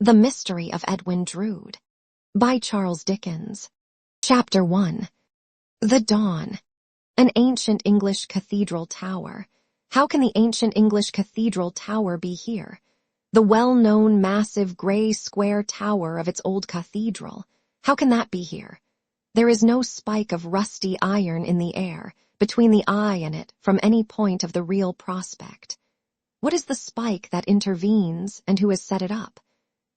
The Mystery of Edwin Drood by Charles Dickens. Chapter 1. The Dawn. An ancient English cathedral tower. How can the ancient English cathedral tower be here? The well-known massive gray square tower of its old cathedral. How can that be here? There is no spike of rusty iron in the air, between the eye and it, from any point of the real prospect. What is the spike that intervenes, and who has set it up?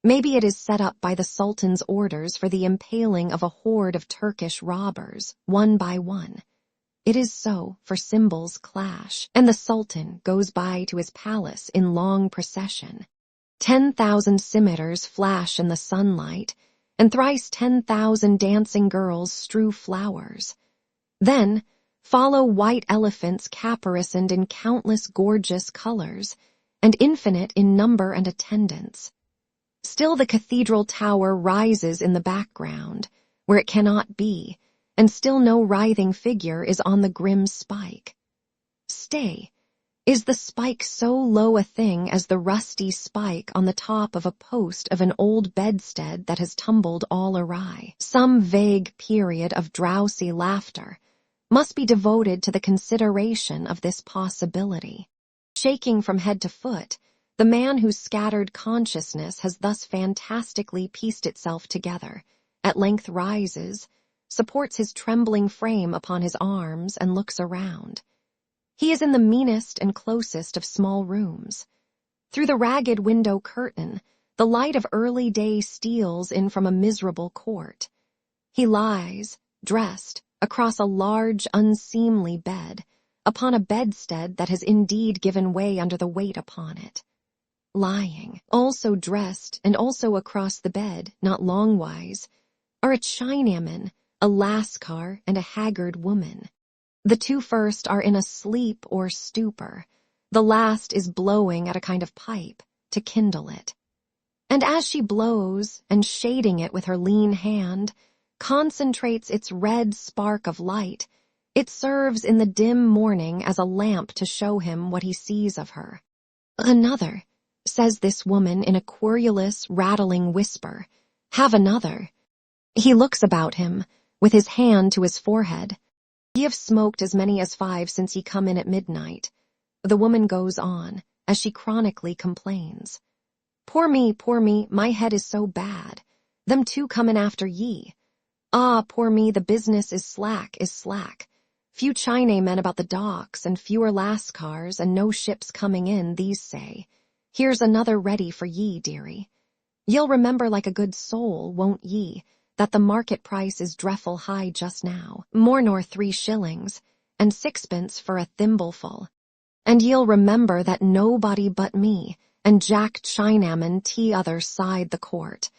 Maybe it is set up by the Sultan's orders for the impaling of a horde of Turkish robbers, one by one. It is so, for cymbals clash, and the Sultan goes by to his palace in long procession. 10,000 scimitars flash in the sunlight, and thrice 10,000 dancing girls strew flowers. Then follow white elephants caparisoned in countless gorgeous colors, and infinite in number and attendance. Still the cathedral tower rises in the background, where it cannot be, and still no writhing figure is on the grim spike. Stay, is the spike so low a thing as the rusty spike on the top of a post of an old bedstead that has tumbled all awry? Some vague period of drowsy laughter must be devoted to the consideration of this possibility. Shaking from head to foot, the man whose scattered consciousness has thus fantastically pieced itself together, at length rises, supports his trembling frame upon his arms, and looks around. He is in the meanest and closest of small rooms. Through the ragged window curtain, the light of early day steals in from a miserable court. He lies, dressed, across a large, unseemly bed, upon a bedstead that has indeed given way under the weight upon it. Lying, also dressed, and also across the bed, not longwise, are a Chinaman, a lascar, and a haggard woman. The two first are in a sleep or stupor. The last is blowing at a kind of pipe, to kindle it. And as she blows, and shading it with her lean hand, concentrates its red spark of light, it serves in the dim morning as a lamp to show him what he sees of her. Another, says this woman in a querulous, rattling whisper. Have another. He looks about him, with his hand to his forehead. Ye have smoked as many as 5 since ye come in at midnight. The woman goes on, as she chronically complains. Poor me, my head is so bad. Them two comin' after ye. Ah, poor me, the business is slack. Few Chinamen about the docks, and fewer lascars, and no ships coming in, these say. Here's another ready for ye, dearie. Ye'll remember like a good soul, won't ye, that the market price is dreffle high just now, more nor 3 shillings, and 6pence for a thimbleful. And ye'll remember that nobody but me, and Jack Chinaman t'other side the court,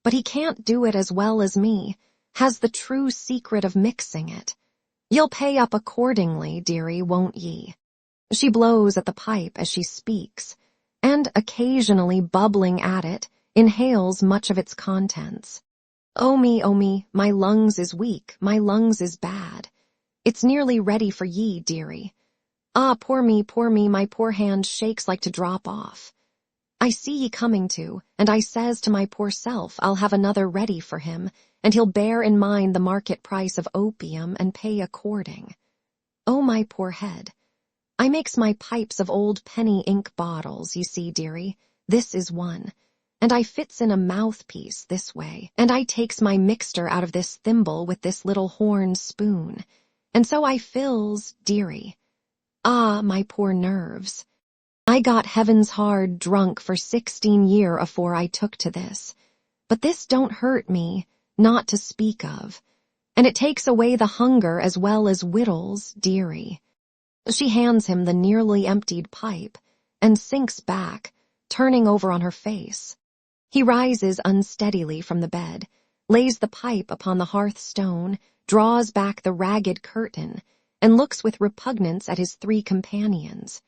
but he can't do it as well as me, has the true secret of mixing it. Ye'll pay up accordingly, dearie, won't ye? She blows at the pipe as she speaks, and occasionally bubbling at it, inhales much of its contents. Oh me, my lungs is weak, my lungs is bad. It's nearly ready for ye, dearie. Ah, poor me, my poor hand shakes like to drop off. I see ye coming to, and I says to my poor self I'll have another ready for him, and he'll bear in mind the market price of opium and pay according. Oh, my poor head. I makes my pipes of old penny ink bottles, ye see, dearie. This is one. And I fits in a mouthpiece this way, and I takes my mixter out of this thimble with this little horn spoon, and so I fills, dearie. Ah, my poor nerves. I got heavens hard drunk for 16 year afore I took to this, but this don't hurt me, not to speak of, and it takes away the hunger as well as wittles, dearie. She hands him the nearly emptied pipe, and sinks back, turning over on her face. He rises unsteadily from the bed, lays the pipe upon the hearthstone, draws back the ragged curtain, and looks with repugnance at his 3 companions.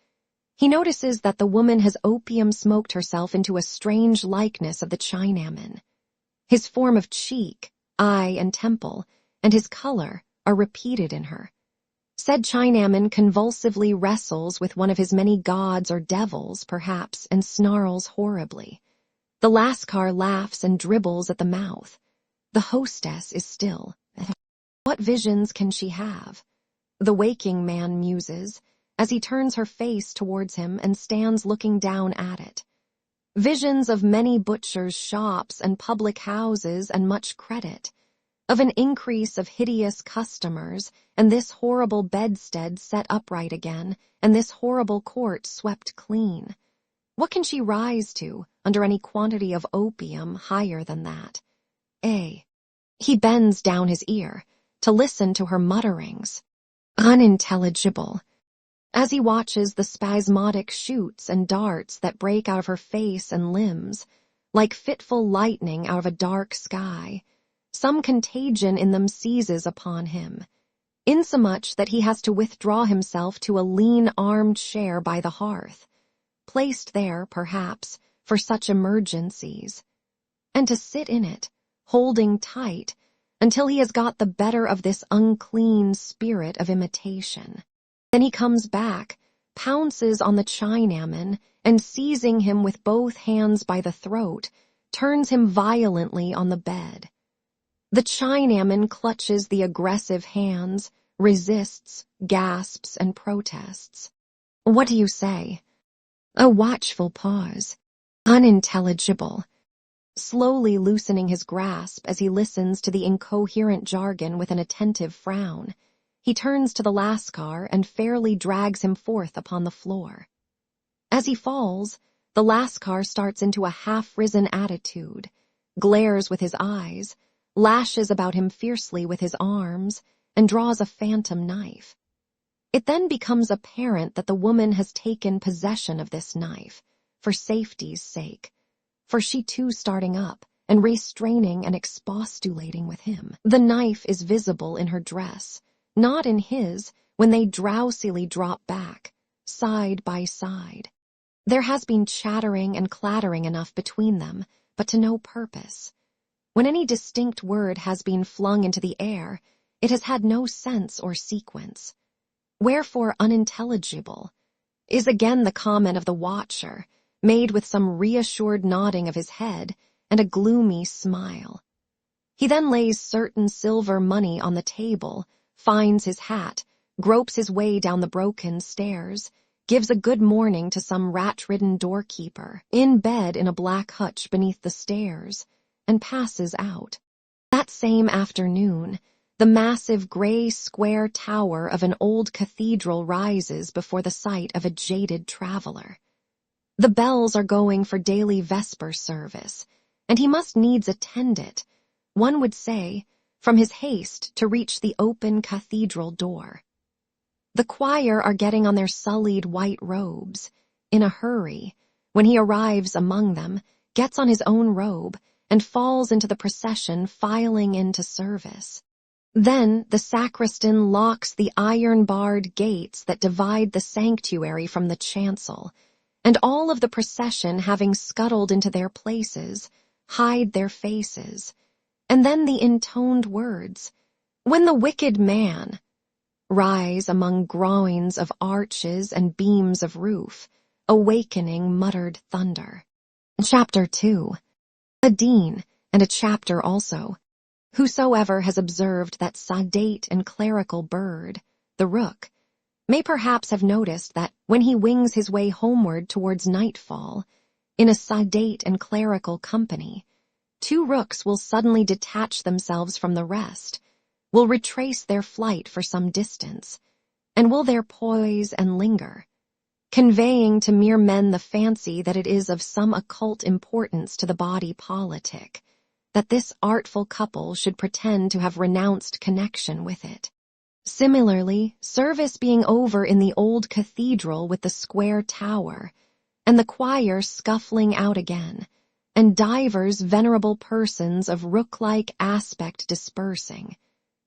He notices that the woman has opium-smoked herself into a strange likeness of the Chinaman. His form of cheek, eye, and temple, and his color are repeated in her. Said Chinaman convulsively wrestles with one of his many gods or devils, perhaps, and snarls horribly. The Lascar laughs and dribbles at the mouth. The hostess is still. What visions can she have? The waking man muses, as he turns her face towards him and stands looking down at it. Visions of many butchers' shops and public houses and much credit, of an increase of hideous customers, and this horrible bedstead set upright again, and this horrible court swept clean. What can she rise to, under any quantity of opium higher than that? He bends down his ear, to listen to her mutterings. Unintelligible. As he watches the spasmodic shoots and darts that break out of her face and limbs, like fitful lightning out of a dark sky, some contagion in them seizes upon him, insomuch that he has to withdraw himself to a lean armed chair by the hearth, placed there, perhaps, for such emergencies, and to sit in it, holding tight, until he has got the better of this unclean spirit of imitation. Then he comes back, pounces on the Chinaman, and seizing him with both hands by the throat, turns him violently on the bed. The Chinaman clutches the aggressive hands, resists, gasps, and protests. What do you say? A watchful pause. Unintelligible. Slowly loosening his grasp as he listens to the incoherent jargon with an attentive frown, he turns to the Lascar and fairly drags him forth upon the floor. As he falls, the Lascar starts into a half-risen attitude, glares with his eyes, lashes about him fiercely with his arms, and draws a phantom knife. It then becomes apparent that the woman has taken possession of this knife, for safety's sake, for she too starting up, and restraining and expostulating with him. The knife is visible in her dress, not in his, when they drowsily drop back, side by side. There has been chattering and clattering enough between them, but to no purpose. When any distinct word has been flung into the air, it has had no sense or sequence. Wherefore unintelligible is again the comment of the watcher, made with some reassured nodding of his head and a gloomy smile. He then lays certain silver money on the table, finds his hat, gropes his way down the broken stairs, gives a good morning to some rat-ridden doorkeeper, in bed in a black hutch beneath the stairs, and passes out. That same afternoon, the massive gray square tower of an old cathedral rises before the sight of a jaded traveler. The bells are going for daily vesper service, and he must needs attend it, one would say, from his haste to reach the open cathedral door. The choir are getting on their sullied white robes, in a hurry, when he arrives among them, gets on his own robe, and falls into the procession filing into service. Then the sacristan locks the iron-barred gates that divide the sanctuary from the chancel, and all of the procession, having scuttled into their places, hide their faces, and then the intoned words, "When the wicked man," rise among groins of arches and beams of roof, awakening muttered thunder. Chapter 2. A dean, and a chapter also. Whosoever has observed that sedate and clerical bird, the rook, may perhaps have noticed that when he wings his way homeward towards nightfall, in a sedate and clerical company, two rooks will suddenly detach themselves from the rest, will retrace their flight for some distance, and will there poise and linger, conveying to mere men the fancy that it is of some occult importance to the body politic, that this artful couple should pretend to have renounced connection with it. Similarly, service being over in the old cathedral with the square tower, and the choir scuffling out again, and divers venerable persons of rook-like aspect dispersing,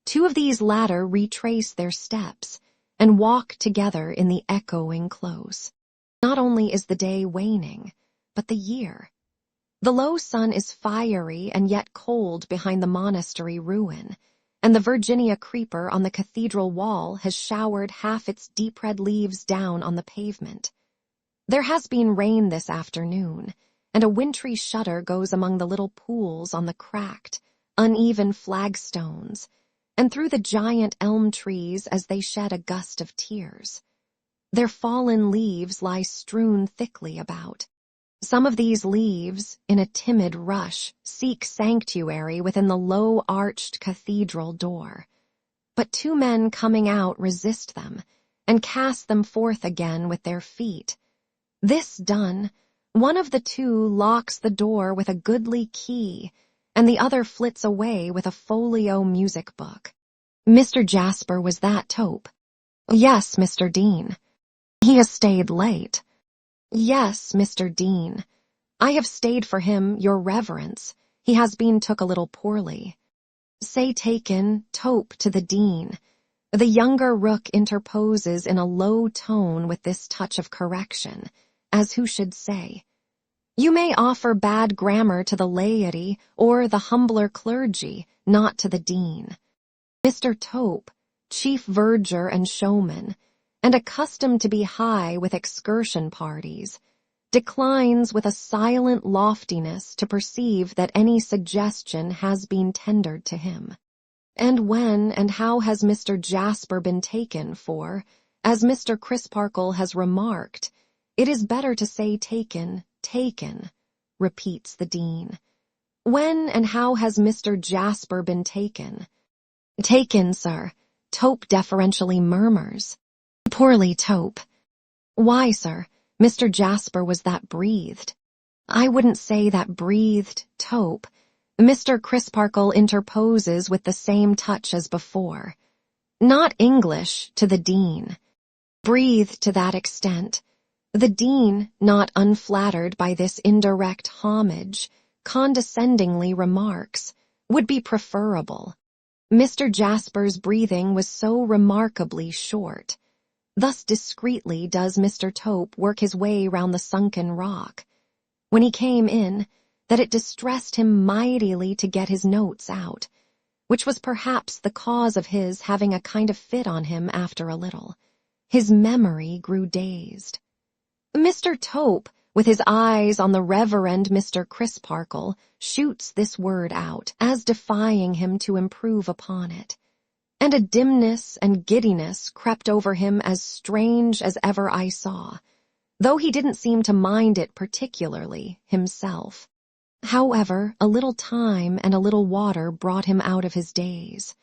two of these latter retrace their steps, and walk together in the echoing close. Not only is the day waning, but the year. The low sun is fiery and yet cold behind the monastery ruin, and the Virginia creeper on the cathedral wall has showered half its deep red leaves down on the pavement. There has been rain this afternoon, and a wintry shudder goes among the little pools on the cracked, uneven flagstones, and through the giant elm trees as they shed a gust of tears. Their fallen leaves lie strewn thickly about. Some of these leaves, in a timid rush, seek sanctuary within the low-arched cathedral door. But two men coming out resist them, and cast them forth again with their feet. This done, one of the two locks the door with a goodly key, and the other flits away with a folio music book. Mr. Jasper was that Tope. Yes, Mr. Dean. He has stayed late. Yes, Mr. Dean. I have stayed for him, your reverence. He has been took a little poorly. Say taken, Tope to the Dean. The younger rook interposes in a low tone with this touch of correction, as who should say, You may offer bad grammar to the laity or the humbler clergy, not to the Dean. Mr. Tope, chief verger and showman, and accustomed to be high with excursion parties, declines with a silent loftiness to perceive that any suggestion has been tendered to him. And when and how has Mr. Jasper been taken for, as Mr. Crisparkle has remarked, it is better to say taken, repeats the Dean. When and how has Mr. Jasper been taken? Taken, sir, Tope deferentially murmurs. Poorly, Tope. Why, sir, Mr. Jasper was that breathed. I wouldn't say that breathed, Tope. Mr. Crisparkle interposes with the same touch as before. Not English to the Dean. Breathed to that extent. The Dean, not unflattered by this indirect homage, condescendingly remarks, would be preferable. Mr. Jasper's breathing was so remarkably short. Thus discreetly does Mr. Tope work his way round the sunken rock. When he came in, that it distressed him mightily to get his notes out, which was perhaps the cause of his having a kind of fit on him after a little. His memory grew dazed. Mr. Tope, with his eyes on the Reverend Mr. Crisparkle, shoots this word out, as defying him to improve upon it. And a dimness and giddiness crept over him as strange as ever I saw, though he didn't seem to mind it particularly himself. However, a little time and a little water brought him out of his daze.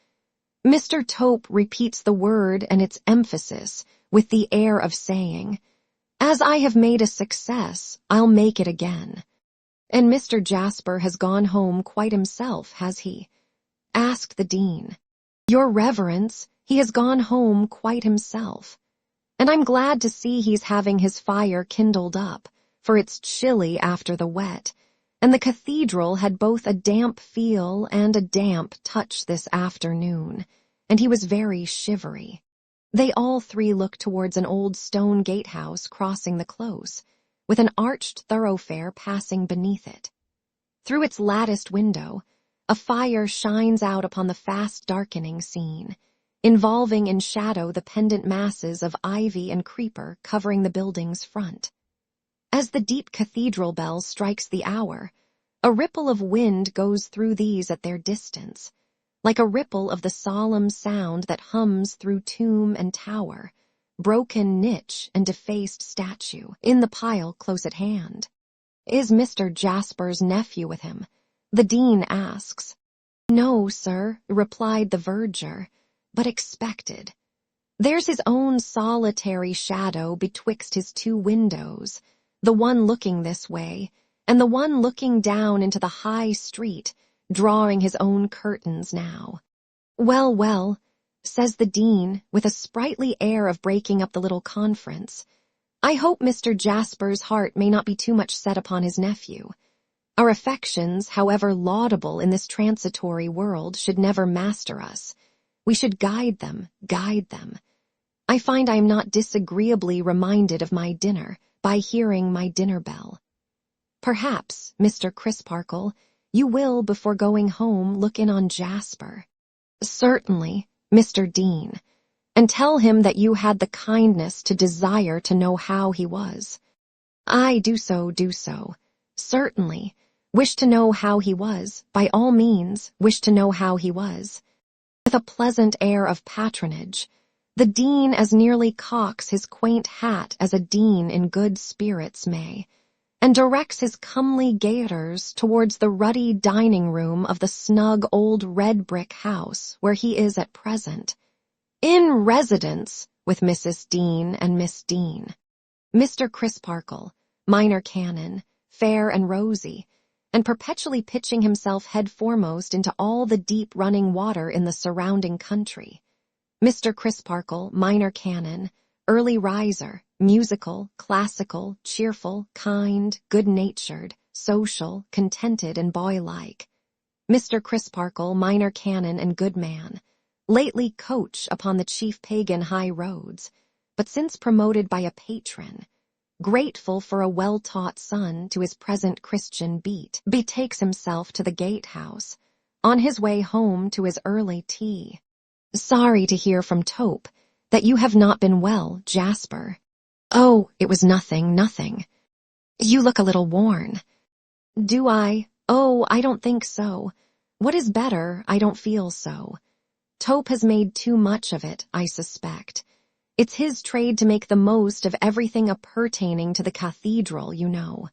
Mr. Tope repeats the word and its emphasis with the air of saying, As I have made a success, I'll make it again. And Mr. Jasper has gone home quite himself, has he? Asked the Dean. Your Reverence, he has gone home quite himself. And I'm glad to see he's having his fire kindled up, for it's chilly after the wet, and the cathedral had both a damp feel and a damp touch this afternoon, and he was very shivery. They all three looked towards an old stone gatehouse crossing the close, with an arched thoroughfare passing beneath it. Through its latticed window, a fire shines out upon the fast darkening scene, involving in shadow the pendant masses of ivy and creeper covering the building's front. As the deep cathedral bell strikes the hour, a ripple of wind goes through these at their distance, like a ripple of the solemn sound that hums through tomb and tower, broken niche and defaced statue, in the pile close at hand. Is Mr. Jasper's nephew with him? The Dean asks. No, sir, replied the verger, but expected. There's his own solitary shadow betwixt his two windows, the one looking this way, and the one looking down into the high street, drawing his own curtains now. Well, well, says the Dean, with a sprightly air of breaking up the little conference. I hope Mr. Jasper's heart may not be too much set upon his nephew. Our affections, however laudable in this transitory world, should never master us. We should guide them. I find I am not disagreeably reminded of my dinner by hearing my dinner bell. Perhaps, Mr. Crisparkle, you will, before going home, look in on Jasper. Certainly, Mr. Dean, and tell him that you had the kindness to desire to know how he was. I do so, Certainly. Wish to know how he was. By all means, wish to know how he was. With a pleasant air of patronage, the dean as nearly cocks his quaint hat as a dean in good spirits may, and directs his comely gaiters towards the ruddy dining room of the snug old red brick house where he is at present, in residence with Mrs. Dean and Miss Dean. Mr. Crisparkle, minor canon, fair and rosy, and perpetually pitching himself head foremost into all the deep running water in the surrounding country. Mr. Crisparkle, minor canon, early riser, musical, classical, cheerful, kind, good-natured, social, contented, and boy-like. Mr. Crisparkle, minor canon and good man, lately coach upon the chief pagan high roads, but since promoted by a patron, grateful for a well-taught son to his present Christian beat, betakes himself to the gatehouse, on his way home to his early tea. Sorry to hear from Tope that you have not been well, Jasper. Oh, it was nothing. You look a little worn. Do I? Oh, I don't think so. What is better, I don't feel so. Tope has made too much of it, I suspect. It's his trade to make the most of everything appertaining to the cathedral, you know.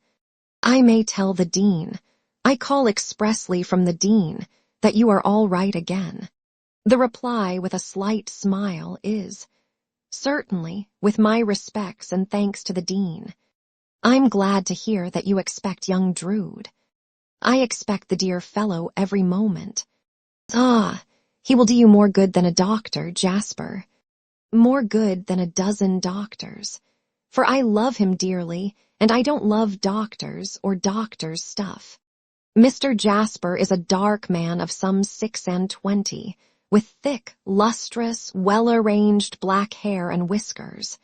I may tell the dean, I call expressly from the dean, that you are all right again. The reply, with a slight smile, is, certainly, with my respects and thanks to the dean. I'm glad to hear that you expect young Drood. I expect the dear fellow every moment. Ah, he will do you more good than a doctor, Jasper. More good than a dozen doctors. For I love him dearly, and I don't love doctors or doctors' stuff. Mr. Jasper is a dark man of some 26, with thick, lustrous, well-arranged black hair and whiskers.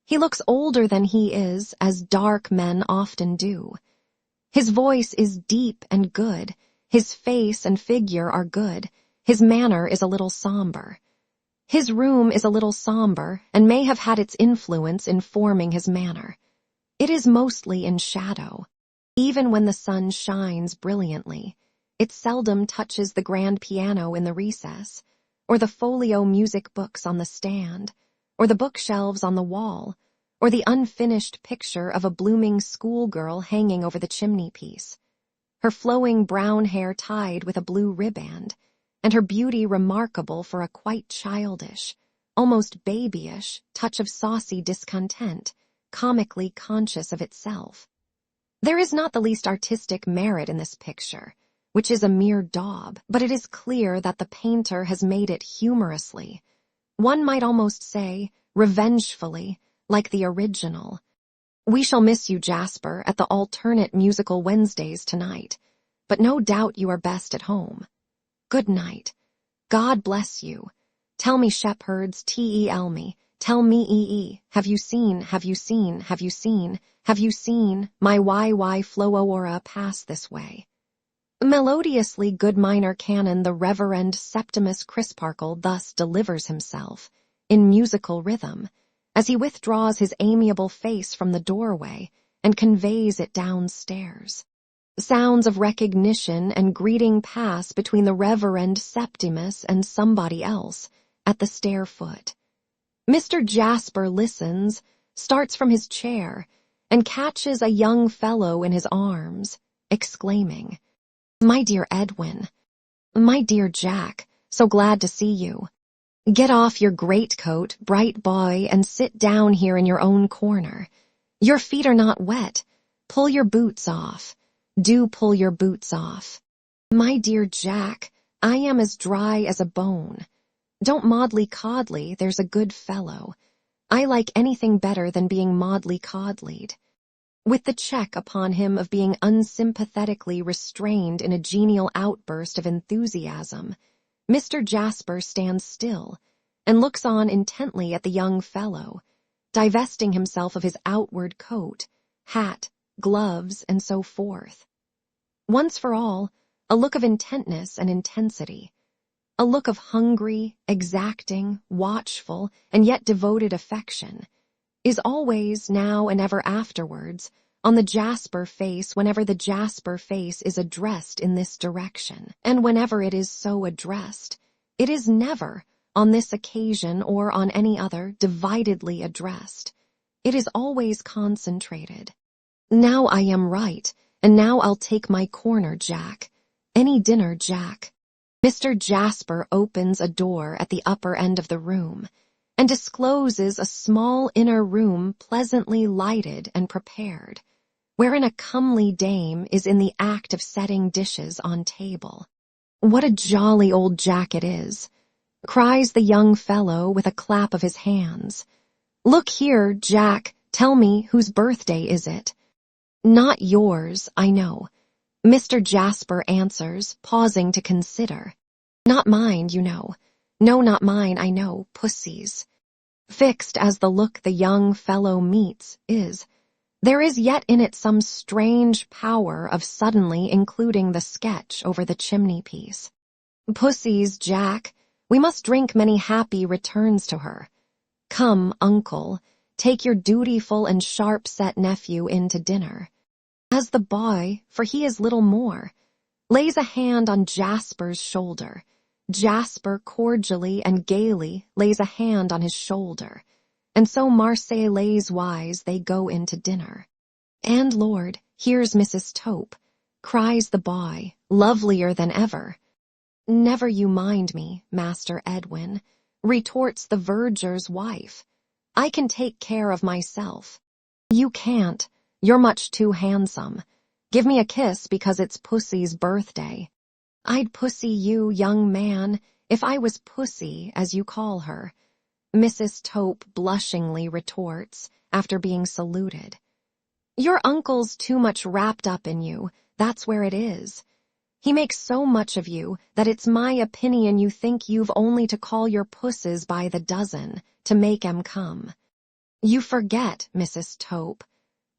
He looks older than he is, as dark men often do. His voice is deep and good, his face and figure are good, his manner is a little somber. His room is a little somber, and may have had its influence in forming his manner. It is mostly in shadow. Even when the sun shines brilliantly, it seldom touches the grand piano in the recess, or the folio music books on the stand, or the bookshelves on the wall, or the unfinished picture of a blooming schoolgirl hanging over the chimney-piece, her flowing brown hair tied with a blue ribband, and her beauty remarkable for a quite childish, almost babyish, touch of saucy discontent, comically conscious of itself. There is not the least artistic merit in this picture, which is a mere daub, but it is clear that the painter has made it humorously, one might almost say, revengefully, like the original. We shall miss you, Jasper, at the alternate musical Wednesdays tonight, but no doubt you are best at home. Good night. God bless you. Tell me, shepherds, tell me, have you seen my YY Floora pass this way? Melodiously good minor canon the Reverend Septimus Crisparkle thus delivers himself, in musical rhythm, as he withdraws his amiable face from the doorway and conveys it downstairs. Sounds of recognition and greeting pass between the Reverend Septimus and somebody else at the stair foot. Mr. Jasper listens, starts from his chair, and catches a young fellow in his arms, exclaiming, "My dear Edwin, my dear Jack, so glad to see you. Get off your greatcoat, bright boy, and sit down here in your own corner. Your feet are not wet. Pull your boots off. Do pull your boots off. My dear Jack, I am as dry as a bone. Don't maudly-coddly, there's a good fellow. I like anything better than being maudly-coddlied." With the check upon him of being unsympathetically restrained in a genial outburst of enthusiasm, Mr. Jasper stands still and looks on intently at the young fellow, divesting himself of his outward coat, hat, gloves, and so forth. Once for all, a look of intentness and intensity, a look of hungry, exacting, watchful, and yet devoted affection, is always, now and ever afterwards, on the Jasper face whenever the Jasper face is addressed in this direction, and whenever it is so addressed. It is never, on this occasion or on any other, dividedly addressed. It is always concentrated. Now I am right, and now I'll take my corner, Jack. Any dinner, Jack. Mr. Jasper opens a door at the upper end of the room, and discloses a small inner room pleasantly lighted and prepared, wherein a comely dame is in the act of setting dishes on table. What a jolly old Jack it is, cries the young fellow with a clap of his hands. Look here, Jack, tell me, whose birthday is it? Not yours, I know, Mr. Jasper answers, pausing to consider. Not mine, you know. No, not mine, I know, Pussy's. Fixed as the look the young fellow meets is, there is yet in it some strange power of suddenly including the sketch over the chimney-piece. Pussy's, Jack, we must drink many happy returns to her. Come, uncle, take your dutiful and sharp-set nephew in to dinner. As the boy, for he is little more, lays a hand on Jasper's shoulder, Jasper cordially and gaily lays a hand on his shoulder, and so Marseillais-wise they go in to dinner. And Lord, here's Mrs. Tope, cries the boy, lovelier than ever. Never you mind me, Master Edwin, retorts the verger's wife. I can take care of myself. You can't, you're much too handsome. Give me a kiss because it's Pussy's birthday. I'd pussy you, young man, if I was Pussy, as you call her, Mrs. Tope blushingly retorts, after being saluted. Your uncle's too much wrapped up in you, that's where it is. He makes so much of you that it's my opinion you think you've only to call your pusses by the dozen to make 'em come. You forget, Mrs. Tope.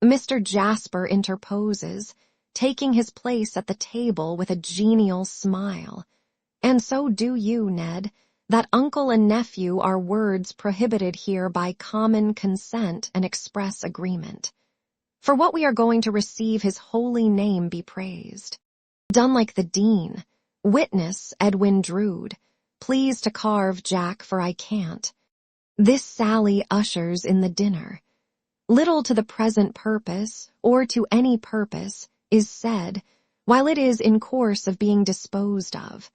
Mr. Jasper interposes, taking his place at the table with a genial smile. And so do you, Ned, that uncle and nephew are words prohibited here by common consent and express agreement. For what we are going to receive his holy name be praised. Done like the Dean, witness Edwin Drood, please to carve, Jack, for I can't. This sally ushers in the dinner. Little to the present purpose, or to any purpose, is said, while it is in course of being disposed of.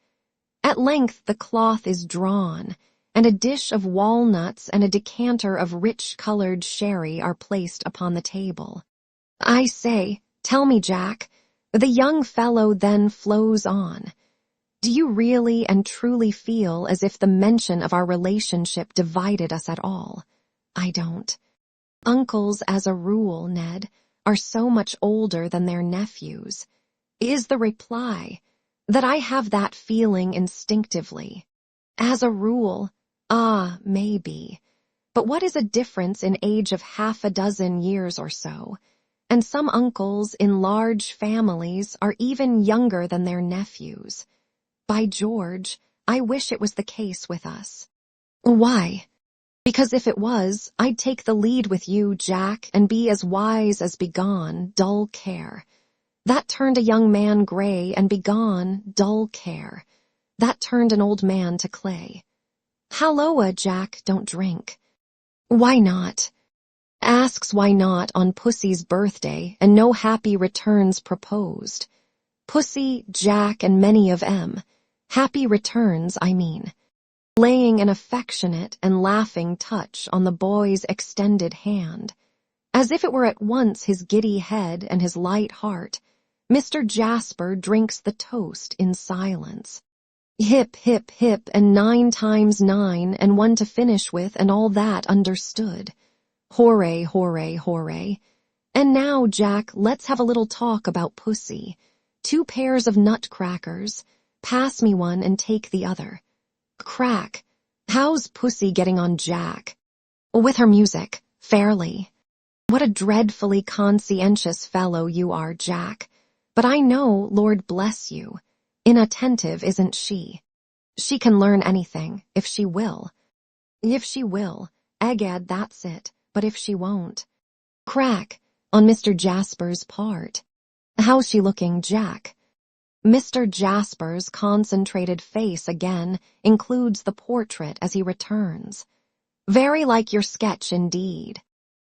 At length the cloth is drawn, and a dish of walnuts and a decanter of rich-colored sherry are placed upon the table. I say, tell me, Jack, the young fellow then flows on. Do you really and truly feel as if the mention of our relationship divided us at all? I don't. Uncles, as a rule, Ned, are so much older than their nephews. Is the reply, that I have that feeling instinctively. As a rule, maybe. But what is a difference in age of half a dozen years or so? And some uncles in large families are even younger than their nephews. By George, I wish it was the case with us. Why? Because if it was, I'd take the lead with you, Jack, and be as wise as begone, dull care. That turned a young man gray, and begone, dull care. That turned an old man to clay. Halloa, Jack, don't drink. Why not? Asks why not on Pussy's birthday, and no happy returns proposed. Pussy, Jack, and many of 'em. Happy returns, I mean. Laying an affectionate and laughing touch on the boy's extended hand. As if it were at once his giddy head and his light heart, Mr. Jasper drinks the toast in silence. Hip, hip, hip, and 9 times 9, and 1 to finish with, and all that understood. Hooray, hooray, hooray. And now, Jack, let's have a little talk about Pussy. 2 pairs of nutcrackers. Pass me one and take the other. Crack. How's Pussy getting on, Jack? With her music, fairly. What a dreadfully conscientious fellow you are, Jack. But I know, Lord bless you, inattentive isn't she. She can learn anything, if she will. If she will, egad, that's it, but if she won't. Crack, on Mr. Jasper's part. How's she looking, Jack? Mr. Jasper's concentrated face again includes the portrait as he returns. Very like your sketch indeed.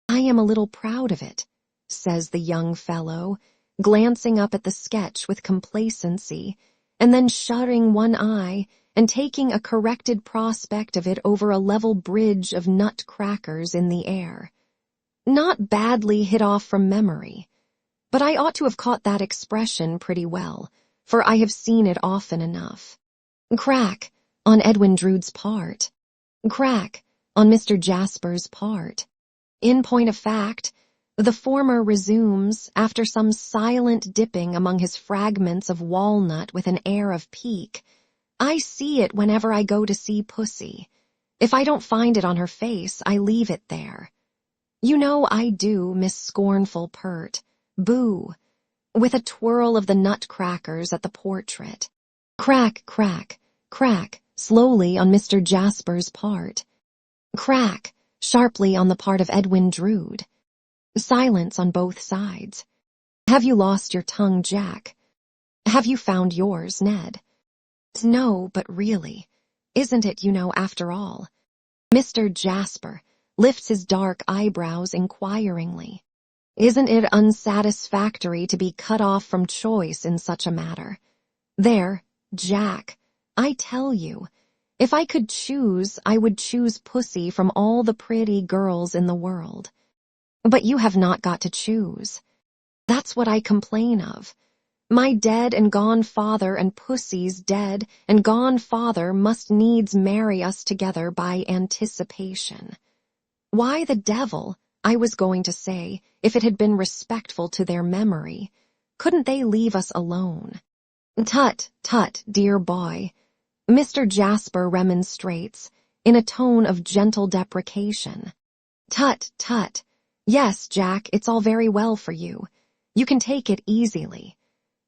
I am a little proud of it, says the young fellow, glancing up at the sketch with complacency, and then shutting one eye and taking a corrected prospect of it over a level bridge of nutcrackers in the air. Not badly hit off from memory, but I ought to have caught that expression pretty well, for I have seen it often enough. Crack, on Edwin Drood's part. Crack, on Mr. Jasper's part. In point of fact, the former resumes after some silent dipping among his fragments of walnut with an air of pique. I see it whenever I go to see Pussy. If I don't find it on her face, I leave it there. You know I do, Miss Scornful Pert. Boo, with a twirl of the nutcrackers at the portrait. Crack, crack, crack, slowly on Mr. Jasper's part. Crack, sharply on the part of Edwin Drood. Silence on both sides. Have you lost your tongue, Jack? Have you found yours, Ned? No, but really, isn't it, after all? Mr. Jasper lifts his dark eyebrows inquiringly. Isn't it unsatisfactory to be cut off from choice in such a matter? There, Jack, I tell you, if I could choose, I would choose Pussy from all the pretty girls in the world. But you have not got to choose. That's what I complain of. My dead and gone father and Pussy's dead and gone father must needs marry us together by anticipation. Why the devil, I was going to say, if it had been respectful to their memory, couldn't they leave us alone? Tut, tut, dear boy, Mr. Jasper remonstrates, in a tone of gentle deprecation. Tut, tut. Yes, Jack, it's all very well for you. You can take it easily.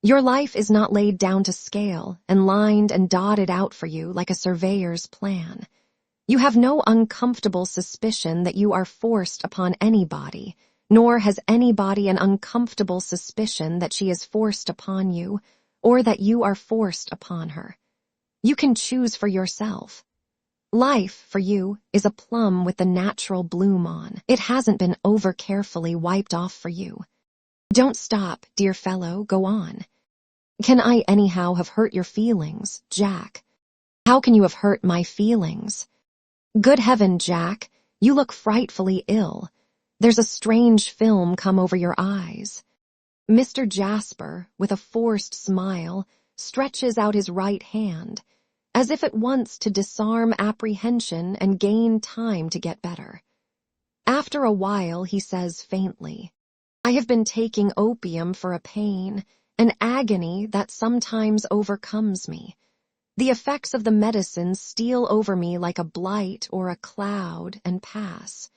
Your life is not laid down to scale and lined and dotted out for you like a surveyor's plan. You have no uncomfortable suspicion that you are forced upon anybody, nor has anybody an uncomfortable suspicion that she is forced upon you, or that you are forced upon her. You can choose for yourself. Life, for you, is a plum with the natural bloom on. It hasn't been over-carefully wiped off for you. Don't stop, dear fellow, go on. Can I anyhow have hurt your feelings, Jack? How can you have hurt my feelings? Good heaven, Jack, you look frightfully ill. There's a strange film come over your eyes. Mr. Jasper, with a forced smile, stretches out his right hand, as if at once to disarm apprehension and gain time to get better. After a while he says faintly, I have been taking opium for a pain, an agony that sometimes overcomes me. The effects of the medicine steal over me like a blight or a cloud and pass.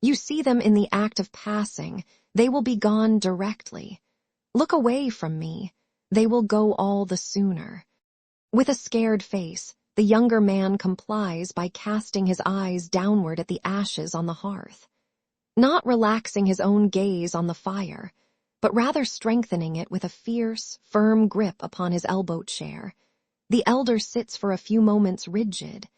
You see them in the act of passing, they will be gone directly. Look away from me, they will go all the sooner. With a scared face, the younger man complies by casting his eyes downward at the ashes on the hearth, not relaxing his own gaze on the fire, but rather strengthening it with a fierce, firm grip upon his elbow chair. The elder sits for a few moments rigid,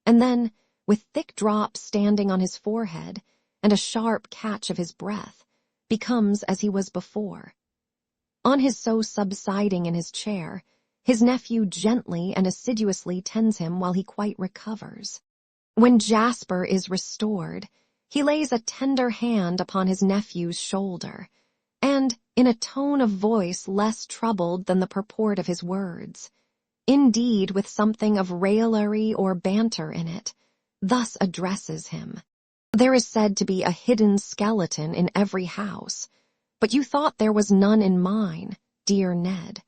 and then, with thick drops standing on his forehead and a sharp catch of his breath, becomes as he was before. On his so subsiding in his chair, his nephew gently and assiduously tends him while he quite recovers. When Jasper is restored, he lays a tender hand upon his nephew's shoulder, and, in a tone of voice less troubled than the purport of his words, indeed with something of raillery or banter in it, thus addresses him. There is said to be a hidden skeleton in every house, but you thought there was none in mine, dear Ned.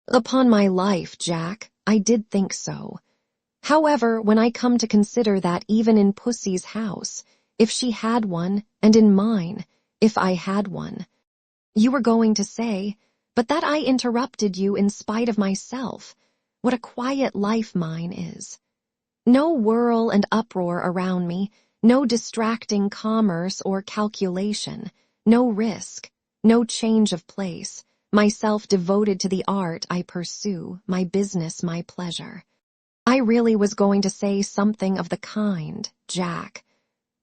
Upon my life, Jack, I did think so. However, when I come to consider that even in Pussy's house, if she had one, and in mine, if I had one. You were going to say, but that I interrupted you in spite of myself. What a quiet life mine is. No whirl and uproar around me, no distracting commerce or calculation, no risk, no change of place, myself devoted to the art I pursue, my business, my pleasure. I really was going to say something of the kind, Jack.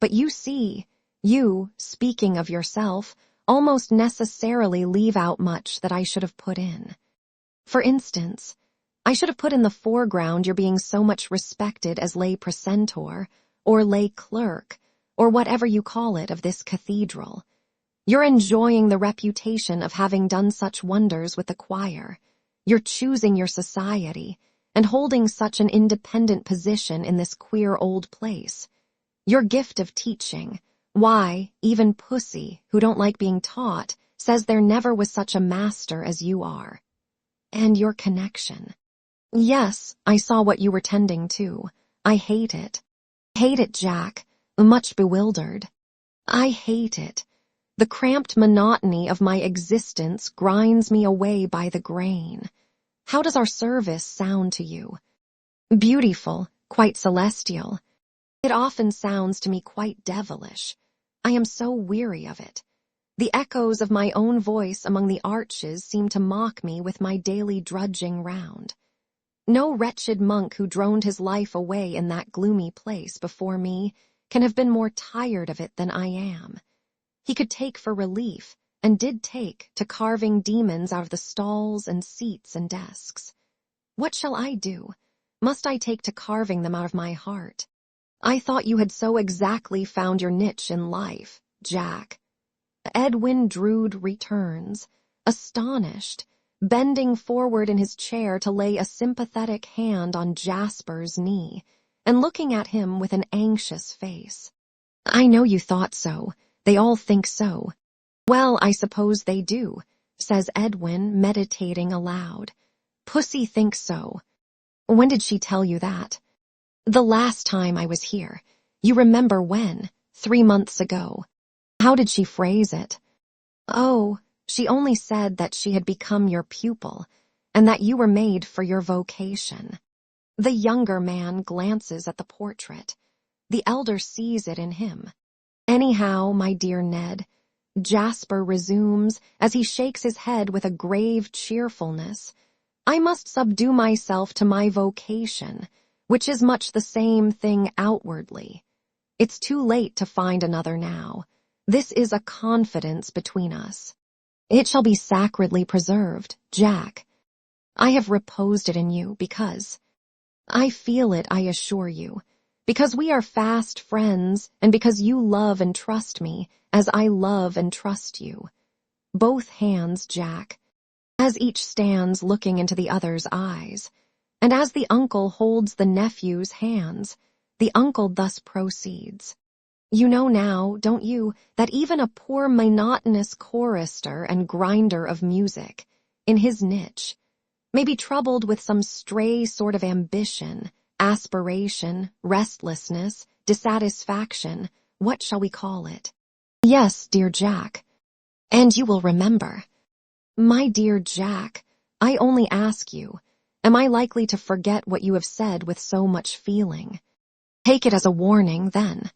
But you see, you, speaking of yourself, almost necessarily leave out much that I should have put in. For instance, I should have put in the foreground your being so much respected as lay precentor, or lay clerk, or whatever you call it, of this cathedral. You're enjoying the reputation of having done such wonders with the choir. You're choosing your society, and holding such an independent position in this queer old place. Your gift of teaching. Why, even Pussy, who don't like being taught, says there never was such a master as you are. And your connection. Yes, I saw what you were tending to. I hate it. Hate it, Jack. Much bewildered. I hate it. The cramped monotony of my existence grinds me away by the grain. How does our service sound to you? Beautiful, quite celestial. It often sounds to me quite devilish. I am so weary of it. The echoes of my own voice among the arches seem to mock me with my daily drudging round. No wretched monk who droned his life away in that gloomy place before me can have been more tired of it than I am. He could take for relief, and did take, to carving demons out of the stalls and seats and desks. What shall I do? Must I take to carving them out of my heart? I thought you had so exactly found your niche in life, Jack. Edwin Drood returns, astonished, bending forward in his chair to lay a sympathetic hand on Jasper's knee, and looking at him with an anxious face. I know you thought so. They all think so. Well, I suppose they do, says Edwin, meditating aloud. Pussy thinks so. When did she tell you that? The last time I was here. You remember when? 3 months ago. How did she phrase it? Oh, she only said that she had become your pupil, and that you were made for your vocation. The younger man glances at the portrait. The elder sees it in him. Anyhow, my dear Ned, Jasper resumes, as he shakes his head with a grave cheerfulness, I must subdue myself to my vocation, which is much the same thing outwardly. It's too late to find another now. This is a confidence between us. It shall be sacredly preserved, Jack. I have reposed it in you because I feel it, I assure you, because we are fast friends and because you love and trust me as I love and trust you. Both hands, Jack, as each stands looking into the other's eyes, and as the uncle holds the nephew's hands, the uncle thus proceeds. You know now, don't you, that even a poor monotonous chorister and grinder of music, in his niche, may be troubled with some stray sort of ambition, aspiration, restlessness, dissatisfaction, what shall we call it? Yes, dear Jack. And you will remember. My dear Jack, I only ask you, am I likely to forget what you have said with so much feeling? Take it as a warning, then.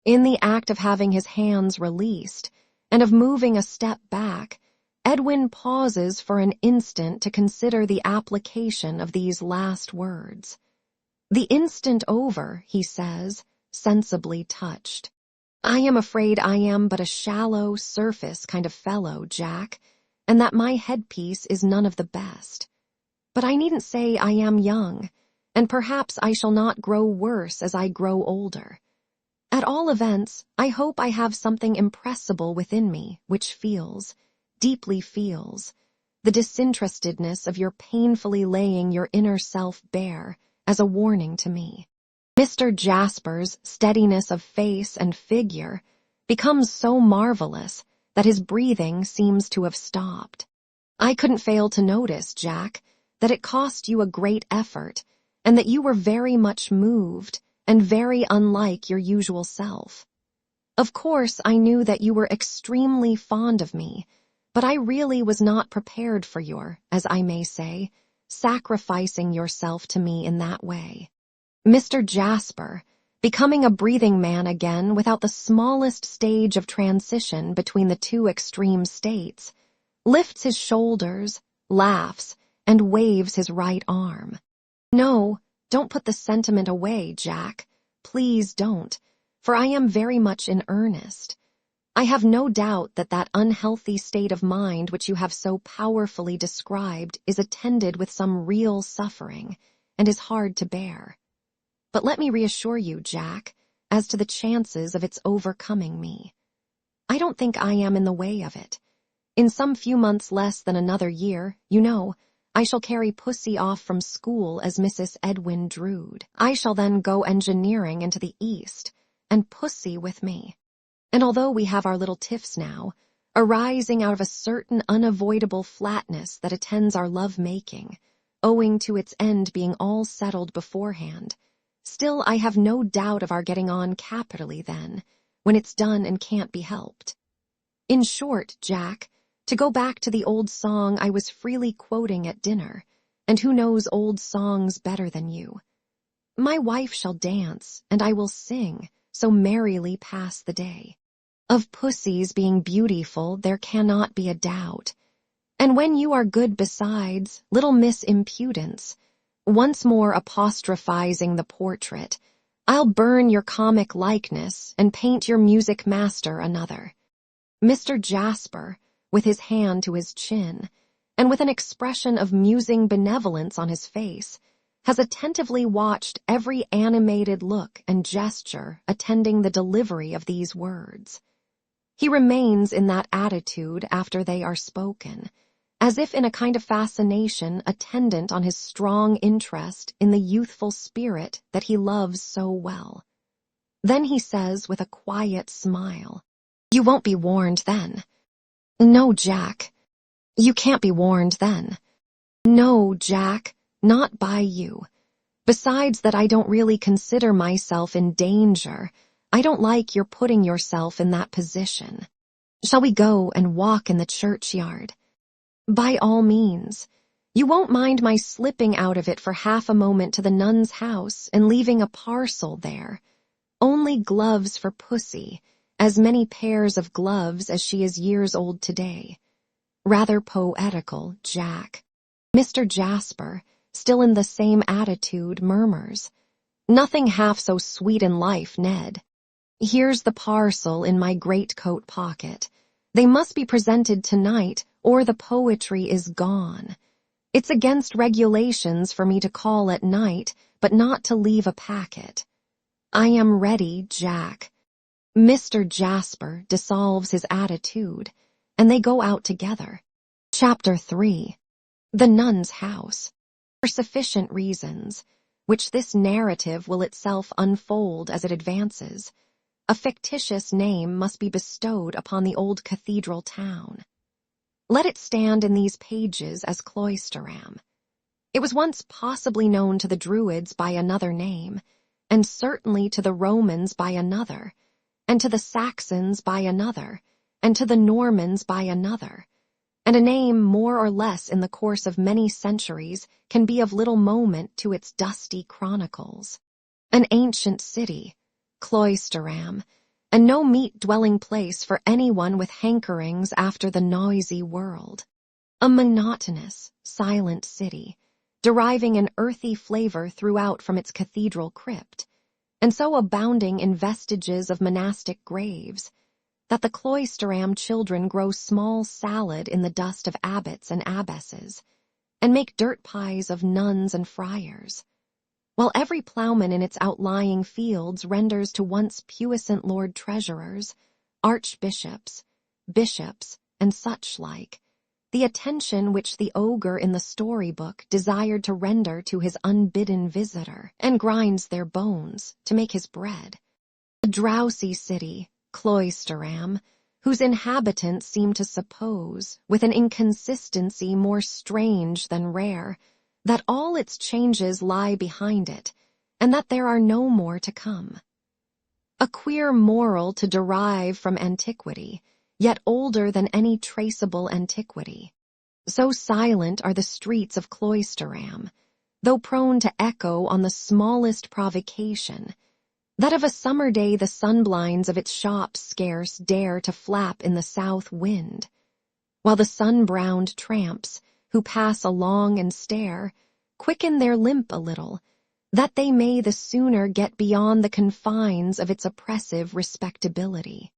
In the act of having his hands released, and of moving a step back, Edwin pauses for an instant to consider the application of these last words. The instant over, he says, sensibly touched. I am afraid I am but a shallow, surface kind of fellow, Jack, and that my headpiece is none of the best. But I needn't say I am young, and perhaps I shall not grow worse as I grow older. At all events, I hope I have something impressible within me which feels, deeply feels, the disinterestedness of your painfully laying your inner self bare as a warning to me. Mr. Jasper's steadiness of face and figure becomes so marvelous that his breathing seems to have stopped. I couldn't fail to notice, Jack, that it cost you a great effort, and that you were very much moved and very unlike your usual self. Of course, I knew that you were extremely fond of me, but I really was not prepared for your, as I may say, sacrificing yourself to me in that way. Mr. Jasper, becoming a breathing man again without the smallest stage of transition between the two extreme states, lifts his shoulders, laughs, and waves his right arm. No, don't put the sentiment away, Jack. Please don't, for I am very much in earnest. I have no doubt that that unhealthy state of mind which you have so powerfully described is attended with some real suffering, and is hard to bear. But let me reassure you, Jack, as to the chances of its overcoming me. I don't think I am in the way of it. In some few months less than another year, you know, I shall carry Pussy off from school as Mrs. Edwin Drood. I shall then go engineering into the East, and Pussy with me. And although we have our little tiffs now, arising out of a certain unavoidable flatness that attends our love-making, owing to its end being all settled beforehand, still I have no doubt of our getting on capitally then, when it's done and can't be helped. In short, Jack, to go back to the old song I was freely quoting at dinner, and who knows old songs better than you? My wife shall dance, and I will sing, so merrily pass the day. Of Pussy's being beautiful there cannot be a doubt. And when you are good besides, little Miss Impudence, once more apostrophizing the portrait, I'll burn your comic likeness and paint your music master another. Mr. Jasper, with his hand to his chin, and with an expression of musing benevolence on his face, has attentively watched every animated look and gesture attending the delivery of these words. He remains in that attitude after they are spoken, as if in a kind of fascination attendant on his strong interest in the youthful spirit that he loves so well. Then he says with a quiet smile, "You won't be warned then." "No, Jack. You can't be warned then." "No, Jack, not by you. Besides that I don't really consider myself in danger. I don't like your putting yourself in that position. Shall we go and walk in the churchyard?" "By all means. You won't mind my slipping out of it for half a moment to the nun's house and leaving a parcel there. Only gloves for Pussy, as many pairs of gloves as she is years old today." Rather poetical, Jack. Mr. Jasper, still in the same attitude, murmurs, "Nothing half so sweet in life, Ned. Here's the parcel in my greatcoat pocket. They must be presented tonight, or the poetry is gone. It's against regulations for me to call at night, but not to leave a packet. I am ready, Jack." Mr. Jasper dissolves his attitude, and they go out together. Chapter 3. The Nun's House. For sufficient reasons, which this narrative will itself unfold as it advances, a fictitious name must be bestowed upon the old cathedral town. Let it stand in these pages as Cloisterham. It was once possibly known to the Druids by another name, and certainly to the Romans by another, and to the Saxons by another, and to the Normans by another, and a name more or less in the course of many centuries can be of little moment to its dusty chronicles. An ancient city, Cloisterham, and no meet dwelling place for anyone with hankerings after the noisy world. A monotonous, silent city, deriving an earthy flavor throughout from its cathedral crypt, and so abounding in vestiges of monastic graves, that the Cloisterham children grow small salad in the dust of abbots and abbesses, and make dirt pies of nuns and friars, while every ploughman in its outlying fields renders to once puissant Lord Treasurers, archbishops, bishops, and such like, the attention which the ogre in the storybook desired to render to his unbidden visitor, and grinds their bones to make his bread. A drowsy city, Cloisterham, whose inhabitants seem to suppose, with an inconsistency more strange than rare, that all its changes lie behind it, and that there are no more to come. A queer moral to derive from antiquity, yet older than any traceable antiquity. So silent are the streets of Cloisterham, though prone to echo on the smallest provocation, that of a summer day the sunblinds of its shops scarce dare to flap in the south wind, while the sun-browned tramps, who pass along and stare, quicken their limp a little, that they may the sooner get beyond the confines of its oppressive respectability.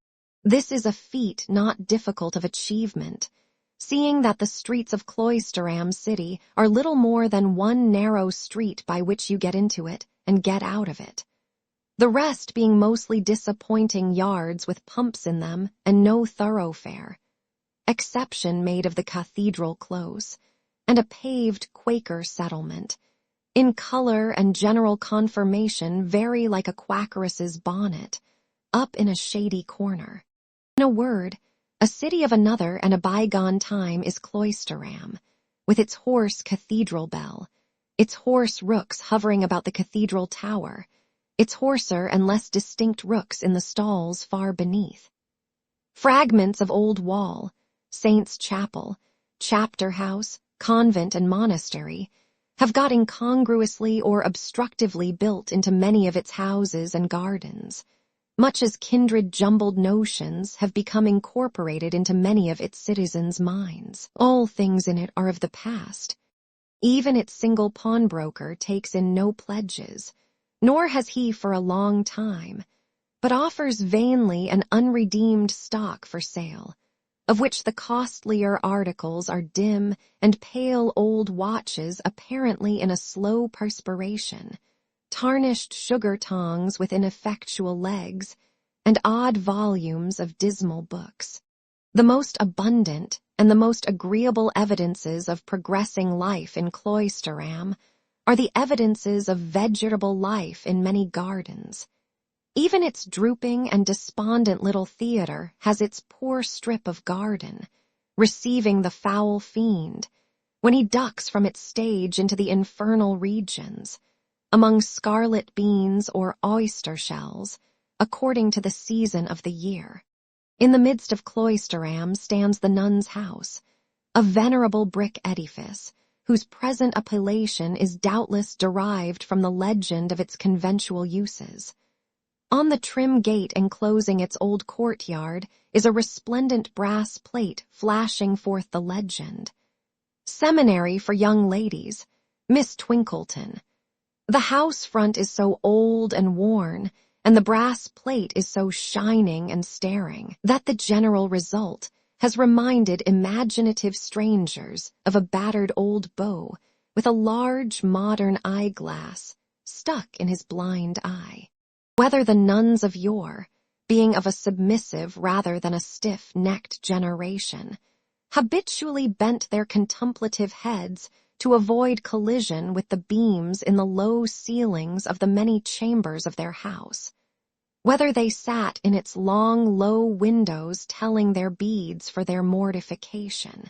This is a feat not difficult of achievement, seeing that the streets of Cloisterham City are little more than one narrow street by which you get into it and get out of it, the rest being mostly disappointing yards with pumps in them and no thoroughfare, exception made of the Cathedral Close, and a paved Quaker settlement, in color and general conformation very like a quakeress's bonnet, up in a shady corner. In a word, a city of another and a bygone time is Cloisterham, with its hoarse cathedral bell, its hoarse rooks hovering about the cathedral tower, its hoarser and less distinct rooks in the stalls far beneath. Fragments of old wall, saint's chapel, chapter house, convent and monastery, have got incongruously or obstructively built into many of its houses and gardens, much as kindred jumbled notions have become incorporated into many of its citizens' minds. All things in it are of the past. Even its single pawnbroker takes in no pledges, nor has he for a long time, but offers vainly an unredeemed stock for sale, of which the costlier articles are dim and pale old watches apparently in a slow perspiration, tarnished sugar tongs with ineffectual legs, and odd volumes of dismal books. The most abundant and the most agreeable evidences of progressing life in Cloisterham are the evidences of vegetable life in many gardens. Even its drooping and despondent little theatre has its poor strip of garden, receiving the foul fiend, when he ducks from its stage into the infernal regions, among scarlet beans or oyster shells, according to the season of the year. In the midst of Cloisterham stands the nun's house, a venerable brick edifice, whose present appellation is doubtless derived from the legend of its conventual uses. On the trim gate enclosing its old courtyard is a resplendent brass plate flashing forth the legend, Seminary for Young Ladies, Miss Twinkleton. The house front is so old and worn, and the brass plate is so shining and staring, that the general result has reminded imaginative strangers of a battered old beau with a large modern eyeglass stuck in his blind eye. Whether the nuns of yore, being of a submissive rather than a stiff-necked generation, habitually bent their contemplative heads to avoid collision with the beams in the low ceilings of the many chambers of their house, whether they sat in its long, low windows telling their beads for their mortification,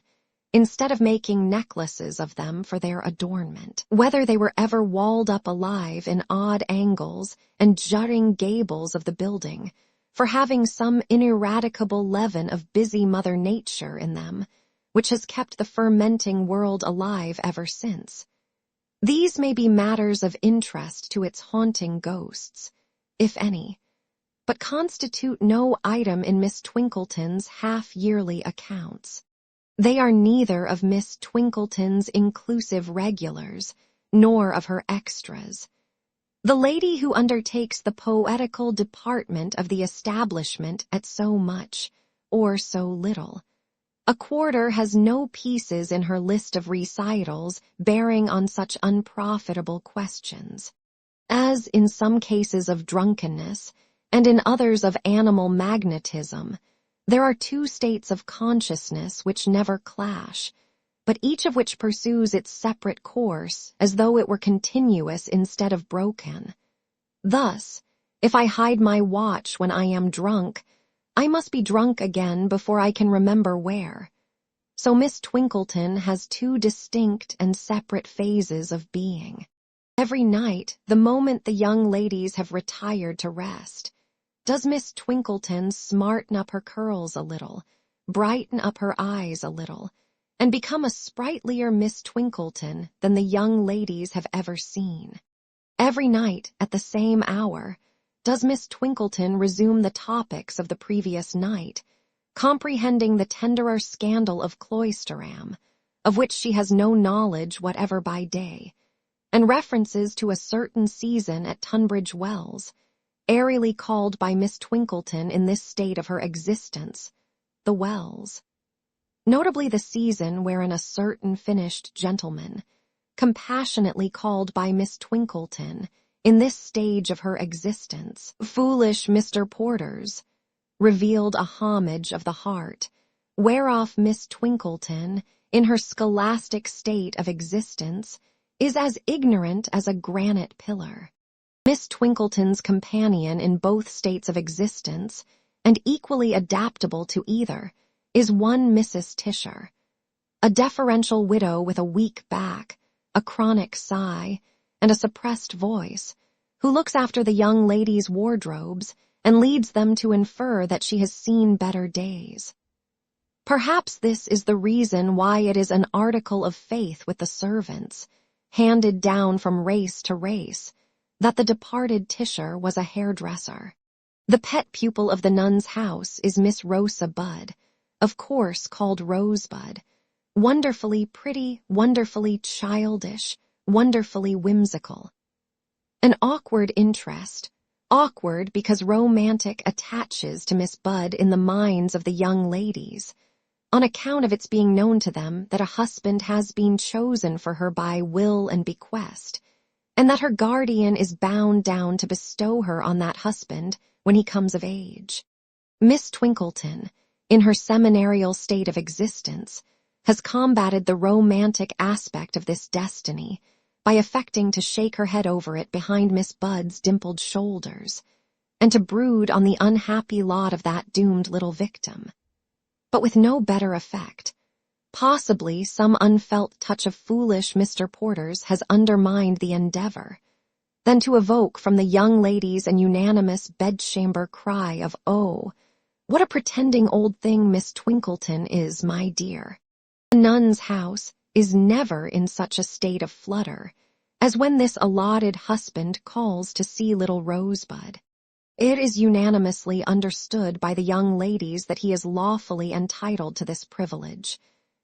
instead of making necklaces of them for their adornment, whether they were ever walled up alive in odd angles and jutting gables of the building, for having some ineradicable leaven of busy Mother Nature in them, which has kept the fermenting world alive ever since. These may be matters of interest to its haunting ghosts, if any, but constitute no item in Miss Twinkleton's half-yearly accounts. They are neither of Miss Twinkleton's inclusive regulars, nor of her extras. The lady who undertakes the poetical department of the establishment at so much, or so little. A quarter has no pieces in her list of recitals bearing on such unprofitable questions. As in some cases of drunkenness, and in others of animal magnetism, there are two states of consciousness which never clash, but each of which pursues its separate course as though it were continuous instead of broken. Thus, if I hide my watch when I am drunk, I must be drunk again before I can remember where. So Miss Twinkleton has two distinct and separate phases of being. Every night, the moment the young ladies have retired to rest, does Miss Twinkleton smarten up her curls a little, brighten up her eyes a little, and become a sprightlier Miss Twinkleton than the young ladies have ever seen. Every night, at the same hour, does Miss Twinkleton resume the topics of the previous night, comprehending the tenderer scandal of Cloisterham, of which she has no knowledge whatever by day, and references to a certain season at Tunbridge Wells, airily called by Miss Twinkleton in this state of her existence, the Wells. Notably the season wherein a certain finished gentleman, compassionately called by Miss Twinkleton, in this stage of her existence, foolish Mr. Porters, revealed a homage of the heart, whereof Miss Twinkleton, in her scholastic state of existence, is as ignorant as a granite pillar. Miss Twinkleton's companion in both states of existence, and equally adaptable to either, is one Mrs. Tisher, a deferential widow with a weak back, a chronic sigh, and a suppressed voice, who looks after the young ladies' wardrobes and leads them to infer that she has seen better days. Perhaps this is the reason why it is an article of faith with the servants, handed down from race to race, that the departed Tisher was a hairdresser. The pet pupil of the nun's house is Miss Rosa Budd, of course called Rosebud, wonderfully pretty, wonderfully childish, wonderfully whimsical. An awkward interest, awkward because romantic attaches to Miss Budd in the minds of the young ladies, on account of its being known to them that a husband has been chosen for her by will and bequest, and that her guardian is bound down to bestow her on that husband when he comes of age. Miss Twinkleton, in her seminarial state of existence, has combated the romantic aspect of this destiny by affecting to shake her head over it behind Miss Budd's dimpled shoulders, and to brood on the unhappy lot of that doomed little victim, but with no better effect. Possibly some unfelt touch of foolish Mr. Porter's has undermined the endeavor, than to evoke from the young ladies an unanimous bedchamber cry of, "Oh, what a pretending old thing Miss Twinkleton is, my dear." The nun's house is never in such a state of flutter as when this allotted husband calls to see little Rosebud. It is unanimously understood by the young ladies that he is lawfully entitled to this privilege,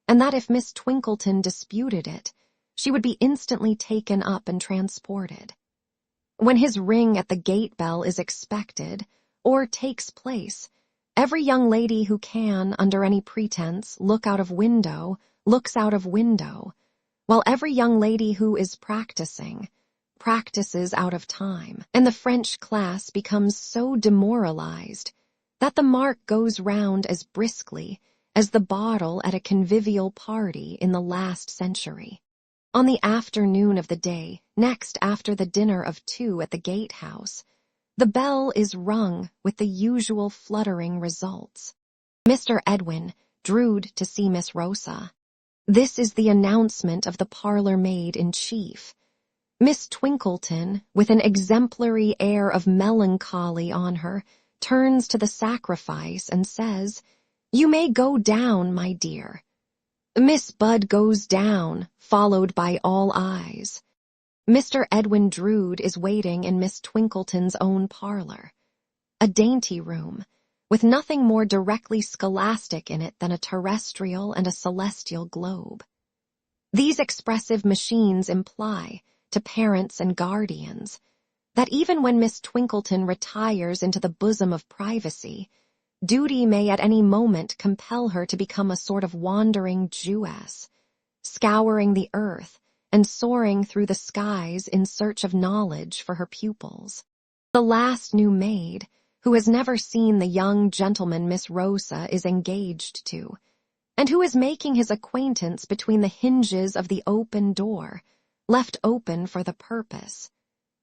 and that if Miss Twinkleton disputed it, she would be instantly taken up and transported. When his ring at the gate bell is expected, or takes place, every young lady who can, under any pretense, look out of window, looks out of window, while every young lady who is practices out of time, and the French class becomes so demoralized that the mark goes round as briskly as the bottle at a convivial party in the last century. On the afternoon of the day next after the dinner of 2 at the gatehouse, the bell is rung with the usual fluttering results. Mr. Edwin Drood to see Miss Rosa. This is the announcement of the parlour-maid-in-chief. Miss Twinkleton, with an exemplary air of melancholy on her, turns to the sacrifice and says, "You may go down, my dear." Miss Budd goes down, followed by all eyes. Mr. Edwin Drood is waiting in Miss Twinkleton's own parlour, a dainty room, with nothing more directly scholastic in it than a terrestrial and a celestial globe. These expressive machines imply, to parents and guardians, that even when Miss Twinkleton retires into the bosom of privacy, duty may at any moment compel her to become a sort of wandering Jewess, scouring the earth and soaring through the skies in search of knowledge for her pupils. The last new maid, who has never seen the young gentleman Miss Rosa is engaged to, and who is making his acquaintance between the hinges of the open door, left open for the purpose,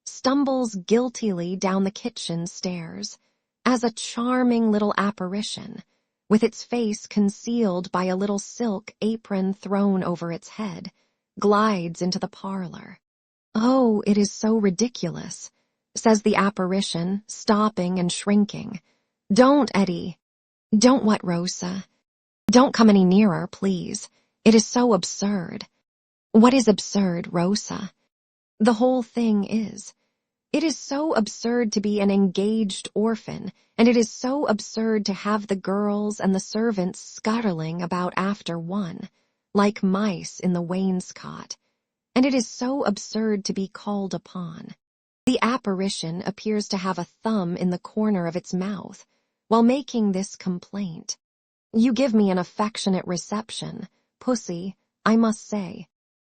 stumbles guiltily down the kitchen stairs, as a charming little apparition, with its face concealed by a little silk apron thrown over its head, glides into the parlour. "Oh, it is so ridiculous," says the apparition, stopping and shrinking. "Don't, Eddie." "Don't what, Rosa?" "Don't come any nearer, please. It is so absurd." "What is absurd, Rosa?" "The whole thing is. It is so absurd to be an engaged orphan, and it is so absurd to have the girls and the servants scuttling about after one, like mice in the wainscot, and it is so absurd to be called upon. The apparition appears to have a thumb in the corner of its mouth, while making this complaint. You give me an affectionate reception, pussy, I must say.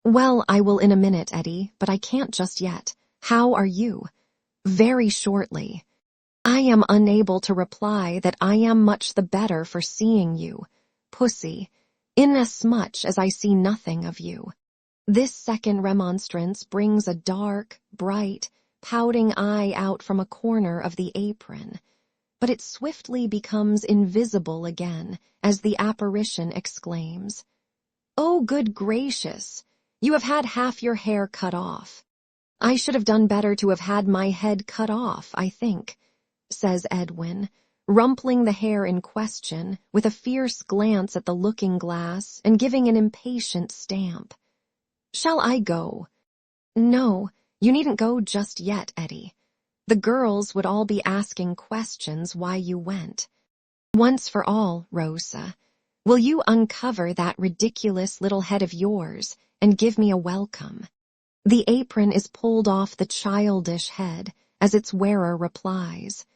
Well, I will in a minute, Eddie, but I can't just yet. How are you? Very shortly. I am unable to reply that I am much the better for seeing you, pussy, inasmuch as I see nothing of you. This second remonstrance brings a dark, bright, pouting eye out from a corner of the apron, but it swiftly becomes invisible again as the apparition exclaims, "Oh, good gracious! You have had half your hair cut off. I should have done better to have had my head cut off, I think," says Edwin, rumpling the hair in question with a fierce glance at the looking-glass and giving an impatient stamp. "Shall I go?" "No, you needn't go just yet, Eddie. The girls would all be asking questions why you went. Once for all, Rosa, will you uncover that ridiculous little head of yours and give me a welcome?" The apron is pulled off the childish head as its wearer replies,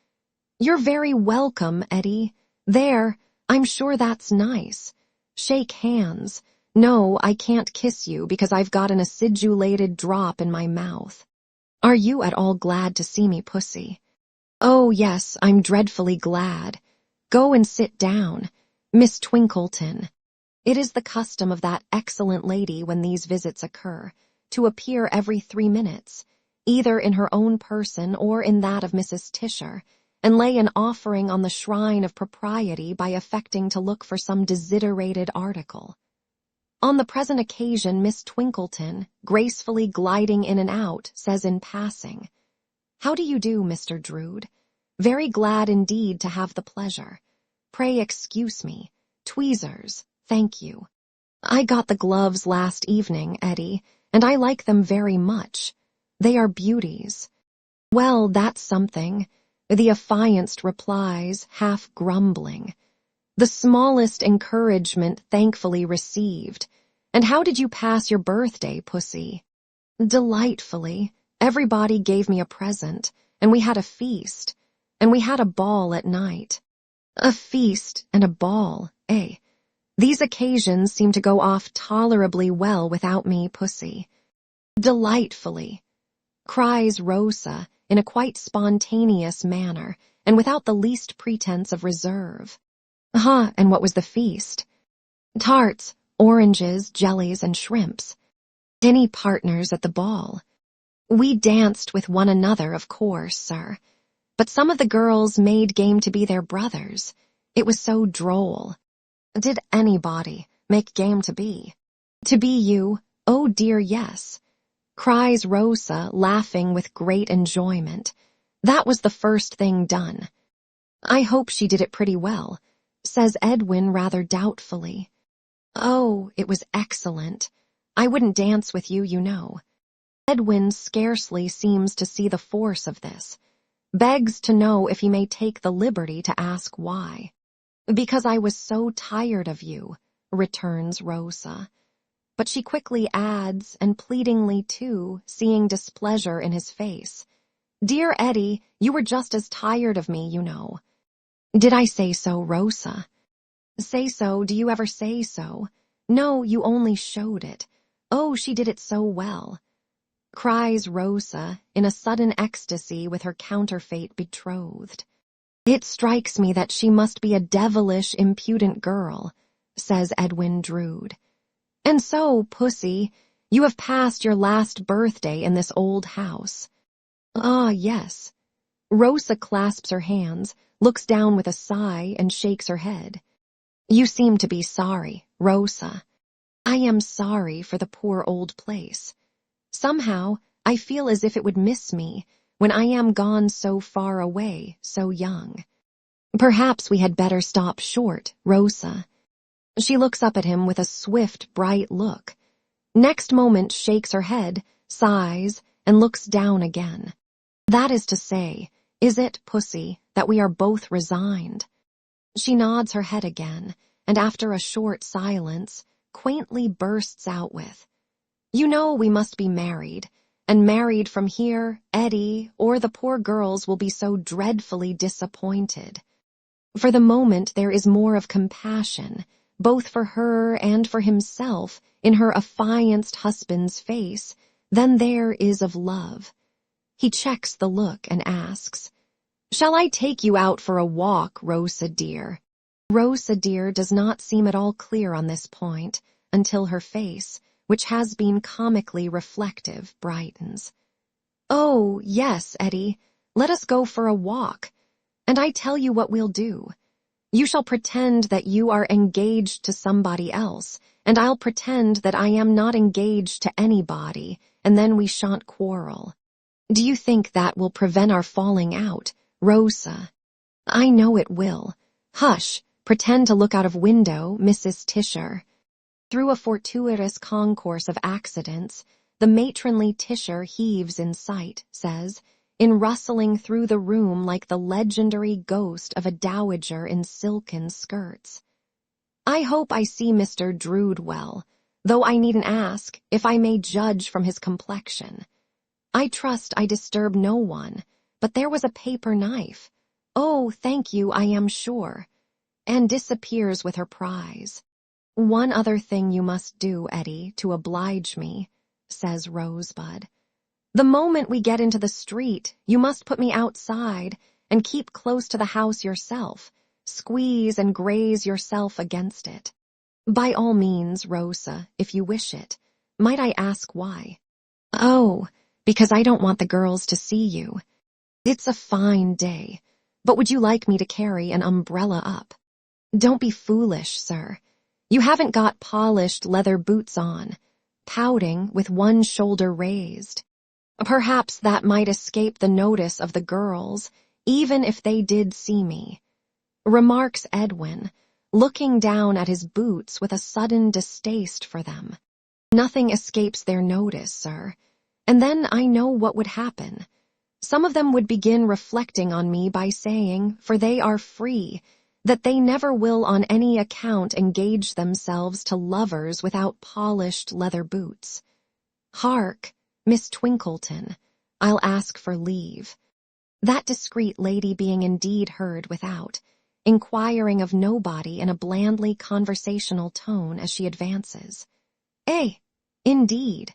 "You're very welcome, Eddie. There, I'm sure that's nice. Shake hands. No, I can't kiss you because I've got an acidulated drop in my mouth. Are you at all glad to see me, pussy?" "Oh, yes, I'm dreadfully glad. Go and sit down, Miss Twinkleton." It is the custom of that excellent lady when these visits occur, to appear every 3 minutes, either in her own person or in that of Mrs. Tisher, and lay an offering on the shrine of propriety by affecting to look for some desiderated article. On the present occasion, Miss Twinkleton, gracefully gliding in and out, says in passing, "How do you do, Mr. Drood? Very glad indeed to have the pleasure. Pray excuse me. Tweezers, thank you. I got the gloves last evening, Eddie, and I like them very much. They are beauties." "Well, that's something," the affianced replies, half grumbling. "The smallest encouragement thankfully received. And how did you pass your birthday, pussy?" "Delightfully. Everybody gave me a present, and we had a feast, and we had a ball at night." "A feast and a ball, eh? These occasions seem to go off tolerably well without me, pussy." "Delightfully," cries Rosa in a quite spontaneous manner, and without the least pretense of reserve. And what was the feast?" "Tarts, oranges, jellies, and shrimps." "Any partners at the ball?" "We danced with one another, of course, sir. But some of the girls made game to be their brothers. It was so droll." "Did anybody make game to be?" "To be you? Oh dear, yes," cries Rosa, laughing with great enjoyment. "That was the first thing done." "I hope she did it pretty well," says Edwin rather doubtfully. "Oh, it was excellent. I wouldn't dance with you, you know." Edwin scarcely seems to see the force of this, begs to know if he may take the liberty to ask why. "Because I was so tired of you," returns Rosa. But she quickly adds, and pleadingly too, seeing displeasure in his face, "Dear Eddie, you were just as tired of me, you know." "Did I say so, Rosa?" "Say so? Do you ever say so? No, you only showed it. Oh, she did it so well," cries Rosa in a sudden ecstasy with her counterfeit betrothed. "It strikes me that she must be a devilish impudent girl," says Edwin Drood. "And so, pussy, you have passed your last birthday in this old house." "Ah, yes." Rosa clasps her hands, looks down with a sigh, and shakes her head. "You seem to be sorry, Rosa." "I am sorry for the poor old place. Somehow, I feel as if it would miss me when I am gone so far away, so young. Perhaps we had better stop short, Rosa." She looks up at him with a swift, bright look. Next moment shakes her head, sighs, and looks down again. That is to say, is it, pussy, that we are both resigned? She nods her head again, and after a short silence, quaintly bursts out with, "You know we must be married, and married from here, Eddie, or the poor girls will be so dreadfully disappointed." For the moment there is more of compassion, both for her and for himself, in her affianced husband's face, than there is of love. He checks the look and asks, "Shall I take you out for a walk, Rosa dear?" Rosa dear does not seem at all clear on this point, until her face, which has been comically reflective, brightens. "Oh, yes, Eddie, let us go for a walk. And I tell you what we'll do. You shall pretend that you are engaged to somebody else, and I'll pretend that I am not engaged to anybody, and then we shan't quarrel. Do you think that will prevent our falling out, Rosa?" "I know it will. Hush, pretend to look out of window, Mrs. Tisher." Through a fortuitous concourse of accidents, the matronly Tisher heaves in sight, says, in rustling through the room like the legendary ghost of a dowager in silken skirts. "I hope I see Mr. Drood well, though I needn't ask, if I may judge from his complexion. I trust I disturb no one, but there was a paper knife. Oh, thank you, I am sure," and disappears with her prize. "One other thing you must do, Eddie, to oblige me," says Rosebud. "The moment we get into the street, you must put me outside and keep close to the house yourself. Squeeze and graze yourself against it." "By all means, Rosa, if you wish it. Might I ask why?" "Oh, because I don't want the girls to see you. It's a fine day, but would you like me to carry an umbrella up?" "Don't be foolish, sir. You haven't got polished leather boots on, pouting with one shoulder raised. Perhaps that might escape the notice of the girls, even if they did see me," remarks Edwin, looking down at his boots with a sudden distaste for them. "Nothing escapes their notice, sir. And then I know what would happen. Some of them would begin reflecting on me by saying, for they are free, that they never will on any account engage themselves to lovers without polished leather boots. Hark, Miss Twinkleton, I'll ask for leave." That discreet lady being indeed heard without, inquiring of nobody in a blandly conversational tone as she advances. "Eh, indeed.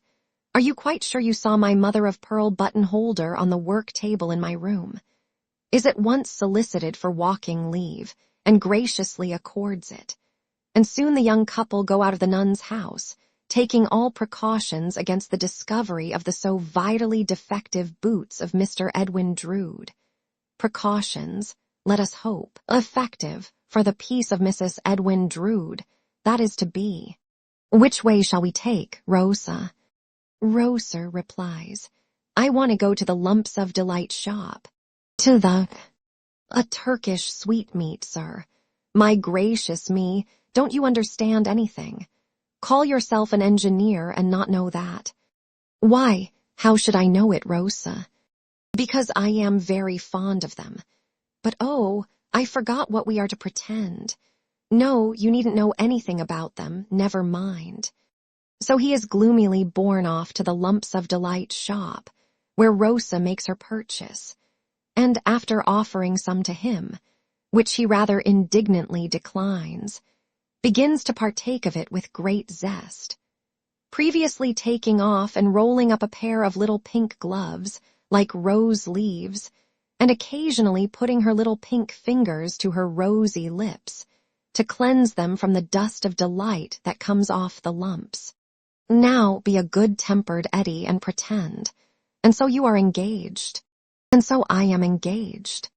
Are you quite sure you saw my mother-of-pearl button-holder on the work-table in my room? Is at once solicited for walking leave, and graciously accords it. And soon the young couple go out of the nun's house, taking all precautions against the discovery of the so vitally defective boots of Mr. Edwin Drood. Precautions, let us hope, effective for the peace of Mrs. Edwin Drood, that is to be. Which way shall we take, Rosa?" Rosa replies, "I want to go to the Lumps of Delight shop." "To the—" "A Turkish sweetmeat, sir. My gracious me, don't you understand anything? Call yourself an engineer and not know that." "Why, how should I know it, Rosa?" "Because I am very fond of them. But oh, I forgot what we are to pretend. No, you needn't know anything about them, never mind." So he is gloomily borne off to the Lumps of Delight shop, where Rosa makes her purchase, and after offering some to him, which he rather indignantly declines, begins to partake of it with great zest. Previously taking off and rolling up a pair of little pink gloves, like rose leaves, and occasionally putting her little pink fingers to her rosy lips, to cleanse them from the dust of delight that comes off the lumps. "Now be a good-tempered Eddie and pretend. And so you are engaged. And so I am engaged.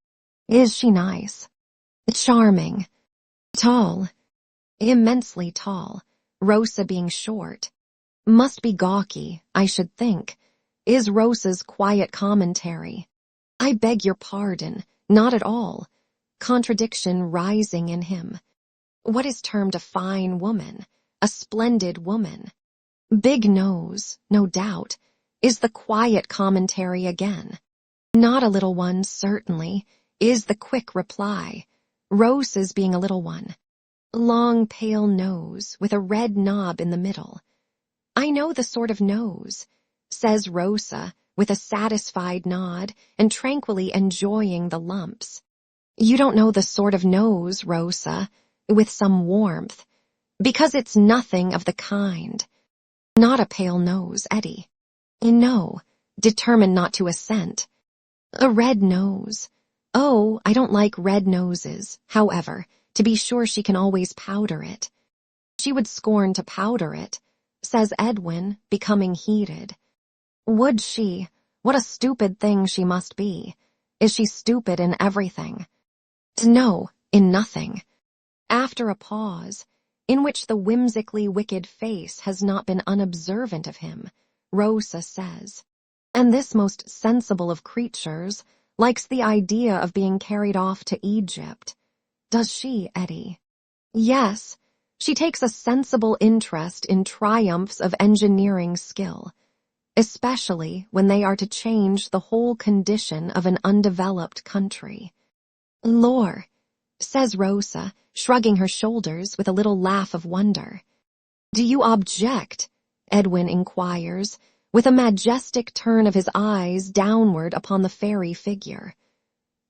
Is she nice?" "Charming." "Tall?" "Immensely tall, Rosa being short." "Must be gawky, I should think," is Rosa's quiet commentary. "I beg your pardon, not at all," contradiction rising in him. "What is termed a fine woman, a splendid woman?" "Big nose, no doubt," is the quiet commentary again. Not a little one, certainly, is the quick reply. Rosa's being a little one. Long, pale nose with a red knob in the middle. I know the sort of nose, says Rosa with a satisfied nod and tranquilly enjoying the lumps. You don't know the sort of nose, Rosa, with some warmth, because it's nothing of the kind. Not a pale nose, Eddie. No, determined not to assent. A red nose. Oh, I don't like red noses. However, to be sure she can always powder it. She would scorn to powder it, says Edwin, becoming heated. Would she? What a stupid thing she must be. Is she stupid in everything? No, in nothing. After a pause, in which the whimsically wicked face has not been unobservant of him, Rosa says, and this most sensible of creatures likes the idea of being carried off to Egypt. Does she, Eddie? Yes, she takes a sensible interest in triumphs of engineering skill, especially when they are to change the whole condition of an undeveloped country. Lor, says Rosa, shrugging her shoulders with a little laugh of wonder. Do you object? Edwin inquires, with a majestic turn of his eyes downward upon the fairy figure.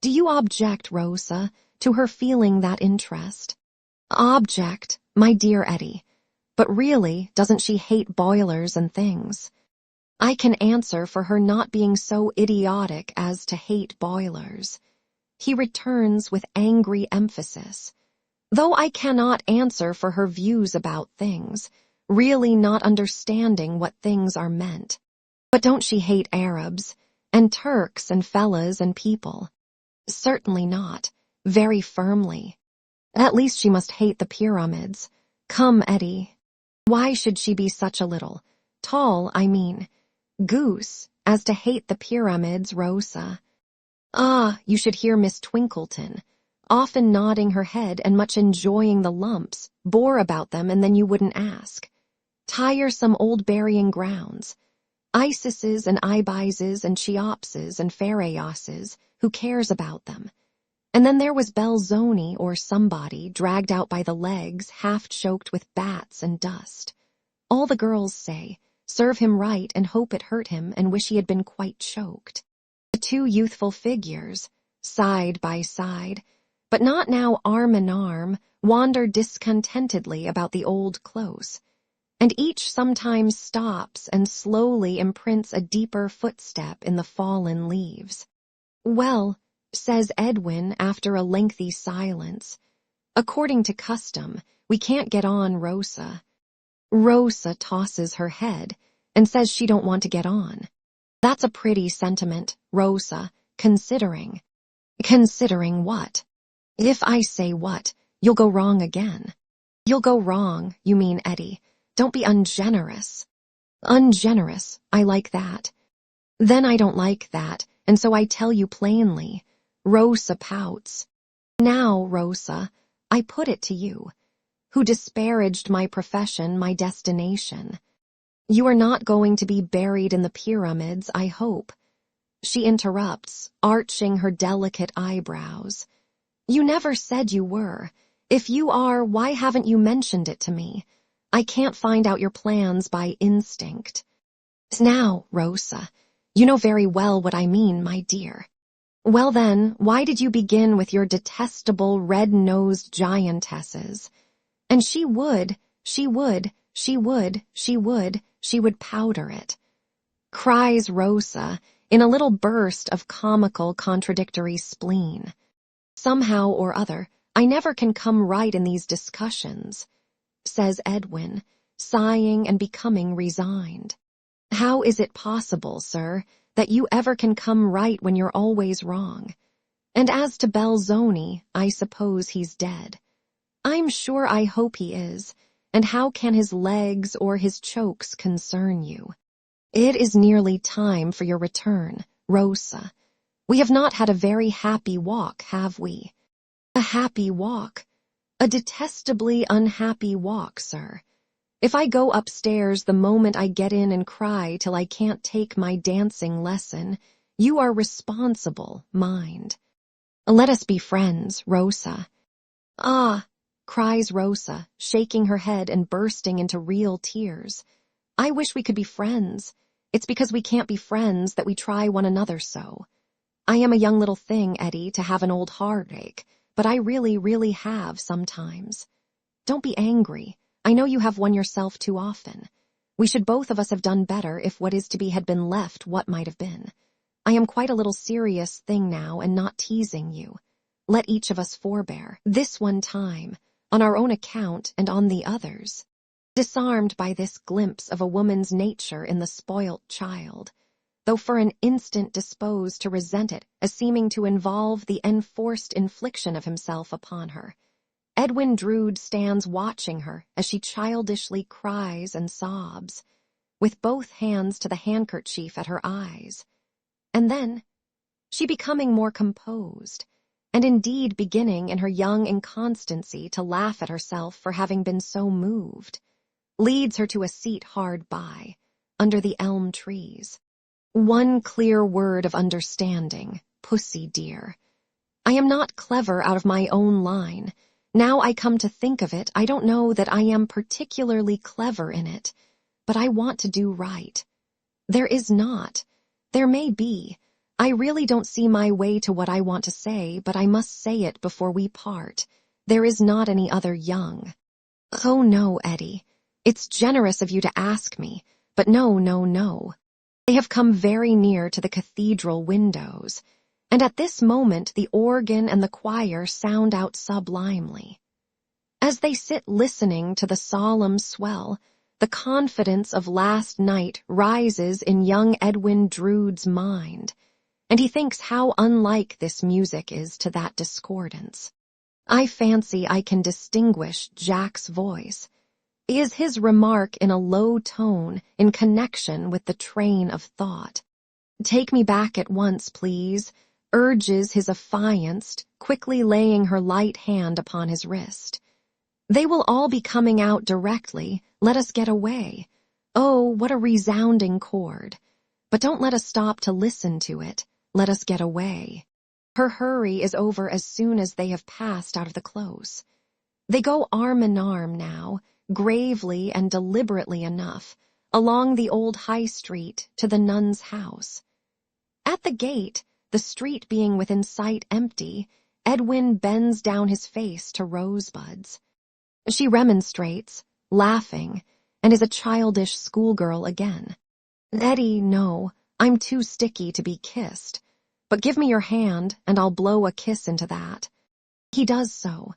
Do you object, Rosa, to her feeling that interest? Object, my dear Eddie, but really, doesn't she hate boilers and things? I can answer for her not being so idiotic as to hate boilers. He returns with angry emphasis. Though I cannot answer for her views about things, really not understanding what things are meant. But don't she hate Arabs, and Turks and fellahs and people? Certainly not, very firmly. At least she must hate the pyramids. Come, Eddie. Why should she be such a little, tall, I mean, goose, as to hate the pyramids, Rosa? Ah, you should hear Miss Twinkleton, often nodding her head and much enjoying the lumps, bore about them and then you wouldn't ask. Tiresome old burying grounds. Isises and Ibises and Cheopses and Pharaoses, who cares about them? And then there was Belzoni or somebody dragged out by the legs, half choked with bats and dust. All the girls say, serve him right and hope it hurt him and wish he had been quite choked. The two youthful figures, side by side, but not now arm in arm, wander discontentedly about the old close, and each sometimes stops and slowly imprints a deeper footstep in the fallen leaves. Well, says Edwin after a lengthy silence, according to custom, we can't get on Rosa. Rosa tosses her head and says she don't want to get on. That's a pretty sentiment, Rosa, considering. Considering what? If I say what, you'll go wrong again. You'll go wrong, you mean, Eddie. Don't be ungenerous. Ungenerous, I like that. Then I don't like that, and so I tell you plainly. Rosa pouts. Now, Rosa, I put it to you, who disparaged my profession, my destination. You are not going to be buried in the pyramids, I hope. She interrupts, arching her delicate eyebrows. You never said you were. If you are, why haven't you mentioned it to me? I can't find out your plans by instinct. Now, Rosa, you know very well what I mean, my dear. Well then, why did you begin with your detestable red-nosed giantesses? And she would powder it. Cries Rosa in a little burst of comical contradictory spleen. Somehow or other, I never can come right in these discussions, says Edwin, sighing and becoming resigned. How is it possible, sir, that you ever can come right when you're always wrong? And as to Belzoni, I suppose he's dead. I'm sure I hope he is, and how can his legs or his chokes concern you? It is nearly time for your return, Rosa. We have not had a very happy walk, have we? A happy walk? A detestably unhappy walk, sir. If I go upstairs the moment I get in and cry till I can't take my dancing lesson, You are responsible, mind. Let us be friends, Rosa. Ah, cries Rosa, shaking her head and bursting into real tears. I wish we could be friends. It's because we can't be friends that we try one another so. I am a young little thing, Eddie, to have an old heartache, but I really, really have sometimes. Don't be angry. I know you have one yourself too often. We should both of us have done better if what is to be had been left what might have been. I am quite a little serious thing now and not teasing you. Let each of us forbear, this one time, on our own account and on the others. Disarmed by this glimpse of a woman's nature in the spoilt child, though for an instant disposed to resent it as seeming to involve the enforced infliction of himself upon her, Edwin Drood stands watching her as she childishly cries and sobs, with both hands to the handkerchief at her eyes. And then, she becoming more composed, and indeed beginning in her young inconstancy to laugh at herself for having been so moved, leads her to a seat hard by, under the elm trees. One clear word of understanding, pussy dear. I am not clever out of my own line. Now I come to think of it, I don't know that I am particularly clever in it, but I want to do right. There is not. There may be. I really don't see my way to what I want to say, but I must say it before we part. There is not any other young. Oh no, Eddie. It's generous of you to ask me, but no, no, no. They have come very near to the cathedral windows, and at this moment the organ and the choir sound out sublimely. As they sit listening to the solemn swell, the confidence of last night rises in young Edwin Drood's mind, and he thinks how unlike this music is to that discordance. I fancy I can distinguish Jack's voice. Is his remark in a low tone in connection with the train of thought. Take me back at once, please, urges his affianced, quickly laying her light hand upon his wrist. They will all be coming out directly. Let us get away. Oh, what a resounding chord. But don't let us stop to listen to it. Let us get away. Her hurry is over as soon as they have passed out of the close. They go arm in arm now, gravely and deliberately enough, along the old high street to the nun's house. At the gate, the street being within sight empty, Edwin bends down his face to Rosebuds. She remonstrates, laughing, and is a childish schoolgirl again. Eddie, no, I'm too sticky to be kissed, but give me your hand and I'll blow a kiss into that. He does so.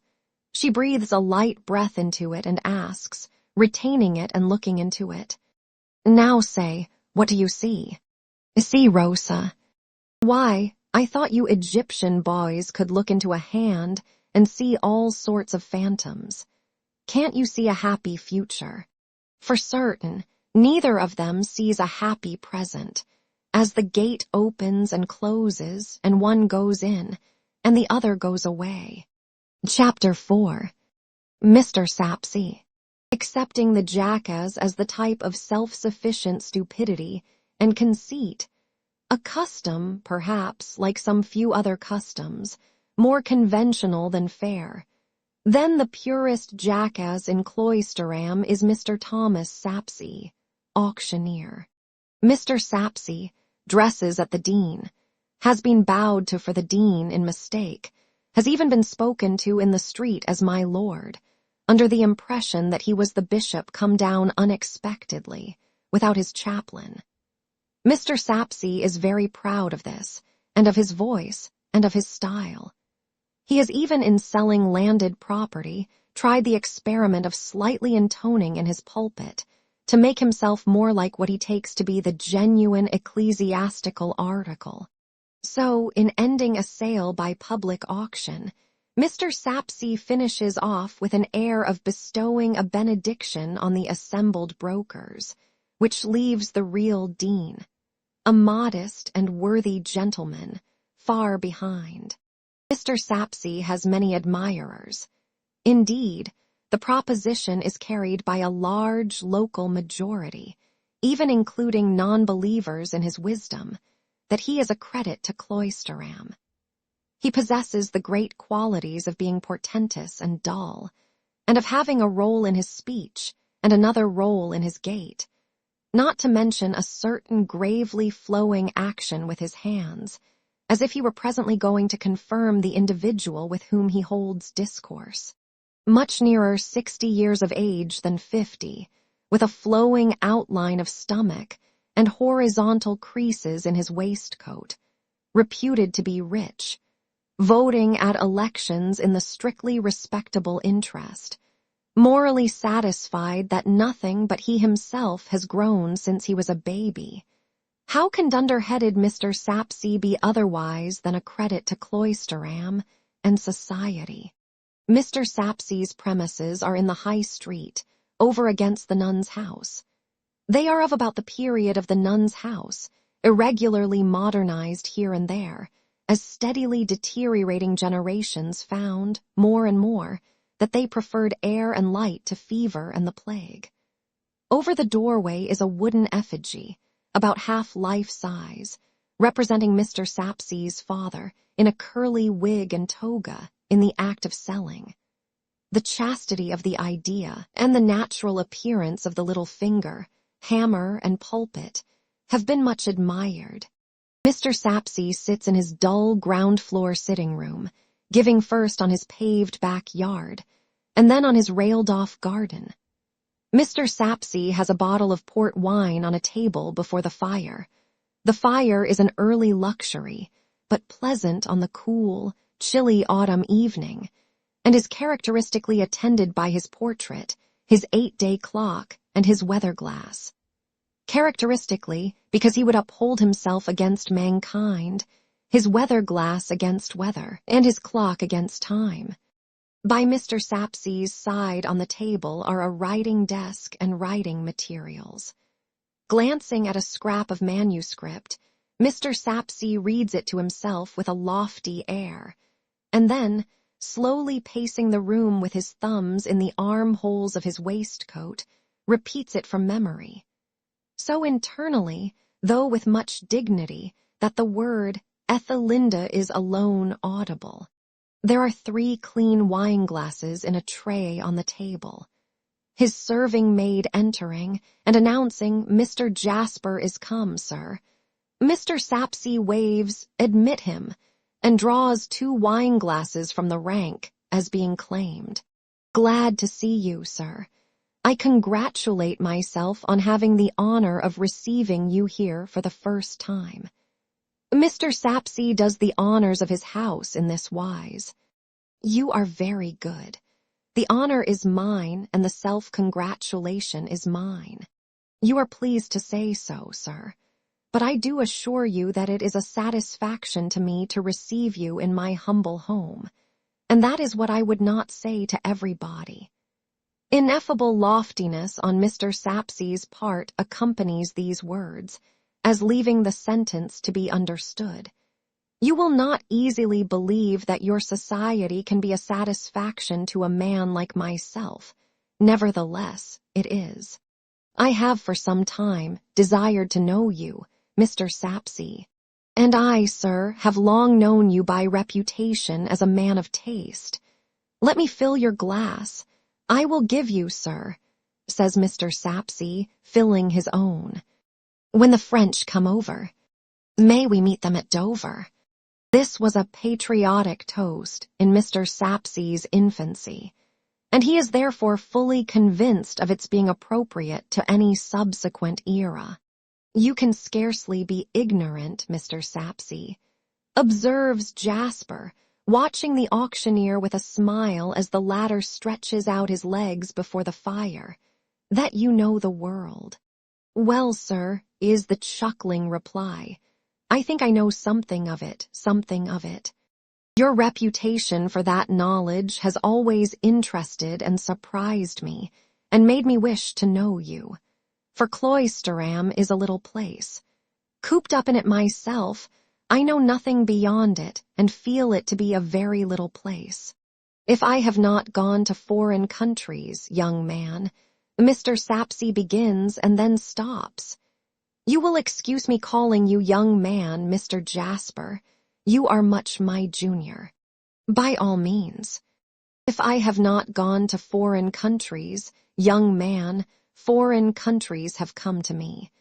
She breathes a light breath into it and asks, retaining it and looking into it. Now say, what do you see? See, Rosa. Why, I thought you Egyptian boys could look into a hand and see all sorts of phantoms. Can't you see a happy future? For certain, neither of them sees a happy present, as the gate opens and closes and one goes in and the other goes away. Chapter 4. Mr. Sapsea. Accepting the jackass as the type of self-sufficient stupidity and conceit, a custom, perhaps, like some few other customs, more conventional than fair. Then the purest jackass in Cloisterham is Mr. Thomas Sapsea, auctioneer. Mr. Sapsea dresses at the Dean, has been bowed to for the Dean in mistake, has even been spoken to in the street as my lord, under the impression that he was the bishop come down unexpectedly, without his chaplain. Mr. Sapsea is very proud of this, and of his voice, and of his style. He has even in selling landed property tried the experiment of slightly intoning in his pulpit to make himself more like what he takes to be the genuine ecclesiastical article. So, in ending a sale by public auction, Mr. Sapsea finishes off with an air of bestowing a benediction on the assembled brokers, which leaves the real Dean, a modest and worthy gentleman, far behind. Mr. Sapsea has many admirers. Indeed, the proposition is carried by a large local majority, even including non-believers in his wisdom, that he is a credit to Cloisterham. He possesses the great qualities of being portentous and dull, and of having a roll in his speech and another roll in his gait, not to mention a certain gravely flowing action with his hands, as if he were presently going to confirm the individual with whom he holds discourse. Much nearer 60 years of age than 50, with a flowing outline of stomach and horizontal creases in his waistcoat, reputed to be rich, voting at elections in the strictly respectable interest, morally satisfied that nothing but he himself has grown since he was a baby. How can dunder-headed Mr. Sapsea be otherwise than a credit to Cloisterham and society? Mr. Sapsea's premises are in the High Street, over against the Nun's House. They are of about the period of the Nun's House, irregularly modernized here and there, as steadily deteriorating generations found, more and more, that they preferred air and light to fever and the plague. Over the doorway is a wooden effigy, about half life-size, representing Mr. Sapsea's father in a curly wig and toga in the act of selling. The chastity of the idea and the natural appearance of the little finger, hammer, and pulpit have been much admired. Mr. Sapsea sits in his dull ground-floor sitting-room, giving first on his paved backyard, and then on his railed-off garden. Mr. Sapsea has a bottle of port wine on a table before the fire. The fire is an early luxury, but pleasant on the cool, chilly autumn evening, and is characteristically attended by his portrait, his 8-day clock, and his weather-glass. Characteristically, because he would uphold himself against mankind, his weather-glass against weather, and his clock against time. By Mr. Sapsea's side on the table are a writing desk and writing materials. Glancing at a scrap of manuscript, Mr. Sapsea reads it to himself with a lofty air, and then, slowly pacing the room with his thumbs in the armholes of his waistcoat, repeats it from memory. So internally, though with much dignity, that the word Ethelinda is alone audible. There are 3 clean wine-glasses in a tray on the table. His serving-maid entering and announcing, "Mr. Jasper is come, sir." Mr. Sapsea waves, "Admit him," and draws 2 wine-glasses from the rank as being claimed. "Glad to see you, sir. I congratulate myself on having the honor of receiving you here for the first time." Mr. Sapsea does the honors of his house in this wise. "You are very good. The honor is mine, and the self-congratulation is mine. You are pleased to say so, sir. But I do assure you that it is a satisfaction to me to receive you in my humble home, and that is what I would not say to everybody." Ineffable loftiness on Mr. Sapsea's part accompanies these words, as leaving the sentence to be understood. You will not easily believe that your society can be a satisfaction to a man like myself. Nevertheless, it is. I have for some time desired to know you, Mr. Sapsea, and I, sir, have long known you by reputation as a man of taste. Let me fill your glass. I will give you, sir, says Mr. Sapsea, filling his own. "When the French come over, may we meet them at Dover." This was a patriotic toast in Mr. Sapsea's infancy, and he is therefore fully convinced of its being appropriate to any subsequent era. "You can scarcely be ignorant, Mr. Sapsea," observes Jasper, watching the auctioneer with a smile as the latter stretches out his legs before the fire, "that you know the world." "Well, sir," is the chuckling reply, "I think I know something of it, something of it. Your reputation for that knowledge has always interested and surprised me, and made me wish to know you. For Cloisterham is a little place. Cooped up in it myself, I know nothing beyond it, and feel it to be a very little place. If I have not gone to foreign countries, young man," Mr. Sapsea begins and then stops. You will excuse me calling you young man, Mr. Jasper. You are much my junior. By all means. If I have not gone to foreign countries, young man, foreign countries have come to me.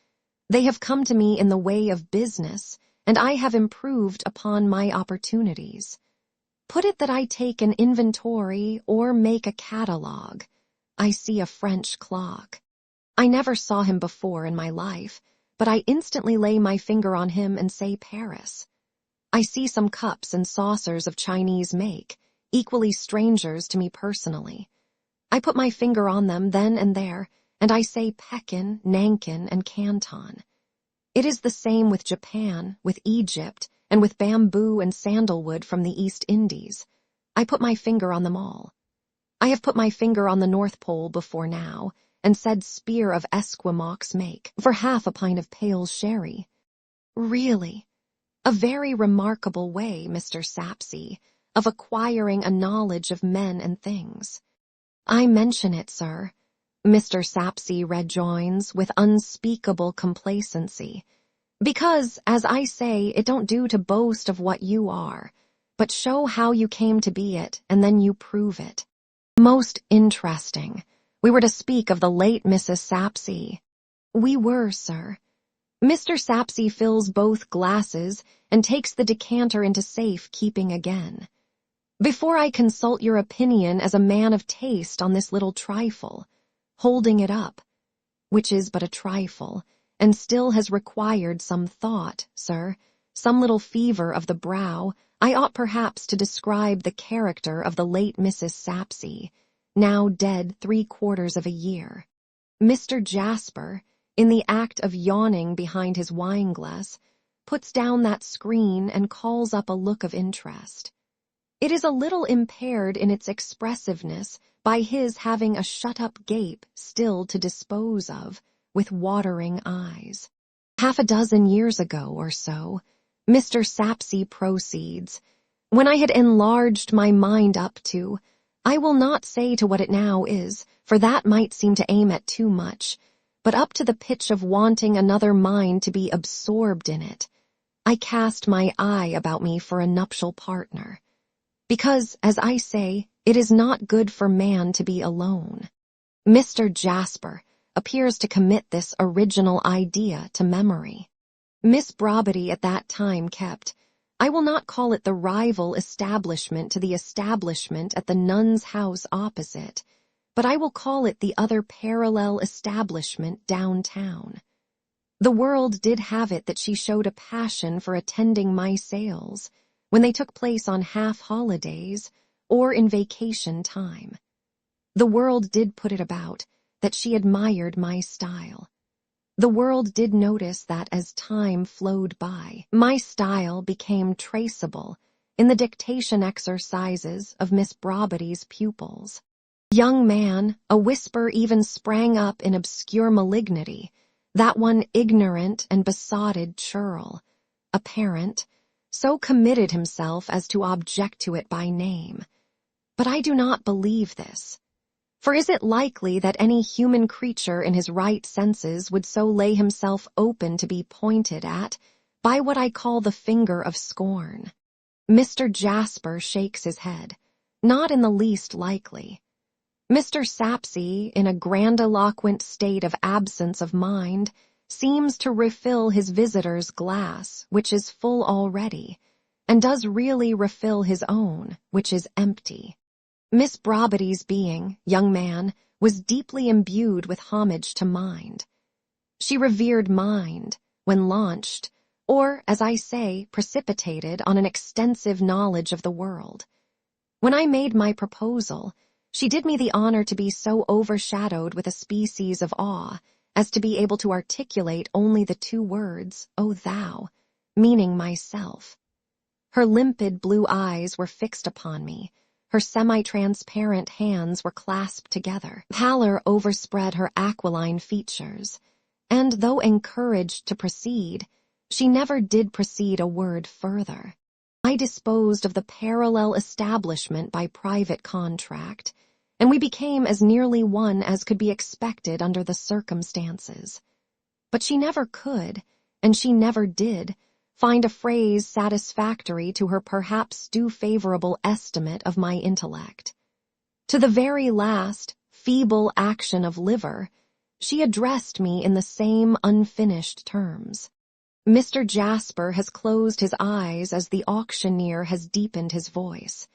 They have come to me in the way of business, and I have improved upon my opportunities. Put it that I take an inventory or make a catalogue. I see a French clock. I never saw him before in my life, but I instantly lay my finger on him and say Paris. I see some cups and saucers of Chinese make, equally strangers to me personally. I put my finger on them then and there, and I say Pekin, Nankin, and Canton. It is the same with Japan, with Egypt, and with bamboo and sandalwood from the East Indies. I put my finger on them all. I have put my finger on the North Pole before now, and said spear of Esquimaux make, for half a pint of pale sherry. Really, a very remarkable way, Mr. Sapsea, of acquiring a knowledge of men and things. I mention it, sir, Mr. Sapsea rejoins with unspeakable complacency, because, as I say, it don't do to boast of what you are, but show how you came to be it, and then you prove it. Most interesting. We were to speak of the late Mrs. Sapsea. We were, sir. Mr. Sapsea fills both glasses and takes the decanter into safe-keeping again. Before I consult your opinion as a man of taste on this little trifle, holding it up, which is but a trifle, and still has required some thought, sir, some little fever of the brow, I ought perhaps to describe the character of the late Mrs. Sapsea, now dead 3/4 of a year. Mr. Jasper, in the act of yawning behind his wineglass, puts down that screen and calls up a look of interest. It is a little impaired in its expressiveness by his having a shut-up gape still to dispose of, with watering eyes. 6 years ago or so, Mr. Sapsea proceeds, when I had enlarged my mind up to, I will not say to what it now is, for that might seem to aim at too much, but up to the pitch of wanting another mind to be absorbed in it, I cast my eye about me for a nuptial partner. Because, as I say, it is not good for man to be alone. Mr. Jasper appears to commit this original idea to memory. Miss Brobity at that time kept, I will not call it the rival establishment to the establishment at the Nun's House opposite, but I will call it the other parallel establishment downtown. The world did have it that she showed a passion for attending my sales, when they took place on half-holidays or in vacation time. The world did put it about that she admired my style. The world did notice that as time flowed by, my style became traceable in the dictation exercises of Miss Brobity's pupils. Young man, a whisper even sprang up in obscure malignity, that one ignorant and besotted churl, a parent, so committed himself as to object to it by name. But I do not believe this. For is it likely that any human creature in his right senses would so lay himself open to be pointed at by what I call the finger of scorn? Mr. Jasper shakes his head. Not in the least likely. Mr. Sapsea, in a grandiloquent state of absence of mind, seems to refill his visitor's glass, which is full already, and does really refill his own, which is empty. Miss Brobity's being, young man, was deeply imbued with homage to mind. She revered mind, when launched, or, as I say, precipitated on an extensive knowledge of the world. When I made my proposal, she did me the honor to be so overshadowed with a species of awe as to be able to articulate only the 2 words, O thou, meaning myself. Her limpid blue eyes were fixed upon me, her semi-transparent hands were clasped together, pallor overspread her aquiline features, and though encouraged to proceed, she never did proceed a word further. I disposed of the parallel establishment by private contract, and we became as nearly one as could be expected under the circumstances. But she never could, and she never did, find a phrase satisfactory to her perhaps too favorable estimate of my intellect. To the very last, feeble action of liver, she addressed me in the same unfinished terms. Mr. Jasper has closed his eyes as the auctioneer has deepened his voice.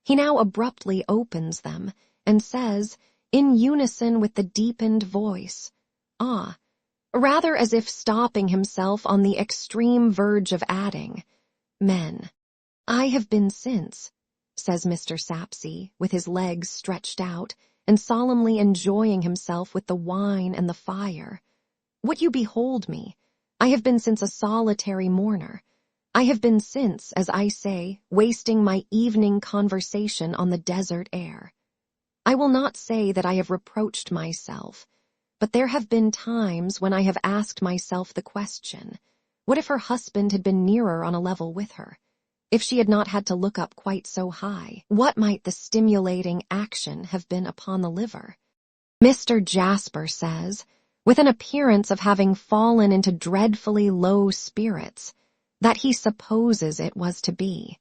He now abruptly opens them and says, in unison with the deepened voice, "Ah," rather as if stopping himself on the extreme verge of adding, "Men, I have been since," says Mr. Sapsea, with his legs stretched out and solemnly enjoying himself with the wine and the fire. "What you behold me, I have been since a solitary mourner. I have been since, as I say, wasting my evening conversation on the desert air. I will not say that I have reproached myself, but there have been times when I have asked myself the question, what if her husband had been nearer on a level with her? If she had not had to look up quite so high, what might the stimulating action have been upon the liver?" Mr. Jasper says, with an appearance of having fallen into dreadfully low spirits, that he supposes it was to be.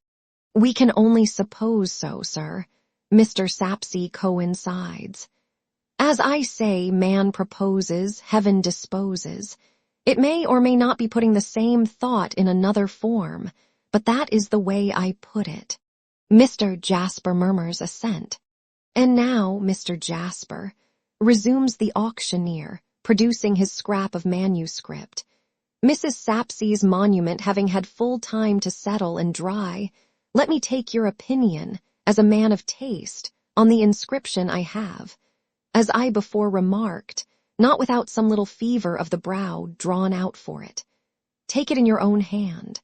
"We can only suppose so, sir," Mr. Sapsea coincides. "As I say, man proposes, heaven disposes. It may or may not be putting the same thought in another form, but that is the way I put it." Mr. Jasper murmurs assent. "And now, Mr. Jasper," resumes the auctioneer, producing his scrap of manuscript, "Mrs. Sapsea's monument having had full time to settle and dry, let me take your opinion, as a man of taste, on the inscription I have. As I before remarked, not without some little fever of the brow drawn out for it. Take it in your own hand.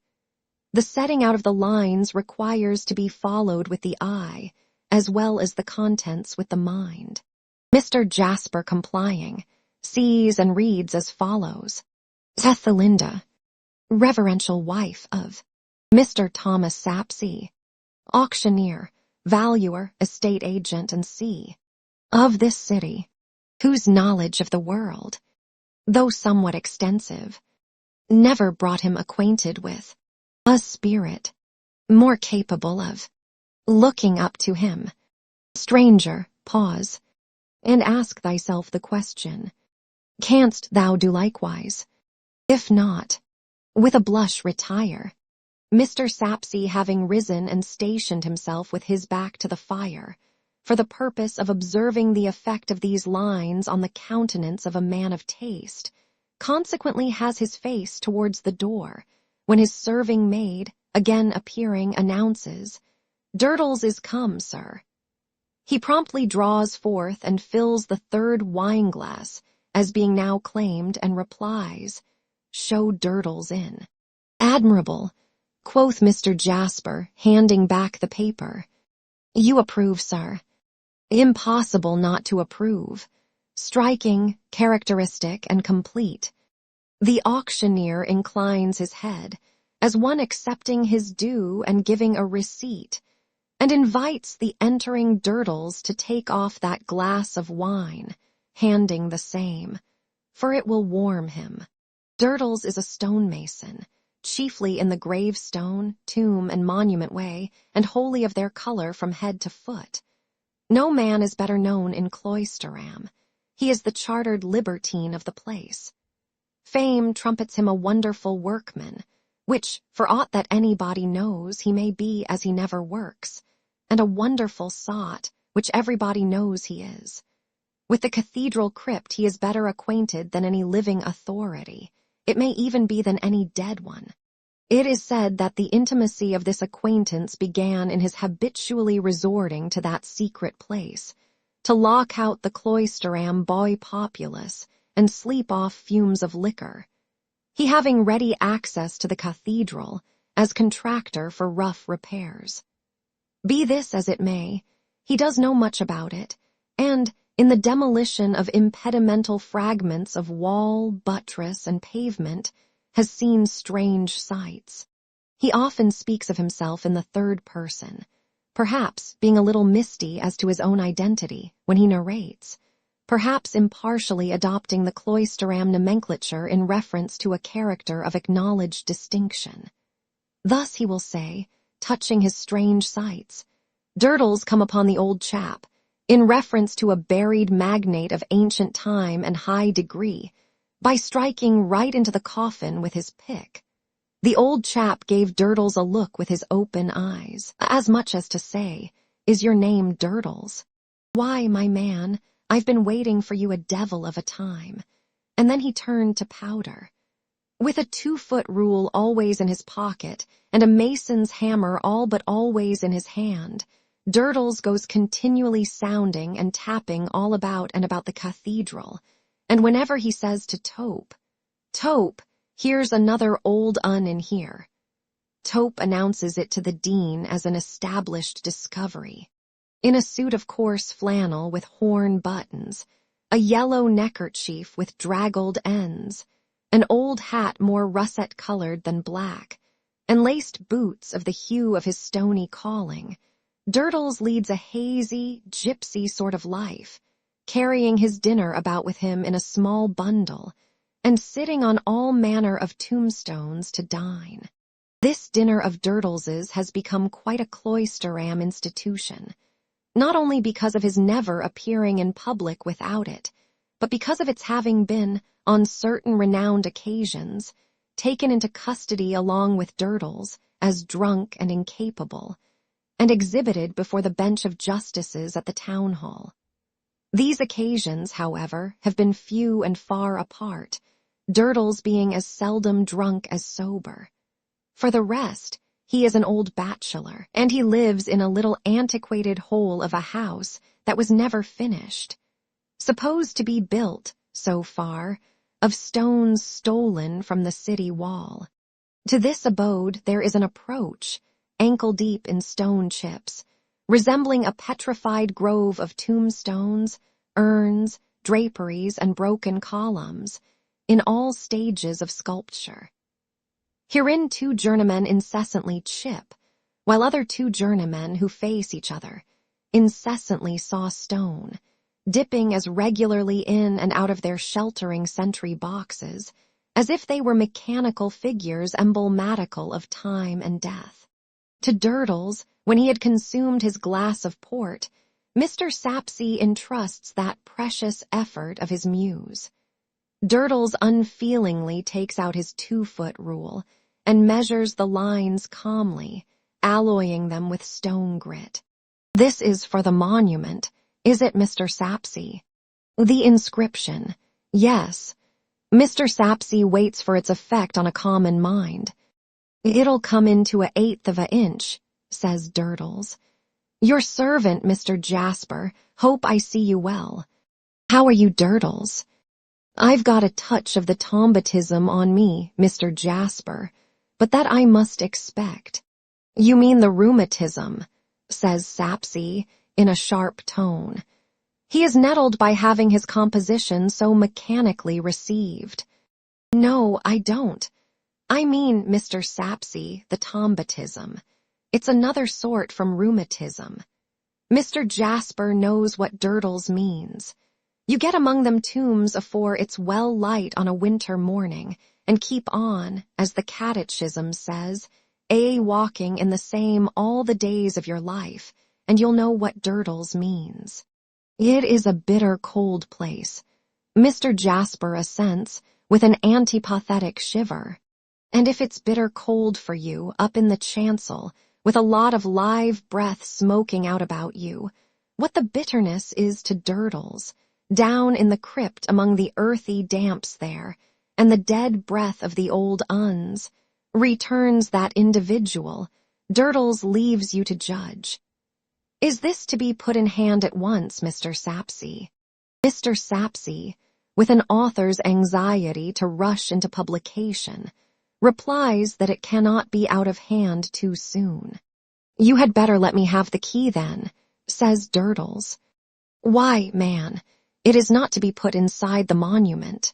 The setting out of the lines requires to be followed with the eye, as well as the contents with the mind." Mr. Jasper, complying, sees and reads as follows: "Ethelinda, reverential wife of Mr. Thomas Sapsea, auctioneer, valuer, estate agent, and C. of this city, whose knowledge of the world, though somewhat extensive, never brought him acquainted with a spirit more capable of looking up to him. Stranger, pause, and ask thyself the question, canst thou do likewise? If not, with a blush retire." Mr. Sapsea having risen and stationed himself with his back to the fire, for the purpose of observing the effect of these lines on the countenance of a man of taste, consequently has his face towards the door, when his serving maid, again appearing, announces, "Durdles is come, sir." He promptly draws forth and fills the third wine-glass, as being now claimed, and replies, "Show Durdles in." "Admirable," quoth Mr. Jasper, handing back the paper. "You approve, sir." Impossible not to approve. Striking, characteristic, and complete. The auctioneer inclines his head, as one accepting his due and giving a receipt, and invites the entering Durdles to take off that glass of wine, handing the same, for it will warm him. Durdles is a stonemason, chiefly in the gravestone, tomb, and monument way, and wholly of their color from head to foot. No man is better known in Cloisterham. He is the chartered libertine of the place. Fame trumpets him a wonderful workman, which, for aught that anybody knows, he may be as he never works, and a wonderful sot, which everybody knows he is. With the cathedral crypt he is better acquainted than any living authority, it may even be than any dead one. It is said that the intimacy of this acquaintance began in his habitually resorting to that secret place, to lock out the Cloisterham boy populace and sleep off fumes of liquor, he having ready access to the cathedral as contractor for rough repairs. Be this as it may, he does know much about it, and, in the demolition of impedimental fragments of wall, buttress, and pavement, has seen strange sights. He often speaks of himself in the third person, perhaps being a little misty as to his own identity when he narrates, perhaps impartially adopting the cloisteram nomenclature in reference to a character of acknowledged distinction. Thus he will say, touching his strange sights, "Durdles come upon the old chap, in reference to a buried magnate of ancient time and high degree, by striking right into the coffin with his pick. The old chap gave Durdles a look with his open eyes, as much as to say, 'Is your name Durdles? Why, my man, I've been waiting for you a devil of a time.' And then he turned to Powder. With a 2-foot rule always in his pocket and a mason's hammer all but always in his hand, Durdles goes continually sounding and tapping all about and about the cathedral, and whenever he says to Tope, 'Tope, here's another old un in here,' Tope announces it to the dean as an established discovery. In a suit of coarse flannel with horn buttons, a yellow neckerchief with draggled ends, an old hat more russet-colored than black, and laced boots of the hue of his stony calling, Durdles leads a hazy, gypsy sort of life, carrying his dinner about with him in a small bundle, and sitting on all manner of tombstones to dine. This dinner of Durdles's has become quite a cloisteram institution, not only because of his never appearing in public without it, but because of its having been, on certain renowned occasions, taken into custody along with Durdles as drunk and incapable, and exhibited before the bench of justices at the town hall. These occasions, however, have been few and far apart, Durdles being as seldom drunk as sober. For the rest, he is an old bachelor, and he lives in a little antiquated hole of a house that was never finished, supposed to be built, so far, of stones stolen from the city wall. To this abode there is an approach, ankle-deep in stone chips, resembling a petrified grove of tombstones, urns, draperies, and broken columns, in all stages of sculpture. Herein 2 journeymen incessantly chip, while other 2 journeymen who face each other incessantly saw stone, dipping as regularly in and out of their sheltering sentry boxes as if they were mechanical figures emblematical of time and death. To Durdles, when he had consumed his glass of port, Mr. Sapsea entrusts that precious effort of his muse. Durdles unfeelingly takes out his 2-foot rule and measures the lines calmly, alloying them with stone grit. This is for the monument, is it, Mr. Sapsea? The inscription, yes. Mr. Sapsea waits for its effect on a common mind. "It'll come into 1/8 of an inch," says Durdles. "Your servant, Mr. Jasper, hope I see you well. How are you, Durdles?" "I've got a touch of the tombatism on me, Mr. Jasper, but that I must expect." "You mean the rheumatism," says Sapsea in a sharp tone. He is nettled by having his composition so mechanically received. "No, I don't. I mean, Mr. Sapsea, the tombatism. It's another sort from rheumatism." Mr. Jasper knows what Durdles means. You get among them tombs afore it's well light on a winter morning, and keep on, as the catechism says, walking in the same all the days of your life, and you'll know what Durdles means. It is a bitter cold place. Mr. Jasper assents, with an antipathetic shiver. And if it's bitter cold for you up in the chancel, with a lot of live breath smoking out about you, what the bitterness is to Durdles, down in the crypt among the earthy damps there, and the dead breath of the old uns, returns that individual, Durdles leaves you to judge. Is this to be put in hand at once, Mr. Sapsea? Mr. Sapsea, with an author's anxiety to rush into publication, replies that it cannot be out of hand too soon. "You had better let me have the key then," says Durdles. "Why, man, it is not to be put inside the monument."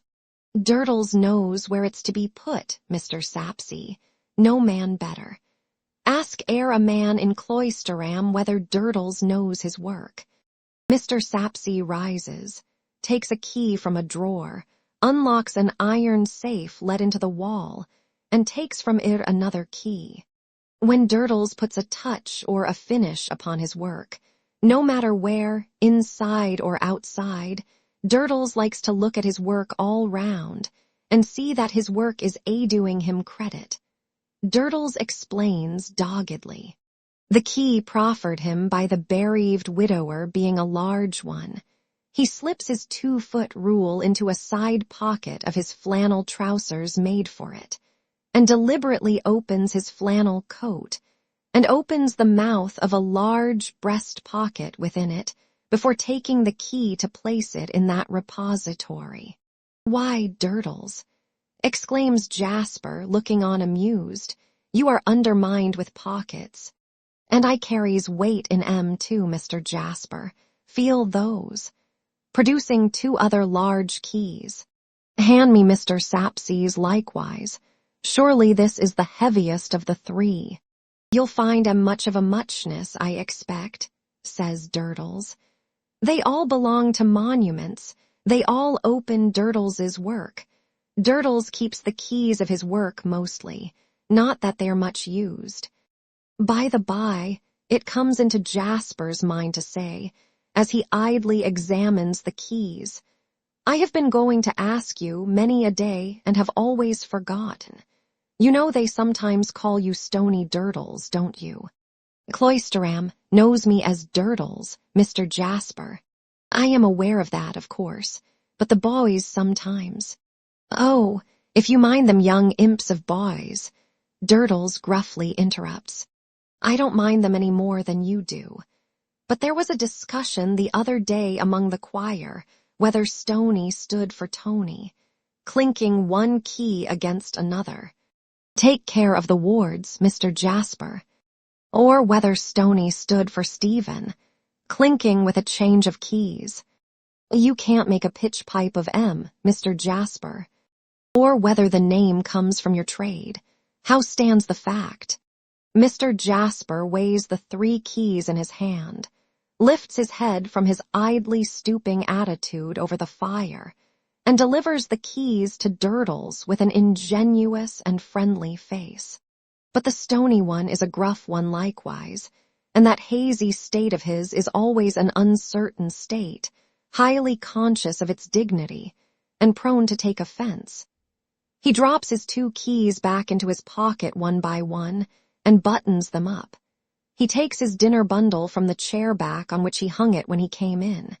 Durdles knows where it's to be put, Mr. Sapsea, no man better. Ask e'er a man in Cloisterham whether Durdles knows his work. Mr. Sapsea rises, takes a key from a drawer, unlocks an iron safe let into the wall, and takes from it another key. When Durdles puts a touch or a finish upon his work, no matter where, inside or outside, Durdles likes to look at his work all round and see that his work is doing him credit. Durdles explains doggedly. The key proffered him by the bereaved widower being a large one, he slips his 2-foot rule into a side pocket of his flannel trousers made for it, and deliberately opens his flannel coat, and opens the mouth of a large breast pocket within it before taking the key to place it in that repository. "Why, Durdles," exclaims Jasper, looking on amused, "you are undermined with pockets. And I carries weight in 'em too, Mr. Jasper. Feel those," producing 2 other large keys. "Hand me Mr. Sapsea's likewise. Surely this is the heaviest of the 3. "You'll find 'em much of a muchness, I expect," says Durdles. They all belong to monuments. They all open Durdles's work. Durdles keeps the keys of his work mostly, not that they're much used. By the by, it comes into Jasper's mind to say, as he idly examines the keys, "I have been going to ask you many a day and have always forgotten. You know they sometimes call you Stony Durdles, don't you? Cloisterham knows me as Durdles, Mr. Jasper. I am aware of that, of course, but the boys sometimes—" "Oh, if you mind them young imps of boys," Durdles gruffly interrupts. "I don't mind them any more than you do. But there was a discussion the other day among the choir whether Stony stood for Tony, clinking one key against another. Take care of the wards, Mr. Jasper. Or whether Stony stood for Stephen, clinking with a change of keys. You can't make a pitch pipe of M, Mr. Jasper. Or whether the name comes from your trade. How stands the fact?" Mr. Jasper weighs the 3 keys in his hand, lifts his head from his idly stooping attitude over the fire, and delivers the keys to Durdles with an ingenuous and friendly face. But the stony one is a gruff one likewise, and that hazy state of his is always an uncertain state, highly conscious of its dignity, and prone to take offense. He drops his 2 keys back into his pocket one by one, and buttons them up. He takes his dinner bundle from the chair back on which he hung it when he came in.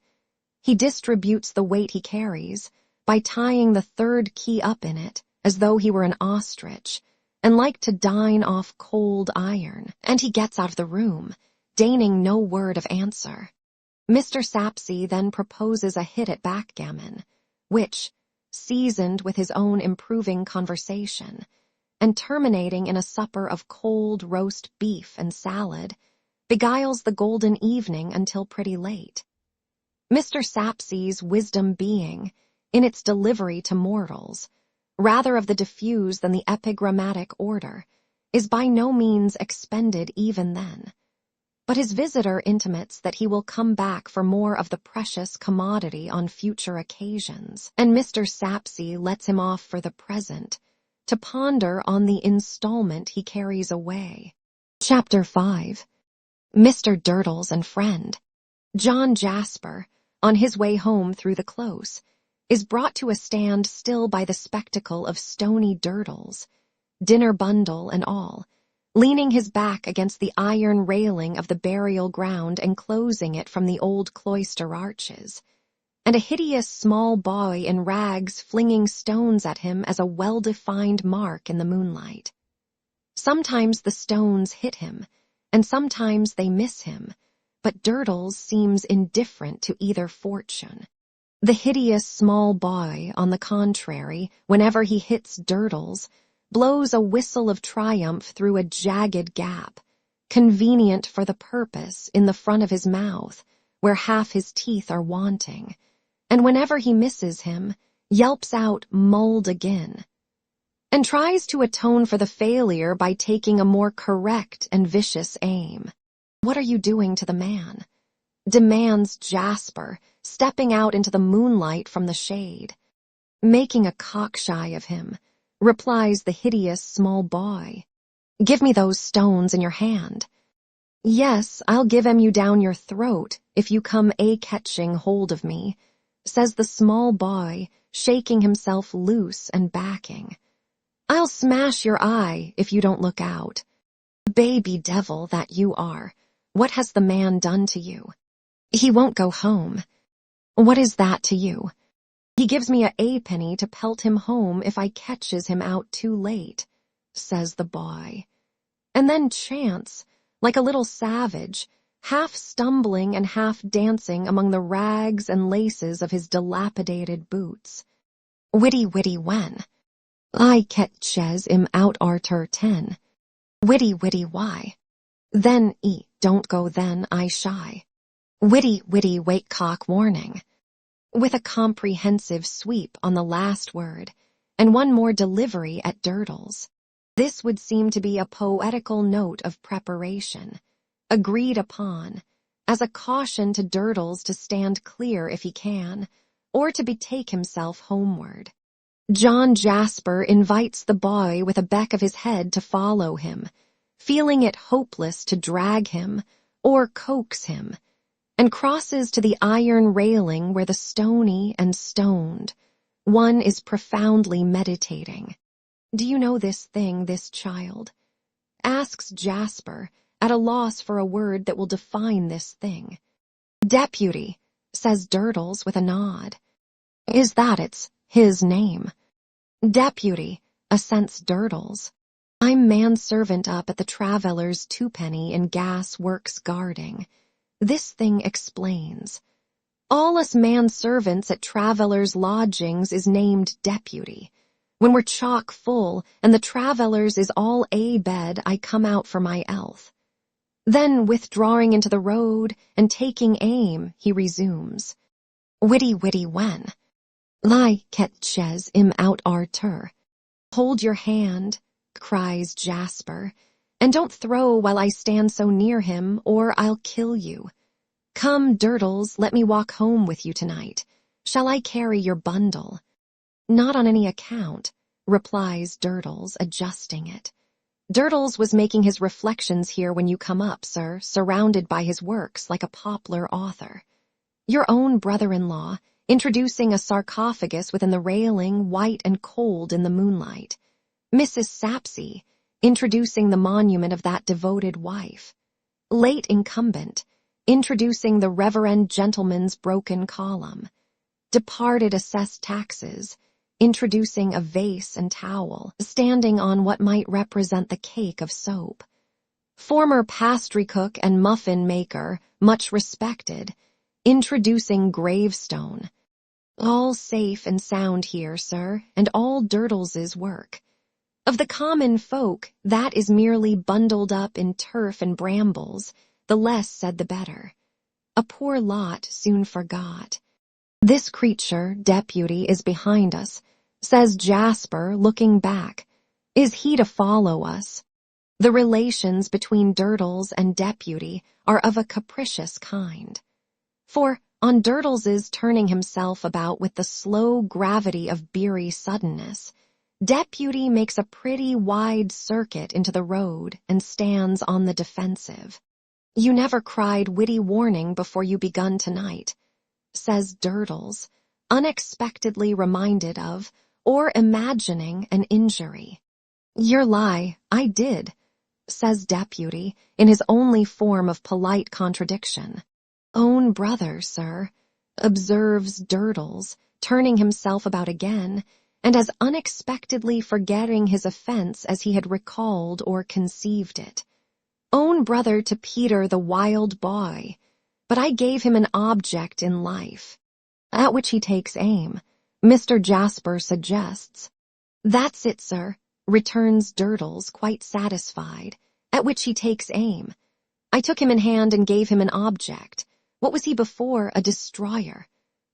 He distributes the weight he carries by tying the 3rd key up in it, as though he were an ostrich, and like to dine off cold iron, and he gets out of the room, deigning no word of answer. Mr. Sapsea then proposes a hit at backgammon, which, seasoned with his own improving conversation, and terminating in a supper of cold roast beef and salad, beguiles the golden evening until pretty late. Mr. Sapsea's wisdom being, in its delivery to mortals, rather of the diffuse than the epigrammatic order, is by no means expended even then. But his visitor intimates that he will come back for more of the precious commodity on future occasions, and Mr. Sapsea lets him off for the present, to ponder on the installment he carries away. Chapter 5. Mr. Durdles and Friend. John Jasper, on his way home through the close, is brought to a stand still by the spectacle of Stony Durdles, dinner bundle and all, leaning his back against the iron railing of the burial ground enclosing it from the old cloister arches, and a hideous small boy in rags flinging stones at him as a well-defined mark in the moonlight. Sometimes the stones hit him, and sometimes they miss him, but Durdles seems indifferent to either fortune. The hideous small boy, on the contrary, whenever he hits Durdles, blows a whistle of triumph through a jagged gap, convenient for the purpose, in the front of his mouth, where half his teeth are wanting, and whenever he misses him, yelps out "mulled again," and tries to atone for the failure by taking a more correct and vicious aim. "What are you doing to the man?" demands Jasper, stepping out into the moonlight from the shade. Making a cockshy of him, replies the hideous small boy. "Give me those stones in your hand." "Yes, I'll give 'em you down your throat if you come catching hold of me," says the small boy, shaking himself loose and backing. "I'll smash your eye if you don't look out. Baby devil that you are, what has the man done to you? He won't go home. What is that to you? He gives me a penny to pelt him home if I catches him out too late," says the boy. And then chants, like a little savage, half stumbling and half dancing among the rags and laces of his dilapidated boots. "Witty when I catches him out arter 10. Witty why? Then don't go then I shy. Witty wake cock warning." With a comprehensive sweep on the last word, and one more delivery at Durdles. This would seem to be a poetical note of preparation, agreed upon, as a caution to Durdles to stand clear if he can, or to betake himself homeward. John Jasper invites the boy with a beck of his head to follow him, feeling it hopeless to drag him or coax him, and crosses to the iron railing where the stony and stoned one is profoundly meditating. "Do you know this thing, this child?" asks Jasper, at a loss for a word that will define this thing. "Deputy," says Durdles with a nod. "Is that it's his name?" "Deputy," assents Durdles. "I'm manservant up at the Traveller's Twopenny in Gas Works Guarding." This thing explains. All us manservants at Travellers' Lodgings is named Deputy. When we're chock full and the Travellers is all bed, I come out for my elth. Then, withdrawing into the road and taking aim, he resumes. "Witty when I catches him out arter." "Hold your hand," cries Jasper, "and don't throw while I stand so near him, or I'll kill you. Come, Durdles, let me walk home with you tonight. Shall I carry your bundle?" "Not on any account," replies Durdles, adjusting it. "Durdles was making his reflections here when you come up, sir, surrounded by his works like a poplar author. Your own brother-in-law, introducing a sarcophagus within the railing, white and cold in the moonlight. Mrs. Sapsea, introducing the monument of that devoted wife. Late incumbent, introducing the reverend gentleman's broken column. Departed assessed taxes, introducing a vase and towel, standing on what might represent the cake of soap. Former pastry cook and muffin maker, much respected, introducing gravestone. All safe and sound here, sir, and all Durdles's work. Of the common folk, that is merely bundled up in turf and brambles, the less said the better. A poor lot soon forgot. This creature, Deputy, is behind us, says Jasper, looking back. Is he to follow us? The relations between Durdles and Deputy are of a capricious kind. For, on Durdles's turning himself about with the slow gravity of beery suddenness, Deputy makes a pretty wide circuit into the road and stands on the defensive. "You never cried witty warning before you begun tonight," says Durdles, unexpectedly reminded of, or imagining, an injury. "Your lie, I did," says Deputy, in his only form of polite contradiction. "Own brother, sir," observes Durdles, turning himself about again, and as unexpectedly forgetting his offense as he had recalled or conceived it. "Own brother to Peter the wild boy, but I gave him an object in life." At which he takes aim, Mr. Jasper suggests. "That's it, sir," returns Durdles, quite satisfied, "at which he takes aim. I took him in hand and gave him an object. What was he before? A destroyer.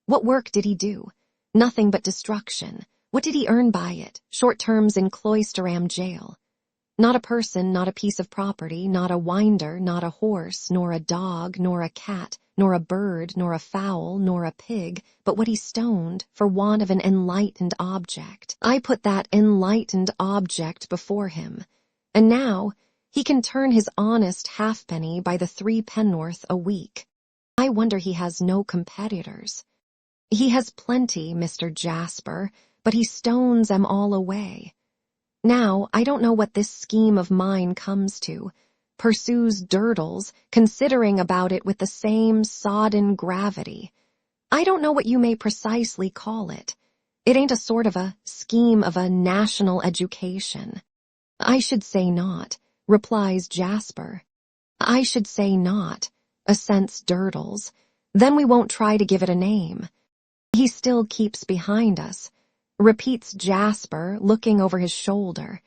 What work did he do? Nothing but destruction. What did he earn by it? Short terms in Cloisterham jail. Not a person, not a piece of property, not a winder, not a horse, nor a dog, nor a cat, nor a bird, nor a fowl, nor a pig, but what he stoned for want of an enlightened object. I put that enlightened object before him, and now he can turn his honest halfpenny by the 3 pennorth a week. I wonder he has no competitors. He has plenty, Mr. Jasper, but he stones 'em all away. Now, I don't know what this scheme of mine comes to, pursues Durdles, considering about it with the same sodden gravity. I don't know what you may precisely call it. It ain't a sort of a scheme of a national education. I should say not, replies Jasper. I should say not, assents Durdles. Then we won't try to give it a name. He still keeps behind us, repeats Jasper, looking over his shoulder.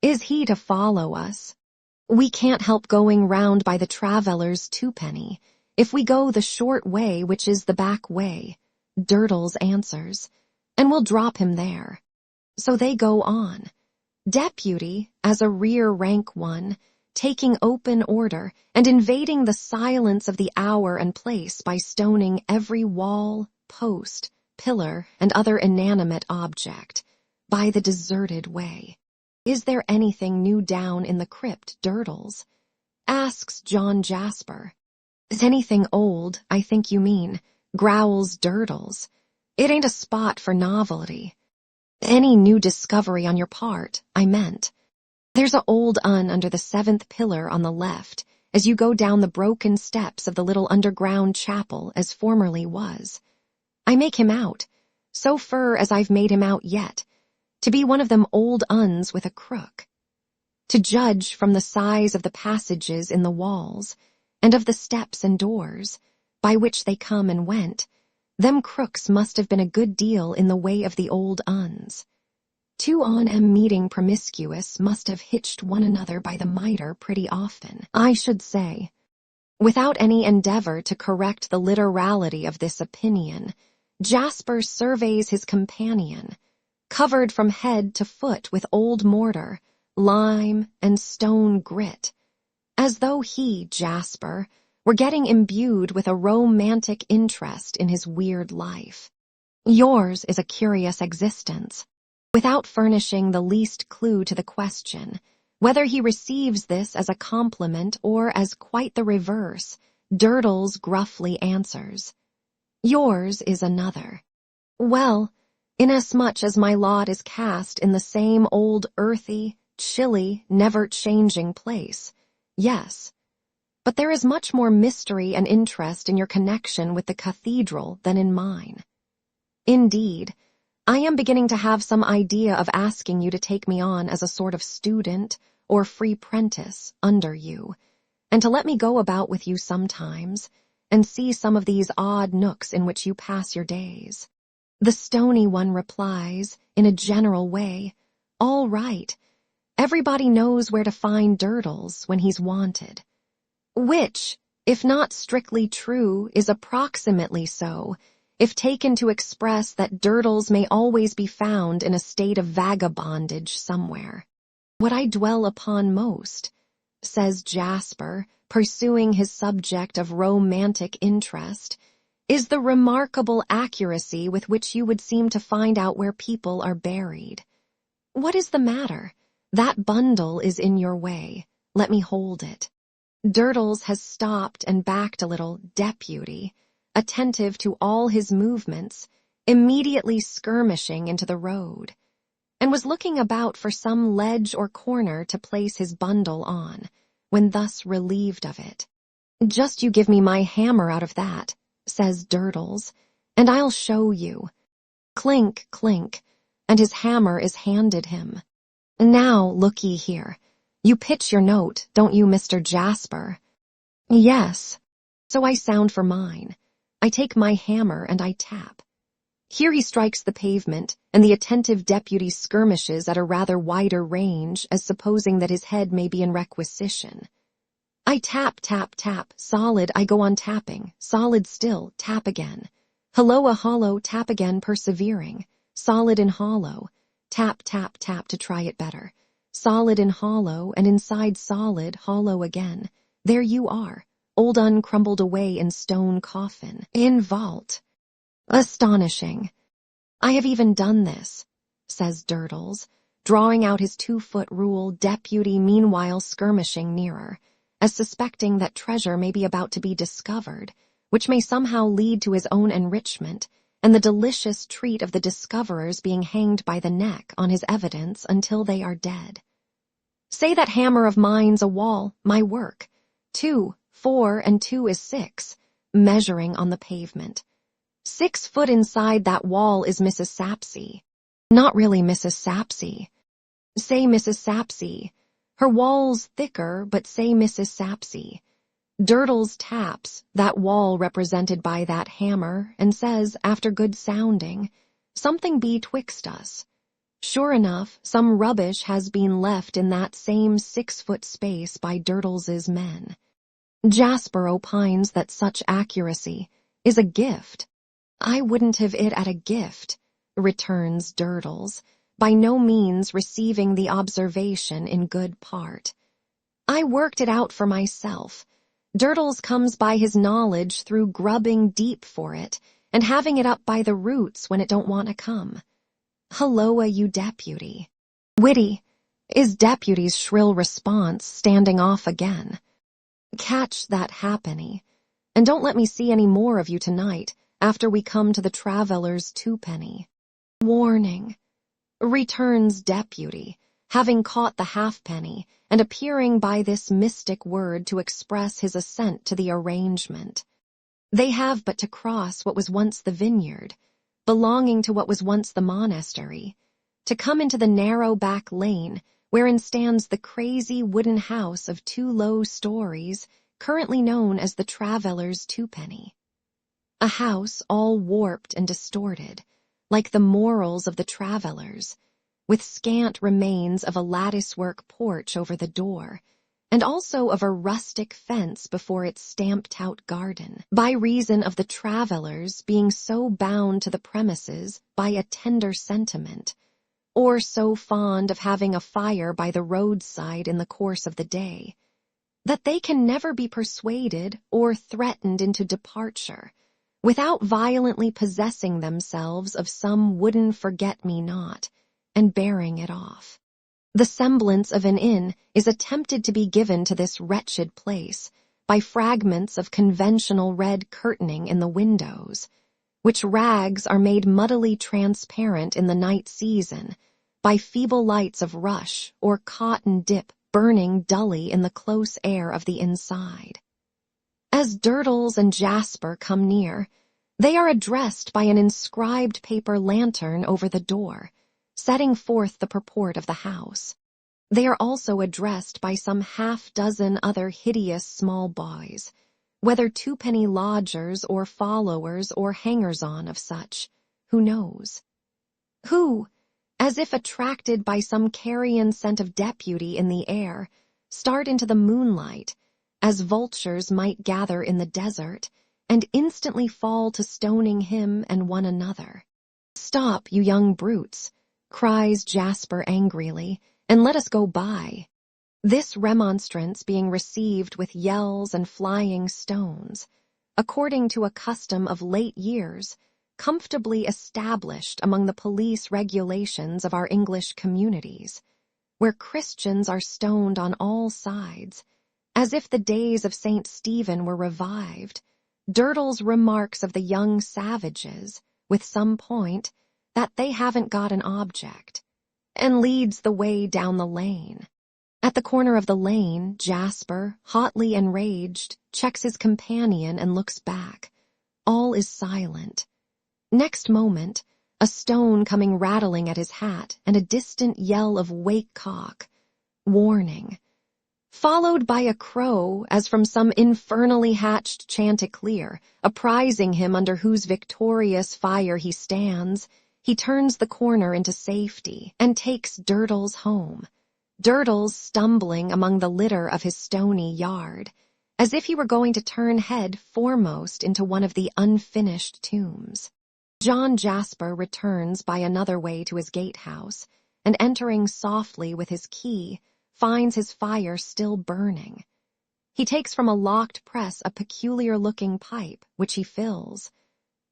Is he to follow us? We can't help going round by the traveller's 2-penny. If we go the short way, which is the back way, Durdles answers, and we'll drop him there. So they go on. Deputy, as a rear-rank one, taking open order and invading the silence of the hour and place by stoning every wall, post, pillar, and other inanimate object, by the deserted way. Is there anything new down in the crypt, Durdles? Asks John Jasper. Is anything old, I think you mean, growls Durdles. It ain't a spot for novelty. Any new discovery on your part, I meant. There's a old un under the 7th pillar on the left, as you go down the broken steps of the little underground chapel as formerly was. I make him out, so fur as I've made him out yet, to be one of them old uns with a crook. To judge from the size of the passages in the walls, and of the steps and doors, by which they come and went, them crooks must have been a good deal in the way of the old uns. 2 on 'em meeting promiscuous must have hitched one another by the mitre pretty often, I should say. Without any endeavor to correct the literality of this opinion, Jasper surveys his companion, covered from head to foot with old mortar, lime, and stone grit, as though he, Jasper, were getting imbued with a romantic interest in his weird life. Yours is a curious existence. Without furnishing the least clue to the question, whether he receives this as a compliment or as quite the reverse, Durdles gruffly answers, Yours is another. Well, inasmuch as my lot is cast in the same old earthy, chilly, never-changing place, yes. But there is much more mystery and interest in your connection with the cathedral than in mine. Indeed, I am beginning to have some idea of asking you to take me on as a sort of student or free prentice under you, and to let me go about with you sometimes, and see some of these odd nooks in which you pass your days. The stony one replies, in a general way, all right. Everybody knows where to find Durdles when he's wanted. Which, if not strictly true, is approximately so, if taken to express that Durdles may always be found in a state of vagabondage somewhere. What I dwell upon most, says Jasper, pursuing his subject of romantic interest, is the remarkable accuracy with which you would seem to find out where people are buried. What is the matter? That bundle is in your way. Let me hold it. Durdles has stopped and backed a little, deputy, attentive to all his movements, immediately skirmishing into the road, and was looking about for some ledge or corner to place his bundle on, when thus relieved of it. Just you give me my hammer out of that, says Durdles, and I'll show you. Clink, clink, and his hammer is handed him. Now, look ye here. You pitch your note, don't you, Mr. Jasper? Yes. So I sound for mine. I take my hammer and I tap. Here he strikes the pavement, and the attentive deputy skirmishes at a rather wider range, as supposing that his head may be in requisition. I tap, tap, tap, solid, I go on tapping, solid still, tap again. Hollow a hollow, tap again, persevering, solid and hollow, tap, tap, tap to try it better. solid and hollow, and inside solid, hollow again. There you are, old uncrumbled away in stone coffin, in vault. Astonishing. I have even done this, says Durdles, drawing out his 2-foot rule, deputy meanwhile skirmishing nearer, as suspecting that treasure may be about to be discovered, which may somehow lead to his own enrichment, and the delicious treat of the discoverers being hanged by the neck on his evidence until they are dead. Say that hammer of mine's a wall, my work. 2, 4, and 2 is 6, measuring on the pavement. 6 foot inside that wall is Mrs. Sapsea. Not really Mrs. Sapsea. Say Mrs. Sapsea. Her wall's thicker, but say Mrs. Sapsea. Durdles taps that wall represented by that hammer and says, after good sounding, something be twixt us. Sure enough, some rubbish has been left in that same 6-foot space by Durdles's men. Jasper opines that such accuracy is a gift. I wouldn't have it at a gift, returns Durdles, by no means receiving the observation in good part. I worked it out for myself. Durdles comes by his knowledge through grubbing deep for it and having it up by the roots when it don't want to come. Hulloa, you deputy. Witty, is deputy's shrill response standing off again. Catch that halfpenny, and don't let me see any more of you tonight after we come to the traveller's 2-penny. Warning, returns deputy, having caught the halfpenny and appearing by this mystic word to express his assent to the arrangement. They have but to cross what was once the vineyard, belonging to what was once the monastery, to come into the narrow back lane wherein stands the crazy wooden house of 2 low stories, currently known as the Traveller's 2-penny. A house all warped and distorted, like the morals of the travellers, with scant remains of a lattice-work porch over the door, and also of a rustic fence before its stamped-out garden, by reason of the travellers being so bound to the premises by a tender sentiment, or so fond of having a fire by the roadside in the course of the day, that they can never be persuaded or threatened into departure, without violently possessing themselves of some wooden forget-me-not, and bearing it off. The semblance of an inn is attempted to be given to this wretched place by fragments of conventional red curtaining in the windows, which rags are made muddily transparent in the night season by feeble lights of rush or cotton dip burning dully in the close air of the inside. As Durdles and Jasper come near, they are addressed by an inscribed paper lantern over the door, setting forth the purport of the house. They are also addressed by some half-dozen other hideous small boys, whether 2-penny lodgers or followers or hangers-on of such, who knows? Who, as if attracted by some carrion scent of deputy in the air, start into the moonlight, as vultures might gather in the desert, and instantly fall to stoning him and one another. Stop, you young brutes, cries Jasper angrily, and let us go by. This remonstrance being received with yells and flying stones, according to a custom of late years, comfortably established among the police regulations of our English communities, where Christians are stoned on all sides, as if the days of St. Stephen were revived. Durdles remarks of the young savages, with some point, that they haven't got an object, and leads the way down the lane. At the corner of the lane, Jasper, hotly enraged, checks his companion and looks back. All is silent. Next moment, a stone coming rattling at his hat and a distant yell of "wake cock," warning, followed by a crow as from some infernally hatched chanticleer, apprising him under whose victorious fire he stands. He turns the corner into safety and takes Durdles home, Durdles stumbling among the litter of his stony yard, as if he were going to turn head foremost into one of the unfinished tombs. John Jasper returns by another way to his gatehouse, and entering softly with his key, finds his fire still burning. He takes from a locked press a peculiar-looking pipe, which he fills,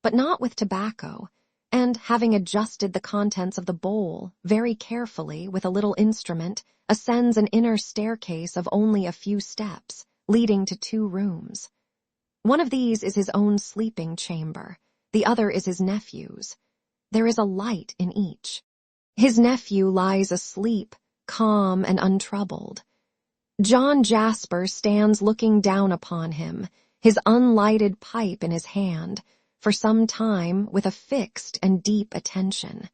but not with tobacco, and, having adjusted the contents of the bowl very carefully with a little instrument, ascends an inner staircase of only a few steps, leading to 2 rooms. One of these is his own sleeping chamber, the other is his nephew's. There is a light in each. His nephew lies asleep, calm and untroubled. John Jasper stands looking down upon him, his unlighted pipe in his hand, for some time with a fixed and deep attention.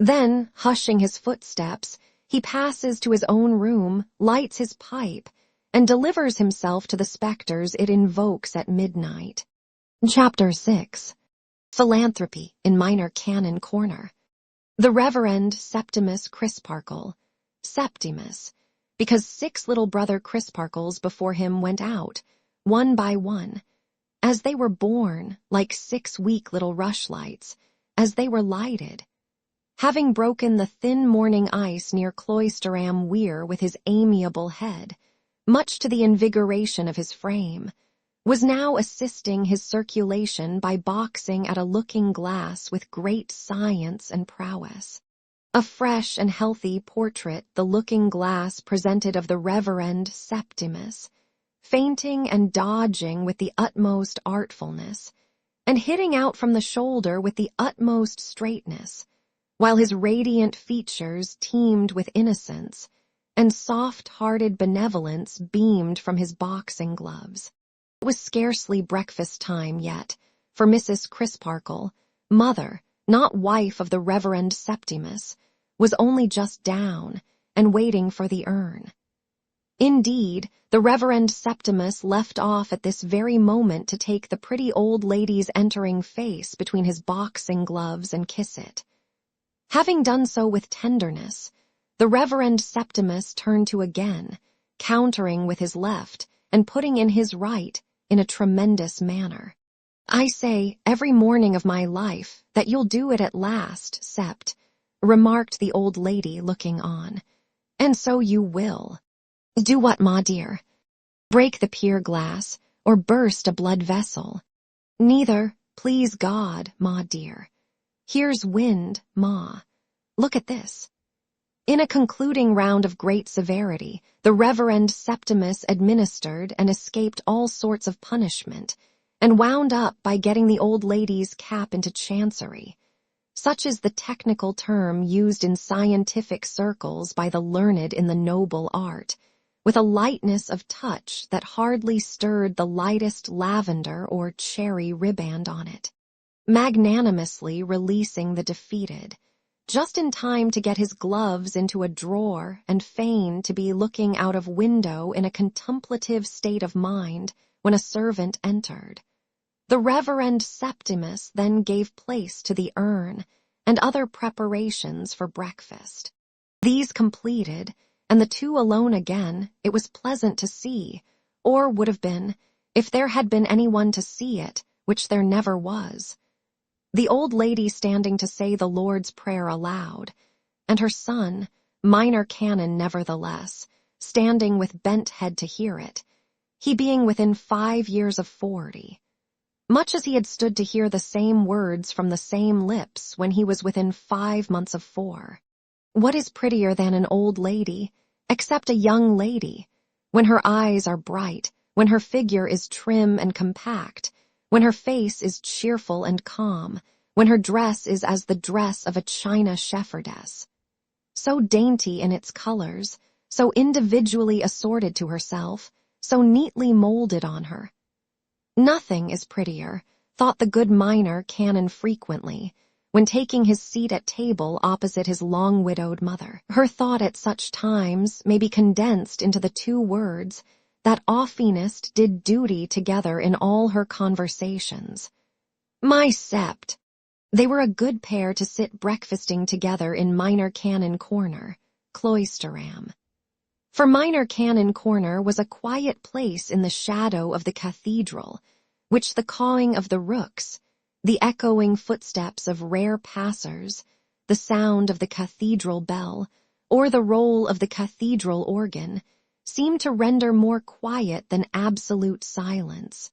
Then, hushing his footsteps, he passes to his own room, lights his pipe, and delivers himself to the spectres it invokes at midnight. Chapter 6. Philanthropy in Minor Canon Corner. The Reverend Septimus Crisparkle, Septimus, because 6 little brother Crisparkles before him went out, one by one, as they were born, like 6 weak little rushlights, as they were lighted. Having broken the thin morning ice near Cloisterham Weir with his amiable head, much to the invigoration of his frame, was now assisting his circulation by boxing at a looking-glass with great science and prowess. A fresh and healthy portrait the looking-glass presented of the Reverend Septimus, feinting and dodging with the utmost artfulness, and hitting out from the shoulder with the utmost straightness, while his radiant features teemed with innocence, and soft-hearted benevolence beamed from his boxing gloves. It was scarcely breakfast time yet, for Mrs. Crisparkle, mother, not wife of the Reverend Septimus, was only just down, and waiting for the urn. Indeed, the Reverend Septimus left off at this very moment to take the pretty old lady's entering face between his boxing gloves and kiss it. Having done so with tenderness, the Reverend Septimus turned to again, countering with his left and putting in his right in a tremendous manner. "I say every morning of my life that you'll do it at last, Sept," remarked the old lady looking on. "And so you will." "Do what, ma dear?" "Break the pier glass, or burst a blood vessel." "Neither, please God, ma dear." "Here's wind, ma. Look at this." In a concluding round of great severity, the Reverend Septimus administered and escaped all sorts of punishment, and wound up by getting the old lady's cap into chancery. Such is the technical term used in scientific circles by the learned in the noble art, with a lightness of touch that hardly stirred the lightest lavender or cherry riband on it, magnanimously releasing the defeated, just in time to get his gloves into a drawer and feign to be looking out of window in a contemplative state of mind when a servant entered. The Reverend Septimus then gave place to the urn and other preparations for breakfast. These completed, and the 2 alone again, it was pleasant to see, or would have been, if there had been anyone to see it, which there never was. The old lady standing to say the Lord's Prayer aloud, and her son, minor canon nevertheless, standing with bent head to hear it, he being within 5 years of 40, much as he had stood to hear the same words from the same lips when he was within 5 months of 4. What is prettier than an old lady, except a young lady, when her eyes are bright, when her figure is trim and compact, when her face is cheerful and calm, when her dress is as the dress of a China shepherdess, so dainty in its colors, so individually assorted to herself, so neatly molded on her. Nothing is prettier, thought the good minor canon frequently, when taking his seat at table opposite his long-widowed mother. Her thought at such times may be condensed into the 2 words that oftenest did duty together in all her conversations. My Sept. They were a good pair to sit breakfasting together in Minor Canon Corner, Cloisterham. For Minor Canon Corner was a quiet place in the shadow of the cathedral, which the cawing of the rooks, the echoing footsteps of rare passers, the sound of the cathedral bell, or the roll of the cathedral organ, seemed to render more quiet than absolute silence.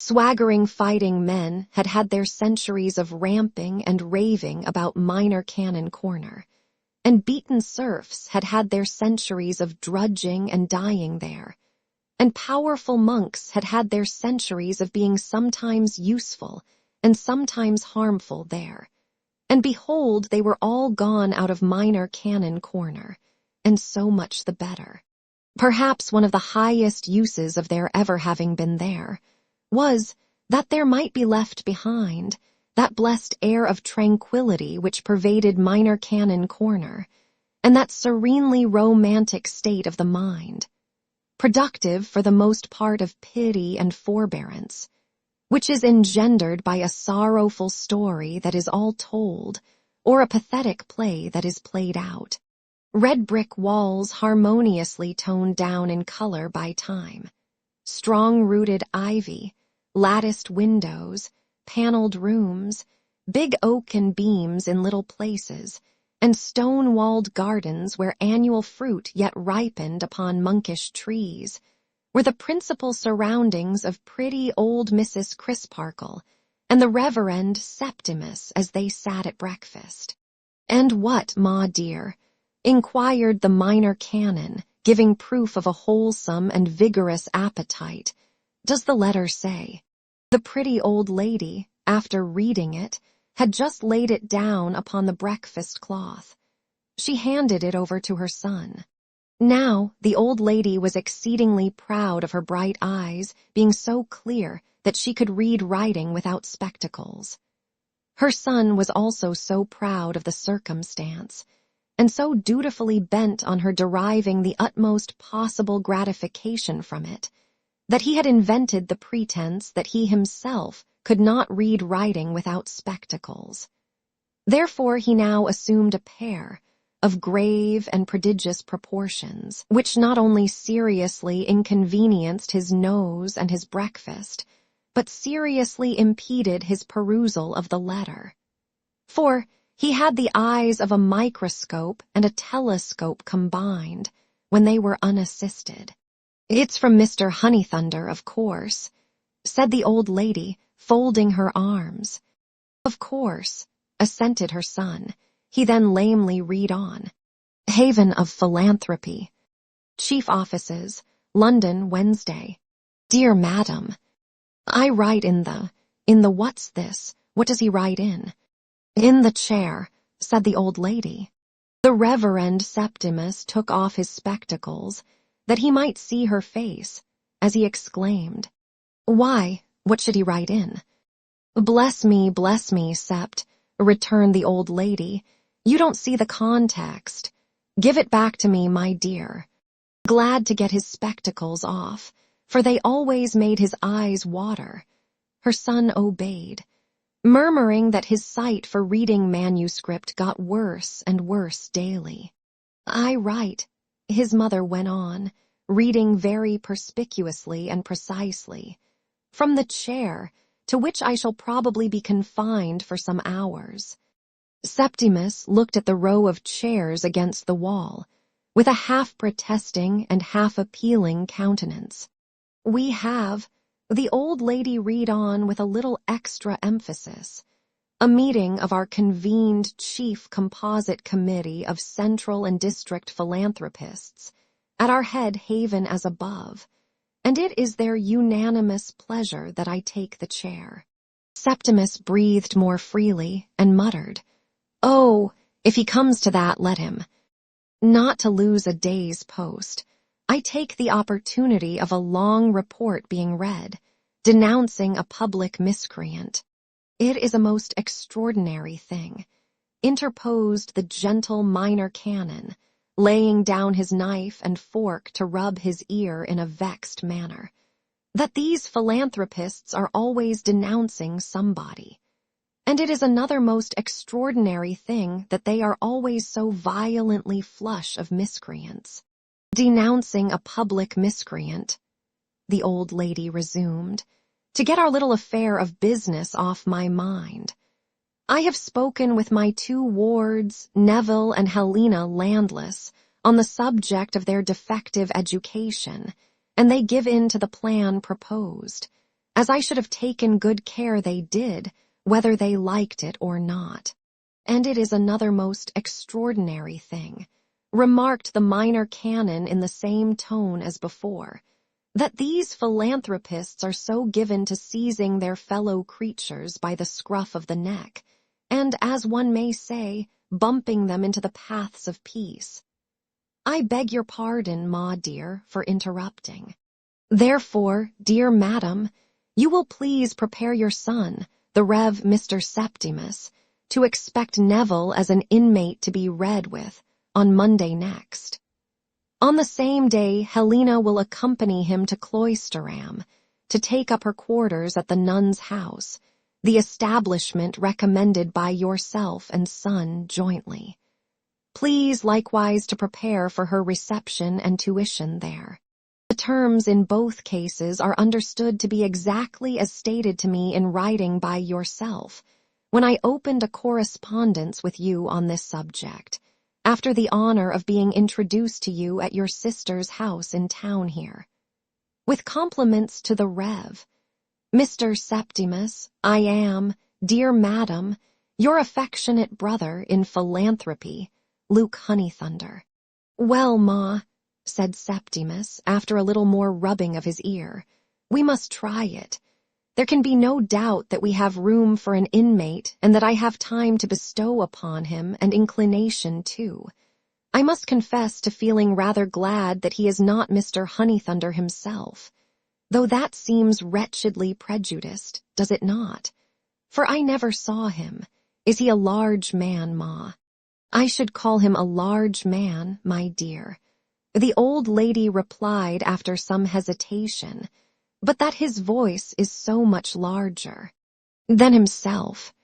Swaggering fighting men had had their centuries of ramping and raving about Minor Canon Corner, and beaten serfs had had their centuries of drudging and dying there, and powerful monks had had their centuries of being sometimes useful and sometimes harmful there. And behold, they were all gone out of Minor Canon Corner, and so much the better. Perhaps one of the highest uses of their ever having been there was that there might be left behind that blessed air of tranquility which pervaded Minor Canon Corner, and that serenely romantic state of the mind, productive for the most part of pity and forbearance, which is engendered by a sorrowful story that is all told, or a pathetic play that is played out. Red brick walls harmoniously toned down in color by time, strong-rooted ivy, latticed windows, paneled rooms, big oaken beams in little places, and stone-walled gardens where annual fruit yet ripened upon monkish trees, were the principal surroundings of pretty old Mrs. Crisparkle and the Reverend Septimus as they sat at breakfast. "And what, Ma dear?" inquired the Minor Canon, giving proof of a wholesome and vigorous appetite. "Does the letter say?" The pretty old lady, after reading it, had just laid it down upon the breakfast cloth. She handed it over to her son. Now the old lady was exceedingly proud of her bright eyes being so clear that she could read writing without spectacles. Her son was also so proud of the circumstance, and so dutifully bent on her deriving the utmost possible gratification from it, that he had invented the pretense that he himself could not read writing without spectacles. Therefore he now assumed a pair of grave and prodigious proportions, which not only seriously inconvenienced his nose and his breakfast, but seriously impeded his perusal of the letter. For he had the eyes of a microscope and a telescope combined when they were unassisted. "It's from Mr. Honeythunder, of course," said the old lady, folding her arms. "Of course," assented her son. He then lamely read on. "Haven of Philanthropy. Chief Offices, London, Wednesday. Dear Madam." "I write in the what's this? What does he write in?" "In the chair," said the old lady. The Reverend Septimus took off his spectacles, that he might see her face, as he exclaimed, "Why, what should he write in?" Bless me, Sept," returned the old lady. "You don't see the context. Give it back to me, my dear." Glad to get his spectacles off, for they always made his eyes water, her son obeyed, murmuring that his sight for reading manuscript got worse and worse daily. "I write," his mother went on, reading very perspicuously and precisely, "from the chair, to which I shall probably be confined for some hours." Septimus looked at the row of chairs against the wall, with a half-protesting and half-appealing countenance. "We have," the old lady read on with a little extra emphasis, "a meeting of our convened chief composite committee of central and district philanthropists, at our head haven as above, and it is their unanimous pleasure that I take the chair." Septimus breathed more freely and muttered, "Oh, if he comes to that, let him." Not to lose a day's post, I take the opportunity of a long report being read, denouncing a public miscreant. "It is a most extraordinary thing," interposed the gentle Minor Canon, laying down his knife and fork to rub his ear in a vexed manner, "that these philanthropists are always denouncing somebody. And it is another most extraordinary thing that they are always so violently flush of miscreants." "Denouncing a public miscreant," the old lady resumed, "to get our little affair of business off my mind. I have spoken with my 2 wards, Neville and Helena Landless, on the subject of their defective education, and they give in to the plan proposed, as I should have taken good care they did, whether they liked it or not. And it is another most extraordinary thing, remarked the minor canon in the same tone as before, that these philanthropists are so given to seizing their fellow creatures by the scruff of the neck, and, as one may say, bumping them into the paths of peace. I beg your pardon, Ma dear, for interrupting. Therefore, dear madam, you will please prepare your son, the Rev. Mr. Septimus, to expect Neville as an inmate to be read with on Monday next. On the same day, Helena will accompany him to Cloisterham to take up her quarters at the nun's house, the establishment recommended by yourself and son jointly. Please likewise to prepare for her reception and tuition there. The terms in both cases are understood to be exactly as stated to me in writing by yourself, when I opened a correspondence with you on this subject, after the honor of being introduced to you at your sister's house in town here. With compliments to the Rev. Mr. Septimus, I am, dear madam, your affectionate brother in philanthropy, Luke Honeythunder. Well, Ma, said Septimus, after a little more rubbing of his ear, we must try it. There can be no doubt that we have room for an inmate and that I have time to bestow upon him and inclination too. I must confess to feeling rather glad that he is not Mr. Honeythunder himself, though that seems wretchedly prejudiced, does it not? For I never saw him. Is he a large man, Ma? I should call him a large man, my dear. The old lady replied after some hesitation, but that his voice is so much larger than himself,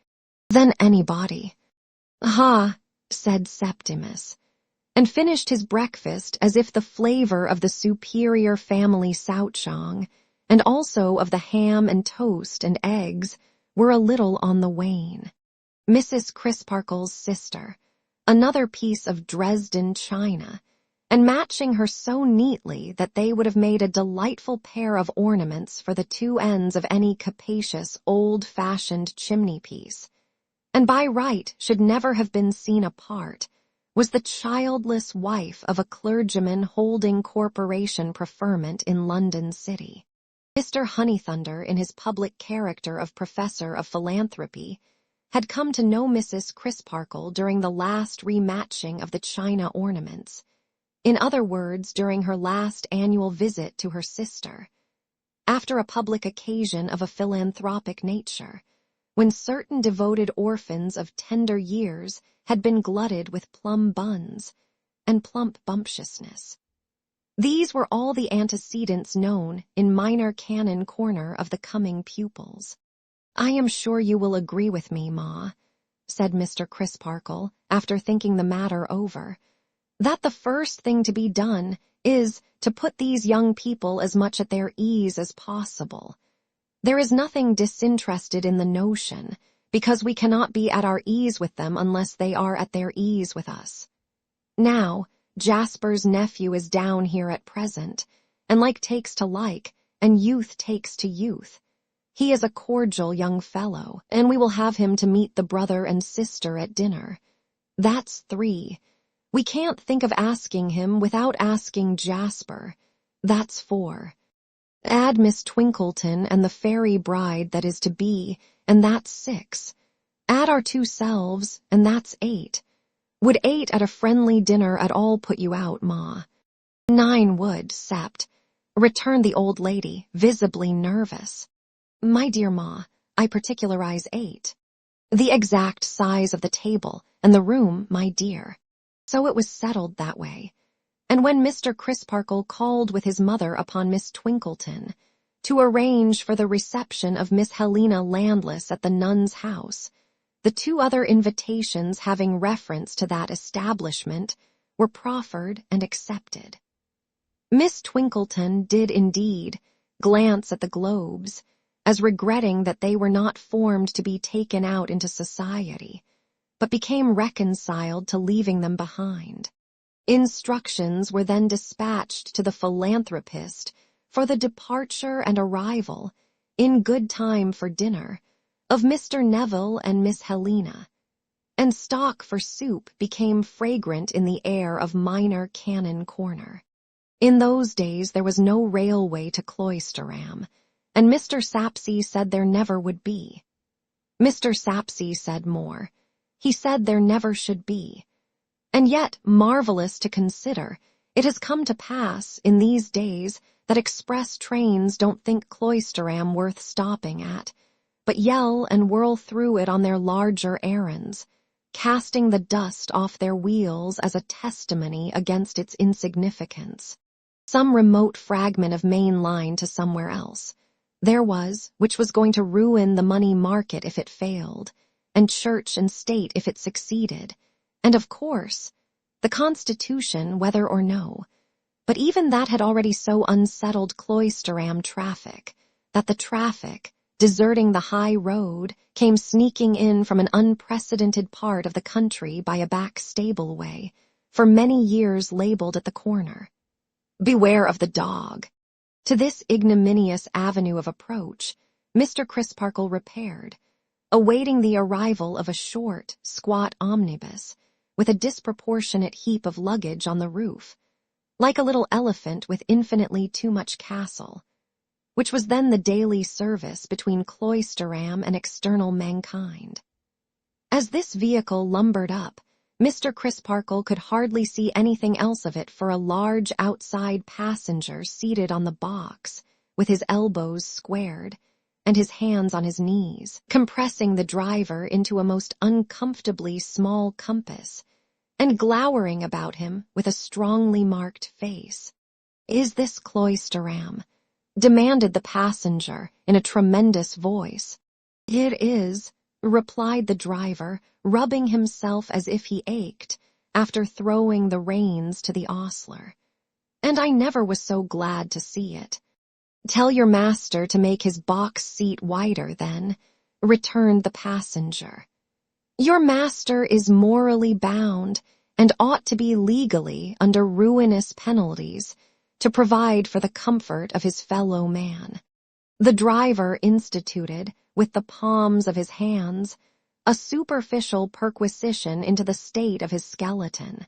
than anybody. Ha, said Septimus, and finished his breakfast as if the flavor of the superior family souchong, and also of the ham and toast and eggs, were a little on the wane. Mrs. Crisparkle's sister, another piece of Dresden china, and matching her so neatly that they would have made a delightful pair of ornaments for the 2 ends of any capacious, old-fashioned chimney-piece, and by right should never have been seen apart, was the childless wife of a clergyman holding corporation preferment in London City. Mr. Honeythunder, in his public character of professor of philanthropy, had come to know Mrs. Crisparkle during the last rematching of the china ornaments, in other words, during her last annual visit to her sister, after a public occasion of a philanthropic nature, when certain devoted orphans of tender years had been glutted with plum buns and plump bumptiousness. These were all the antecedents known in Minor Canon Corner of the coming pupils. I am sure you will agree with me, Ma, said Mr. Crisparkle, after thinking the matter over, that the first thing to be done is to put these young people as much at their ease as possible. There is nothing disinterested in the notion, because we cannot be at our ease with them unless they are at their ease with us. Now, Jasper's nephew is down here at present, and like takes to like, and youth takes to youth. He is a cordial young fellow, and we will have him to meet the brother and sister at dinner. That's 3. We can't think of asking him without asking Jasper. That's 4. Add Miss Twinkleton and the fairy bride that is to be, and that's 6. Add our 2 selves, and that's 8. Would 8 at a friendly dinner at all put you out, Ma? 9 would, Sept, returned the old lady, visibly nervous. My dear Ma, I particularize 8. The exact size of the table and the room, my dear. So it was settled that way. And when Mr. Crisparkle called with his mother upon Miss Twinkleton to arrange for the reception of Miss Helena Landless at the nun's house, the 2 other invitations having reference to that establishment were proffered and accepted. Miss Twinkleton did indeed glance at the globes, as regretting that they were not formed to be taken out into society, but became reconciled to leaving them behind. Instructions were then dispatched to the philanthropist for the departure and arrival, in good time for dinner, of Mr. Neville and Miss Helena, and stock for soup became fragrant in the air of Minor Canon Corner. In those days there was no railway to Cloisterham, and Mr. Sapsea said there never would be. Mr. Sapsea said more. He said there never should be. And yet, marvelous to consider, it has come to pass in these days that express trains don't think Cloisterham worth stopping at, but yell and whirl through it on their larger errands, casting the dust off their wheels as a testimony against its insignificance. Some remote fragment of main line to somewhere else there was, which was going to ruin the money market if it failed, and church and state if it succeeded, and of course, the Constitution, whether or no. But even that had already so unsettled Cloisterham traffic, that the traffic, deserting the high road, came sneaking in from an unprecedented part of the country by a back stable way, for many years labeled at the corner. Beware of the dog. To this ignominious avenue of approach, Mr. Crisparkle repaired, awaiting the arrival of a short, squat omnibus, with a disproportionate heap of luggage on the roof, like a little elephant with infinitely too much castle, which was then the daily service between Cloisterham and external mankind. As this vehicle lumbered up, Mr. Crisparkle could hardly see anything else of it for a large outside passenger seated on the box, with his elbows squared, and his hands on his knees, compressing the driver into a most uncomfortably small compass, and glowering about him with a strongly marked face. "Is this Cloisterham?" demanded the passenger in a tremendous voice. "It is," replied the driver, rubbing himself as if he ached, after throwing the reins to the ostler. "And I never was so glad to see it." "Tell your master to make his box seat wider, then," returned the passenger. "Your master is morally bound, and ought to be legally, under ruinous penalties, to provide for the comfort of his fellow man." The driver instituted, with the palms of his hands, a superficial perquisition into the state of his skeleton,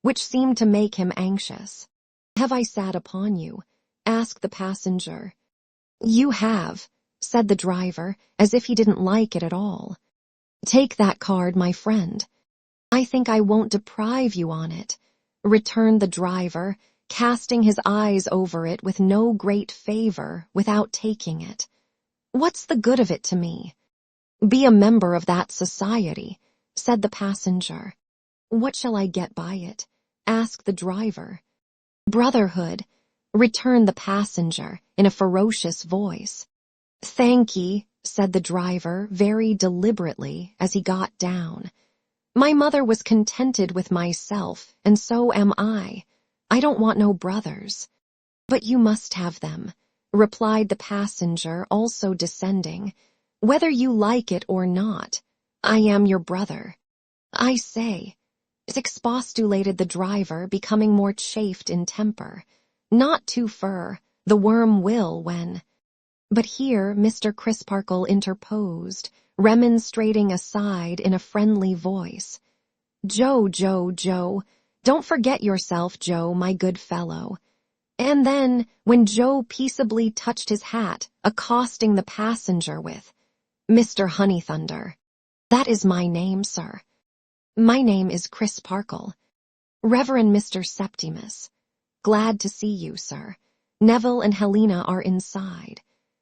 which seemed to make him anxious. "Have I sat upon you?" asked the passenger. "You have," said the driver, as if he didn't like it at all. "Take that card, my friend." "I think I won't deprive you on it," returned the driver, casting his eyes over it with no great favor without taking it. "What's the good of it to me?" "Be a member of that society," said the passenger. "What shall I get by it?" asked the driver. "Brotherhood," returned the passenger in a ferocious voice. "Thank ye," said the driver very deliberately as he got down. "My mother was contented with myself, and so am I. I don't want no brothers." "But you must have them," replied the passenger, also descending. "Whether you like it or not, I am your brother." "I say," expostulated the driver, becoming more chafed in temper. "Not too fur. The worm will when—" But here Mr. Crisparkle interposed, remonstrating aside in a friendly voice. "Joe, don't forget yourself, Joe, my good fellow." And then, when Joe peaceably touched his hat, accosting the passenger with, "Mr. Honeythunder." "That is my name, sir." "My name is Crisparkle." "Reverend Mr. Septimus." "Glad to see you, sir. Neville and Helena are inside.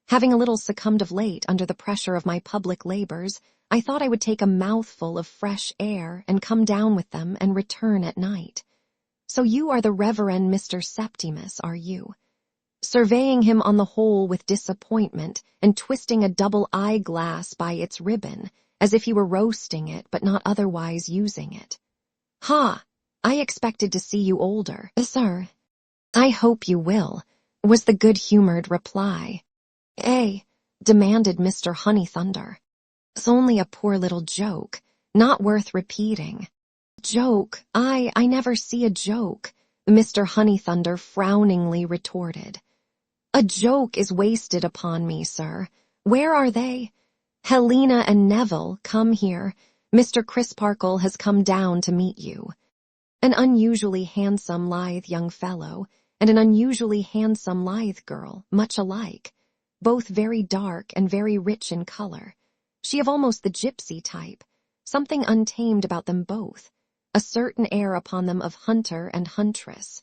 Having a little succumbed of late under the pressure of my public labors, I thought I would take a mouthful of fresh air and come down with them and return at night. So you are the Reverend Mr. Septimus, are you?" Surveying him on the whole with disappointment and twisting a double eyeglass by its ribbon, as if he were roasting it but not otherwise using it. "Ha! I expected to see you older, sir." "I hope you will," was the good-humored reply. demanded Mr. Honeythunder. "It's only a poor little joke, not worth repeating." "Joke? I never see a joke," Mr. Honeythunder frowningly retorted. "A joke is wasted upon me, sir. Where are they? Helena and Neville, come here. Mr. Crisparkle has come down to meet you." An unusually handsome, lithe young fellow and an unusually handsome, lithe girl, much alike, both very dark and very rich in color. She of almost the gypsy type, something untamed about them both, a certain air upon them of hunter and huntress,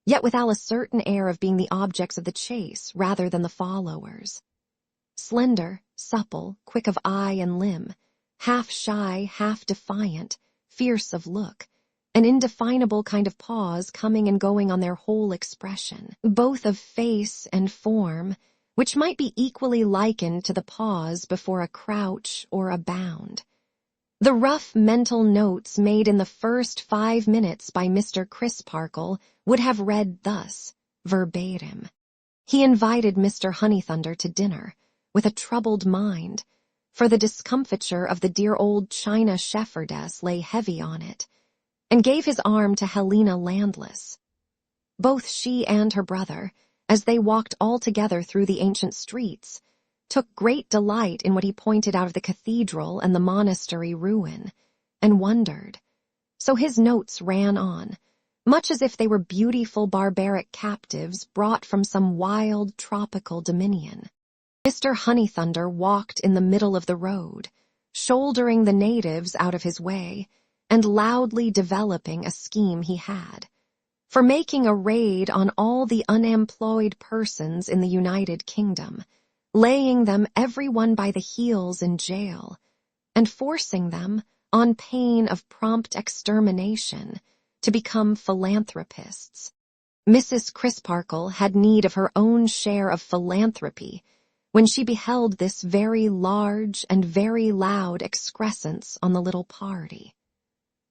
yet withal a certain air of being the objects of the chase rather than the followers. Slender, supple, quick of eye and limb, half shy, half defiant, fierce of look, an indefinable kind of pause coming and going on their whole expression, both of face and form, which might be equally likened to the pause before a crouch or a bound. The rough mental notes made in the first 5 minutes by Mr. Crisparkle would have read thus, verbatim. He invited Mr. Honeythunder to dinner, with a troubled mind, for the discomfiture of the dear old China shepherdess lay heavy on it, and gave his arm to Helena Landless. Both she and her brother, as they walked all together through the ancient streets, took great delight in what he pointed out of the cathedral and the monastery ruin, and wondered. So his notes ran on, much as if they were beautiful barbaric captives brought from some wild tropical dominion. Mr. Honeythunder walked in the middle of the road, shouldering the natives out of his way, and loudly developing a scheme he had for making a raid on all the unemployed persons in the United Kingdom, laying them every one by the heels in jail, and forcing them, on pain of prompt extermination, to become philanthropists. Mrs. Crisparkle had need of her own share of philanthropy when she beheld this very large and very loud excrescence on the little party.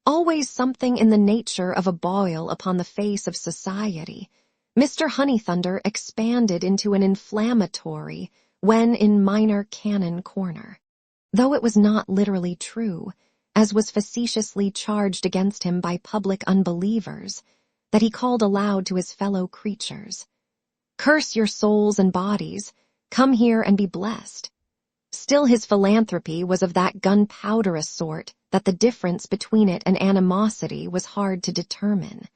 Always something in the nature of a boil upon the face of society, Mr. Honeythunder expanded into an inflammatory when in Minor Canon Corner, though it was not literally true, as was facetiously charged against him by public unbelievers, that he called aloud to his fellow creatures, "Curse your souls and bodies, come here and be blessed." Still his philanthropy was of that gunpowderous sort that the difference between it and animosity was hard to determine.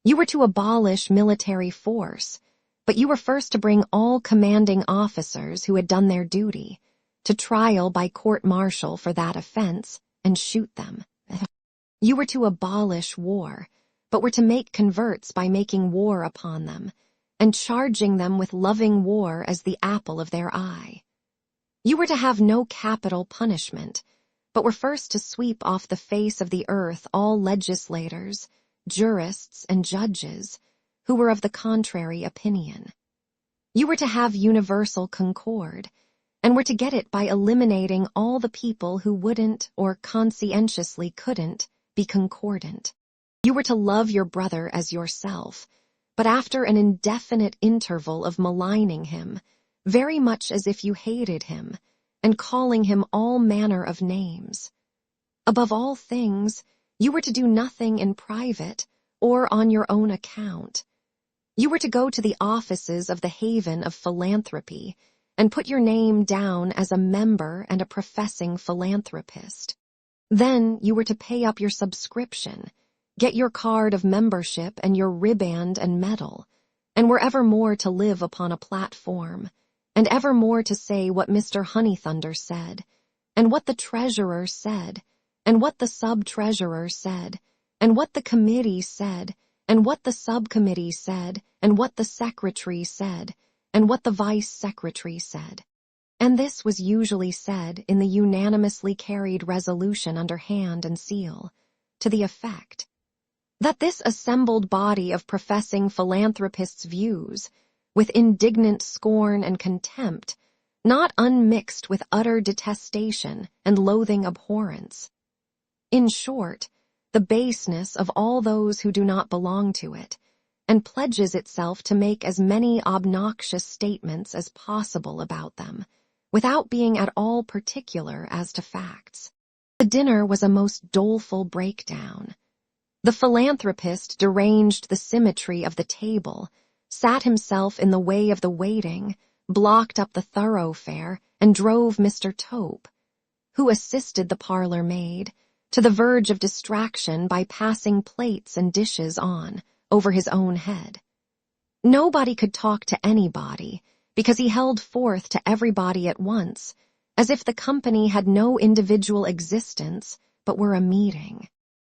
You were to abolish military force, but you were first to bring all commanding officers who had done their duty to trial by court-martial for that offense and shoot them. You were to abolish war, but were to make converts by making war upon them, and charging them with loving war as the apple of their eye. You were to have no capital punishment, but were first to sweep off the face of the earth all legislators, jurists, and judges who were of the contrary opinion. You were to have universal concord, and were to get it by eliminating all the people who wouldn't or conscientiously couldn't be concordant. You were to love your brother as yourself, but after an indefinite interval of maligning him, very much as if you hated him, and calling him all manner of names. Above all things, you were to do nothing in private or on your own account. You were to go to the offices of the Haven of Philanthropy and put your name down as a member and a professing philanthropist. Then you were to pay up your subscription, get your card of membership and your riband and medal, and were evermore to live upon a platform, and evermore to say what Mr. Honeythunder said, and what the treasurer said, and what the sub-treasurer said, and what the committee said, and what the subcommittee said, and what the secretary said, and what the vice-secretary said. And this was usually said in the unanimously carried resolution under hand and seal, to the effect that this assembled body of professing philanthropists' views, with indignant scorn and contempt, not unmixed with utter detestation and loathing abhorrence. In short, the baseness of all those who do not belong to it, and pledges itself to make as many obnoxious statements as possible about them, without being at all particular as to facts. The dinner was a most doleful breakdown. The philanthropist deranged the symmetry of the table, sat himself in the way of the waiting, blocked up the thoroughfare, and drove Mr. Tope, who assisted the parlor maid, to the verge of distraction by passing plates and dishes on, over his own head. Nobody could talk to anybody, because he held forth to everybody at once, as if the company had no individual existence, but were a meeting.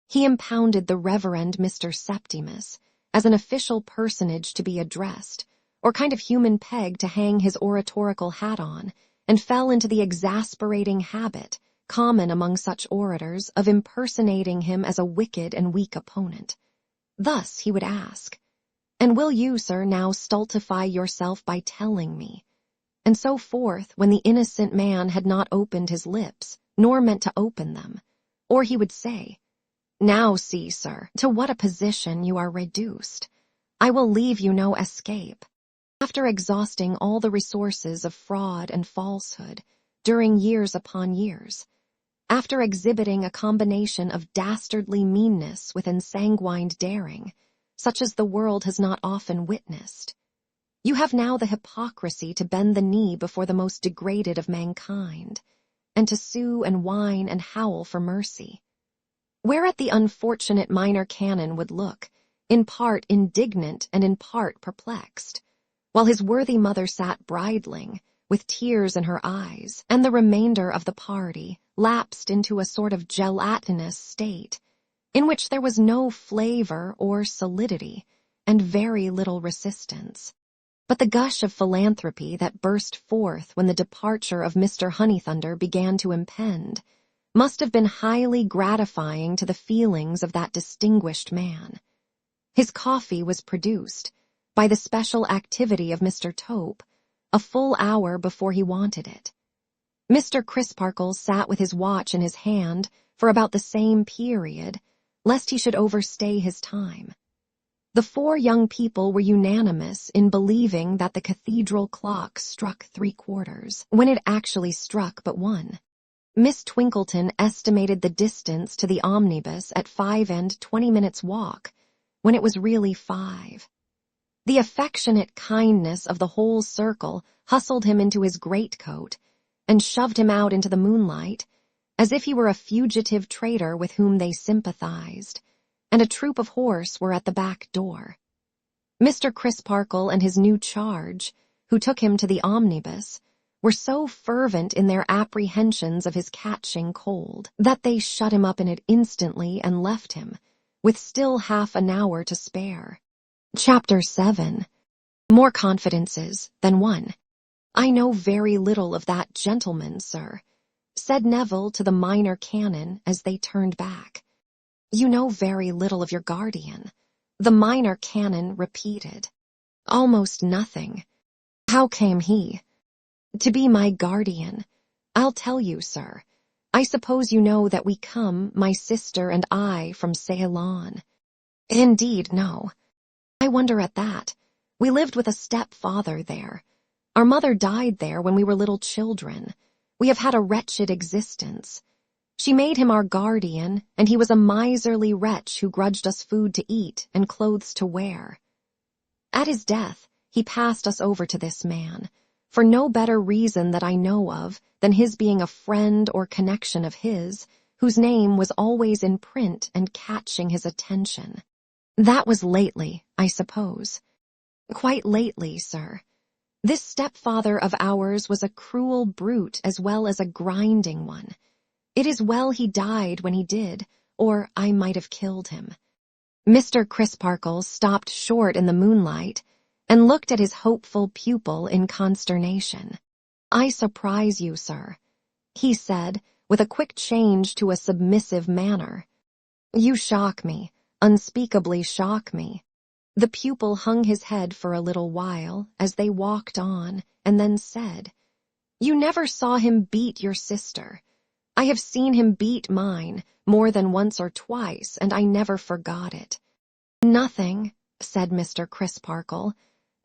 He impounded the Reverend Mr. Septimus as an official personage to be addressed, or kind of human peg to hang his oratorical hat on, and fell into the exasperating habit, common among such orators, of impersonating him as a wicked and weak opponent. Thus he would ask, "And will you, sir, now stultify yourself by telling me?" And so forth, when the innocent man had not opened his lips, nor meant to open them. Or he would say, "Now see, sir, to what a position you are reduced. I will leave you no escape." After exhausting all the resources of fraud and falsehood during years upon years, after exhibiting a combination of dastardly meanness with ensanguined daring, such as the world has not often witnessed, you have now the hypocrisy to bend the knee before the most degraded of mankind, and to sue and whine and howl for mercy. Whereat the unfortunate minor canon would look, in part indignant and in part perplexed, while his worthy mother sat bridling, with tears in her eyes, and the remainder of the party lapsed into a sort of gelatinous state, in which there was no flavor or solidity, and very little resistance. But the gush of philanthropy that burst forth when the departure of Mr. Honeythunder began to impend must have been highly gratifying to the feelings of that distinguished man. His coffee was produced, by the special activity of Mr. Tope, a full hour before he wanted it. Mr. Crisparkle sat with his watch in his hand for about the same period, lest he should overstay his time. The four young people were unanimous in believing that the cathedral clock struck 3/4, when it actually struck but 1. Miss Twinkleton estimated the distance to the omnibus at 5 and 20 minutes' walk, when it was really 5. The affectionate kindness of the whole circle hustled him into his greatcoat and shoved him out into the moonlight, as if he were a fugitive traitor with whom they sympathized, and a troop of horse were at the back door. Mr. Crisparkle and his new charge, who took him to the omnibus, were so fervent in their apprehensions of his catching cold that they shut him up in it instantly and left him, with still half an hour to spare. Chapter 7. More confidences than one. "I know very little of that gentleman, sir," said Neville to the minor canon as they turned back. "You know very little of your guardian," the minor canon repeated. "Almost nothing. How came he to be my guardian? I'll tell you, sir. I suppose you know that we come, my sister and I, from Ceylon." "Indeed, no. I wonder at that. We lived with a stepfather there. Our mother died there when we were little children. We have had a wretched existence. She made him our guardian, and he was a miserly wretch who grudged us food to eat and clothes to wear. At his death, he passed us over to this man, for no better reason that I know of than his being a friend or connection of his, whose name was always in print and catching his attention. That was lately, I suppose." "Quite lately, sir. This stepfather of ours was a cruel brute as well as a grinding one. It is well he died when he did, or I might have killed him." Mr. Crisparkle stopped short in the moonlight and looked at his hopeful pupil in consternation. "I surprise you, sir," he said, with a quick change to a submissive manner. "You shock me, unspeakably shock me." The pupil hung his head for a little while as they walked on, and then said, "You never saw him beat your sister. I have seen him beat mine more than once or twice, and I never forgot it." "Nothing," said Mr. Crisparkle,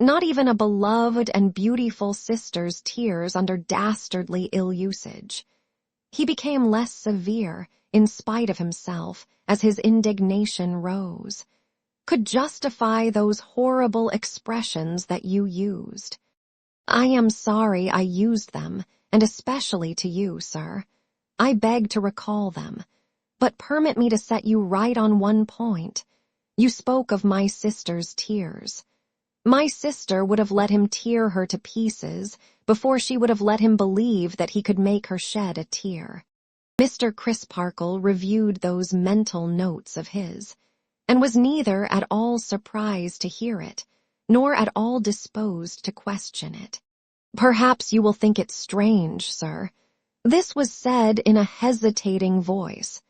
Not even a beloved and beautiful sister's tears under dastardly ill usage. He became less severe, in spite of himself, as his indignation rose. Could justify those horrible expressions that you used. I am sorry I used them, and especially to you, sir. I beg to recall them, but permit me to set you right on one point. You spoke of my sister's tears. My sister would have let him tear her to pieces before she would have let him believe that he could make her shed a tear. Mr. Crisparkle reviewed those mental notes of his, and was neither at all surprised to hear it, nor at all disposed to question it. Perhaps you will think it strange, sir. This was said in a hesitating voice,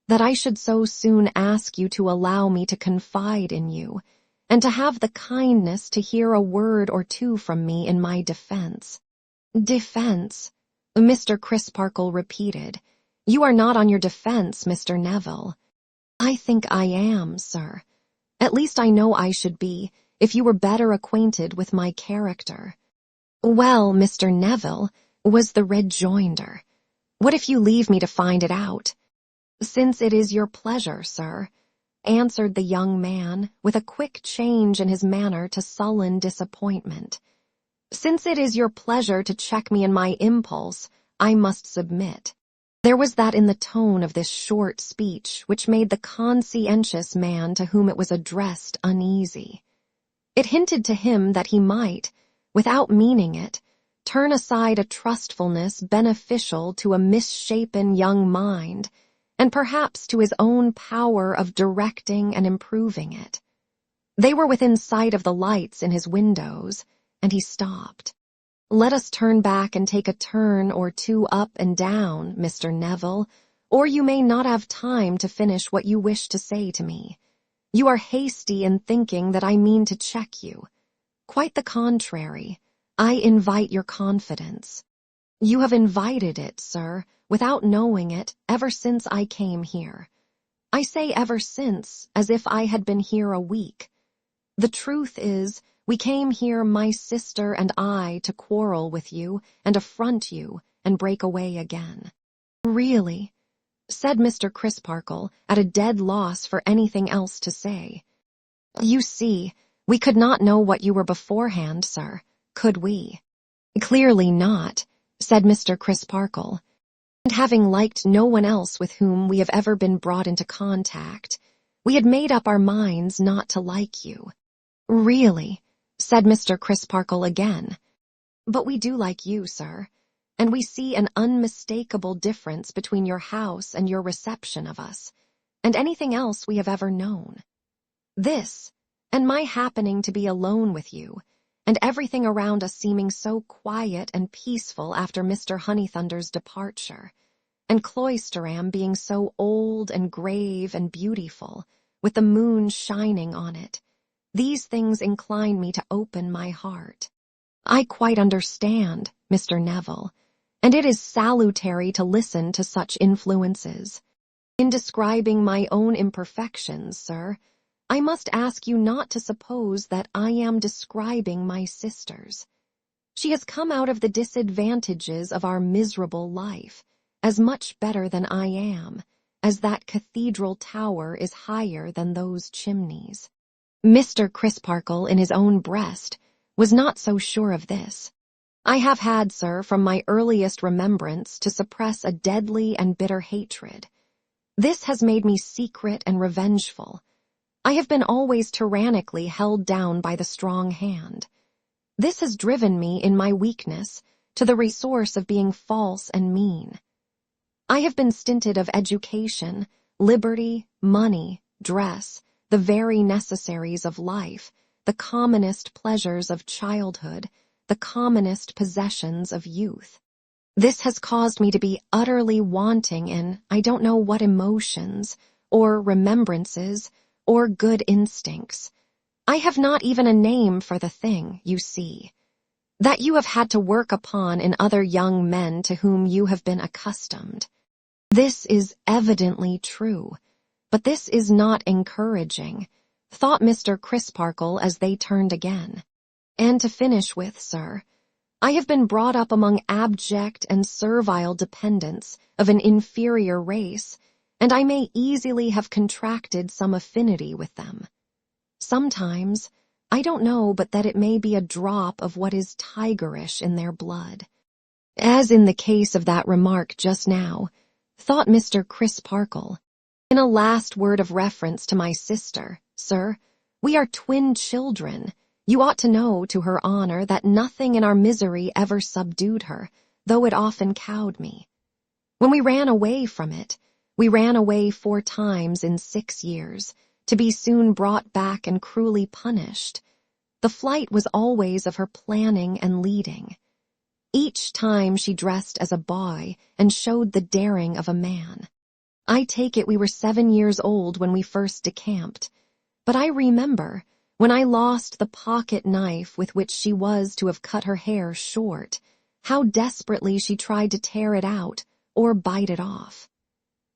that I should so soon ask you to allow me to confide in you, and to have the kindness to hear a word or two from me in my defense. Defense, Mr. Crisparkle repeated. You are not on your defense, Mr. Neville. I think I am, sir. At least I know I should be, if you were better acquainted with my character. Well, Mr. Neville, was the rejoinder. What if you leave me to find it out? Since it is your pleasure, sir, answered the young man, with a quick change in his manner to sullen disappointment. Since it is your pleasure to check me in my impulse, I must submit. There was that in the tone of this short speech which made the conscientious man to whom it was addressed uneasy. It hinted to him that he might, without meaning it, turn aside a trustfulness beneficial to a misshapen young mind, and perhaps to his own power of directing and improving it. They were within sight of the lights in his windows, and he stopped. Let us turn back and take a turn or two up and down, Mr. Neville, or you may not have time to finish what you wish to say to me. You are hasty in thinking that I mean to check you. Quite the contrary. I invite your confidence. You have invited it, sir, without knowing it, ever since I came here. I say ever since, as if I had been here a week. The truth is, we came here, my sister and I, to quarrel with you, and affront you, and break away again. Really? Said Mr. Crisparkle, at a dead loss for anything else to say. You see, we could not know what you were beforehand, sir, could we? Clearly not, said Mr. Crisparkle. And having liked no one else with whom we have ever been brought into contact, we had made up our minds not to like you. Really? Said Mr. Crisparkle again. But we do like you, sir, and we see an unmistakable difference between your house and your reception of us, and anything else we have ever known. This, and my happening to be alone with you, and everything around us seeming so quiet and peaceful after Mr. Honeythunder's departure, and Cloisterham being so old and grave and beautiful, with the moon shining on it, these things incline me to open my heart. I quite understand, Mr. Neville, and it is salutary to listen to such influences. In describing my own imperfections, sir, I must ask you not to suppose that I am describing my sister's. She has come out of the disadvantages of our miserable life, as much better than I am, as that cathedral tower is higher than those chimneys. Mr. Crisparkle, in his own breast, was not so sure of this. I have had, sir, from my earliest remembrance to suppress a deadly and bitter hatred. This has made me secret and revengeful. I have been always tyrannically held down by the strong hand. This has driven me, in my weakness, to the resource of being false and mean. I have been stinted of education, liberty, money, dress, the very necessaries of life, the commonest pleasures of childhood, the commonest possessions of youth. This has caused me to be utterly wanting in I don't know what emotions, or remembrances, or good instincts. I have not even a name for the thing, you see, that you have had to work upon in other young men to whom you have been accustomed. This is evidently true, but this is not encouraging, thought Mr. Crisparkle as they turned again. And to finish with, sir, I have been brought up among abject and servile dependents of an inferior race, and I may easily have contracted some affinity with them. Sometimes, I don't know but that it may be a drop of what is tigerish in their blood. As in the case of that remark just now, thought Mr. Crisparkle. In a last word of reference to my sister, sir, we are twin children. You ought to know, to her honor, that nothing in our misery ever subdued her, though it often cowed me. When we ran away from it, we ran away 4 times in 6 years, to be soon brought back and cruelly punished. The flight was always of her planning and leading. Each time she dressed as a boy and showed the daring of a man. I take it we were 7 years old when we first decamped, but I remember, when I lost the pocket knife with which she was to have cut her hair short, how desperately she tried to tear it out or bite it off.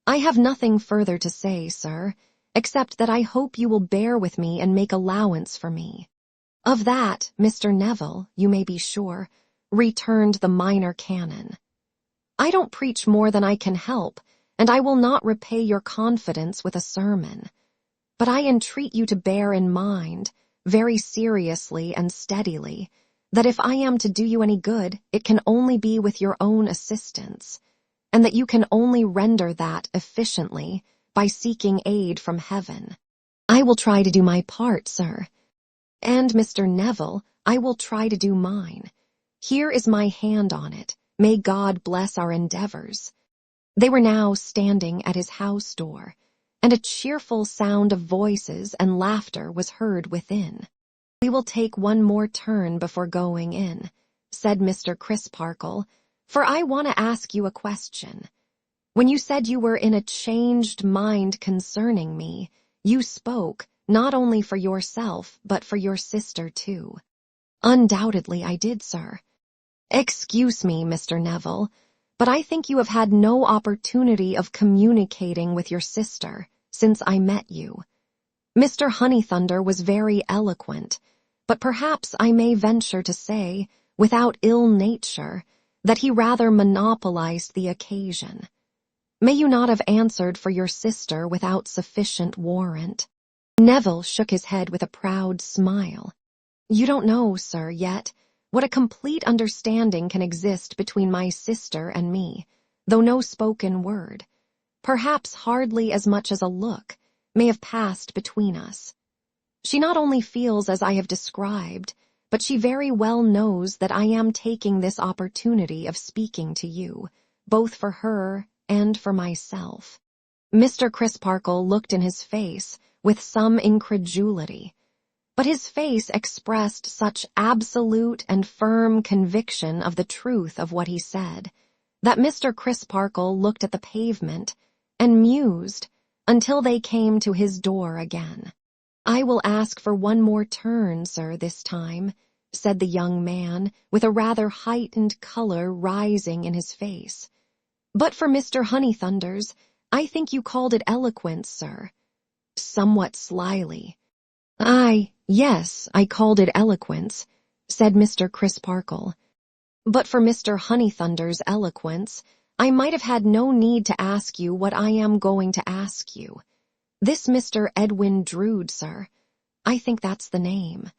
I have nothing further to say, sir, except that I hope you will bear with me and make allowance for me. Of that, Mr. Neville, you may be sure, returned the minor canon. I don't preach more than I can help, and I will not repay your confidence with a sermon. But I entreat you to bear in mind, very seriously and steadily, that if I am to do you any good, it can only be with your own assistance, and that you can only render that efficiently by seeking aid from heaven. I will try to do my part, sir. And, Mr. Neville, I will try to do mine. Here is my hand on it. May God bless our endeavors. They were now standing at his house door, and a cheerful sound of voices and laughter was heard within. We will take one more turn before going in, said Mr. Crisparkle, for I want to ask you a question. When you said you were in a changed mind concerning me, you spoke, not only for yourself, but for your sister too. Undoubtedly I did, sir. Excuse me, Mr. Neville, but I think you have had no opportunity of communicating with your sister since I met you. Mr. Honeythunder was very eloquent, but perhaps I may venture to say, without ill nature, that he rather monopolized the occasion. May you not have answered for your sister without sufficient warrant? Neville shook his head with a proud smile. You don't know, sir, yet, what a complete understanding can exist between my sister and me, though no spoken word, perhaps hardly as much as a look, may have passed between us. She not only feels as I have described, but she very well knows that I am taking this opportunity of speaking to you, both for her and for myself. Mr. Crisparkle looked in his face with some incredulity, but his face expressed such absolute and firm conviction of the truth of what he said, that Mr. Crisparkle looked at the pavement and mused until they came to his door again. I will ask for one more turn, sir, this time, said the young man, with a rather heightened color rising in his face. But for Mr. Honeythunder's, I think you called it eloquence, sir. Somewhat slyly. Yes, I called it eloquence, said Mr. Crisparkle. But for Mr. Honeythunder's eloquence, I might have had no need to ask you what I am going to ask you. This Mr. Edwin Drood, sir. I think that's the name.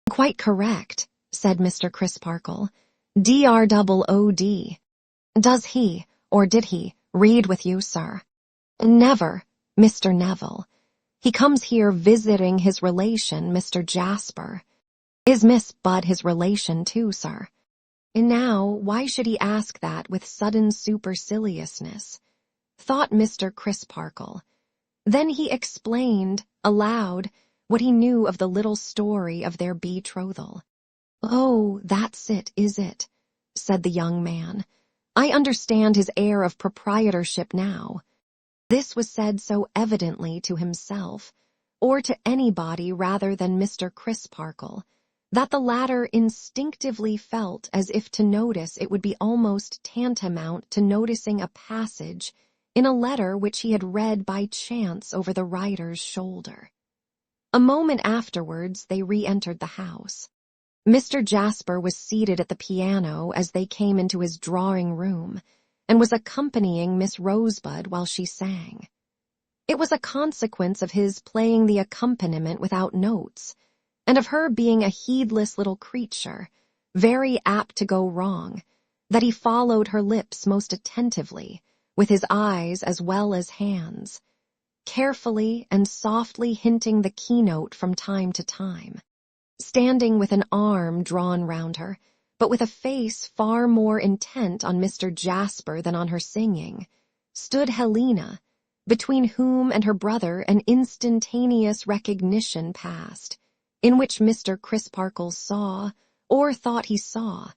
Quite correct, said Mr. Crisparkle. Drood. Does he, or did he, read with you, sir? Never, Mr. Neville. He comes here visiting his relation, Mr. Jasper. Is Miss Budd his relation too, sir? And now, why should he ask that with sudden superciliousness? Thought Mr. Crisparkle. Then he explained, aloud, what he knew of the little story of their betrothal. Oh, that's it, is it? Said the young man. I understand his air of proprietorship now. This was said so evidently to himself, or to anybody rather than Mr. Crisparkle, that the latter instinctively felt as if to notice it would be almost tantamount to noticing a passage in a letter which he had read by chance over the writer's shoulder. A moment afterwards they re-entered the house. Mr. Jasper was seated at the piano as they came into his drawing room, and was accompanying Miss Rosebud while she sang. It was a consequence of his playing the accompaniment without notes, and of her being a heedless little creature, very apt to go wrong, that he followed her lips most attentively, with his eyes as well as hands, carefully and softly hinting the keynote from time to time. Standing with an arm drawn round her, but with a face far more intent on Mr. Jasper than on her singing, stood Helena, between whom and her brother an instantaneous recognition passed, in which Mr. Crisparkle saw, or thought he saw,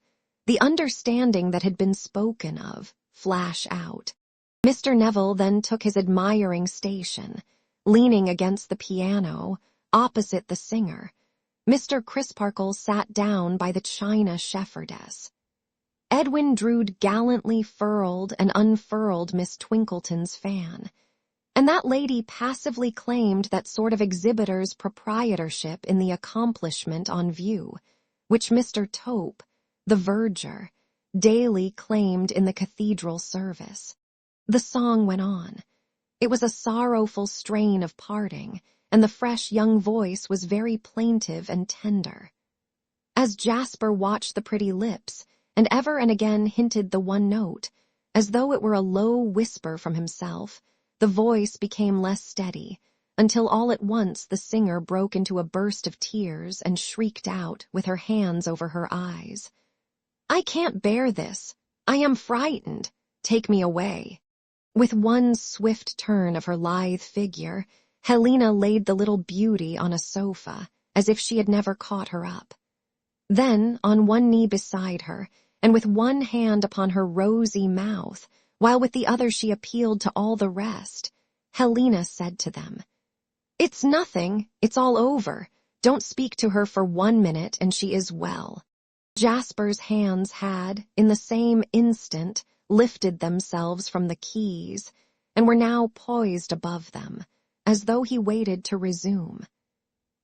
the understanding that had been spoken of flash out. Mr. Neville then took his admiring station, leaning against the piano, opposite the singer. Mr. Crisparkle sat down by the china shepherdess. Edwin Drood gallantly furled and unfurled Miss Twinkleton's fan, and that lady passively claimed that sort of exhibitor's proprietorship in the accomplishment on view, which Mr. Tope, the verger, daily claimed in the cathedral service. The song went on. It was a sorrowful strain of parting, and the fresh young voice was very plaintive and tender. As Jasper watched the pretty lips, and ever and again hinted the one note, as though it were a low whisper from himself, the voice became less steady, until all at once the singer broke into a burst of tears and shrieked out, with her hands over her eyes, "I can't bear this. I am frightened. Take me away." With one swift turn of her lithe figure, Helena laid the little beauty on a sofa, as if she had never caught her up. Then, on one knee beside her, and with one hand upon her rosy mouth, while with the other she appealed to all the rest, Helena said to them, "It's nothing, it's all over. Don't speak to her for 1 minute, and she is well." Jasper's hands had, in the same instant, lifted themselves from the keys, and were now poised above them, as though he waited to resume.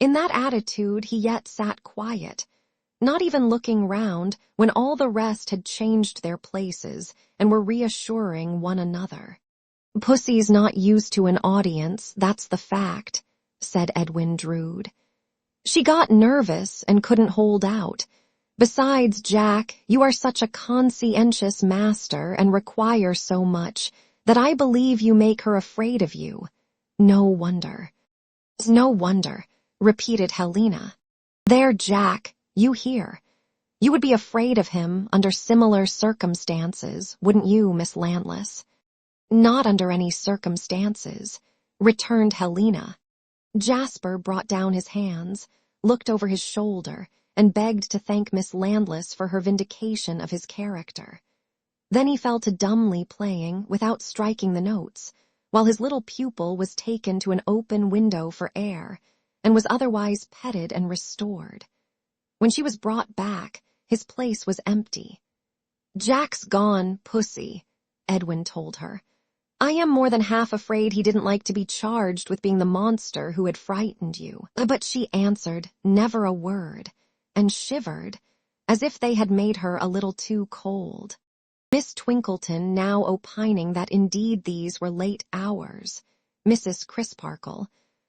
In that attitude he yet sat quiet, not even looking round when all the rest had changed their places and were reassuring one another. "Pussy's not used to an audience, that's the fact," said Edwin Drood. "She got nervous and couldn't hold out. Besides, Jack, you are such a conscientious master and require so much that I believe you make her afraid of you. No wonder." "No wonder," repeated Helena. "There, Jack, you hear. You would be afraid of him under similar circumstances, wouldn't you, Miss Landless?" "Not under any circumstances," returned Helena. Jasper brought down his hands, looked over his shoulder, and begged to thank Miss Landless for her vindication of his character. Then he fell to dumbly playing, without striking the notes, while his little pupil was taken to an open window for air, and was otherwise petted and restored. When she was brought back, his place was empty. "Jack's gone, Pussy," Edwin told her. "I am more than half afraid he didn't like to be charged with being the monster who had frightened you." But she answered never a word, and shivered, as if they had made her a little too cold. Miss Twinkleton now opining that indeed these were late hours, Mrs. Crisparkle,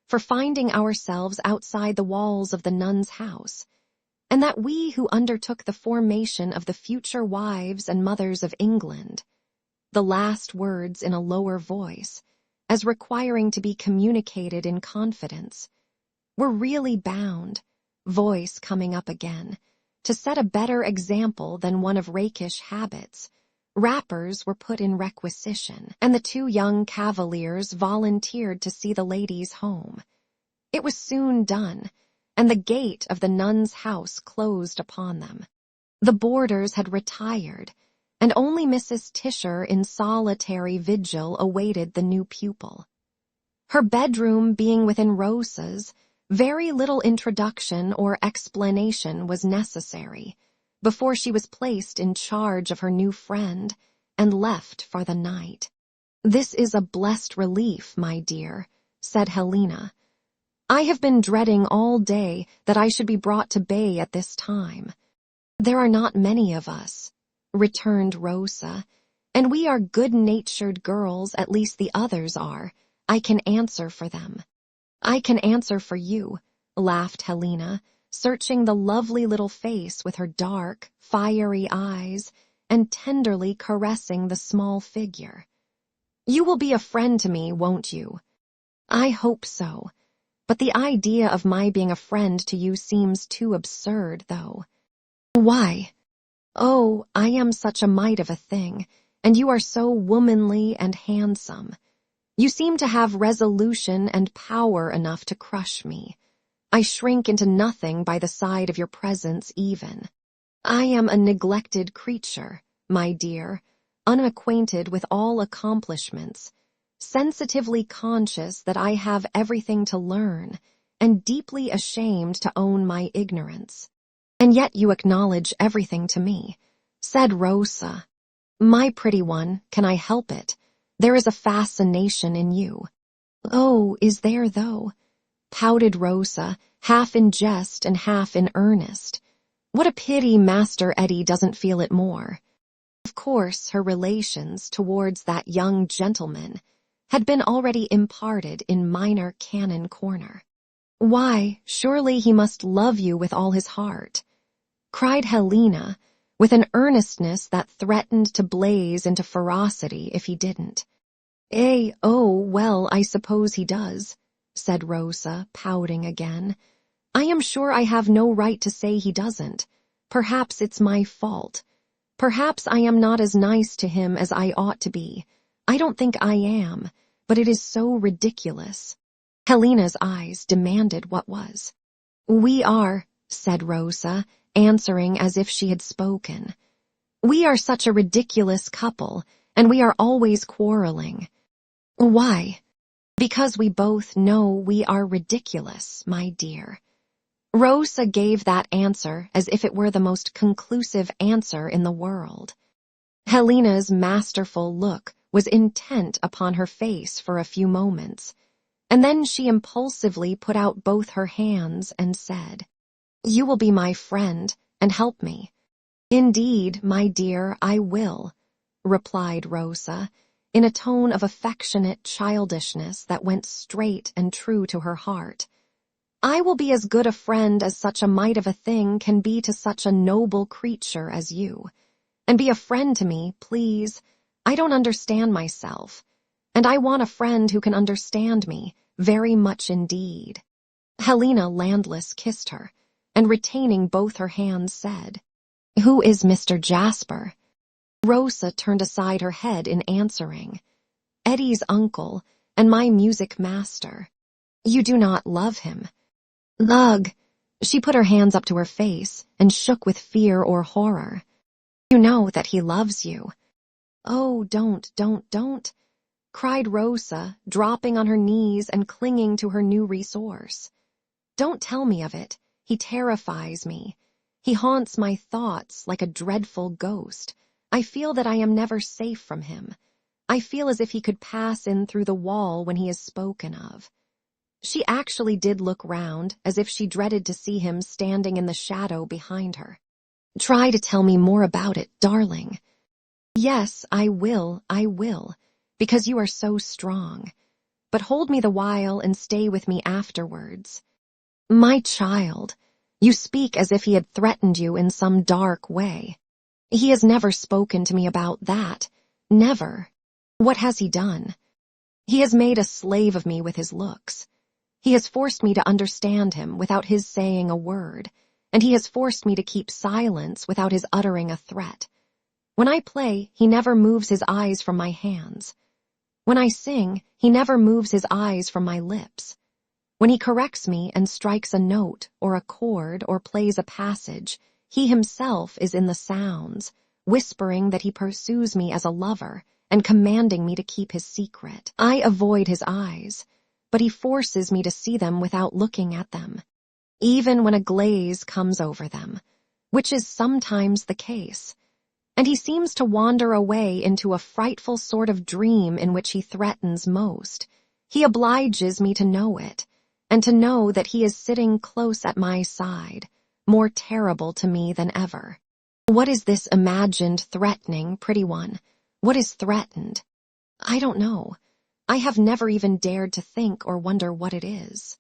for finding ourselves outside the walls of the nun's house, and that we who undertook the formation of the future wives and mothers of England, the last words in a lower voice, as requiring to be communicated in confidence, were really bound, voice coming up again, to set a better example than one of rakish habits. Wrappers were put in requisition, and the 2 young cavaliers volunteered to see the ladies home. It was soon done, and the gate of the nun's house closed upon them. The boarders had retired, and only Mrs. Tisher in solitary vigil awaited the new pupil. Her bedroom being within Rosa's, very little introduction or explanation was necessary before she was placed in charge of her new friend and left for the night. "This is a blessed relief, my dear," said Helena. I have been dreading all day that I should be brought to bay at this time." "There are not many of us," returned Rosa, "and we are good-natured girls, at least the others are. I can answer for them." "I can answer for you," laughed Helena, searching the lovely little face with her dark, fiery eyes and tenderly caressing the small figure. "You will be a friend to me, won't you?" "I hope so. But the idea of my being a friend to you seems too absurd, though." "Why?" "Oh, I am such a mite of a thing, and you are so womanly and handsome. You seem to have resolution and power enough to crush me. I shrink into nothing by the side of your presence even. I am a neglected creature, my dear, unacquainted with all accomplishments, sensitively conscious that I have everything to learn, and deeply ashamed to own my ignorance. And yet you acknowledge everything to me," said Rosa. "My pretty one, can I help it? There is a fascination in you." "Oh, is there though?" pouted Rosa, half in jest and half in earnest. What a pity Master Eddie doesn't feel it more. Of course, her relations towards that young gentleman had been already imparted in Minor Canon Corner. "Why, surely he must love you with all his heart," cried Helena, with an earnestness that threatened to blaze into ferocity if he didn't. "Oh, well, I suppose he does," said Rosa, pouting again. "I am sure I have no right to say he doesn't. Perhaps it's my fault. Perhaps I am not as nice to him as I ought to be. I don't think I am, but it is so ridiculous." Helena's eyes demanded what was. "We are," said Rosa, answering as if she had spoken. "We are such a ridiculous couple, and we are always quarreling." "Why?" "Because we both know we are ridiculous, my dear." Rosa gave that answer as if it were the most conclusive answer in the world. Helena's masterful look was intent upon her face for a few moments, and then she impulsively put out both her hands and said, "You will be my friend and help me." "Indeed, my dear, I will," replied Rosa, in a tone of affectionate childishness that went straight and true to her heart. "I will be as good a friend as such a mite of a thing can be to such a noble creature as you. And be a friend to me, please. I don't understand myself, and I want a friend who can understand me, very much indeed." Helena Landless kissed her, and retaining both her hands said, "Who is Mr. Jasper?" Rosa turned aside her head in answering, "Eddie's uncle, and my music master." "You do not love him?" "Ugh!" She put her hands up to her face and shook with fear or horror. "You know that he loves you." "Oh, don't," cried Rosa, dropping on her knees and clinging to her new resource. "Don't tell me of it. He terrifies me. He haunts my thoughts like a dreadful ghost. I feel that I am never safe from him. I feel as if he could pass in through the wall when he is spoken of." She actually did look round, as if she dreaded to see him standing in the shadow behind her. "Try to tell me more about it, darling." "Yes, I will, because you are so strong. But hold me the while and stay with me afterwards." "My child, you speak as if he had threatened you in some dark way." "He has never spoken to me about that. Never." "What has he done?" "He has made a slave of me with his looks. He has forced me to understand him without his saying a word, and he has forced me to keep silence without his uttering a threat. When I play, he never moves his eyes from my hands. When I sing, he never moves his eyes from my lips. When he corrects me and strikes a note or a chord or plays a passage, he himself is in the sounds, whispering that he pursues me as a lover and commanding me to keep his secret. I avoid his eyes, but he forces me to see them without looking at them, even when a glaze comes over them, which is sometimes the case. And he seems to wander away into a frightful sort of dream in which he threatens most. He obliges me to know it, and to know that he is sitting close at my side, more terrible to me than ever. What is this imagined threatening, pretty one? What is threatened? I don't know. I have never even dared to think or wonder what it is.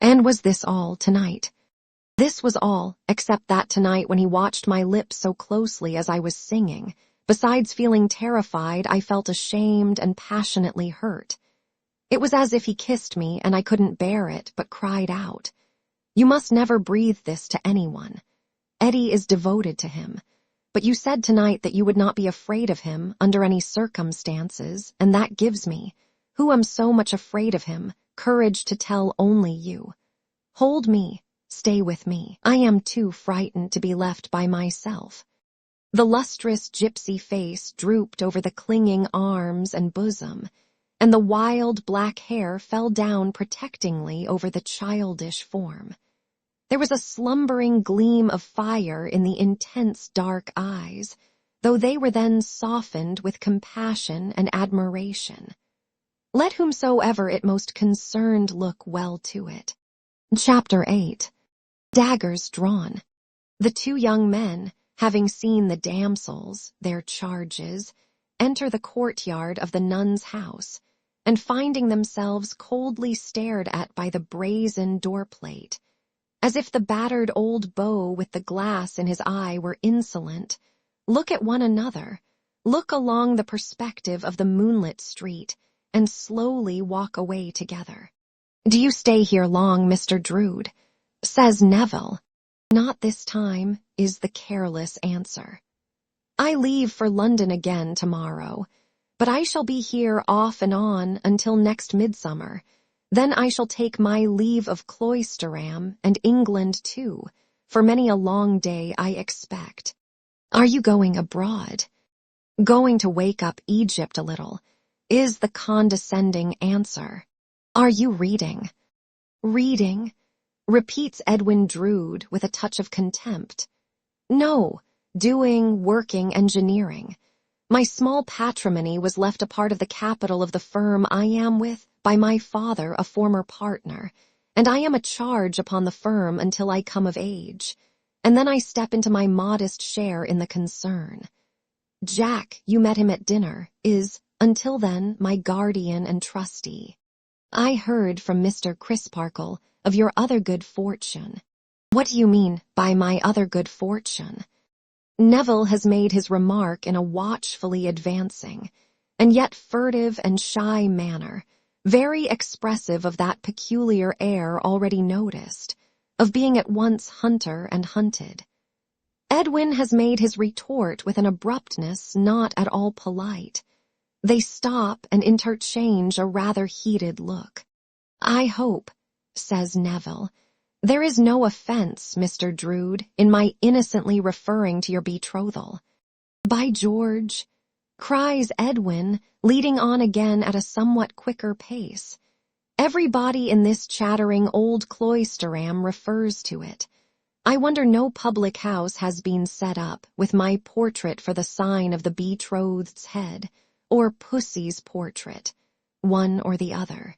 And was this all tonight? This was all, except that tonight when he watched my lips so closely as I was singing, besides feeling terrified, I felt ashamed and passionately hurt. It was as if he kissed me and I couldn't bear it, but cried out, "You must never breathe this to anyone. Eddie is devoted to him. But you said tonight that you would not be afraid of him under any circumstances, and that gives me, who am so much afraid of him, courage to tell only you. Hold me, stay with me. I am too frightened to be left by myself." The lustrous gypsy face drooped over the clinging arms and bosom, and the wild black hair fell down protectingly over the childish form. There was a slumbering gleam of fire in the intense dark eyes, though they were then softened with compassion and admiration. Let whomsoever it most concerned look well to it. Chapter 8. Daggers drawn. The two young men, having seen the damsels, their charges, enter the courtyard of the nun's house, and finding themselves coldly stared at by the brazen doorplate, as if the battered old beau with the glass in his eye were insolent, look at one another, look along the perspective of the moonlit street, and slowly walk away together. "Do you stay here long, Mr. Drood?" says Neville. "Not this time," is the careless answer. "I leave for London again tomorrow, but I shall be here off and on until next midsummer. Then I shall take my leave of Cloisterham and England too, for many a long day I expect." "Are you going abroad?" "Going to wake up Egypt a little," is the condescending answer. "Are you reading?" "Reading?" repeats Edwin Drood with a touch of contempt. "No, working engineering. My small patrimony was left a part of the capital of the firm I am with by my father, a former partner, and I am a charge upon the firm until I come of age, and then I step into my modest share in the concern. Jack, you met him at dinner, is, until then, my guardian and trustee. I heard from Mr. Crisparkle of your other good fortune." "What do you mean by my other good fortune?" Neville has made his remark in a watchfully advancing, and yet furtive and shy manner, very expressive of that peculiar air already noticed, of being at once hunter and hunted. Edwin has made his retort with an abruptness not at all polite. They stop and interchange a rather heated look. "I hope," says Neville, "there is no offense, Mr. Drood, in my innocently referring to your betrothal." "By George," cries Edwin, leading on again at a somewhat quicker pace. "Everybody in this chattering old Cloisterham refers to it. I wonder no public house has been set up with my portrait for the sign of the betrothed's head, or Pussy's portrait, one or the other.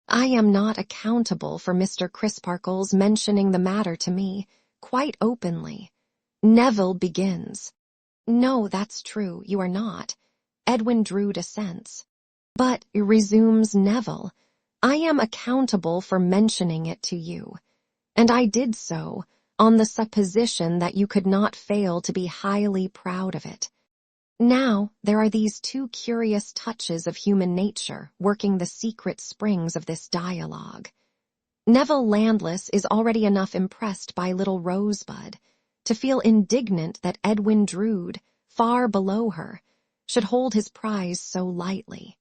I am not accountable for Mr. Crisparkle's mentioning the matter to me, quite openly." Neville begins. "No, that's true, you are not." Edwin Drood assents. "But," resumes Neville, "I am accountable for mentioning it to you, and I did so on the supposition that you could not fail to be highly proud of it. Now, there are these two curious touches of human nature working the secret springs of this dialogue. Neville Landless is already enough impressed by little Rosebud to feel indignant that Edwin Drood, far below her, should hold his prize so lightly.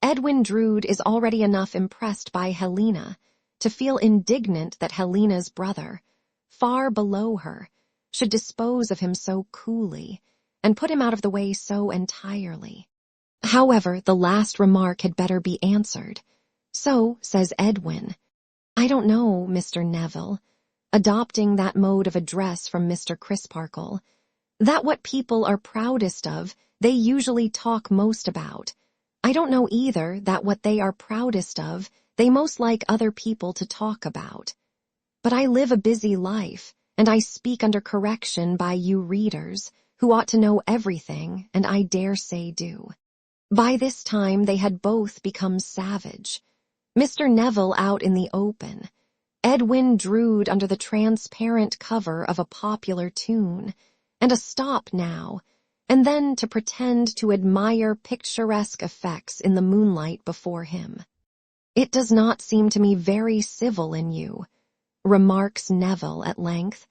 Edwin Drood is already enough impressed by Helena to feel indignant that Helena's brother, far below her, should dispose of him so coolly, and put him out of the way so entirely. However, the last remark had better be answered. So, says Edwin, "I don't know, Mr. Neville," adopting that mode of address from Mr. Crisparkle, "that what people are proudest of they usually talk most about. I don't know either that what they are proudest of they most like other people to talk about. But I live a busy life, and I speak under correction by you readers, who ought to know everything, and I dare say do. By this time they had both become savage. Mr. Neville out in the open, Edwin Drood under the transparent cover of a popular tune, and a stop now, and then to pretend to admire picturesque effects in the moonlight before him. "It does not seem to me very civil in you," remarks Neville at length,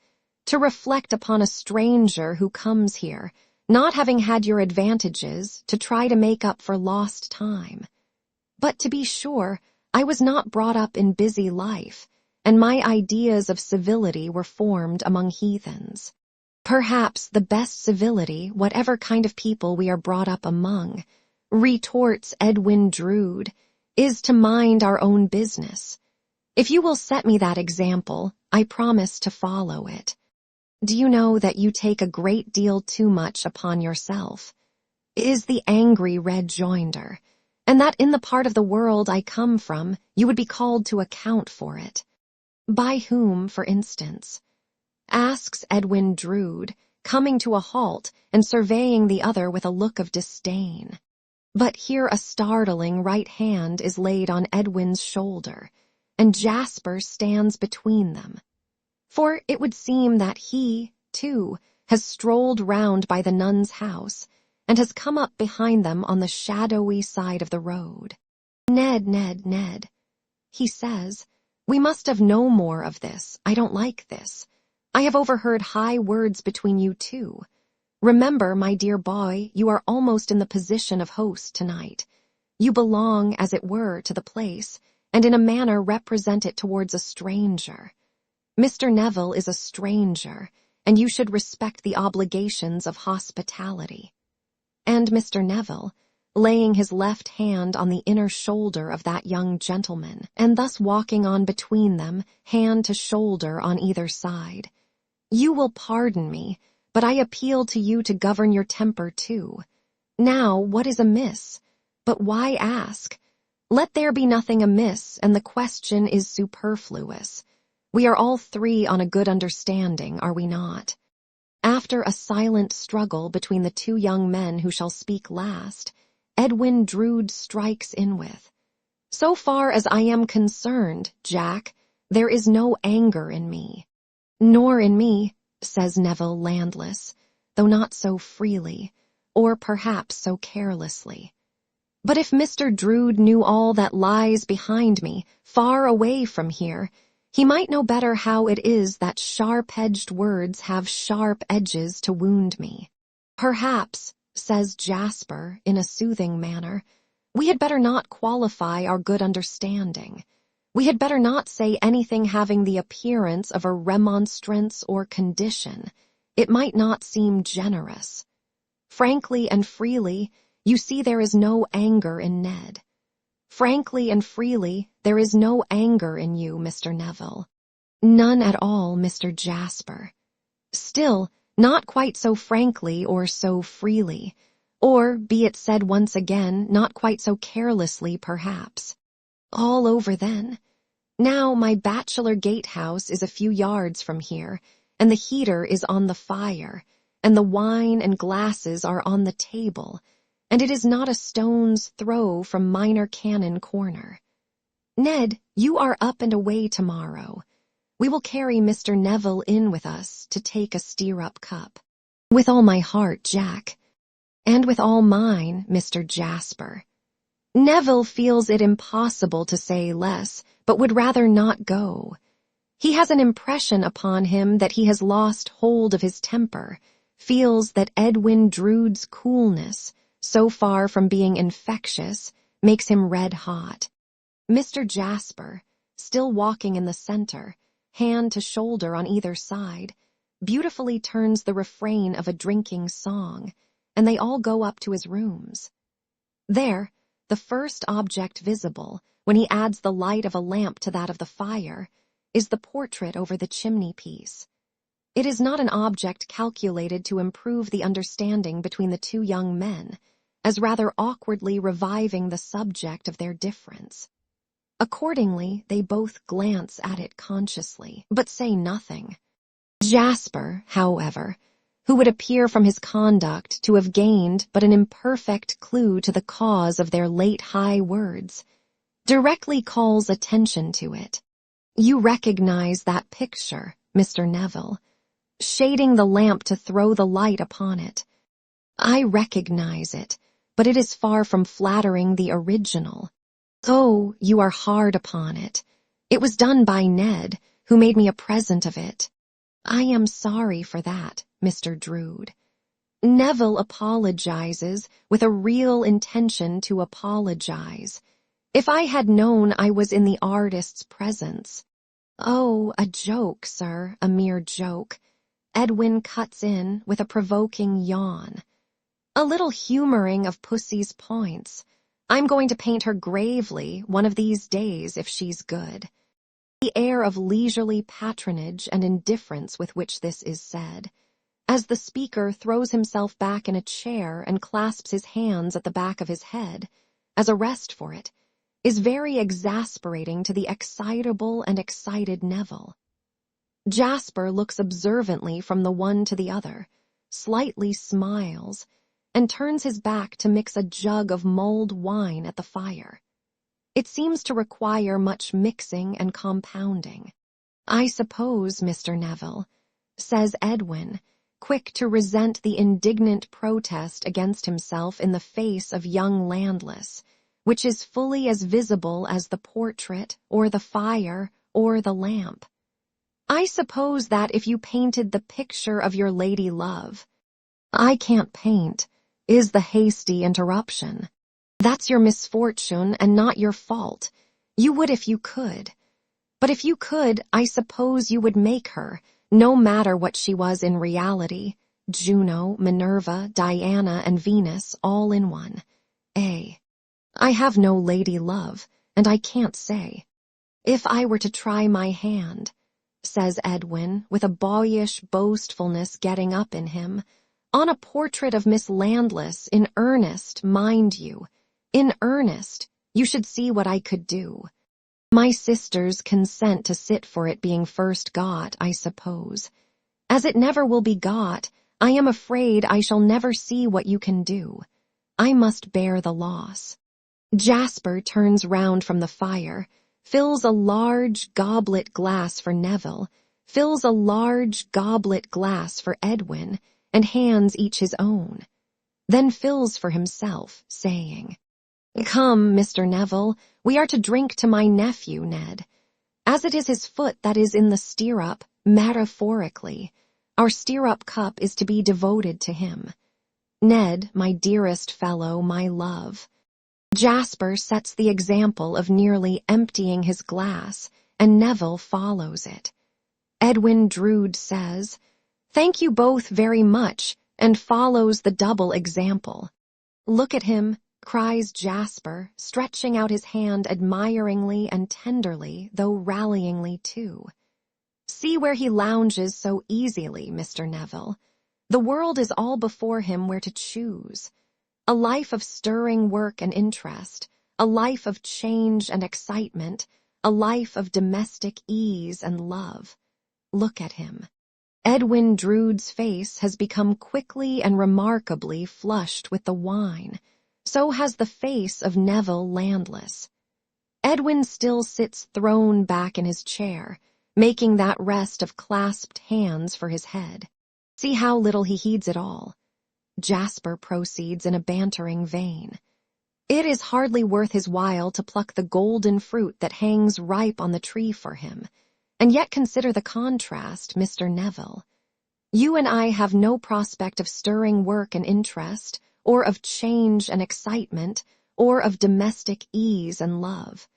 "to reflect upon a stranger who comes here, not having had your advantages, to try to make up for lost time. But to be sure, I was not brought up in busy life, and my ideas of civility were formed among heathens. Perhaps the best civility, whatever kind of people we are brought up among," retorts Edwin Drood, "is to mind our own business. If you will set me that example, I promise to follow it. Do you know that you take a great deal too much upon yourself?" is the angry rejoinder, "and that in the part of the world I come from, you would be called to account for it." "By whom, for instance?" asks Edwin Drood, coming to a halt and surveying the other with a look of disdain. But here a startling right hand is laid on Edwin's shoulder, and Jasper stands between them. For it would seem that he, too, has strolled round by the nun's house, and has come up behind them on the shadowy side of the road. Ned, he says, "we must have no more of this. I don't like this. I have overheard high words between you two. Remember, my dear boy, you are almost in the position of host tonight. You belong, as it were, to the place, and in a manner represent it towards a stranger. Mr. Neville is a stranger, and you should respect the obligations of hospitality." And Mr. Neville, laying his left hand on the inner shoulder of that young gentleman, and thus walking on between them, hand to shoulder on either side, "You will pardon me, but I appeal to you to govern your temper too. Now, what is amiss? But why ask? Let there be nothing amiss, and the question is superfluous. We are all three on a good understanding, are we not?" After a silent struggle between the two young men who shall speak last, Edwin Drood strikes in with, "So far as I am concerned, Jack, there is no anger in me." "Nor in me," says Neville Landless, though not so freely, or perhaps so carelessly. "But if Mr. Drood knew all that lies behind me, far away from here, he might know better how it is that sharp-edged words have sharp edges to wound me." "Perhaps," says Jasper in a soothing manner, "we had better not qualify our good understanding. We had better not say anything having the appearance of a remonstrance or condition. It might not seem generous. Frankly and freely, you see there is no anger in Ned. Frankly and freely, there is no anger in you, Mr. Neville. None at all, Mr. Jasper. Still, not quite so frankly or so freely, or, be it said once again, not quite so carelessly, perhaps. All over, then. Now my bachelor gatehouse is a few yards from here, and the heater is on the fire, and the wine and glasses are on the table, and it is not a stone's throw from Minor Canon Corner. Ned, you are up and away tomorrow. We will carry Mr. Neville in with us to take a stirrup cup." "With all my heart, Jack." "And with all mine, Mr. Jasper." Neville feels it impossible to say less, but would rather not go. He has an impression upon him that he has lost hold of his temper, feels that Edwin Drood's coolness, so far from being infectious, makes him red-hot. Mr. Jasper, still walking in the center, hand to shoulder on either side, beautifully turns the refrain of a drinking song, and they all go up to his rooms. There, the first object visible, when he adds the light of a lamp to that of the fire, is the portrait over the chimney-piece. It is not an object calculated to improve the understanding between the two young men, as rather awkwardly reviving the subject of their difference. Accordingly, they both glance at it consciously, but say nothing. Jasper, however, who would appear from his conduct to have gained but an imperfect clue to the cause of their late high words, directly calls attention to it. You recognize that picture, Mr. Neville, shading the lamp to throw the light upon it. I recognize it, but it is far from flattering the original. Oh, you are hard upon it. It was done by Ned, who made me a present of it. I am sorry for that, Mr. Drood. Neville apologizes with a real intention to apologize. If I had known I was in the artist's presence. Oh, a joke, sir, a mere joke. Edwin cuts in with a provoking yawn. A little humoring of Pussy's points. I'm going to paint her gravely one of these days if she's good. The air of leisurely patronage and indifference with which this is said, as the speaker throws himself back in a chair and clasps his hands at the back of his head, as a rest for it, is very exasperating to the excitable and excited Neville. Jasper looks observantly from the one to the other, slightly smiles, and turns his back to mix a jug of mulled wine at the fire. It seems to require much mixing and compounding. I suppose, Mr. Neville, says Edwin, quick to resent the indignant protest against himself in the face of young Landless, which is fully as visible as the portrait, or the fire, or the lamp. I suppose that if you painted the picture of your lady love— I can't paint, is the hasty interruption. That's your misfortune and not your fault. You would if you could. But if you could, I suppose you would make her, no matter what she was in reality, Juno, Minerva, Diana, and Venus all in one. I have no lady love, and I can't say. If I were to try my hand, says Edwin, with a boyish boastfulness getting up in him, on a portrait of Miss Landless, in earnest, mind you, in earnest, you should see what I could do. My sisters consent to sit for it being first got, I suppose. As it never will be got, I am afraid I shall never see what you can do. I must bear the loss. Jasper turns round from the fire, fills a large goblet glass for Neville, fills a large goblet glass for Edwin, and hands each his own, then fills for himself, saying, Come, Mr. Neville, we are to drink to my nephew, Ned. As it is his foot that is in the stirrup, metaphorically, our stirrup cup is to be devoted to him. Ned, my dearest fellow, my love. Jasper sets the example of nearly emptying his glass, and Neville follows it. Edwin Drood says, Thank you both very much, and follows the double example. Look at him, cries Jasper, stretching out his hand admiringly and tenderly, though rallyingly too. See where he lounges so easily, Mr. Neville. The world is all before him where to choose. A life of stirring work and interest, a life of change and excitement, a life of domestic ease and love. Look at him. Edwin Drood's face has become quickly and remarkably flushed with the wine. So has the face of Neville Landless. Edwin still sits thrown back in his chair, making that rest of clasped hands for his head. See how little he heeds it all. Jasper proceeds in a bantering vein. It is hardly worth his while to pluck the golden fruit that hangs ripe on the tree for him. And yet consider the contrast, Mr. Neville. You and I have no prospect of stirring work and interest, or of change and excitement, or of domestic ease and love.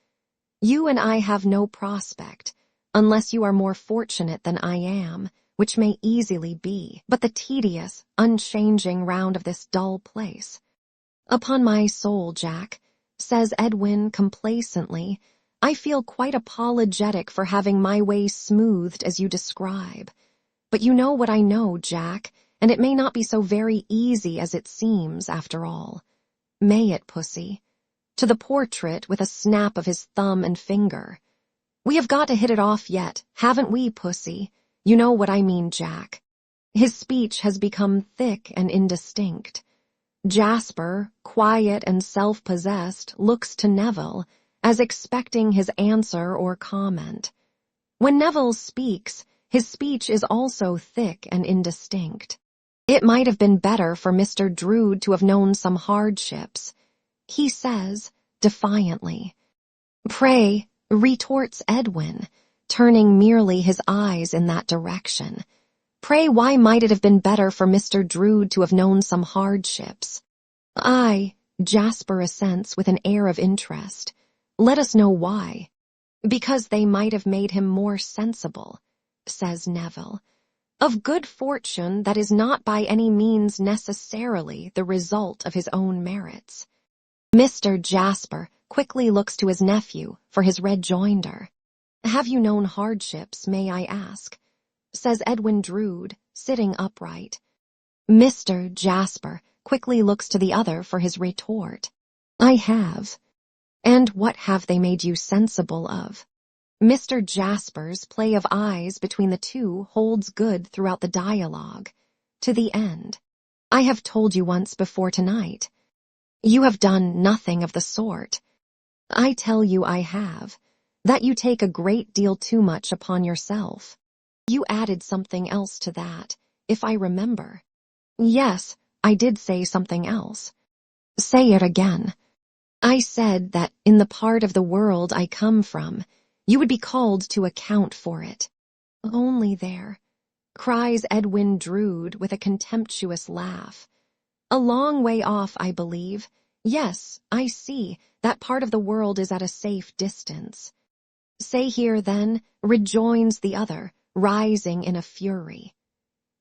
You and I have no prospect, unless you are more fortunate than I am, which may easily be, but the tedious, unchanging round of this dull place. Upon my soul, Jack, says Edwin complacently, I feel quite apologetic for having my way smoothed as you describe. But you know what I know, Jack, and it may not be so very easy as it seems, after all. May it, Pussy? to the portrait with a snap of his thumb and finger. "We have got to hit it off yet, haven't we, Pussy? You know what I mean, Jack." His speech has become thick and indistinct. Jasper, quiet and self-possessed, looks to Neville, as expecting his answer or comment. When Neville speaks, his speech is also thick and indistinct. It might have been better for Mr. Drood to have known some hardships. He says, defiantly. "Pray," retorts Edwin, turning merely his eyes in that direction. "Pray, why might it have been better for Mr. Drood to have known some hardships?" "Aye," Jasper assents with an air of interest. "Let us know why." "Because they might have made him more sensible," says Neville. "Of good fortune that is not by any means necessarily the result of his own merits." Mr. Jasper quickly looks to his nephew for his rejoinder. "Have you known hardships, may I ask?" says Edwin Drood, sitting upright. Mr. Jasper quickly looks to the other for his retort. "I have." "And what have they made you sensible of?" Mr. Jasper's play of eyes between the two holds good throughout the dialogue, to the end. "I have told you once before tonight." "You have done nothing of the sort." "I tell you I have, that you take a great deal too much upon yourself." "You added something else to that, if I remember." "Yes, I did say something else." "Say it again." "I said that in the part of the world I come from, you would be called to account for it." "Only there," cries Edwin Drood with a contemptuous laugh. "A long way off, I believe. Yes, I see, that part of the world is at a safe distance." "Say here, then," rejoins the other, rising in a fury.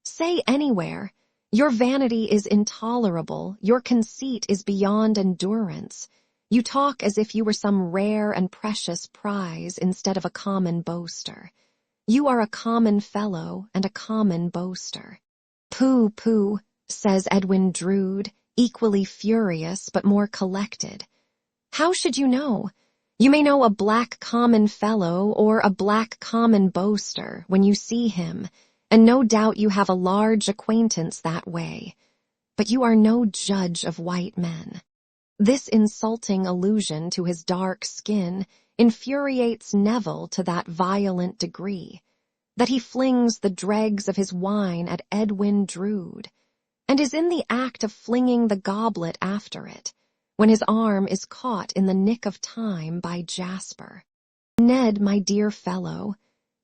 "Say anywhere. Your vanity is intolerable, your conceit is beyond endurance. You talk as if you were some rare and precious prize instead of a common boaster. You are a common fellow and a common boaster." "Pooh, pooh," says Edwin Drood, equally furious but more collected. "How should you know? You may know a black common fellow or a black common boaster when you see him, and no doubt you have a large acquaintance that way. But you are no judge of white men." This insulting allusion to his dark skin infuriates Neville to that violent degree that he flings the dregs of his wine at Edwin Drood, and is in the act of flinging the goblet after it, when his arm is caught in the nick of time by Jasper. "Ned, my dear fellow,"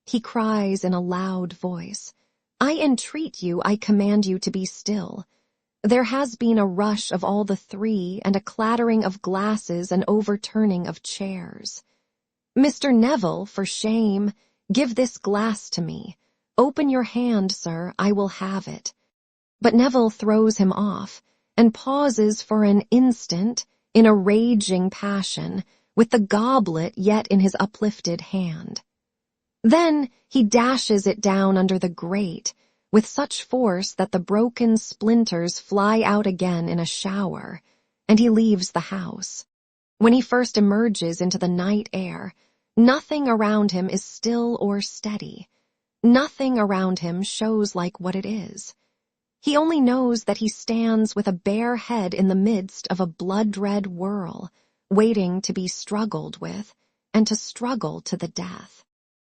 he cries in a loud voice, "I entreat you, I command you to be still. There has been a rush of all the three and a clattering of glasses and overturning of chairs. Mr. Neville, for shame, give this glass to me. Open your hand, sir, I will have it." But Neville throws him off and pauses for an instant in a raging passion, with the goblet yet in his uplifted hand. Then he dashes it down under the grate with such force that the broken splinters fly out again in a shower, and he leaves the house. When he first emerges into the night air, nothing around him is still or steady. Nothing around him shows like what it is. He only knows that he stands with a bare head in the midst of a blood-red whirl, waiting to be struggled with, and to struggle to the death.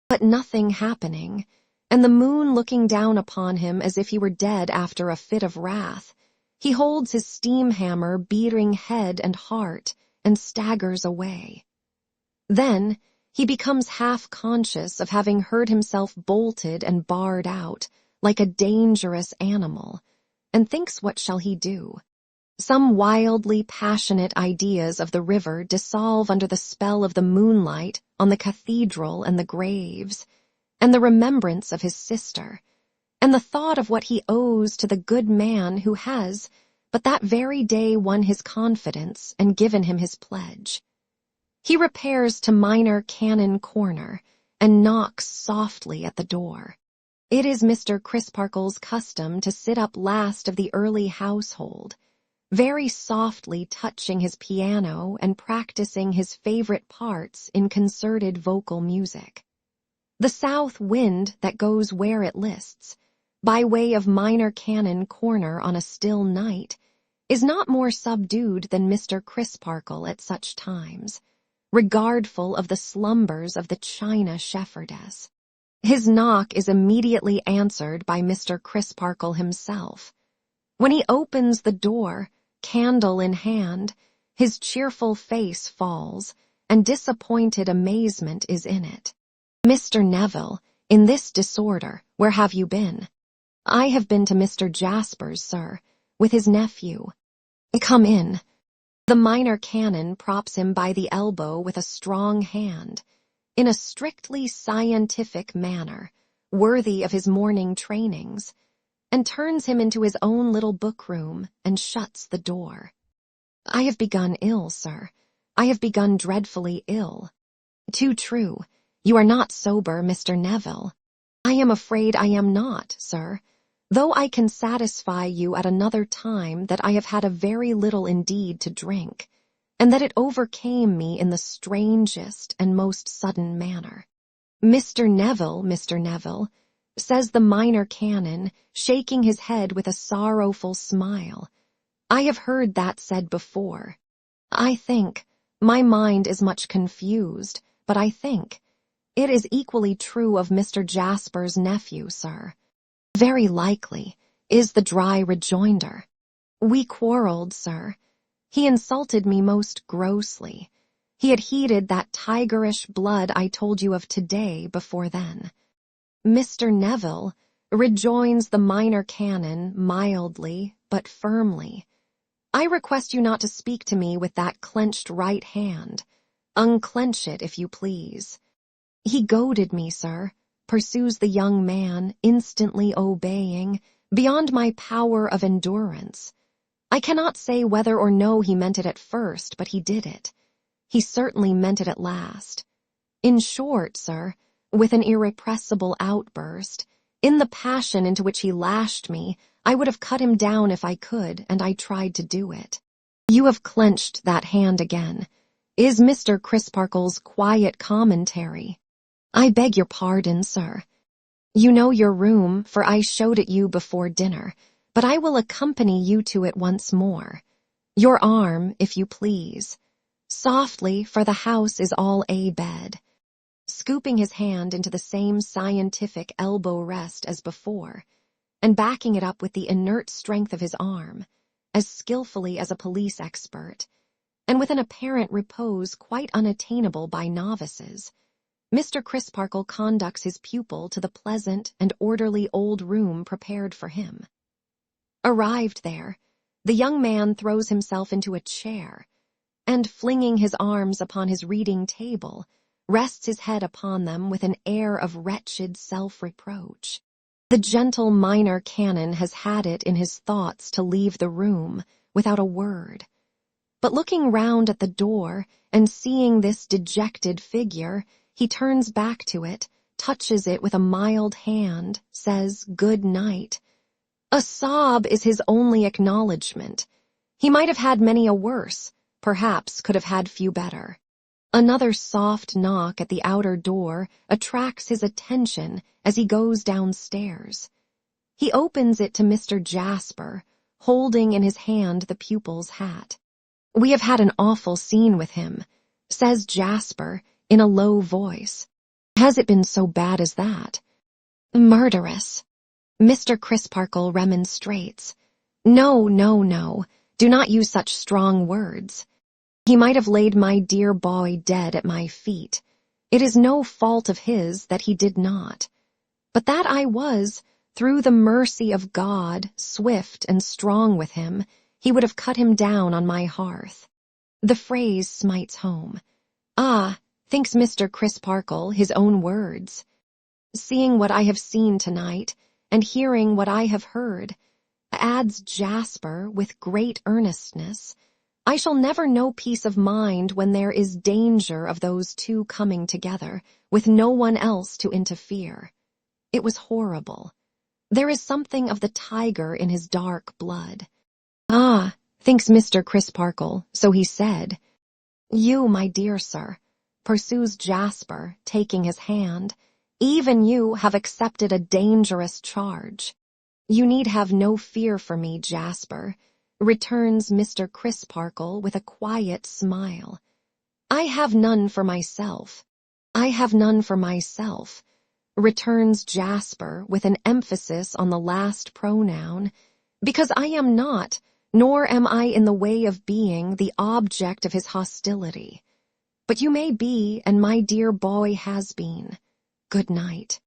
But nothing happening, and the moon looking down upon him as if he were dead after a fit of wrath, he holds his steam hammer beating head and heart and staggers away. Then he becomes half-conscious of having heard himself bolted and barred out, like a dangerous animal, and thinks what shall he do? Some wildly passionate ideas of the river dissolve under the spell of the moonlight on the cathedral and the graves, and the remembrance of his sister, and the thought of what he owes to the good man who has but that very day won his confidence and given him his pledge. He repairs to Minor Canon Corner and knocks softly at the door. It is Mr. Crisparkle's custom to sit up last of the early household, very softly touching his piano and practicing his favorite parts in concerted vocal music. The south wind that goes where it lists, by way of minor canon corner on a still night, is not more subdued than Mr. Crisparkle at such times, regardful of the slumbers of the china shepherdess. His knock is immediately answered by Mr. Crisparkle himself. When he opens the door, candle in hand, his cheerful face falls, and disappointed amazement is in it. "Mr. Neville, in this disorder, where have you been?" "I have been to Mr. Jasper's, sir, with his nephew." "Come in." The minor canon props him by the elbow with a strong hand, in a strictly scientific manner, worthy of his morning trainings, and turns him into his own little book-room and shuts the door. "I have begun ill, sir. I have begun dreadfully ill." "Too true. You are not sober, Mr. Neville." "I am afraid I am not, sir, though I can satisfy you at another time that I have had a very little indeed to drink, and that it overcame me in the strangest and most sudden manner." Mr. Neville, says the minor canon, shaking his head with a sorrowful smile. "I have heard that said before. I think, my mind is much confused, but I think, it is equally true of Mr. Jasper's nephew, sir." "Very likely," is the dry rejoinder. "We quarreled, sir. He insulted me most grossly. He had heated that tigerish blood I told you of today before then." "Mr. Neville," rejoins the minor canon mildly but firmly, "I request you not to speak to me with that clenched right hand. Unclench it, if you please." "He goaded me, sir," pursues the young man, instantly obeying, "beyond my power of endurance. I cannot say whether or no he meant it at first, but he did it. He certainly meant it at last. In short, sir, with an irrepressible outburst, in the passion into which he lashed me, I would have cut him down if I could, and I tried to do it." "You have clenched that hand again," is Mr. Crisparkle's quiet commentary. "I beg your pardon, sir. You know your room, for I showed it you before dinner, but I will accompany you to it once more. Your arm, if you please. Softly, for the house is all a bed." Scooping his hand into the same scientific elbow rest as before, and backing it up with the inert strength of his arm, as skillfully as a police expert, and with an apparent repose quite unattainable by novices, Mr. Crisparkle conducts his pupil to the pleasant and orderly old room prepared for him. Arrived there, the young man throws himself into a chair, and flinging his arms upon his reading table, rests his head upon them with an air of wretched self-reproach. The gentle minor canon has had it in his thoughts to leave the room without a word, but looking round at the door and seeing this dejected figure, he turns back to it, touches it with a mild hand, says good night. A sob is his only acknowledgment. He might have had many a worse, perhaps could have had few better. Another soft knock at the outer door attracts his attention as he goes downstairs. He opens it to Mr. Jasper, holding in his hand the pupil's hat. "We have had an awful scene with him," says Jasper in a low voice. "Has it been so bad as that?" "Murderous," Mr. Crisparkle remonstrates. No, do not use such strong words. He might have laid my dear boy dead at my feet. It is no fault of his that he did not, but that I was, through the mercy of God, swift and strong with him, he would have cut him down on my hearth. The phrase smites home. Ah, thinks Mr. Crisparkle his own words. Seeing what I have seen tonight, and hearing what I have heard, adds Jasper with great earnestness, I shall never know peace of mind when there is danger of those two coming together, with no one else to interfere. It was horrible. There is something of the tiger in his dark blood. Ah, thinks Mr. Crisparkle, so he said. You, my dear sir, pursues Jasper, taking his hand, even you have accepted a dangerous charge. You need have no fear for me, Jasper, returns Mr. Crisparkle with a quiet smile. I have none for myself. I have none for myself, returns Jasper with an emphasis on the last pronoun, because I am not, nor am I in the way of being the object of his hostility. But you may be, and my dear boy has been. Good night.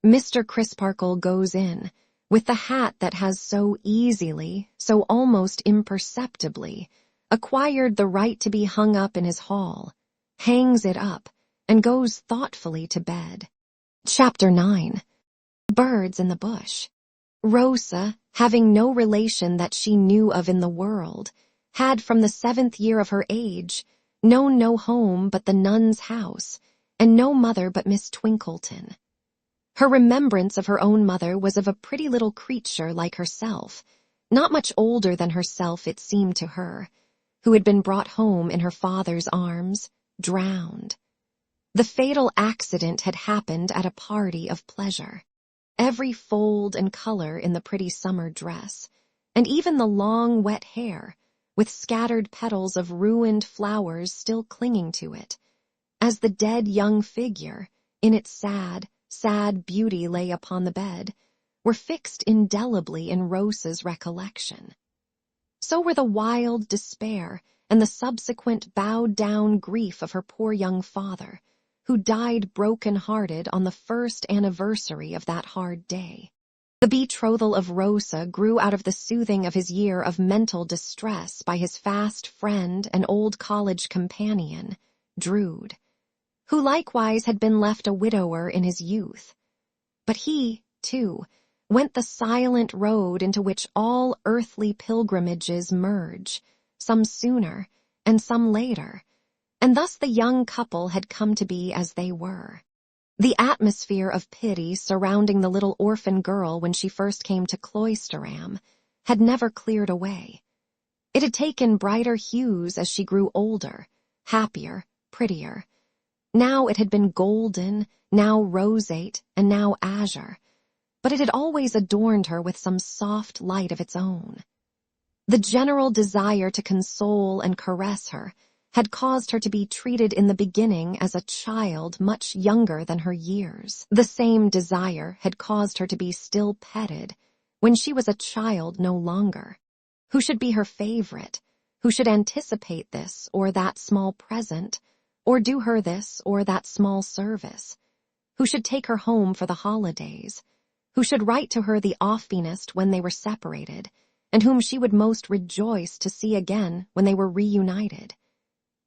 Mr. Crisparkle goes in, with the hat that has so easily, so almost imperceptibly, acquired the right to be hung up in his hall, hangs it up, and goes thoughtfully to bed. Chapter 9. Birds in the Bush. Rosa, having no relation that she knew of in the world, had from the 7th year of her age known no home but the nun's house, and no mother but Miss Twinkleton. Her remembrance of her own mother was of a pretty little creature like herself, not much older than herself it seemed to her, who had been brought home in her father's arms, drowned. The fatal accident had happened at a party of pleasure. Every fold and color in the pretty summer dress, and even the long wet hair, with scattered petals of ruined flowers still clinging to it, as the dead young figure, in its sad, sad beauty lay upon the bed, were fixed indelibly in Rosa's recollection. So were the wild despair and the subsequent bowed-down grief of her poor young father, who died broken-hearted on the first anniversary of that hard day. The betrothal of Rosa grew out of the soothing of his year of mental distress by his fast friend and old college companion, Drood, who likewise had been left a widower in his youth. But he, too, went the silent road into which all earthly pilgrimages merge, some sooner and some later, and thus the young couple had come to be as they were. The atmosphere of pity surrounding the little orphan girl when she first came to Cloisterham had never cleared away. It had taken brighter hues as she grew older, happier, prettier. Now it had been golden, now roseate, and now azure, but it had always adorned her with some soft light of its own. The general desire to console and caress her had caused her to be treated in the beginning as a child much younger than her years. The same desire had caused her to be still petted when she was a child no longer. Who should be her favorite? Who should anticipate this or that small present, or do her this or that small service? Who should take her home for the holidays? Who should write to her the oftenest when they were separated, and whom she would most rejoice to see again when they were reunited?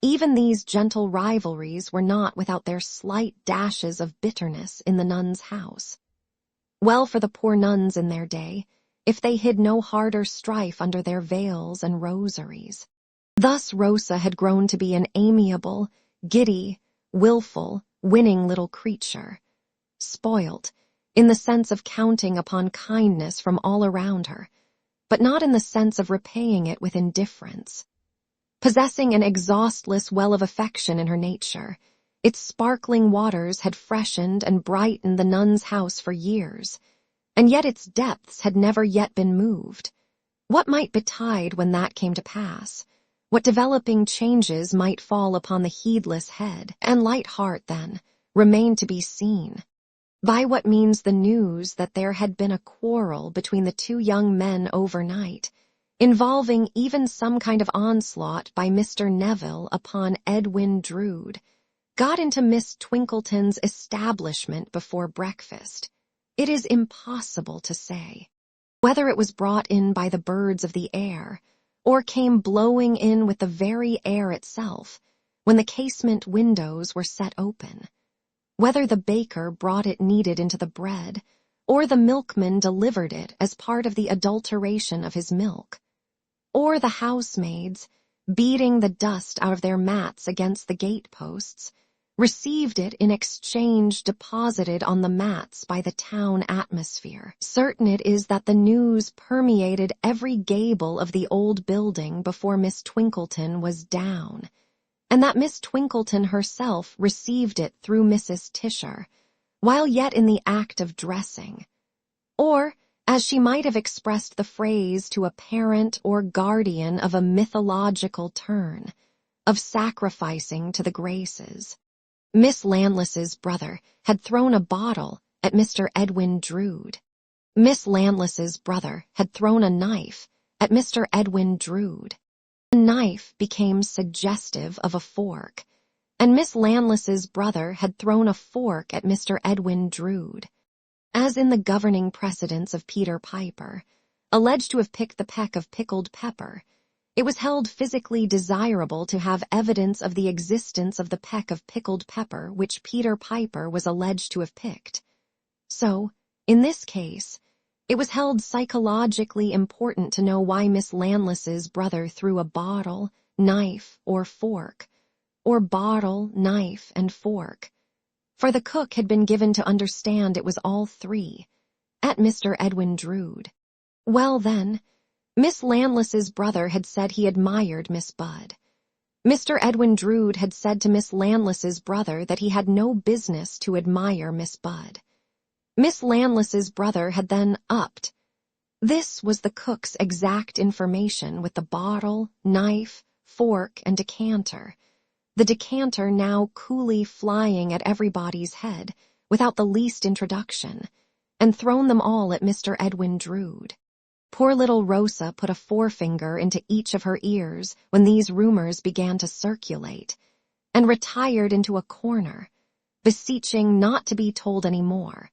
Even these gentle rivalries were not without their slight dashes of bitterness in the nun's house. Well for the poor nuns in their day, if they hid no harder strife under their veils and rosaries. Thus Rosa had grown to be an amiable, giddy, willful, winning little creature, spoilt, in the sense of counting upon kindness from all around her, but not in the sense of repaying it with indifference. Possessing an exhaustless well of affection in her nature, its sparkling waters had freshened and brightened the nun's house for years, and yet its depths had never yet been moved. What might betide when that came to pass? What developing changes might fall upon the heedless head and light heart, then, remained to be seen. By what means the news that there had been a quarrel between the two young men overnight, involving even some kind of onslaught by Mr. Neville upon Edwin Drood, got into Miss Twinkleton's establishment before breakfast, it is impossible to say. Whether it was brought in by the birds of the air, or came blowing in with the very air itself, when the casement windows were set open. Whether the baker brought it kneaded into the bread, or the milkman delivered it as part of the adulteration of his milk, or the housemaids, beating the dust out of their mats against the gate-posts, received it in exchange deposited on the mats by the town atmosphere. Certain it is that the news permeated every gable of the old building before Miss Twinkleton was down, and that Miss Twinkleton herself received it through Mrs. Tisher, while yet in the act of dressing, or, as she might have expressed the phrase to a parent or guardian of a mythological turn, of sacrificing to the Graces. Miss Landless's brother had thrown a bottle at Mr. Edwin Drood. Miss Landless's brother had thrown a knife at Mr. Edwin Drood. The knife became suggestive of a fork, and Miss Landless's brother had thrown a fork at Mr. Edwin Drood. As in the governing precedents of Peter Piper, alleged to have picked the peck of pickled pepper, it was held physically desirable to have evidence of the existence of the peck of pickled pepper which Peter Piper was alleged to have picked. So, in this case, it was held psychologically important to know why Miss Landless's brother threw a bottle, knife, or fork, or bottle, knife, and fork, for the cook had been given to understand it was all three, at Mr. Edwin Drood. Well then, Miss Landless's brother had said he admired Miss Budd. Mr. Edwin Drood had said to Miss Landless's brother that he had no business to admire Miss Budd. Miss Landless's brother had then upped. This was the cook's exact information with the bottle, knife, fork, and decanter, the decanter now coolly flying at everybody's head without the least introduction, and thrown them all at Mr. Edwin Drood. Poor little Rosa put a forefinger into each of her ears when these rumors began to circulate, and retired into a corner, beseeching not to be told any more.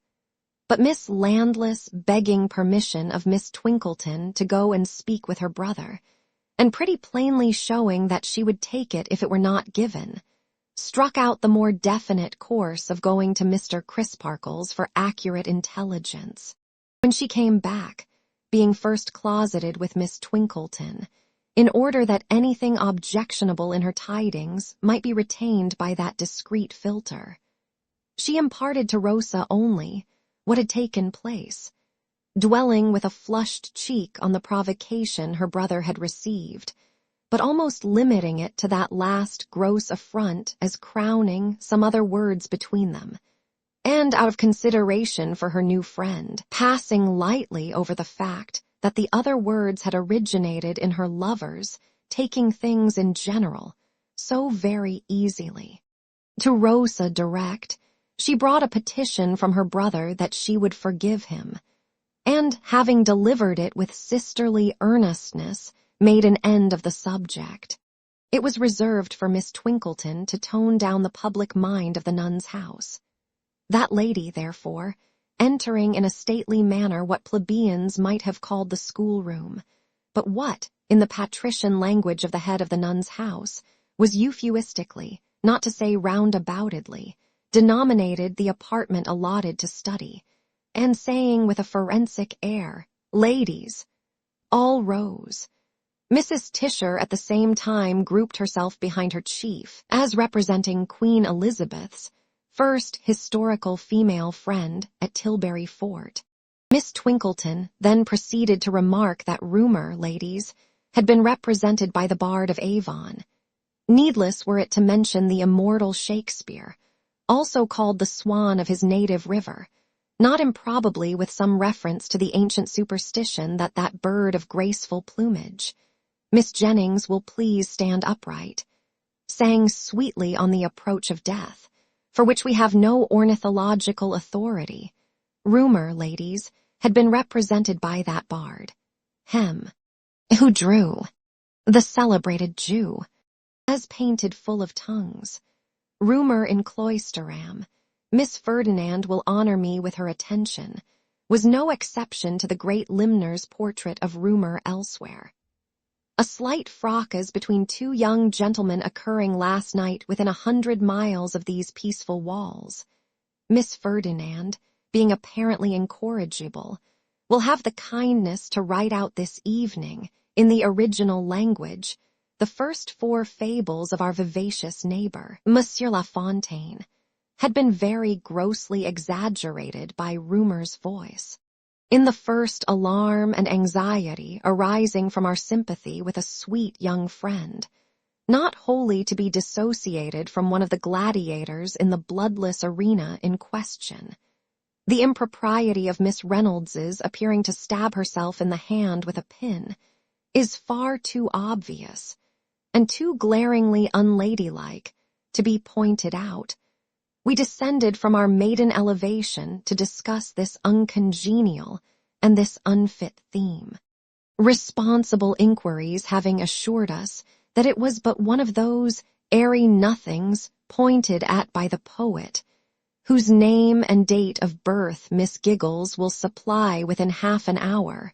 But Miss Landless, begging permission of Miss Twinkleton to go and speak with her brother, and pretty plainly showing that she would take it if it were not given, struck out the more definite course of going to Mr. Crisparkle's for accurate intelligence. When she came back, being first closeted with Miss Twinkleton, in order that anything objectionable in her tidings might be retained by that discreet filter, she imparted to Rosa only what had taken place, dwelling with a flushed cheek on the provocation her brother had received, but almost limiting it to that last gross affront as crowning some other words between them, and out of consideration for her new friend, passing lightly over the fact that the other words had originated in her lover's taking things in general so very easily. To Rosa direct, she brought a petition from her brother that she would forgive him, and, having delivered it with sisterly earnestness, made an end of the subject. It was reserved for Miss Twinkleton to tone down the public mind of the nun's house. That lady, therefore, entering in a stately manner what plebeians might have called the schoolroom, but what, in the patrician language of the head of the nun's house, was euphuistically, not to say roundaboutedly, denominated the apartment allotted to study, and saying with a forensic air, "Ladies," all rose. Mrs. Tisher at the same time grouped herself behind her chief, as representing Queen Elizabeth's first historical female friend at Tilbury Fort. Miss Twinkleton then proceeded to remark that rumor, ladies, had been represented by the Bard of Avon. Needless were it to mention the immortal Shakespeare, also called the swan of his native river, not improbably with some reference to the ancient superstition that that bird of graceful plumage, Miss Jennings will please stand upright, sang sweetly on the approach of death, for which we have no ornithological authority. Rumor, ladies, had been represented by that bard, who drew the celebrated Jew, as painted full of tongues. Rumor in Cloisterham, Miss Ferdinand will honor me with her attention, was no exception to the great limner's portrait of Rumor elsewhere. A slight fracas between two young gentlemen occurring last night within 100 miles of these peaceful walls. Miss Ferdinand, being apparently incorrigible, will have the kindness to write out this evening, in the original language, the first 4 fables of our vivacious neighbor, Monsieur La Fontaine, had been very grossly exaggerated by rumor's voice. In the first alarm and anxiety arising from our sympathy with a sweet young friend, not wholly to be dissociated from one of the gladiators in the bloodless arena in question, the impropriety of Miss Reynolds's appearing to stab herself in the hand with a pin is far too obvious and too glaringly unladylike to be pointed out. We descended from our maiden elevation to discuss this uncongenial and this unfit theme, responsible inquiries having assured us that it was but one of those airy nothings pointed at by the poet, whose name and date of birth Miss Giggles will supply within half an hour.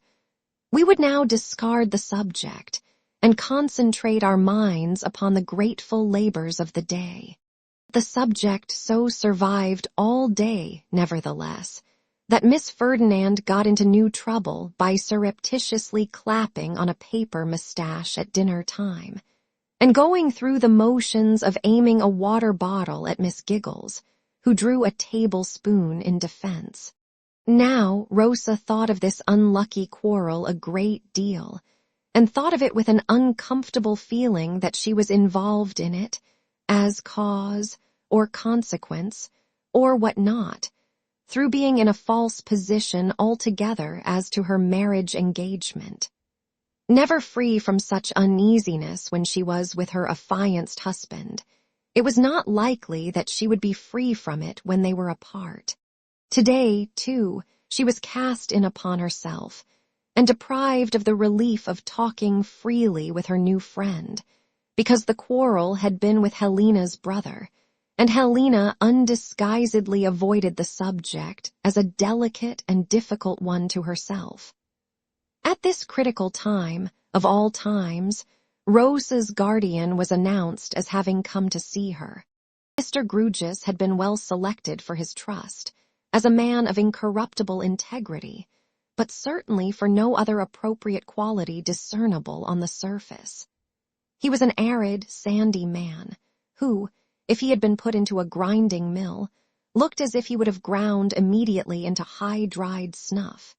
We would now discard the subject and concentrate our minds upon the grateful labors of the day. The subject so survived all day, nevertheless, that Miss Ferdinand got into new trouble by surreptitiously clapping on a paper moustache at dinner time, and going through the motions of aiming a water bottle at Miss Giggles, who drew a tablespoon in defense. Now Rosa thought of this unlucky quarrel a great deal, and thought of it with an uncomfortable feeling that she was involved in it, as cause, or consequence, or what not, through being in a false position altogether as to her marriage engagement. Never free from such uneasiness when she was with her affianced husband, it was not likely that she would be free from it when they were apart. Today, too, she was cast in upon herself, and deprived of the relief of talking freely with her new friend, because the quarrel had been with Helena's brother, and Helena undisguisedly avoided the subject as a delicate and difficult one to herself. At this critical time, of all times, Rosa's guardian was announced as having come to see her. Mr. Grewgious had been well selected for his trust, as a man of incorruptible integrity, but certainly for no other appropriate quality discernible on the surface. He was an arid, sandy man, who, if he had been put into a grinding mill, looked as if he would have ground immediately into high-dried snuff.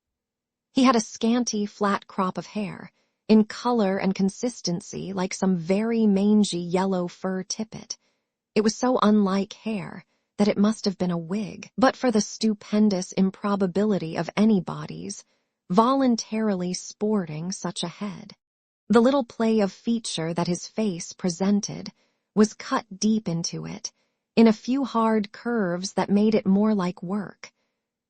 He had a scanty, flat crop of hair, in color and consistency like some very mangy yellow fur tippet. It was so unlike hair that it must have been a wig, but for the stupendous improbability of anybody's voluntarily sporting such a head. The little play of feature that his face presented was cut deep into it, in a few hard curves that made it more like work,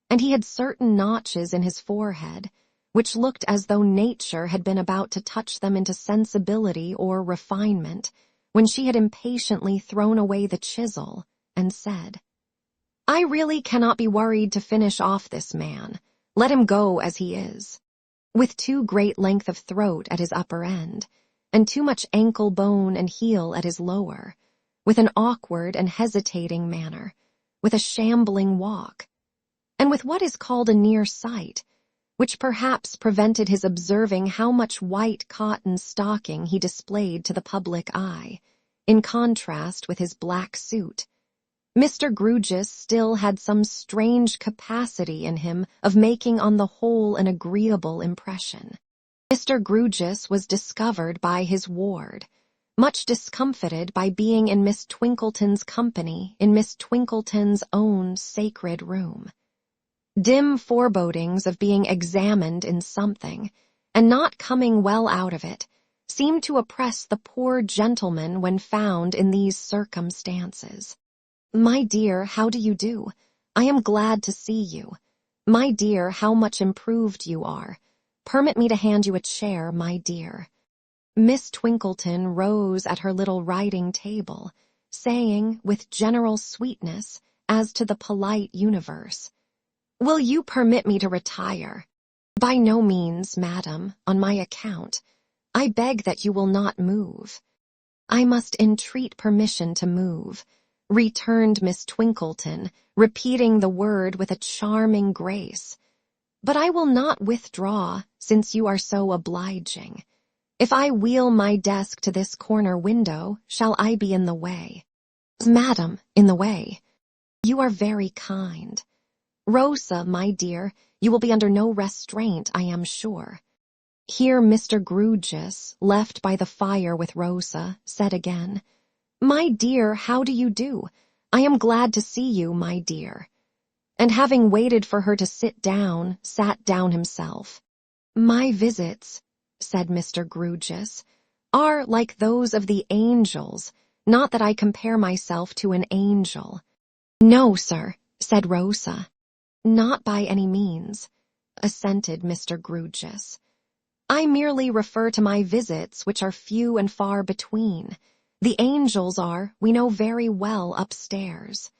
and he had certain notches in his forehead, which looked as though nature had been about to touch them into sensibility or refinement, when she had impatiently thrown away the chisel and said, "I really cannot be worried to finish off this man. Let him go as he is," with too great length of throat at his upper end, and too much ankle bone and heel at his lower, with an awkward and hesitating manner, with a shambling walk, and with what is called a near sight, which perhaps prevented his observing how much white cotton stocking he displayed to the public eye, in contrast with his black suit. Mr. Grewgious still had some strange capacity in him of making on the whole an agreeable impression. Mr. Grewgious was discovered by his ward, much discomfited by being in Miss Twinkleton's company in Miss Twinkleton's own sacred room. Dim forebodings of being examined in something, and not coming well out of it, seemed to oppress the poor gentleman when found in these circumstances. "My dear, how do you do? I am glad to see you. My dear, how much improved you are. Permit me to hand you a chair, my dear." Miss Twinkleton rose at her little writing table, saying, with general sweetness, as to the polite universe, "Will you permit me to retire?" "By no means, madam, on my account. I beg that you will not move." "I must entreat permission to move," returned Miss Twinkleton, repeating the word with a charming grace. "But I will not withdraw, since you are so obliging. If I wheel my desk to this corner window, shall I be in the way? Madam, in the way. You are very kind. Rosa, my dear, you will be under no restraint, I am sure. Here Mr. Grewgious, left by the fire with Rosa, said again, My dear, how do you do? I am glad to see you, my dear. And having waited for her to sit down, sat down himself. My visits, said Mr. Grewgious, are like those of the angels, not that I compare myself to an angel. No, sir, said Rosa. Not by any means, assented Mr. Grewgious. I merely refer to my visits, which are few and far between. The angels are, we know very well, upstairs.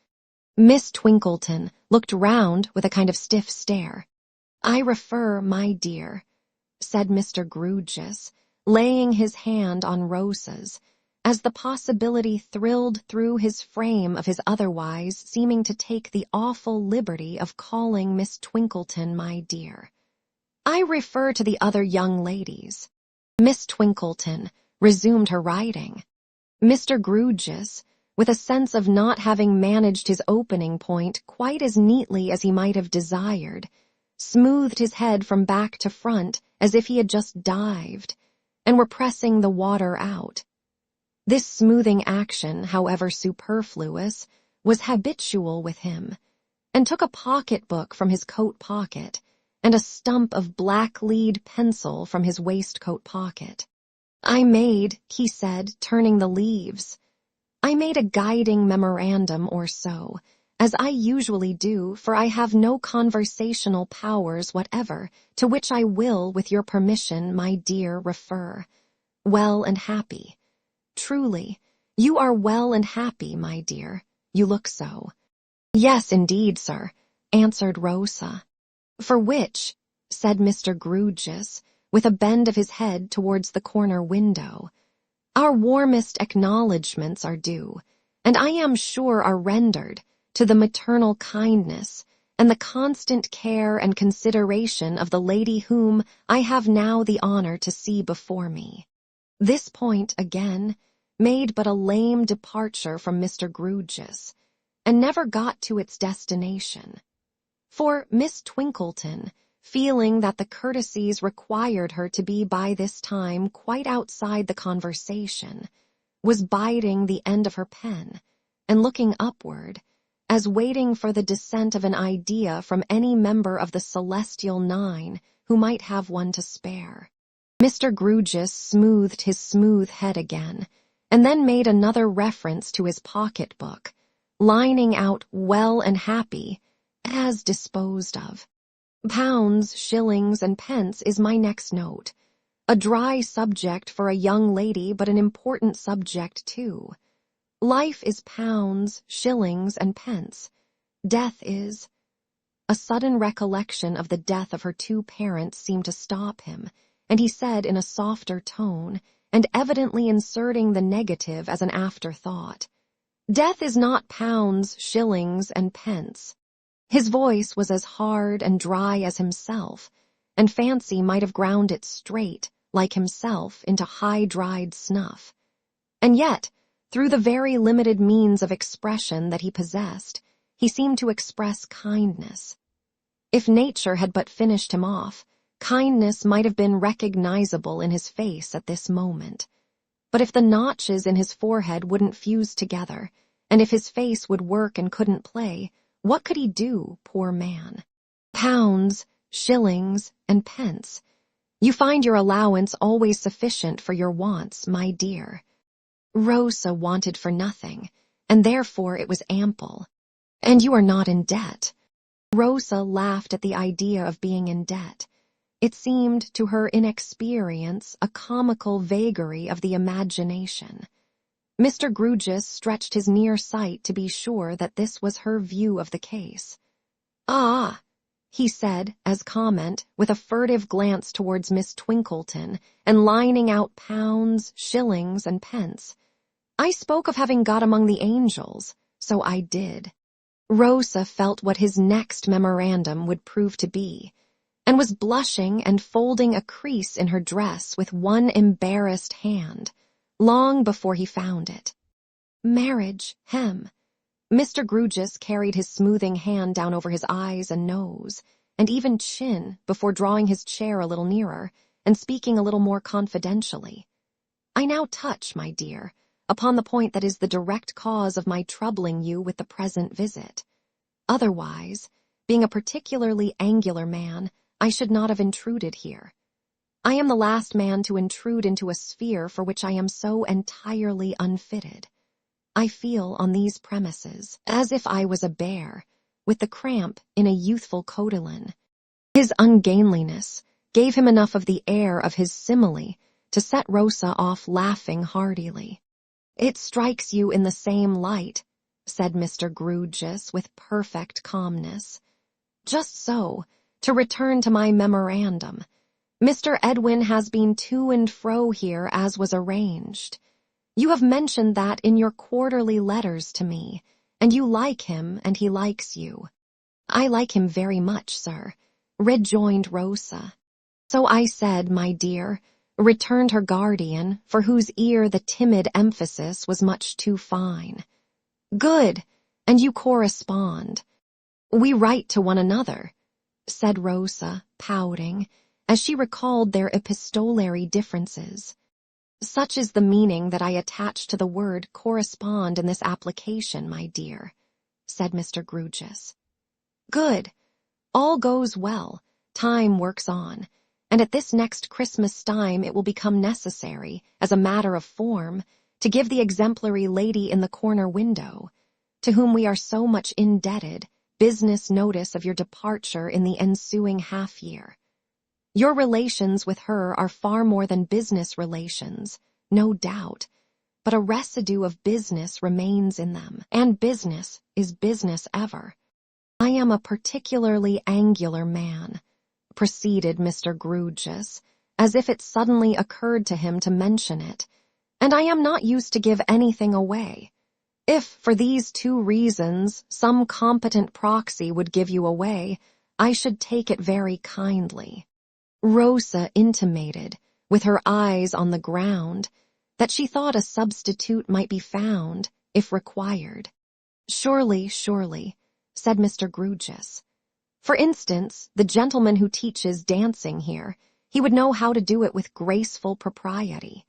Miss Twinkleton looked round with a kind of stiff stare. I refer, my dear, said Mr. Grewgious, laying his hand on Rosa's, as the possibility thrilled through his frame of his otherwise seeming to take the awful liberty of calling Miss Twinkleton my dear. I refer to the other young ladies. Miss Twinkleton resumed her writing. Mr. Grewgious, with a sense of not having managed his opening point quite as neatly as he might have desired, smoothed his head from back to front as if he had just dived, and were pressing the water out. This smoothing action, however superfluous, was habitual with him, and took a pocket-book from his coat pocket, and a stump of black-lead pencil from his waistcoat pocket. I made, he said, turning the leaves, I made a guiding memorandum or so, as I usually do, for I have no conversational powers whatever, to which I will, with your permission, my dear, refer. Well and happy. Truly, you are well and happy, my dear. You look so. Yes, indeed, sir, answered Rosa. For which, said Mr. Grewgious, with a bend of his head towards the corner window, our warmest acknowledgments are due, and I am sure are rendered, to the maternal kindness and the constant care and consideration of the lady whom I have now the honor to see before me. This point, again, made but a lame departure from Mr. Grewgious, and never got to its destination. For Miss Twinkleton, feeling that the courtesies required her to be by this time quite outside the conversation, was biding the end of her pen, and looking upward, as waiting for the descent of an idea from any member of the Celestial Nine who might have one to spare. Mr. Grewgious smoothed his smooth head again, and then made another reference to his pocket-book, lining out well and happy, as disposed of. Pounds, shillings, and pence is my next note. A dry subject for a young lady, but an important subject too. Life is pounds, shillings, and pence. Death is— A sudden recollection of the death of her two parents seemed to stop him, and he said in a softer tone, and evidently inserting the negative as an afterthought, Death is not pounds, shillings, and pence. His voice was as hard and dry as himself, and fancy might have ground it straight, like himself, into high-dried snuff. And yet, through the very limited means of expression that he possessed, he seemed to express kindness. If nature had but finished him off, kindness might have been recognizable in his face at this moment. But if the notches in his forehead wouldn't fuse together, and if his face would work and couldn't play, what could he do, poor man? Pounds, shillings, and pence. You find your allowance always sufficient for your wants, my dear. Rosa wanted for nothing, and therefore it was ample. And you are not in debt. Rosa laughed at the idea of being in debt. It seemed to her inexperience a comical vagary of the imagination. Mr. Grewgious stretched his near sight to be sure that this was her view of the case. Ah, he said, as comment, with a furtive glance towards Miss Twinkleton, and lining out pounds, shillings, and pence. I spoke of having got among the angels, so I did. Rosa felt what his next memorandum would prove to be, and was blushing and folding a crease in her dress with one embarrassed hand, long before he found it. Marriage, Mr. Grewgious carried his smoothing hand down over his eyes and nose, and even chin, before drawing his chair a little nearer, and speaking a little more confidentially. I now touch, my dear, upon the point that is the direct cause of my troubling you with the present visit. Otherwise, being a particularly angular man, I should not have intruded here. I am the last man to intrude into a sphere for which I am so entirely unfitted. I feel on these premises as if I was a bear, with the cramp in a youthful cotilin. His ungainliness gave him enough of the air of his simile to set Rosa off laughing heartily. "It strikes you in the same light," said Mr. Grewgious with perfect calmness. "Just so, to return to my memorandum. Mr. Edwin has been to and fro here as was arranged. You have mentioned that in your quarterly letters to me, and you like him and he likes you." "I like him very much, sir," rejoined Rosa. "So I said, my dear," returned her guardian, for whose ear the timid emphasis was much too fine. "Good, and you correspond." "We write to one another," said Rosa, pouting, as she recalled their epistolary differences. "Such is the meaning that I attach to the word correspond in this application, my dear," said Mr. Grewgious. "Good. All goes well. Time works on, and at this next Christmas time it will become necessary, as a matter of form, to give the exemplary lady in the corner window, to whom we are so much indebted, business notice of your departure in the ensuing half-year. Your relations with her are far more than business relations, no doubt, but a residue of business remains in them, and business is business ever. I am a particularly angular man," proceeded Mr. Grewgious, as if it suddenly occurred to him to mention it, "and I am not used to give anything away. If, for these two reasons, some competent proxy would give you away, I should take it very kindly." Rosa intimated, with her eyes on the ground, that she thought a substitute might be found, if required. "Surely, surely," said Mr. Grewgious. "For instance, the gentleman who teaches dancing here, he would know how to do it with graceful propriety.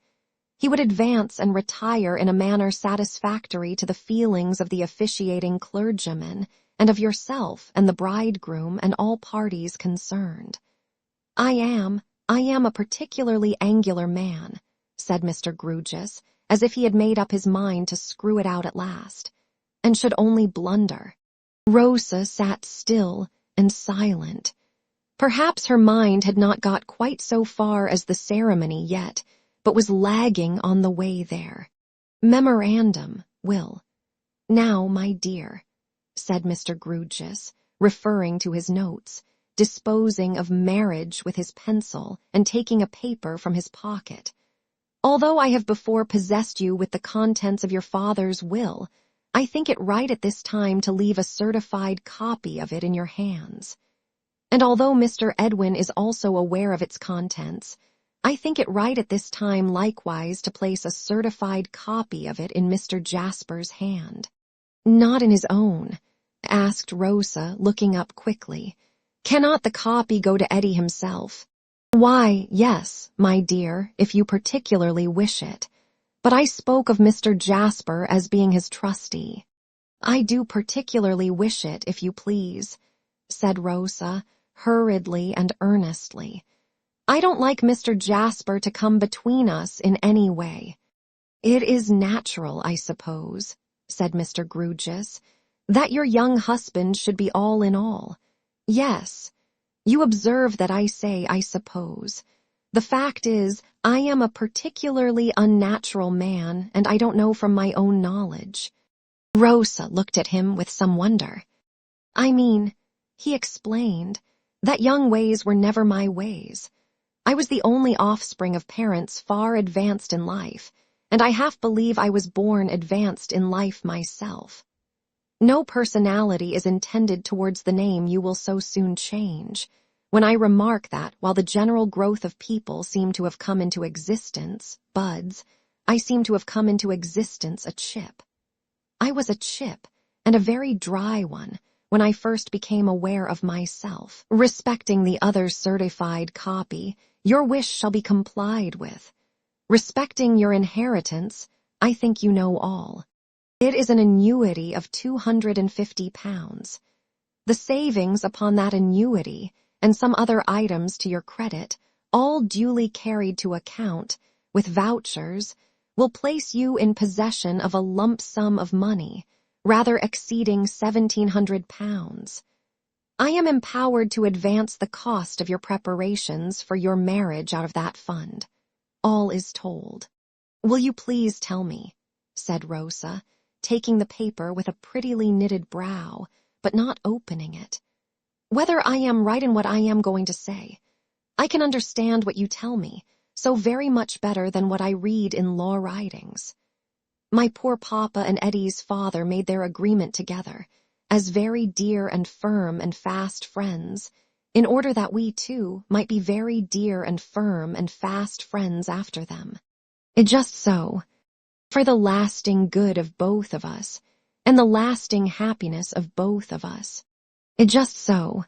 He would advance and retire in a manner satisfactory to the feelings of the officiating clergyman, and of yourself and the bridegroom and all parties concerned. I am a particularly angular man," said Mr. Grewgious, as if he had made up his mind to screw it out at last, "and should only blunder." Rosa sat still and silent. Perhaps her mind had not got quite so far as the ceremony yet, but was lagging on the way there. "Memorandum, Will. Now, my dear," said Mr. Grewgious, referring to his notes, disposing of marriage with his pencil and taking a paper from his pocket. "Although I have before possessed you with the contents of your father's will, I think it right at this time to leave a certified copy of it in your hands. And although Mr. Edwin is also aware of its contents, I think it right at this time likewise to place a certified copy of it in Mr. Jasper's hand." "Not in his own?" asked Rosa, looking up quickly. "Cannot the copy go to Eddie himself?" "Why, yes, my dear, if you particularly wish it. But I spoke of Mr. Jasper as being his trustee." "I do particularly wish it, if you please," said Rosa, hurriedly and earnestly. "I don't like Mr. Jasper to come between us in any way." "It is natural, I suppose," said Mr. Grewgious, "that your young husband should be all in all. Yes, you observe that I say I suppose. The fact is, I am a particularly unnatural man, and I don't know from my own knowledge." Rosa looked at him with some wonder. "I mean," he explained, "that young ways were never my ways. I was the only offspring of parents far advanced in life, and I half believe I was born advanced in life myself. No personality is intended towards the name you will so soon change, when I remark that, while the general growth of people seem to have come into existence, buds, I seem to have come into existence a chip. I was a chip, and a very dry one, when I first became aware of myself. Respecting the other's certified copy, your wish shall be complied with. Respecting your inheritance, I think you know all. It is an annuity of £250. The savings upon that annuity, and some other items to your credit, all duly carried to account, with vouchers, will place you in possession of a lump sum of money, rather exceeding £1,700. I am empowered to advance the cost of your preparations for your marriage out of that fund. All is told. Will you please tell me, said Rosa, taking the paper with a prettily knitted brow, but not opening it, whether I am right in what I am going to say? I can understand what you tell me, so very much better than what I read in law writings. My poor papa and Eddie's father made their agreement together, as very dear and firm and fast friends, in order that we too might be very dear and firm and fast friends after them. It just so, for the lasting good of both of us, and the lasting happiness of both of us. It just so,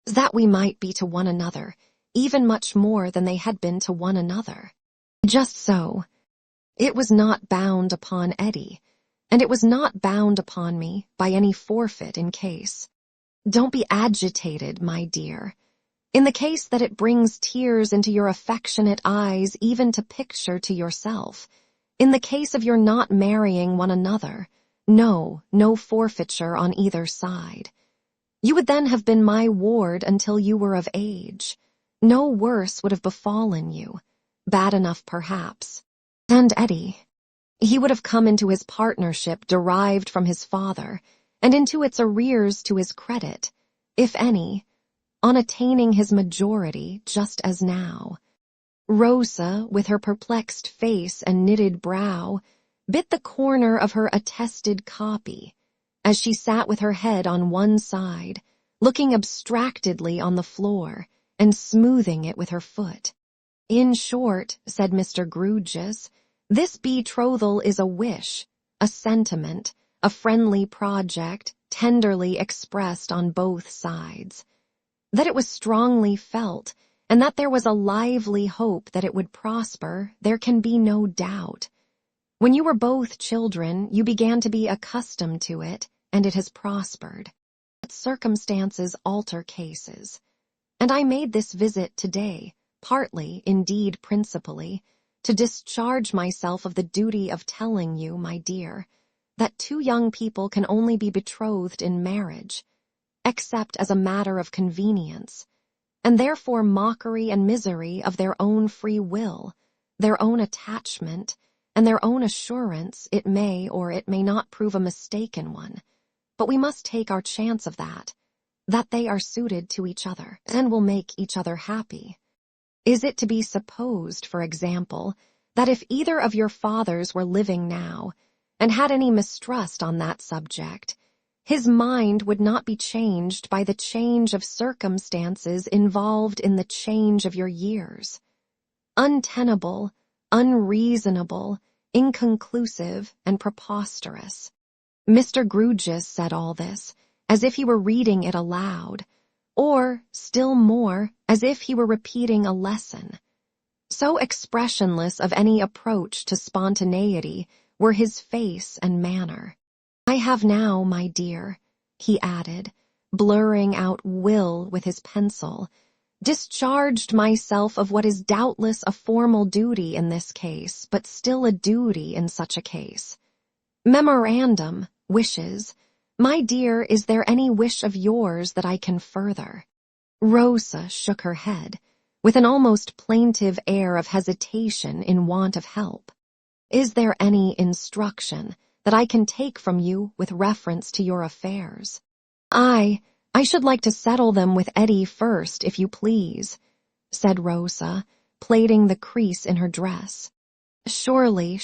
that we might be to one another, even much more than they had been to one another. Just so, it was not bound upon Eddie, and it was not bound upon me by any forfeit in case. Don't be agitated, my dear. In the case that it brings tears into your affectionate eyes even to picture to yourself, in the case of your not marrying one another, no forfeiture on either side. You would then have been my ward until you were of age. No worse would have befallen you, bad enough perhaps. And Eddie, he would have come into his partnership derived from his father, and into its arrears to his credit, if any, on attaining his majority just as now. Rosa, with her perplexed face and knitted brow, bit the corner of her attested copy, as she sat with her head on one side, looking abstractedly on the floor, and smoothing it with her foot. In short, said Mr. Grewgious, this betrothal is a wish, a sentiment, a friendly project, tenderly expressed on both sides. That it was strongly felt, and that there was a lively hope that it would prosper, there can be no doubt. When you were both children, you began to be accustomed to it, and it has prospered. But circumstances alter cases. And I made this visit today, partly, indeed principally, to discharge myself of the duty of telling you, my dear, that two young people can only be betrothed in marriage, except as a matter of convenience, and therefore mockery and misery of their own free will, their own attachment, and their own assurance it may or it may not prove a mistaken one, but we must take our chance of that they are suited to each other, and will make each other happy. Is it to be supposed, for example, that if either of your fathers were living now, and had any mistrust on that subject, his mind would not be changed by the change of circumstances involved in the change of your years? Untenable, unreasonable, inconclusive, and preposterous. Mr. Grewgious said all this, as if he were reading it aloud, or, still more, as if he were repeating a lesson. So expressionless of any approach to spontaneity were his face and manner. I have now, my dear, he added, blurring out will with his pencil, discharged myself of what is doubtless a formal duty in this case, but still a duty in such a case. Memorandum, wishes. My dear, is there any wish of yours that I can further? Rosa shook her head, with an almost plaintive air of hesitation in want of help. Is there any instruction that I can take from you with reference to your affairs? I should like to settle them with Eddie first, if you please, said Rosa, plaiting the crease in her dress. Surely,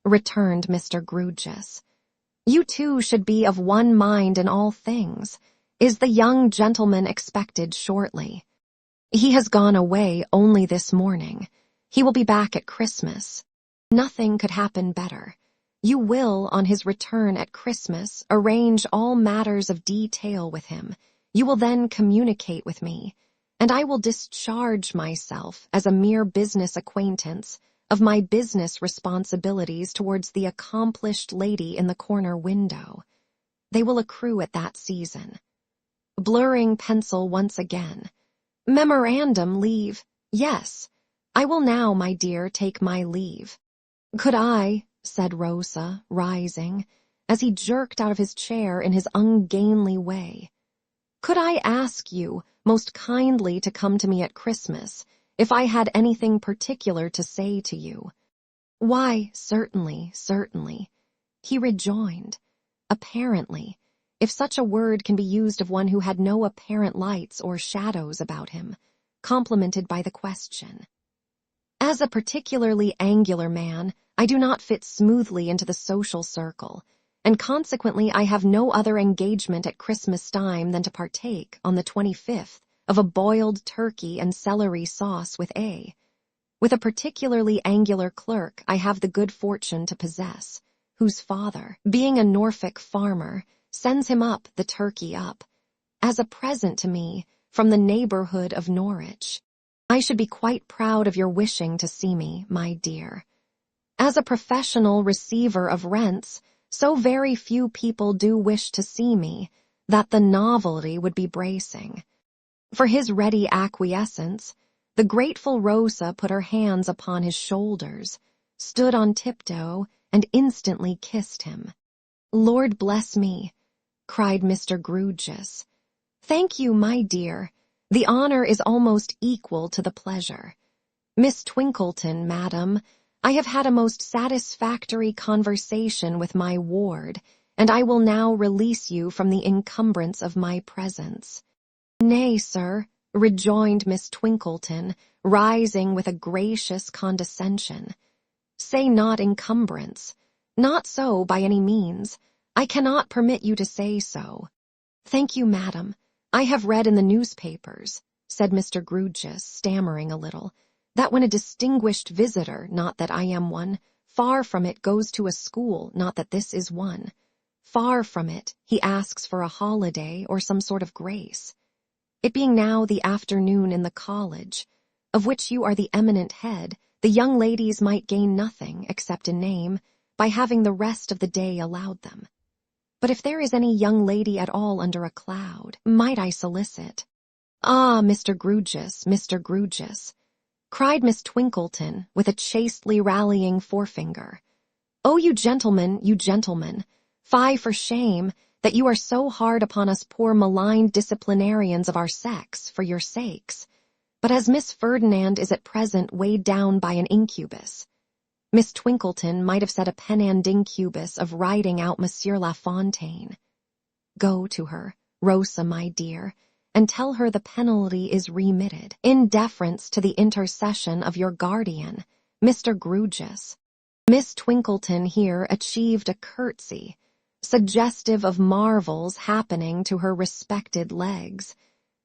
returned Mr. Grewgious. You two should be of one mind in all things. Is the young gentleman expected shortly? He has gone away only this morning. He will be back at Christmas. Nothing could happen better. You will, on his return at Christmas, arrange all matters of detail with him. You will then communicate with me, and I will discharge myself as a mere business acquaintance of my business responsibilities towards the accomplished lady in the corner window. They will accrue at that season. Blurring pencil once again. Memorandum leave. Yes, I will now, my dear, take my leave. Could I, said Rosa, rising, as he jerked out of his chair in his ungainly way, could I ask you most kindly to come to me at Christmas if I had anything particular to say to you? Why, certainly, certainly, he rejoined. Apparently, if such a word can be used of one who had no apparent lights or shadows about him, complemented by the question. As a particularly angular man, I do not fit smoothly into the social circle, and consequently I have no other engagement at Christmas time than to partake, on the 25th, of a boiled turkey and celery sauce with a particularly angular clerk I have the good fortune to possess, whose father, being a Norfolk farmer, sends him up the turkey as a present to me from the neighborhood of Norwich. I should be quite proud of your wishing to see me, my dear. As a professional receiver of rents, so very few people do wish to see me, that the novelty would be bracing. For his ready acquiescence, the grateful Rosa put her hands upon his shoulders, stood on tiptoe, and instantly kissed him. Lord bless me, cried Mr. Grewgious. Thank you, my dear. The honor is almost equal to the pleasure. Miss Twinkleton, madam, I have had a most satisfactory conversation with my ward, and I will now release you from the encumbrance of my presence. Nay, sir, rejoined Miss Twinkleton, rising with a gracious condescension. Say not encumbrance. Not so, by any means. I cannot permit you to say so. Thank you, madam. I have read in the newspapers, said Mr. Grewgious, stammering a little, that when a distinguished visitor, not that I am one, far from it goes to a school, not that this is one, far from it, he asks for a holiday or some sort of grace. It being now the afternoon in the college, of which you are the eminent head, the young ladies might gain nothing, except in name, by having the rest of the day allowed them. But if there is any young lady at all under a cloud, might I solicit? Ah, Mr. Grewgious, cried Miss Twinkleton, with a chastely rallying forefinger. Oh, you gentlemen, fie for shame, that you are so hard upon us poor maligned disciplinarians of our sex, for your sakes. But as Miss Ferdinand is at present weighed down by an incubus, Miss Twinkleton might have said a penandincubus of riding out Monsieur La Fontaine. Go to her, Rosa, my dear, and tell her the penalty is remitted, in deference to the intercession of your guardian, Mr. Grewgious. Miss Twinkleton here achieved a curtsy, suggestive of marvels happening to her respected legs,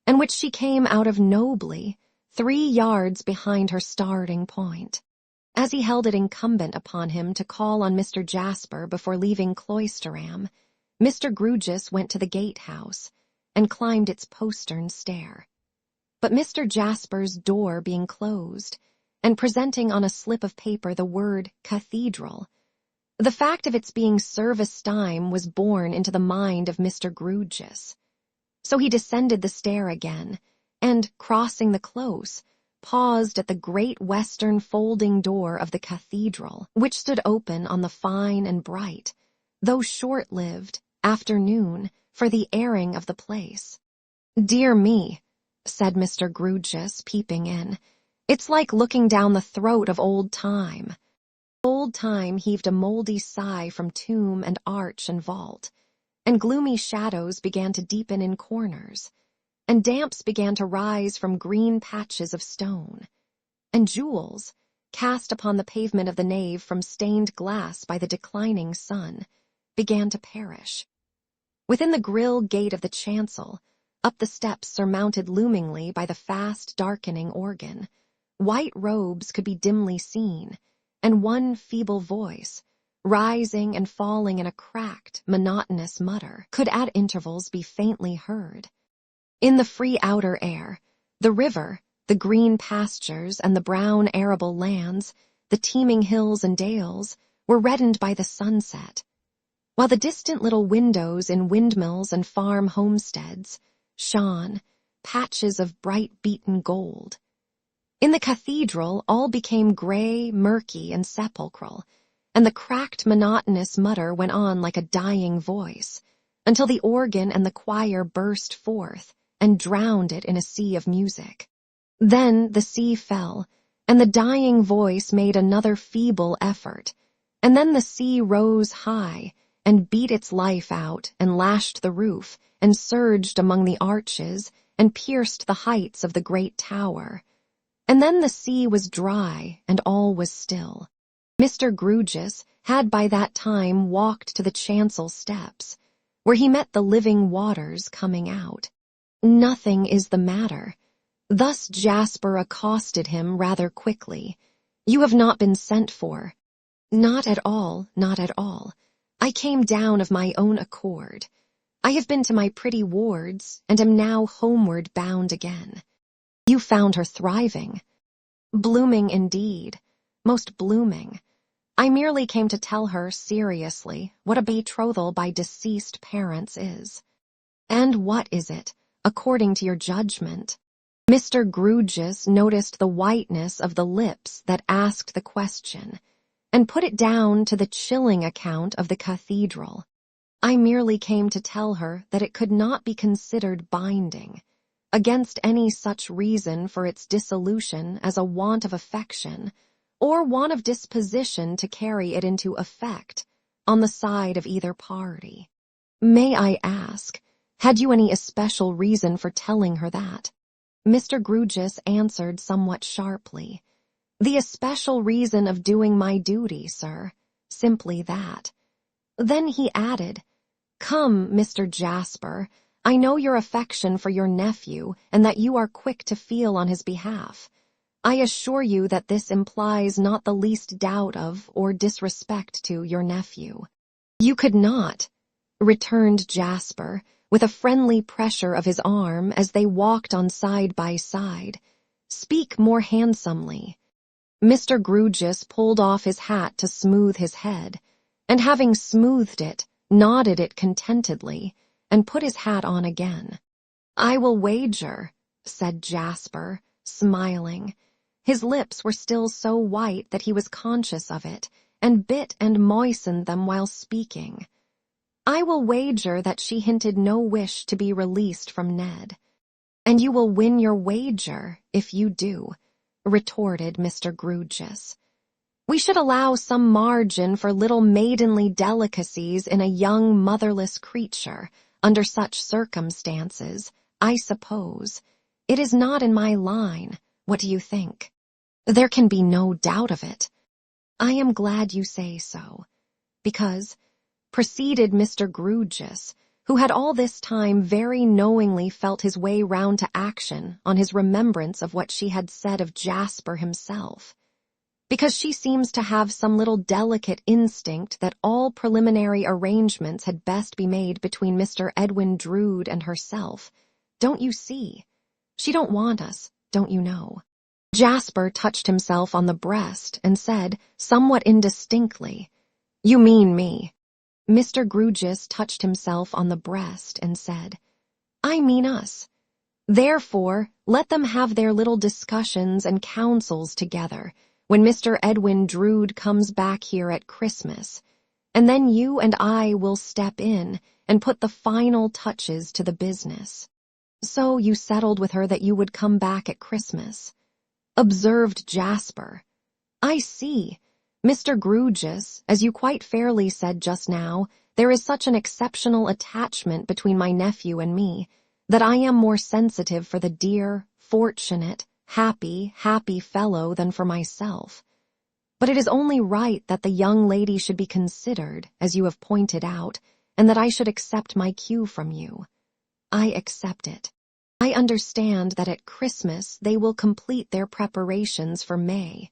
and which she came out of nobly, 3 yards behind her starting point. As he held it incumbent upon him to call on Mr. Jasper before leaving Cloisterham, Mr. Grewgious went to the gatehouse and climbed its postern stair. But Mr. Jasper's door being closed, and presenting on a slip of paper the word cathedral, the fact of its being service time was borne into the mind of Mr. Grewgious. So he descended the stair again, and, crossing the close, paused at the great western folding door of the cathedral, which stood open on the fine and bright, though short-lived, afternoon for the airing of the place. Dear me, said Mr. Grewgious, peeping in, it's like looking down the throat of old time. Old time heaved a mouldy sigh from tomb and arch and vault, and gloomy shadows began to deepen in corners, and damps began to rise from green patches of stone, and jewels, cast upon the pavement of the nave from stained glass by the declining sun, began to perish. Within the grille gate of the chancel, up the steps surmounted loomingly by the fast darkening organ, white robes could be dimly seen, and one feeble voice, rising and falling in a cracked, monotonous mutter, could at intervals be faintly heard. In the free outer air, the river, the green pastures and the brown arable lands, the teeming hills and dales, were reddened by the sunset, while the distant little windows in windmills and farm homesteads shone, patches of bright beaten gold. In the cathedral all became gray, murky, and sepulchral, and the cracked monotonous mutter went on like a dying voice, until the organ and the choir burst forth and drowned it in a sea of music. Then the sea fell, and the dying voice made another feeble effort, and then the sea rose high and beat its life out and lashed the roof and surged among the arches and pierced the heights of the great tower. And then the sea was dry and all was still. Mr. Grewgious had by that time walked to the chancel steps, where he met the living waters coming out. "Nothing is the matter." Thus Jasper accosted him rather quickly. "You have not been sent for." "Not at all, not at all. I came down of my own accord. I have been to my pretty wards, and am now homeward bound again." "You found her thriving." "Blooming indeed, most blooming. I merely came to tell her seriously what a betrothal by deceased parents is." "And what is it, according to your judgment?" Mr. Grewgious noticed the whiteness of the lips that asked the question, and put it down to the chilling account of the cathedral. "I merely came to tell her that it could not be considered binding, against any such reason for its dissolution as a want of affection, or want of disposition to carry it into effect, on the side of either party." "May I ask, had you any especial reason for telling her that?" Mr. Grewgious answered somewhat sharply. "The especial reason of doing my duty, sir. Simply that." Then he added, "Come, Mr. Jasper, I know your affection for your nephew and that you are quick to feel on his behalf. I assure you that this implies not the least doubt of or disrespect to your nephew." "You could not," returned Jasper, with a friendly pressure of his arm as they walked on side by side, "speak more handsomely." Mr. Grewgious pulled off his hat to smooth his head, and having smoothed it, nodded it contentedly, and put his hat on again. "I will wager," said Jasper, smiling. His lips were still so white that he was conscious of it, and bit and moistened them while speaking. "I will wager that she hinted no wish to be released from Ned." "And you will win your wager if you do," retorted Mr. Grewgious. "We should allow some margin for little maidenly delicacies in a young motherless creature, under such circumstances, I suppose. It is not in my line. What do you think?" "There can be no doubt of it." "I am glad you say so, because," proceeded Mr. Grewgious, who had all this time very knowingly felt his way round to action on his remembrance of what she had said of Jasper himself, "because she seems to have some little delicate instinct that all preliminary arrangements had best be made between Mr. Edwin Drood and herself. Don't you see? She don't want us, don't you know?" Jasper touched himself on the breast and said, somewhat indistinctly, "You mean me." Mr. Grewgious touched himself on the breast and said, "I mean us. Therefore, let them have their little discussions and counsels together when Mr. Edwin Drood comes back here at Christmas, and then you and I will step in and put the final touches to the business." "So you settled with her that you would come back at Christmas," observed Jasper. "I see. Mr. Grewgious, as you quite fairly said just now, there is such an exceptional attachment between my nephew and me, that I am more sensitive for the dear, fortunate, happy fellow than for myself. But it is only right that the young lady should be considered, as you have pointed out, and that I should accept my cue from you. I accept it. I understand that at Christmas they will complete their preparations for May,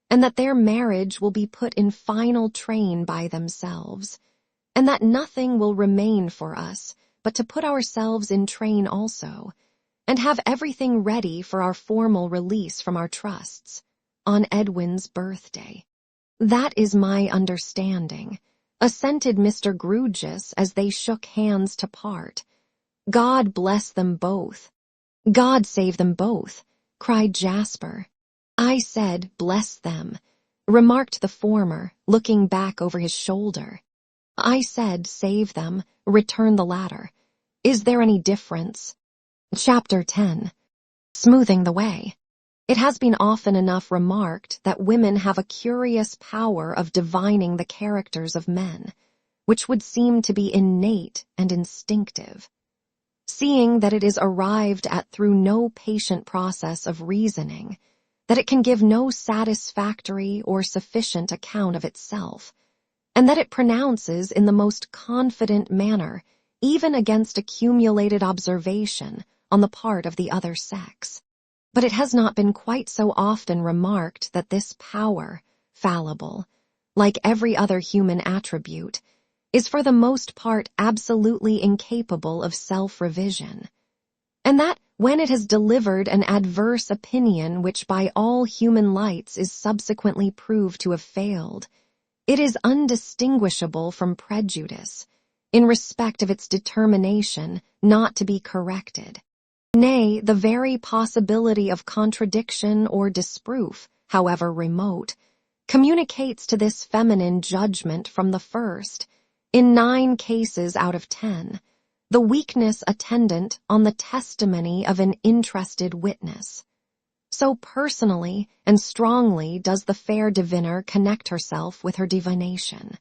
and that their marriage will be put in final train by themselves, and that nothing will remain for us but to put ourselves in train also, and have everything ready for our formal release from our trusts on Edwin's birthday. That is my understanding, assented Mr. Grewgious as they shook hands to part. God bless them both. God save them both, cried Jasper. I said, bless them, remarked the former, looking back over his shoulder. I said, save them, returned the latter. Is there any difference? Chapter 10. Smoothing the Way. It has been often enough remarked that women have a curious power of divining the characters of men, which would seem to be innate and instinctive. Seeing that it is arrived at through no patient process of reasoning, that it can give no satisfactory or sufficient account of itself, and that it pronounces in the most confident manner, even against accumulated observation on the part of the other sex. But it has not been quite so often remarked that this power, fallible, like every other human attribute, is for the most part absolutely incapable of self-revision, and that when it has delivered an adverse opinion which by all human lights is subsequently proved to have failed, it is undistinguishable from prejudice in respect of its determination not to be corrected. Nay, the very possibility of contradiction or disproof, however remote, communicates to this feminine judgment from the first, in 9 cases out of 10, the weakness attendant on the testimony of an interested witness. So personally and strongly does the fair diviner connect herself with her divination.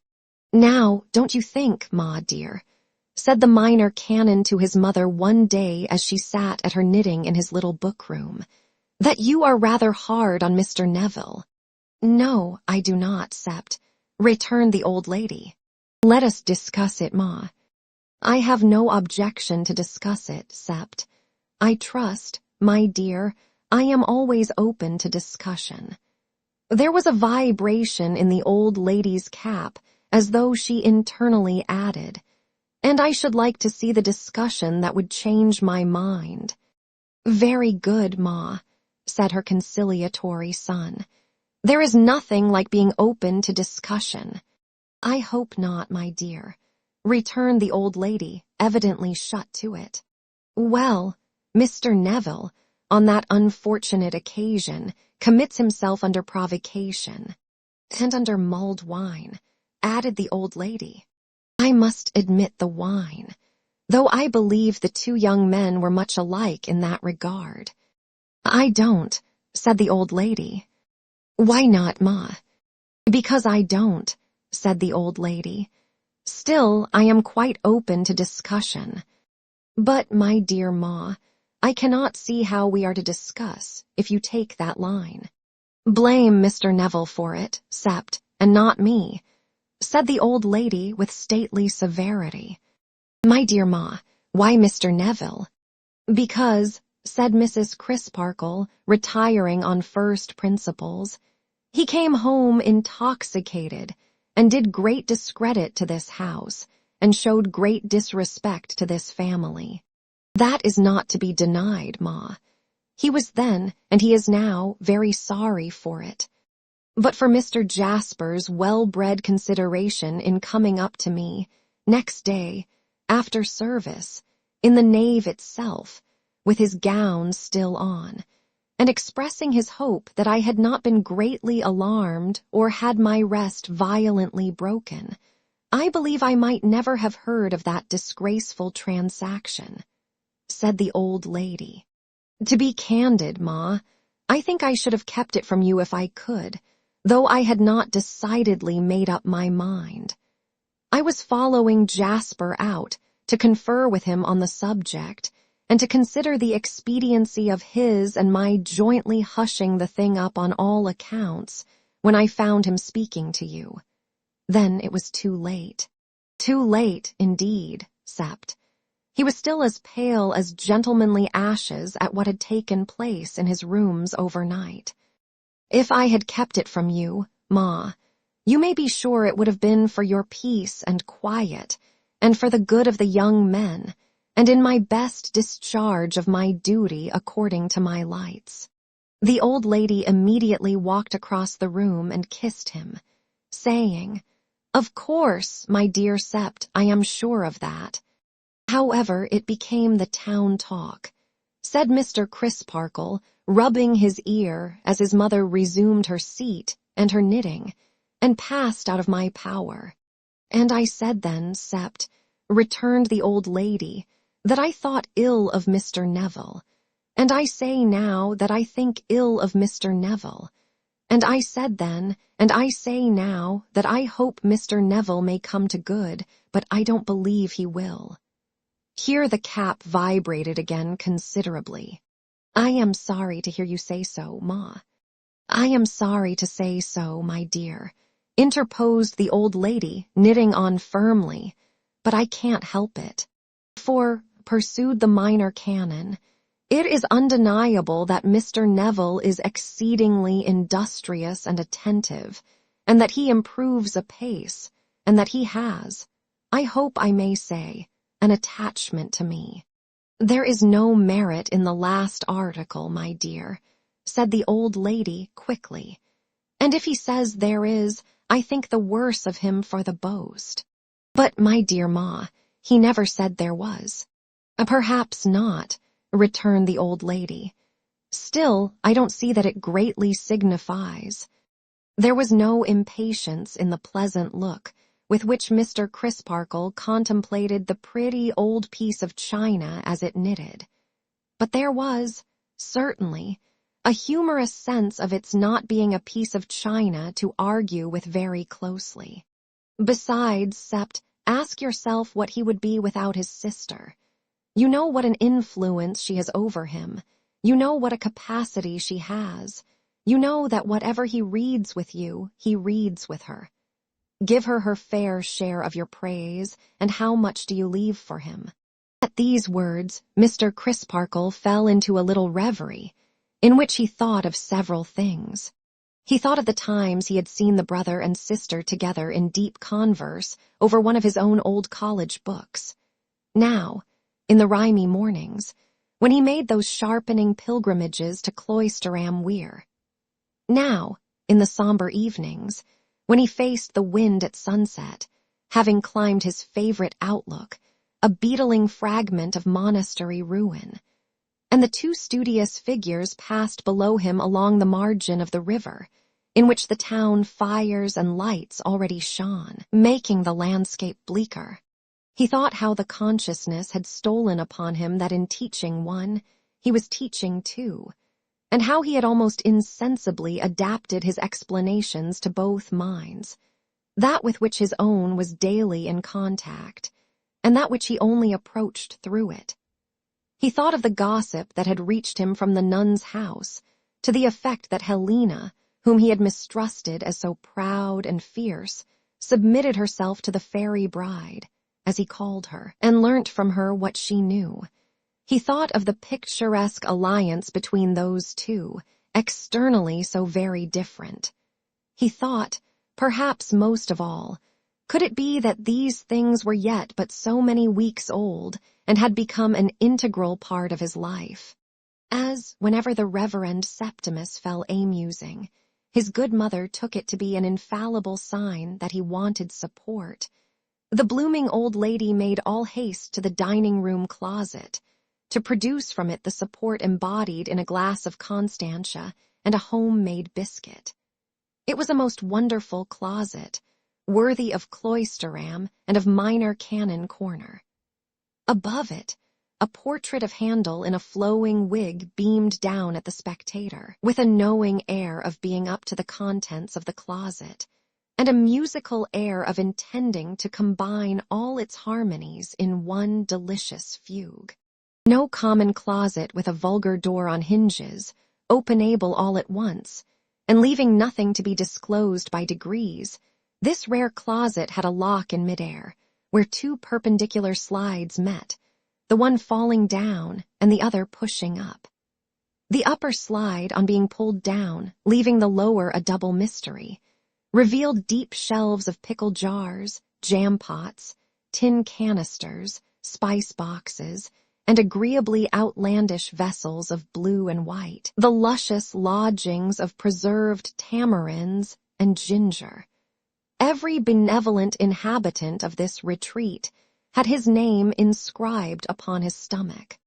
Now, don't you think, Ma dear, said the minor canon to his mother one day as she sat at her knitting in his little book-room, that you are rather hard on Mr. Neville? No, I do not, Sept, returned the old lady. Let us discuss it, Ma. I have no objection to discuss it, Sept. I trust, my dear, I am always open to discussion. There was a vibration in the old lady's cap, as though she internally added, and I should like to see the discussion that would change my mind. Very good, Ma, said her conciliatory son. There is nothing like being open to discussion. I hope not, my dear, returned the old lady, evidently shut to it. Well, Mr. Neville, on that unfortunate occasion, commits himself under provocation, and under mulled wine, added the old lady. I must admit the wine, though I believe the 2 young men were much alike in that regard. I don't, said the old lady. Why not, Ma? Because I don't, said the old lady. Still, I am quite open to discussion. But, my dear Ma, I cannot see how we are to discuss if you take that line. Blame Mr. Neville for it, Sept, and not me, said the old lady with stately severity. My dear Ma, why Mr. Neville? Because, said Mrs. Crisparkle, retiring on first principles, he came home intoxicated, and did great discredit to this house, and showed great disrespect to this family. That is not to be denied, Ma. He was then, and he is now, very sorry for it. But for Mr. Jasper's well-bred consideration in coming up to me, next day, after service, in the nave itself, with his gown still on, and expressing his hope that I had not been greatly alarmed or had my rest violently broken, I believe I might never have heard of that disgraceful transaction, said the old lady. To be candid, Ma, I think I should have kept it from you if I could, though I had not decidedly made up my mind. I was following Jasper out to confer with him on the subject, and to consider the expediency of his and my jointly hushing the thing up on all accounts, when I found him speaking to you. Then it was too late. Too late, indeed, Sept. He was still as pale as gentlemanly ashes at what had taken place in his rooms overnight. If I had kept it from you, Ma, you may be sure it would have been for your peace and quiet, and for the good of the young men, and in my best discharge of my duty according to my lights. The old lady immediately walked across the room and kissed him, saying, "Of course, my dear Sept, I am sure of that." However, it became the town talk, said Mr. Crisparkle, rubbing his ear as his mother resumed her seat and her knitting, and passed out of my power. And I said then, Sept, returned the old lady, that I thought ill of Mr. Neville, and I say now that I think ill of Mr. Neville. And I said then, and I say now, that I hope Mr. Neville may come to good, but I don't believe he will. Here the cap vibrated again considerably. I am sorry to hear you say so, Ma. I am sorry to say so, my dear, interposed the old lady, knitting on firmly, but I can't help it. For, pursued the minor canon, it is undeniable that Mr. Neville is exceedingly industrious and attentive, and that he improves apace, and that he has, I hope I may say, an attachment to me. There is no merit in the last article, my dear, said the old lady quickly, and if he says there is, I think the worse of him for the boast. But, my dear Ma, he never said there was. Perhaps not, returned the old lady. Still, I don't see that it greatly signifies. There was no impatience in the pleasant look with which Mr. Crisparkle contemplated the pretty old piece of china as it knitted. But there was, certainly, a humorous sense of its not being a piece of china to argue with very closely. Besides, Sept, ask yourself what he would be without his sister. You know what an influence she has over him. You know what a capacity she has. You know that whatever he reads with you, he reads with her. Give her her fair share of your praise, and how much do you leave for him? At these words, Mr. Crisparkle fell into a little reverie, in which he thought of several things. He thought of the times he had seen the brother and sister together in deep converse over one of his own old college books. Now, in the rimy mornings, when he made those sharpening pilgrimages to Cloisterham Weir. Now, in the somber evenings, when he faced the wind at sunset, having climbed his favorite outlook, a beetling fragment of monastery ruin, and the two studious figures passed below him along the margin of the river, in which the town fires and lights already shone, making the landscape bleaker. He thought how the consciousness had stolen upon him that in teaching one, he was teaching two, and how he had almost insensibly adapted his explanations to both minds, that with which his own was daily in contact, and that which he only approached through it. He thought of the gossip that had reached him from the nun's house, to the effect that Helena, whom he had mistrusted as so proud and fierce, submitted herself to the fairy bride, as he called her, and learnt from her what she knew. He thought of the picturesque alliance between those two, externally so very different. He thought, perhaps most of all, could it be that these things were yet but so many weeks old, and had become an integral part of his life? As, whenever the Reverend Septimus fell a-musing, his good mother took it to be an infallible sign that he wanted support, the blooming old lady made all haste to the dining-room closet, to produce from it the support embodied in a glass of Constantia and a home-made biscuit. It was a most wonderful closet, worthy of Cloisterham and of Minor Canon Corner. Above it, a portrait of Handel in a flowing wig beamed down at the spectator, with a knowing air of being up to the contents of the closet, and a musical air of intending to combine all its harmonies in one delicious fugue. No common closet with a vulgar door on hinges, open-able all at once, and leaving nothing to be disclosed by degrees, this rare closet had a lock in mid-air, where two perpendicular slides met, the one falling down and the other pushing up. The upper slide, on being pulled down, leaving the lower a double mystery, revealed deep shelves of pickle jars, jam pots, tin canisters, spice boxes, and agreeably outlandish vessels of blue and white, the luscious lodgings of preserved tamarinds and ginger. Every benevolent inhabitant of this retreat had his name inscribed upon his stomach.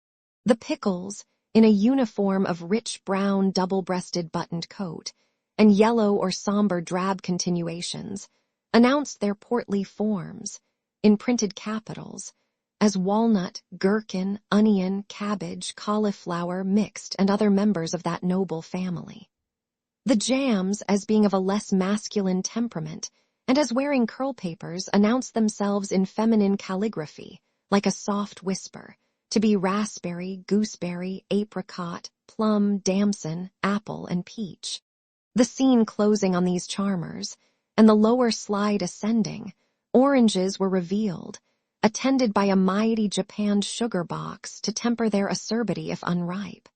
The pickles, in a uniform of rich brown double-breasted buttoned coat, and yellow or somber drab continuations, announced their portly forms, in printed capitals, as walnut, gherkin, onion, cabbage, cauliflower, mixed, and other members of that noble family. The jams, as being of a less masculine temperament, and as wearing curl papers, announced themselves in feminine calligraphy, like a soft whisper, to be raspberry, gooseberry, apricot, plum, damson, apple, and peach. The scene closing on these charmers, and the lower slide ascending, oranges were revealed, attended by a mighty japanned sugar box to temper their acerbity if unripe.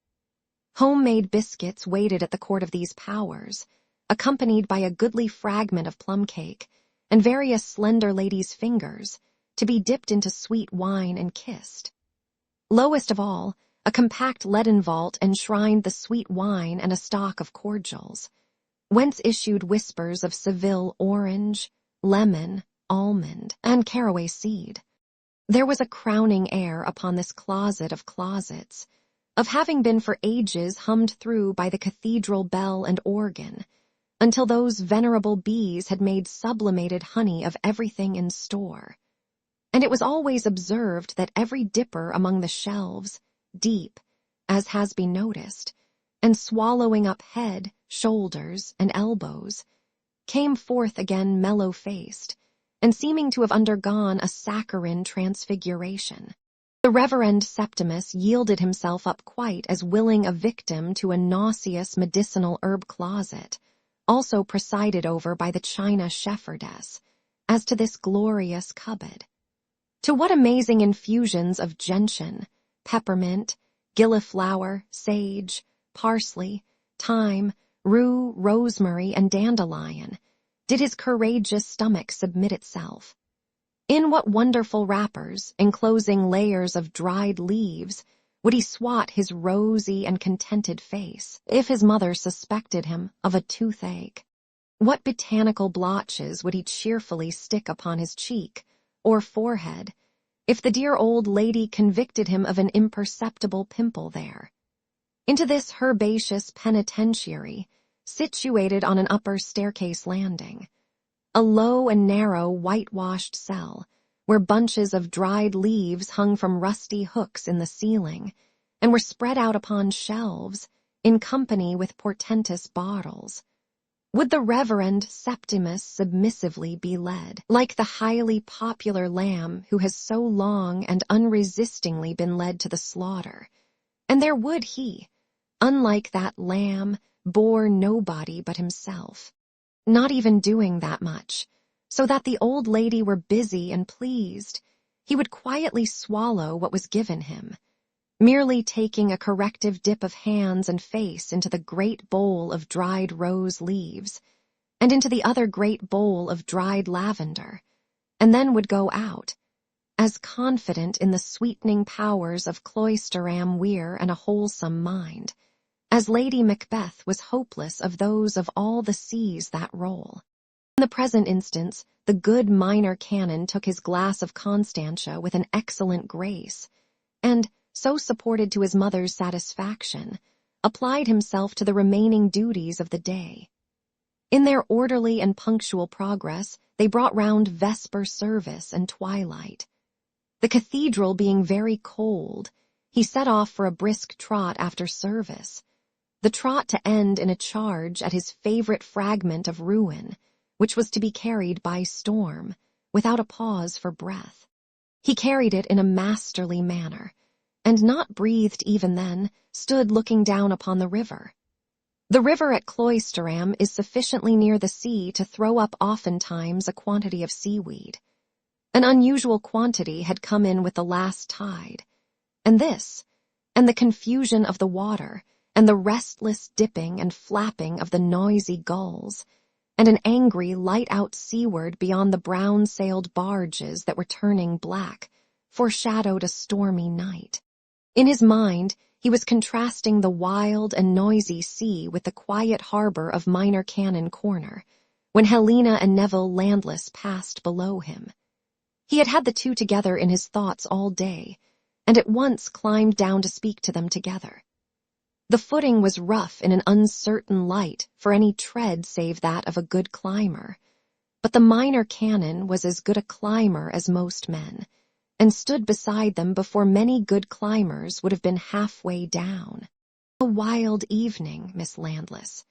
Homemade biscuits waited at the court of these powers, accompanied by a goodly fragment of plum cake, and various slender ladies' fingers, to be dipped into sweet wine and kissed. Lowest of all, a compact leaden vault enshrined the sweet wine and a stock of cordials, whence issued whispers of Seville orange, lemon, almond, and caraway seed. There was a crowning air upon this closet of closets, of having been for ages hummed through by the cathedral bell and organ, until those venerable bees had made sublimated honey of everything in store. And it was always observed that every dipper among the shelves, deep, as has been noticed, and swallowing up head, shoulders, and elbows, came forth again mellow-faced, and seeming to have undergone a saccharine transfiguration. The Reverend Septimus yielded himself up quite as willing a victim to a nauseous medicinal herb closet, also presided over by the china shepherdess, as to this glorious cupboard. To what amazing infusions of gentian, peppermint, gilliflower, sage, parsley, thyme, rue, rosemary, and dandelion did his courageous stomach submit itself? In what wonderful wrappers, enclosing layers of dried leaves, would he swat his rosy and contented face, if his mother suspected him of a toothache? What botanical blotches would he cheerfully stick upon his cheek or forehead, if the dear old lady convicted him of an imperceptible pimple there? Into this herbaceous penitentiary, situated on an upper staircase landing, a low and narrow whitewashed cell, where bunches of dried leaves hung from rusty hooks in the ceiling, and were spread out upon shelves, in company with portentous bottles, would the Reverend Septimus submissively be led, like the highly popular lamb who has so long and unresistingly been led to the slaughter? And there would he, unlike that lamb, bore nobody but himself, not even doing that much, so that the old lady were busy and pleased, he would quietly swallow what was given him, merely taking a corrective dip of hands and face into the great bowl of dried rose leaves, and into the other great bowl of dried lavender, and then would go out, as confident in the sweetening powers of cloisteram weir and a wholesome mind, as Lady Macbeth was hopeless of those of all the seas that roll. In the present instance, the good minor canon took his glass of Constantia with an excellent grace, and, so supported to his mother's satisfaction, applied himself to the remaining duties of the day. In their orderly and punctual progress, they brought round vesper service and twilight. The cathedral being very cold, he set off for a brisk trot after service, the trot to end in a charge at his favorite fragment of ruin, which was to be carried by storm, without a pause for breath. He carried it in a masterly manner, and not breathed even then, stood looking down upon the river. The river at Cloisterham is sufficiently near the sea to throw up oftentimes a quantity of seaweed. An unusual quantity had come in with the last tide. And this, and the confusion of the water, and the restless dipping and flapping of the noisy gulls, and an angry light out seaward beyond the brown-sailed barges that were turning black, foreshadowed a stormy night. In his mind, he was contrasting the wild and noisy sea with the quiet harbor of Minor Canon Corner, when Helena and Neville landless passed below him. He had had the two together in his thoughts all day, and at once climbed down to speak to them together. The footing was rough in an uncertain light for any tread save that of a good climber, but the Minor Canon was as good a climber as most men, and stood beside them before many good climbers would have been halfway down. A wild evening, Miss Landless.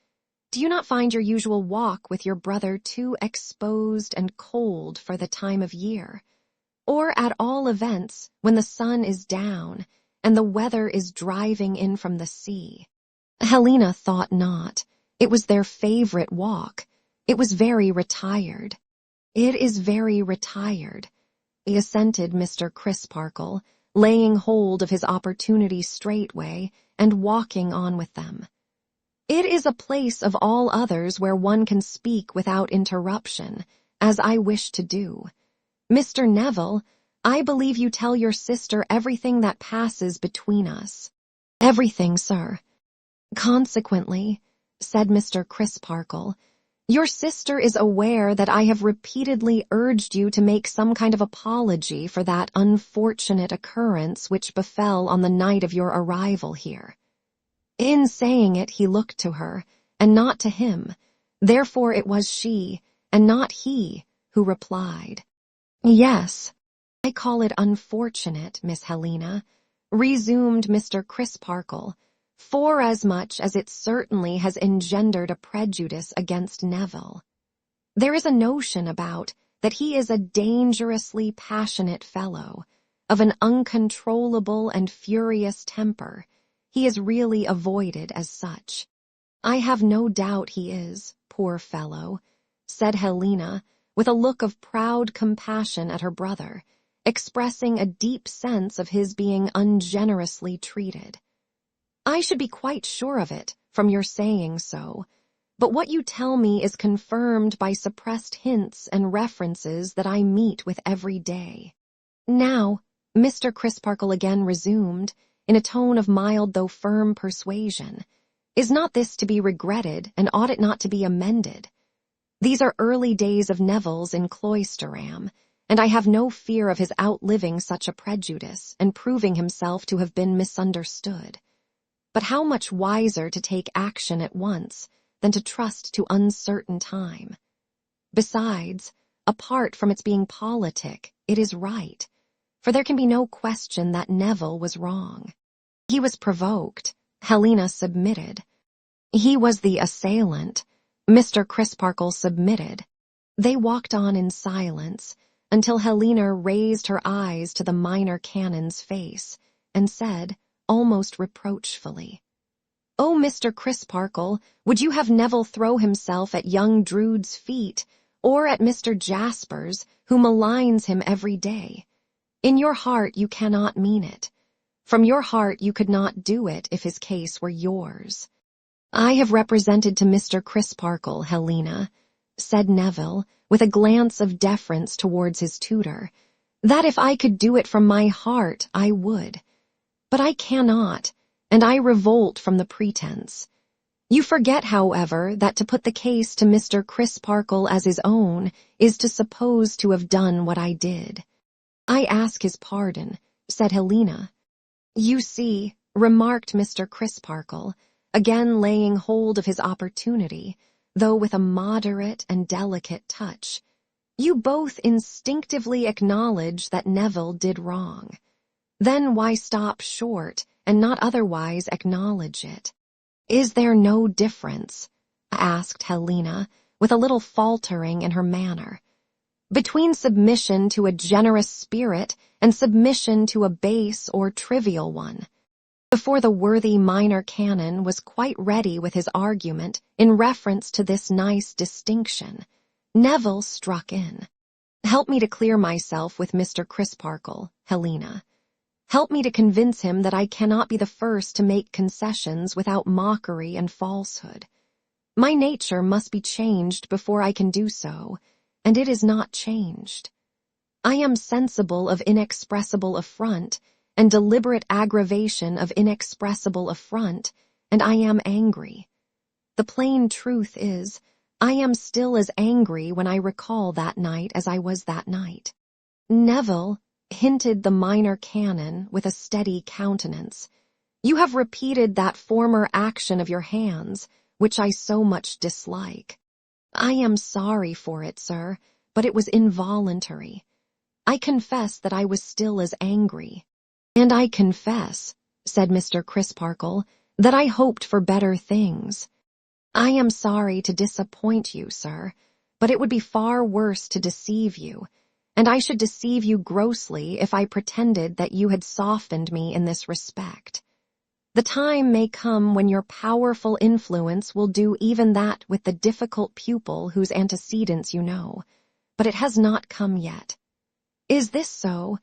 Do you not find your usual walk with your brother too exposed and cold for the time of year? Or at all events, when the sun is down, and the weather is driving in from the sea? Helena thought not. It was their favorite walk. It was very retired. It is very retired, assented Mr. Crisparkle, laying hold of his opportunity straightway and walking on with them. It is a place of all others where one can speak without interruption, as I wish to do. Mr. Neville, I believe you tell your sister everything that passes between us. Everything, sir. Consequently, said Mr. Crisparkle, your sister is aware that I have repeatedly urged you to make some kind of apology for that unfortunate occurrence which befell on the night of your arrival here. In saying it, he looked to her, and not to him. Therefore it was she, and not he, who replied. Yes, I call it unfortunate, Miss Helena, resumed Mr. Crisparkle, forasmuch as it certainly has engendered a prejudice against Neville. There is a notion about that he is a dangerously passionate fellow, of an uncontrollable and furious temper. He is really avoided as such. I have no doubt he is, poor fellow, said Helena, with a look of proud compassion at her brother, expressing a deep sense of his being ungenerously treated. I should be quite sure of it, from your saying so, but what you tell me is confirmed by suppressed hints and references that I meet with every day. Now, Mr. Crisparkle again resumed, in a tone of mild though firm persuasion, is not this to be regretted, and ought it not to be amended? These are early days of Neville's in Cloisterham, and I have no fear of his outliving such a prejudice, and proving himself to have been misunderstood. But how much wiser to take action at once than to trust to uncertain time. Besides, apart from its being politic, it is right, for there can be no question that Neville was wrong. He was provoked. Helena submitted. He was the assailant. Mr. Crisparkle submitted. They walked on in silence until Helena raised her eyes to the Minor Canon's face and said, almost reproachfully, "Oh, Mr. Crisparkle, would you have Neville throw himself at young Drood's feet, or at Mr. Jasper's, who maligns him every day? In your heart you cannot mean it. From your heart you could not do it if his case were yours." "I have represented to Mr. Crisparkle, Helena," said Neville, with a glance of deference towards his tutor, "that if I could do it from my heart, I would. But I cannot, and I revolt from the pretense. You forget, however, that to put the case to Mr. Crisparkle as his own is to suppose to have done what I did." "I ask his pardon," said Helena. "You see," remarked Mr. Crisparkle, again laying hold of his opportunity, though with a moderate and delicate touch, "you both instinctively acknowledge that Neville did wrong. Then why stop short and not otherwise acknowledge it?" "Is there no difference," asked Helena, with a little faltering in her manner, "between submission to a generous spirit and submission to a base or trivial one?" Before the worthy Minor Canon was quite ready with his argument in reference to this nice distinction, Neville struck in. Help me to clear myself with Mr. Crisparkle, Helena. Help me to convince him that I cannot be the first to make concessions without mockery and falsehood. My nature must be changed before I can do so, and it is not changed. I am sensible of inexpressible affront and deliberate aggravation of inexpressible affront, and I am angry. The plain truth is, I am still as angry when I recall that night as I was that night. Neville, hinted the minor canon with a steady countenance, you have repeated that former action of your hands, which I so much dislike. I am sorry for it, sir, but it was involuntary. I confess that I was still as angry. And I confess, said Mr. Crisparkle, that I hoped for better things. I am sorry to disappoint you, sir, but it would be far worse to deceive you, and I should deceive you grossly if I pretended that you had softened me in this respect. The time may come when your powerful influence will do even that with the difficult pupil whose antecedents you know, but it has not come yet. Is this so?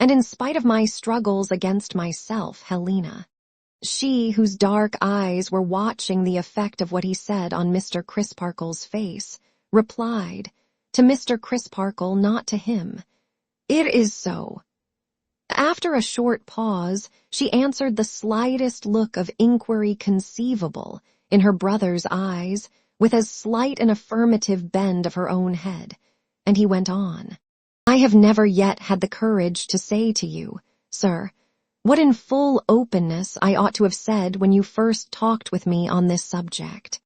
And in spite of my struggles against myself, Helena, she whose dark eyes were watching the effect of what he said on Mr. Crisparkle's face, replied, to Mr. Crisparkle, not to him, "It is so." After a short pause, she answered the slightest look of inquiry conceivable in her brother's eyes, with as slight an affirmative bend of her own head, and he went on, "I have never yet had the courage to say to you, sir, what in full openness I ought to have said when you first talked with me on this subject.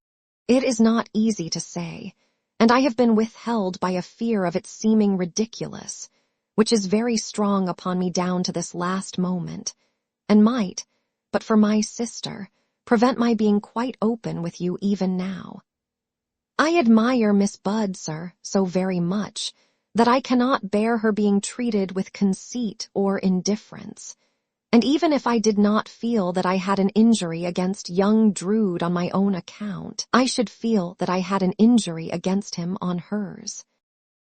It is not easy to say, and I have been withheld by a fear of its seeming ridiculous, which is very strong upon me down to this last moment, and might, but for my sister, prevent my being quite open with you even now. I admire Miss Budd, sir, so very much, that I cannot bear her being treated with conceit or indifference. And even if I did not feel that I had an injury against young Drood on my own account, I should feel that I had an injury against him on hers."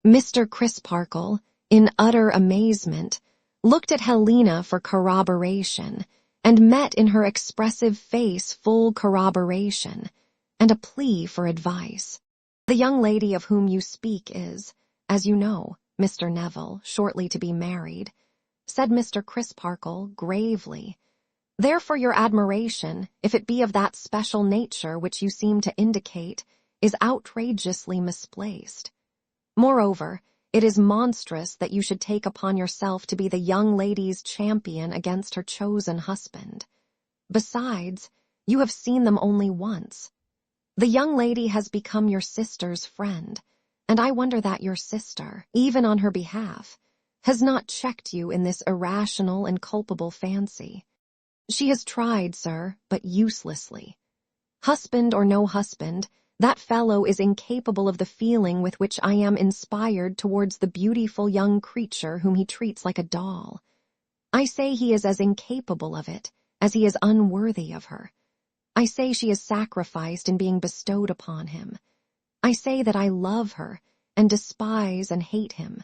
Mr. Crisparkle, in utter amazement, looked at Helena for corroboration, and met in her expressive face full corroboration, and a plea for advice. "The young lady of whom you speak is, as you know, Mr. Neville, shortly to be married," said Mr. Crisparkle gravely. "Therefore your admiration, if it be of that special nature which you seem to indicate, is outrageously misplaced. Moreover, it is monstrous that you should take upon yourself to be the young lady's champion against her chosen husband. Besides, you have seen them only once. The young lady has become your sister's friend, and I wonder that your sister, even on her behalf, has not checked you in this irrational and culpable fancy. She has tried, sir, but uselessly. Husband or no husband, that fellow is incapable of the feeling with which I am inspired towards the beautiful young creature whom he treats like a doll. I say he is as incapable of it as he is unworthy of her. I say she is sacrificed in being bestowed upon him. I say that I love her and despise and hate him.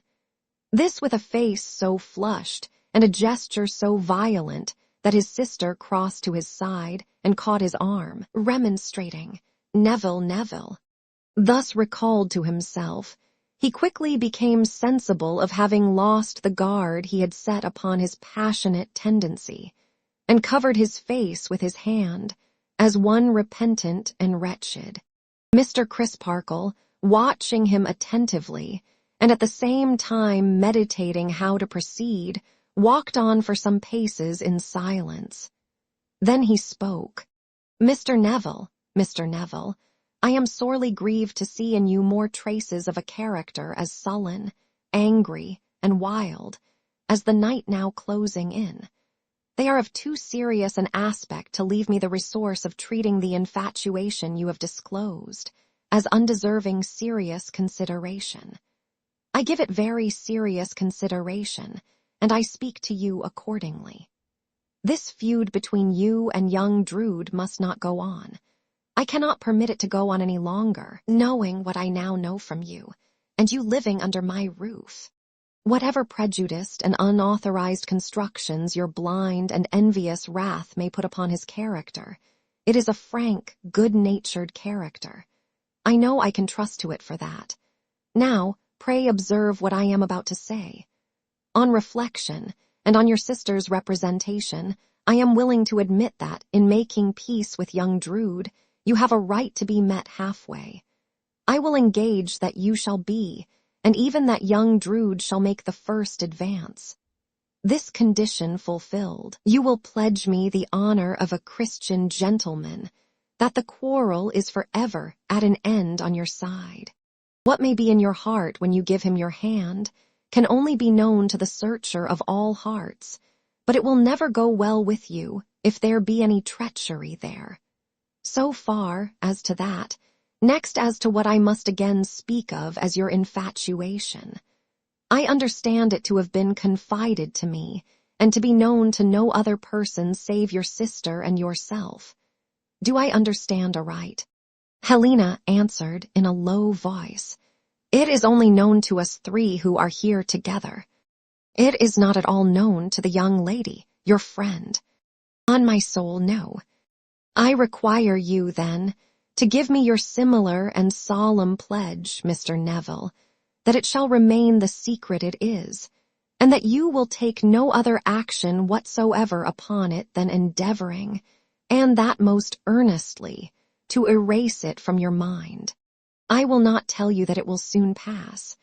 This with a face so flushed and a gesture so violent that his sister crossed to his side and caught his arm, remonstrating, "Neville, Neville." Thus recalled to himself, he quickly became sensible of having lost the guard he had set upon his passionate tendency, and covered his face with his hand, as one repentant and wretched. Mr. Crisparkle, watching him attentively, and at the same time meditating how to proceed, walked on for some paces in silence. Then he spoke. "Mr. Neville, Mr. Neville, I am sorely grieved to see in you more traces of a character as sullen, angry, and wild, as the night now closing in. They are of too serious an aspect to leave me the resource of treating the infatuation you have disclosed as undeserving serious consideration. I give it very serious consideration, and I speak to you accordingly. This feud between you and young Drood must not go on. I cannot permit it to go on any longer, knowing what I now know from you, and you living under my roof. Whatever prejudiced and unauthorized constructions your blind and envious wrath may put upon his character, it is a frank, good-natured character. I know I can trust to it for that. Now, pray observe what I am about to say. On reflection, and on your sister's representation, I am willing to admit that, in making peace with young Drood, you have a right to be met halfway. I will engage that you shall be, and even that young Drood shall make the first advance. This condition fulfilled, you will pledge me the honor of a Christian gentleman, that the quarrel is forever at an end on your side. What may be in your heart when you give him your hand can only be known to the searcher of all hearts, but it will never go well with you if there be any treachery there. So far as to that, next as to what I must again speak of as your infatuation. I understand it to have been confided to me, and to be known to no other person save your sister and yourself. Do I understand aright? Helena answered in a low voice, It is only known to us three who are here together. It is not at all known to the young lady, your friend. On my soul, no. I require you, then, to give me your similar and solemn pledge, Mr. Neville, that it shall remain the secret it is, and that you will take no other action whatsoever upon it than endeavoring, and that most earnestly, to erase it from your mind. I will not tell you that it will soon pass.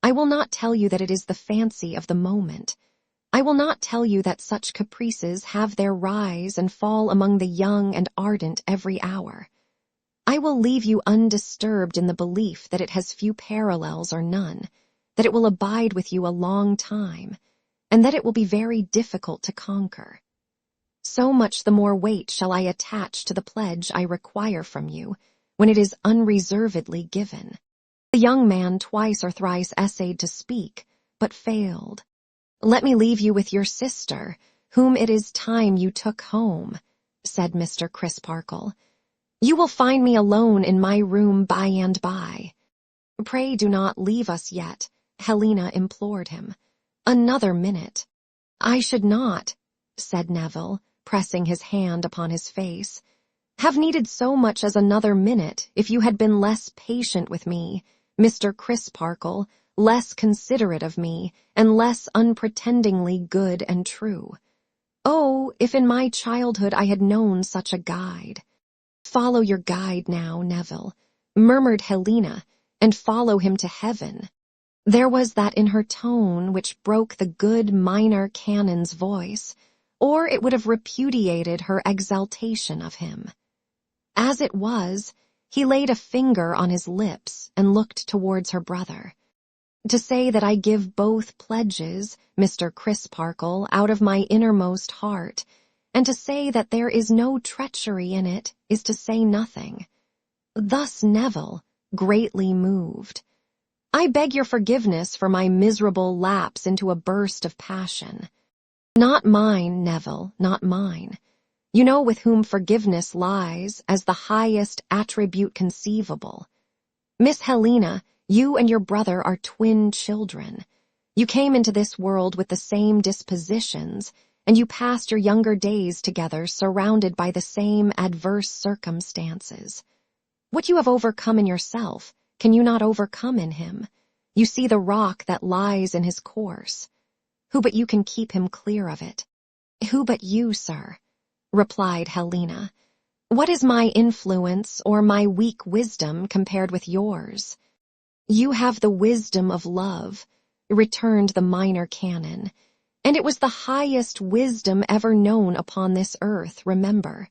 I will not tell you that it is the fancy of the moment. I will not tell you that such caprices have their rise and fall among the young and ardent every hour. I will leave you undisturbed in the belief that it has few parallels or none, that it will abide with you a long time, and that it will be very difficult to conquer. So much the more weight shall I attach to the pledge I require from you, when it is unreservedly given. The young man twice or thrice essayed to speak, but failed. Let me leave you with your sister, whom it is time you took home, said Mr. Crisparkle. You will find me alone in my room by and by. Pray do not leave us yet, Helena implored him. Another minute. I should not, said Neville, pressing his hand upon his face, have needed so much as another minute if you had been less patient with me, Mr. Crisparkle, less considerate of me, and less unpretendingly good and true. Oh, if in my childhood I had known such a guide. Follow your guide now, Neville, murmured Helena, and follow him to heaven. There was that in her tone which broke the good minor canon's voice, or it would have repudiated her exaltation of him. As it was, he laid a finger on his lips and looked towards her brother. To say that I give both pledges, Mr. Crisparkle, out of my innermost heart, and to say that there is no treachery in it is to say nothing. Thus Neville, greatly moved. I beg your forgiveness for my miserable lapse into a burst of passion. Not mine, Neville, not mine. You know with whom forgiveness lies as the highest attribute conceivable. Miss Helena, you and your brother are twin children. You came into this world with the same dispositions, and you passed your younger days together surrounded by the same adverse circumstances. What you have overcome in yourself, can you not overcome in him? You see the rock that lies in his course. Who but you can keep him clear of it? Who but you, sir? Replied Helena. What is my influence or my weak wisdom compared with yours? You have the wisdom of love, returned the minor canon, and it was the highest wisdom ever known upon this earth, remember.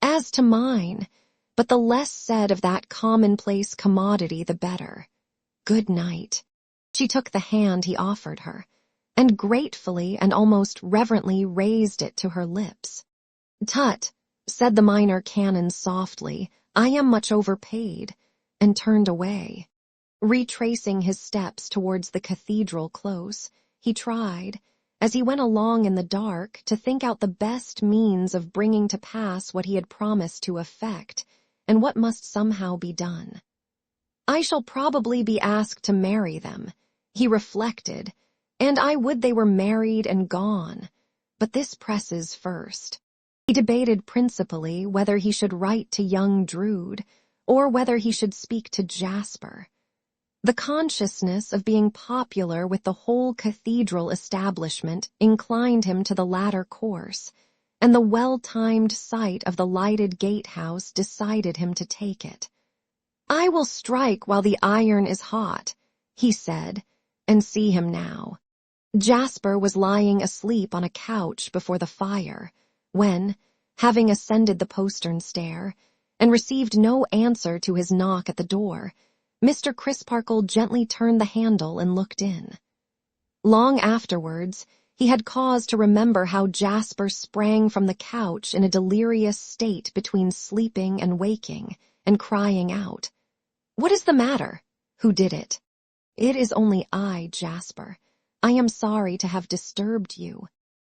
As to mine, but the less said of that commonplace commodity the better. Good night. She took the hand he offered her, and gratefully and almost reverently raised it to her lips. Tut, said the minor canon softly, I am much overpaid, and turned away. Retracing his steps towards the cathedral close, he tried, as he went along in the dark, to think out the best means of bringing to pass what he had promised to effect, and what must somehow be done. I shall probably be asked to marry them, he reflected, and I would they were married and gone. But this presses first. He debated principally whether he should write to young Drood, or whether he should speak to Jasper. The consciousness of being popular with the whole cathedral establishment inclined him to the latter course, and the well-timed sight of the lighted gatehouse decided him to take it. I will strike while the iron is hot, he said, and see him now. Jasper was lying asleep on a couch before the fire, when, having ascended the postern stair, and received no answer to his knock at the door, Mr. Crisparkle gently turned the handle and looked in. Long afterwards, he had cause to remember how Jasper sprang from the couch in a delirious state between sleeping and waking, and crying out, "What is the matter? Who did it?" "It is only I, Jasper. I am sorry to have disturbed you."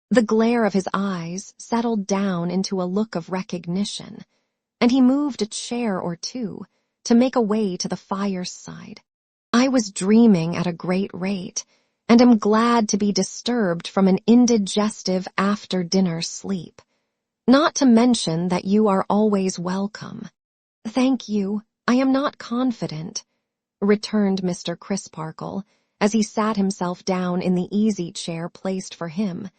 The glare of his eyes settled down into a look of recognition, and he moved a chair or two to make a way to the fire's side. "I was dreaming at a great rate, and am glad to be disturbed from an indigestive after-dinner sleep. Not to mention that you are always welcome." "Thank you, I am not confident," returned Mr. Crisparkle, as he sat himself down in the easy-chair placed for him,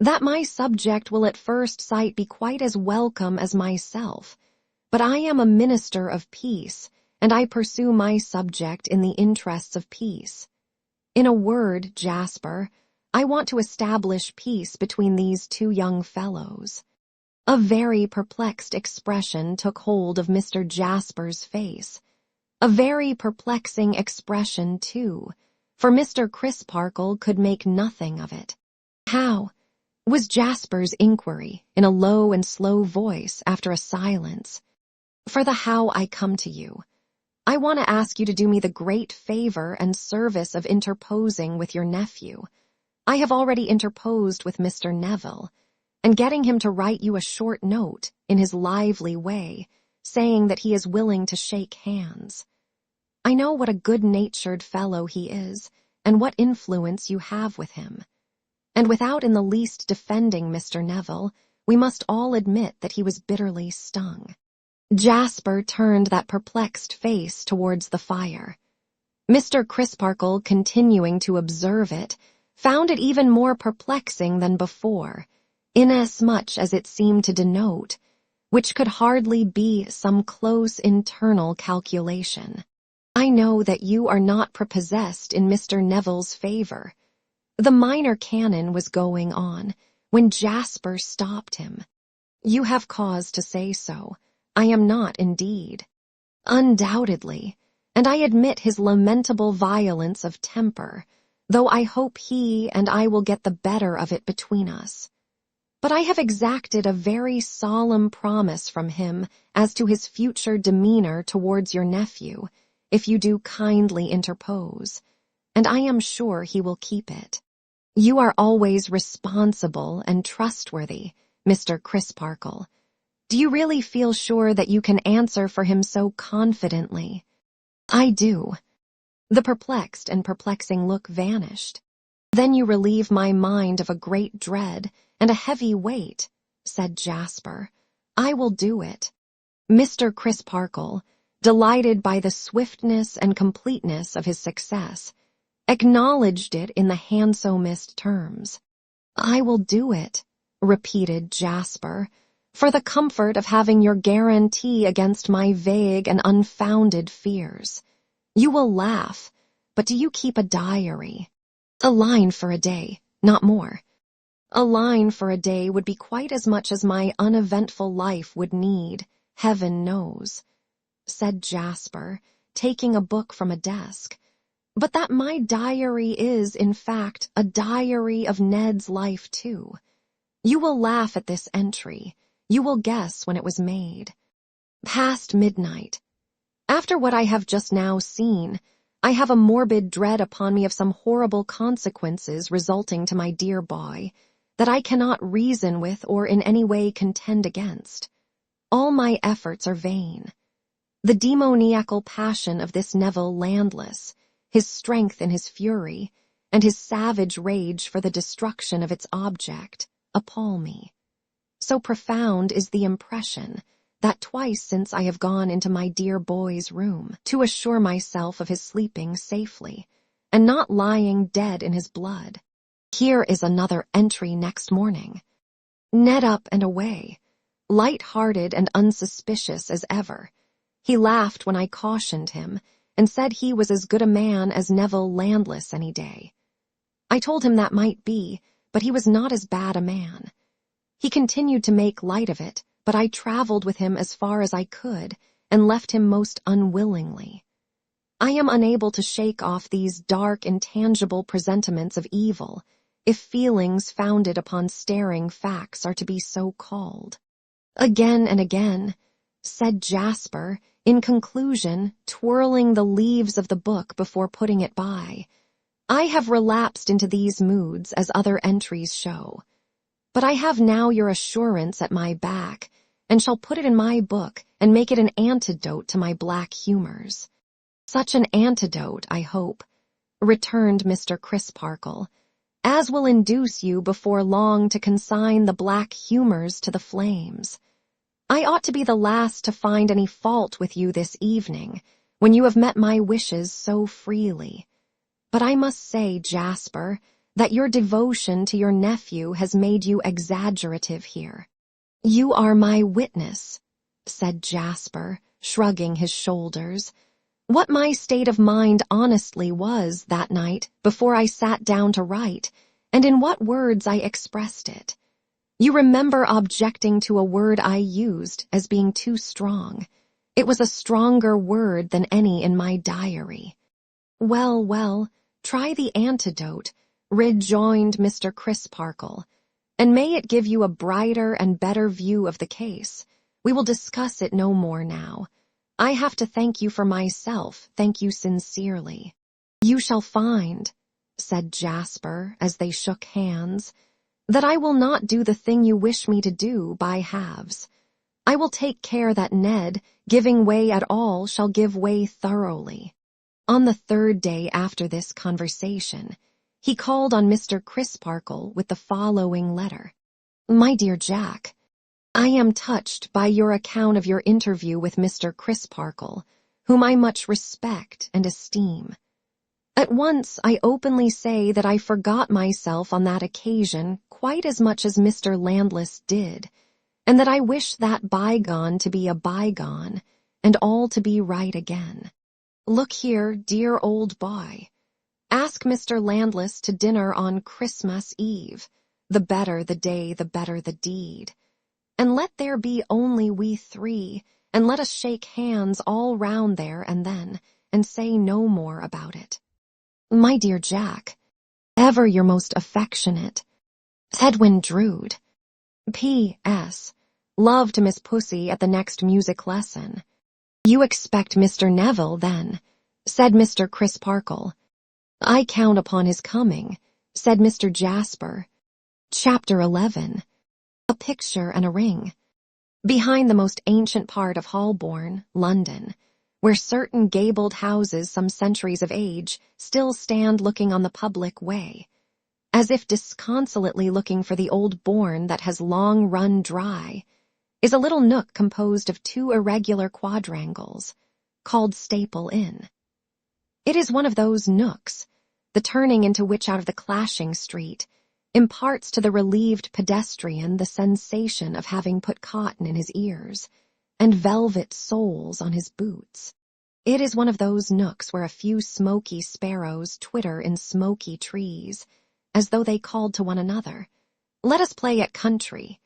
"that my subject will at first sight be quite as welcome as myself, but I am a minister of peace, and I pursue my subject in the interests of peace. In a word, Jasper, I want to establish peace between these two young fellows." A very perplexed expression took hold of Mr. Jasper's face. A very perplexing expression, too, for Mr. Crisparkle could make nothing of it. "How?" was Jasper's inquiry, in a low and slow voice after a silence. "For the how I come to you. I want to ask you to do me the great favor and service of interposing with your nephew. I have already interposed with Mr. Neville, and getting him to write you a short note, in his lively way, saying that he is willing to shake hands. I know what a good-natured fellow he is, and what influence you have with him. And without in the least defending Mr. Neville, we must all admit that he was bitterly stung." Jasper turned that perplexed face towards the fire. Mr. Crisparkle, continuing to observe it, found it even more perplexing than before, inasmuch as it seemed to denote, which could hardly be some close internal calculation. "I know that you are not prepossessed in Mr. Neville's favor." The minor canon was going on, when Jasper stopped him. "You have cause to say so. I am not, indeed." "Undoubtedly, and I admit his lamentable violence of temper, though I hope he and I will get the better of it between us. But I have exacted a very solemn promise from him as to his future demeanor towards your nephew, if you do kindly interpose, and I am sure he will keep it. You are always responsible and trustworthy, Mr. Crisparkle. Do you really feel sure that you can answer for him so confidently?" "I do." The perplexed and perplexing look vanished. "Then you relieve my mind of a great dread and a heavy weight," said Jasper. "I will do it." Mr. Crisparkle, delighted by the swiftness and completeness of his success, acknowledged it in the handsomest terms. "I will do it," repeated Jasper, "for the comfort of having your guarantee against my vague and unfounded fears. You will laugh, but do you keep a diary?" "A line for a day, not more." "A line for a day would be quite as much as my uneventful life would need, heaven knows," said Jasper, taking a book from a desk. "But that my diary is, in fact, a diary of Ned's life, too. You will laugh at this entry. You will guess when it was made. Past midnight. After what I have just now seen, I have a morbid dread upon me of some horrible consequences resulting to my dear boy, that I cannot reason with or in any way contend against. All my efforts are vain. The demoniacal passion of this Neville Landless, his strength in his fury, and his savage rage for the destruction of its object, appall me. So profound is the impression that twice since I have gone into my dear boy's room to assure myself of his sleeping safely, and not lying dead in his blood. Here is another entry next morning. Ned up and away, light-hearted and unsuspicious as ever. He laughed when I cautioned him, and said he was as good a man as Neville Landless any day. I told him that might be, but he was not as bad a man. He continued to make light of it, but I traveled with him as far as I could, and left him most unwillingly. I am unable to shake off these dark, intangible presentiments of evil, if feelings founded upon staring facts are to be so called. Again and again, said Jasper, in conclusion, twirling the leaves of the book before putting it by, I have relapsed into these moods, as other entries show. But I have now your assurance at my back, and shall put it in my book and make it an antidote to my black humors. Such an antidote, I hope, returned Mr. Crisparkle, as will induce you before long to consign the black humors to the flames. I ought to be the last to find any fault with you this evening, when you have met my wishes so freely. But I must say, Jasper, that your devotion to your nephew has made you exaggerative here. You are my witness, said Jasper, shrugging his shoulders, what my state of mind honestly was that night before I sat down to write, and in what words I expressed it. You remember objecting to a word I used as being too strong. It was a stronger word than any in my diary. Well, well, try the antidote, rejoined Mr. Crisparkle, and may it give you a brighter and better view of the case. We will discuss it no more now. I have to thank you for myself, thank you sincerely. You shall find, said Jasper as they shook hands, that I will not do the thing you wish me to do by halves. I will take care that Ned, giving way at all, shall give way thoroughly. On the third day after this conversation, he called on Mr. Crisparkle with the following letter. My dear Jack, I am touched by your account of your interview with Mr. Crisparkle, whom I much respect and esteem. At once I openly say that I forgot myself on that occasion quite as much as Mr. Landless did, and that I wish that bygone to be a bygone, and all to be right again. Look here, dear old boy. Ask Mr. Landless to dinner on Christmas Eve. The better the day, the better the deed. And let there be only we three, and let us shake hands all round there and then, and say no more about it. My dear Jack, ever your most affectionate, Edwin Drood. P.S. Love to Miss Pussy at the next music lesson. You expect Mr. Neville, then, said Mr. Crisparkle. I count upon his coming, said Mr. Jasper. Chapter 11. A Picture and a Ring. Behind the most ancient part of Holborn, London, where certain gabled houses some centuries of age still stand looking on the public way, as if disconsolately looking for the old bourne that has long run dry, is a little nook composed of two irregular quadrangles, called Staple Inn. It is one of those nooks, the turning into which out of the clashing street imparts to the relieved pedestrian the sensation of having put cotton in his ears and velvet soles on his boots. It is one of those nooks where a few smoky sparrows twitter in smoky trees, as though they called to one another, "Let us play at country,"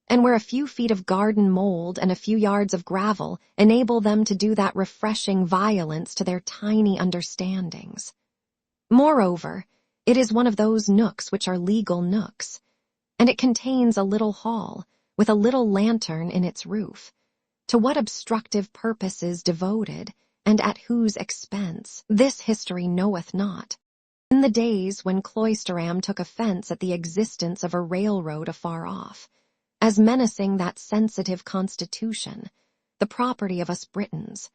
and where a few feet of garden mold and a few yards of gravel enable them to do that refreshing violence to their tiny understandings. Moreover, it is one of those nooks which are legal nooks, and it contains a little hall with a little lantern in its roof. To what obstructive purposes devoted, and at whose expense, this history knoweth not. In the days when Cloisterham took offence at the existence of a railroad afar off, as menacing that sensitive constitution, the property of us Britons,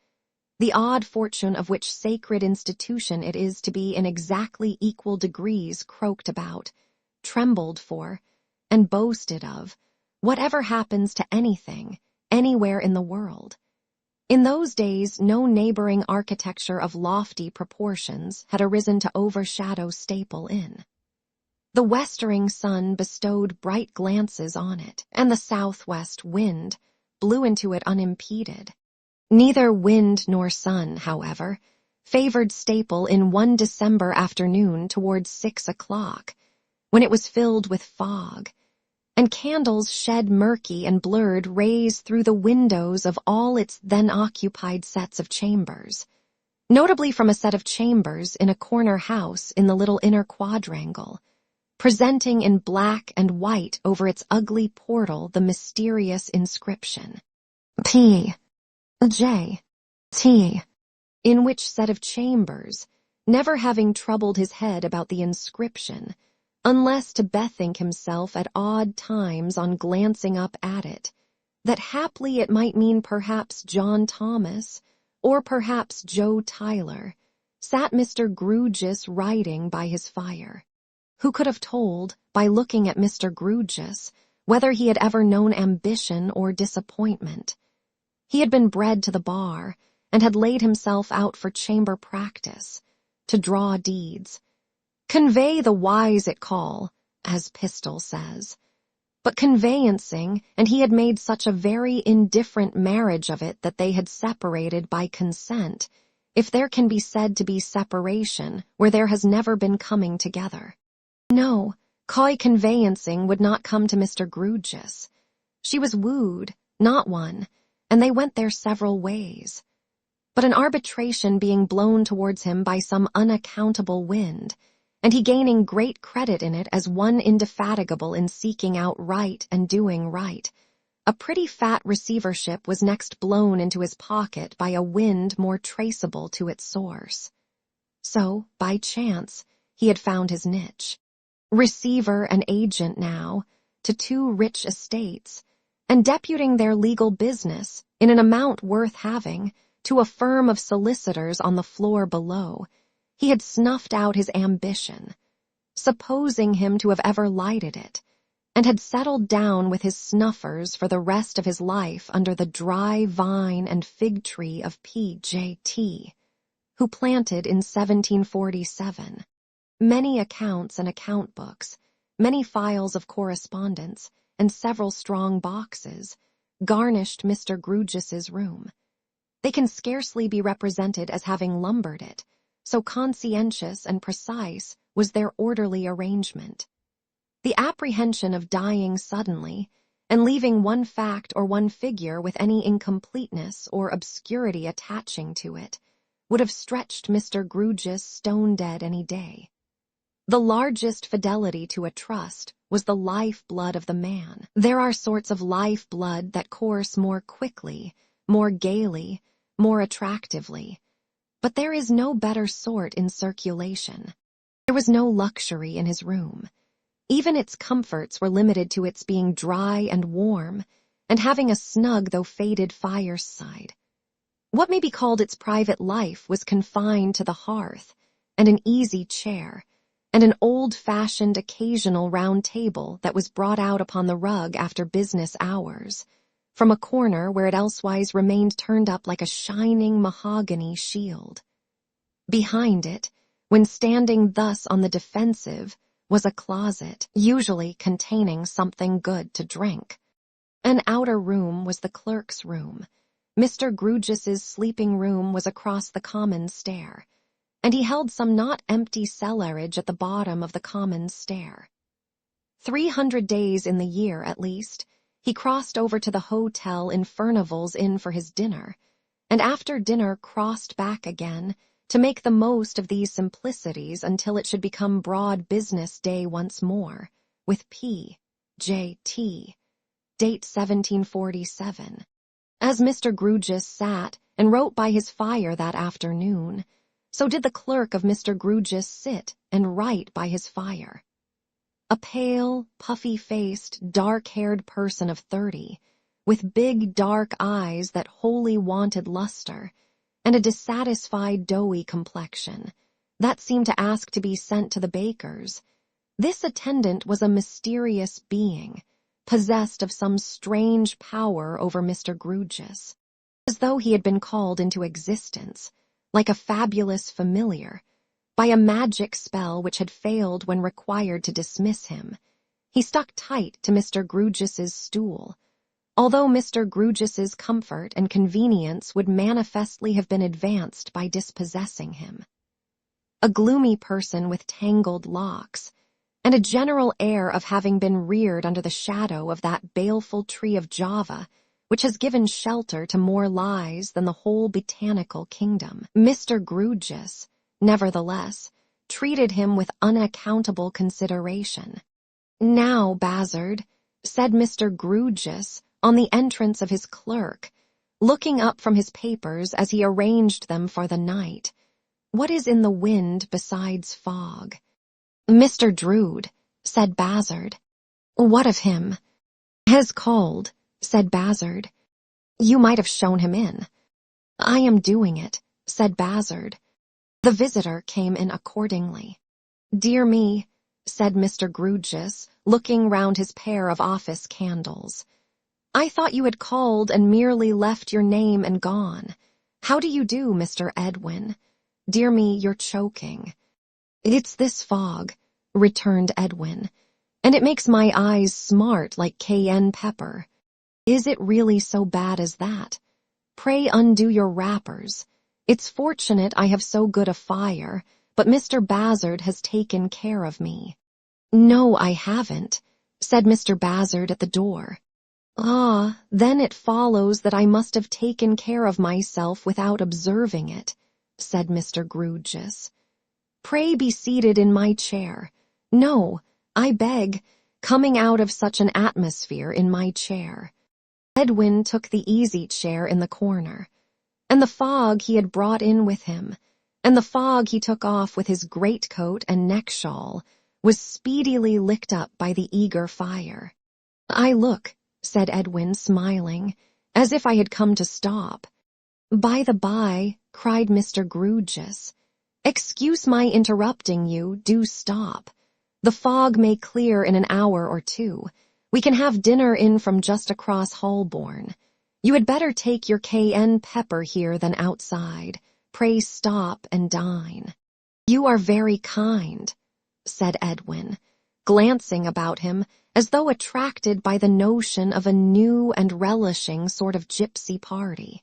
the odd fortune of which sacred institution it is to be in exactly equal degrees croaked about, trembled for, and boasted of, whatever happens to anything, anywhere in the world. In those days, no neighboring architecture of lofty proportions had arisen to overshadow Staple Inn. The westering sun bestowed bright glances on it, and the southwest wind blew into it unimpeded. Neither wind nor sun, however, favored Staple in one December afternoon towards 6 o'clock, when it was filled with fog, and candles shed murky and blurred rays through the windows of all its then-occupied sets of chambers, notably from a set of chambers in a corner house in the little inner quadrangle, presenting in black and white over its ugly portal the mysterious inscription, P. J. T. In which set of chambers, never having troubled his head about the inscription, unless to bethink himself at odd times on glancing up at it, that haply it might mean perhaps John Thomas, or perhaps Joe Tyler, sat Mr. Grewgious writing by his fire. Who could have told, by looking at Mr. Grewgious, whether he had ever known ambition or disappointment? He had been bred to the bar, and had laid himself out for chamber practice, to draw deeds. Convey the wise it call, as Pistol says. But conveyancing, and he had made such a very indifferent marriage of it that they had separated by consent, if there can be said to be separation where there has never been coming together. No, coy conveyancing would not come to Mr. Grewgious. She was wooed, not won, and they went their several ways. But an arbitration being blown towards him by some unaccountable wind, and he gaining great credit in it as one indefatigable in seeking out right and doing right, a pretty fat receivership was next blown into his pocket by a wind more traceable to its source. So, by chance, he had found his niche. Receiver and agent now, to 2 rich estates, and deputing their legal business, in an amount worth having, to a firm of solicitors on the floor below, he had snuffed out his ambition, supposing him to have ever lighted it, and had settled down with his snuffers for the rest of his life under the dry vine and fig tree of P.J.T., who planted in 1747. Many accounts and account books, many files of correspondence, and several strong boxes garnished Mr. Grewgious's room. They can scarcely be represented as having lumbered it, so conscientious and precise was their orderly arrangement. The apprehension of dying suddenly, and leaving one fact or one figure with any incompleteness or obscurity attaching to it, would have stretched Mr. Grewgious stone-dead any day. The largest fidelity to a trust was the life-blood of the man. There are sorts of life-blood that course more quickly, more gaily, more attractively, but there is no better sort in circulation. There was no luxury in his room. Even its comforts were limited to its being dry and warm, and having a snug though faded fireside. What may be called its private life was confined to the hearth, and an easy chair, and an old-fashioned occasional round table that was brought out upon the rug after business hours, from a corner where it elsewise remained turned up like a shining mahogany shield. Behind it, when standing thus on the defensive, was a closet, usually containing something good to drink. An outer room was the clerk's room. Mr. Grewgious's sleeping room was across the common stair, and he held some not empty cellarage at the bottom of the common stair. 300 days in the year, at least, he crossed over to the hotel in Furnival's Inn for his dinner, and after dinner crossed back again to make the most of these simplicities until it should become broad business day once more, with P.J.T., date 1747. As Mr. Grewgious sat and wrote by his fire that afternoon, so did the clerk of Mr. Grewgious sit and write by his fire. A pale, puffy-faced, dark-haired person of 30, with big dark eyes that wholly wanted luster, and a dissatisfied, doughy complexion. That seemed to ask to be sent to the baker's. This attendant was a mysterious being, possessed of some strange power over Mr. Grewgious, as though he had been called into existence, like a fabulous familiar, by a magic spell which had failed when required to dismiss him. He stuck tight to Mr. Grewgious's stool, although Mr. Grewgious's comfort and convenience would manifestly have been advanced by dispossessing him. A gloomy person with tangled locks, and a general air of having been reared under the shadow of that baleful tree of Java, which has given shelter to more lies than the whole botanical kingdom. Mr. Grewgious, nevertheless, treated him with unaccountable consideration. "Now, Bazzard," said Mr. Grewgious on the entrance of his clerk, looking up from his papers as he arranged them for the night, "what is in the wind besides fog?" "Mr. Drood," said Bazzard. "What of him?" "Has called," said Bazzard. "You might have shown him in." "I am doing it," said Bazzard. The visitor came in accordingly. "Dear me," said Mr. Grewgious, looking round his pair of office candles. "I thought you had called and merely left your name and gone. How do you do, Mr. Edwin? Dear me, you're choking." "It's this fog," returned Edwin, "and it makes my eyes smart like cayenne pepper." "Is it really so bad as that? Pray undo your wrappers. It's fortunate I have so good a fire, but Mr. Bazzard has taken care of me." "No, I haven't," said Mr. Bazzard at the door. "Ah, then it follows that I must have taken care of myself without observing it," said Mr. Grewgious. "Pray be seated in my chair. No, I beg, coming out of such an atmosphere in my chair." Edwin took the easy chair in the corner, and the fog he had brought in with him, and the fog he took off with his greatcoat and neck-shawl, was speedily licked up by the eager fire. "I look," said Edwin, smiling, "as if I had come to stop." "By the by," cried Mr. Grewgious, "excuse my interrupting you, do stop. The fog may clear in an hour or two. We can have dinner in from just across Holborn. You had better take your cayenne pepper here than outside. Pray stop and dine." "You are very kind," said Edwin, glancing about him as though attracted by the notion of a new and relishing sort of gypsy party.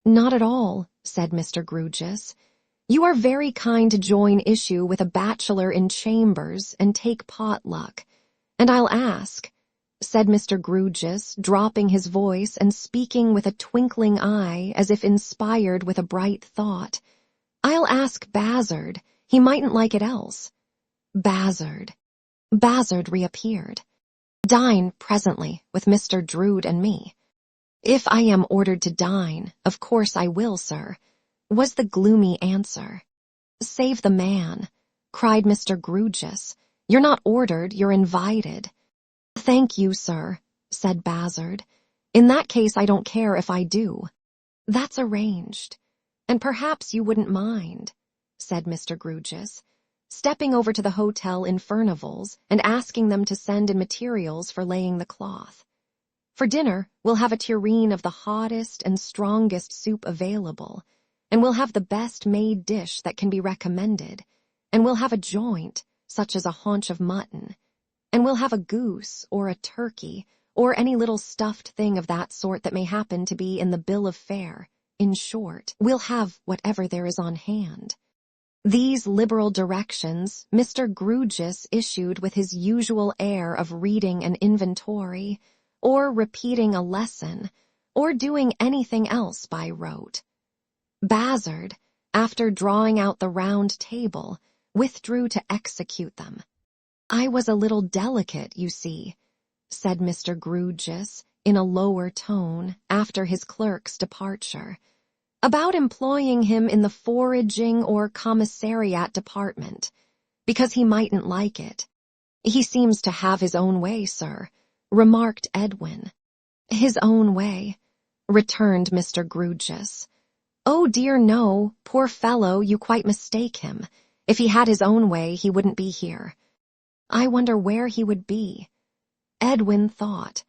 "Not at all," said Mr. Grewgious. "You are very kind to join issue with a bachelor in chambers and take pot-luck. And I'll ask," said Mr. Grewgious, dropping his voice and speaking with a twinkling eye as if inspired with a bright thought, "I'll ask Bazzard. He mightn't like it else." Bazzard. Bazzard reappeared. "Dine presently with Mr. Drood and me." "If I am ordered to dine, of course I will, sir," was the gloomy answer. "Save the man," cried Mr. Grewgious. "You're not ordered, you're invited." "Thank you, sir," said Bazzard. "In that case I don't care if I do." "That's arranged. And perhaps you wouldn't mind," said Mr. Grewgious, stepping over to the hotel in Furnival's and asking them to send in materials for laying the cloth. "For dinner, we'll have a tureen of the hottest and strongest soup available, and we'll have the best made dish that can be recommended, and we'll have a joint, such as a haunch of mutton, and we'll have a goose or a turkey or any little stuffed thing of that sort that may happen to be in the bill of fare. In short, we'll have whatever there is on hand." These liberal directions Mr. Grewgious issued with his usual air of reading an inventory, or repeating a lesson, or doing anything else by rote. Bazzard, after drawing out the round table, withdrew to execute them. "I was a little delicate, you see," said Mr. Grewgious in a lower tone after his clerk's departure, "about employing him in the foraging or commissariat department, because he mightn't like it." "He seems to have his own way, sir," remarked Edwin. "His own way," returned Mr. Grewgious. "Oh dear no, poor fellow, you quite mistake him. If he had his own way, he wouldn't be here." I wonder where he would be. Edwin thought.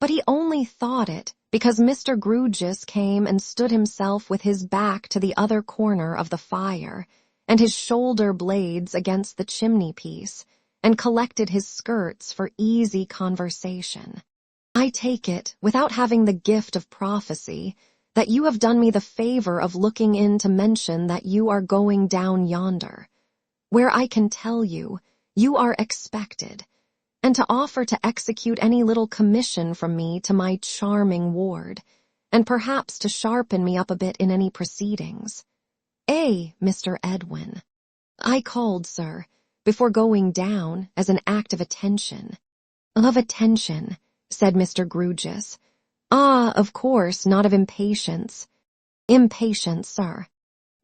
But he only thought it because Mr. Grewgious came and stood himself with his back to the other corner of the fire, and his shoulder blades against the chimney-piece, and collected his skirts for easy conversation. "I take it, without having the gift of prophecy, that you have done me the favor of looking in to mention that you are going down yonder, where I can tell you, you are expected, and to offer to execute any little commission from me to my charming ward, and perhaps to sharpen me up a bit in any proceedings. Mr. Edwin. I called, sir, before going down, as an act of attention." "Of attention," said Mr. Grewgious. "Ah, of course, not of impatience." "Impatience, sir."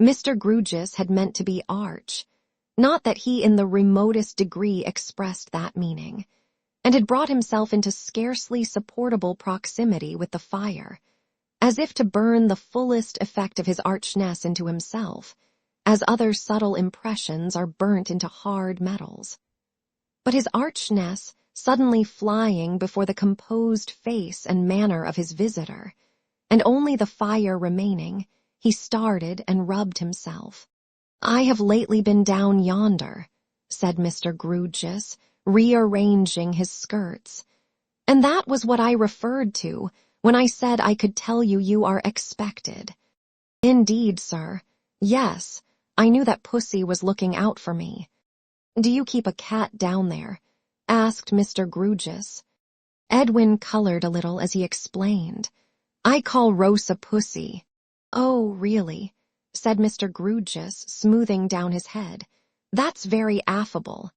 Mr. Grewgious had meant to be arch, not that he in the remotest degree expressed that meaning, and had brought himself into scarcely supportable proximity with the fire, as if to burn the fullest effect of his archness into himself, as other subtle impressions are burnt into hard metals. But his archness suddenly flying before the composed face and manner of his visitor, and only the fire remaining, he started and rubbed himself. "I have lately been down yonder," said Mr. Grewgious, rearranging his skirts, "and that was what I referred to when I said I could tell you you are expected." "Indeed, sir. Yes, I knew that Pussy was looking out for me." "Do you keep a cat down there?" asked Mr. Grewgious. Edwin colored a little as he explained. "I call Rosa Pussy." "Oh, really?" said Mr. Grewgious, smoothing down his head. "That's very affable."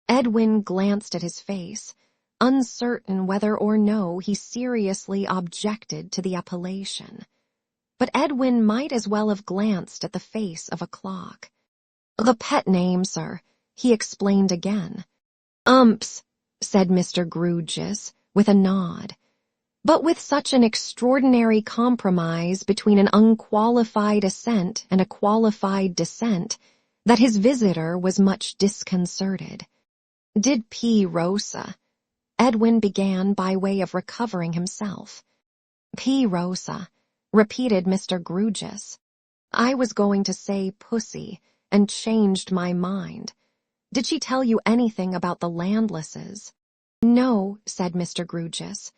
Edwin glanced at his face, uncertain whether or no he seriously objected to the appellation. But Edwin might as well have glanced at the face of a clock. "The pet name, sir," he explained again. "Umps," said Mr. Grewgious, with a nod. But with such an extraordinary compromise between an unqualified assent and a qualified dissent, that his visitor was much disconcerted. "Did P. Rosa," Edwin began by way of recovering himself. "P. Rosa," repeated Mr. Grewgious. "I was going to say Pussy, and changed my mind. Did she tell you anything about the Landlesses?" "No," said Mr. Grewgious.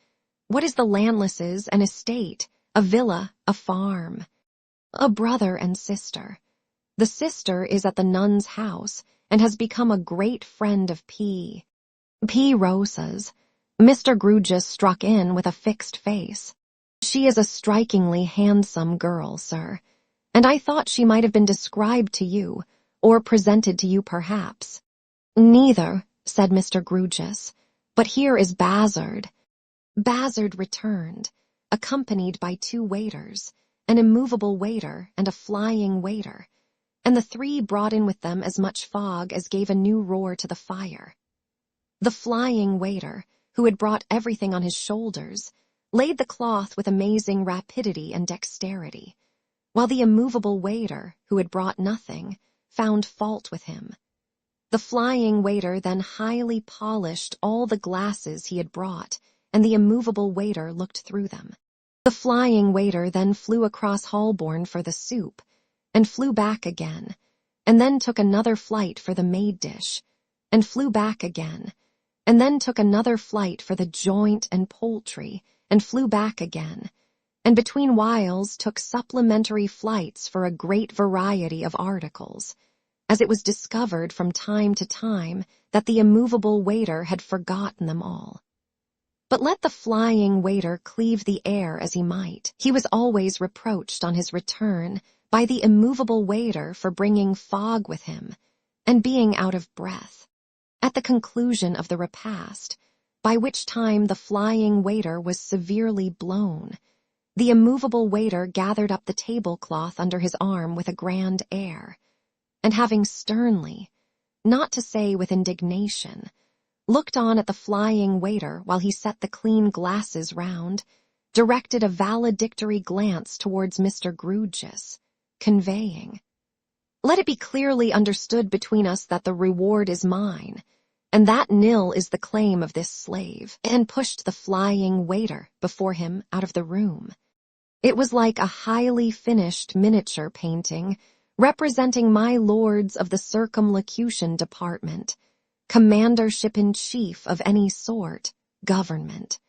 "What is the Landlesses? An estate, a villa, a farm?" "A brother and sister. The sister is at the nun's house, and has become a great friend of P. Rosa's." Mr. Grewgious struck in with a fixed face. "She is a strikingly handsome girl, sir, and I thought she might have been described to you, or presented to you perhaps." "Neither," said Mr. Grewgious, "but here is Bazzard." Bazzard returned, accompanied by 2 waiters, an immovable waiter and a flying waiter, and the 3 brought in with them as much fog as gave a new roar to the fire. The flying waiter, who had brought everything on his shoulders, laid the cloth with amazing rapidity and dexterity, while the immovable waiter, who had brought nothing, found fault with him. The flying waiter then highly polished all the glasses he had brought, and the immovable waiter looked through them. The flying waiter then flew across Holborn for the soup, and flew back again, and then took another flight for the made dish, and flew back again, and then took another flight for the joint and poultry, and flew back again, and between whiles took supplementary flights for a great variety of articles, as it was discovered from time to time that the immovable waiter had forgotten them all. But let the flying waiter cleave the air as he might, he was always reproached on his return by the immovable waiter for bringing fog with him, and being out of breath. At the conclusion of the repast, by which time the flying waiter was severely blown, the immovable waiter gathered up the tablecloth under his arm with a grand air, and having sternly, not to say with indignation, looked on at the flying waiter while he set the clean glasses round, directed a valedictory glance towards Mr. Grewgious, conveying. Let it be clearly understood between us that the reward is mine, and that nil is the claim of this slave, and pushed the flying waiter before him out of the room. It was like a highly finished miniature painting representing my lords of the circumlocution department, commandership-in-chief of any sort, government.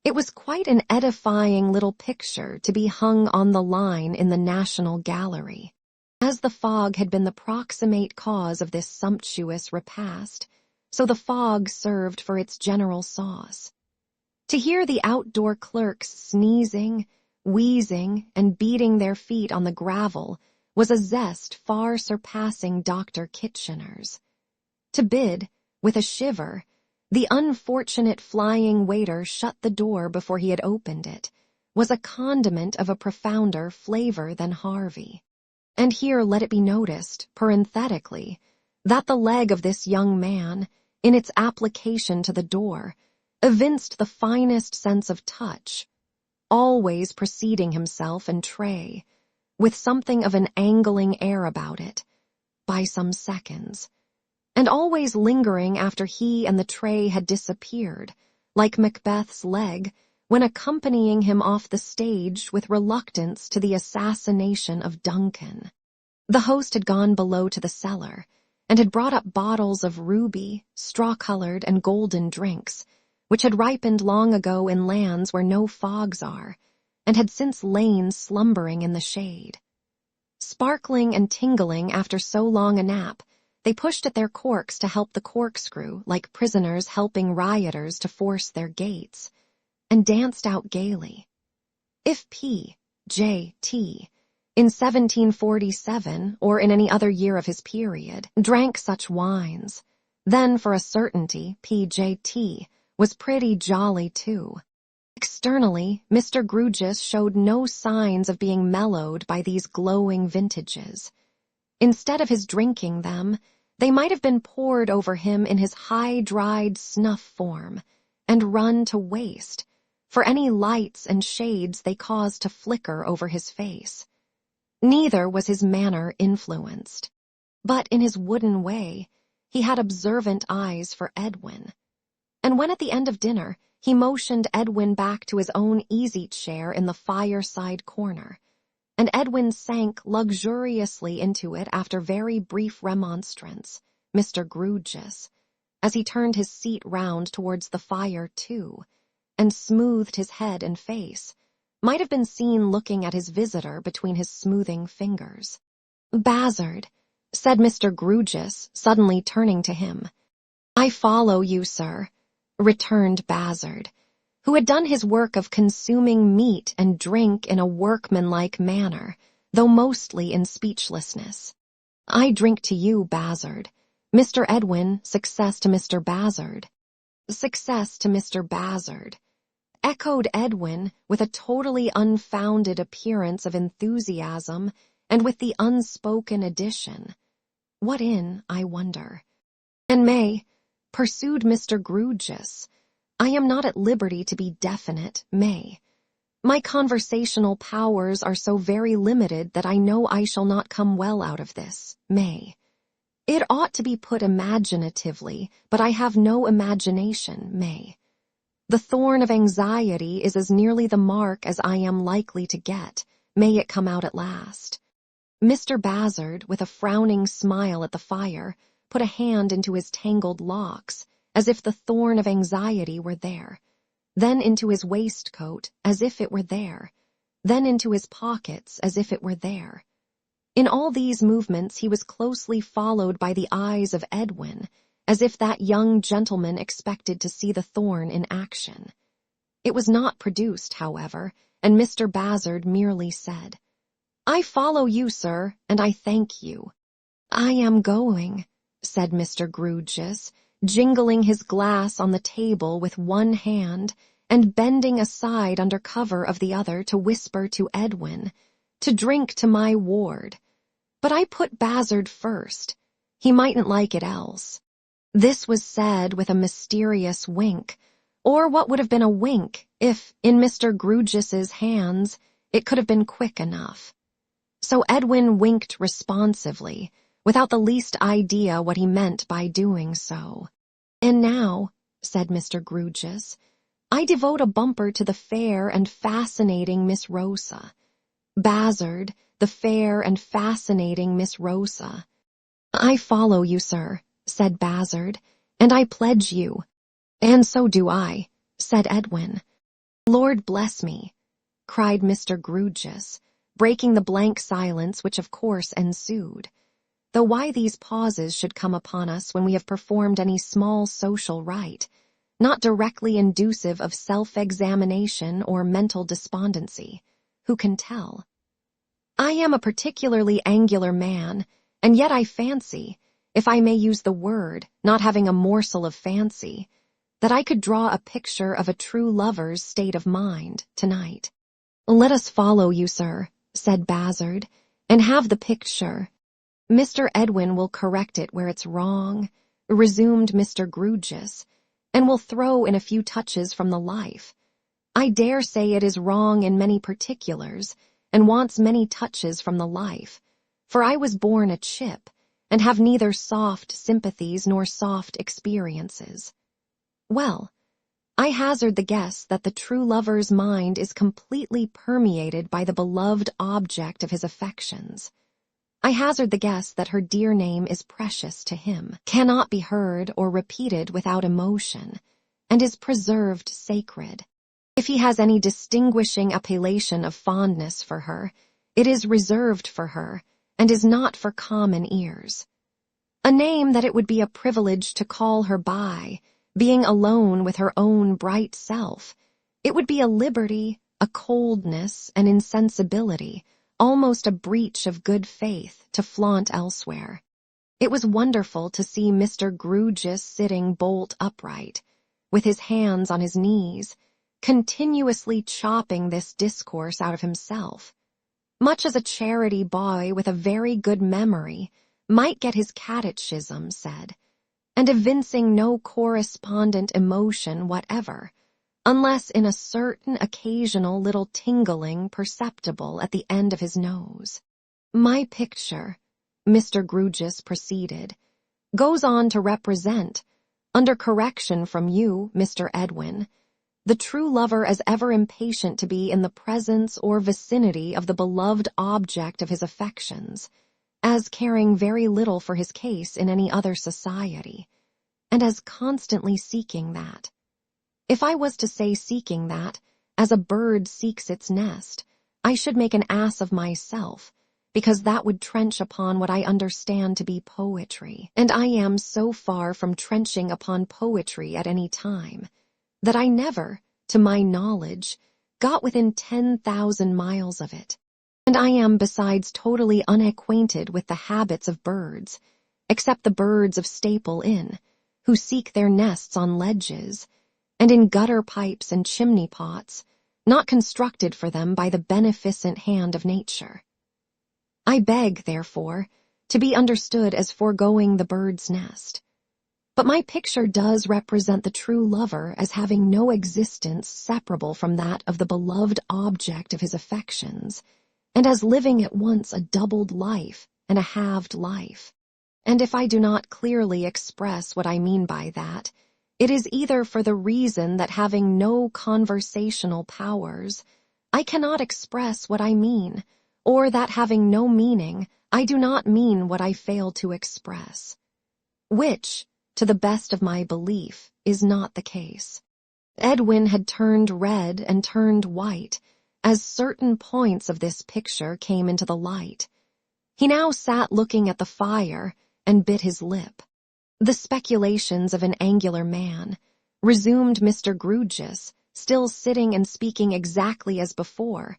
It was quite an edifying little picture to be hung on the line in the National Gallery. As the fog had been the proximate cause of this sumptuous repast, so the fog served for its general sauce. To hear the outdoor clerks sneezing, wheezing, and beating their feet on the gravel was a zest far surpassing Dr. Kitchener's. To bid, with a shiver, the unfortunate flying waiter shut the door before he had opened it, was a condiment of a profounder flavor than Harvey. And here let it be noticed, parenthetically, that the leg of this young man, in its application to the door, evinced the finest sense of touch, always preceding himself and tray, with something of an angling air about it, by some seconds, and always lingering after he and the tray had disappeared, like Macbeth's leg, when accompanying him off the stage with reluctance to the assassination of Duncan. The host had gone below to the cellar, and had brought up bottles of ruby, straw-colored, and golden drinks, which had ripened long ago in lands where no fogs are, and had since lain slumbering in the shade. Sparkling and tingling after so long a nap, they pushed at their corks to help the corkscrew, like prisoners helping rioters to force their gates, and danced out gaily. If P. J. T., in 1747, or in any other year of his period, drank such wines, then for a certainty P. J. T. was pretty jolly too. Externally, Mr. Grewgious showed no signs of being mellowed by these glowing vintages. Instead of his drinking them, they might have been poured over him in his high-dried snuff form, and run to waste, for any lights and shades they caused to flicker over his face. Neither was his manner influenced, but in his wooden way, he had observant eyes for Edwin. And when at the end of dinner, he motioned Edwin back to his own easy-chair in the fireside corner, and Edwin sank luxuriously into it after very brief remonstrance, Mr. Grewgious, as he turned his seat round towards the fire too, and smoothed his head and face, might have been seen looking at his visitor between his smoothing fingers. "Bazzard," said Mr. Grewgious, suddenly turning to him. "I follow you, sir," returned Bazzard, who had done his work of consuming meat and drink in a workmanlike manner, though mostly in speechlessness. "I drink to you, Bazzard. Mr. Edwin, success to Mr. Bazzard." "Success to Mr. Bazzard," echoed Edwin with a totally unfounded appearance of enthusiasm and with the unspoken addition. What in, I wonder? "And may," pursued Mr. Grewgious, "I am not at liberty to be definite, may. My conversational powers are so very limited that I know I shall not come well out of this, may. It ought to be put imaginatively, but I have no imagination, may. The thorn of anxiety is as nearly the mark as I am likely to get, may it come out at last." Mr. Bazzard, with a frowning smile at the fire, put a hand into his tangled locks, as if the thorn of anxiety were there, then into his waistcoat, as if it were there, then into his pockets, as if it were there. In all these movements he was closely followed by the eyes of Edwin, as if that young gentleman expected to see the thorn in action. It was not produced, however, and Mr. Bazzard merely said, "I follow you, sir, and I thank you." "I am going," said Mr. Grewgious, jingling his glass on the table with one hand and bending aside under cover of the other to whisper to Edwin, "to drink to my ward. But I put Bazzard first. He mightn't like it else." This was said with a mysterious wink, or what would have been a wink if, in Mr. Grewgious's hands, it could have been quick enough. So Edwin winked responsively, without the least idea what he meant by doing so. "And now," said Mr. Grewgious, "I devote a bumper to the fair and fascinating Miss Rosa. Bazzard, the fair and fascinating Miss Rosa." "I follow you, sir," said Bazzard, "and I pledge you." "And so do I," said Edwin. "Lord bless me," cried Mr. Grewgious, breaking the blank silence which of course ensued. Though why these pauses should come upon us when we have performed any small social rite, not directly inducive of self-examination or mental despondency, who can tell? I am a particularly angular man, and yet I fancy, if I may use the word, not having a morsel of fancy, that I could draw a picture of a true lover's state of mind tonight. "Let us follow you, sir," said Bazzard, "and have the picture." "Mr. Edwin will correct it where it's wrong," resumed Mr. Grewgious, "and will throw in a few touches from the life. I dare say it is wrong in many particulars, and wants many touches from the life, for I was born a chip, and have neither soft sympathies nor soft experiences. Well, I hazard the guess that the true lover's mind is completely permeated by the beloved object of his affections. I hazard the guess that her dear name is precious to him, cannot be heard or repeated without emotion, and is preserved sacred. If he has any distinguishing appellation of fondness for her, it is reserved for her, and is not for common ears. A name that it would be a privilege to call her by, being alone with her own bright self. It would be a liberty, a coldness, an insensibility, almost a breach of good faith to flaunt elsewhere. It was wonderful to see Mr. Grewgious sitting bolt upright, with his hands on his knees, continuously chopping this discourse out of himself, much as a charity boy with a very good memory might get his catechism said, and evincing no correspondent emotion whatever, unless in a certain occasional little tingling perceptible at the end of his nose. "My picture," Mr. Grewgious proceeded, "goes on to represent, under correction from you, Mr. Edwin, the true lover as ever impatient to be in the presence or vicinity of the beloved object of his affections, as caring very little for his case in any other society, and as constantly seeking that. If I was to say seeking that, as a bird seeks its nest, I should make an ass of myself, because that would trench upon what I understand to be poetry, and I am so far from trenching upon poetry at any time, that I never, to my knowledge, got within 10,000 miles of it, and I am besides totally unacquainted with the habits of birds, except the birds of Staple Inn, who seek their nests on ledges, and in gutter pipes and chimney pots, not constructed for them by the beneficent hand of nature. I beg, therefore, to be understood as foregoing the bird's nest. But my picture does represent the true lover as having no existence separable from that of the beloved object of his affections, and as living at once a doubled life and a halved life. And if I do not clearly express what I mean by that, it is either for the reason that having no conversational powers, I cannot express what I mean, or that having no meaning, I do not mean what I fail to express. Which, to the best of my belief, is not the case. Edwin had turned red and turned white, as certain points of this picture came into the light. He now sat looking at the fire and bit his lip. "The speculations of an angular man," resumed Mr. Grewgious, still sitting and speaking exactly as before,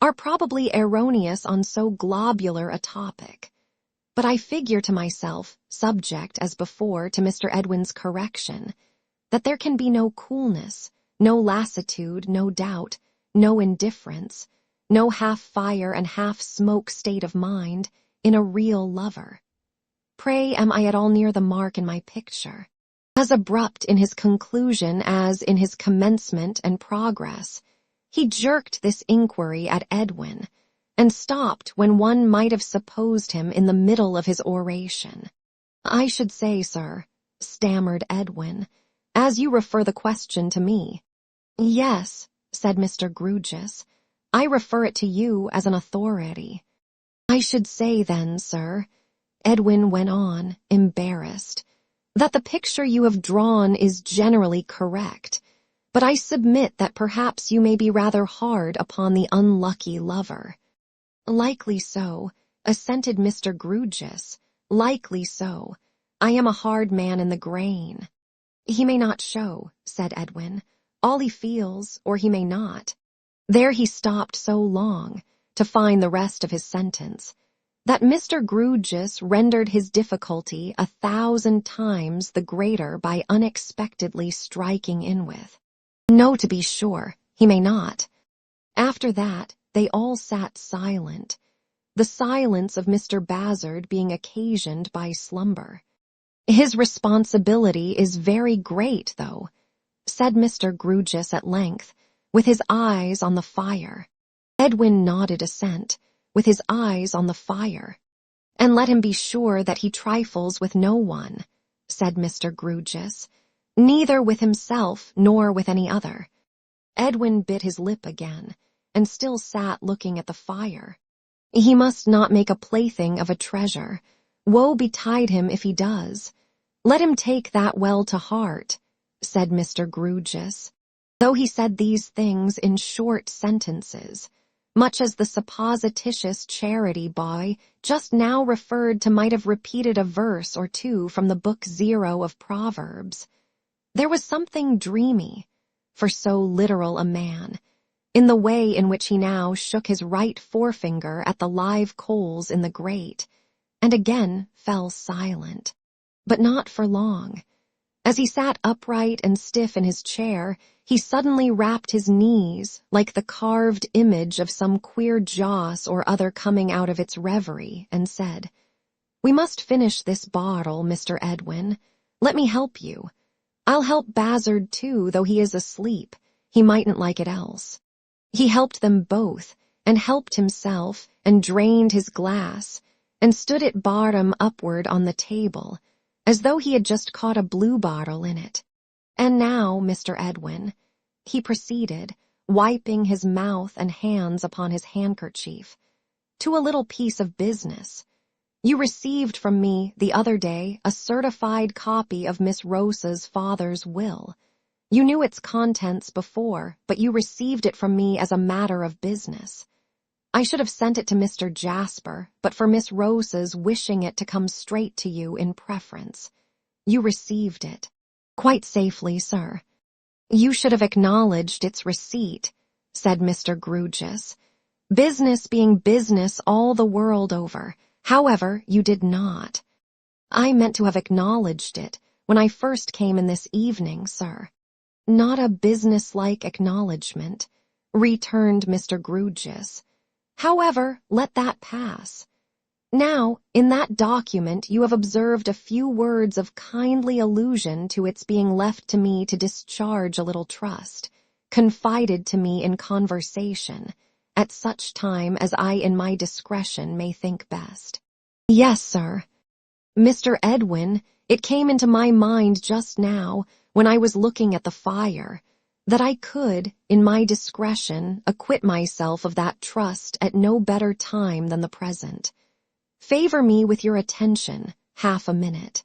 "are probably erroneous on so globular a topic. But I figure to myself, subject, as before, to Mr. Edwin's correction, that there can be no coolness, no lassitude, no doubt, no indifference, no half-fire and half-smoke state of mind in a real lover. Pray, am I at all near the mark in my picture? As abrupt in his conclusion as in his commencement and progress, he jerked this inquiry at Edwin, and stopped when one might have supposed him in the middle of his oration. "I should say, sir," stammered Edwin, "as you refer the question to me." "Yes," said Mr. Grewgious, "I refer it to you as an authority." "I should say then, sir," Edwin went on, embarrassed, "that the picture you have drawn is generally correct, but I submit that perhaps you may be rather hard upon the unlucky lover." "Likely so," assented Mr. Grewgious, "likely so. I am a hard man in the grain." "He may not show," said Edwin, "all he feels, or he may not." There he stopped so long, to find the rest of his sentence, that Mr. Grewgious rendered his difficulty 1,000 times the greater by unexpectedly striking in with, "No, to be sure, he may not." After that, they all sat silent, the silence of Mr. Bazzard being occasioned by slumber. "His responsibility is very great, though," said Mr. Grewgious at length, with his eyes on the fire. Edwin nodded assent, with his eyes on the fire. "And let him be sure that he trifles with no one," said Mr. Grewgious, "neither with himself nor with any other." Edwin bit his lip again, and still sat looking at the fire. "He must not make a plaything of a treasure. Woe betide him if he does. Let him take that well to heart," said Mr. Grewgious, though he said these things in short sentences, much as the supposititious charity boy just now referred to might have repeated a verse or two from the book 0 of Proverbs. There was something dreamy, for so literal a man, in the way in which he now shook his right forefinger at the live coals in the grate, and again fell silent, but not for long. As he sat upright and stiff in his chair, he suddenly rapped his knees like the carved image of some queer joss or other coming out of its reverie, and said, "We must finish this bottle, Mr. Edwin. Let me help you. I'll help Bazzard too, though he is asleep. He mightn't like it else." He helped them both, and helped himself, and drained his glass, and stood it bottom upward on the table, as though he had just caught a bluebottle in it. "And now, Mr. Edwin," he proceeded, wiping his mouth and hands upon his handkerchief, "to a little piece of business. You received from me the other day a certified copy of Miss Rosa's father's will. You knew its contents before, but you received it from me as a matter of business. I should have sent it to Mr. Jasper, but for Miss Rosa's wishing it to come straight to you in preference. You received it. Quite safely, sir." "You should have acknowledged its receipt," said Mr. Grewgious. "Business being business all the world over. However, you did not." "I meant to have acknowledged it when I first came in this evening, sir." "Not a business-like acknowledgment," returned Mr. Grewgious. "However, let that pass. Now, in that document you have observed a few words of kindly allusion to its being left to me to discharge a little trust, confided to me in conversation, at such time as I in my discretion may think best." "Yes, sir." "Mr. Edwin, it came into my mind just now, when I was looking at the fire, that I could, in my discretion, acquit myself of that trust at no better time than the present. Favor me with your attention, half a minute."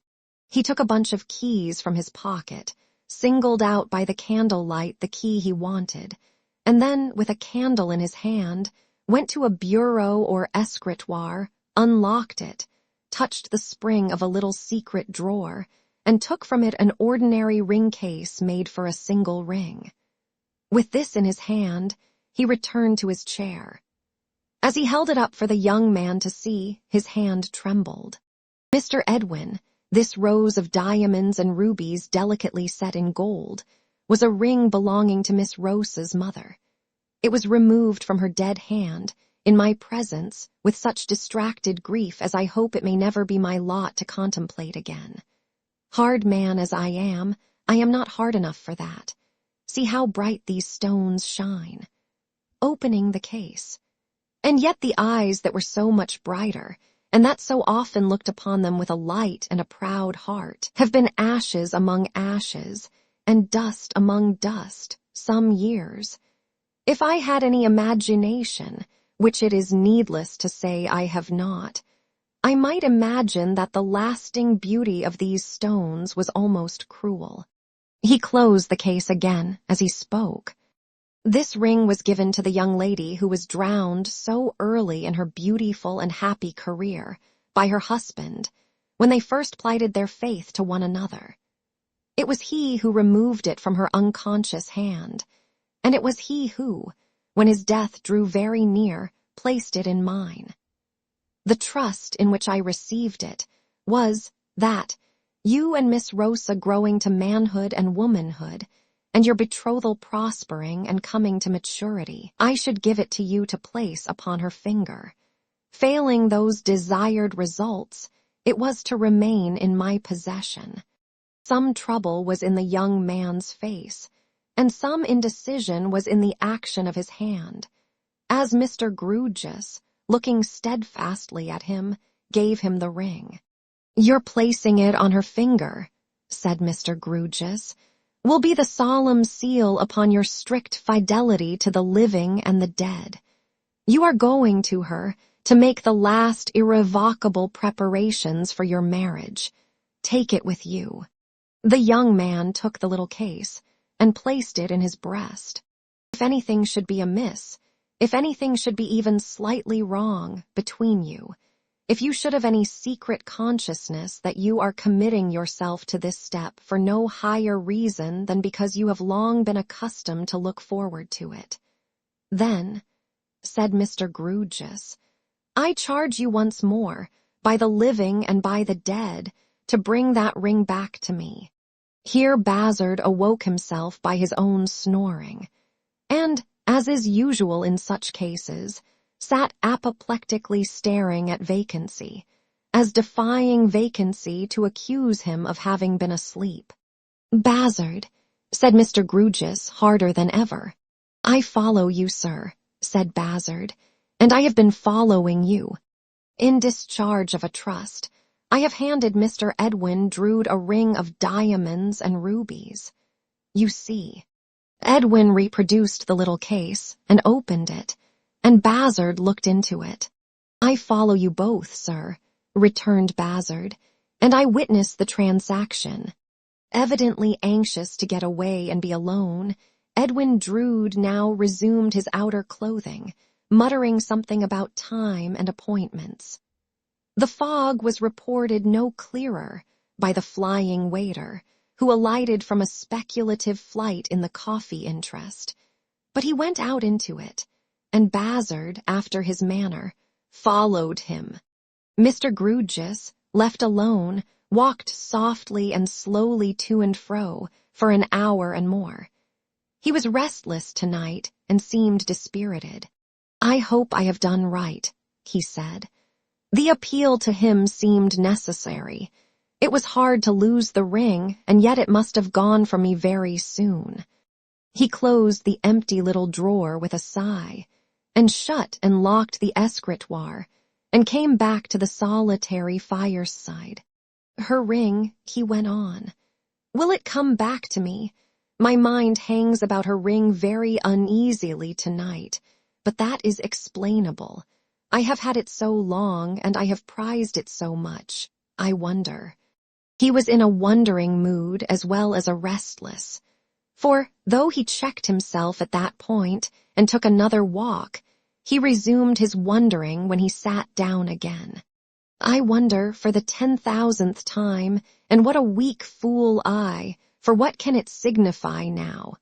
He took a bunch of keys from his pocket, singled out by the candlelight the key he wanted, and then, with a candle in his hand, went to a bureau or escritoire, unlocked it, touched the spring of a little secret drawer, and took from it an ordinary ring case made for a single ring. With this in his hand, he returned to his chair. As he held it up for the young man to see, his hand trembled. "Mr. Edwin, this rose of diamonds and rubies delicately set in gold was a ring belonging to Miss Rosa's mother. It was removed from her dead hand, in my presence, with such distracted grief as I hope it may never be my lot to contemplate again. Hard man as I am not hard enough for that. See how bright these stones shine." Opening the case, And yet the eyes that were so much brighter, and that so often looked upon them with a light and a proud heart, have been ashes among ashes, and dust among dust, some years. If I had any imagination, which it is needless to say I have not, I might imagine that the lasting beauty of these stones was almost cruel. He closed the case again as he spoke. This ring was given to the young lady who was drowned so early in her beautiful and happy career by her husband when they first plighted their faith to one another. It was he who removed it from her unconscious hand, and it was he who, when his death drew very near, placed it in mine. The trust in which I received it was that, you and Miss Rosa growing to manhood and womanhood, and your betrothal prospering and coming to maturity, I should give it to you to place upon her finger. Failing those desired results, it was to remain in my possession. Some trouble was in the young man's face, and some indecision was in the action of his hand, as Mr. Grewgious, looking steadfastly at him, gave him the ring. "Your placing it on her finger," said Mr. Grewgious, "will be the solemn seal upon your strict fidelity to the living and the dead. You are going to her to make the last irrevocable preparations for your marriage. Take it with you." The young man took the little case and placed it in his breast. If anything should be amiss, if anything should be even slightly wrong between you, if you should have any secret consciousness that you are committing yourself to this step for no higher reason than because you have long been accustomed to look forward to it, then, said Mr. Grewgious, I charge you once more, by the living and by the dead, to bring that ring back to me. Here Bazzard awoke himself by his own snoring, and, as is usual in such cases, sat apoplectically staring at vacancy, as defying vacancy to accuse him of having been asleep. "Bazzard," said Mr. Grewgious, harder than ever. "I follow you, sir," said Bazzard, "and I have been following you. In discharge of a trust, I have handed Mr. Edwin Drood a ring of diamonds and rubies. You see." Edwin reproduced the little case and opened it, and Bazzard looked into it. "I follow you both, sir," returned Bazzard, "and I witnessed the transaction." Evidently anxious to get away and be alone, Edwin Drood now resumed his outer clothing, muttering something about time and appointments. The fog was reported no clearer by the flying waiter, who alighted from a speculative flight in the coffee interest, but he went out into it, and Bazzard, after his manner, followed him. Mr. Grewgious, left alone, walked softly and slowly to and fro for an hour and more. He was restless tonight and seemed dispirited. "I hope I have done right," he said. The appeal to him seemed necessary. It was hard to lose the ring, and yet it must have gone from me very soon. He closed the empty little drawer with a sigh, and shut and locked the escritoire, and came back to the solitary fireside. "Her ring," he went on. "Will it come back to me? My mind hangs about her ring very uneasily tonight, but that is explainable. I have had it so long, and I have prized it so much. I wonder." He was in a wondering mood as well as a restless, for, though he checked himself at that point and took another walk, he resumed his wondering when he sat down again. "I wonder, for the 10,000th time, and what a weak fool I, for what can it signify now?"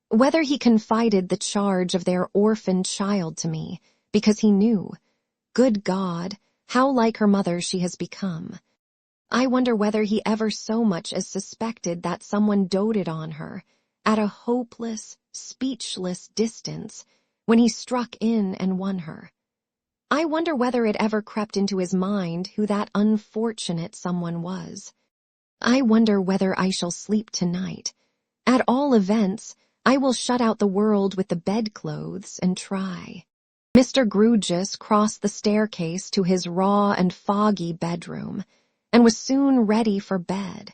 Whether he confided the charge of their orphan child to me, because he knew, good God, how like her mother she has become. I wonder whether he ever so much as suspected that someone doted on her, at a hopeless, speechless distance, when he struck in and won her. I wonder whether it ever crept into his mind who that unfortunate someone was. I wonder whether I shall sleep tonight. At all events, I will shut out the world with the bedclothes and try. Mr. Grewgious crossed the staircase to his raw and foggy bedroom, and was soon ready for bed.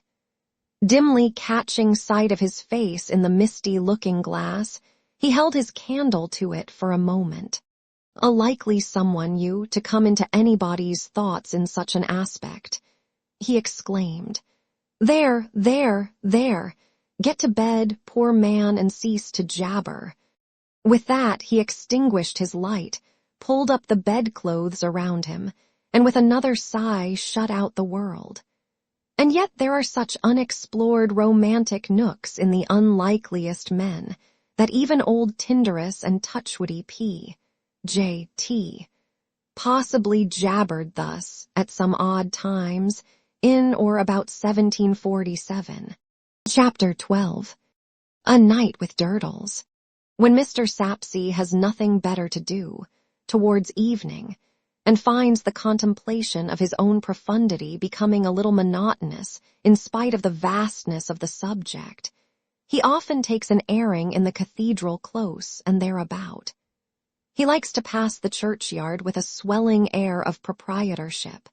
Dimly catching sight of his face in the misty looking-glass, he held his candle to it for a moment. A likely someone, you, to come into anybody's thoughts in such an aspect, he exclaimed. There, there, there! Get to bed, poor man, and cease to jabber. With that he extinguished his light, pulled up the bedclothes around him, and with another sigh shut out the world. And yet there are such unexplored romantic nooks in the unlikeliest men, that even old Tinderus and Touchwoody P.J.T. possibly jabbered thus, at some odd times, in or about 1747. Chapter 12. A Night with Durdles. When Mr. Sapsea has nothing better to do, towards evening, and finds the contemplation of his own profundity becoming a little monotonous in spite of the vastness of the subject, he often takes an airing in the cathedral close and thereabout. He likes to pass the churchyard with a swelling air of proprietorship,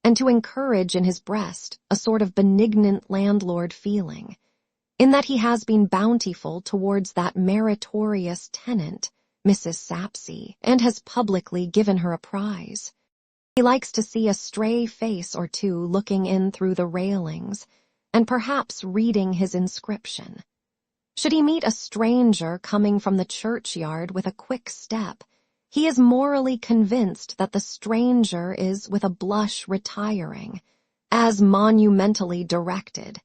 and to encourage in his breast a sort of benignant landlord feeling, in that he has been bountiful towards that meritorious tenant, Mrs. Sapsea, and has publicly given her a prize. He likes to see a stray face or two looking in through the railings, and perhaps reading his inscription. Should he meet a stranger coming from the churchyard with a quick step, he is morally convinced that the stranger is with a blush retiring, as monumentally directed.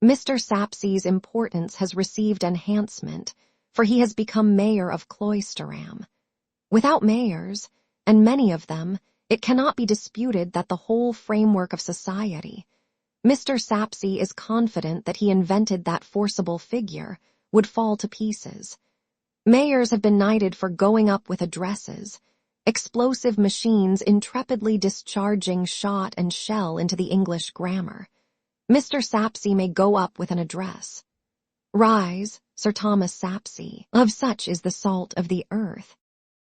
Mr. Sapsea's importance has received enhancement, for he has become mayor of Cloisterham. Without mayors, and many of them, it cannot be disputed that the whole framework of society, Mr. Sapsea is confident that he invented that forcible figure, would fall to pieces. Mayors have been knighted for going up with addresses, explosive machines intrepidly discharging shot and shell into the English grammar. Mr. Sapsea may go up with an address. Rise, Sir Thomas Sapsea, of such is the salt of the earth.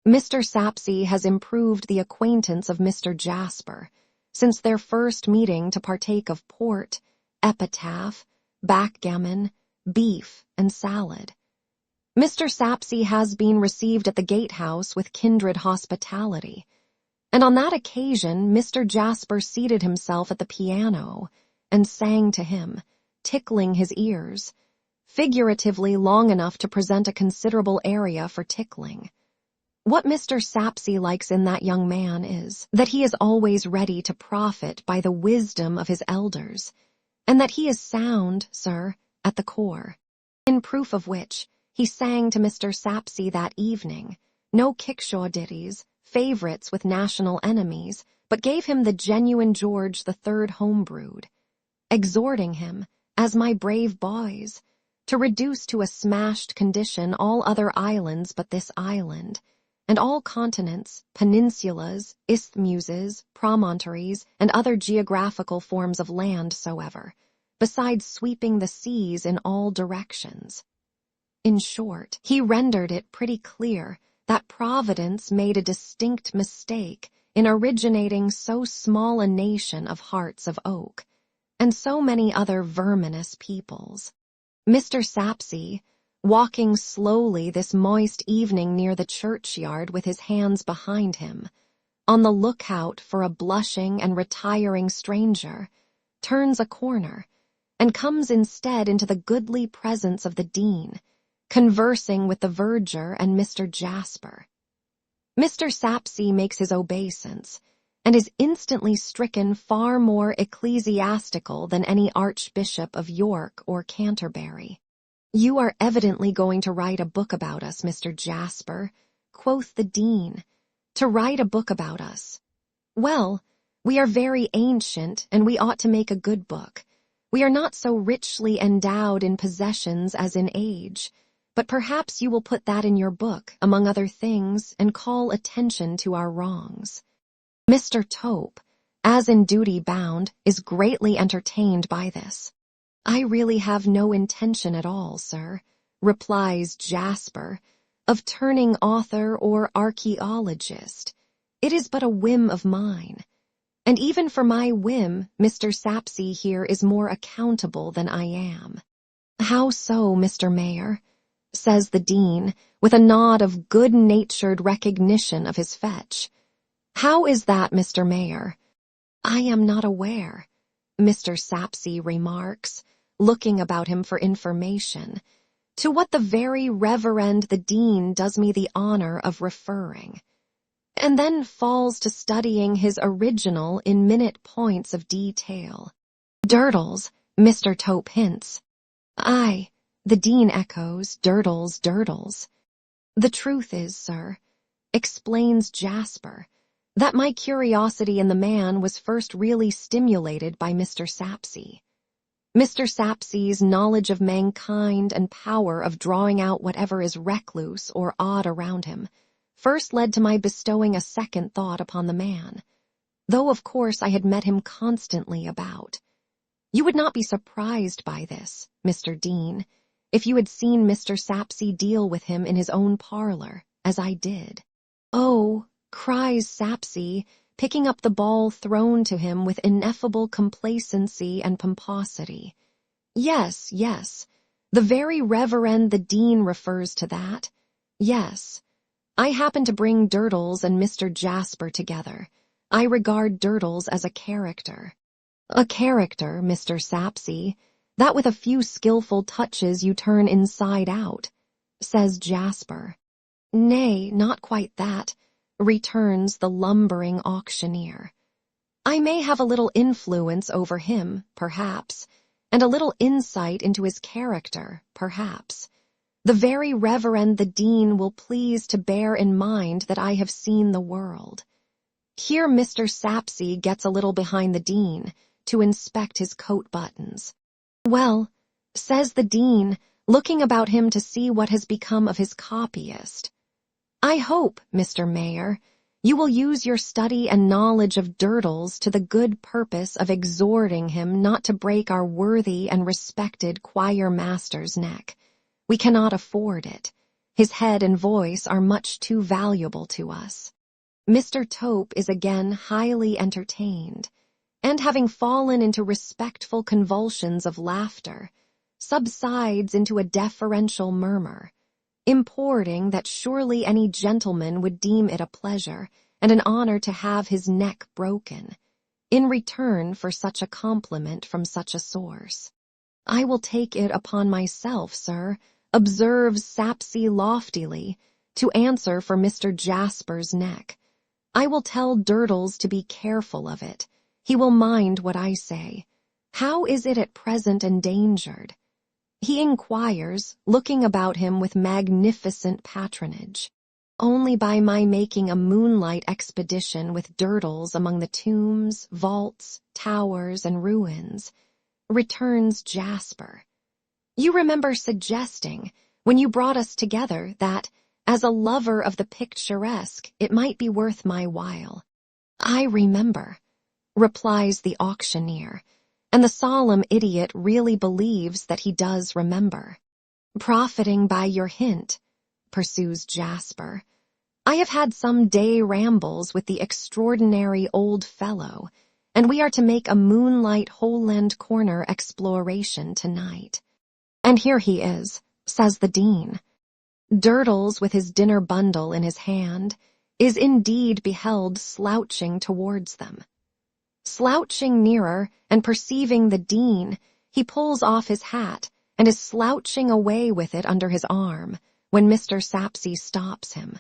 Mr. Sapsea has improved the acquaintance of Mr. Jasper, since their first meeting to partake of port, epitaph, backgammon, beef, and salad. Mr. Sapsea has been received at the gatehouse with kindred hospitality, and on that occasion Mr. Jasper seated himself at the piano and sang to him, tickling his ears, figuratively long enough to present a considerable area for tickling. What Mr. Sapsea likes in that young man is that he is always ready to profit by the wisdom of his elders, and that he is sound, sir, at the core. In proof of which, he sang to Mr. Sapsea that evening, no kickshaw ditties, favorites with national enemies, but gave him the genuine George III home-brewed, exhorting him, as my brave boys, to reduce to a smashed condition all other islands but this island, and all continents, peninsulas, isthmuses, promontories, and other geographical forms of land soever, besides sweeping the seas in all directions. In short, he rendered it pretty clear that Providence made a distinct mistake in originating so small a nation of hearts of oak, and so many other verminous peoples. Mr. Sapsea, walking slowly this moist evening near the churchyard with his hands behind him, on the lookout for a blushing and retiring stranger, turns a corner, and comes instead into the goodly presence of the dean, conversing with the verger and Mr. Jasper. Mr. Sapsea makes his obeisance, and is instantly stricken far more ecclesiastical than any archbishop of York or Canterbury. "You are evidently going to write a book about us, Mr. Jasper," quoth the dean. "To write a book about us. Well, we are very ancient, and we ought to make a good book. We are not so richly endowed in possessions as in age, but perhaps you will put that in your book, among other things, and call attention to our wrongs." Mr. Tope, as in duty bound, is greatly entertained by this. "I really have no intention at all, sir," replies Jasper, of turning author or archaeologist. It is but a whim of mine. And even for my whim, Mr. Sapsea here is more accountable than I am. How so, Mr. Mayor? Says the Dean, with a nod of good-natured recognition of his fetch. How is that, Mr. Mayor? I am not aware, Mr. Sapsea remarks, looking about him for information, to what the very Reverend the Dean does me the honor of referring, and then falls to studying his original in minute points of detail. Durdles, Mr. Tope hints. Aye, the Dean echoes, Durdles, Durdles. The truth is, sir, explains Jasper, that my curiosity in the man was first really stimulated by Mr. Sapsea. Mr. Sapsea's knowledge of mankind and power of drawing out whatever is recluse or odd around him first led to my bestowing a second thought upon the man, though of course I had met him constantly about. You would not be surprised by this, Mr. Dean, if you had seen Mr. Sapsea deal with him in his own parlor, as I did. Oh, cries Sapsea, picking up the ball thrown to him with ineffable complacency and pomposity. Yes, yes, the very Reverend the Dean refers to that. Yes, I happen to bring Durdles and Mr. Jasper together. I regard Durdles as a character. A character, Mr. Sapsea, that with a few skillful touches you turn inside out, says Jasper. Nay, not quite that, returns the lumbering auctioneer. I may have a little influence over him, perhaps, and a little insight into his character, perhaps. The very Reverend the Dean will please to bear in mind that I have seen the world. Here Mr. Sapsea gets a little behind the Dean to inspect his coat buttons. Well, says the Dean, looking about him to see what has become of his copyist. I hope, Mr. Mayor, you will use your study and knowledge of Durdles to the good purpose of exhorting him not to break our worthy and respected choir master's neck. We cannot afford it. His head and voice are much too valuable to us. Mr. Tope is again highly entertained, and having fallen into respectful convulsions of laughter, subsides into a deferential murmur, importing that surely any gentleman would deem it a pleasure and an honor to have his neck broken, in return for such a compliment from such a source. I will take it upon myself, sir, observes Sapsea loftily, to answer for Mr. Jasper's neck. I will tell Durdles to be careful of it. He will mind what I say. How is it at present endangered? He inquires, looking about him with magnificent patronage. Only by my making a moonlight expedition with Durdles among the tombs, vaults, towers, and ruins, returns Jasper. You remember suggesting, when you brought us together, that, as a lover of the picturesque, it might be worth my while. I remember, replies the auctioneer, and the solemn idiot really believes that he does remember. Profiting by your hint, pursues Jasper, I have had some day rambles with the extraordinary old fellow, and we are to make a moonlight Holand Corner exploration tonight. And here he is, says the Dean. Durdles, with his dinner bundle in his hand, is indeed beheld slouching towards them. Slouching nearer, and perceiving the Dean, he pulls off his hat, and is slouching away with it under his arm, when Mr. Sapsea stops him.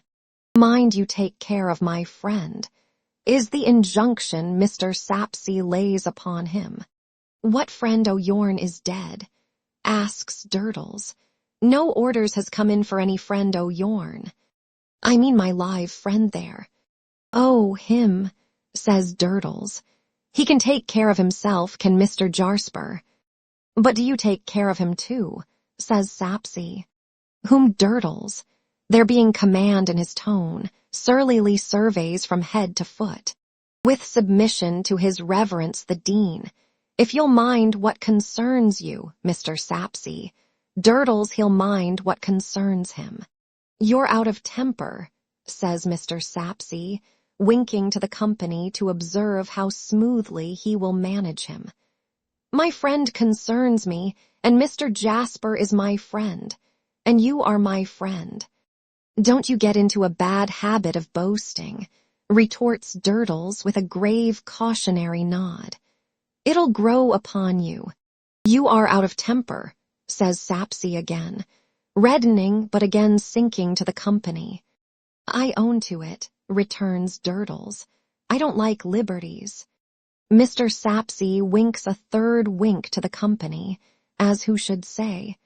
Mind you take care of my friend, is the injunction Mr. Sapsea lays upon him. What friend O'Yorn is dead? Asks Durdles. No orders has come in for any friend O'Yorn. I mean my live friend there. Oh, him, says Durdles. He can take care of himself, can Mr. Jasper. But do you take care of him too, says Sapsea. Whom Durdles, there being command in his tone, surlily surveys from head to foot. With submission to his reverence the Dean, if you'll mind what concerns you, Mr. Sapsea, Durdles he'll mind what concerns him. "You're out of temper," says Mr. Sapsea, winking to the company to observe how smoothly he will manage him. "My friend concerns me, and Mr. Jasper is my friend, and you are my friend." "Don't you get into a bad habit of boasting," retorts Durdles with a grave cautionary nod. "It'll grow upon you." "You are out of temper," says Sapsea again, reddening but again sinking to the company. "I own to it," returns Durdles. "I don't like liberties." Mr. Sapsea winks a third wink to the company, as who should say,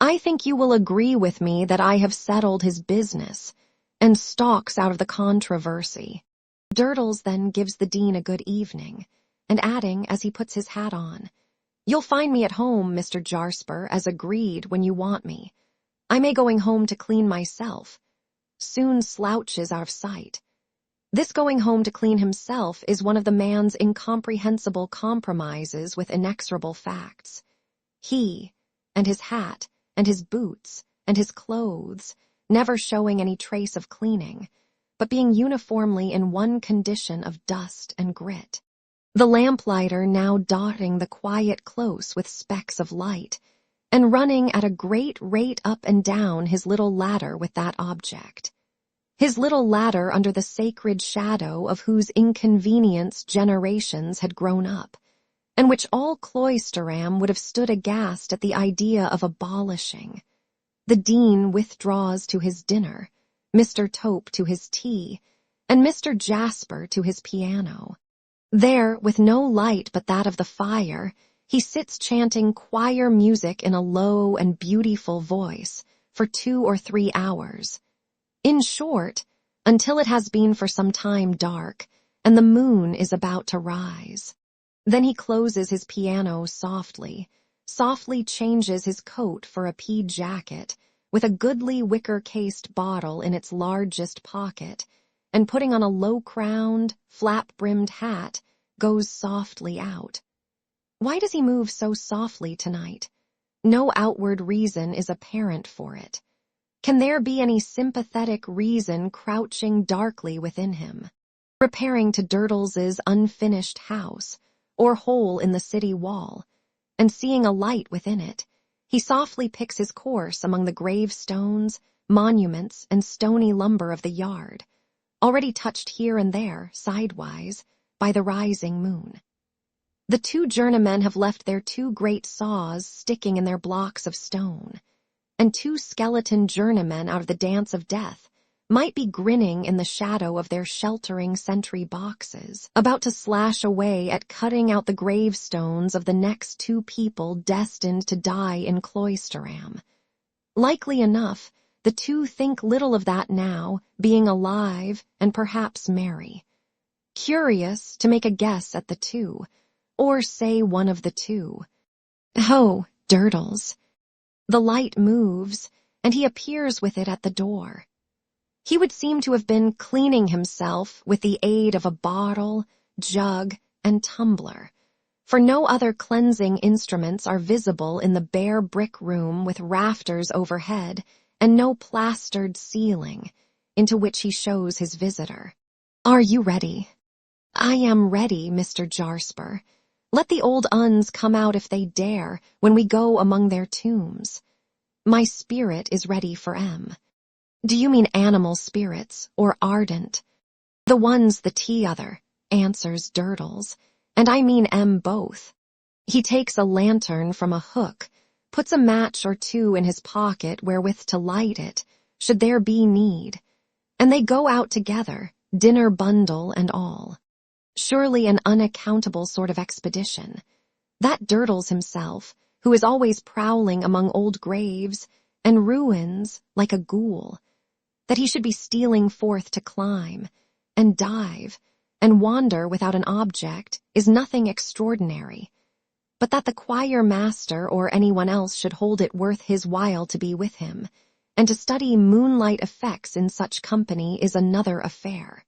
"I think you will agree with me that I have settled his business," and stalks out of the controversy. Durdles then gives the Dean a good evening, and adding as he puts his hat on, "You'll find me at home, Mr. Jasper, as agreed, when you want me. I may going home to clean myself," soon slouches out of sight. This going home to clean himself is one of the man's incomprehensible compromises with inexorable facts. He, and his hat, and his boots, and his clothes, never showing any trace of cleaning, but being uniformly in one condition of dust and grit. The lamplighter now dotting the quiet close with specks of light, and running at a great rate up and down his little ladder with that object. His little ladder under the sacred shadow of whose inconvenience generations had grown up, and which all Cloisterham would have stood aghast at the idea of abolishing. The Dean withdraws to his dinner, Mr. Tope to his tea, and Mr. Jasper to his piano. There, with no light but that of the fire, he sits chanting choir music in a low and beautiful voice for 2 or 3 hours. In short, until it has been for some time dark, and the moon is about to rise. Then he closes his piano softly changes his coat for a pea jacket, with a goodly wicker-cased bottle in its largest pocket, and putting on a low-crowned, flap-brimmed hat, goes softly out. Why does he move so softly tonight? No outward reason is apparent for it. Can there be any sympathetic reason crouching darkly within him? Repairing to Durdles's unfinished house, or hole in the city wall, and seeing a light within it, he softly picks his course among the gravestones, monuments, and stony lumber of the yard, already touched here and there, sidewise, by the rising moon. The 2 journeymen have left their 2 great saws sticking in their blocks of stone, and 2 skeleton journeymen out of the dance of death might be grinning in the shadow of their sheltering sentry boxes, about to slash away at cutting out the gravestones of the next 2 people destined to die in Cloisterham. Likely enough, the 2 think little of that now, being alive and perhaps merry. Curious to make a guess at the 2, or say one of the 2. "Ho, Durdles." The light moves, and he appears with it at the door. He would seem to have been cleaning himself with the aid of a bottle, jug, and tumbler, for no other cleansing instruments are visible in the bare brick room with rafters overhead and no plastered ceiling, into which he shows his visitor. "Are you ready?" "I am ready, Mr. Jasper. Let the old uns come out if they dare, when we go among their tombs. My spirit is ready for 'em." "Do you mean animal spirits, or ardent?" "The one's the t'other," answers Durdles, "and I mean 'em both." He takes a lantern from a hook, puts a match or 2 in his pocket wherewith to light it, should there be need, and they go out together, dinner bundle and all. Surely an unaccountable sort of expedition. That Durdles himself, who is always prowling among old graves and ruins like a ghoul, that he should be stealing forth to climb, and dive, and wander without an object is nothing extraordinary, but that the choir master or anyone else should hold it worth his while to be with him, and to study moonlight effects in such company is another affair.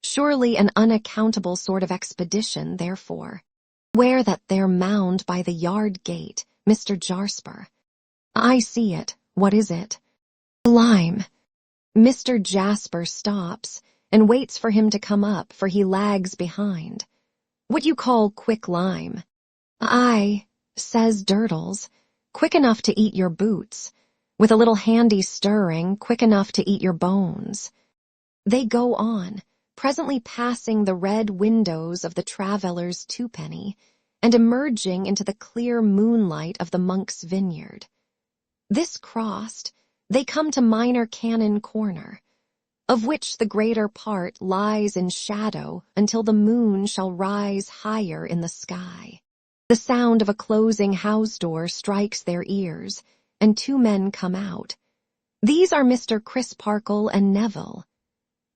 Surely an unaccountable sort of expedition, therefore. Where that there mound by the yard gate, Mr. Jasper? "I see it. What is it?" "Lime," Mr. Jasper stops and waits for him to come up, for he lags behind. "What you call quick lime?" "Aye," says Durdles, "quick enough to eat your boots, with a little handy stirring, quick enough to eat your bones." They go on, presently passing the red windows of the Traveller's Twopenny and emerging into the clear moonlight of the Monk's Vineyard. This crossed, they come to Minor Canon Corner, of which the greater part lies in shadow until the moon shall rise higher in the sky. The sound of a closing house door strikes their ears, and two men come out. These are Mr. Crisparkle and Neville.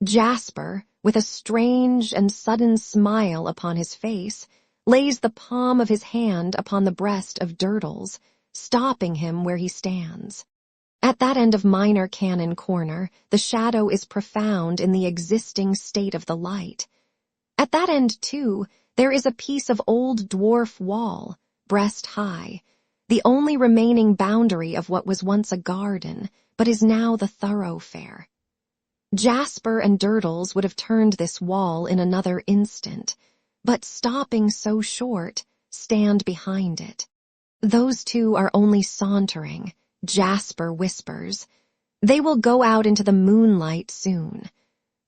Jasper, with a strange and sudden smile upon his face, lays the palm of his hand upon the breast of Durdles, stopping him where he stands. At that end of Minor Canon Corner, the shadow is profound in the existing state of the light. At that end, too, there is a piece of old dwarf wall, breast high, the only remaining boundary of what was once a garden, but is now the thoroughfare. Jasper and Durdles would have turned this wall in another instant, but stopping so short, stand behind it. Those two are only sauntering, Jasper whispers. They will go out into the moonlight soon.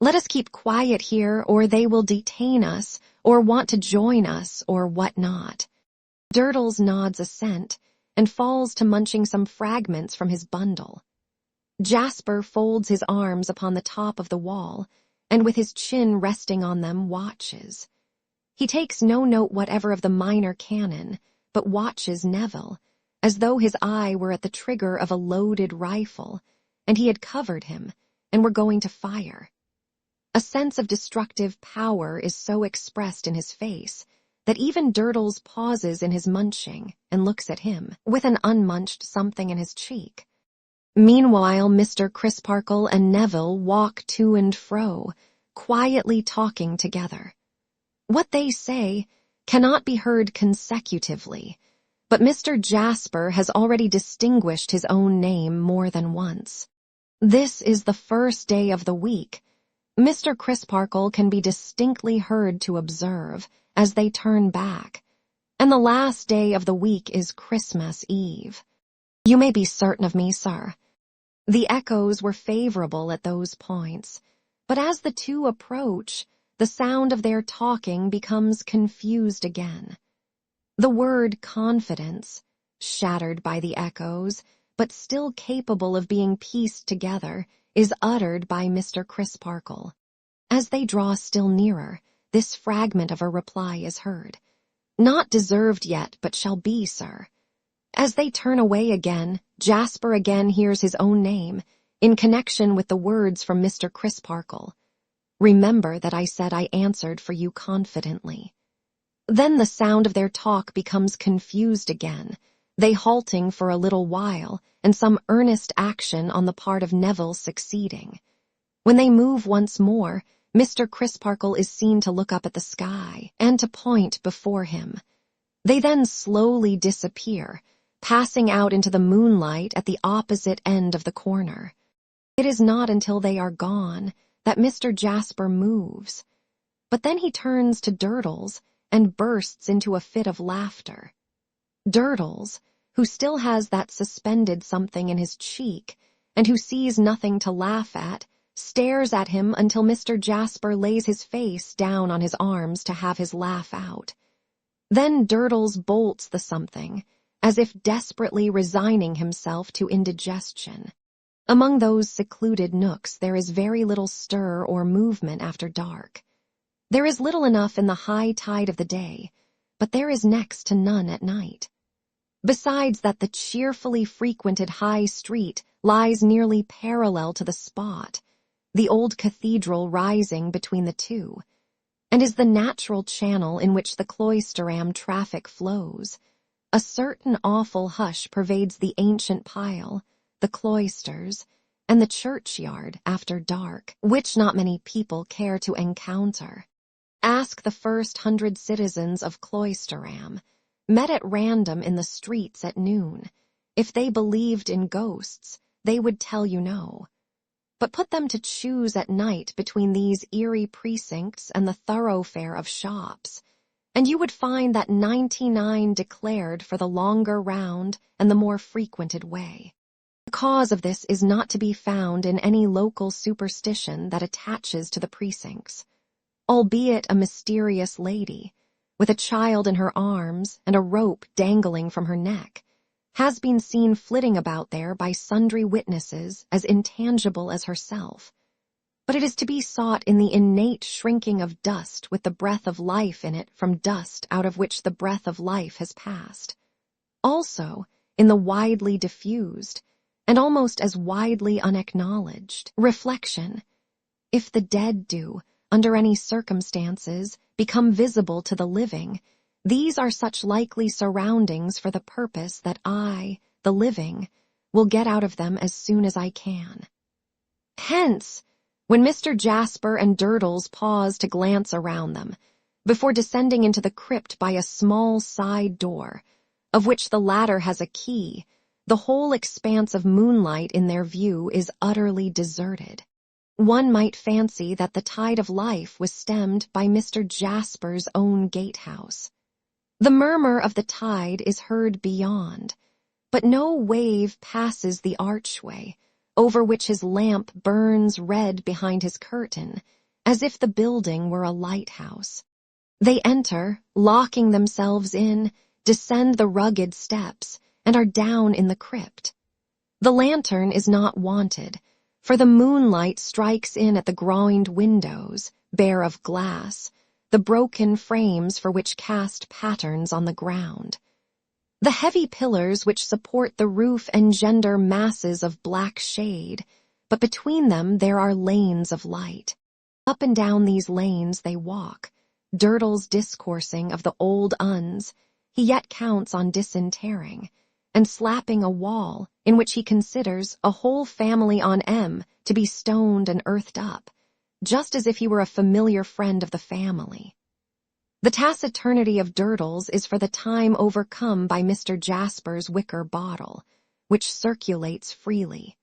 Let us keep quiet here, or they will detain us, or want to join us, or what not. Durdles nods assent, and falls to munching some fragments from his bundle. Jasper folds his arms upon the top of the wall, and with his chin resting on them watches. He takes no note whatever of the Minor Canon, but watches Neville, as though his eye were at the trigger of a loaded rifle, and he had covered him, and were going to fire. A sense of destructive power is so expressed in his face that even Durdles pauses in his munching and looks at him, with an unmunched something in his cheek. Meanwhile, Mr. Crisparkle and Neville walk to and fro, quietly talking together. What they say cannot be heard consecutively, but Mr. Jasper has already distinguished his own name more than once. This is the first day of the week. Mr. Crisparkle can be distinctly heard to observe as they turn back, and the last day of the week is Christmas Eve. "You may be certain of me, sir." The echoes were favorable at those points, but as the two approach, the sound of their talking becomes confused again. The word confidence, shattered by the echoes, but still capable of being pieced together, is uttered by Mr. Crisparkle. As they draw still nearer, this fragment of a reply is heard. "Not deserved yet, but shall be, sir." As they turn away again, Jasper again hears his own name, in connection with the words from Mr. Crisparkle. "Remember that I said I answered for you confidently." Then the sound of their talk becomes confused again, they halting for a little while, and some earnest action on the part of Neville succeeding. When they move once more, Mr. Crisparkle is seen to look up at the sky, and to point before him. They then slowly disappear, passing out into the moonlight at the opposite end of the corner. It is not until they are gone that Mr. Jasper moves, but then he turns to Durdles and bursts into a fit of laughter. Durdles, who still has that suspended something in his cheek, and who sees nothing to laugh at, stares at him until Mr. Jasper lays his face down on his arms to have his laugh out. Then Durdles bolts the something, as if desperately resigning himself to indigestion. Among those secluded nooks there is very little stir or movement after dark. There is little enough in the high tide of the day, but there is next to none at night. Besides that the cheerfully frequented High Street lies nearly parallel to the spot, the old cathedral rising between the two, and is the natural channel in which the cloisteram traffic flows. A certain awful hush pervades the ancient pile, the cloisters, and the churchyard after dark, which not many people care to encounter. Ask the first 100 citizens of Cloisterham, met at random in the streets at noon. If they believed in ghosts, they would tell you no. but put them to choose at night between these eerie precincts and the thoroughfare of shops, and you would find that 99 declared for the longer round and the more frequented way. The cause of this is not to be found in any local superstition that attaches to the precincts, albeit a mysterious lady, with a child in her arms and a rope dangling from her neck, has been seen flitting about there by sundry witnesses as intangible as herself. But it is to be sought in the innate shrinking of dust with the breath of life in it from dust out of which the breath of life has passed. Also, in the widely diffused, and almost as widely unacknowledged, reflection. If the dead do, under any circumstances, become visible to the living, these are such likely surroundings for the purpose that I, the living, will get out of them as soon as I can. Hence, when Mr. Jasper and Durdles pause to glance around them, before descending into the crypt by a small side door, of which the latter has a key, the whole expanse of moonlight in their view is utterly deserted. One might fancy that the tide of life was stemmed by Mr. Jasper's own gatehouse. The murmur of the tide is heard beyond, but no wave passes the archway, over which his lamp burns red behind his curtain, as if the building were a lighthouse. They enter, locking themselves in, descend the rugged steps, and are down in the crypt. The lantern is not wanted, for the moonlight strikes in at the groined windows, bare of glass, the broken frames for which cast patterns on the ground. The heavy pillars which support the roof engender masses of black shade, but between them there are lanes of light. Up and down these lanes they walk, Durdles discoursing of the old uns he yet counts on disinterring, and slapping a wall in which he considers a whole family on M to be stoned and earthed up, just as if he were a familiar friend of the family. The taciturnity of Durdles is for the time overcome by Mr. Jasper's wicker bottle, which circulates freely.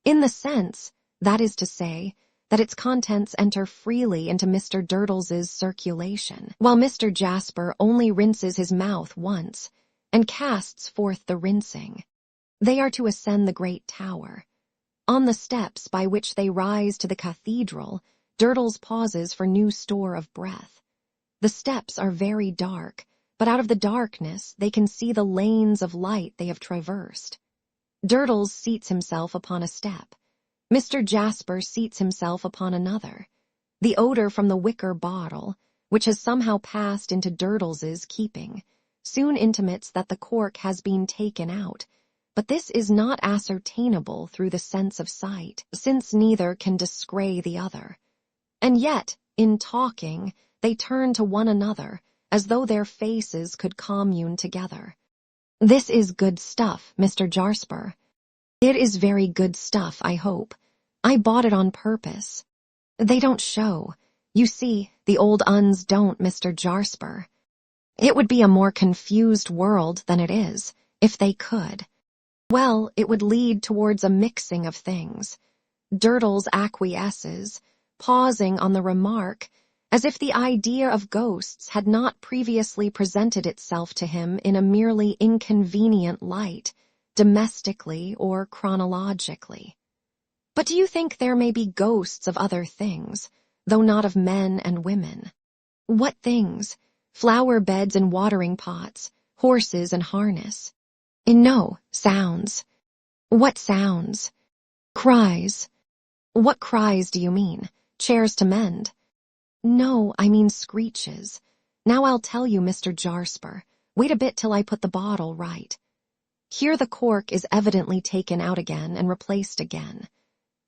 In the sense, that is to say, that its contents enter freely into Mr. Durdles's circulation, while Mr. Jasper only rinses his mouth once, and casts forth the rinsing. They are to ascend the great tower. On the steps by which they rise to the cathedral, Durdles pauses for new store of breath. The steps are very dark, but out of the darkness they can see the lanes of light they have traversed. Durdles seats himself upon a step. Mr. Jasper seats himself upon another. The odor from the wicker bottle, which has somehow passed into Durdles's keeping, soon intimates that the cork has been taken out, but this is not ascertainable through the sense of sight, since neither can descry the other. And yet, in talking, they turn to one another, as though their faces could commune together. "This is good stuff, Mr. Jasper." "It is very good stuff, I hope. I bought it on purpose." "They don't show. You see, the old uns don't, Mr. Jasper. It would be a more confused world than it is, if they could. Well, it would lead towards a mixing of things." Durdles acquiesces, pausing on the remark, as if the idea of ghosts had not previously presented itself to him in a merely inconvenient light, domestically or chronologically. "But do you think there may be ghosts of other things, though not of men and women?" "What things? Flower beds and watering pots, horses and harness." "No, sounds." "What sounds?" "Cries." "What cries do you mean? Chairs to mend?" "No, I mean screeches. Now I'll tell you, Mr. Jasper. Wait a bit till I put the bottle right." Here the cork is evidently taken out again and replaced again.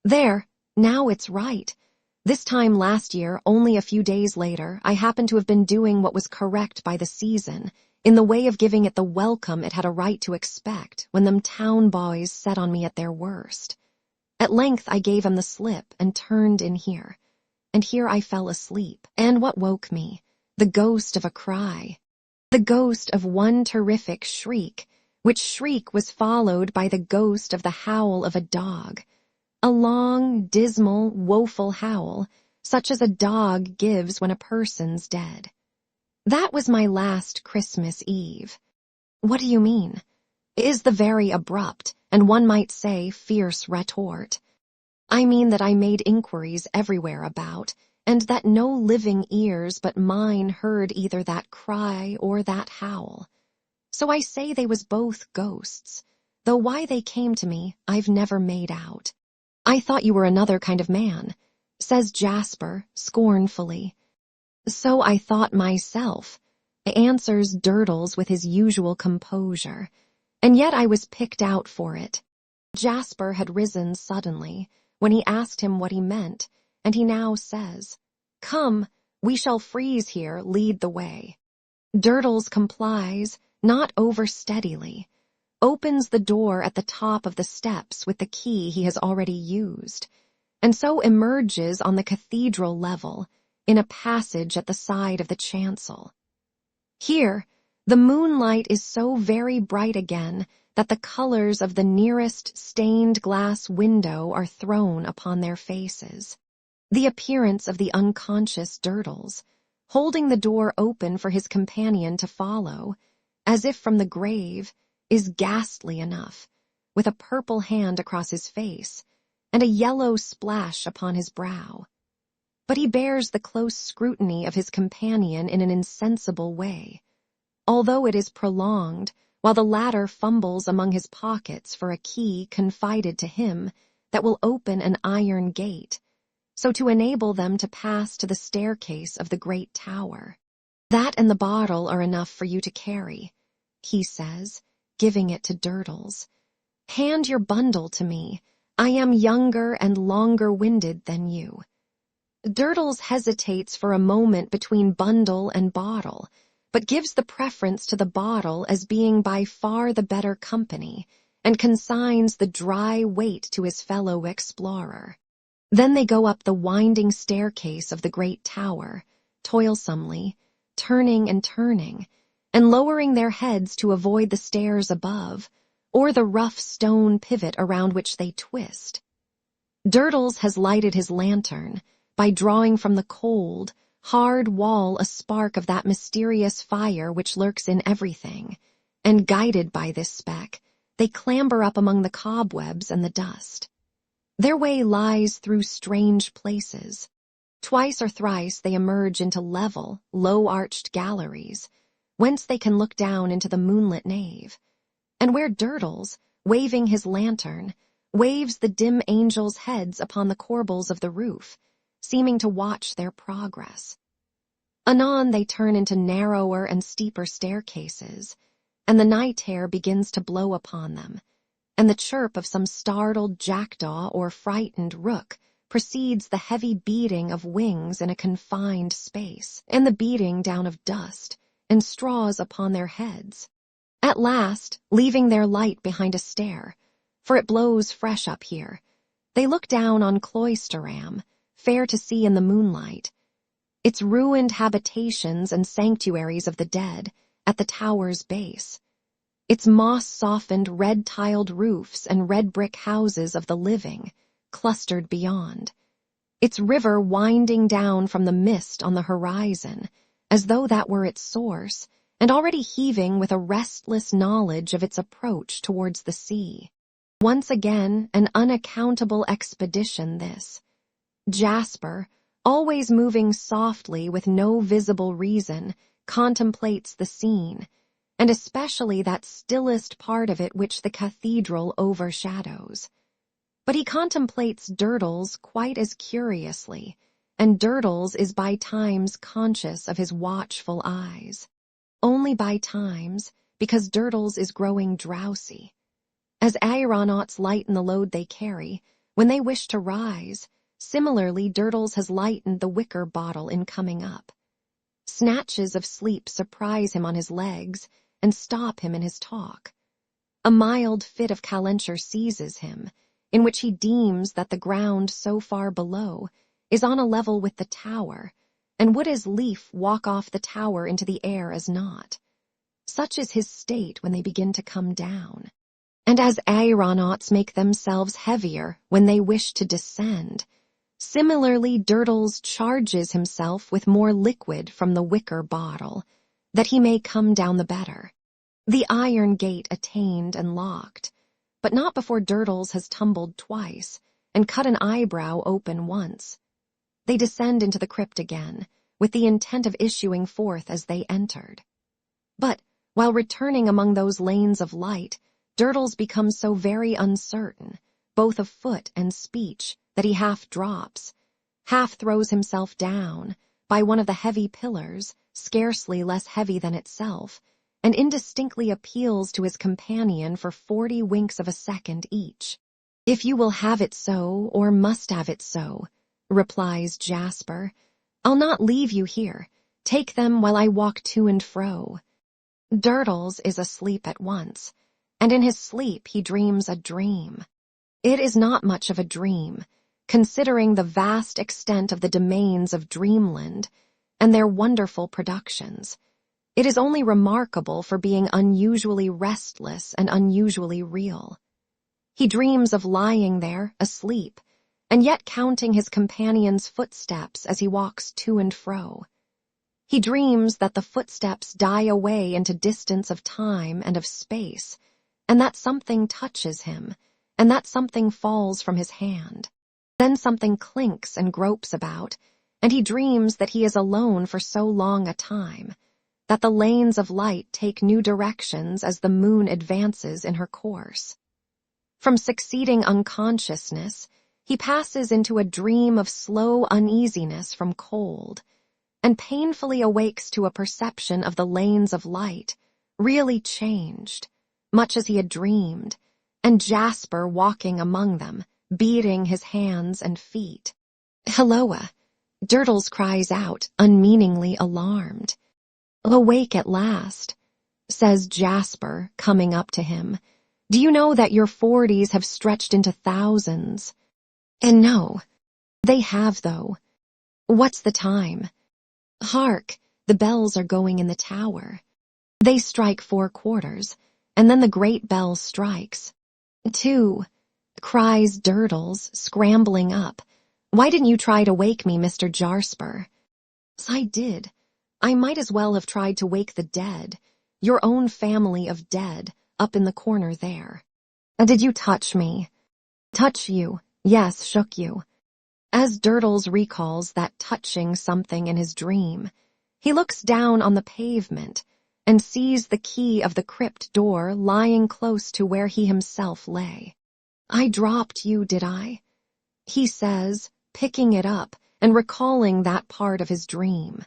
"There, now it's right. This time last year, only a few days later, I happened to have been doing what was correct by the season, in the way of giving it the welcome it had a right to expect when them town boys set on me at their worst. At length I gave him the slip and turned in here. And here I fell asleep. And what woke me? The ghost of a cry. The ghost of one terrific shriek, which shriek was followed by the ghost of the howl of a dog. a long, dismal, woeful howl, such as a dog gives when a person's dead. That was my last Christmas Eve. What do you mean? Is the very abrupt, and one might say fierce retort. I mean that I made inquiries everywhere about, and that no living ears but mine heard either that cry or that howl. So I say they was both ghosts, though why they came to me I've never made out. I thought you were another kind of man, says Jasper scornfully. So I thought myself, answers Durdles with his usual composure, and yet I was picked out for it. Jasper had risen suddenly when he asked him what he meant, and he now says, "Come, we shall freeze here, lead the way." Durdles complies, not over steadily, opens the door at the top of the steps with the key he has already used, and so emerges on the cathedral level in a passage at the side of the chancel. Here, the moonlight is so very bright again that the colors of the nearest stained glass window are thrown upon their faces. The appearance of the unconscious Durdles, holding the door open for his companion to follow, as if from the grave, is ghastly enough, with a purple hand across his face and a yellow splash upon his brow. But he bears the close scrutiny of his companion in an insensible way, although it is prolonged, while the latter fumbles among his pockets for a key confided to him that will open an iron gate, so to enable them to pass to the staircase of the great tower. "That and the bottle are enough for you to carry," he says, giving it to Durdles. "Hand your bundle to me. I am younger and longer-winded than you." Durdles hesitates for a moment between bundle and bottle, but gives the preference to the bottle as being by far the better company, and consigns the dry weight to his fellow explorer. Then they go up the winding staircase of the great tower, toilsomely, turning and lowering their heads to avoid the stairs above, or the rough stone pivot around which they twist. Durdles has lighted his lantern by drawing from the cold, hard wall a spark of that mysterious fire which lurks in everything, and guided by this speck, they clamber up among the cobwebs and the dust. Their way lies through strange places. Twice or thrice they emerge into level, low-arched galleries, whence they can look down into the moonlit nave, and where Durdles, waving his lantern, waves the dim angels' heads upon the corbels of the roof, seeming to watch their progress. Anon they turn into narrower and steeper staircases, and the night air begins to blow upon them, and the chirp of some startled jackdaw or frightened rook precedes the heavy beating of wings in a confined space, and the beating down of dust and straws upon their heads. At last, leaving their light behind a stair, for it blows fresh up here, they look down on Cloisterham, fair to see in the moonlight, its ruined habitations and sanctuaries of the dead at the tower's base, its moss-softened red-tiled roofs and red-brick houses of the living, clustered beyond, its river winding down from the mist on the horizon, as though that were its source, and already heaving with a restless knowledge of its approach towards the sea. Once again, an unaccountable expedition this. Jasper, always moving softly with no visible reason, contemplates the scene, and especially that stillest part of it which the cathedral overshadows. But he contemplates Durdles quite as curiously, and Durdles is by times conscious of his watchful eyes. Only by times, because Durdles is growing drowsy. As aeronauts lighten the load they carry, when they wish to rise, similarly Durdles has lightened the wicker bottle in coming up. Snatches of sleep surprise him on his legs and stop him in his talk. A mild fit of calenture seizes him, in which he deems that the ground so far below is on a level with the tower, and would as lief walk off the tower into the air as not. Such is his state when they begin to come down. And as aeronauts make themselves heavier when they wish to descend, similarly Durdles charges himself with more liquid from the wicker bottle, that he may come down the better. The iron gate attained and locked, but not before Durdles has tumbled twice and cut an eyebrow open once. They descend into the crypt again, with the intent of issuing forth as they entered. But, while returning among those lanes of light, Durdles becomes so very uncertain, both of foot and speech, that he half drops, half throws himself down, by one of the heavy pillars, scarcely less heavy than itself, and indistinctly appeals to his companion for 40 winks of a second each. "If you will have it so, or must have it so," replies Jasper, "I'll not leave you here. Take them while I walk to and fro." Durdles is asleep at once, and in his sleep he dreams a dream. It is not much of a dream, considering the vast extent of the domains of dreamland and their wonderful productions. It is only remarkable for being unusually restless and unusually real. He dreams of lying there, asleep, and yet counting his companion's footsteps as he walks to and fro. He dreams that the footsteps die away into distance of time and of space, and that something touches him, and that something falls from his hand. Then something clinks and gropes about, and he dreams that he is alone for so long a time, that the lanes of light take new directions as the moon advances in her course. From succeeding unconsciousness, he passes into a dream of slow uneasiness from cold, and painfully awakes to a perception of the lanes of light, really changed, much as he had dreamed, and Jasper walking among them, beating his hands and feet. "Helloa!" Durdles cries out, unmeaningly alarmed. "Awake at last," says Jasper, coming up to him. "Do you know that your 40s have stretched into thousands?" "And no, they have, though. What's the time?" "Hark, the bells are going in the tower. They strike 4 quarters, and then the great bell strikes." "2," cries Durdles, scrambling up. "Why didn't you try to wake me, Mr. Jasper?" "I did. I might as well have tried to wake the dead, your own family of dead, up in the corner there." "Did you touch me?" "Touch you? Yes, shook you." As Durdles recalls that touching something in his dream, he looks down on the pavement and sees the key of the crypt door lying close to where he himself lay. "I dropped you, did I?" he says, picking it up and recalling that part of his dream.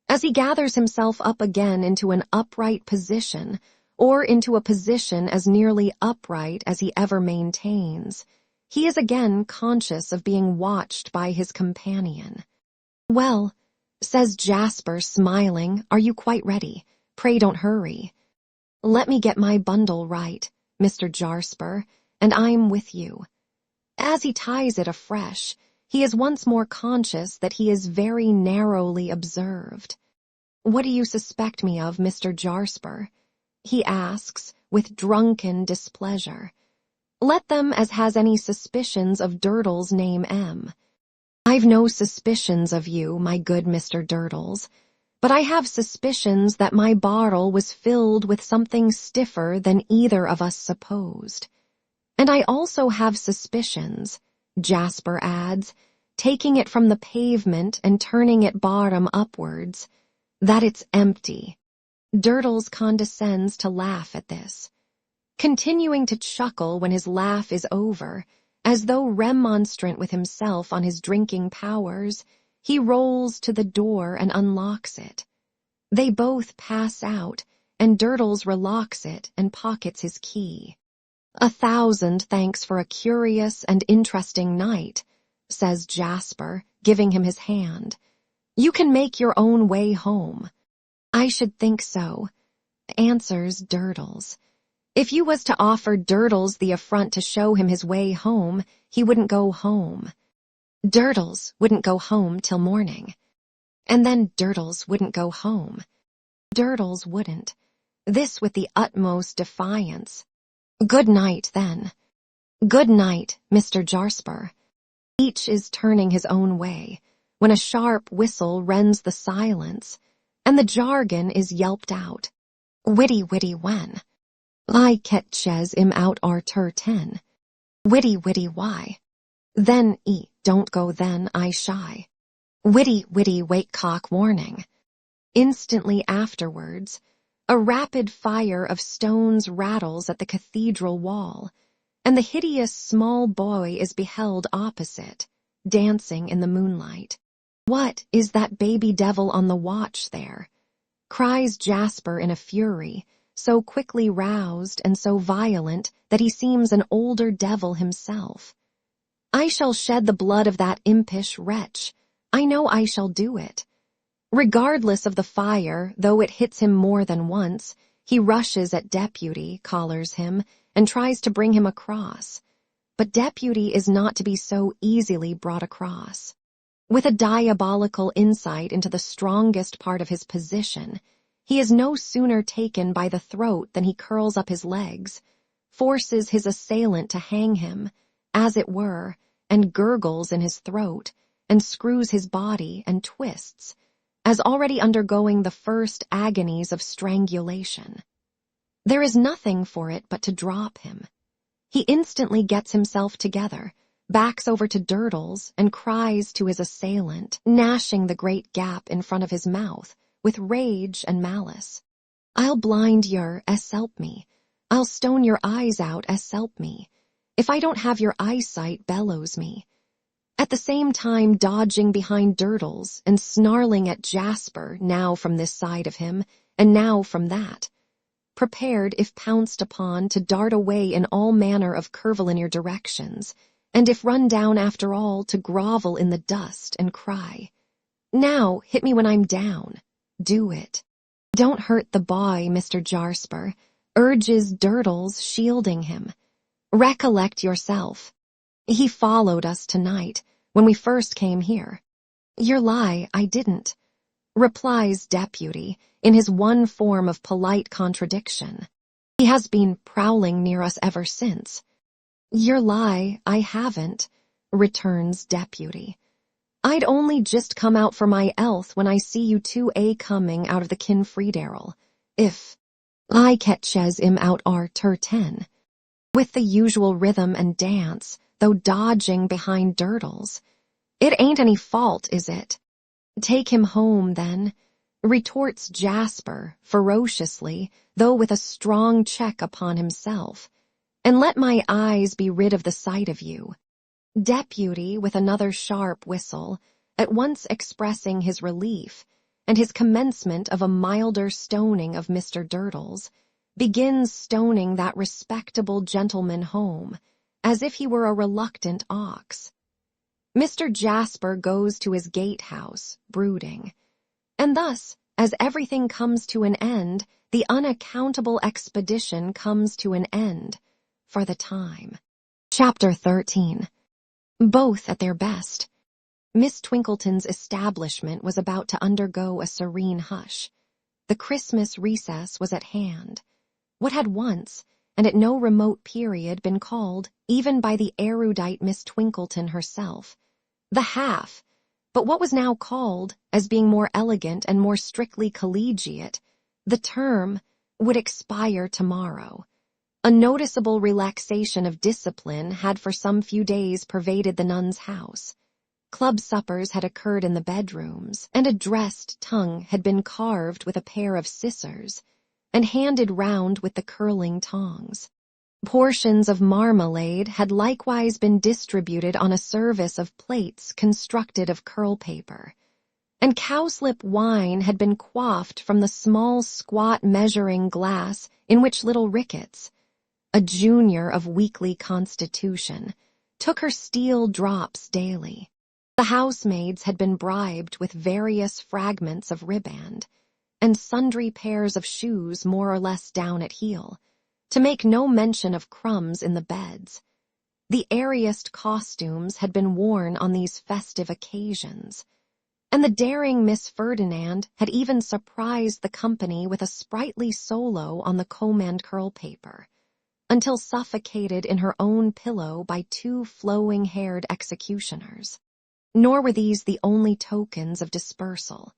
As he gathers himself up again into an upright position, or into a position as nearly upright as he ever maintains, he is again conscious of being watched by his companion. "Well," says Jasper, smiling, "are you quite ready? Pray don't hurry." "Let me get my bundle right, Mr. Jasper, and I'm with you." As he ties it afresh, he is once more conscious that he is very narrowly observed. "What do you suspect me of, Mr. Jasper?" he asks, with drunken displeasure. "Let them as has any suspicions of Durdles name M. I've no suspicions of you, my good Mr. Durdles, but I have suspicions that my bottle was filled with something stiffer than either of us supposed. And I also have suspicions," Jasper adds, taking it from the pavement and turning it bottom upwards, "that it's empty." Durdles condescends to laugh at this, continuing to chuckle when his laugh is over, as though remonstrant with himself on his drinking powers. He rolls to the door and unlocks it. They both pass out, and Durdles relocks it and pockets his key. "1,000 thanks for a curious and interesting night," says Jasper, giving him his hand. "You can make your own way home." "I should think so," answers Durdles. If you was to offer Durdles the affront to show him his way home, he wouldn't go home. Durdles wouldn't go home till morning. And then Durdles wouldn't go home. Durdles wouldn't. This with the utmost defiance. Good night, then. Good night, Mr. Jasper. Each is turning his own way, when a sharp whistle rends the silence, and the jargon is yelped out. Witty when. I catches him out Arthur 10. Witty why. Then don't go then I shy. Witty wakecock warning. Instantly afterwards, a rapid fire of stones rattles at the cathedral wall, and the hideous small boy is beheld opposite, dancing in the moonlight. What is that baby devil on the watch there? Cries Jasper in a fury, so quickly roused and so violent that he seems an older devil himself. I shall shed the blood of that impish wretch. I know I shall do it. Regardless of the fire, though it hits him more than once, he rushes at Deputy, collars him, and tries to bring him across. But Deputy is not to be so easily brought across. With a diabolical insight into the strongest part of his position, he is no sooner taken by the throat than he curls up his legs, forces his assailant to hang him, as it were, and gurgles in his throat, and screws his body and twists, as already undergoing the first agonies of strangulation. There is nothing for it but to drop him. He instantly gets himself together, backs over to Durdles, and cries to his assailant, gnashing the great gap in front of his mouth, with rage and malice. I'll blind yer, help me. I'll stone your eyes out, help me. If I don't have your eyesight, bellows me. At the same time dodging behind Durdles and snarling at Jasper, now from this side of him, and now from that, prepared, if pounced upon, to dart away in all manner of curvilinear directions, and if run down after all, to grovel in the dust and cry, "Now, hit me when I'm down. Do it. Don't hurt the boy, Mr. Jasper," urges Durdles, shielding him. "Recollect yourself. He followed us tonight, when we first came here." "Your lie, I didn't," replies Deputy, in his one form of polite contradiction. "He has been prowling near us ever since." "Your lie, I haven't," returns Deputy. "I'd only just come out for my elth when I see you two coming out of the Kinfredaryl. If I catches him out Arthur 10. With the usual rhythm and dance, though dodging behind Durdles. "It ain't any fault, is it?" "Take him home, then," retorts Jasper, ferociously, though with a strong check upon himself, "and let my eyes be rid of the sight of you." Deputy, with another sharp whistle, at once expressing his relief, and his commencement of a milder stoning of Mr. Durdles, begins stoning that respectable gentleman home, as if he were a reluctant ox. Mr. Jasper goes to his gatehouse, brooding. And thus, as everything comes to an end, the unaccountable expedition comes to an end, for the time. Chapter 13. Both at their best. Miss Twinkleton's establishment was about to undergo a serene hush. The Christmas recess was at hand. What had once, and at no remote period, been called, even by the erudite Miss Twinkleton herself, the half, but what was now called, as being more elegant and more strictly collegiate, the term, would expire tomorrow. A noticeable relaxation of discipline had for some few days pervaded the nuns' house. Club suppers had occurred in the bedrooms, and a dressed tongue had been carved with a pair of scissors, and handed round with the curling tongs. Portions of marmalade had likewise been distributed on a service of plates constructed of curl paper, and cowslip wine had been quaffed from the small squat measuring glass in which little Ricketts, a junior of weakly constitution, took her steel drops daily. The housemaids had been bribed with various fragments of riband, and sundry pairs of shoes more or less down at heel, to make no mention of crumbs in the beds. The airiest costumes had been worn on these festive occasions, and the daring Miss Ferdinand had even surprised the company with a sprightly solo on the comb and curl paper, until suffocated in her own pillow by two flowing-haired executioners. Nor were these the only tokens of dispersal.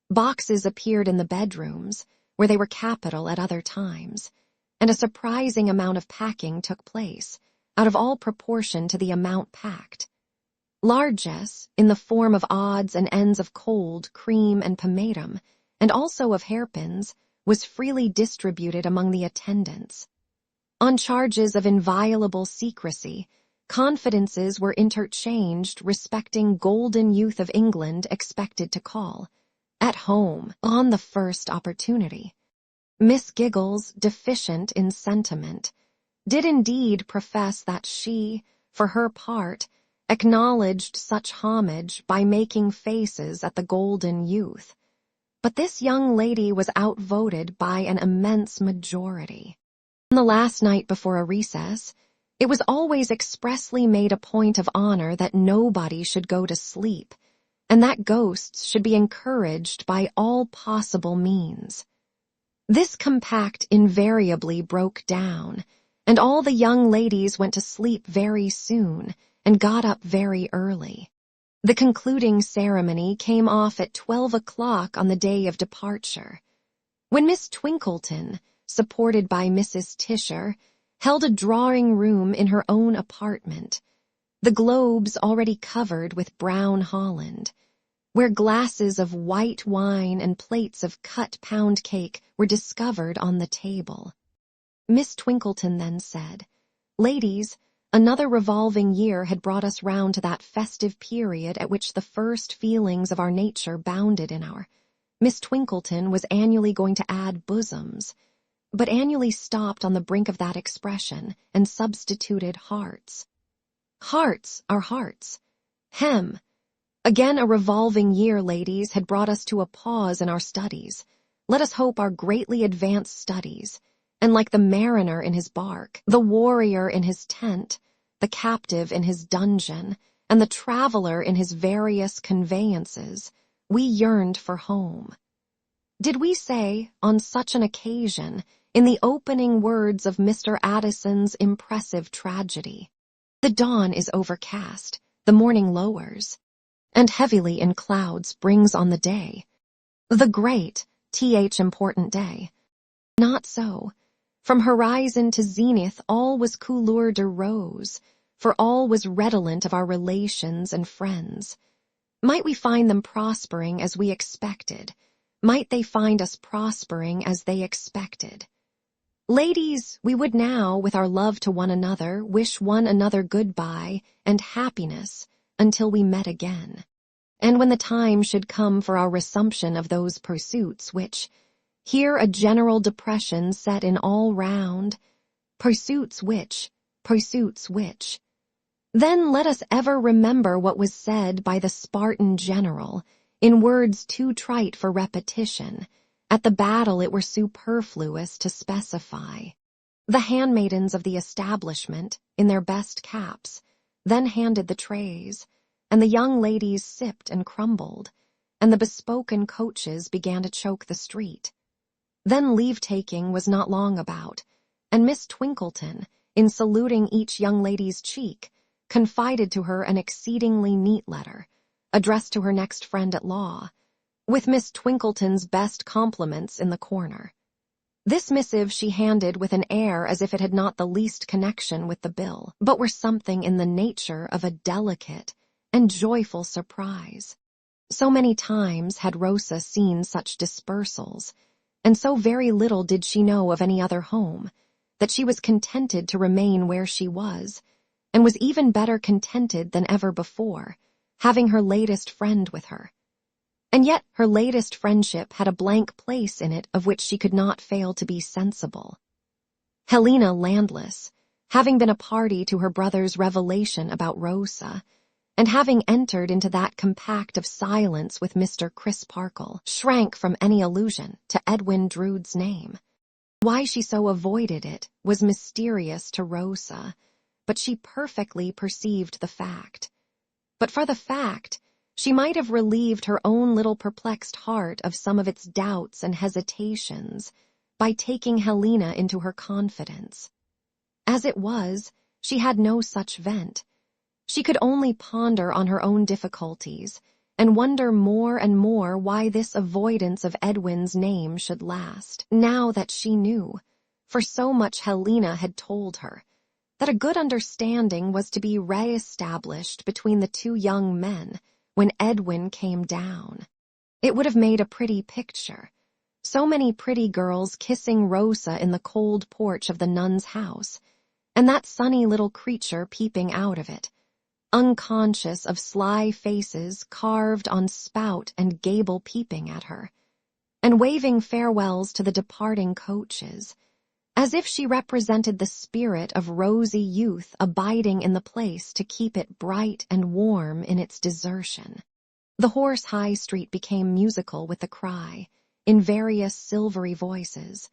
Boxes appeared in the bedrooms, where they were capital at other times, and a surprising amount of packing took place, out of all proportion to the amount packed. Largesse, in the form of odds and ends of cold, cream, and pomatum, and also of hairpins, was freely distributed among the attendants. On charges of inviolable secrecy, confidences were interchanged respecting golden youth of England expected to call, at home, on the first opportunity. Miss Giggles, deficient in sentiment, did indeed profess that she, for her part, acknowledged such homage by making faces at the golden youth. But this young lady was outvoted by an immense majority. On the last night before a recess, it was always expressly made a point of honor that nobody should go to sleep, and that ghosts should be encouraged by all possible means. This compact invariably broke down, and all the young ladies went to sleep very soon and got up very early. The concluding ceremony came off at 12 o'clock on the day of departure, when Miss Twinkleton, supported by Mrs. Tisher, held a drawing-room in her own apartment, the globes already covered with brown holland, where glasses of white wine and plates of cut pound cake were discovered on the table. Miss Twinkleton then said, "Ladies, another revolving year had brought us round to that festive period at which the first feelings of our nature bounded in our—" Miss Twinkleton was annually going to add bosoms, but annually stopped on the brink of that expression and substituted hearts. Hearts are hearts. Hem! Again a revolving year, ladies, had brought us to a pause in our studies. Let us hope our greatly advanced studies, and like the mariner in his bark, the warrior in his tent, the captive in his dungeon, and the traveler in his various conveyances, we yearned for home. Did we say, on such an occasion, in the opening words of Mr. Addison's impressive tragedy, "The dawn is overcast, the morning lowers, and heavily in clouds brings on the day, the great, important day"? Not so. From horizon to zenith all was couleur de rose, for all was redolent of our relations and friends. Might we find them prospering as we expected? Might they find us prospering as they expected? Ladies, we would now, with our love to one another, wish one another good-bye and happiness until we met again. And when the time should come for our resumption of those pursuits which, here a general depression set in all round, pursuits which, then let us ever remember what was said by the Spartan general, in words too trite for repetition, at the battle it were superfluous to specify. The handmaidens of the establishment, in their best caps, then handed the trays, and the young ladies sipped and crumbled, and the bespoken coaches began to choke the street. Then leave-taking was not long about, and Miss Twinkleton, in saluting each young lady's cheek, confided to her an exceedingly neat letter, addressed to her next friend at law, with Miss Twinkleton's best compliments in the corner. This missive she handed with an air as if it had not the least connection with the bill, but were something in the nature of a delicate and joyful surprise. So many times had Rosa seen such dispersals, and so very little did she know of any other home, that she was contented to remain where she was, and was even better contented than ever before, having her latest friend with her. And yet her latest friendship had a blank place in it of which she could not fail to be sensible. Helena Landless, having been a party to her brother's revelation about Rosa, and having entered into that compact of silence with Mr. Crisparkle, shrank from any allusion to Edwin Drood's name. Why she so avoided it was mysterious to Rosa, but she perfectly perceived the fact. But for the fact, she might have relieved her own little perplexed heart of some of its doubts and hesitations by taking Helena into her confidence. As it was, she had no such vent. She could only ponder on her own difficulties and wonder more and more why this avoidance of Edwin's name should last, now that she knew, for so much Helena had told her, that a good understanding was to be re-established between the two young men when Edwin came down. It would have made a pretty picture. So many pretty girls kissing Rosa in the cold porch of the nun's house, and that sunny little creature peeping out of it, unconscious of sly faces carved on spout and gable peeping at her, and waving farewells to the departing coaches, as if she represented the spirit of rosy youth abiding in the place to keep it bright and warm in its desertion. The Horse High Street became musical with the cry, in various silvery voices,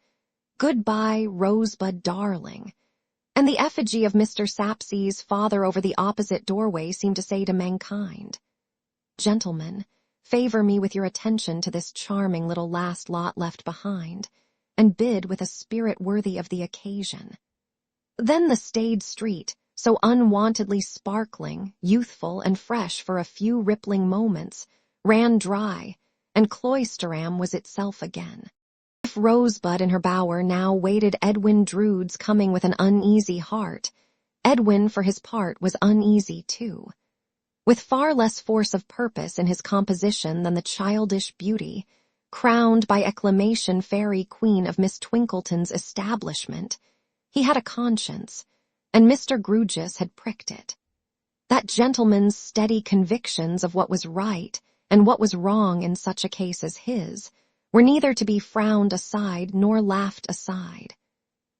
"Goodbye, Rosebud darling," and the effigy of Mr. Sapsea's father over the opposite doorway seemed to say to mankind, "Gentlemen, favor me with your attention to this charming little last lot left behind, and bid with a spirit worthy of the occasion." Then the staid street, so unwontedly sparkling, youthful, and fresh for a few rippling moments, ran dry, and Cloisterham was itself again. If Rosebud in her bower now waited Edwin Drood's coming with an uneasy heart, Edwin, for his part, was uneasy too. With far less force of purpose in his composition than the childish beauty, crowned by acclamation fairy queen of Miss Twinkleton's establishment, he had a conscience, and Mr. Grewgious had pricked it. That gentleman's steady convictions of what was right and what was wrong in such a case as his were neither to be frowned aside nor laughed aside.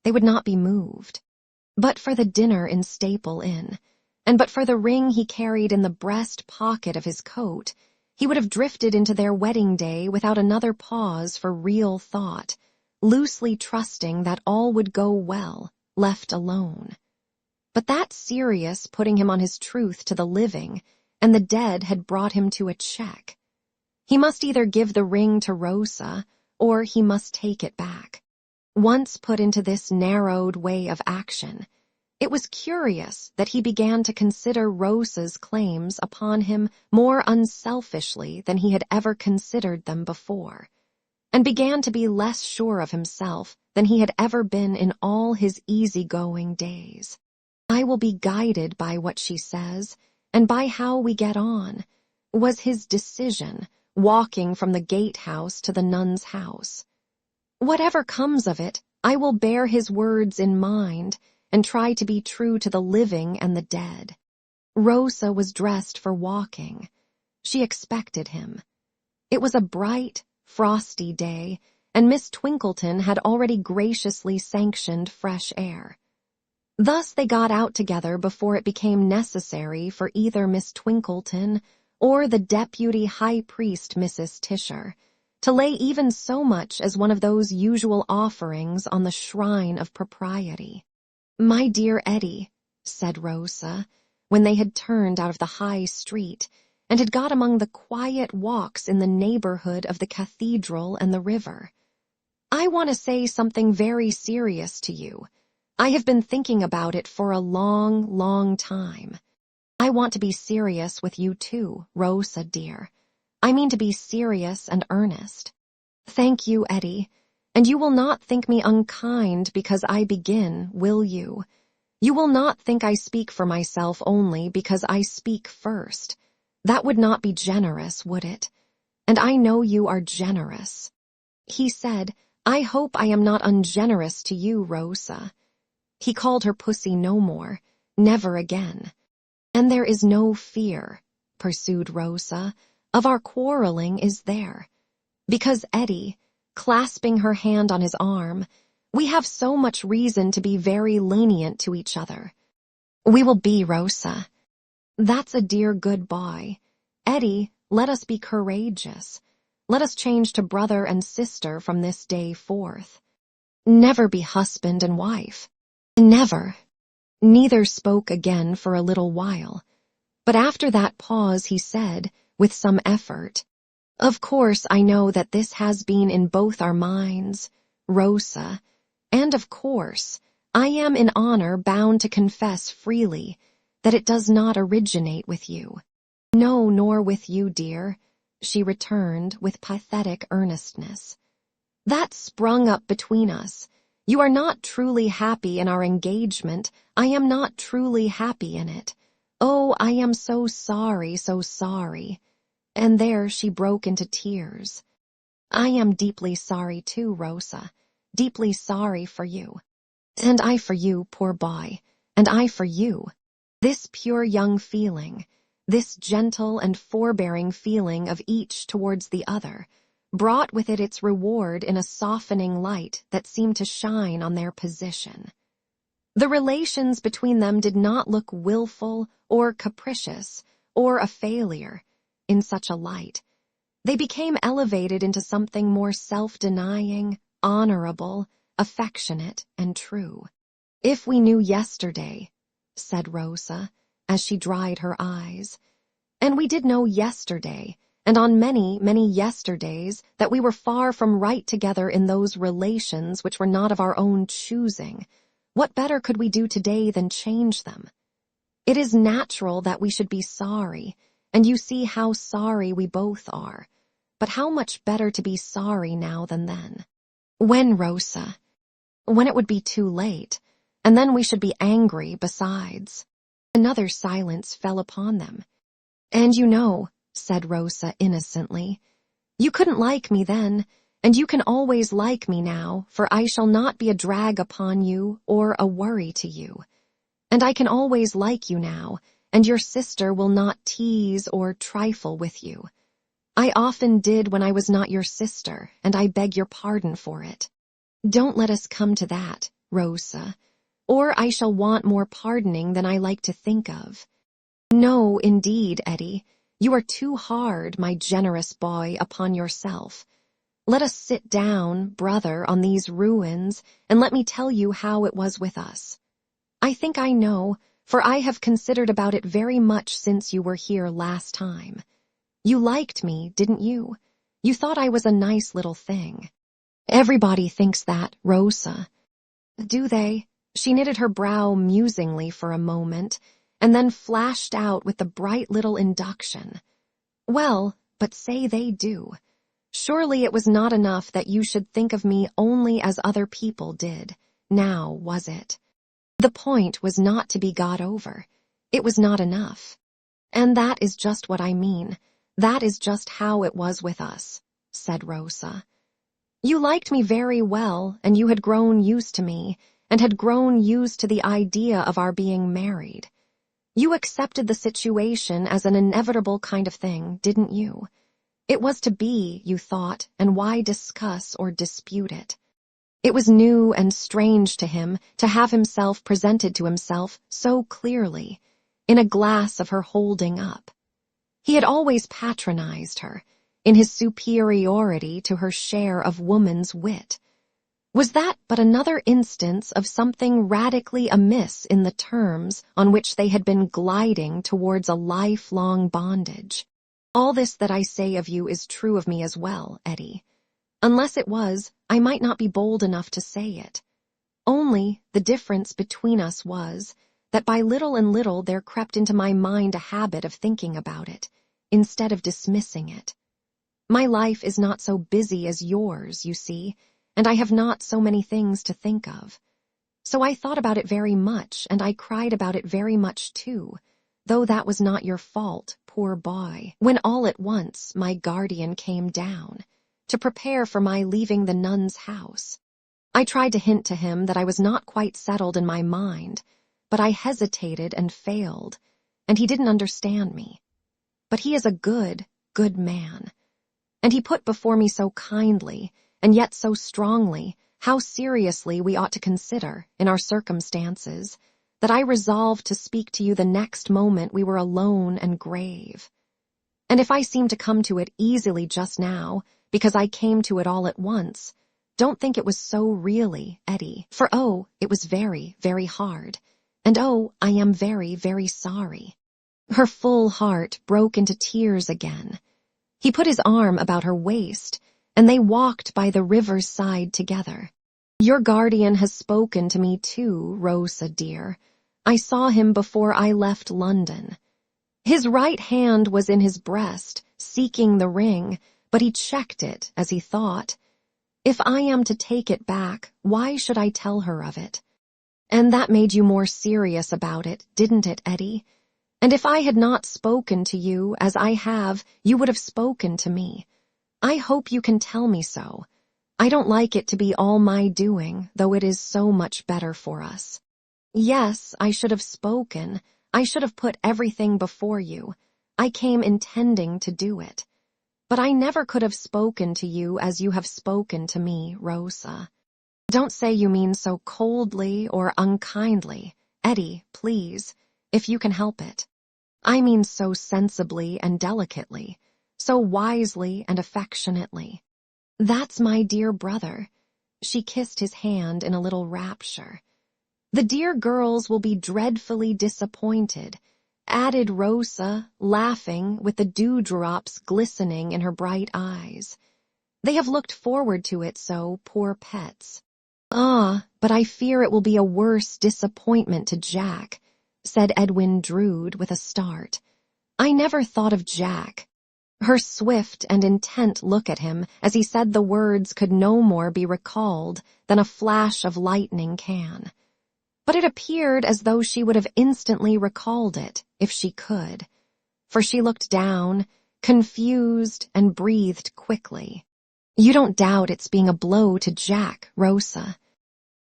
They would not be moved. But for the dinner in Staple Inn, and but for the ring he carried in the breast pocket of his coat, he would have drifted into their wedding day without another pause for real thought, loosely trusting that all would go well, left alone. But that serious putting him on his truth to the living and the dead had brought him to a check. He must either give the ring to Rosa, or he must take it back. Once put into this narrowed way of action, it was curious that he began to consider Rosa's claims upon him more unselfishly than he had ever considered them before, and began to be less sure of himself than he had ever been in all his easy-going days. "I will be guided by what she says, and by how we get on," was his decision, walking from the gatehouse to the nun's house. "Whatever comes of it, I will bear his words in mind, and try to be true to the living and the dead." Rosa was dressed for walking. She expected him. It was a bright, frosty day, and Miss Twinkleton had already graciously sanctioned fresh air. Thus they got out together before it became necessary for either Miss Twinkleton or the deputy high priest, Mrs. Tisher, to lay even so much as one of those usual offerings on the shrine of propriety. "My dear Eddie," said Rosa, when they had turned out of the High Street and had got among the quiet walks in the neighborhood of the cathedral and the river, "I want to say something very serious to you. I have been thinking about it for a long, long time. I want to be serious with you too, Rosa dear. I mean to be serious and earnest. Thank you, Eddie, and you will not think me unkind because I begin, will you? You will not think I speak for myself only because I speak first. That would not be generous, would it? And I know you are generous." He said, "I hope I am not ungenerous to you, Rosa." He called her pussy no more, never again. "And there is no fear," pursued Rosa, "of our quarreling, is there? Because, Eddie," clasping her hand on his arm, "we have so much reason to be very lenient to each other." "We will be, Rosa." "That's a dear good boy. Eddie, let us be courageous. Let us change to brother and sister from this day forth. Never be husband and wife. Never." Neither spoke again for a little while, but after that pause he said, with some effort, "Of course I know that this has been in both our minds, Rosa, and of course I am in honor bound to confess freely that it does not originate with you. No, nor with you, dear, she returned with pathetic earnestness. That sprung up between us. You are not truly happy in our engagement. I am not truly happy in it. Oh, I am so sorry, so sorry. And there she broke into tears. I am deeply sorry too, Rosa. Deeply sorry for you. And I for you, poor boy. And I for you. This pure young feeling, this gentle and forbearing feeling of each towards the other, brought with it its reward in a softening light that seemed to shine on their position. The relations between them did not look willful or capricious or a failure in such a light. They became elevated into something more self-denying, honorable, affectionate, and true. If we knew yesterday, said Rosa, as she dried her eyes, and we did know yesterday, and on many, many yesterdays, that we were far from right together in those relations which were not of our own choosing, what better could we do today than change them? It is natural that we should be sorry, and you see how sorry we both are, but how much better to be sorry now than then. When, Rosa? When it would be too late, and then we should be angry besides. Another silence fell upon them. And you know, said Rosa innocently, you couldn't like me then, and you can always like me now, for I shall not be a drag upon you or a worry to you. And I can always like you now, and your sister will not tease or trifle with you. I often did when I was not your sister, and I beg your pardon for it. Don't let us come to that, Rosa, or I shall want more pardoning than I like to think of. No, indeed, Eddie, you are too hard, my generous boy, upon yourself. Let us sit down, brother, on these ruins, and let me tell you how it was with us. I think I know, for I have considered about it very much since you were here last time. You liked me, didn't you? You thought I was a nice little thing. Everybody thinks that, Rosa. Do they? She knitted her brow musingly for a moment, and then flashed out with the bright little induction. Well, but say they do. Surely it was not enough that you should think of me only as other people did. Now, was it? The point was not to be got over. It was not enough. And that is just what I mean. That is just how it was with us, said Rosa. You liked me very well, and you had grown used to me, and had grown used to the idea of our being married. You accepted the situation as an inevitable kind of thing, didn't you? It was to be, you thought, and why discuss or dispute it? It was new and strange to him to have himself presented to himself so clearly, in a glass of her holding up. He had always patronized her, in his superiority to her share of woman's wit. Was that but another instance of something radically amiss in the terms on which they had been gliding towards a lifelong bondage? All this that I say of you is true of me as well, Eddie. Unless it was, I might not be bold enough to say it. Only the difference between us was that by little and little there crept into my mind a habit of thinking about it, instead of dismissing it. My life is not so busy as yours, you see, and I have not so many things to think of. So I thought about it very much, and I cried about it very much too, though that was not your fault, poor boy, when all at once my guardian came down, to prepare for my leaving the nun's house. I tried to hint to him that I was not quite settled in my mind, but I hesitated and failed, and he didn't understand me. But he is a good, good man. And he put before me so kindly, and yet so strongly, how seriously we ought to consider, in our circumstances, that I resolved to speak to you the next moment we were alone and grave. And if I seem to come to it easily just now, because I came to it all at once, don't think it was so really, Eddie, for oh, it was very, very hard, and oh, I am very, very sorry. Her full heart broke into tears again. He put his arm about her waist, and they walked by the river's side together. Your guardian has spoken to me too, Rosa dear. I saw him before I left London. His right hand was in his breast, seeking the ring, but he checked it, as he thought. If I am to take it back, why should I tell her of it? And that made you more serious about it, didn't it, Eddie? And if I had not spoken to you, as I have, you would have spoken to me. I hope you can tell me so. I don't like it to be all my doing, though it is so much better for us. Yes, I should have spoken. I should have put everything before you. I came intending to do it. But I never could have spoken to you as you have spoken to me, Rosa. Don't say you mean so coldly or unkindly. Eddie, please, if you can help it. I mean so sensibly and delicately, so wisely and affectionately. That's my dear brother. She kissed his hand in a little rapture. The dear girls will be dreadfully disappointed, added Rosa, laughing with the dewdrops glistening in her bright eyes. They have looked forward to it so, poor pets. Ah, but I fear it will be a worse disappointment to Jack, said Edwin Drood with a start. I never thought of Jack. Her swift and intent look at him as he said the words could no more be recalled than a flash of lightning can. But it appeared as though she would have instantly recalled it, if she could, for she looked down, confused, and breathed quickly. You don't doubt it's being a blow to Jack, Rosa.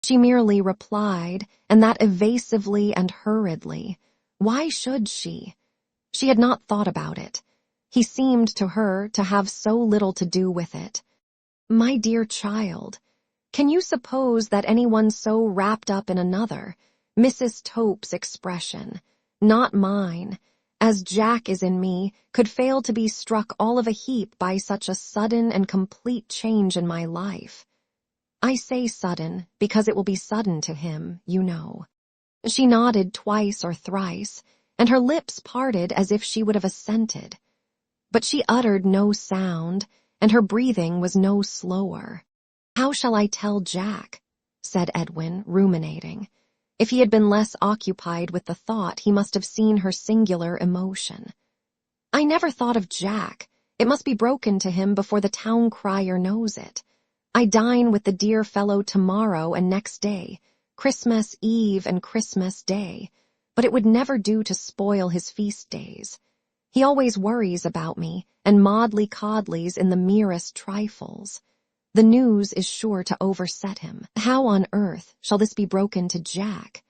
She merely replied, and that evasively and hurriedly. Why should she? She had not thought about it. He seemed to her to have so little to do with it. My dear child, can you suppose that anyone so wrapped up in another, Mrs. Tope's expression, not mine, as Jack is in me, could fail to be struck all of a heap by such a sudden and complete change in my life? I say sudden because it will be sudden to him, you know. She nodded twice or thrice, and her lips parted as if she would have assented. But she uttered no sound, and her breathing was no slower. How shall I tell Jack? Said Edwin, ruminating. If he had been less occupied with the thought, he must have seen her singular emotion. I never thought of Jack. It must be broken to him before the town crier knows it. I dine with the dear fellow tomorrow and next day, Christmas Eve and Christmas Day, but it would never do to spoil his feast days. He always worries about me and maudly-coddlies in the merest trifles. The news is sure to overset him. How on earth shall this be broken to Jack?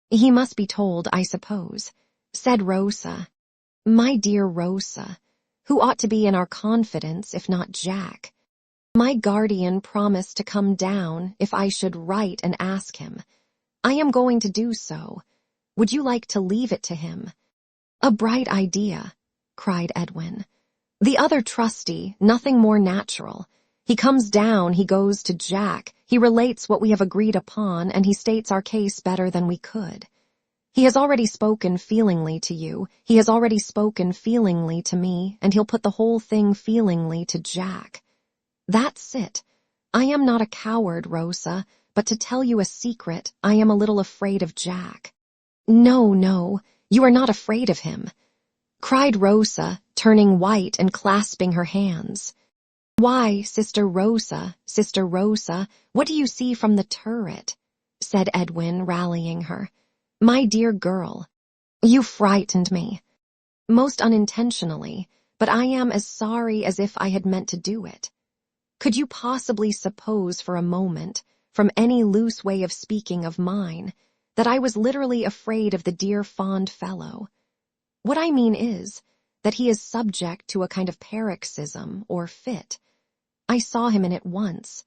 He must be told, I suppose, said Rosa. My dear Rosa, who ought to be in our confidence if not Jack? My guardian promised to come down if I should write and ask him. I am going to do so. Would you like to leave it to him? A bright idea, cried Edwin. The other trustee, nothing more natural. He comes down, he goes to Jack, he relates what we have agreed upon, and he states our case better than we could. He has already spoken feelingly to you, he has already spoken feelingly to me, and he'll put the whole thing feelingly to Jack. That's it. I am not a coward, Rosa, but to tell you a secret, I am a little afraid of Jack. No, no, you are not afraid of him, cried Rosa, turning white and clasping her hands. Why, Sister Rosa, what do you see from the turret? Said Edwin, rallying her. My dear girl, you frightened me. Most unintentionally, but I am as sorry as if I had meant to do it. Could you possibly suppose for a moment, from any loose way of speaking of mine, that I was literally afraid of the dear fond fellow? What I mean is, that he is subject to a kind of paroxysm or fit. I saw him in it once,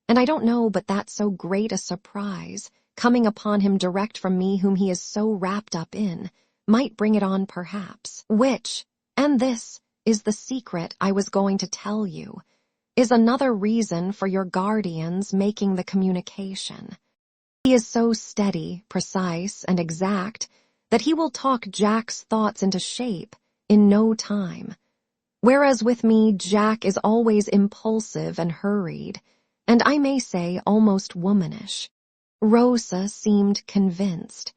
and I don't know but that so great a surprise, coming upon him direct from me whom he is so wrapped up in, might bring it on perhaps, which, and this is the secret I was going to tell you, is another reason for your guardian's making the communication. He is so steady, precise, and exact that he will talk Jack's thoughts into shape in no time. Whereas with me, Jack is always impulsive and hurried, and I may say almost womanish. Rosa seemed convinced.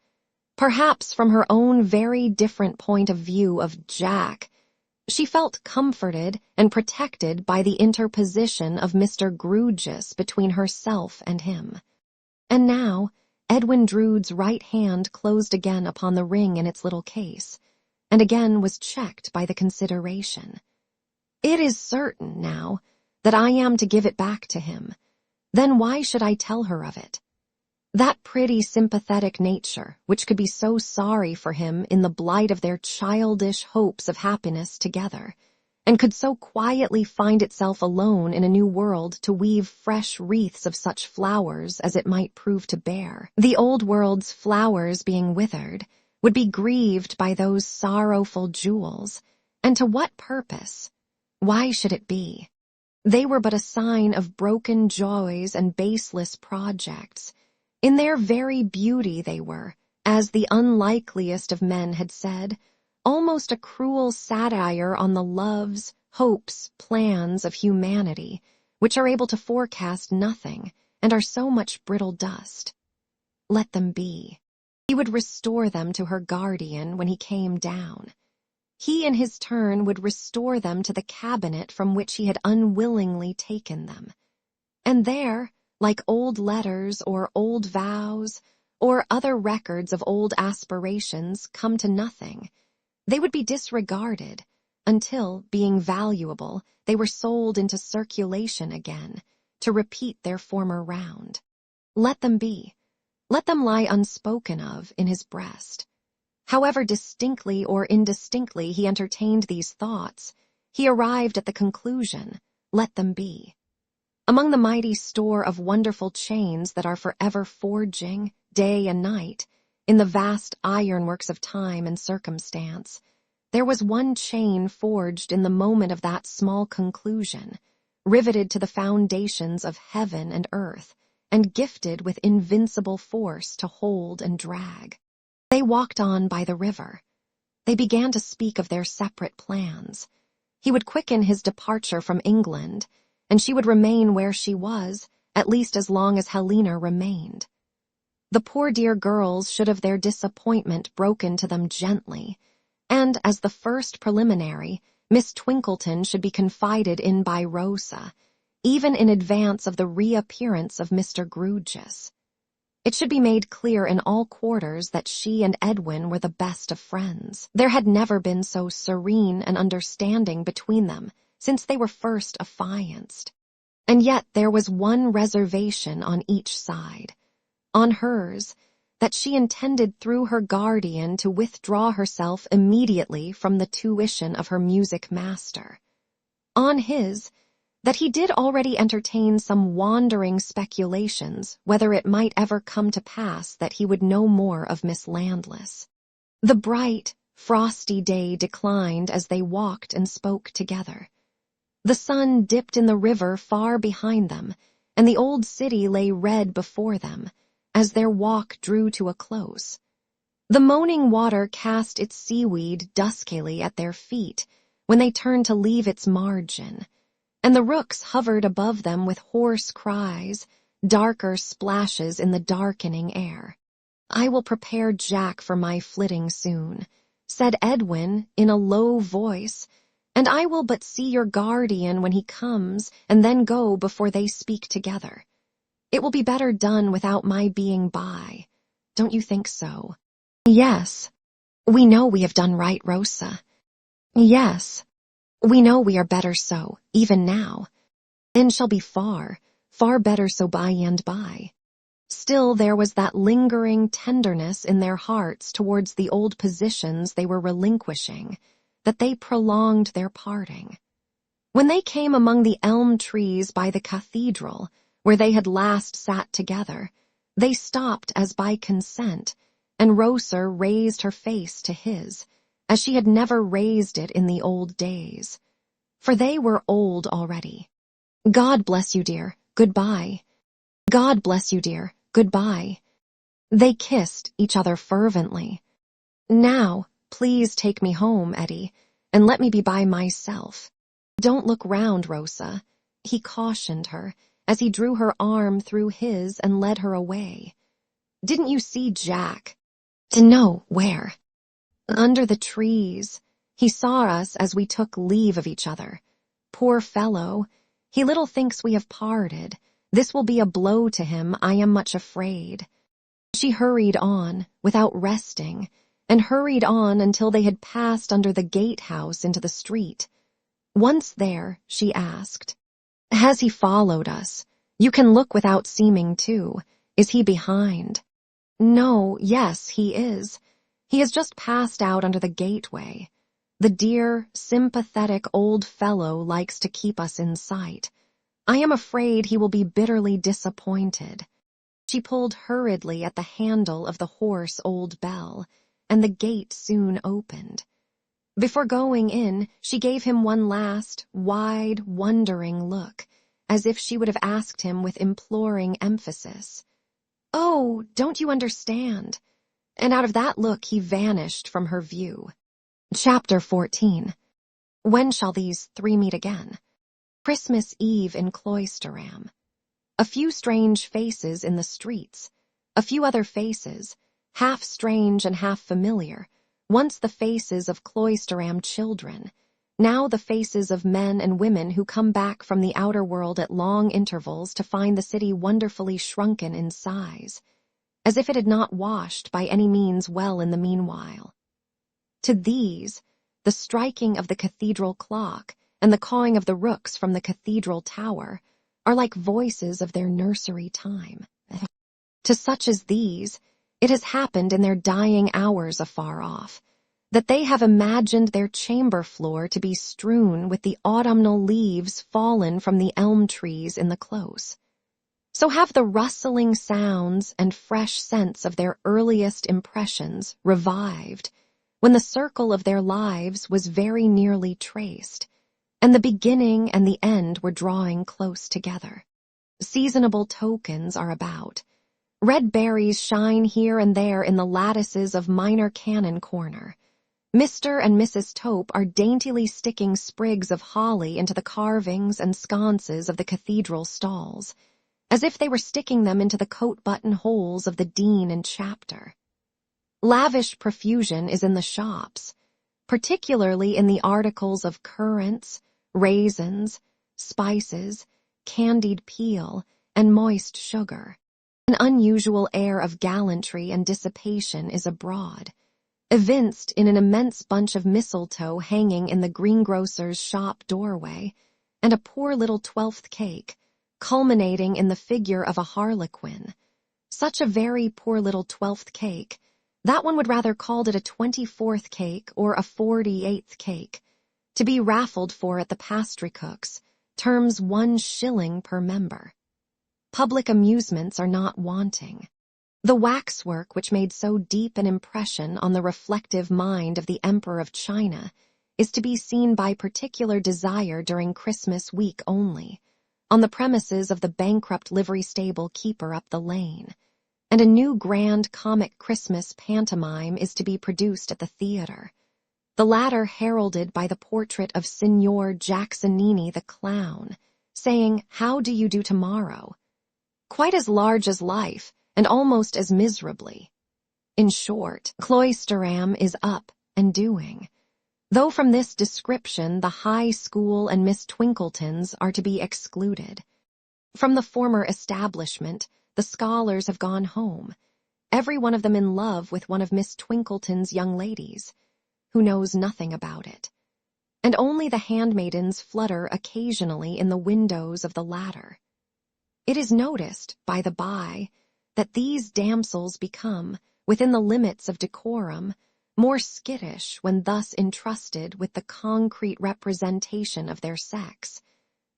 Perhaps from her own very different point of view of Jack, she felt comforted and protected by the interposition of Mr. Grewgious between herself and him. And now, Edwin Drood's right hand closed again upon the ring in its little case, and again was checked by the consideration. It is certain, now, that I am to give it back to him. Then why should I tell her of it? That pretty sympathetic nature, which could be so sorry for him in the blight of their childish hopes of happiness together, and could so quietly find itself alone in a new world to weave fresh wreaths of such flowers as it might prove to bear, the old world's flowers being withered, would be grieved by those sorrowful jewels, and to what purpose? Why should it be? They were but a sign of broken joys and baseless projects. In their very beauty they were, as the unlikeliest of men had said, almost a cruel satire on the loves, hopes, plans of humanity, which are able to forecast nothing, and are so much brittle dust. Let them be. He would restore them to her guardian when he came down. He in his turn would restore them to the cabinet from which he had unwillingly taken them. And there, like old letters or old vows, or other records of old aspirations come to nothing, they would be disregarded until, being valuable, they were sold into circulation again, to repeat their former round. Let them be. Let them lie unspoken of in his breast. However distinctly or indistinctly he entertained these thoughts, he arrived at the conclusion, let them be. Among the mighty store of wonderful chains that are forever forging, day and night, in the vast ironworks of time and circumstance, there was one chain forged in the moment of that small conclusion, riveted to the foundations of heaven and earth, and gifted with invincible force to hold and drag. They walked on by the river. They began to speak of their separate plans. He would quicken his departure from England, and she would remain where she was, at least as long as Helena remained. The poor dear girls should have their disappointment broken to them gently, and as the first preliminary, Miss Twinkleton should be confided in by Rosa, even in advance of the reappearance of Mr. Grewgious. It should be made clear in all quarters that she and Edwin were the best of friends. There had never been so serene an understanding between them since they were first affianced. And yet there was one reservation on each side. On hers, that she intended through her guardian to withdraw herself immediately from the tuition of her music master. On his, that he did already entertain some wandering speculations whether it might ever come to pass that he would know more of Miss Landless. The bright, frosty day declined as they walked and spoke together. The sun dipped in the river far behind them, and the old city lay red before them, as their walk drew to a close. The moaning water cast its seaweed duskily at their feet when they turned to leave its margin, and the rooks hovered above them with hoarse cries, darker splashes in the darkening air. "I will prepare Jack for my flitting soon," said Edwin in a low voice, "and I will but see your guardian when he comes, and then go before they speak together. It will be better done without my being by. Don't you think so?" "Yes. We know we have done right, Rosa." "Yes. We know we are better so, even now, and shall be far, far better so by and by." Still there was that lingering tenderness in their hearts towards the old positions they were relinquishing, that they prolonged their parting. When they came among the elm trees by the cathedral, where they had last sat together, they stopped as by consent, and Rosa raised her face to his, as she had never raised it in the old days. For they were old already. "God bless you, dear, goodbye." "God bless you, dear, goodbye." They kissed each other fervently. "Now, please take me home, Eddie, and let me be by myself. Don't look round, Rosa," he cautioned her, as he drew her arm through his and led her away. "Didn't you see Jack?" "No, where?" "Under the trees. He saw us as we took leave of each other. Poor fellow, he little thinks we have parted. This will be a blow to him, I am much afraid." She hurried on, without resting, and hurried on until they had passed under the gatehouse into the street. Once there, she asked, "Has he followed us? You can look without seeming to. Is he behind?" "No, yes, he is. He has just passed out under the gateway. The dear, sympathetic old fellow likes to keep us in sight. I am afraid he will be bitterly disappointed." She pulled hurriedly at the handle of the hoarse old bell, and the gate soon opened. Before going in, she gave him one last, wide, wondering look, as if she would have asked him with imploring emphasis, "Oh, don't you understand?" And out of that look he vanished from her view. Chapter 14. When shall these three meet again? Christmas Eve in Cloisterham. A few strange faces in the streets. A few other faces, half strange and half familiar, once the faces of Cloisterham children, now the faces of men and women who come back from the outer world at long intervals to find the city wonderfully shrunken in size, as if it had not washed by any means well in the meanwhile. To these, the striking of the cathedral clock and the cawing of the rooks from the cathedral tower are like voices of their nursery time. To such as these, it has happened in their dying hours afar off, that they have imagined their chamber floor to be strewn with the autumnal leaves fallen from the elm trees in the close. So have the rustling sounds and fresh scents of their earliest impressions revived, when the circle of their lives was very nearly traced, and the beginning and the end were drawing close together. Seasonable tokens are about. Red berries shine here and there in the lattices of Minor Canon Corner. Mr. and Mrs. Tope are daintily sticking sprigs of holly into the carvings and sconces of the cathedral stalls, as if they were sticking them into the coat-button holes of the dean and chapter. Lavish profusion is in the shops, particularly in the articles of currants, raisins, spices, candied peel, and moist sugar. An unusual air of gallantry and dissipation is abroad, evinced in an immense bunch of mistletoe hanging in the greengrocer's shop doorway, and a poor little 12th cake, culminating in the figure of a harlequin. Such a very poor little 12th cake, that one would rather called it a 24th cake or a 48th cake, to be raffled for at the pastrycook's, terms 1 shilling per member. Public amusements are not wanting. The waxwork which made so deep an impression on the reflective mind of the Emperor of China is to be seen by particular desire during Christmas week only, on the premises of the bankrupt livery stable keeper up the lane, and a new grand comic Christmas pantomime is to be produced at the theatre, the latter heralded by the portrait of Signor Jacksonini the clown, saying, "How do you do tomorrow?" Quite as large as life, and almost as miserably. In short, Cloisterham is up and doing, though from this description the High School and Miss Twinkletons are to be excluded. From the former establishment, the scholars have gone home, every one of them in love with one of Miss Twinkleton's young ladies, who knows nothing about it, and only the handmaidens flutter occasionally in the windows of the latter. It is noticed, by the by, that these damsels become, within the limits of decorum, more skittish when thus entrusted with the concrete representation of their sex,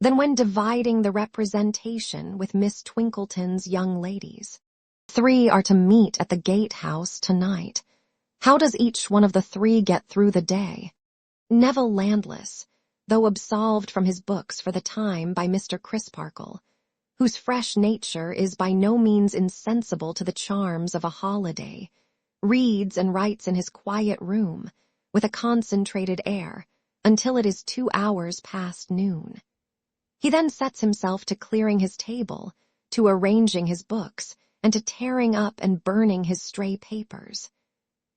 than when dividing the representation with Miss Twinkleton's young ladies. 3 are to meet at the gatehouse tonight. How does each one of the 3 get through the day? Neville Landless, though absolved from his books for the time by Mr. Crisparkle, whose fresh nature is by no means insensible to the charms of a holiday, reads and writes in his quiet room, with a concentrated air, until it is 2 hours past noon. He then sets himself to clearing his table, to arranging his books, and to tearing up and burning his stray papers.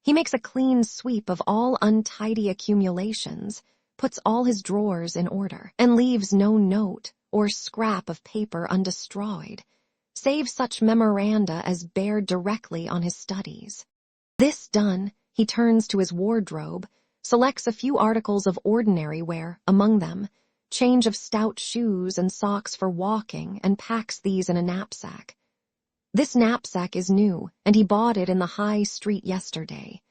He makes a clean sweep of all untidy accumulations, puts all his drawers in order, and leaves no note or scrap of paper undestroyed, save such memoranda as bear directly on his studies. This done, he turns to his wardrobe, selects a few articles of ordinary wear, among them, change of stout shoes and socks for walking, and packs these in a knapsack. This knapsack is new, and he bought it in the high street yesterday.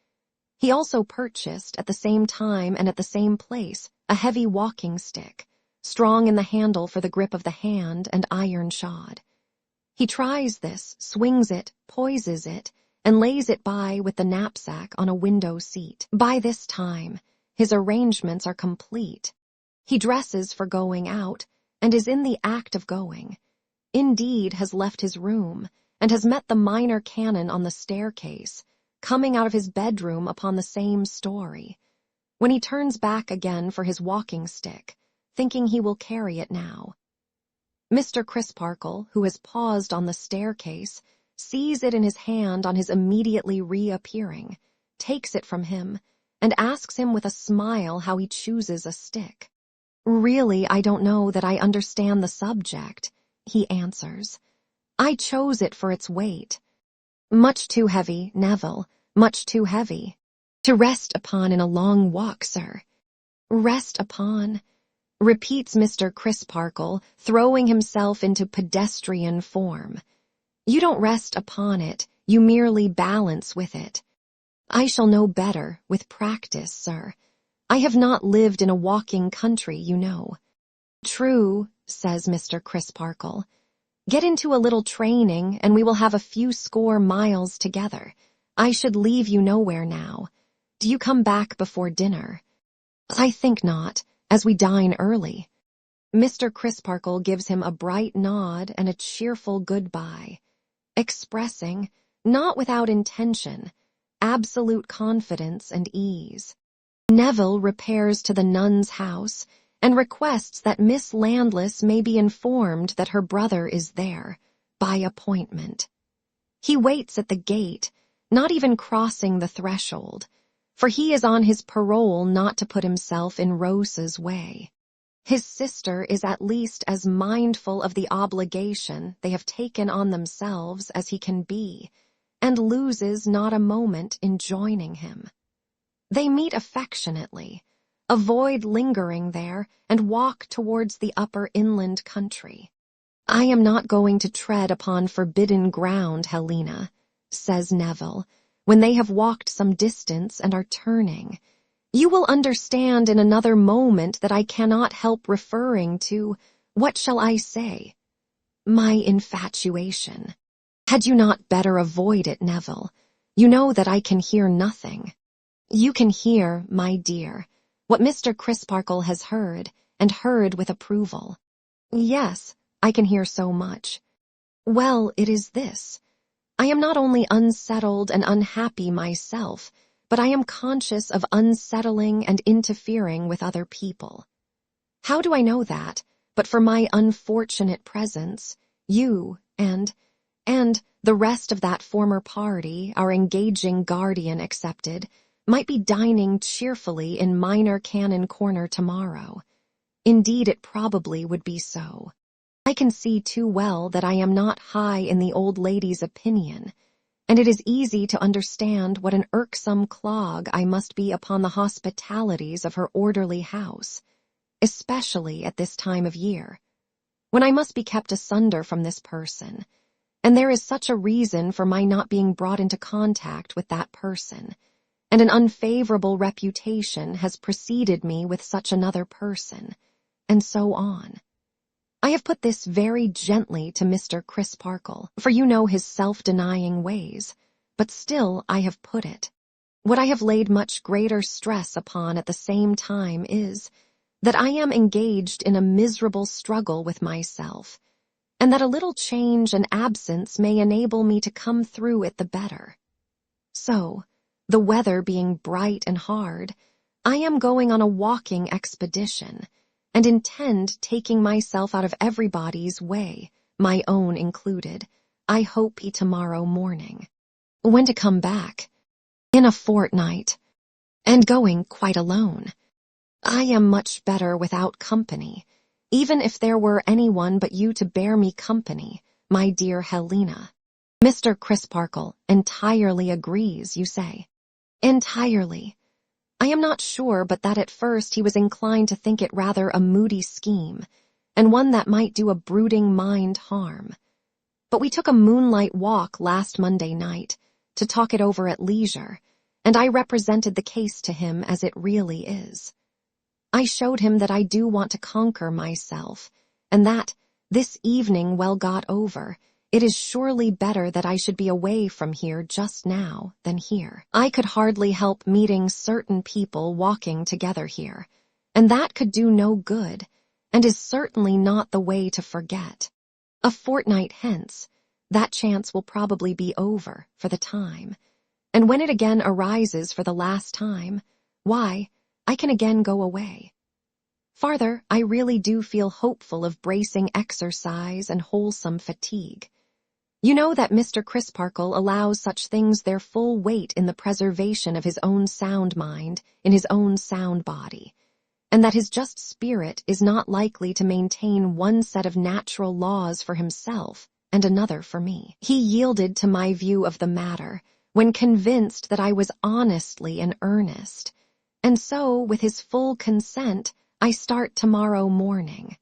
He also purchased, at the same time and at the same place, a heavy walking stick, strong in the handle for the grip of the hand and iron-shod. He tries this, swings it, poises it, and lays it by with the knapsack on a window seat. By this time, his arrangements are complete. He dresses for going out, and is in the act of going. Indeed, has left his room, and has met the minor canon on the staircase, coming out of his bedroom upon the same story, when he turns back again for his walking stick, thinking he will carry it now. Mr. Crisparkle, who has paused on the staircase, sees it in his hand on his immediately reappearing, takes it from him, and asks him with a smile how he chooses a stick. "Really, I don't know that I understand the subject," he answers. "I chose it for its weight. Much too heavy, Neville, much too heavy. To rest upon in a long walk, sir." "Rest upon," repeats Mr. Crisparkle, throwing himself into pedestrian form. "You don't rest upon it, you merely balance with it." "I shall know better, with practice, sir. I have not lived in a walking country, you know." "True," says Mr. Crisparkle. "Get into a little training, and we will have a few score miles together. I should leave you nowhere now. Do you come back before dinner?" "I think not, as we dine early." Mr. Crisparkle gives him a bright nod and a cheerful goodbye, expressing, not without intention, absolute confidence and ease. Neville repairs to the nun's house and requests that Miss Landless may be informed that her brother is there, by appointment. He waits at the gate, not even crossing the threshold, for he is on his parole not to put himself in Rosa's way. His sister is at least as mindful of the obligation they have taken on themselves as he can be, and loses not a moment in joining him. They meet affectionately, avoid lingering there, and walk towards the upper inland country. "I am not going to tread upon forbidden ground, Helena," says Neville, when they have walked some distance and are turning. "You will understand in another moment that I cannot help referring to, what shall I say? My infatuation. Had you not better avoid it, Neville? You know that I can hear nothing." "You can hear, my dear, what Mr. Crisparkle has heard, and heard with approval." "Yes, I can hear so much." "Well, it is this. I am not only unsettled and unhappy myself, but I am conscious of unsettling and interfering with other people. How do I know that, but for my unfortunate presence, you and the rest of that former party, our engaging guardian excepted, might be dining cheerfully in Minor Canon Corner tomorrow. Indeed, it probably would be so. I can see too well that I am not high in the old lady's opinion, and it is easy to understand what an irksome clog I must be upon the hospitalities of her orderly house, especially at this time of year, when I must be kept asunder from this person, and there is such a reason for my not being brought into contact with that person, and an unfavorable reputation has preceded me with such another person, and so on. I have put this very gently to Mr. Crisparkle, for you know his self-denying ways, but still I have put it. What I have laid much greater stress upon at the same time is, that I am engaged in a miserable struggle with myself, and that a little change and absence may enable me to come through it the better. So, the weather being bright and hard, I am going on a walking expedition, and intend taking myself out of everybody's way, my own included. I hope tomorrow morning. When to come back? In a fortnight. And going quite alone. I am much better without company, even if there were anyone but you to bear me company, my dear Helena. Mr. Crisparkle entirely agrees, you say. Entirely. I am not sure but that at first he was inclined to think it rather a moody scheme, and one that might do a brooding mind harm. But we took a moonlight walk last Monday night to talk it over at leisure, and I represented the case to him as it really is. I showed him that I do want to conquer myself, and that, this evening well got over, it is surely better that I should be away from here just now than here. I could hardly help meeting certain people walking together here, and that could do no good, and is certainly not the way to forget. A fortnight hence, that chance will probably be over for the time, and when it again arises for the last time, why, I can again go away. Farther, I really do feel hopeful of bracing exercise and wholesome fatigue. You know that Mr. Crisparkle allows such things their full weight in the preservation of his own sound mind in his own sound body, and that his just spirit is not likely to maintain one set of natural laws for himself and another for me. He yielded to my view of the matter when convinced that I was honestly in earnest, and so, with his full consent, I start tomorrow morning.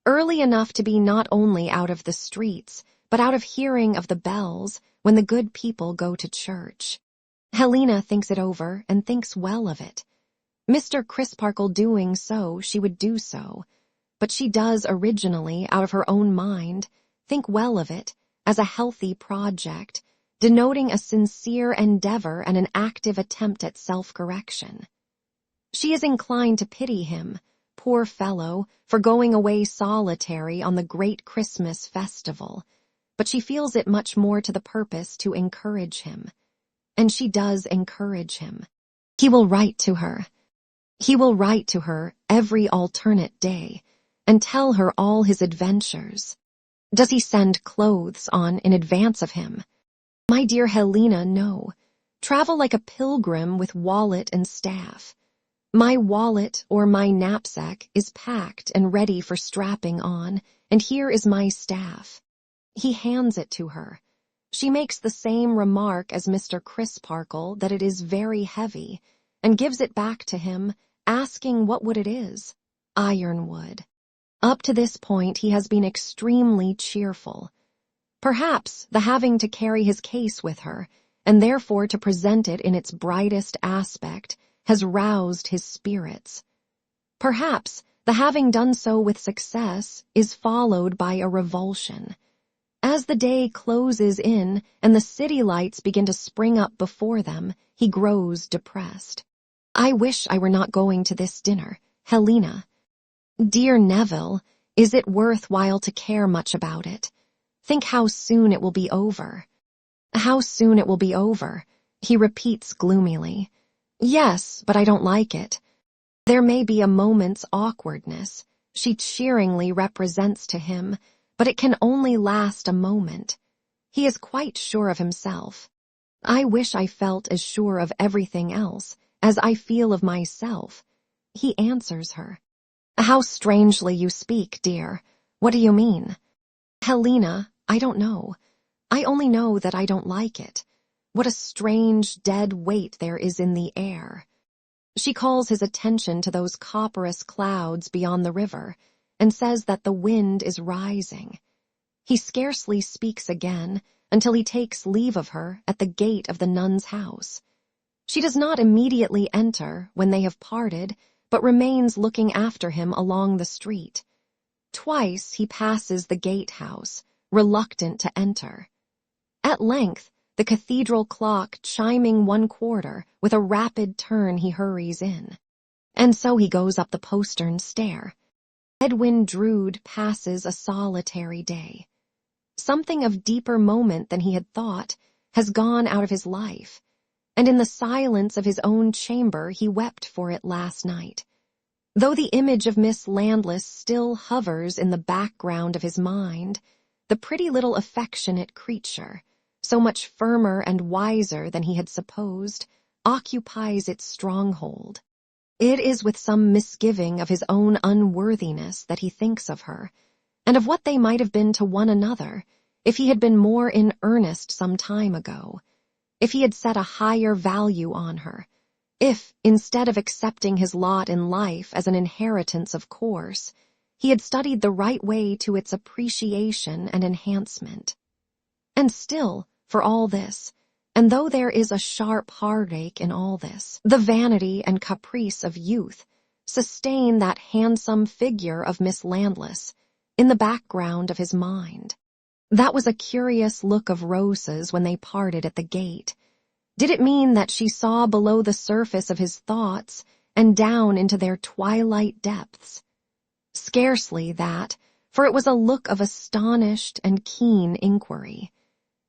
Early enough to be not only out of the streets, but out of hearing of the bells when the good people go to church. Helena thinks it over and thinks well of it. Mr. Crisparkle doing so, she would do so, but she does originally, out of her own mind, think well of it as a healthy project, denoting a sincere endeavor and an active attempt at self-correction. She is inclined to pity him, poor fellow, for going away solitary on the great Christmas festival, but she feels it much more to the purpose to encourage him. And she does encourage him. He will write to her. He will write to her every alternate day and tell her all his adventures. Does he send clothes on in advance of him? My dear Helena, no. Travel like a pilgrim with wallet and staff. My wallet or my knapsack is packed and ready for strapping on, and here is my staff. He hands it to her. She makes the same remark as Mr. Crisparkle that it is very heavy, and gives it back to him, asking what wood it is. Ironwood. Up to this point he has been extremely cheerful. Perhaps the having to carry his case with her, and therefore to present it in its brightest aspect, has roused his spirits. Perhaps the having done so with success is followed by a revulsion. As the day closes in and the city lights begin to spring up before them, he grows depressed. I wish I were not going to this dinner, Helena. Dear Neville, is it worth while to care much about it? Think how soon it will be over. How soon it will be over, he repeats gloomily. Yes, but I don't like it. There may be a moment's awkwardness, she cheeringly represents to him, but it can only last a moment. He is quite sure of himself. I wish I felt as sure of everything else as I feel of myself. He answers her. How strangely you speak, dear. What do you mean? Helena, I don't know. I only know that I don't like it. What a strange, dead weight there is in the air. She calls his attention to those copperous clouds beyond the river, and says that the wind is rising. He scarcely speaks again until he takes leave of her at the gate of the nun's house. She does not immediately enter when they have parted, but remains looking after him along the street. Twice he passes the gatehouse, reluctant to enter. At length, the cathedral clock chiming 1/4, with a rapid turn he hurries in. And so he goes up the postern stair. Edwin Drood passes a solitary day. Something of deeper moment than he had thought has gone out of his life, and in the silence of his own chamber he wept for it last night. Though the image of Miss Landless still hovers in the background of his mind, the pretty little affectionate creature, so much firmer and wiser than he had supposed, occupies its stronghold. It is with some misgiving of his own unworthiness that he thinks of her, and of what they might have been to one another if he had been more in earnest some time ago, if he had set a higher value on her, if, instead of accepting his lot in life as an inheritance of course, he had studied the right way to its appreciation and enhancement. And still, for all this, and though there is a sharp heartache in all this, the vanity and caprice of youth sustain that handsome figure of Miss Landless in the background of his mind. That was a curious look of Rosa's when they parted at the gate. Did it mean that she saw below the surface of his thoughts and down into their twilight depths? Scarcely that, for it was a look of astonished and keen inquiry.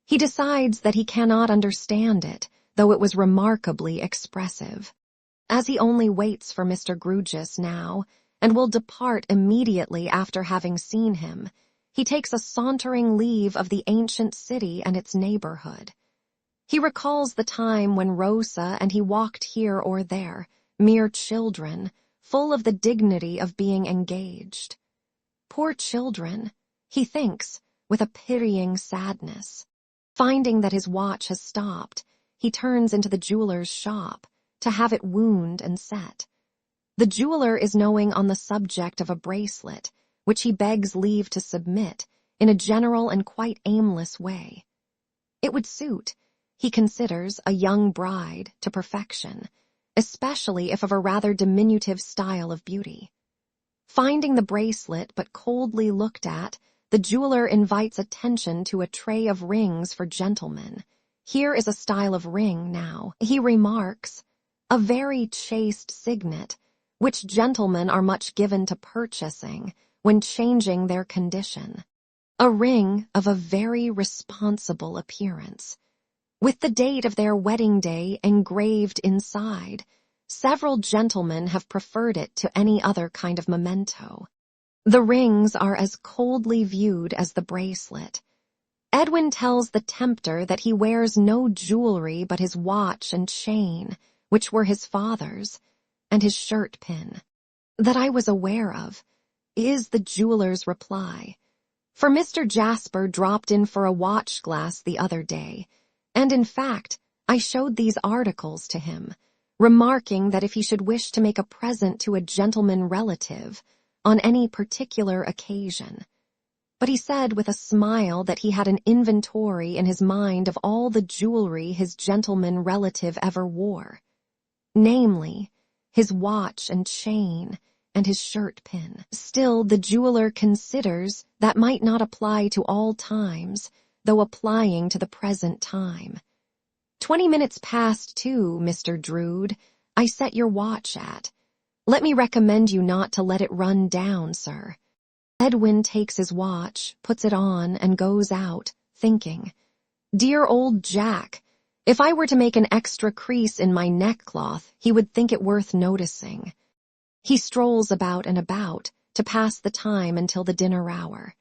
He decides that he cannot understand it, though it was remarkably expressive. As he only waits for Mr. Grewgious now, and will depart immediately after having seen him, he takes a sauntering leave of the ancient city and its neighborhood. He recalls the time when Rosa and he walked here or there, mere children, full of the dignity of being engaged. Poor children, he thinks, with a pitying sadness. Finding that his watch has stopped, he turns into the jeweler's shop to have it wound and set. The jeweler is knowing on the subject of a bracelet, which he begs leave to submit in a general and quite aimless way. It would suit, he considers, a young bride to perfection, especially if of a rather diminutive style of beauty. Finding the bracelet but coldly looked at, the jeweler invites attention to a tray of rings for gentlemen. Here is a style of ring now, he remarks, a very chaste signet, which gentlemen are much given to purchasing when changing their condition. A ring of a very responsible appearance, with the date of their wedding day engraved inside. Several gentlemen have preferred it to any other kind of memento. The rings are as coldly viewed as the bracelet. Edwin tells the tempter that he wears no jewelry but his watch and chain, which were his father's, and his shirt pin. That I was aware of, is the jeweler's reply. For Mr. Jasper dropped in for a watch glass the other day, and in fact, I showed these articles to him, remarking that if he should wish to make a present to a gentleman relative, on any particular occasion. But he said with a smile that he had an inventory in his mind of all the jewelry his gentleman relative ever wore, namely, his watch and chain, and his shirt pin. Still, the jeweler considers that might not apply to all times, though applying to the present time. 20 minutes past 2, Mr. Drood, I set your watch at. Let me recommend you not to let it run down, sir. Edwin takes his watch, puts it on, and goes out, thinking, Dear old Jack, if I were to make an extra crease in my neckcloth, he would think it worth noticing. He strolls about and about to pass the time until the dinner hour.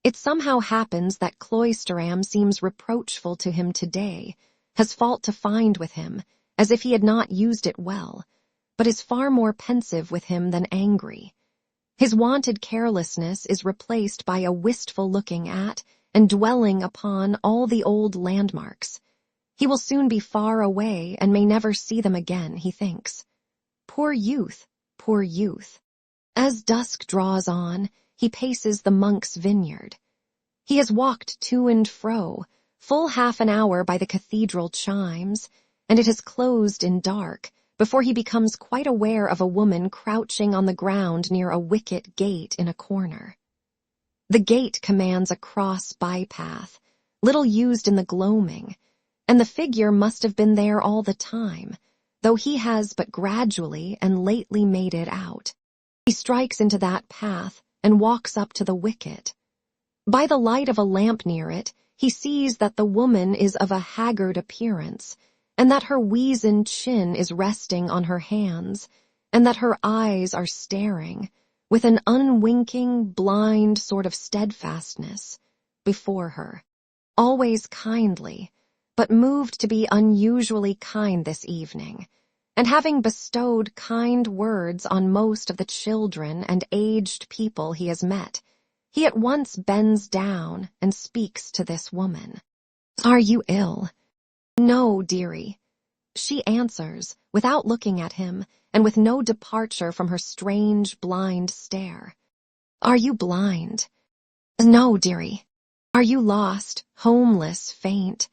It somehow happens that Cloisterham seems reproachful to him today, has fault to find with him, as if he had not used it well, but is far more pensive with him than angry. His wonted carelessness is replaced by a wistful looking at and dwelling upon all the old landmarks. He will soon be far away and may never see them again, he thinks. Poor youth, poor youth. As dusk draws on, he paces the monk's vineyard. He has walked to and fro, full half an hour by the cathedral chimes, and it has closed in dark, before he becomes quite aware of a woman crouching on the ground near a wicket gate in a corner. The gate commands a cross bypath, little used in the gloaming, and the figure must have been there all the time, though he has but gradually and lately made it out. He strikes into that path and walks up to the wicket. By the light of a lamp near it, he sees that the woman is of a haggard appearance, and that her weazened chin is resting on her hands, and that her eyes are staring, with an unwinking, blind sort of steadfastness, before her. Always kindly, but moved to be unusually kind this evening, and having bestowed kind words on most of the children and aged people he has met, he at once bends down and speaks to this woman. "Are you ill?" "No, dearie," she answers, without looking at him, and with no departure from her strange, blind stare. "Are you blind?" "No, dearie." "Are you lost, homeless, faint?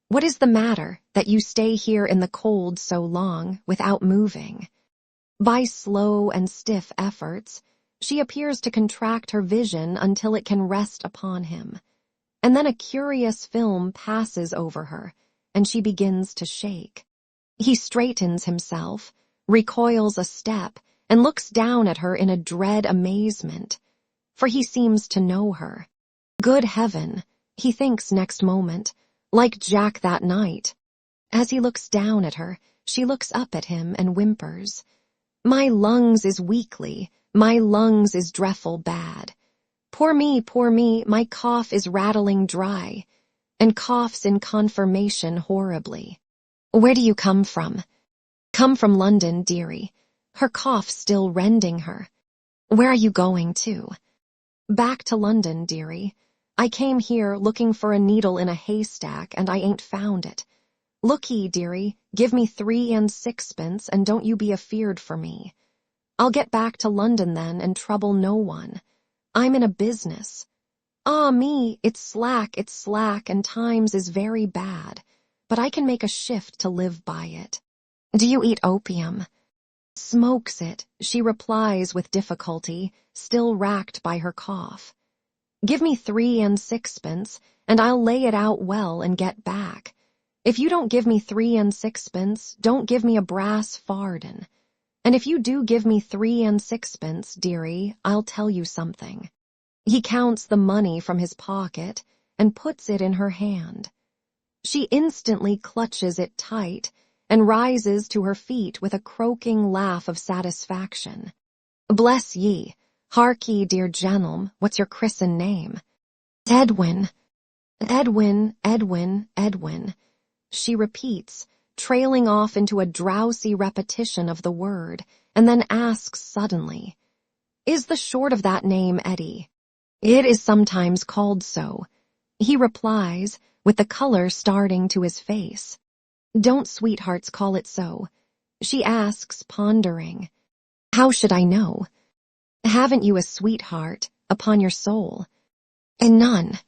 What is the matter, that you stay here in the cold so long, without moving?" By slow and stiff efforts, she appears to contract her vision until it can rest upon him, and then a curious film passes over her, and she begins to shake. He straightens himself, recoils a step, and looks down at her in a dread amazement, for he seems to know her. Good heaven, he thinks next moment, like Jack that night. As he looks down at her, she looks up at him and whimpers, "My lungs is weakly, my lungs is drefful bad. Poor me, my cough is rattling dry," and coughs in confirmation horribly. "Where do you come from?" "Come from London, dearie," her cough still rending her. "Where are you going to?" "Back to London, dearie. I came here looking for a needle in a haystack, and I ain't found it. Look'ee, dearie, give me 3 and 6pence, and don't you be afeard for me. I'll get back to London then and trouble no one. I'm in a business. Ah me, it's slack, and times is very bad, but I can make a shift to live by it." "Do you eat opium?" "Smokes it," she replies with difficulty, still racked by her cough. "Give me 3 and 6pence, and I'll lay it out well and get back. If you don't give me 3 and 6pence, don't give me a brass farden. And if you do give me 3 and 6pence, dearie, I'll tell you something." He counts the money from his pocket and puts it in her hand. She instantly clutches it tight and rises to her feet with a croaking laugh of satisfaction. "Bless ye, hark ye, dear gen'lm, what's your christened name?" "Edwin." "Edwin, Edwin, Edwin," she repeats, trailing off into a drowsy repetition of the word, and then asks suddenly, "Is the short of that name Eddie?" "It is sometimes called so," he replies, with the color starting to his face. "Don't sweethearts call it so?" she asks, pondering. "How should I know? Haven't you a sweetheart, upon your soul?" "And none."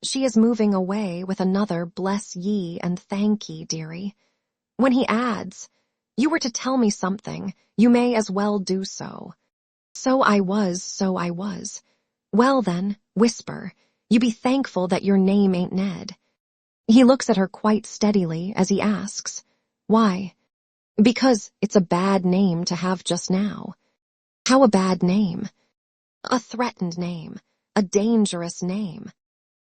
She is moving away with another bless ye and thank ye, dearie, when he adds, "You were to tell me something, you may as well do so." So I was. Well then, whisper, you be thankful that your name ain't Ned." He looks at her quite steadily as he asks, "Why?" "Because it's a bad name to have just now." "How a bad name?" "A threatened name, a dangerous name.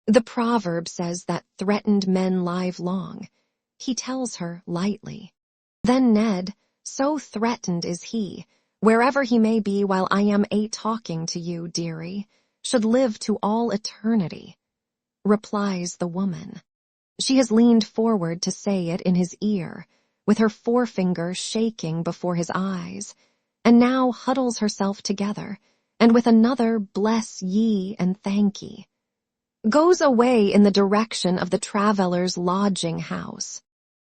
The proverb says that threatened men live long," he tells her lightly. "Then Ned, so threatened is he, wherever he may be while I am talking to you, dearie, should live to all eternity," replies the woman. She has leaned forward to say it in his ear, with her forefinger shaking before his eyes, and now huddles herself together, and with another bless ye and thank ye, goes away in the direction of the traveller's lodging house.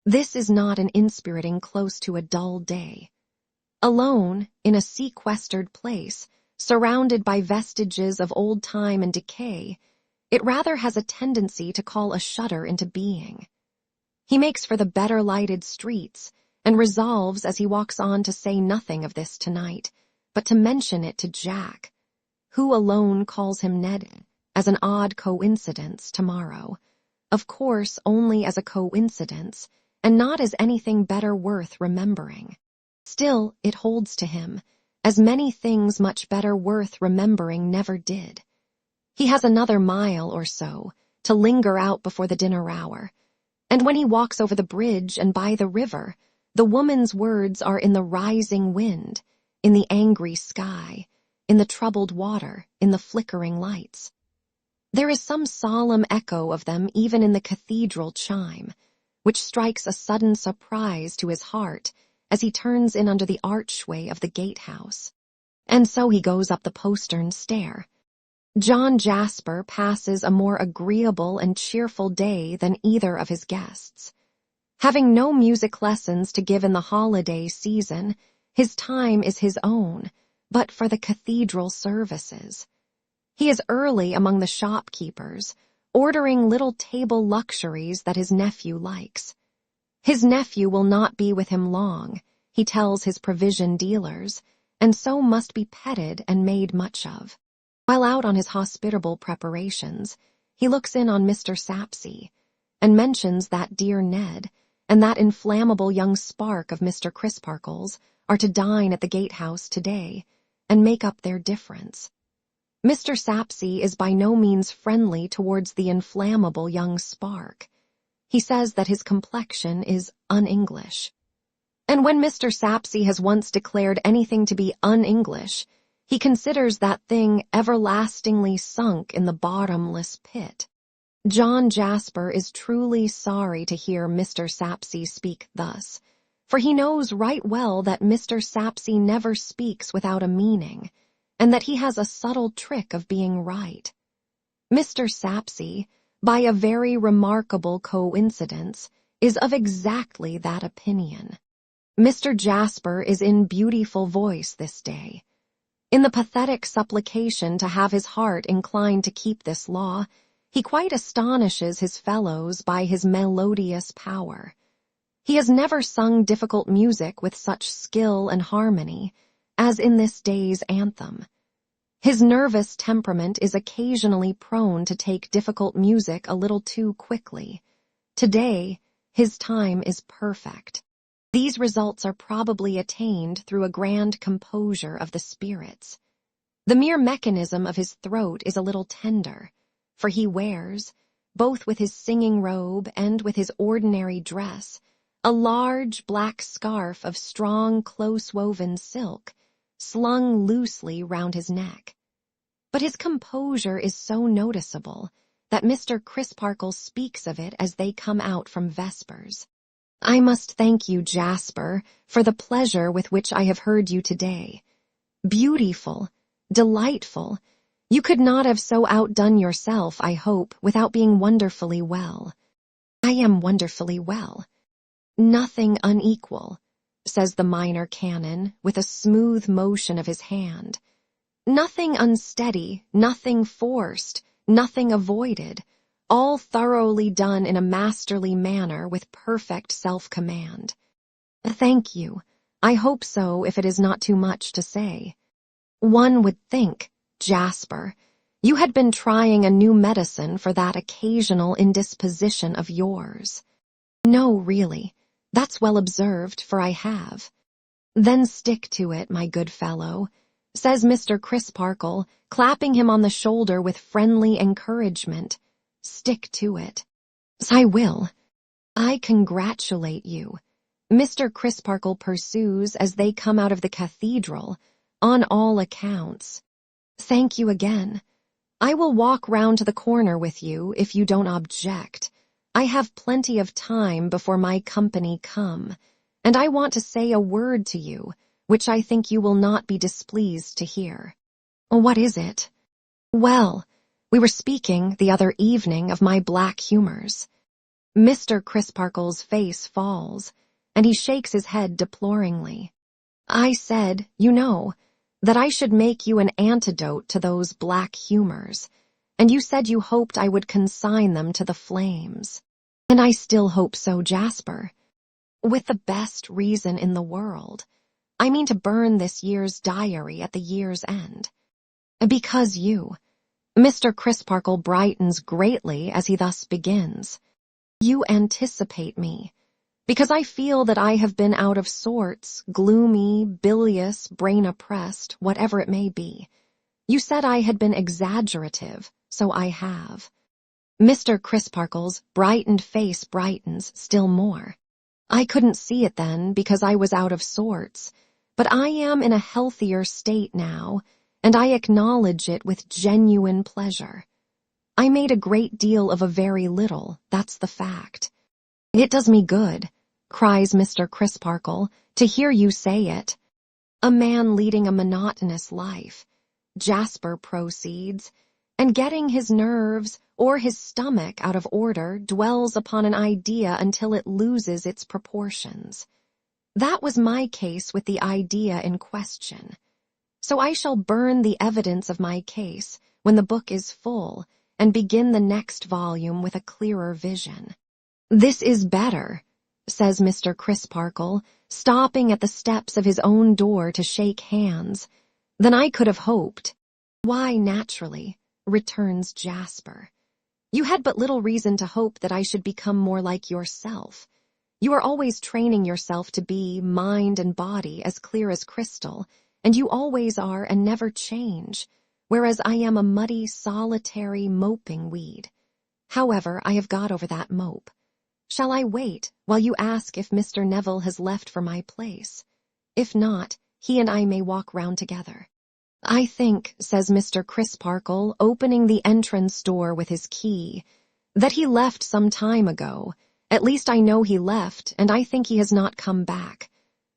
This is not an inspiriting close to a dull day. Alone, in a sequestered place, surrounded by vestiges of old time and decay, it rather has a tendency to call a shudder into being. He makes for the better lighted streets, and resolves as he walks on to say nothing of this tonight, but to mention it to Jack, who alone calls him Ned, as an odd coincidence tomorrow. Of course, only as a coincidence, and not as anything better worth remembering. Still, it holds to him, as many things much better worth remembering never did. He has another mile or so to linger out before the dinner hour, and when he walks over the bridge and by the river, the woman's words are in the rising wind, in the angry sky, in the troubled water, in the flickering lights. There is some solemn echo of them even in the cathedral chime, which strikes a sudden surprise to his heart as he turns in under the archway of the gatehouse. And so he goes up the postern stair. John Jasper passes a more agreeable and cheerful day than either of his guests. Having no music lessons to give in the holiday season, his time is his own, but for the cathedral services. He is early among the shopkeepers, ordering little table luxuries that his nephew likes. His nephew will not be with him long, he tells his provision dealers, and so must be petted and made much of. While out on his hospitable preparations, he looks in on Mr. Sapsea, and mentions that dear Ned and that inflammable young spark of Mr. Crisparkle's are to dine at the gatehouse today, and make up their difference. Mr. Sapsea is by no means friendly towards the inflammable young spark. He says that his complexion is un-English. And when Mr. Sapsea has once declared anything to be un-English, he considers that thing everlastingly sunk in the bottomless pit. John Jasper is truly sorry to hear Mr. Sapsea speak thus, for he knows right well that Mr. Sapsea never speaks without a meaning, and that he has a subtle trick of being right. Mr. Sapsea, by a very remarkable coincidence, is of exactly that opinion. Mr. Jasper is in beautiful voice this day. In the pathetic supplication to have his heart inclined to keep this law, he quite astonishes his fellows by his melodious power. He has never sung difficult music with such skill and harmony as in this day's anthem. His nervous temperament is occasionally prone to take difficult music a little too quickly. Today, his time is perfect. These results are probably attained through a grand composure of the spirits. The mere mechanism of his throat is a little tender, for he wears, both with his singing robe and with his ordinary dress, a large black scarf of strong, close-woven silk, slung loosely round his neck. But his composure is so noticeable that Mr. Crisparkle speaks of it as they come out from vespers. "I must thank you, Jasper, for the pleasure with which I have heard you today. Beautiful, delightful. You could not have so outdone yourself, I hope, without being wonderfully well." "I am wonderfully well." "Nothing unequal," says the minor canon, with a smooth motion of his hand. "Nothing unsteady, nothing forced, nothing avoided, all thoroughly done in a masterly manner with perfect self-command." "Thank you. I hope so, if it is not too much to say." "One would think, Jasper, you had been trying a new medicine for that occasional indisposition of yours." "No, really. That's well observed, for I have." "Then stick to it, my good fellow," says Mr. Crisparkle, clapping him on the shoulder with friendly encouragement. "Stick to it." "I will." "I congratulate you," Mr. Crisparkle pursues as they come out of the cathedral, "on all accounts." "Thank you again. I will walk round to the corner with you, if you don't object. I have plenty of time before my company come, and I want to say a word to you, which I think you will not be displeased to hear." "What is it?" "Well, we were speaking the other evening of my black humors." Mr. Crisparkle's face falls, and he shakes his head deploringly. "I said, you know, that I should make you an antidote to those black humors, and you said you hoped I would consign them to the flames." "And I still hope so, Jasper." "With the best reason in the world. I mean to burn this year's diary at the year's end." "Because you—" Mr. Crisparkle brightens greatly as he thus begins. "You anticipate me, because I feel that I have been out of sorts, gloomy, bilious, brain-oppressed, whatever it may be. You said I had been exaggerative, so I have." Mr. Crisparkle's brightened face brightens still more. "I couldn't see it then, because I was out of sorts, but I am in a healthier state now, and I acknowledge it with genuine pleasure. I made a great deal of a very little, that's the fact. It does me good, cries Mr. Crisparkle, to hear you say it. A man leading a monotonous life, Jasper proceeds, and getting his nerves or his stomach out of order dwells upon an idea until it loses its proportions. That was my case with the idea in question. So I shall burn the evidence of my case when the book is full and begin the next volume with a clearer vision. This is better, says Mr. Crisparkle, stopping at the steps of his own door to shake hands, than I could have hoped. Why, naturally, returns Jasper. You had but little reason to hope that I should become more like yourself. You are always training yourself to be, mind and body, as clear as crystal, and you always are and never change, whereas I am a muddy, solitary, moping weed. However, I have got over that mope. Shall I wait while you ask if Mr. Neville has left for my place? If not, he and I may walk round together. I think, says Mr. Crisparkle, opening the entrance door with his key, that he left some time ago. At least I know he left, and I think he has not come back.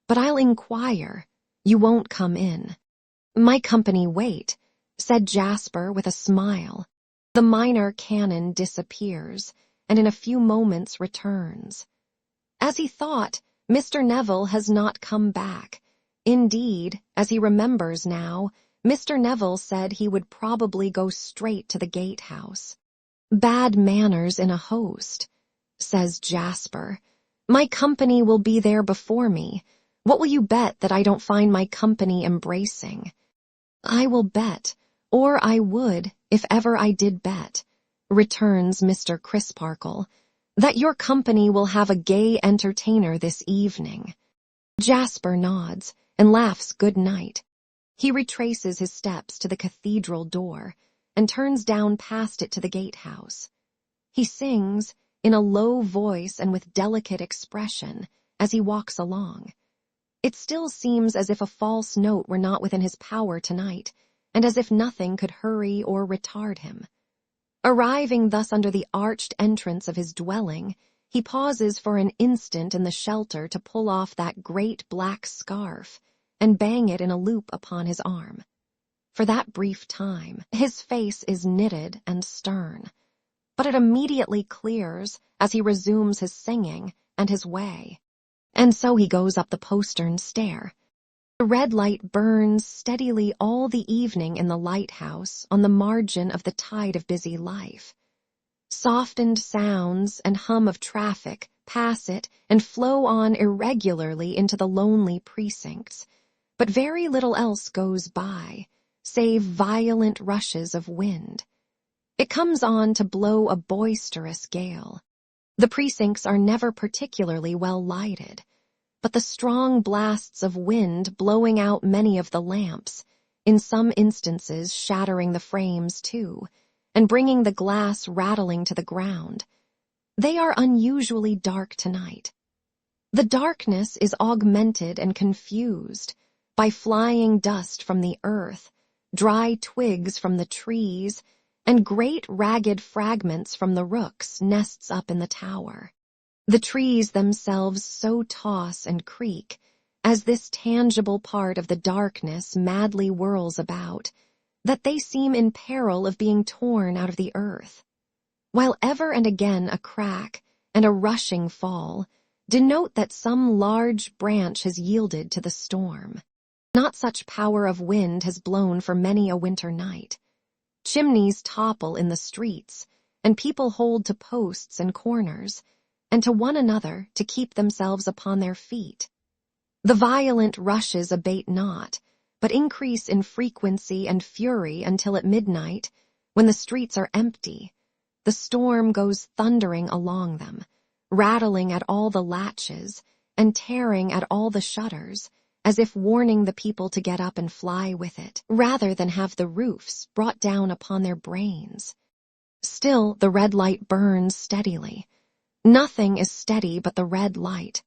But I'll inquire. You won't come in. My company wait, said Jasper with a smile. The minor canon disappears, and in a few moments returns. As he thought, Mr. Neville has not come back. Indeed, as he remembers now, Mr. Neville said he would probably go straight to the gatehouse. Bad manners in a host, says Jasper. My company will be there before me. What will you bet that I don't find my company embracing? I will bet, or I would, if ever I did bet, returns Mr. Crisparkle, that your company will have a gay entertainer this evening. Jasper nods and laughs good night. He retraces his steps to the cathedral door and turns down past it to the gatehouse. He sings, in a low voice and with delicate expression, as he walks along. It still seems as if a false note were not within his power tonight, and as if nothing could hurry or retard him. Arriving thus under the arched entrance of his dwelling, he pauses for an instant in the shelter to pull off that great black scarf and bang it in a loop upon his arm. For that brief time, his face is knitted and stern, but it immediately clears as he resumes his singing and his way. And so he goes up the postern stair. The red light burns steadily all the evening in the lighthouse on the margin of the tide of busy life. Softened sounds and hum of traffic pass it and flow on irregularly into the lonely precincts, but very little else goes by, save violent rushes of wind. It comes on to blow a boisterous gale. The precincts are never particularly well lighted, but the strong blasts of wind blowing out many of the lamps, in some instances shattering the frames too, and bringing the glass rattling to the ground. They are unusually dark tonight. The darkness is augmented and confused by flying dust from the earth, dry twigs from the trees, and great ragged fragments from the rooks' nests up in the tower. The trees themselves so toss and creak, as this tangible part of the darkness madly whirls about, that they seem in peril of being torn out of the earth, while ever and again a crack and a rushing fall denote that some large branch has yielded to the storm. Not such power of wind has blown for many a winter night. Chimneys topple in the streets, and people hold to posts and corners, and to one another to keep themselves upon their feet. The violent rushes abate not, but increase in frequency and fury until at midnight, when the streets are empty, the storm goes thundering along them, rattling at all the latches and tearing at all the shutters, as if warning the people to get up and fly with it, rather than have the roofs brought down upon their brains. Still the red light burns steadily. Nothing is steady but the red light.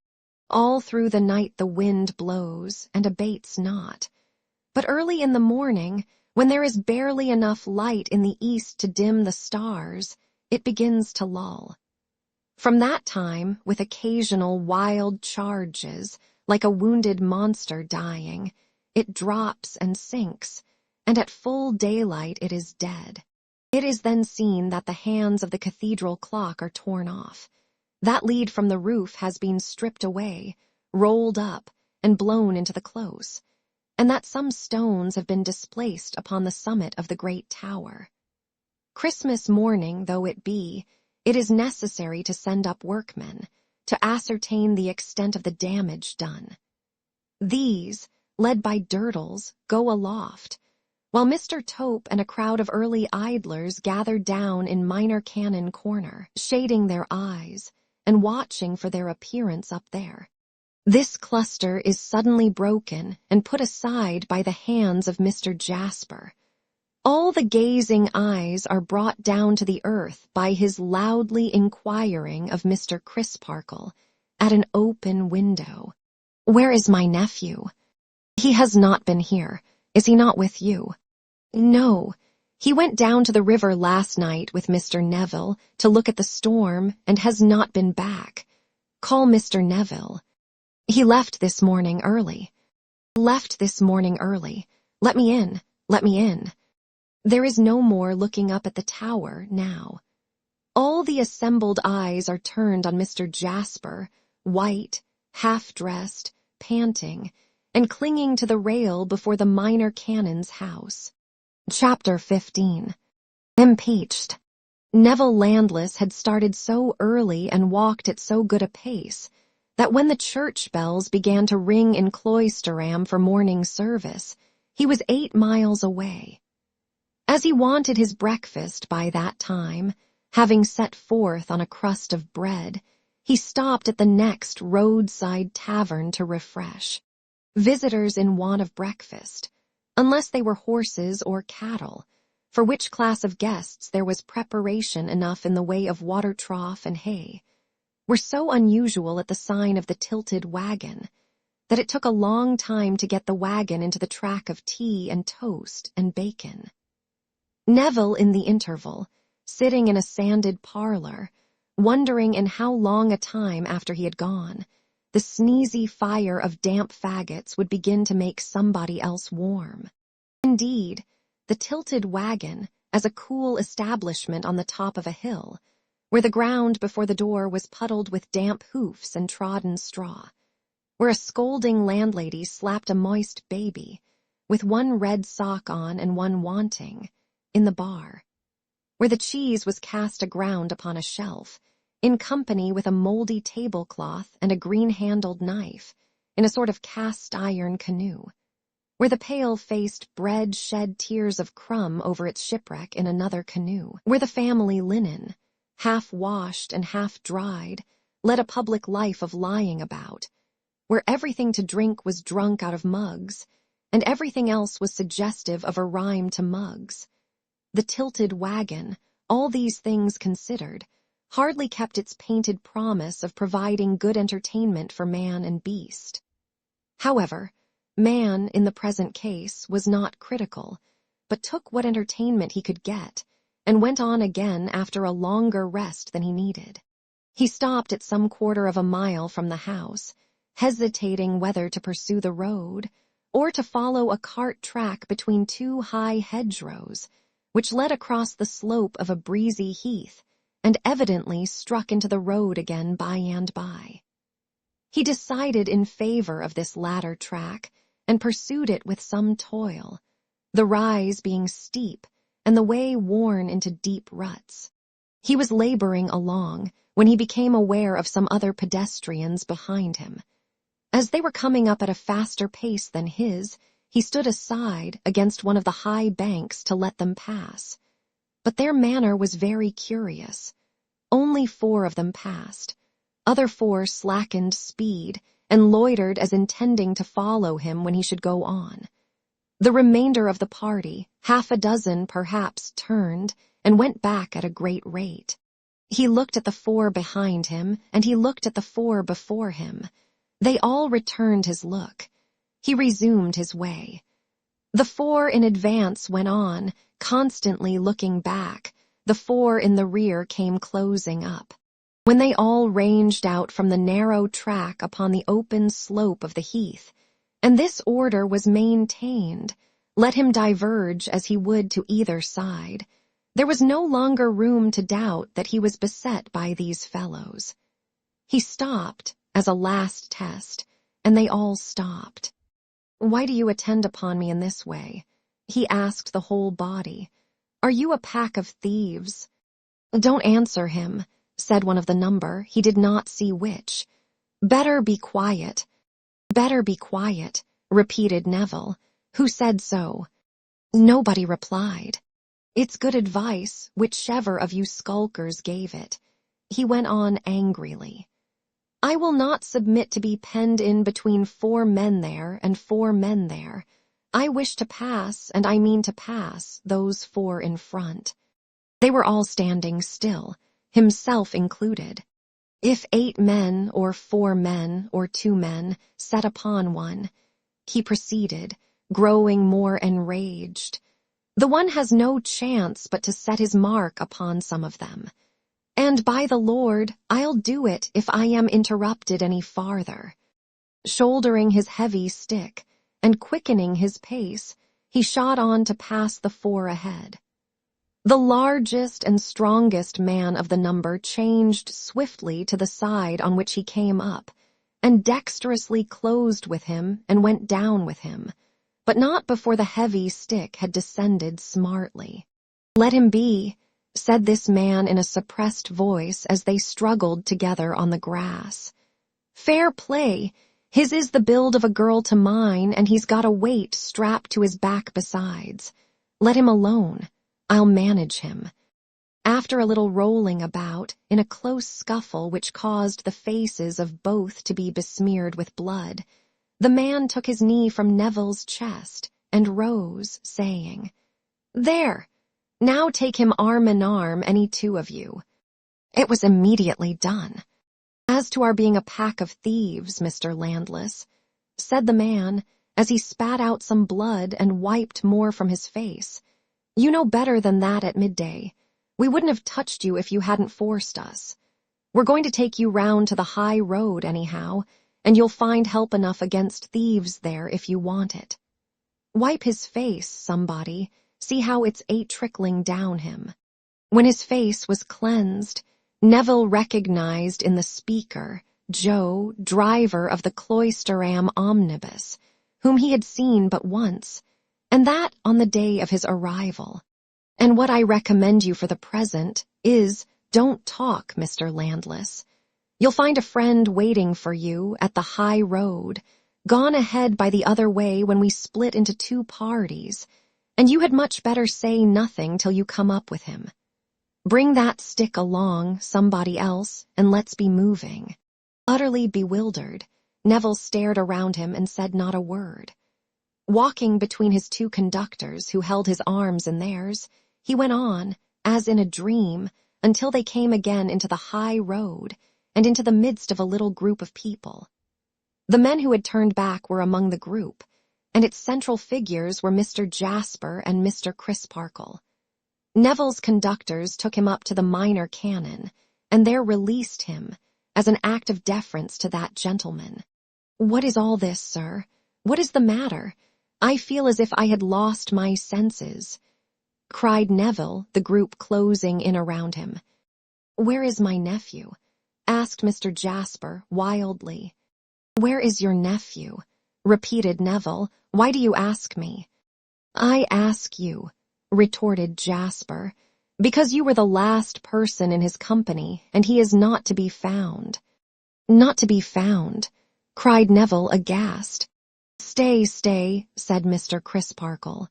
All through the night the wind blows and abates not. But early in the morning, when there is barely enough light in the east to dim the stars, it begins to lull. From that time, with occasional wild charges, like a wounded monster dying, it drops and sinks, and at full daylight it is dead. It is then seen that the hands of the cathedral clock are torn off. That lead from the roof has been stripped away, rolled up, and blown into the close, and that some stones have been displaced upon the summit of the great tower. Christmas morning though it be, it is necessary to send up workmen, to ascertain the extent of the damage done. These, led by Durdles, go aloft, while Mr. Tope and a crowd of early idlers gather down in Minor Canon Corner, shading their eyes, and watching for their appearance up there. This cluster is suddenly broken and put aside by the hands of Mr. Jasper. All the gazing eyes are brought down to the earth by his loudly inquiring of Mr. Crisparkle at an open window. "Where is my nephew? He has not been here. Is he not with you?" "No. He went down to the river last night with Mr. Neville to look at the storm and has not been back. Call Mr. Neville. He left this morning early. Left this morning early. Let me in, let me in." There is no more looking up at the tower now. All the assembled eyes are turned on Mr. Jasper, white, half-dressed, panting, and clinging to the rail before the Minor Canon's house. Chapter 15. Impeached. Neville Landless had started so early and walked at so good a pace that when the church bells began to ring in Cloisterham for morning service, he was 8 miles away. As he wanted his breakfast by that time, having set forth on a crust of bread, he stopped at the next roadside tavern to refresh. Visitors in want of breakfast, unless they were horses or cattle, for which class of guests there was preparation enough in the way of water trough and hay, were so unusual at the sign of the tilted wagon that it took a long time to get the wagon into the track of tea and toast and bacon. Neville, in the interval, sitting in a sanded parlor, wondering in how long a time after he had gone, the sneezy fire of damp faggots would begin to make somebody else warm. Indeed, the tilted wagon, as a cool establishment on the top of a hill, where the ground before the door was puddled with damp hoofs and trodden straw, where a scolding landlady slapped a moist baby, with one red sock on and one wanting, in the bar, where the cheese was cast aground upon a shelf, in company with a mouldy tablecloth and a green-handled knife, in a sort of cast-iron canoe, where the pale-faced bread shed tears of crumb over its shipwreck in another canoe, where the family linen, half-washed and half-dried, led a public life of lying about, where everything to drink was drunk out of mugs, and everything else was suggestive of a rhyme to mugs. The tilted wagon, all these things considered, hardly kept its painted promise of providing good entertainment for man and beast. However, man, in the present case, was not critical, but took what entertainment he could get, and went on again after a longer rest than he needed. He stopped at some quarter of a mile from the house, hesitating whether to pursue the road, or to follow a cart track between 2 high hedgerows, which led across the slope of a breezy heath, and evidently struck into the road again by and by. He decided in favor of this latter track, and pursued it with some toil, the rise being steep, and the way worn into deep ruts. He was laboring along, when he became aware of some other pedestrians behind him. As they were coming up at a faster pace than his, he stood aside against one of the high banks to let them pass. But their manner was very curious. Only 4 of them passed. Other 4 slackened speed and loitered as intending to follow him when he should go on. The remainder of the party, 6 perhaps, turned and went back at a great rate. He looked at the 4 behind him, and he looked at the 4 before him. They all returned his look. He resumed his way. The four in advance went on, constantly looking back. The four in the rear came closing up. When they all ranged out from the narrow track upon the open slope of the heath, and this order was maintained, let him diverge as he would to either side, there was no longer room to doubt that he was beset by these fellows. He stopped as a last test, and they all stopped. "Why do you attend upon me in this way?" he asked the whole body. "Are you a pack of thieves?" "Don't answer him," said one of the number. He did not see which. "Better be quiet." "Better be quiet," repeated Neville. "Who said so?" Nobody replied. "It's good advice, whichever of you skulkers gave it." He went on angrily. "I will not submit to be penned in between 4 men there and 4 men there. I wish to pass, and I mean to pass, those 4 in front." They were all standing still, himself included. If 8 men, or 4 men, or 2 men, set upon one, he proceeded, growing more enraged. "The one has no chance but to set his mark upon some of them. And by the Lord, I'll do it if I am interrupted any farther." Shouldering his heavy stick, and quickening his pace, he shot on to pass the 4 ahead. The largest and strongest man of the number changed swiftly to the side on which he came up, and dexterously closed with him and went down with him, but not before the heavy stick had descended smartly. "Let him be," said this man in a suppressed voice as they struggled together on the grass. "Fair play. His is the build of a girl to mine, and he's got a weight strapped to his back besides. Let him alone. I'll manage him." After a little rolling about, in a close scuffle which caused the faces of both to be besmeared with blood, the man took his knee from Neville's chest and rose, saying, "There! Now take him arm in arm, any 2 of you." It was immediately done. "As to our being a pack of thieves, Mr. Landless," said the man, as he spat out some blood and wiped more from his face, "you know better than that at midday. We wouldn't have touched you if you hadn't forced us. We're going to take you round to the high road anyhow, and you'll find help enough against thieves there if you want it. Wipe his face, somebody. See how it's trickling down him." When his face was cleansed, Neville recognized in the speaker Joe, driver of the Cloisterham omnibus, whom he had seen but once, and that on the day of his arrival. "And what I recommend you for the present is, don't talk, Mr. Landless. You'll find a friend waiting for you at the high road, gone ahead by the other way when we split into 2 parties, and you had much better say nothing till you come up with him. Bring that stick along, somebody else, and let's be moving." Utterly bewildered, Neville stared around him and said not a word. Walking between his 2 conductors, who held his arms in theirs, he went on, as in a dream, until they came again into the high road and into the midst of a little group of people. The men who had turned back were among the group, and its central figures were Mr. Jasper and Mr. Crisparkle. Neville's conductors took him up to the minor canon, and there released him, as an act of deference to that gentleman. "What is all this, sir? What is the matter? I feel as if I had lost my senses," cried Neville, the group closing in around him. "Where is my nephew?" asked Mr. Jasper wildly. "Where is your nephew?" repeated Neville. "Why do you ask me?" "I ask you," retorted Jasper, "because you were the last person in his company, and he is not to be found." "Not to be found?" cried Neville aghast. "Stay, stay," said Mr. Crisparkle.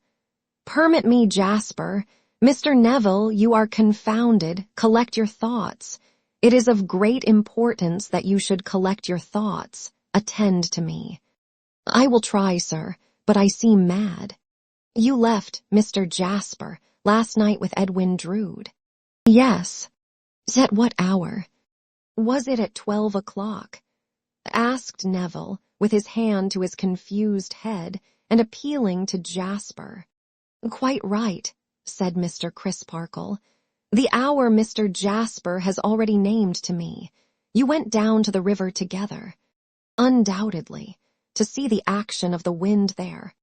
"Permit me, Jasper. Mr. Neville, you are confounded. Collect your thoughts. It is of great importance that you should collect your thoughts. Attend to me." "I will try, sir, but I seem mad." "You left, Mr. Jasper, last night with Edwin Drood." "Yes." "At what hour?" "Was it at 12 o'clock?" asked Neville, with his hand to his confused head and appealing to Jasper. "Quite right," said Mr. Crisparkle. "The hour Mr. Jasper has already named to me. You went down to the river together." "Undoubtedly, to see the action of the wind there."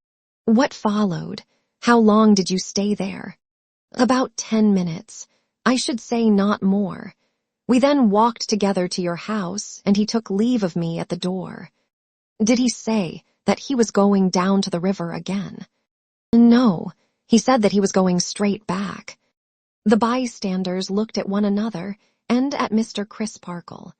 "What followed? How long did you stay there?" "About 10 minutes. I should say not more. We then walked together to your house, and he took leave of me at the door." "Did he say that he was going down to the river again?" "No, he said that he was going straight back." The bystanders looked at one another and at Mr. Crisparkle,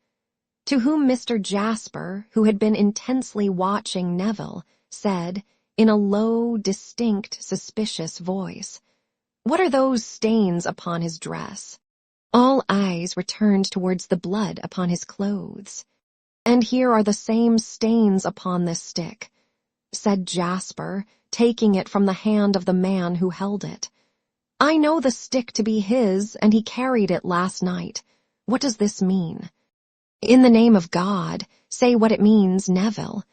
to whom Mr. Jasper, who had been intensely watching Neville, said, in a low, distinct, suspicious voice, "What are those stains upon his dress?" All eyes returned towards the blood upon his clothes. "And here are the same stains upon this stick," said Jasper, taking it from the hand of the man who held it. "I know the stick to be his, and he carried it last night. What does this mean?" "In the name of God, say what it means, Neville,"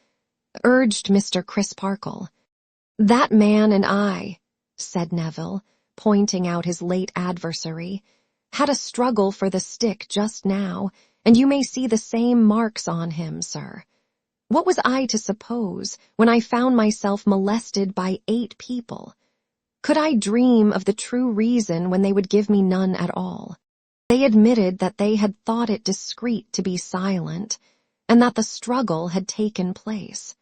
urged Mr. Crisparkle. "That man and I," said Neville, pointing out his late adversary, "had a struggle for the stick just now, and you may see the same marks on him, sir. What was I to suppose when I found myself molested by 8 people? Could I dream of the true reason when they would give me none at all? They admitted that they had thought it discreet to be silent, and that the struggle had taken place.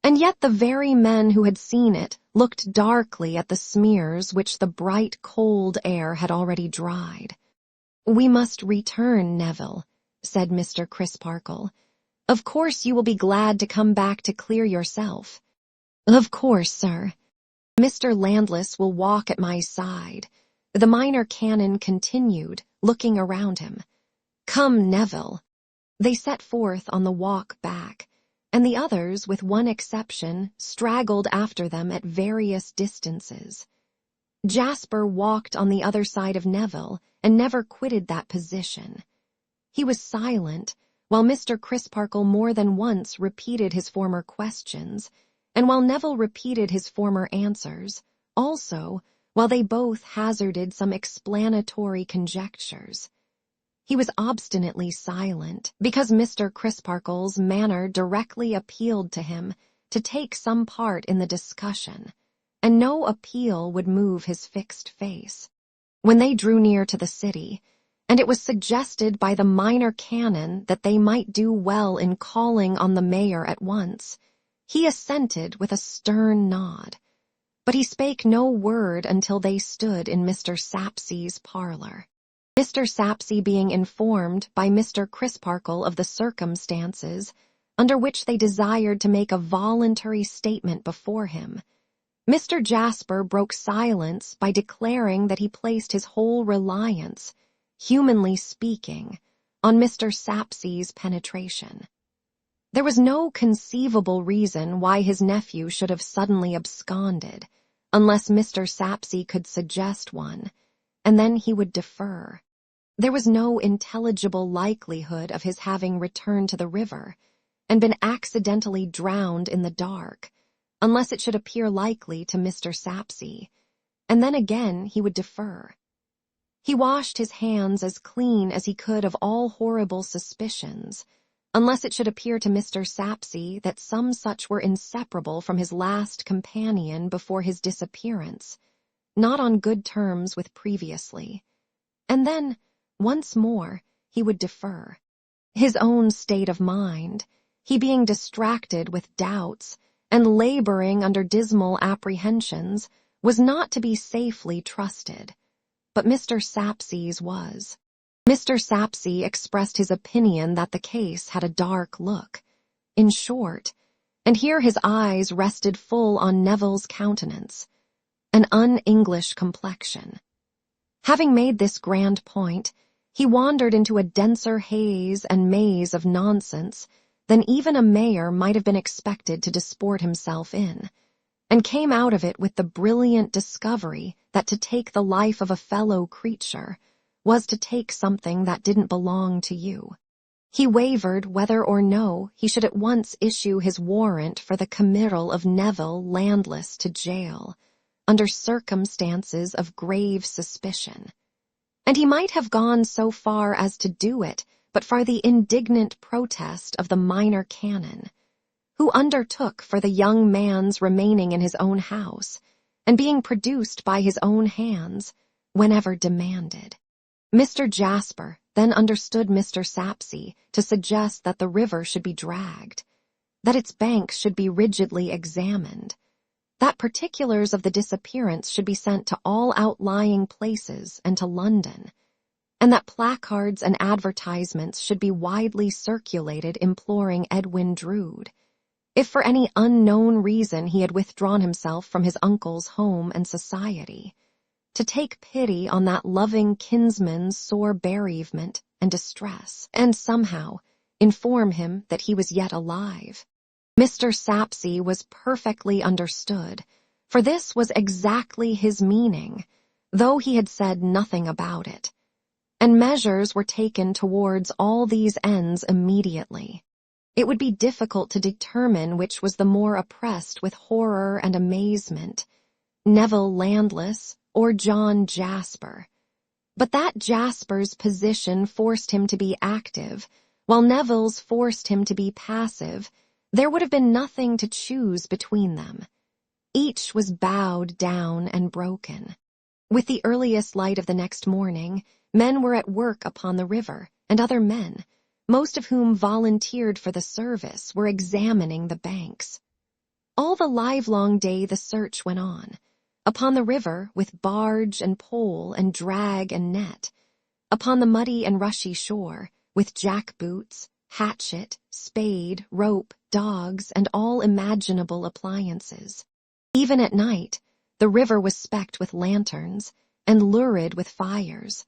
And yet the very men who had seen it looked darkly at the smears which the bright, cold air had already dried." "We must return, Neville," said Mr. Crisparkle. "Of course you will be glad to come back to clear yourself." "Of course, sir. Mr. Landless will walk at my side," the Minor Canon continued, looking around him. "Come, Neville." They set forth on the walk back, and the others, with one exception, straggled after them at various distances. Jasper walked on the other side of Neville and never quitted that position. He was silent, while Mr. Crisparkle more than once repeated his former questions, and while Neville repeated his former answers, also while they both hazarded some explanatory conjectures. He was obstinately silent, because Mr. Crisparkle's manner directly appealed to him to take some part in the discussion, and no appeal would move his fixed face. When they drew near to the city, and it was suggested by the Minor Canon that they might do well in calling on the mayor at once, he assented with a stern nod, but he spake no word until they stood in Mr. Sapsea's parlor. Mr. Sapsea being informed by Mr. Crisparkle of the circumstances under which they desired to make a voluntary statement before him, Mr. Jasper broke silence by declaring that he placed his whole reliance, humanly speaking, on Mr. Sapsea's penetration. There was no conceivable reason why his nephew should have suddenly absconded, unless Mr. Sapsea could suggest one, and then he would defer. There was no intelligible likelihood of his having returned to the river and been accidentally drowned in the dark, unless it should appear likely to Mr. Sapsea, and then again he would defer. He washed his hands as clean as he could of all horrible suspicions, unless it should appear to Mr. Sapsea that some such were inseparable from his last companion before his disappearance, not on good terms with previously. And then, once more, he would defer. His own state of mind, he being distracted with doubts and laboring under dismal apprehensions, was not to be safely trusted, but Mr. Sapsea's was. Mr. Sapsea expressed his opinion that the case had a dark look. In short, and here his eyes rested full on Neville's countenance, an un-English complexion. Having made this grand point, he wandered into a denser haze and maze of nonsense than even a mayor might have been expected to disport himself in, and came out of it with the brilliant discovery that to take the life of a fellow creature was to take something that didn't belong to you. He wavered whether or no he should at once issue his warrant for the committal of Neville Landless to jail, under circumstances of grave suspicion. And he might have gone so far as to do it, but for the indignant protest of the minor canon, who undertook for the young man's remaining in his own house, and being produced by his own hands, whenever demanded. Mr. Jasper then understood Mr. Sapsea to suggest that the river should be dragged, that its banks should be rigidly examined, that particulars of the disappearance should be sent to all outlying places and to London, and that placards and advertisements should be widely circulated imploring Edwin Drood, if for any unknown reason he had withdrawn himself from his uncle's home and society, to take pity on that loving kinsman's sore bereavement and distress, and somehow inform him that he was yet alive. Mr. Sapsea was perfectly understood, for this was exactly his meaning, though he had said nothing about it, and measures were taken towards all these ends immediately. It would be difficult to determine which was the more oppressed with horror and amazement, Neville Landless or John Jasper. But that Jasper's position forced him to be active, while Neville's forced him to be passive. There would have been nothing to choose between them. Each was bowed down and broken. With the earliest light of the next morning, men were at work upon the river, and other men, most of whom volunteered for the service, were examining the banks. All the livelong day the search went on, upon the river with barge and pole and drag and net, upon the muddy and rushy shore with jack-boots, hatchet, spade, rope, dogs, and all imaginable appliances. Even at night, the river was specked with lanterns and lurid with fires.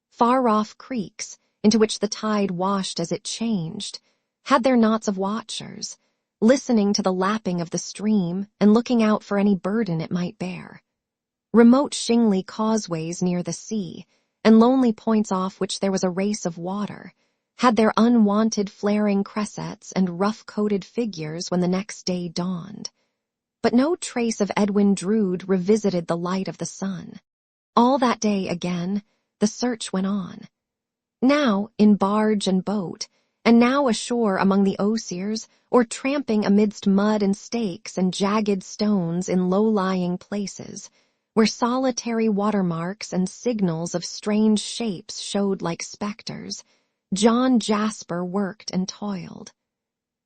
Far-off creeks, into which the tide washed as it changed, had their knots of watchers, listening to the lapping of the stream and looking out for any burden it might bear. Remote shingly causeways near the sea, and lonely points off which there was a race of water, had their unwonted flaring cressets and rough-coated figures when the next day dawned. But no trace of Edwin Drood revisited the light of the sun. All that day again, the search went on. Now in barge and boat, and now ashore among the osiers, or tramping amidst mud and stakes and jagged stones in low-lying places, where solitary watermarks and signals of strange shapes showed like spectres, John Jasper worked and toiled.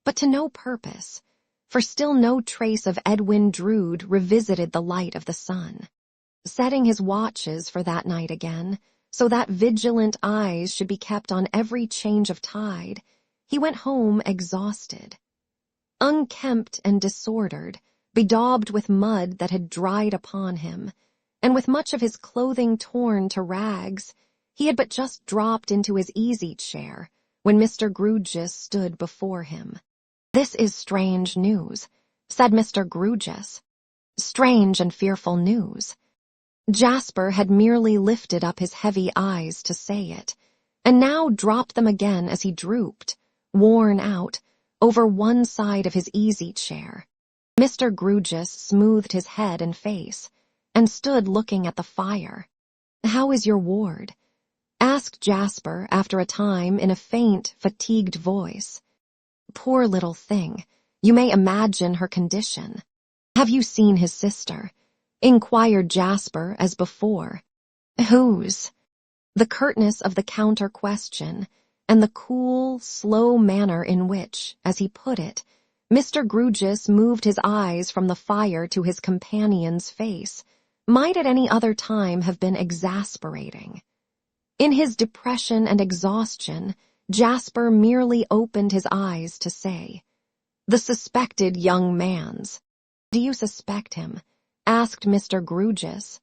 But to no purpose, for still no trace of Edwin Drood revisited the light of the sun. Setting his watches for that night again, so that vigilant eyes should be kept on every change of tide, he went home exhausted. Unkempt and disordered, bedaubed with mud that had dried upon him, and with much of his clothing torn to rags, he had but just dropped into his easy-chair when Mr. Grewgious stood before him. "This is strange news," said Mr. Grewgious. "Strange and fearful news." Jasper had merely lifted up his heavy eyes to say it, and now dropped them again as he drooped, worn out, over one side of his easy-chair. Mr. Grewgious smoothed his head and face, and stood looking at the fire. "How is your ward?" asked Jasper after a time in a faint, fatigued voice. "Poor little thing, you may imagine her condition." "Have you seen his sister?" inquired Jasper as before. "Whose?" The curtness of the counter-question, and the cool, slow manner in which, as he put it, Mr. Grewgious moved his eyes from the fire to his companion's face, might at any other time have been exasperating. In his depression and exhaustion, Jasper merely opened his eyes to say, "The suspected young man's." "Do you suspect him?" asked Mr. Grewgious.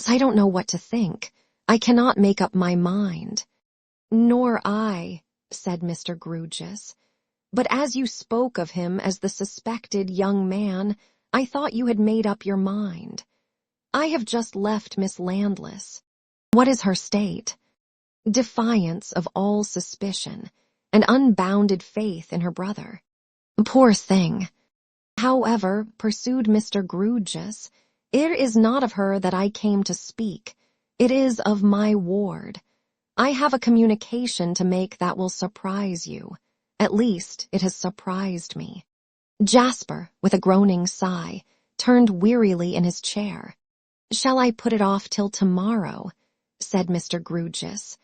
"I don't know what to think. I cannot make up my mind." "Nor I," said Mr. Grewgious. "But as you spoke of him as the suspected young man, I thought you had made up your mind. I have just left Miss Landless." "What is her state?" "Defiance of all suspicion, and unbounded faith in her brother. Poor thing. However, pursued Mr. Grewgious, it is not of her that I came to speak. It is of my ward. I have a communication to make that will surprise you. At least, it has surprised me. Jasper, with a groaning sigh, turned wearily in his chair. "Shall I put it off till tomorrow?" said Mr. Grewgious.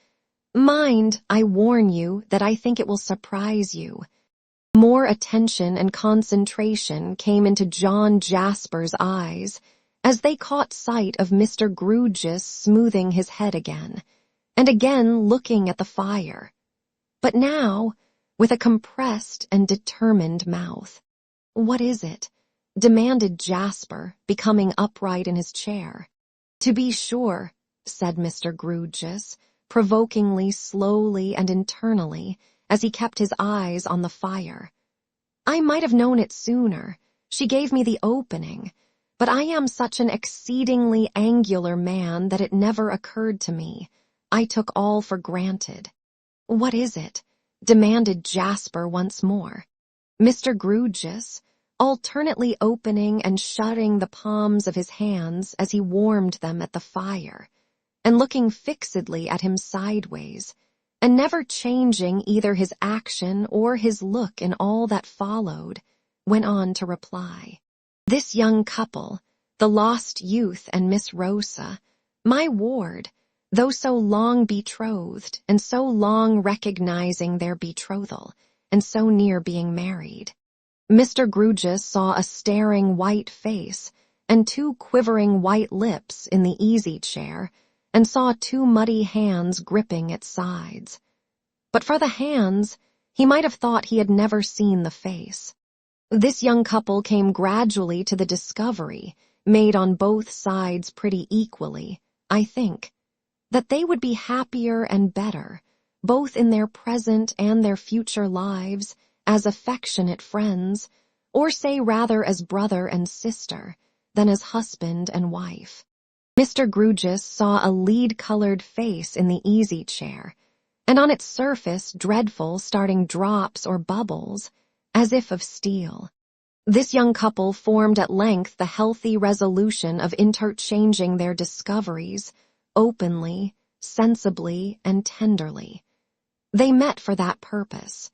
"Mind, I warn you that I think it will surprise you." More attention and concentration came into John Jasper's eyes as they caught sight of Mr. Grewgious smoothing his head again, and again looking at the fire, but now with a compressed and determined mouth. "What is it?" demanded Jasper, becoming upright in his chair. "To be sure," said Mr. Grewgious, provokingly, slowly, and internally, as he kept his eyes on the fire. "I might have known it sooner. She gave me the opening, but I am such an exceedingly angular man that it never occurred to me. I took all for granted." "What is it?" demanded Jasper once more. Mr. Grewgious, alternately opening and shutting the palms of his hands as he warmed them at the fire, and looking fixedly at him sideways, and never changing either his action or his look in all that followed, went on to reply. "This young couple, the lost youth and Miss Rosa, my ward, though so long betrothed, and so long recognizing their betrothal, and so near being married." Mr. Grewgious saw a staring white face and two quivering white lips in the easy-chair, and saw two muddy hands gripping its sides. But for the hands, he might have thought he had never seen the face. This young couple came gradually to the discovery, made on both sides pretty equally, I think, that they would be happier and better, both in their present and their future lives, as affectionate friends, or say rather as brother and sister, than as husband and wife. Mr. Grewgious saw a lead-colored face in the easy-chair, and on its surface dreadful starting drops or bubbles, as if of steel. This young couple formed at length the healthy resolution of interchanging their discoveries, openly, sensibly, and tenderly. They met for that purpose.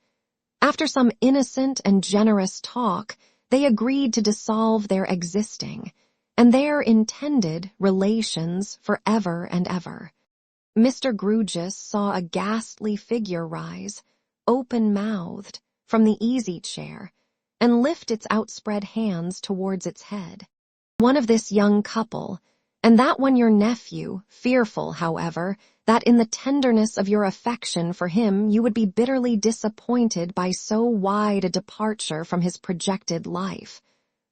After some innocent and generous talk, they agreed to dissolve their existing, and their intended relations for ever and ever. Mr. Grewgious saw a ghastly figure rise, open-mouthed, from the easy-chair, and lift its outspread hands towards its head. One of this young couple, and that one your nephew, fearful, however, that in the tenderness of your affection for him you would be bitterly disappointed by so wide a departure from his projected life,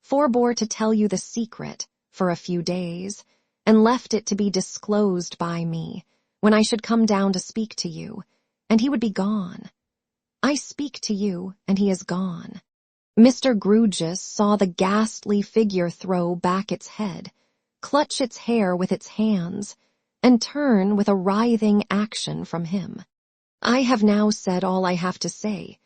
forbore to tell you the secret for a few days, and left it to be disclosed by me, when I should come down to speak to you, and he would be gone. I speak to you, and he is gone. Mr. Grewgious saw the ghastly figure throw back its head, clutch its hair with its hands, and turn with a writhing action from him. I have now said all I have to say,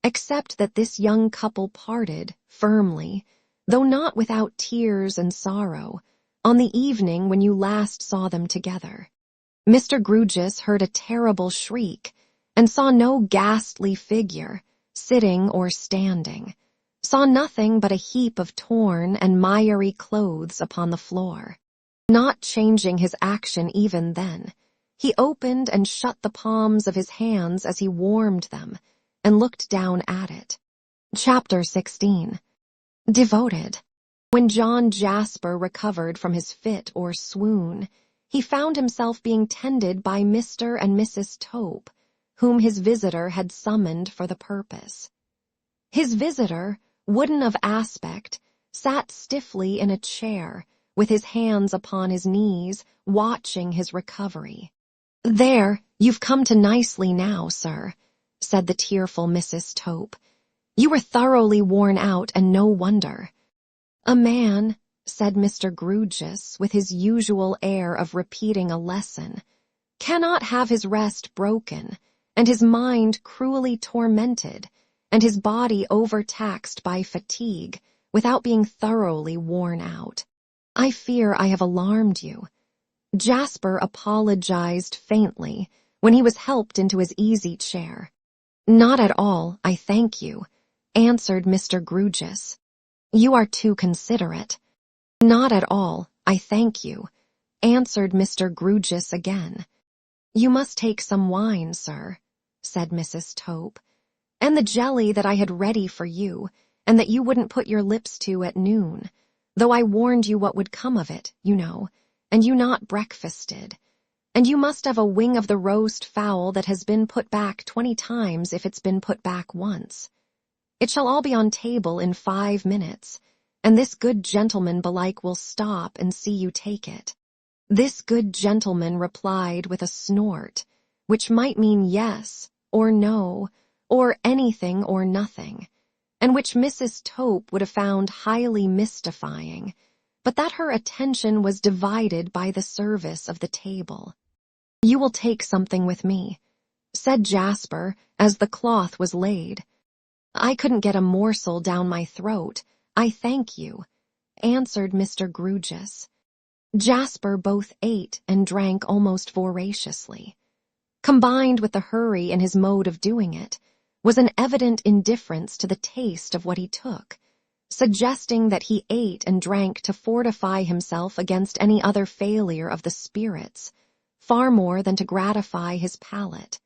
except that this young couple parted, firmly, though not without tears and sorrow, on the evening when you last saw them together. Mr. Grewgious heard a terrible shriek, and saw no ghastly figure, sitting or standing, saw nothing but a heap of torn and miry clothes upon the floor. Not changing his action even then, he opened and shut the palms of his hands as he warmed them, and looked down at it. Chapter 16. Devoted. When John Jasper recovered from his fit or swoon, he found himself being tended by Mr. and Mrs. Tope, whom his visitor had summoned for the purpose. His visitor, wooden of aspect, sat stiffly in a chair, with his hands upon his knees, watching his recovery. "There, you've come to nicely now, sir," said the tearful Mrs. Tope. "You were thoroughly worn out, and no wonder." "A man," said Mr. Grewgious, with his usual air of repeating a lesson, "cannot have his rest broken, and his mind cruelly tormented, and his body overtaxed by fatigue, without being thoroughly worn out. I fear I have alarmed you. Jasper apologized faintly when he was helped into his easy chair. Not at all, I thank you, answered Mr. Grewgious. You are too considerate. Not at all, I thank you, answered Mr. Grewgious again. You must take some wine, sir, said Mrs. Tope, and the jelly that I had ready for you, and that you wouldn't put your lips to at noon, though I warned you what would come of it, you know, and you not breakfasted. And you must have a wing of the roast fowl that has been put back 20 times if it's been put back once. It shall all be on table in 5 minutes, and this good gentleman belike will stop and see you take it. This good gentleman replied with a snort, which might mean yes, or no, or anything or nothing, and which Mrs. Tope would have found highly mystifying, but that her attention was divided by the service of the table. You will take something with me, said Jasper as the cloth was laid. I couldn't get a morsel down my throat, I thank you, answered Mr. Grewgious. Jasper both ate and drank almost voraciously. Combined with the hurry in his mode of doing it, was an evident indifference to the taste of what he took, suggesting that he ate and drank to fortify himself against any other failure of the spirits, far more than to gratify his palate.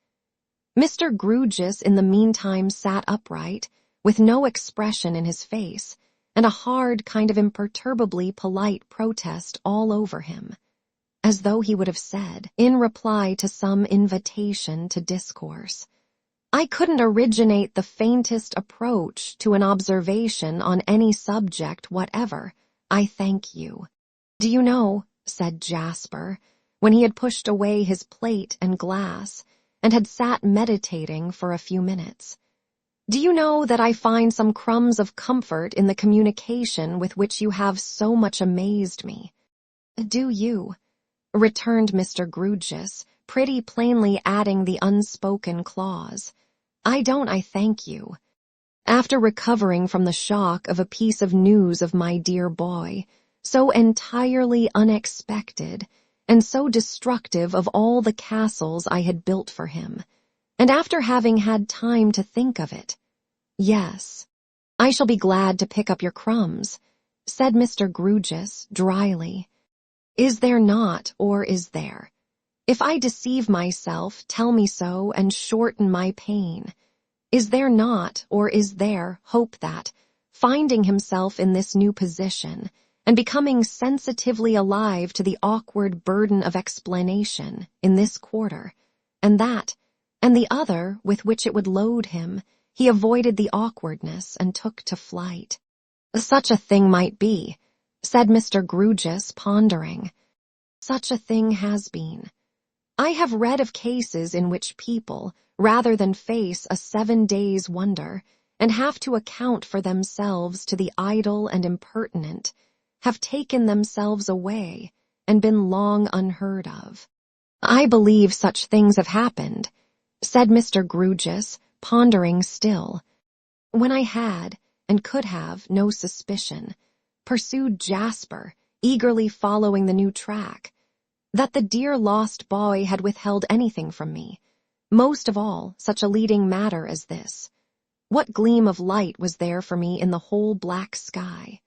Mr. Grewgious in the meantime sat upright, with no expression in his face, and a hard kind of imperturbably polite protest all over him, as though he would have said, in reply to some invitation to discourse, I couldn't originate the faintest approach to an observation on any subject whatever, I thank you. Do you know, said Jasper, when he had pushed away his plate and glass, and had sat meditating for a few minutes, do you know that I find some crumbs of comfort in the communication with which you have so much amazed me? Do you? Returned Mr. Grewgious, pretty plainly adding the unspoken clause. I don't, I thank you. After recovering from the shock of a piece of news of my dear boy, so entirely unexpected, and so destructive of all the castles I had built for him, and after having had time to think of it, yes, I shall be glad to pick up your crumbs, said Mr. Grewgious dryly. Is there not, or is there? If I deceive myself, tell me so, and shorten my pain. Is there not, or is there, hope that, finding himself in this new position, and becoming sensitively alive to the awkward burden of explanation in this quarter, and that, and the other with which it would load him, he avoided the awkwardness and took to flight. Such a thing might be, said Mr. Grewgious, pondering. Such a thing has been. I have read of cases in which people, rather than face a 7 days' wonder, and have to account for themselves to the idle and impertinent, have taken themselves away and been long unheard of. I believe such things have happened, said Mr. Grewgious, pondering still. When I had, and could have, no suspicion, pursued Jasper, eagerly following the new track, that the dear lost boy had withheld anything from me, most of all such a leading matter as this. What gleam of light was there for me in the whole black sky?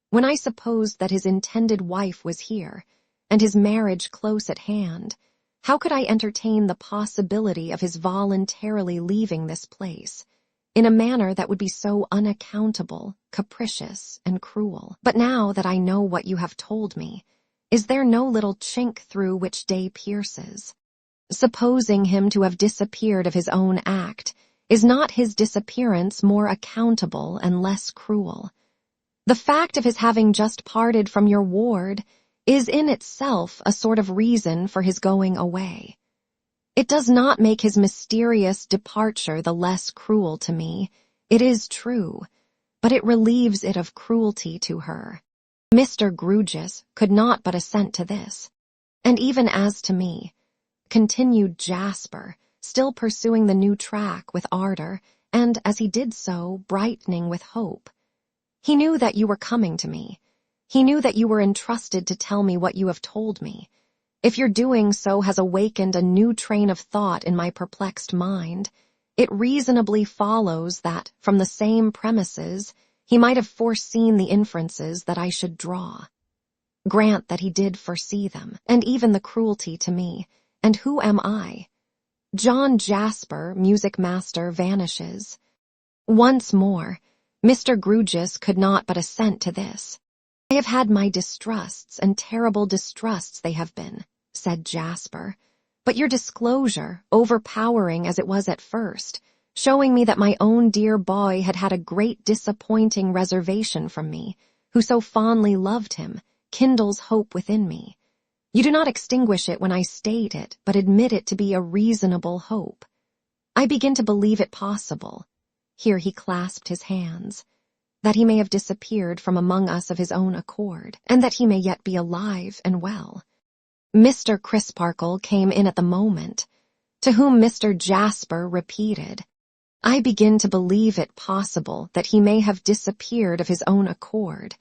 When I supposed that his intended wife was here, and his marriage close at hand, how could I entertain the possibility of his voluntarily leaving this place, in a manner that would be so unaccountable, capricious, and cruel? But now that I know what you have told me, is there no little chink through which day pierces? Supposing him to have disappeared of his own act, is not his disappearance more accountable and less cruel? The fact of his having just parted from your ward is in itself a sort of reason for his going away. It does not make his mysterious departure the less cruel to me, it is true, but it relieves it of cruelty to her. Mr. Grewgious could not but assent to this. And even as to me, continued Jasper, still pursuing the new track with ardor, and, as he did so, brightening with hope. He knew that you were coming to me. He knew that you were entrusted to tell me what you have told me. If your doing so has awakened a new train of thought in my perplexed mind, it reasonably follows that, from the same premises, he might have foreseen the inferences that I should draw. Grant that he did foresee them, and even the cruelty to me, and who am I? John Jasper, music master, vanishes. Once more, Mr. Grewgious could not but assent to this. I have had my distrusts, and terrible distrusts they have been, said Jasper, but your disclosure, overpowering as it was at first, showing me that my own dear boy had had a great disappointing reservation from me, who so fondly loved him, kindles hope within me. You do not extinguish it when I state it, but admit it to be a reasonable hope. I begin to believe it possible. Here he clasped his hands, that he may have disappeared from among us of his own accord, and that he may yet be alive and well. Mr. Crisparkle came in at the moment, to whom Mr. Jasper repeated, I begin to believe it possible that he may have disappeared of his own accord,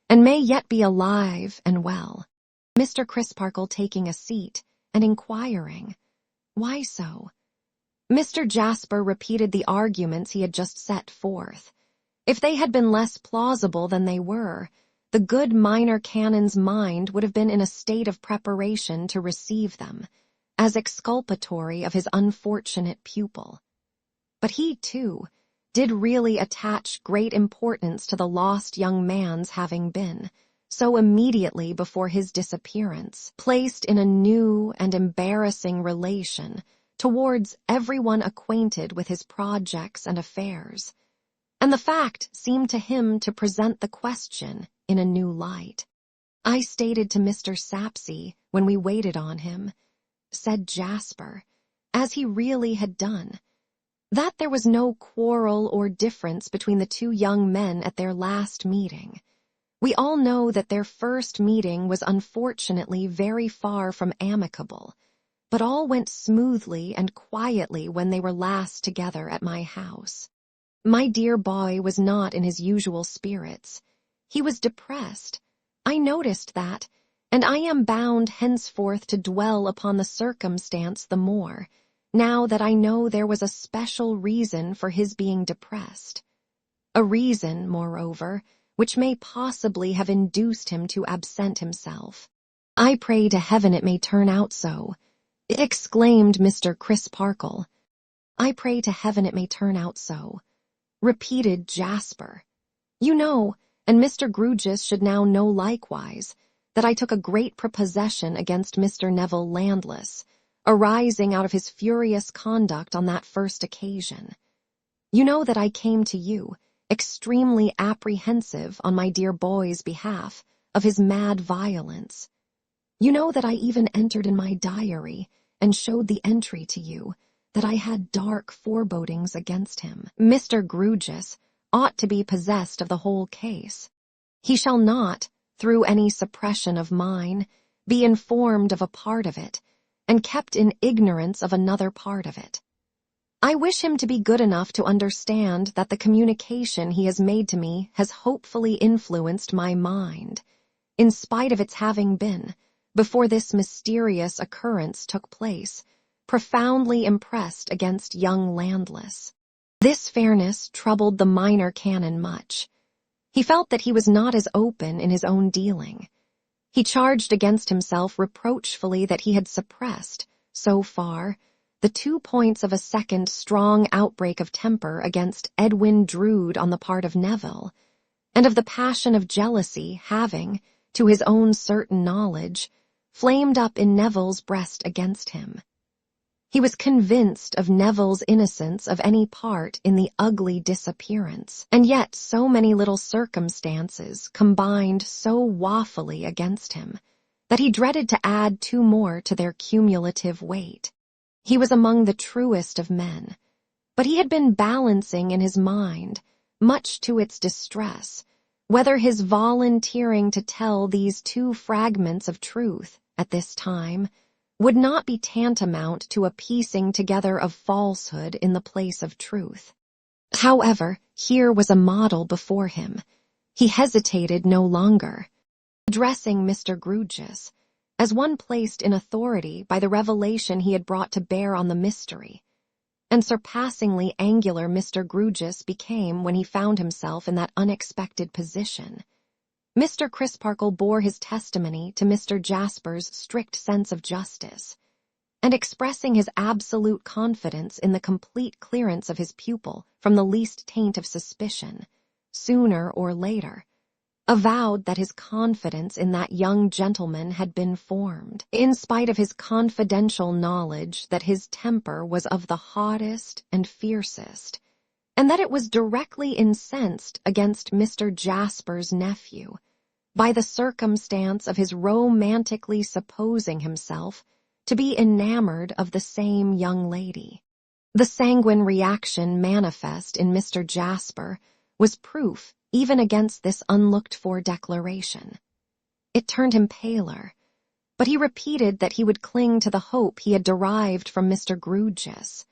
and may yet be alive and well. Mr. Crisparkle taking a seat, and inquiring, why so? Mr. Jasper repeated the arguments he had just set forth. If they had been less plausible than they were, the good minor canon's mind would have been in a state of preparation to receive them, as exculpatory of his unfortunate pupil. But he, too, did really attach great importance to the lost young man's having been, so immediately before his disappearance, placed in a new and embarrassing relation towards everyone acquainted with his projects and affairs, and the fact seemed to him to present the question in a new light. I stated to Mr. Sapsea, when we waited on him, said Jasper, as he really had done, that there was no quarrel or difference between the two young men at their last meeting. We all know that their first meeting was unfortunately very far from amicable, but all went smoothly and quietly when they were last together at my house. My dear boy was not in his usual spirits. He was depressed. I noticed that, and I am bound henceforth to dwell upon the circumstance the more, now that I know there was a special reason for his being depressed. A reason, moreover, which may possibly have induced him to absent himself. I pray to heaven it may turn out so, exclaimed Mr. Crisparkle. I pray to heaven it may turn out so, repeated Jasper. You know, and Mr. Grewgious should now know likewise, that I took a great prepossession against Mr. Neville Landless, arising out of his furious conduct on that first occasion. You know that I came to you, extremely apprehensive on my dear boy's behalf of his mad violence. You know that I even entered in my diary and showed the entry to you, that I had dark forebodings against him. Mr. Grewgious ought to be possessed of the whole case. He shall not, through any suppression of mine, be informed of a part of it, and kept in ignorance of another part of it. I wish him to be good enough to understand that the communication he has made to me has hopefully influenced my mind, in spite of its having been, before this mysterious occurrence took place, profoundly impressed against young Landless. This fairness troubled the minor canon much. He felt that he was not as open in his own dealing. He charged against himself reproachfully that he had suppressed, so far, the 2 points of a second strong outbreak of temper against Edwin Drood on the part of Neville, and of the passion of jealousy having, to his own certain knowledge, flamed up in Neville's breast against him. He was convinced of Neville's innocence of any part in the ugly disappearance, and yet so many little circumstances combined so woefully against him that he dreaded to add 2 more to their cumulative weight. He was among the truest of men, but he had been balancing in his mind, much to its distress, whether his volunteering to tell these 2 fragments of truth at this time would not be tantamount to a piecing together of falsehood in the place of truth. However, here was a model before him. He hesitated no longer. Addressing Mr. Grewgious, as one placed in authority by the revelation he had brought to bear on the mystery, and surpassingly angular Mr. Grewgious became when he found himself in that unexpected position. Mr. Crisparkle bore his testimony to Mr. Jasper's strict sense of justice, and expressing his absolute confidence in the complete clearance of his pupil from the least taint of suspicion, sooner or later, avowed that his confidence in that young gentleman had been formed, in spite of his confidential knowledge that his temper was of the hottest and fiercest, and that it was directly incensed against Mr. Jasper's nephew by the circumstance of his romantically supposing himself to be enamored of the same young lady. The sanguine reaction manifest in Mr. Jasper was proof even against this unlooked-for declaration. It turned him paler, but he repeated that he would cling to the hope he had derived from Mr. Grewgious,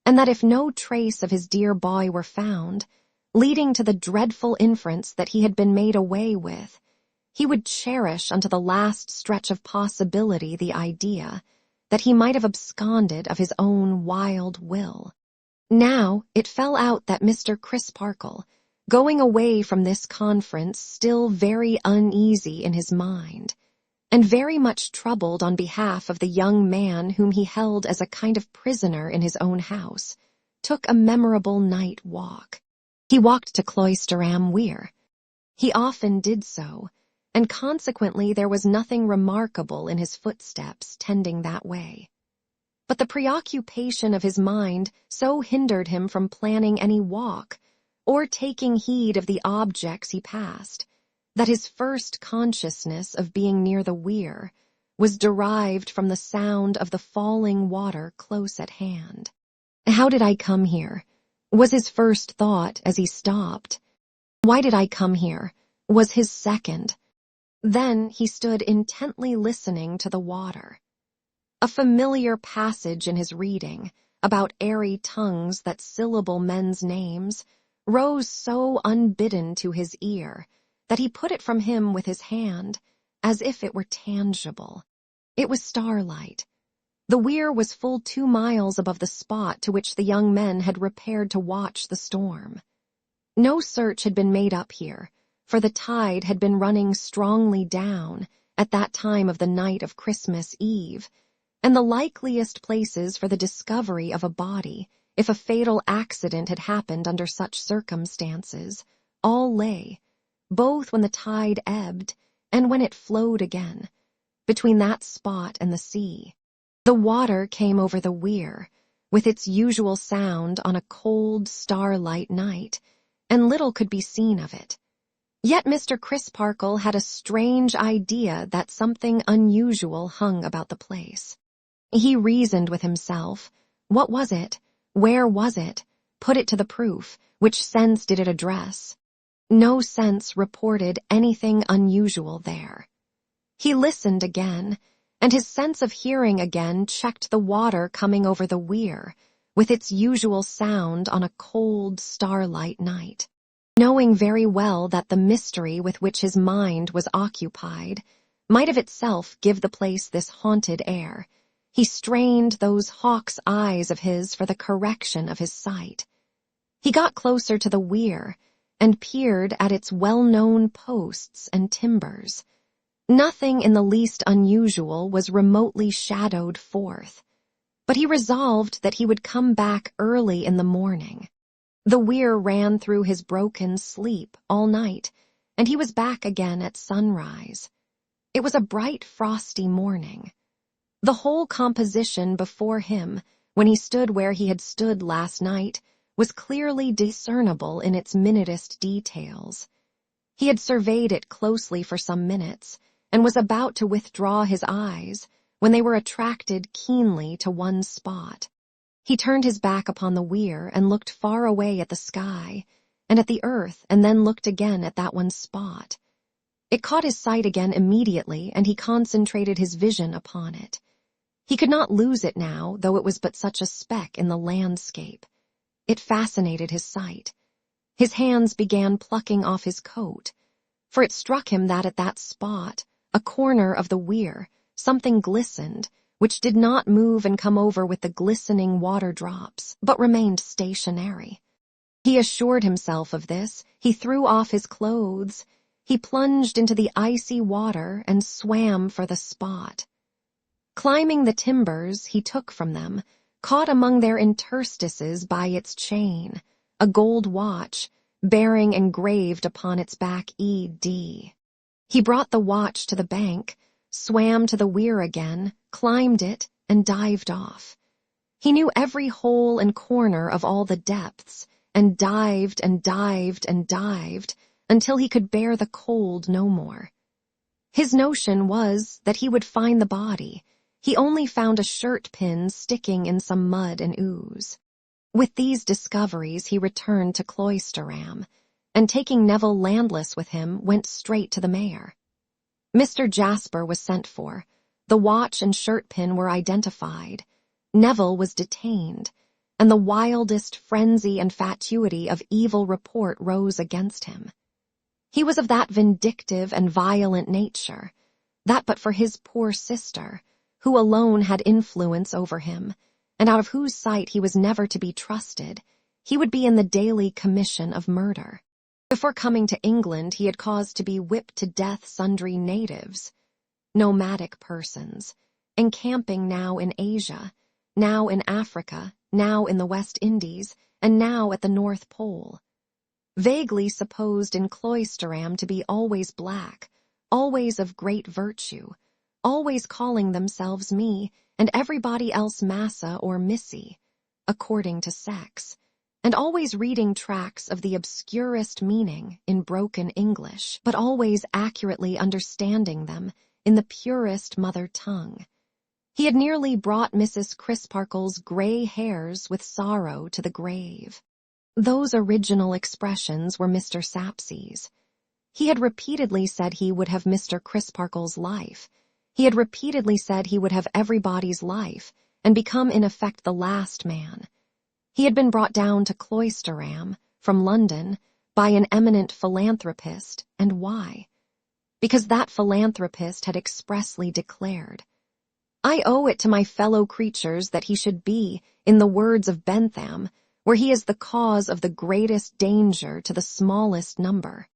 and that if no trace of his dear boy were found, leading to the dreadful inference that he had been made away with, he would cherish unto the last stretch of possibility the idea that he might have absconded of his own wild will. Now it fell out that Mr. Crisparkle, going away from this conference still very uneasy in his mind, and very much troubled on behalf of the young man whom he held as a kind of prisoner in his own house, took a memorable night walk. He walked to Cloisterham Weir. He often did so, and consequently there was nothing remarkable in his footsteps tending that way. But the preoccupation of his mind so hindered him from planning any walk, or taking heed of the objects he passed, that his first consciousness of being near the weir was derived from the sound of the falling water close at hand. "How did I come here?" was his first thought as he stopped. "Why did I come here?" was his second. Then he stood intently listening to the water. A familiar passage in his reading, about airy tongues that syllable men's names, rose so unbidden to his ear that he put it from him with his hand, as if it were tangible. It was starlight. The weir was full 2 miles above the spot to which the young men had repaired to watch the storm. No search had been made up here, for the tide had been running strongly down at that time of the night of Christmas Eve, and the likeliest places for the discovery of a body, if a fatal accident had happened under such circumstances, all lay, both when the tide ebbed and when it flowed again, between that spot and the sea. The water came over the weir, with its usual sound on a cold starlight night, and little could be seen of it. Yet Mr. Crisparkle had a strange idea that something unusual hung about the place. He reasoned with himself. What was it? Where was it? Put it to the proof. Which sense did it address? No sense reported anything unusual there. He listened again, and his sense of hearing again checked the water coming over the weir, with its usual sound on a cold starlight night. Knowing very well that the mystery with which his mind was occupied might of itself give the place this haunted air, he strained those hawk's eyes of his for the correction of his sight. He got closer to the weir, and peered at its well-known posts and timbers. Nothing in the least unusual was remotely shadowed forth, but he resolved that he would come back early in the morning. The weir ran through his broken sleep all night, and he was back again at sunrise. It was a bright, frosty morning. The whole composition before him, when he stood where he had stood last night, was clearly discernible in its minutest details. He had surveyed it closely for some minutes, and was about to withdraw his eyes, when they were attracted keenly to one spot. He turned his back upon the weir and looked far away at the sky, and at the earth, and then looked again at that one spot. It caught his sight again immediately, and he concentrated his vision upon it. He could not lose it now, though it was but such a speck in the landscape. It fascinated his sight. His hands began plucking off his coat, for it struck him that at that spot, a corner of the weir, something glistened, which did not move and come over with the glistening water drops, but remained stationary. He assured himself of this. He threw off his clothes. He plunged into the icy water and swam for the spot. Climbing the timbers he took from them, caught among their interstices by its chain, a gold watch, bearing engraved upon its back E.D. He brought the watch to the bank, swam to the weir again, climbed it, and dived off. He knew every hole and corner of all the depths, and dived and dived and dived, until he could bear the cold no more. His notion was that he would find the body. He only found a shirt pin sticking in some mud and ooze. With these discoveries he returned to Cloisterham, and taking Neville landless with him, went straight to the mayor. Mr. Jasper was sent for. The watch and shirt pin were identified. Neville was detained, and the wildest frenzy and fatuity of evil report rose against him. He was of that vindictive and violent nature, that but for his poor sister, who alone had influence over him, and out of whose sight he was never to be trusted, he would be in the daily commission of murder. Before coming to England he had caused to be whipped to death sundry natives, nomadic persons, encamping now in Asia, now in Africa, now in the West Indies, and now at the North Pole. Vaguely supposed in Cloisterham to be always black, always of great virtue, always calling themselves me, and everybody else Massa or Missy, according to sex, and always reading tracts of the obscurest meaning in broken English, but always accurately understanding them in the purest mother tongue. He had nearly brought Mrs. Crisparkle's grey hairs with sorrow to the grave. Those original expressions were Mr. Sapsea's. He had repeatedly said he would have Mr. Crisparkle's life. He had repeatedly said he would have everybody's life, and become in effect the last man. He had been brought down to Cloisterham, from London, by an eminent philanthropist, and why? Because that philanthropist had expressly declared, "I owe it to my fellow creatures that he should be, in the words of Bentham, where he is the cause of the greatest danger to the smallest number."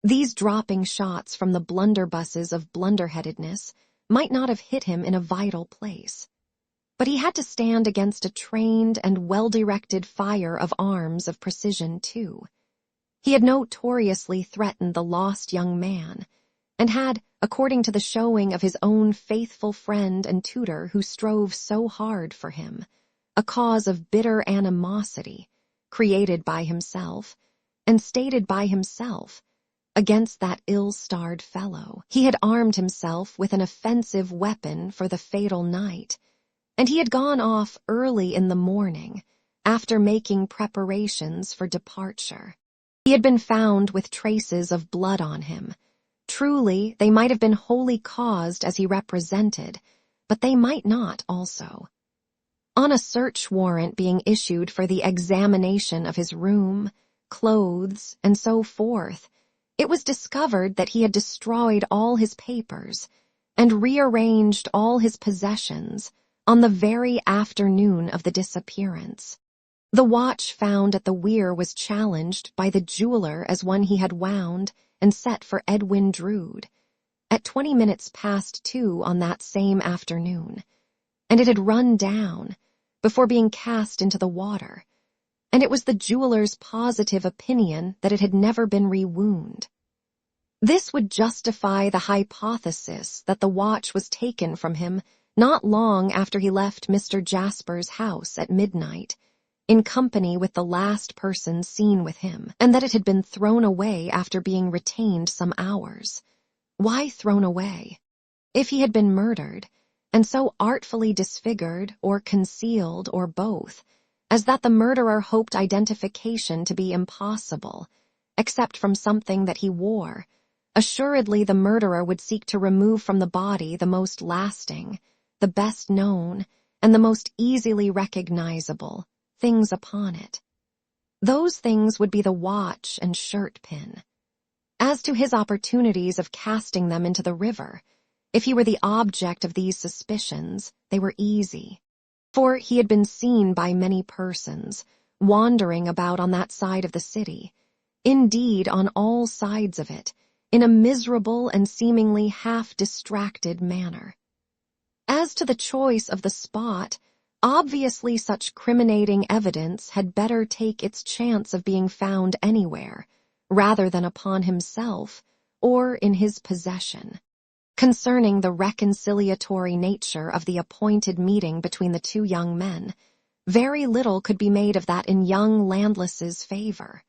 These dropping shots from the blunderbusses of blunderheadedness might not have hit him in a vital place. But he had to stand against a trained and well-directed fire of arms of precision, too. He had notoriously threatened the lost young man, and had, according to the showing of his own faithful friend and tutor who strove so hard for him, a cause of bitter animosity, created by himself, and stated by himself, against that ill-starred fellow. He had armed himself with an offensive weapon for the fatal night, and he had gone off early in the morning, after making preparations for departure. He had been found with traces of blood on him. Truly, they might have been wholly caused as he represented, but they might not also. On a search warrant being issued for the examination of his room, clothes, and so forth, it was discovered that he had destroyed all his papers and rearranged all his possessions on the very afternoon of the disappearance. The watch found at the weir was challenged by the jeweler as one he had wound and set for Edwin Drood, at 20 minutes past 2 on that same afternoon, and it had run down before being cast into the water, and it was the jeweler's positive opinion that it had never been rewound. This would justify the hypothesis that the watch was taken from him not long after he left Mr. Jasper's house at midnight, in company with the last person seen with him, and that it had been thrown away after being retained some hours. Why thrown away? If he had been murdered, and so artfully disfigured or concealed or both, as that the murderer hoped identification to be impossible, except from something that he wore, assuredly the murderer would seek to remove from the body the most lasting, the best known, and the most easily recognizable things upon it. Those things would be the watch and shirt pin. As to his opportunities of casting them into the river, if he were the object of these suspicions, they were easy. For he had been seen by many persons, wandering about on that side of the city, indeed on all sides of it, in a miserable and seemingly half-distracted manner. As to the choice of the spot, obviously such criminating evidence had better take its chance of being found anywhere, rather than upon himself or in his possession. Concerning the reconciliatory nature of the appointed meeting between the two young men, very little could be made of that in young Landless's favor,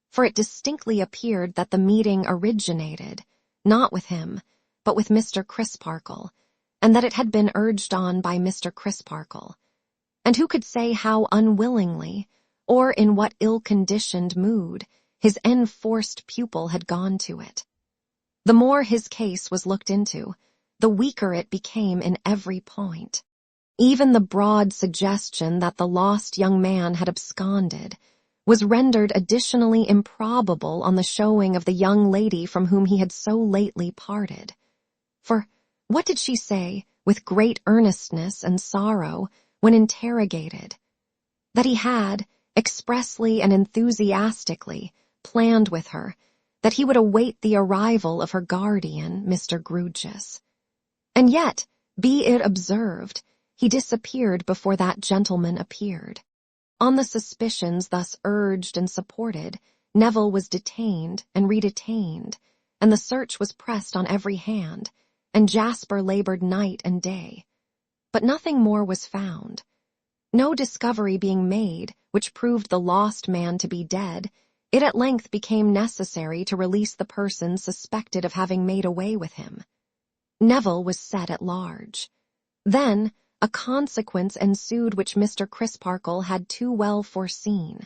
for it distinctly appeared that the meeting originated, not with him, but with Mr. Crisparkle, and that it had been urged on by Mr. Crisparkle, and who could say how unwillingly, or in what ill-conditioned mood, his enforced pupil had gone to it. The more his case was looked into, the weaker it became in every point. Even the broad suggestion that the lost young man had absconded was rendered additionally improbable on the showing of the young lady from whom he had so lately parted. For what did she say, with great earnestness and sorrow, when interrogated? That he had, expressly and enthusiastically, planned with her, that he would await the arrival of her guardian, Mr. Grewgious. And yet, be it observed, he disappeared before that gentleman appeared. On the suspicions thus urged and supported, Neville was detained and redetained, and the search was pressed on every hand, and Jasper labored night and day. But nothing more was found. No discovery being made which proved the lost man to be dead, it at length became necessary to release the person suspected of having made away with him. Neville was set at large. Then a consequence ensued which Mr. Crisparkle had too well foreseen.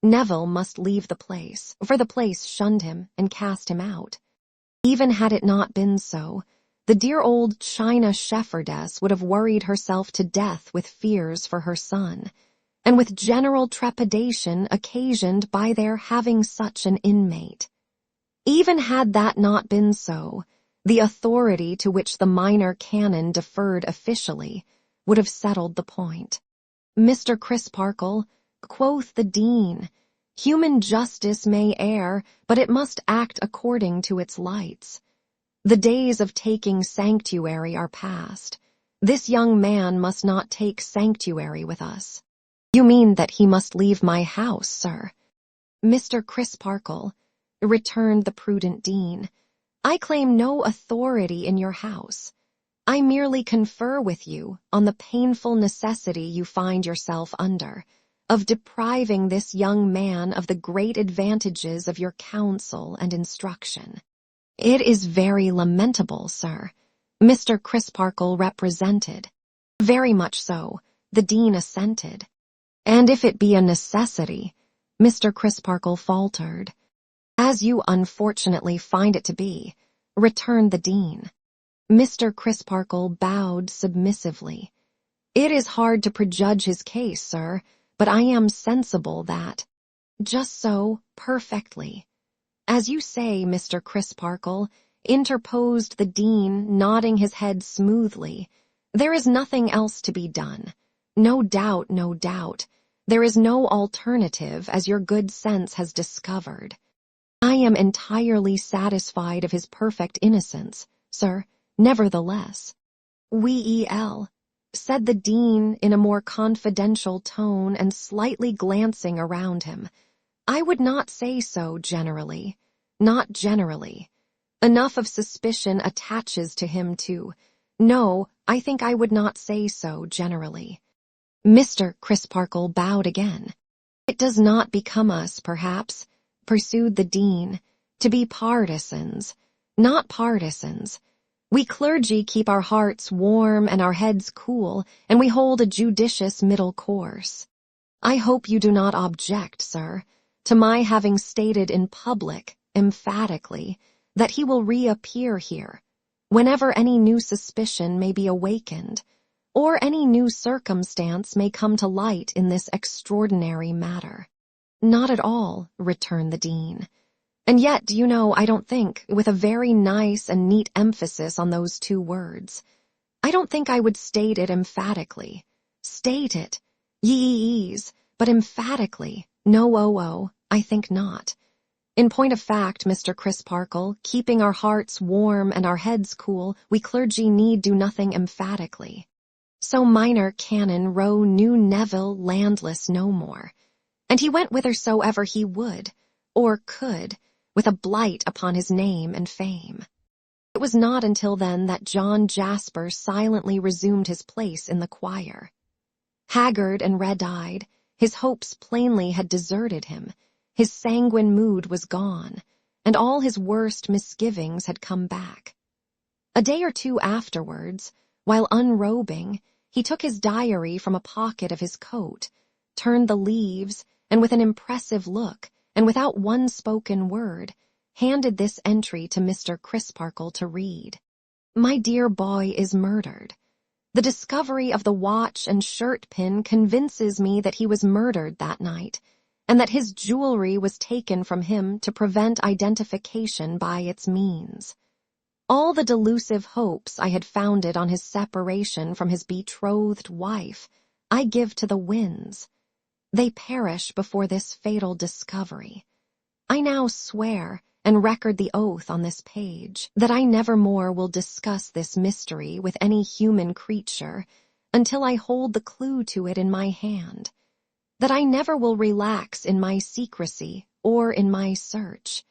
Neville must leave the place, for the place shunned him and cast him out. Even had it not been so, the dear old China shepherdess would have worried herself to death with fears for her son, and with general trepidation occasioned by their having such an inmate. Even had that not been so, the authority to which the minor canon deferred officially would have settled the point. Mr. Crisparkle, quoth the Dean, human justice may err, but it must act according to its lights. The days of taking sanctuary are past. This young man must not take sanctuary with us. You mean that he must leave my house, sir? Mr. Crisparkle, returned the prudent Dean, I claim no authority in your house. I merely confer with you on the painful necessity you find yourself under, of depriving this young man of the great advantages of your counsel and instruction. It is very lamentable, sir, Mr. Crisparkle represented. Very much so, the Dean assented. And if it be a necessity, Mr. Crisparkle faltered. As you unfortunately find it to be, returned the Dean. Mr. Crisparkle bowed submissively. It is hard to prejudge his case, sir, but I am sensible that— Just so, perfectly. As you say, Mr. Crisparkle, interposed the Dean, nodding his head smoothly, there is nothing else to be done. No doubt, no doubt. There is no alternative, as your good sense has discovered. I am entirely satisfied of his perfect innocence, sir, nevertheless. Well, said the Dean in a more confidential tone and slightly glancing around him, I would not say so generally. Not generally. Enough of suspicion attaches to him No, I think I would not say so generally. Mr. Crisparkle bowed again. It does not become us, perhaps, pursued the Dean, to be partisans. Not partisans. We clergy keep our hearts warm and our heads cool, and we hold a judicious middle course. I hope you do not object, sir, to my having stated in public, emphatically, that he will reappear here, whenever any new suspicion may be awakened, or any new circumstance may come to light in this extraordinary matter." "Not at all," returned the dean. "And yet, do you know, I don't think, with a very nice and neat emphasis on those two words, I don't think I would state it emphatically. State it, ye-ye-yees, but emphatically, no, I think not. In point of fact, Mr. Crisparkle, keeping our hearts warm and our heads cool, we clergy need do nothing emphatically. So Minor Canon Rowe knew Neville landless no more, and he went whithersoever he would, or could, with a blight upon his name and fame. It was not until then that John Jasper silently resumed his place in the choir. Haggard and red-eyed, his hopes plainly had deserted him, his sanguine mood was gone, and all his worst misgivings had come back. A day or two afterwards, while unrobing, he took his diary from a pocket of his coat, turned the leaves, and with an impressive look, and without one spoken word, handed this entry to Mr. Crisparkle to read. "My dear boy is murdered. The discovery of the watch and shirt pin convinces me that he was murdered that night, and that his jewelry was taken from him to prevent identification by its means. All the delusive hopes I had founded on his separation from his betrothed wife I give to the winds. They perish before this fatal discovery. I now swear, and record the oath on this page, that I never more will discuss this mystery with any human creature until I hold the clue to it in my hand, that I never will relax in my secrecy or in my search,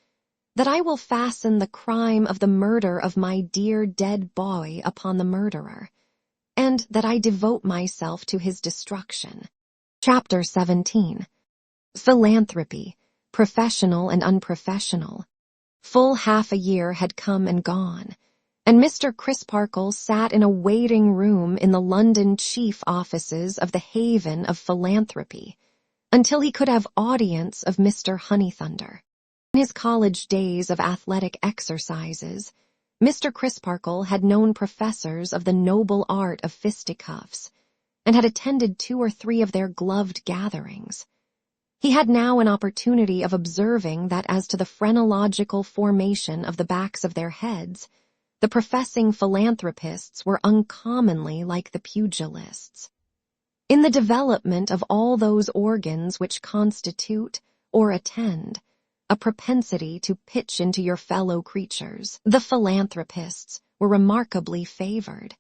that I will fasten the crime of the murder of my dear dead boy upon the murderer, and that I devote myself to his destruction." Chapter 17. Philanthropy, professional and unprofessional. Full half a year had come and gone, and Mr. Crisparkle sat in a waiting room in the London chief offices of the haven of philanthropy, until he could have audience of Mr. Honeythunder. In his college days of athletic exercises, Mr. Crisparkle had known professors of the noble art of fisticuffs, and had attended 2 or 3 of their gloved gatherings. He had now an opportunity of observing that as to the phrenological formation of the backs of their heads, the professing philanthropists were uncommonly like the pugilists. In the development of all those organs which constitute, or attend, a propensity to pitch into your fellow creatures, the philanthropists were remarkably favored.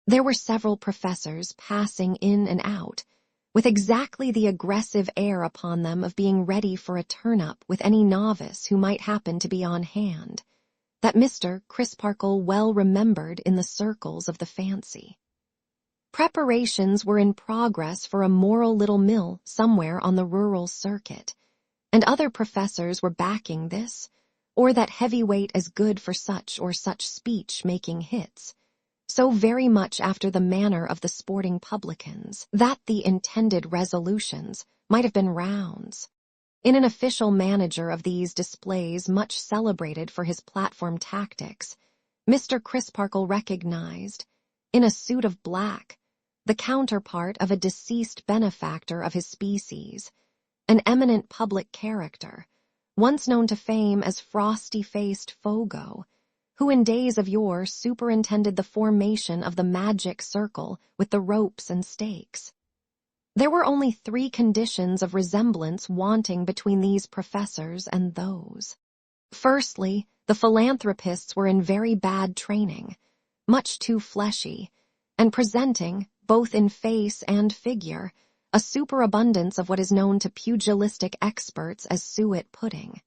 There were several professors passing in and out, with exactly the aggressive air upon them of being ready for a turn-up with any novice who might happen to be on hand, that Mr. Crisparkle well remembered in the circles of the fancy. Preparations were in progress for a moral little mill somewhere on the rural circuit, and other professors were backing this, or that heavyweight as good for such or such speech-making hits, so very much after the manner of the sporting publicans, that the intended resolutions might have been rounds. In an official manager of these displays much celebrated for his platform tactics, Mr. Crisparkle recognized, in a suit of black, the counterpart of a deceased benefactor of his species, an eminent public character, once known to fame as frosty-faced Fogo, who in days of yore superintended the formation of the magic circle with the ropes and stakes. There were only 3 conditions of resemblance wanting between these professors and those. Firstly, the philanthropists were in very bad training, much too fleshy, and presenting, both in face and figure, a superabundance of what is known to pugilistic experts as suet pudding.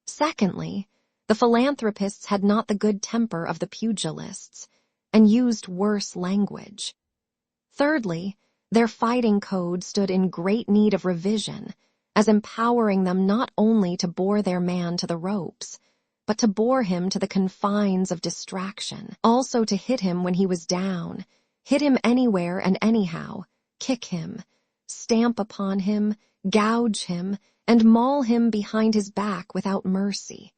Secondly, the philanthropists had not the good temper of the pugilists, and used worse language. Thirdly, their fighting code stood in great need of revision, as empowering them not only to bore their man to the ropes, but to bore him to the confines of distraction, also to hit him when he was down, hit him anywhere and anyhow, kick him, stamp upon him, gouge him, and maul him behind his back without mercy.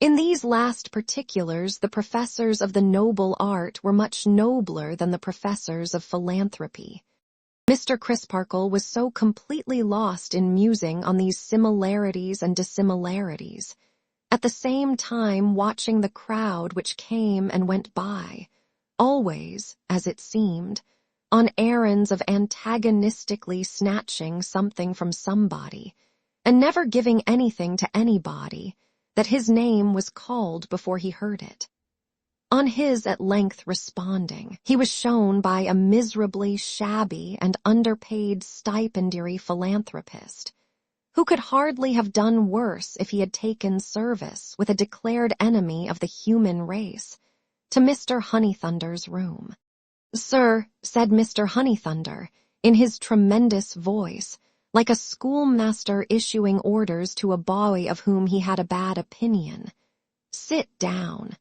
In these last particulars, the professors of the noble art were much nobler than the professors of philanthropy. Mr. Crisparkle was so completely lost in musing on these similarities and dissimilarities, at the same time watching the crowd which came and went by, always, as it seemed, on errands of antagonistically snatching something from somebody, and never giving anything to anybody, that his name was called before he heard it. On his at length responding, he was shown by a miserably shabby and underpaid stipendiary philanthropist, who could hardly have done worse if he had taken service with a declared enemy of the human race, to Mr. Honeythunder's room. "Sir," said Mr. Honeythunder, in his tremendous voice, like a schoolmaster issuing orders to a boy of whom he had a bad opinion, "sit down."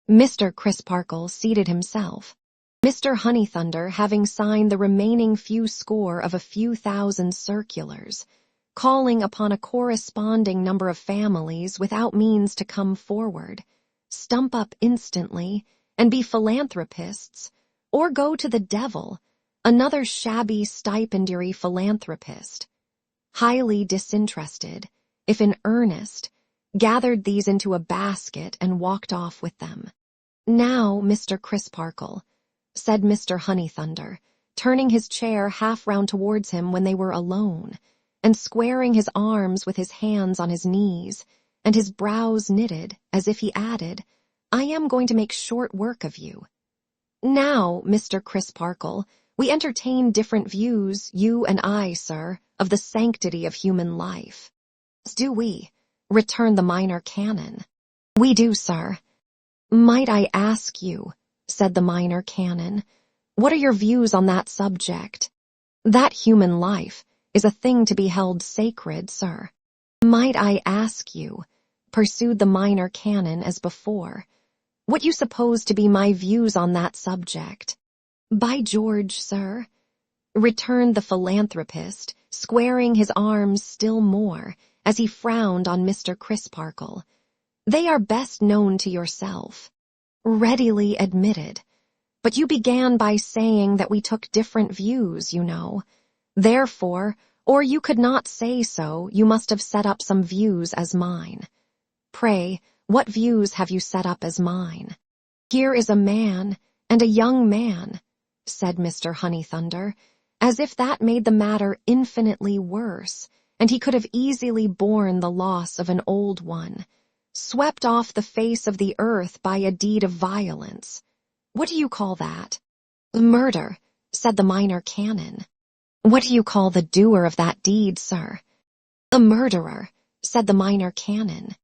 Mr. Crisparkle seated himself. Mr. Honeythunder, having signed the remaining few score of a few thousand circulars, calling upon a corresponding number of families without means to come forward, stump up instantly, and be philanthropists, or go to the devil, another shabby stipendiary philanthropist, highly disinterested, if in earnest, gathered these into a basket and walked off with them. "Now, Mr. Crisparkle," said Mr. Honeythunder, turning his chair half round towards him when they were alone, and squaring his arms with his hands on his knees, and his brows knitted, as if he added, "I am going to make short work of you. Now, Mr. Crisparkle, we entertain different views, you and I, sir, of the sanctity of human life." "Do we?" returned the minor canon. "We do, sir." "Might I ask you," said the minor canon, "what are your views on that subject?" "That human life is a thing to be held sacred, sir." "Might I ask you," pursued the minor canon as before, "what you suppose to be my views on that subject?" "By George, sir," returned the philanthropist, squaring his arms still more, as he frowned on Mr. Crisparkle, "they are best known to yourself." "Readily admitted. But you began by saying that we took different views, you know. Therefore, or you could not say so, you must have set up some views as mine. Pray, what views have you set up as mine?" "Here is a man, and a young man," said Mr. Honeythunder, as if that made the matter infinitely worse, and he could have easily borne the loss of an old one, "swept off the face of the earth by a deed of violence. What do you call that?" "Murder," said the minor canon. "What do you call the doer of that deed, sir?" "A murderer," said the minor canon.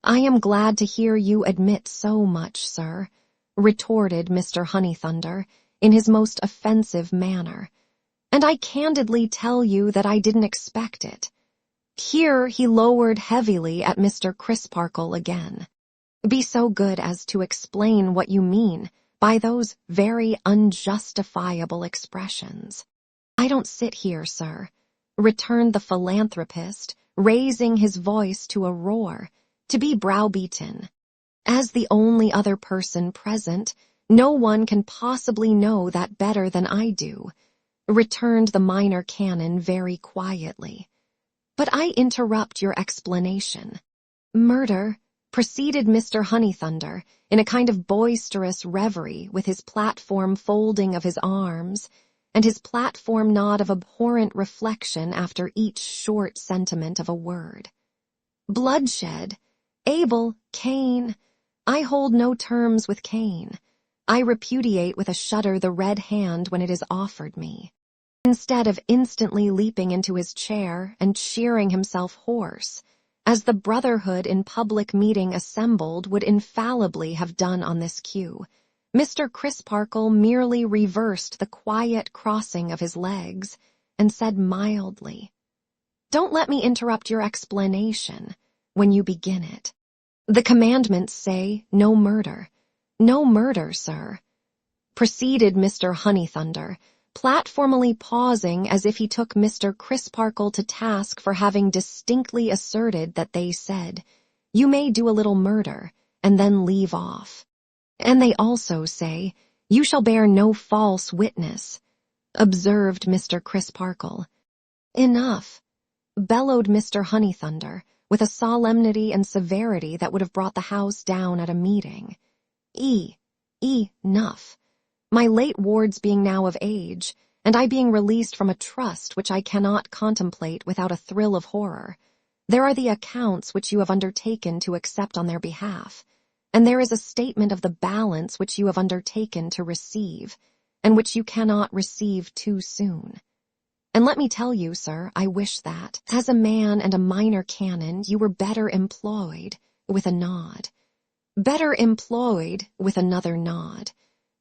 "I am glad to hear you admit so much, sir," retorted Mr. Honeythunder, in his most offensive manner, "and I candidly tell you that I didn't expect it." Here he lowered heavily at Mr. Crisparkle again. "Be so good as to explain what you mean by those very unjustifiable expressions." "I don't sit here, sir," returned the philanthropist, raising his voice to a roar, "to be browbeaten. As the only other person present, no one can possibly know that better than I do," returned the minor canon very quietly. "But I interrupt your explanation." "Murder," proceeded Mr. Honeythunder, in a kind of boisterous reverie, with his platform folding of his arms, and his platform nod of abhorrent reflection after each short sentiment of a word. "Bloodshed. Abel, Cain. I hold no terms with Cain. I repudiate with a shudder the red hand when it is offered me." Instead of instantly leaping into his chair and cheering himself hoarse, as the brotherhood in public meeting assembled would infallibly have done on this cue, Mr. Crisparkle merely reversed the quiet crossing of his legs and said mildly, "Don't let me interrupt your explanation when you begin it. The commandments say no murder." "No murder, sir," proceeded Mr. Honeythunder, platformally pausing as if he took Mr. Crisparkle to task for having distinctly asserted that they said, You may do a little murder, and then leave off. And they also say, you shall bear no false witness, observed Mr. Crisparkle. Enough, bellowed Mr. Honeythunder, with a solemnity and severity that would have brought the house down at a meeting. Enough. My late wards being now of age, and I being released from a trust which I cannot contemplate without a thrill of horror, there are the accounts which you have undertaken to accept on their behalf, and there is a statement of the balance which you have undertaken to receive, and which you cannot receive too soon. And let me tell you, sir, I wish that, as a man and a minor canon, you were better employed, with a nod. Better employed, with another nod.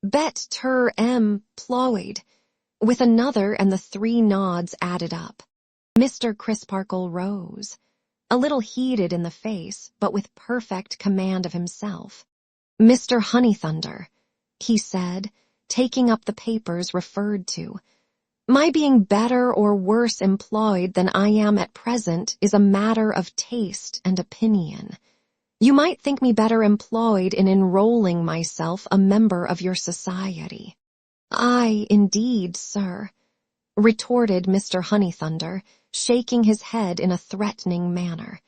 Better employed, with another, and the 3 nods added up. Mr. Crisparkle rose, a little heated in the face, but with perfect command of himself. Mr. Honeythunder, he said, taking up the papers referred to, my being better or worse employed than I am at present is a matter of taste and opinion. You might think me better employed in enrolling myself a member of your society. Aye, indeed, sir, retorted Mr. Honeythunder, shaking his head in a threatening manner.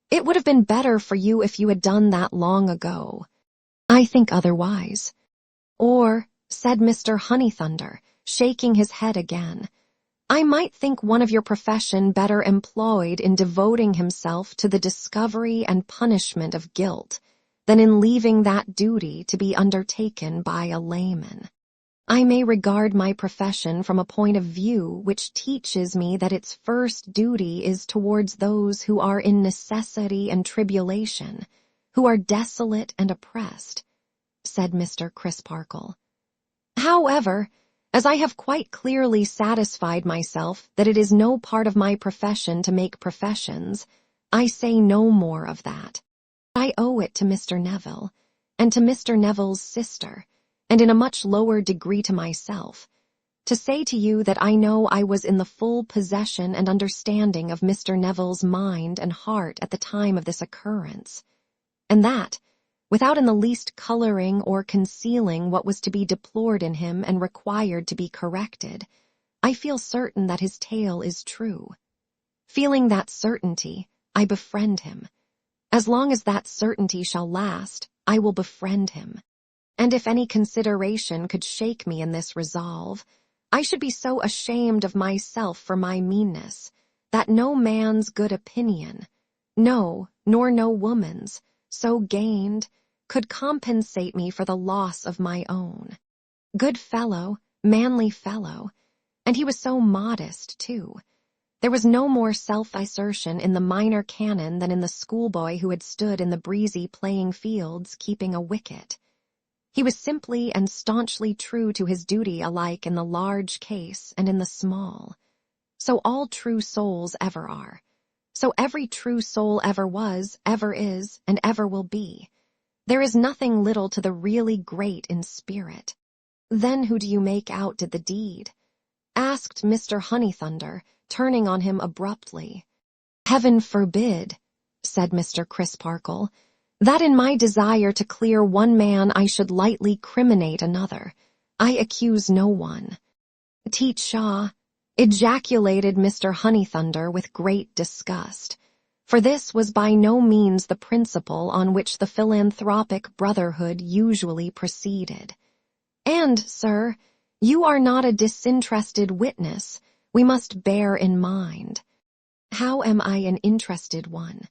It would have been better for you if you had done that long ago. I think otherwise. Or, said Mr. Honeythunder, shaking his head again, I might think one of your profession better employed in devoting himself to the discovery and punishment of guilt than in leaving that duty to be undertaken by a layman. I may regard my profession from a point of view which teaches me that its first duty is towards those who are in necessity and tribulation, who are desolate and oppressed, said Mr. Crisparkle. However, as I have quite clearly satisfied myself that it is no part of my profession to make professions, I say no more of that. I owe it to Mr. Neville, and to Mr. Neville's sister, and in a much lower degree to myself, to say to you that I know I was in the full possession and understanding of Mr. Neville's mind and heart at the time of this occurrence, and that, without in the least coloring or concealing what was to be deplored in him and required to be corrected, I feel certain that his tale is true. Feeling that certainty, I befriend him. As long as that certainty shall last, I will befriend him. And if any consideration could shake me in this resolve, I should be so ashamed of myself for my meanness, that no man's good opinion, no, nor no woman's, so gained, could compensate me for the loss of my own. Good fellow, manly fellow, and he was so modest, too. There was no more self-assertion in the minor canon than in the schoolboy who had stood in the breezy playing fields keeping a wicket. He was simply and staunchly true to his duty alike in the large case and in the small. So all true souls ever are. So every true soul ever was, ever is, and ever will be. There is nothing little to the really great in spirit. Then who do you make out did the deed? Asked Mr. Honeythunder, turning on him abruptly. Heaven forbid, said Mr. Crisparkle, that in my desire to clear one man I should lightly criminate another. I accuse no one. Teach Shaw, ejaculated Mr. Honeythunder with great disgust, for this was by no means the principle on which the philanthropic brotherhood usually proceeded. And, sir, you are not a disinterested witness, we must bear in mind. How am I an interested one?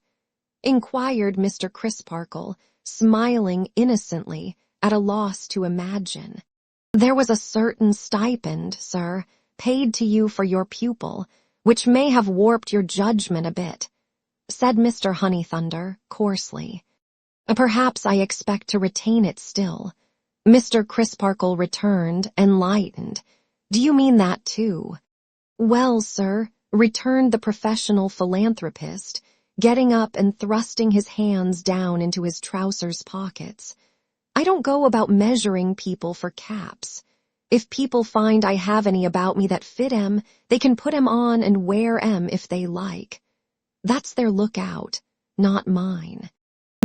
Inquired Mr. Crisparkle, smiling innocently, at a loss to imagine. There was a certain stipend, sir, paid to you for your pupil, which may have warped your judgment a bit, said Mr. Honeythunder, coarsely. Perhaps I expect to retain it still. Mr. Crisparkle returned, enlightened. Do you mean that too? Well, sir, returned the professional philanthropist, getting up and thrusting his hands down into his trousers pockets. I don't go about measuring people for caps. If people find I have any about me that fit 'em, they can put 'em on and wear 'em if they like. That's their lookout, not mine.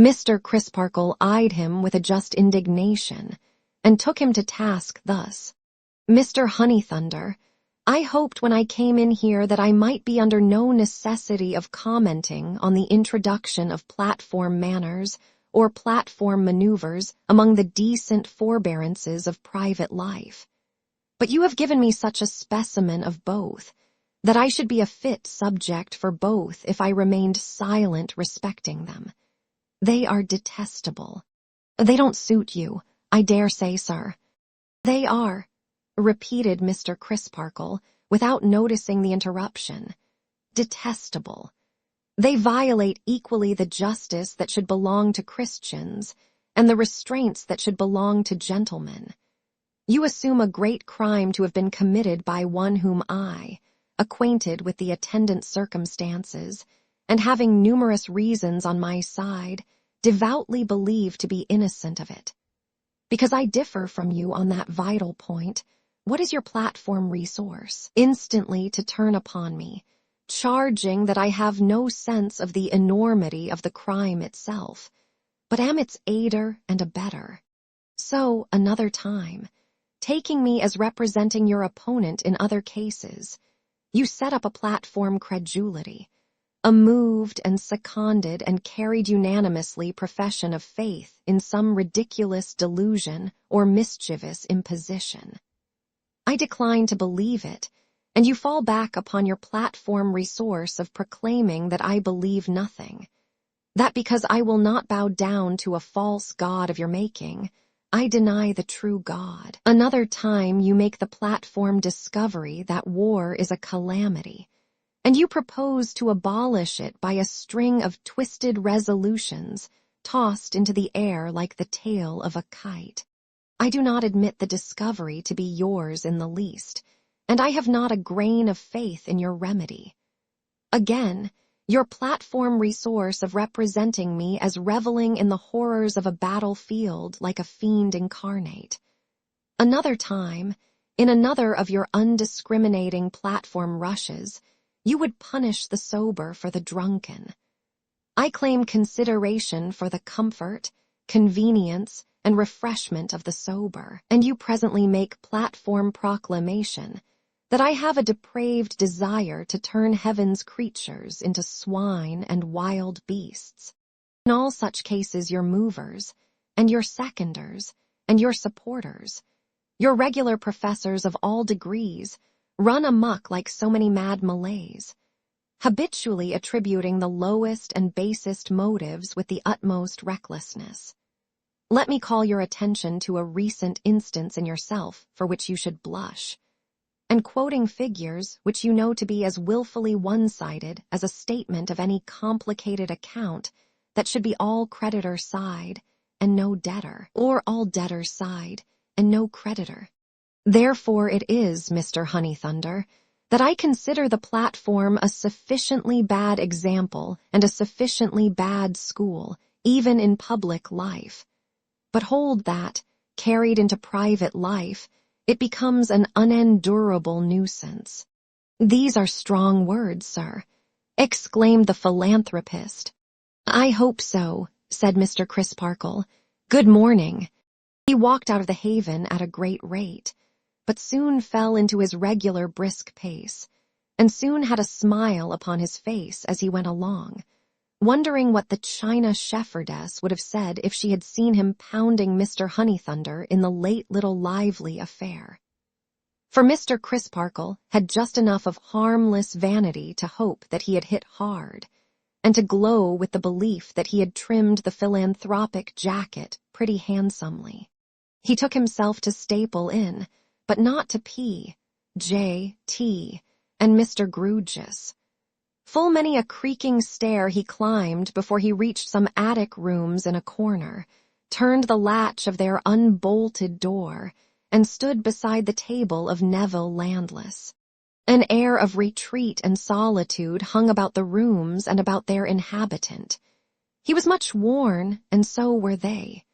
Mr. Crisparkle eyed him with a just indignation, and took him to task thus. Mr. Honeythunder, I hoped when I came in here that I might be under no necessity of commenting on the introduction of platform manners or platform maneuvers among the decent forbearances of private life. But you have given me such a specimen of both, that I should be a fit subject for both if I remained silent respecting them. They are detestable. They don't suit you, I dare say, sir. They are, repeated Mr. Crisparkle, without noticing the interruption. Detestable. They violate equally the justice that should belong to Christians and the restraints that should belong to gentlemen. You assume a great crime to have been committed by one whom I, acquainted with the attendant circumstances, and having numerous reasons on my side, devoutly believe to be innocent of it. Because I differ from you on that vital point, what is your platform resource? Instantly to turn upon me, charging that I have no sense of the enormity of the crime itself, but am its aider and abettor. So, another time, taking me as representing your opponent in other cases, you set up a platform credulity, a moved and seconded and carried unanimously profession of faith in some ridiculous delusion or mischievous imposition. I decline to believe it, and you fall back upon your platform resource of proclaiming that I believe nothing, that because I will not bow down to a false god of your making, I deny the true God. Another time you make the platform discovery that war is a calamity, and you propose to abolish it by a string of twisted resolutions tossed into the air like the tail of a kite. I do not admit the discovery to be yours in the least, and I have not a grain of faith in your remedy. Again, your platform resource of representing me as reveling in the horrors of a battlefield like a fiend incarnate. Another time, in another of your undiscriminating platform rushes, you would punish the sober for the drunken. I claim consideration for the comfort, convenience, and refreshment of the sober, and you presently make platform proclamation that I have a depraved desire to turn heaven's creatures into swine and wild beasts. In all such cases your movers, and your seconders, and your supporters, your regular professors of all degrees, run amok like so many mad Malays, habitually attributing the lowest and basest motives with the utmost recklessness. Let me call your attention to a recent instance in yourself for which you should blush, and quoting figures which you know to be as willfully one-sided as a statement of any complicated account that should be all creditor side and no debtor, or all debtor side and no creditor. Therefore it is, Mr. Honeythunder, that I consider the platform a sufficiently bad example and a sufficiently bad school, even in public life. But hold that, carried into private life, it becomes an unendurable nuisance. These are strong words, sir, exclaimed the philanthropist. I hope so, said Mr. Crisparkle. Good morning. He walked out of the haven at a great rate, but soon fell into his regular brisk pace, and soon had a smile upon his face as he went along, wondering what the China shepherdess would have said if she had seen him pounding Mr. Honeythunder in the late little lively affair. For Mr. Crisparkle had just enough of harmless vanity to hope that he had hit hard, and to glow with the belief that he had trimmed the philanthropic jacket pretty handsomely. He took himself to Staple Inn, but not to P, J, T, and Mr. Grewgious. Full many a creaking stair he climbed before he reached some attic rooms in a corner, turned the latch of their unbolted door, and stood beside the table of Neville Landless. An air of retreat and solitude hung about the rooms and about their inhabitant. He was much worn, and so were they.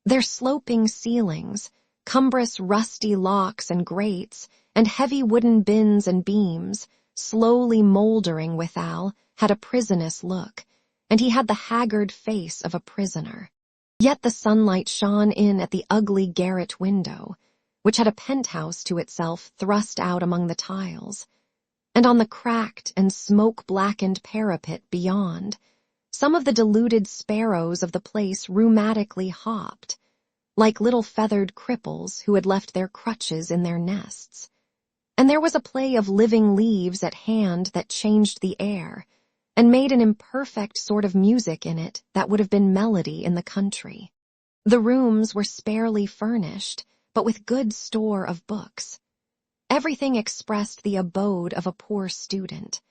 Their sloping ceilings, cumbrous rusty locks and grates, and heavy wooden bins and beams, slowly mouldering withal, had a prisonous look, and he had the haggard face of a prisoner. Yet the sunlight shone in at the ugly garret window, which had a penthouse to itself thrust out among the tiles, and on the cracked and smoke-blackened parapet beyond, some of the deluded sparrows of the place rheumatically hopped, like little feathered cripples who had left their crutches in their nests. And there was a play of living leaves at hand that changed the air, and made an imperfect sort of music in it that would have been melody in the country. The rooms were sparely furnished, but with good store of books. Everything expressed the abode of a poor student.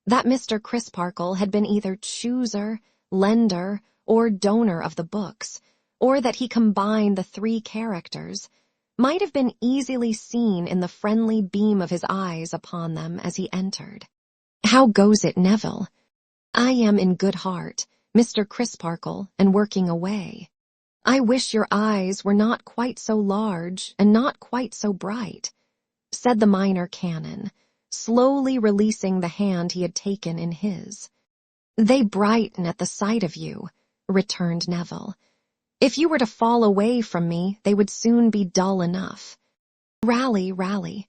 That Mr. Crisparkle had been either chooser, lender, or donor of the books, or that he combined the three characters, might have been easily seen in the friendly beam of his eyes upon them as he entered. "How goes it, Neville?" "I am in good heart, Mr. Crisparkle, and working away." "I wish your eyes were not quite so large and not quite so bright," said the minor canon, slowly releasing the hand he had taken in his. "They brighten at the sight of you," returned Neville. "If you were to fall away from me, they would soon be dull enough." "Rally, rally,"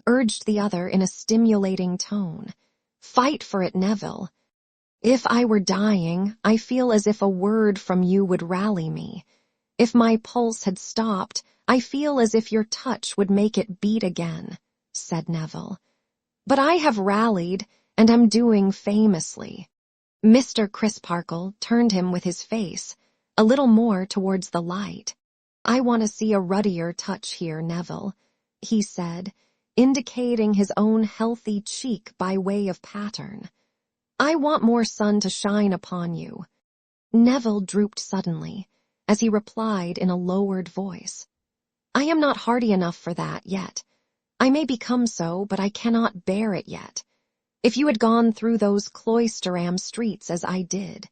urged the other in a stimulating tone. "Fight for it, Neville. If I were dying, I feel as if a word from you would rally me. If my pulse had stopped, I feel as if your touch would make it beat again," said Neville. "But I have rallied, and am doing famously." Mr. Crisparkle turned him with his face a little more towards the light. "I want to see a ruddier touch here, Neville," he said, indicating his own healthy cheek by way of pattern. "I want more sun to shine upon you." Neville drooped suddenly, as he replied in a lowered voice, "I am not hardy enough for that yet. I may become so, but I cannot bear it yet. If you had gone through those Cloisterham streets as I did,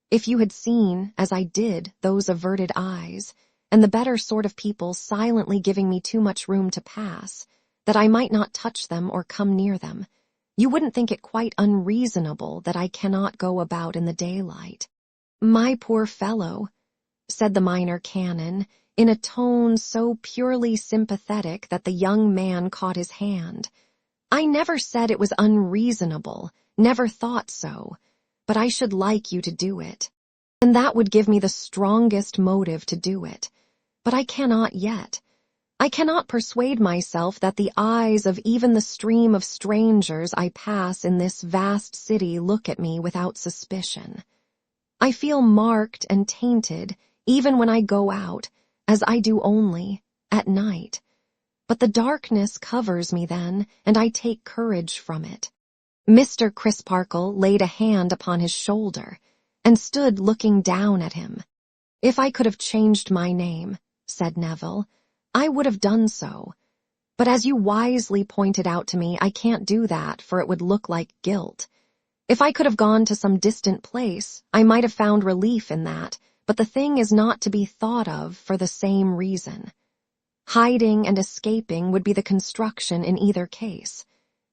if you had seen, as I did, those averted eyes, and the better sort of people silently giving me too much room to pass, that I might not touch them or come near them, you wouldn't think it quite unreasonable that I cannot go about in the daylight." "My poor fellow," said the minor canon, in a tone so purely sympathetic that the young man caught his hand, "I never said it was unreasonable, never thought so, but I should like you to do it. And that would give me the strongest motive to do it. But I cannot yet. I cannot persuade myself that the eyes of even the stream of strangers I pass in this vast city look at me without suspicion. I feel marked and tainted even when I go out, as I do only, at night. But the darkness covers me then, and I take courage from it." Mr. Crisparkle laid a hand upon his shoulder, and stood looking down at him. "If I could have changed my name," said Neville, "I would have done so. But as you wisely pointed out to me, I can't do that, for it would look like guilt. If I could have gone to some distant place, I might have found relief in that, but the thing is not to be thought of for the same reason. Hiding and escaping would be the construction in either case.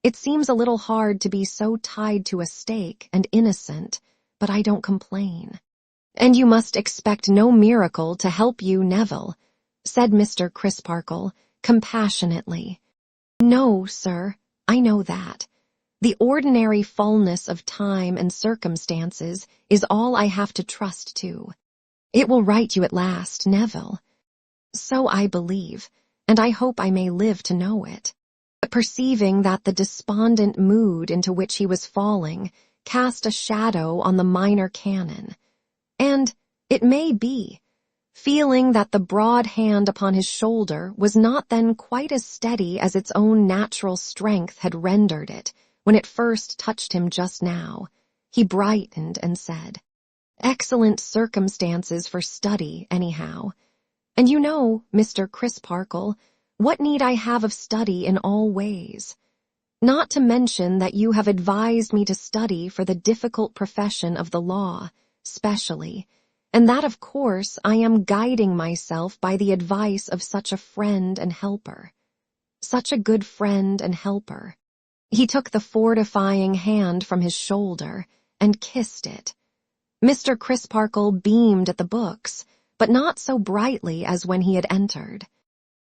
It seems a little hard to be so tied to a stake and innocent, but I don't complain." "And you must expect no miracle to help you, Neville," said Mr. Crisparkle, compassionately. "No, sir, I know that. The ordinary fullness of time and circumstances is all I have to trust to. It will right you at last, Neville." "So I believe, and I hope I may live to know it." Perceiving that the despondent mood into which he was falling cast a shadow on the minor canon, and, it may be, feeling that the broad hand upon his shoulder was not then quite as steady as its own natural strength had rendered it when it first touched him just now, he brightened and said, "Excellent circumstances for study, anyhow. And you know, Mr. Crisparkle, what need I have of study in all ways? Not to mention that you have advised me to study for the difficult profession of the law, specially, and that of course I am guiding myself by the advice of such a friend and helper. Such a good friend and helper." He took the fortifying hand from his shoulder and kissed it. Mr. Crisparkle beamed at the books, but not so brightly as when he had entered.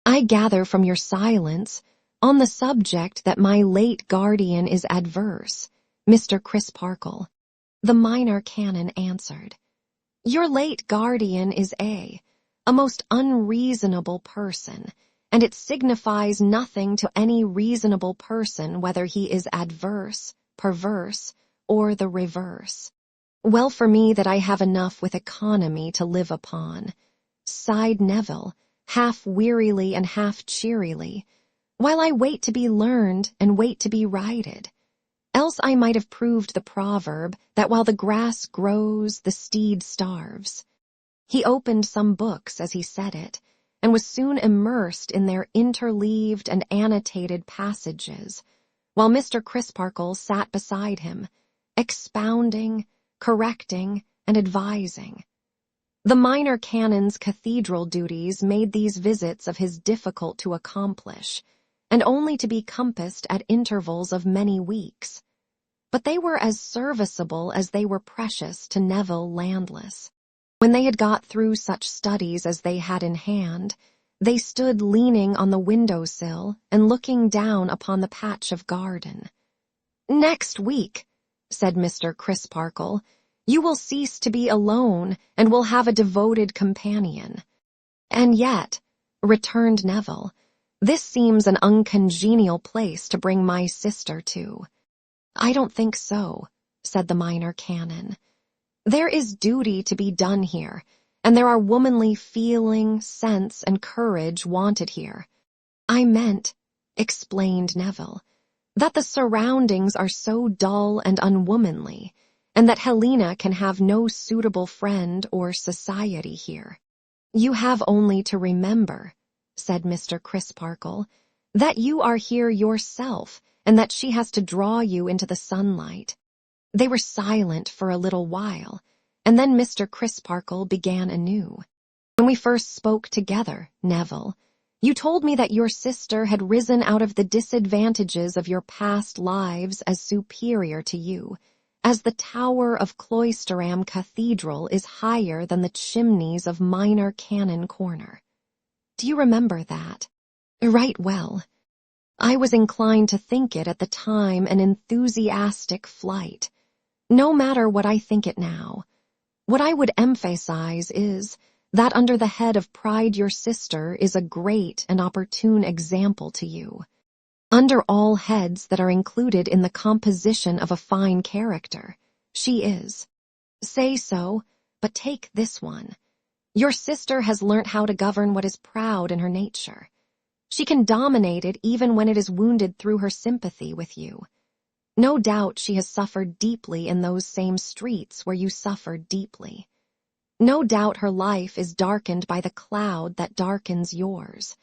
"I gather from your silence on the subject that my late guardian is adverse, Mr. Crisparkle," the minor canon answered. "Your late guardian is a most unreasonable person, and it signifies nothing to any reasonable person whether he is adverse, perverse, or the reverse. Well for me that I have enough with economy to live upon," sighed Neville, half wearily and half cheerily, "while I wait to be learned and wait to be righted. Else I might have proved the proverb that while the grass grows, the steed starves." He opened some books as he said it, and was soon immersed in their interleaved and annotated passages, while Mr. Crisparkle sat beside him, expounding, correcting, and advising. The minor canon's cathedral duties made these visits of his difficult to accomplish, and only to be compassed at intervals of many weeks. But they were as serviceable as they were precious to Neville Landless. When they had got through such studies as they had in hand, they stood leaning on the window-sill and looking down upon the patch of garden. "Next week," said Mr. Crisparkle, "you will cease to be alone and will have a devoted companion." "And yet," returned Neville, "this seems an uncongenial place to bring my sister to." "I don't think so," said the minor canon. "There is duty to be done here, and there are womanly feeling, sense, and courage wanted here. I meant," explained Neville, "that the surroundings are so dull and unwomanly, and that Helena can have no suitable friend or society here." "You have only to remember," said Mr. Crisparkle, "that you are here yourself, and that she has to draw you into the sunlight." They were silent for a little while, and then Mr. Crisparkle began anew. "When we first spoke together, Neville, you told me that your sister had risen out of the disadvantages of your past lives as superior to you, as the tower of Cloisterham Cathedral is higher than the chimneys of Minor Canon Corner. Do you remember that?" "Right well. I was inclined to think it at the time an enthusiastic flight. No matter what I think it now. What I would emphasize is that under the head of pride your sister is a great and opportune example to you. Under all heads that are included in the composition of a fine character, she is. Say so, but take this one. Your sister has learnt how to govern what is proud in her nature. She can dominate it even when it is wounded through her sympathy with you. No doubt she has suffered deeply in those same streets where you suffered deeply. No doubt her life is darkened by the cloud that darkens yours.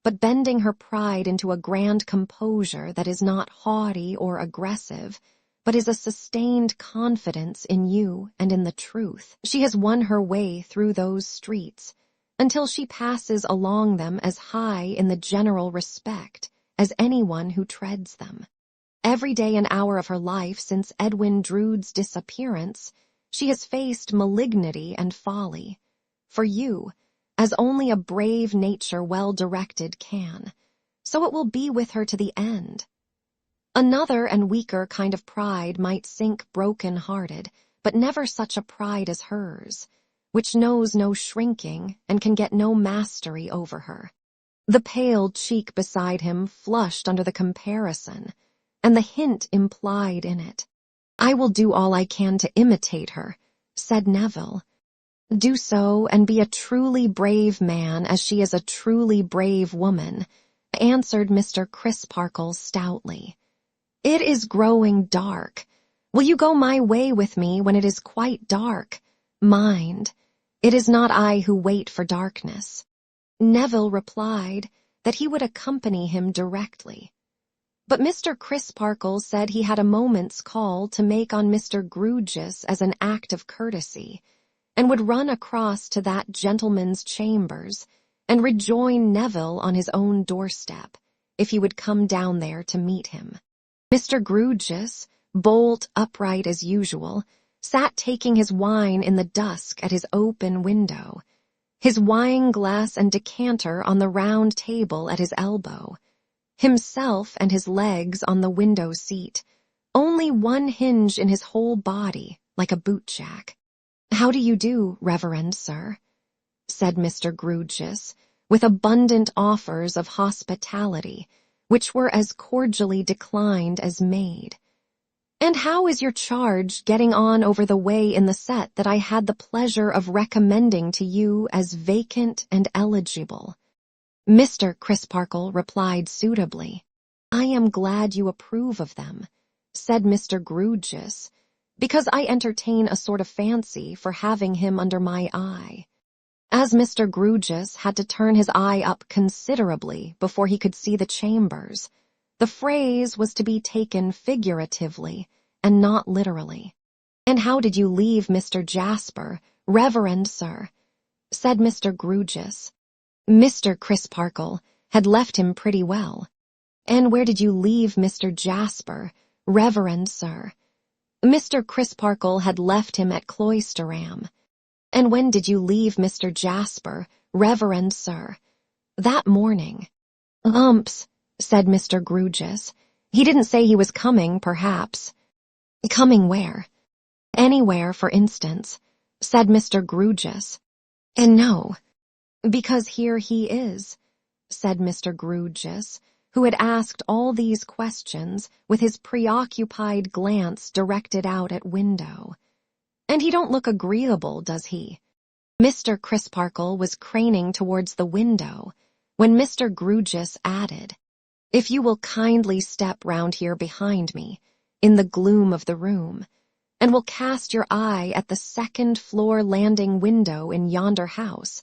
But bending her pride into a grand composure that is not haughty or aggressive, but is a sustained confidence in you and in the truth, she has won her way through those streets, until she passes along them as high in the general respect as anyone who treads them. Every day and hour of her life since Edwin Drood's disappearance, she has faced malignity and folly. For you, as only a brave nature well-directed can, so it will be with her to the end. Another and weaker kind of pride might sink broken-hearted, but never such a pride as hers, which knows no shrinking and can get no mastery over her. The pale cheek beside him flushed under the comparison, and the hint implied in it. "I will do all I can to imitate her," said Neville. "Do so, and be a truly brave man as she is a truly brave woman," answered Mr. Crisparkle stoutly. "It is growing dark. Will you go my way with me when it is quite dark? Mind, it is not I who wait for darkness." Neville replied that he would accompany him directly. But Mr. Crisparkle said he had a moment's call to make on Mr. Grewgious as an act of courtesy, and would run across to that gentleman's chambers and rejoin Neville on his own doorstep, if he would come down there to meet him. Mr. Grewgious, bolt upright as usual, sat taking his wine in the dusk at his open window, his wine glass and decanter on the round table at his elbow, himself and his legs on the window seat, only one hinge in his whole body, like a bootjack. "How do you do, Reverend Sir?" said Mr. Grewgious, with abundant offers of hospitality, which were as cordially declined as made. "And how is your charge getting on over the way in the set that I had the pleasure of recommending to you as vacant and eligible?" Mr. Crisparkle replied suitably. "I am glad you approve of them," said Mr. Grewgious, "because I entertain a sort of fancy for having him under my eye." As Mr. Grewgious had to turn his eye up considerably before he could see the chambers, the phrase was to be taken figuratively and not literally. "And how did you leave Mr. Jasper, Reverend Sir?" said Mr. Grewgious. Mr. Crisparkle had left him pretty well. "And where did you leave Mr. Jasper, Reverend Sir?" Mr. Crisparkle had left him at Cloisterham. "And when did you leave Mr. Jasper, Reverend Sir?" "That morning." "Umps," said Mr. Grewgious. "He didn't say he was coming, perhaps." "Coming where?" "Anywhere, for instance," said Mr. Grewgious. "And no, because here he is," said Mr. Grewgious, who had asked all these questions with his preoccupied glance directed out at window. "And he don't look agreeable, does he?" Mr. Crisparkle was craning towards the window when Mr. Grewgious added, "If you will kindly step round here behind me, in the gloom of the room, and will cast your eye at the second-floor landing window in yonder house,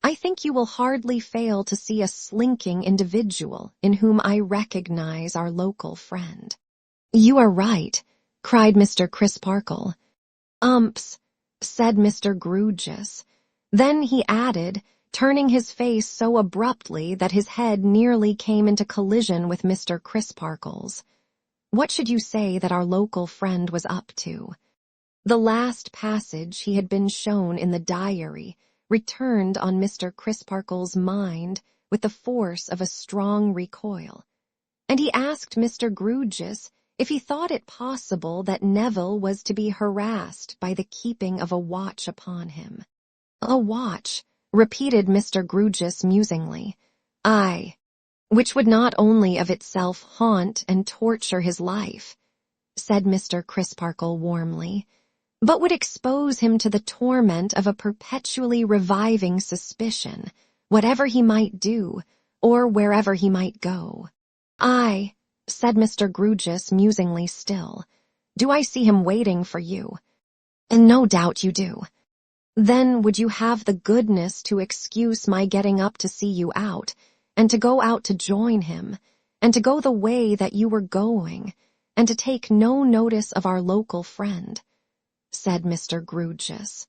I think you will hardly fail to see a slinking individual in whom I recognize our local friend." "You are right," cried Mr. Crisparkle. "Umps," said Mr. Grewgious. Then he added, turning his face so abruptly that his head nearly came into collision with Mr. Crisparkle's, "What should you say that our local friend was up to?" The last passage he had been shown in the diary returned on Mr. Crisparkle's mind with the force of a strong recoil, and he asked Mr. Grewgious if he thought it possible that Neville was to be harassed by the keeping of a watch upon him. "A watch," repeated Mr. Grewgious musingly. "Aye, which would not only of itself haunt and torture his life," said Mr. Crisparkle warmly, "but would expose him to the torment of a perpetually reviving suspicion, whatever he might do, or wherever he might go." "Aye," said Mr. Grewgious musingly still. "Do I see him waiting for you?" "And no doubt you do." "Then would you have the goodness to excuse my getting up to see you out, and to go out to join him, and to go the way that you were going, and to take no notice of our local friend?" said Mr. Grewgious.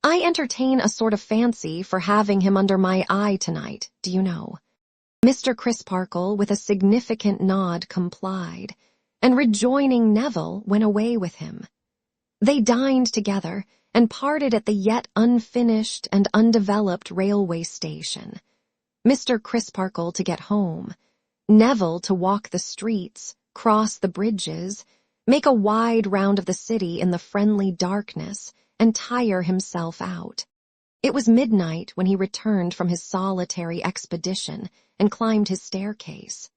"I entertain a sort of fancy for having him under my eye tonight, do you know?" Mr. Crisparkle, with a significant nod, complied, and rejoining Neville, went away with him. They dined together and parted at the yet unfinished and undeveloped railway station. Mr. Crisparkle to get home, Neville to walk the streets, cross the bridges, make a wide round of the city in the friendly darkness, and tire himself out. It was midnight when he returned from his solitary expedition and climbed his staircase.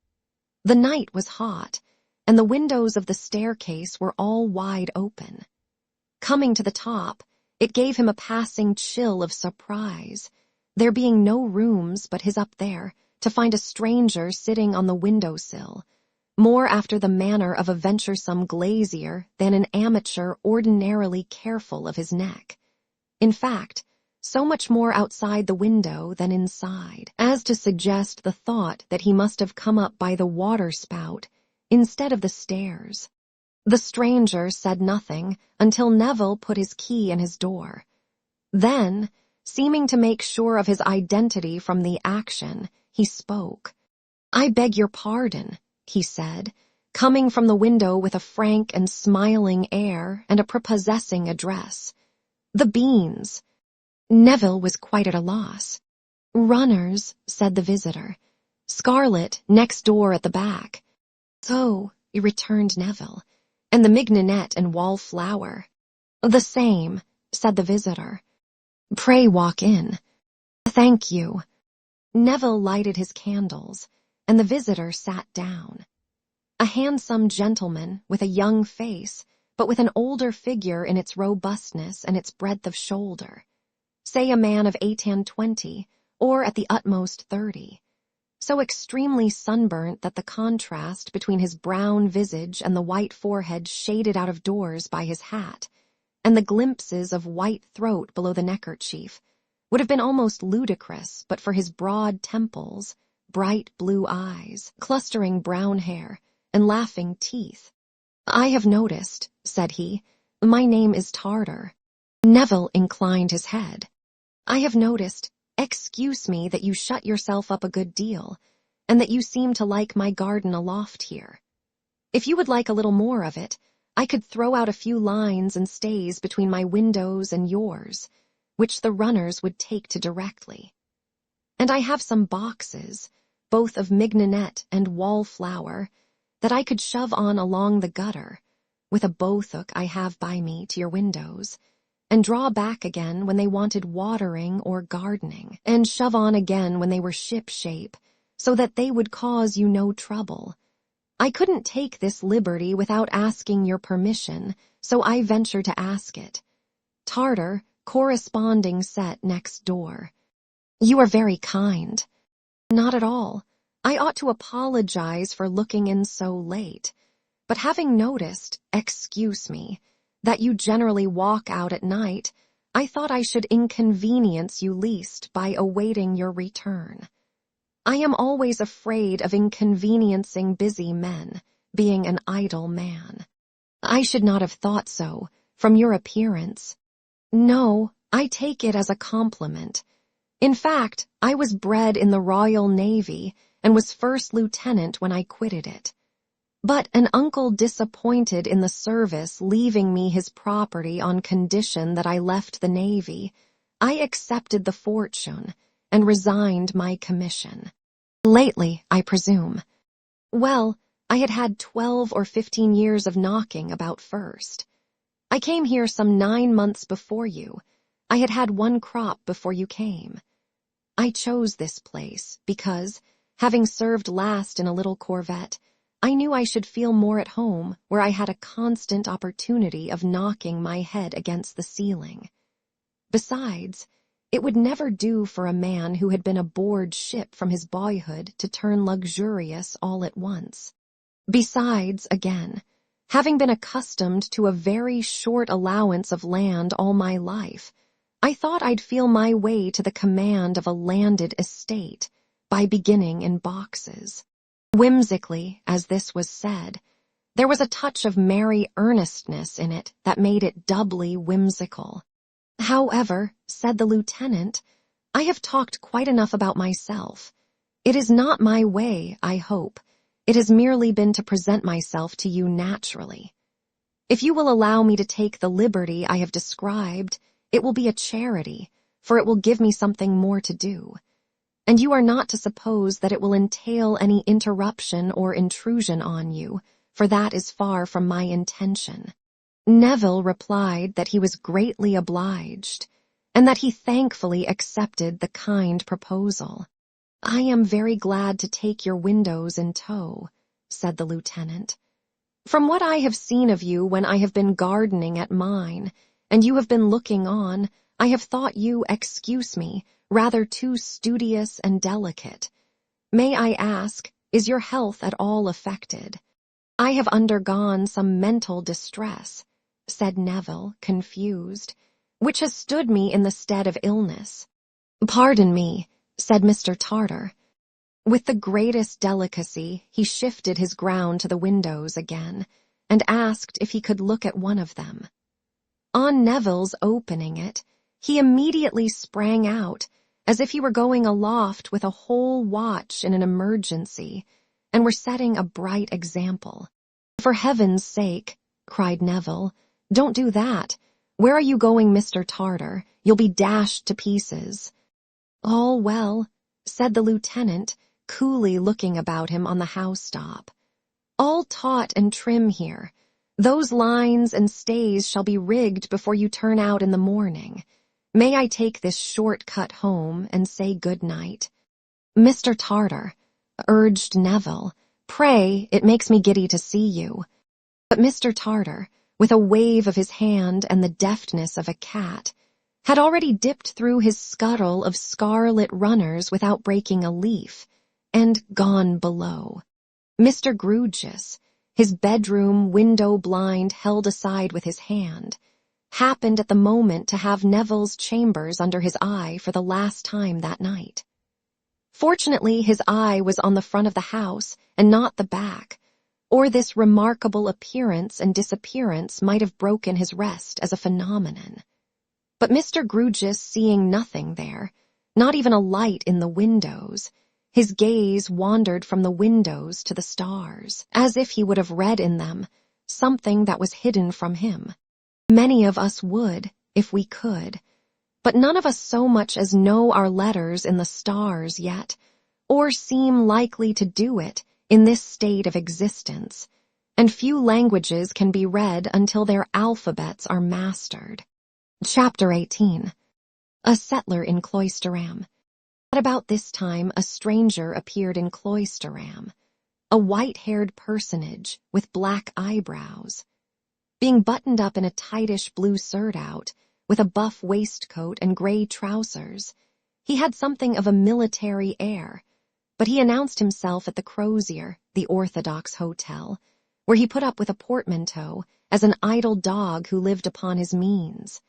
The night was hot, and the windows of the staircase were all wide open. Coming to the top, it gave him a passing chill of surprise, there being no rooms but his up there, to find a stranger sitting on the window-sill, more after the manner of a venturesome glazier than an amateur ordinarily careful of his neck. In fact, so much more outside the window than inside, as to suggest the thought that he must have come up by the water-spout instead of the stairs. The stranger said nothing until Neville put his key in his door. Then, seeming to make sure of his identity from the action, he spoke. "I beg your pardon," he said, coming from the window with a frank and smiling air and a prepossessing address. "The beans." Neville was quite at a loss. "Runners," said the visitor. "Scarlet, next door at the back." "So," returned Neville, "and the mignonette and wallflower." "The same," said the visitor. "Pray walk in." "Thank you." Neville lighted his candles, and the visitor sat down. A handsome gentleman with a young face, but with an older figure in its robustness and its breadth of shoulder. Say a man of 18-20, or at the utmost 30. So extremely sunburnt that the contrast between his brown visage and the white forehead shaded out of doors by his hat, and the glimpses of white throat below the neckerchief, would have been almost ludicrous but for his broad temples, bright blue eyes, clustering brown hair, and laughing teeth. "I have noticed," said he, "my name is Tartar." Neville inclined his head. "I have noticed, excuse me, that you shut yourself up a good deal, and that you seem to like my garden aloft here. If you would like a little more of it, I could throw out a few lines and stays between my windows and yours, which the runners would take to directly. And I have some boxes, both of mignonette and wallflower, that I could shove on along the gutter, with a bowhook I have by me to your windows, and draw back again when they wanted watering or gardening, and shove on again when they were ship-shape, so that they would cause you no trouble. I couldn't take this liberty without asking your permission, so I venture to ask it. Tartar, corresponding set next door." "You are very kind." "Not at all. I ought to apologize for looking in so late, but having noticed, excuse me, that you generally walk out at night, I thought I should inconvenience you least by awaiting your return. I am always afraid of inconveniencing busy men, being an idle man. I should not have thought so, from your appearance. No, I take it as a compliment. In fact, I was bred in the Royal Navy and was first lieutenant when I quitted it. But an uncle disappointed in the service, leaving me his property on condition that I left the Navy, I accepted the fortune and resigned my commission. Lately, I presume. Well, I had had 12 or 15 years of knocking about first. I came here some 9 months before you. I had had one crop before you came. I chose this place because, having served last in a little corvette, I knew I should feel more at home where I had a constant opportunity of knocking my head against the ceiling. Besides, it would never do for a man who had been aboard ship from his boyhood to turn luxurious all at once. Besides, again, having been accustomed to a very short allowance of land all my life, I thought I'd feel my way to the command of a landed estate by beginning in boxes. Whimsically, as this was said, there was a touch of merry earnestness in it that made it doubly whimsical. "However," said the lieutenant, "I have talked quite enough about myself. It is not my way, I hope. It has merely been to present myself to you naturally. If you will allow me to take the liberty I have described, it will be a charity, for it will give me something more to do. And you are not to suppose that it will entail any interruption or intrusion on you, for that is far from my intention." Neville replied that he was greatly obliged, and that he thankfully accepted the kind proposal. "I am very glad to take your windows in tow," said the lieutenant. "From what I have seen of you when I have been gardening at mine, and you have been looking on, I have thought you, excuse me, rather too studious and delicate. May I ask, is your health at all affected?" "I have undergone some mental distress," said Neville, confused, "which has stood me in the stead of illness." "Pardon me," said Mr. Tartar. With the greatest delicacy, he shifted his ground to the windows again, and asked if he could look at one of them. On Neville's opening it, he immediately sprang out, as if he were going aloft with a whole watch in an emergency, and were setting a bright example. "For heaven's sake," cried Neville, "don't do that. Where are you going, Mr. Tartar? You'll be dashed to pieces." "All well," said the lieutenant, coolly looking about him on the housetop. "All taut and trim here. Those lines and stays shall be rigged before you turn out in the morning. May I take this short cut home and say good night?" "Mr. Tartar," urged Neville, "pray, it makes me giddy to see you." But Mr. Tartar, with a wave of his hand and the deftness of a cat, had already dipped through his scuttle of scarlet runners without breaking a leaf, and gone below. Mr. Grewgious, his bedroom window blind held aside with his hand, happened at the moment to have Neville's chambers under his eye for the last time that night. Fortunately, his eye was on the front of the house and not the back, or this remarkable appearance and disappearance might have broken his rest as a phenomenon. But Mr. Grewgious, seeing nothing there, not even a light in the windows, his gaze wandered from the windows to the stars, as if he would have read in them something that was hidden from him. Many of us would, if we could, but none of us so much as know our letters in the stars yet, or seem likely to do it in this state of existence, and few languages can be read until their alphabets are mastered. Chapter 18. A Settler in Cloisterham. At about this time a stranger appeared in Cloisterham, a white-haired personage with black eyebrows. Being buttoned up in a tightish blue surtout, with a buff waistcoat and grey trousers, he had something of a military air, but he announced himself at the Crozier, the orthodox hotel, where he put up with a portmanteau as an idle dog who lived upon his means.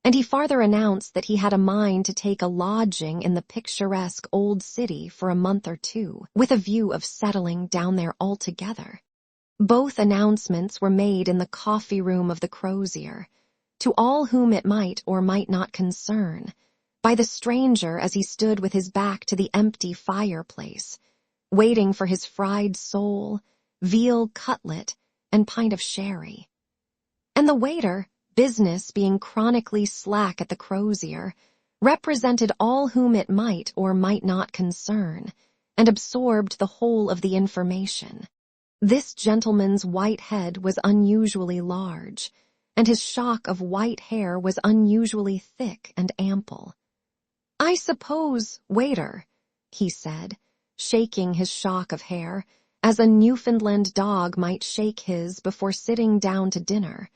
And he farther announced that he had a mind to take a lodging in the picturesque old city for a month or two, with a view of settling down there altogether. Both announcements were made in the coffee-room of the Crozier, to all whom it might or might not concern, by the stranger as he stood with his back to the empty fireplace, waiting for his fried sole, veal cutlet, and pint of sherry. And the waiter, business being chronically slack at the Crozier, represented all whom it might or might not concern, and absorbed the whole of the information. This gentleman's white head was unusually large, and his shock of white hair was unusually thick and ample. "I suppose, waiter," he said, shaking his shock of hair, as a Newfoundland dog might shake his before sitting down to dinner,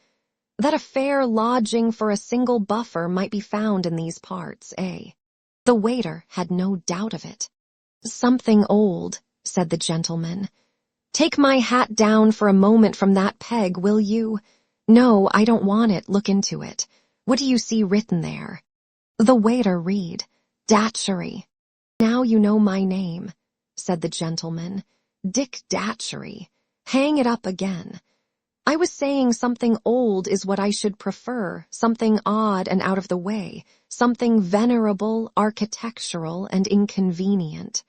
"that a fair lodging for a single buffer might be found in these parts, eh?" The waiter had no doubt of it. "Something old," said the gentleman. "Take my hat down for a moment from that peg, will you? No, I don't want it. Look into it. What do you see written there?" The waiter read, "Datchery." "Now you know my name," said the gentleman. "Dick Datchery. Hang it up again. I was saying something old is what I should prefer, something odd and out of the way, something venerable, architectural, and inconvenient.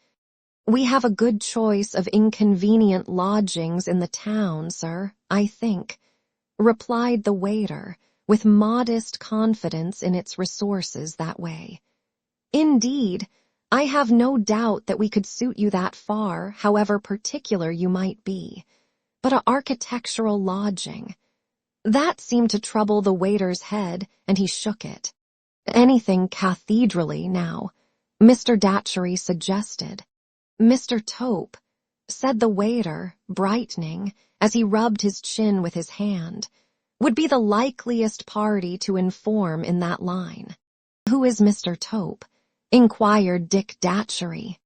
We have a good choice of inconvenient lodgings in the town, sir, I think," replied the waiter, with modest confidence in its resources that way. "Indeed, I have no doubt that we could suit you that far, however particular you might be. But a architectural lodging—" That seemed to trouble the waiter's head, and he shook it. "Anything cathedraly, now," Mr. Datchery suggested. "Mr. Tope," said the waiter, brightening, as he rubbed his chin with his hand, "would be the likeliest party to inform in that line." "Who is Mr. Tope?" inquired Dick Datchery.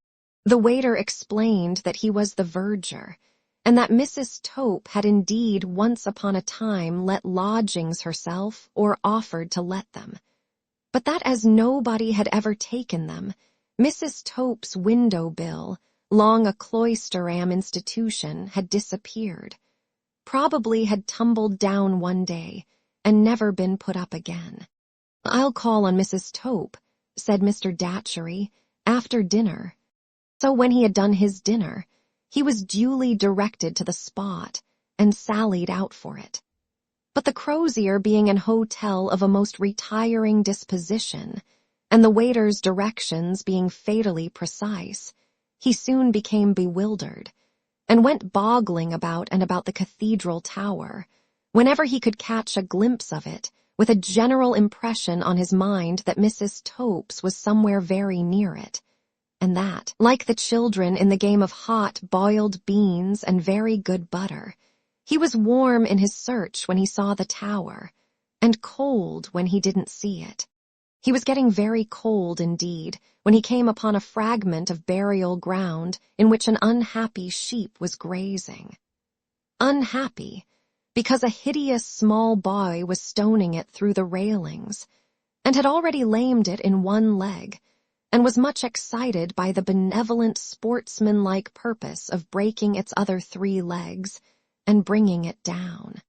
The waiter explained that he was the verger, and that Mrs. Tope had indeed once upon a time let lodgings herself or offered to let them, but that as nobody had ever taken them, Mrs. Tope's window bill, long a Cloisterham institution, had disappeared, probably had tumbled down one day, and never been put up again. "I'll call on Mrs. Tope," said Mr. Datchery, "after dinner." So when he had done his dinner, he was duly directed to the spot, and sallied out for it. But the Crozier being an hotel of a most retiring disposition, and the waiter's directions being fatally precise, he soon became bewildered, and went boggling about and about the cathedral tower, whenever he could catch a glimpse of it, with a general impression on his mind that Mrs. Topes was somewhere very near it, and that, like the children in the game of hot boiled beans and very good butter, he was warm in his search when he saw the tower, and cold when he didn't see it. He was getting very cold indeed when he came upon a fragment of burial ground in which an unhappy sheep was grazing. Unhappy, because a hideous small boy was stoning it through the railings, and had already lamed it in one leg, and was much excited by the benevolent sportsmanlike purpose of breaking its other 3 legs, and bringing it down.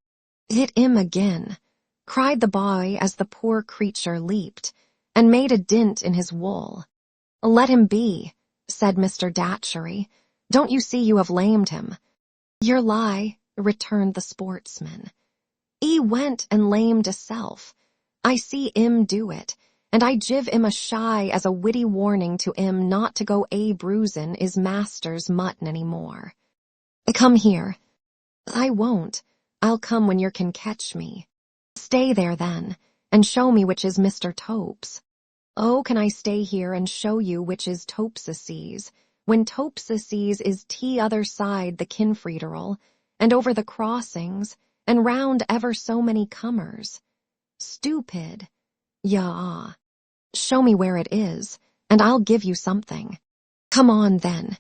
"Hit him again," cried the boy as the poor creature leaped, and made a dint in his wool. "Let him be," said Mr. Datchery. "Don't you see you have lamed him?" "Yer lie," returned the sportsman. "'E went and lamed self. I see 'im do it, and I give 'im a shy as a witty warning to 'im not to go bruisin' 'is master's mutton any more. Come here." "I won't. I'll come when yer can catch me." "Stay there, then, and show me which is Mr. Topes." "Oh, can I stay here and show you which is Topes's, when Topes's is t'other side the Kinfriederal, and over the crossings, and round ever so many comers? Stupid. Yah. Show me where it is, and I'll give you something. Come on, then."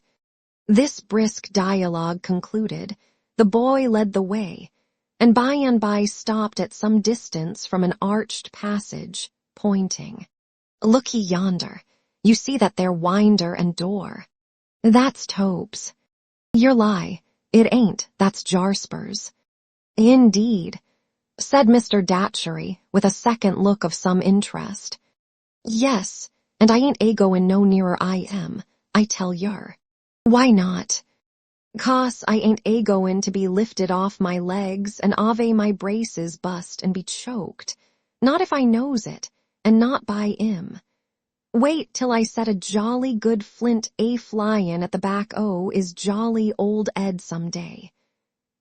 This brisk dialogue concluded, the boy led the way, and by stopped at some distance from an arched passage, pointing. "Look ye yonder. You see that there winder and door. That's Topes." "Yer lie. It ain't. That's Jarsper's." "Indeed," said Mr. Datchery, with a second look of some interest. "Yes, and I ain't goin' no nearer I am, I tell yer." "Why not?" "'Cause I ain't goin' to be lifted off my legs and ave my braces bust and be choked. Not if I knows it, and not by 'im. Wait till I set a jolly good flint flyin' at the back is jolly old Ed some day.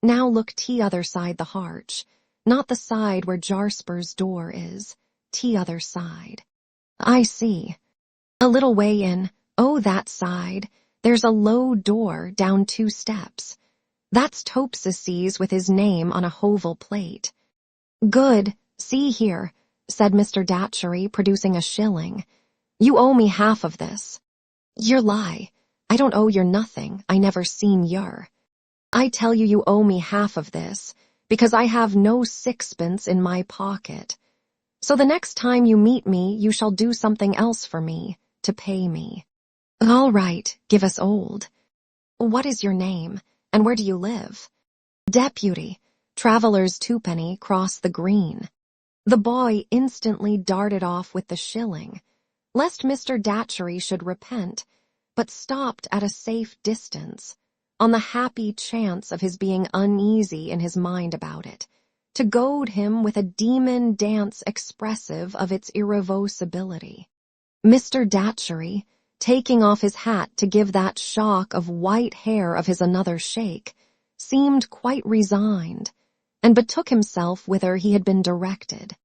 Now look t'other side the harch, not the side where Jarsper's door is, t'other side." "I see. A little way in, that side, there's a low door down 2 steps. That's Topes's with his name on a hovel plate." "Good. See here," said Mr. Datchery, producing a shilling. "You owe me half of this." "Yer lie. I don't owe yer nothing. I never seen yer." "I tell you you owe me half of this, because I have no 6pence in my pocket. So the next time you meet me, you shall do something else for me, to pay me." "All right, give us old." "What is your name, and where do you live?" "Deputy, Traveller's Twopenny, cross the green." The boy instantly darted off with the shilling, lest Mr. Datchery should repent, but stopped at a safe distance, on the happy chance of his being uneasy in his mind about it, to goad him with a demon dance expressive of its irreversibility. Mr. Datchery, taking off his hat to give that shock of white hair of his another shake, seemed quite resigned, and betook himself whither he had been directed.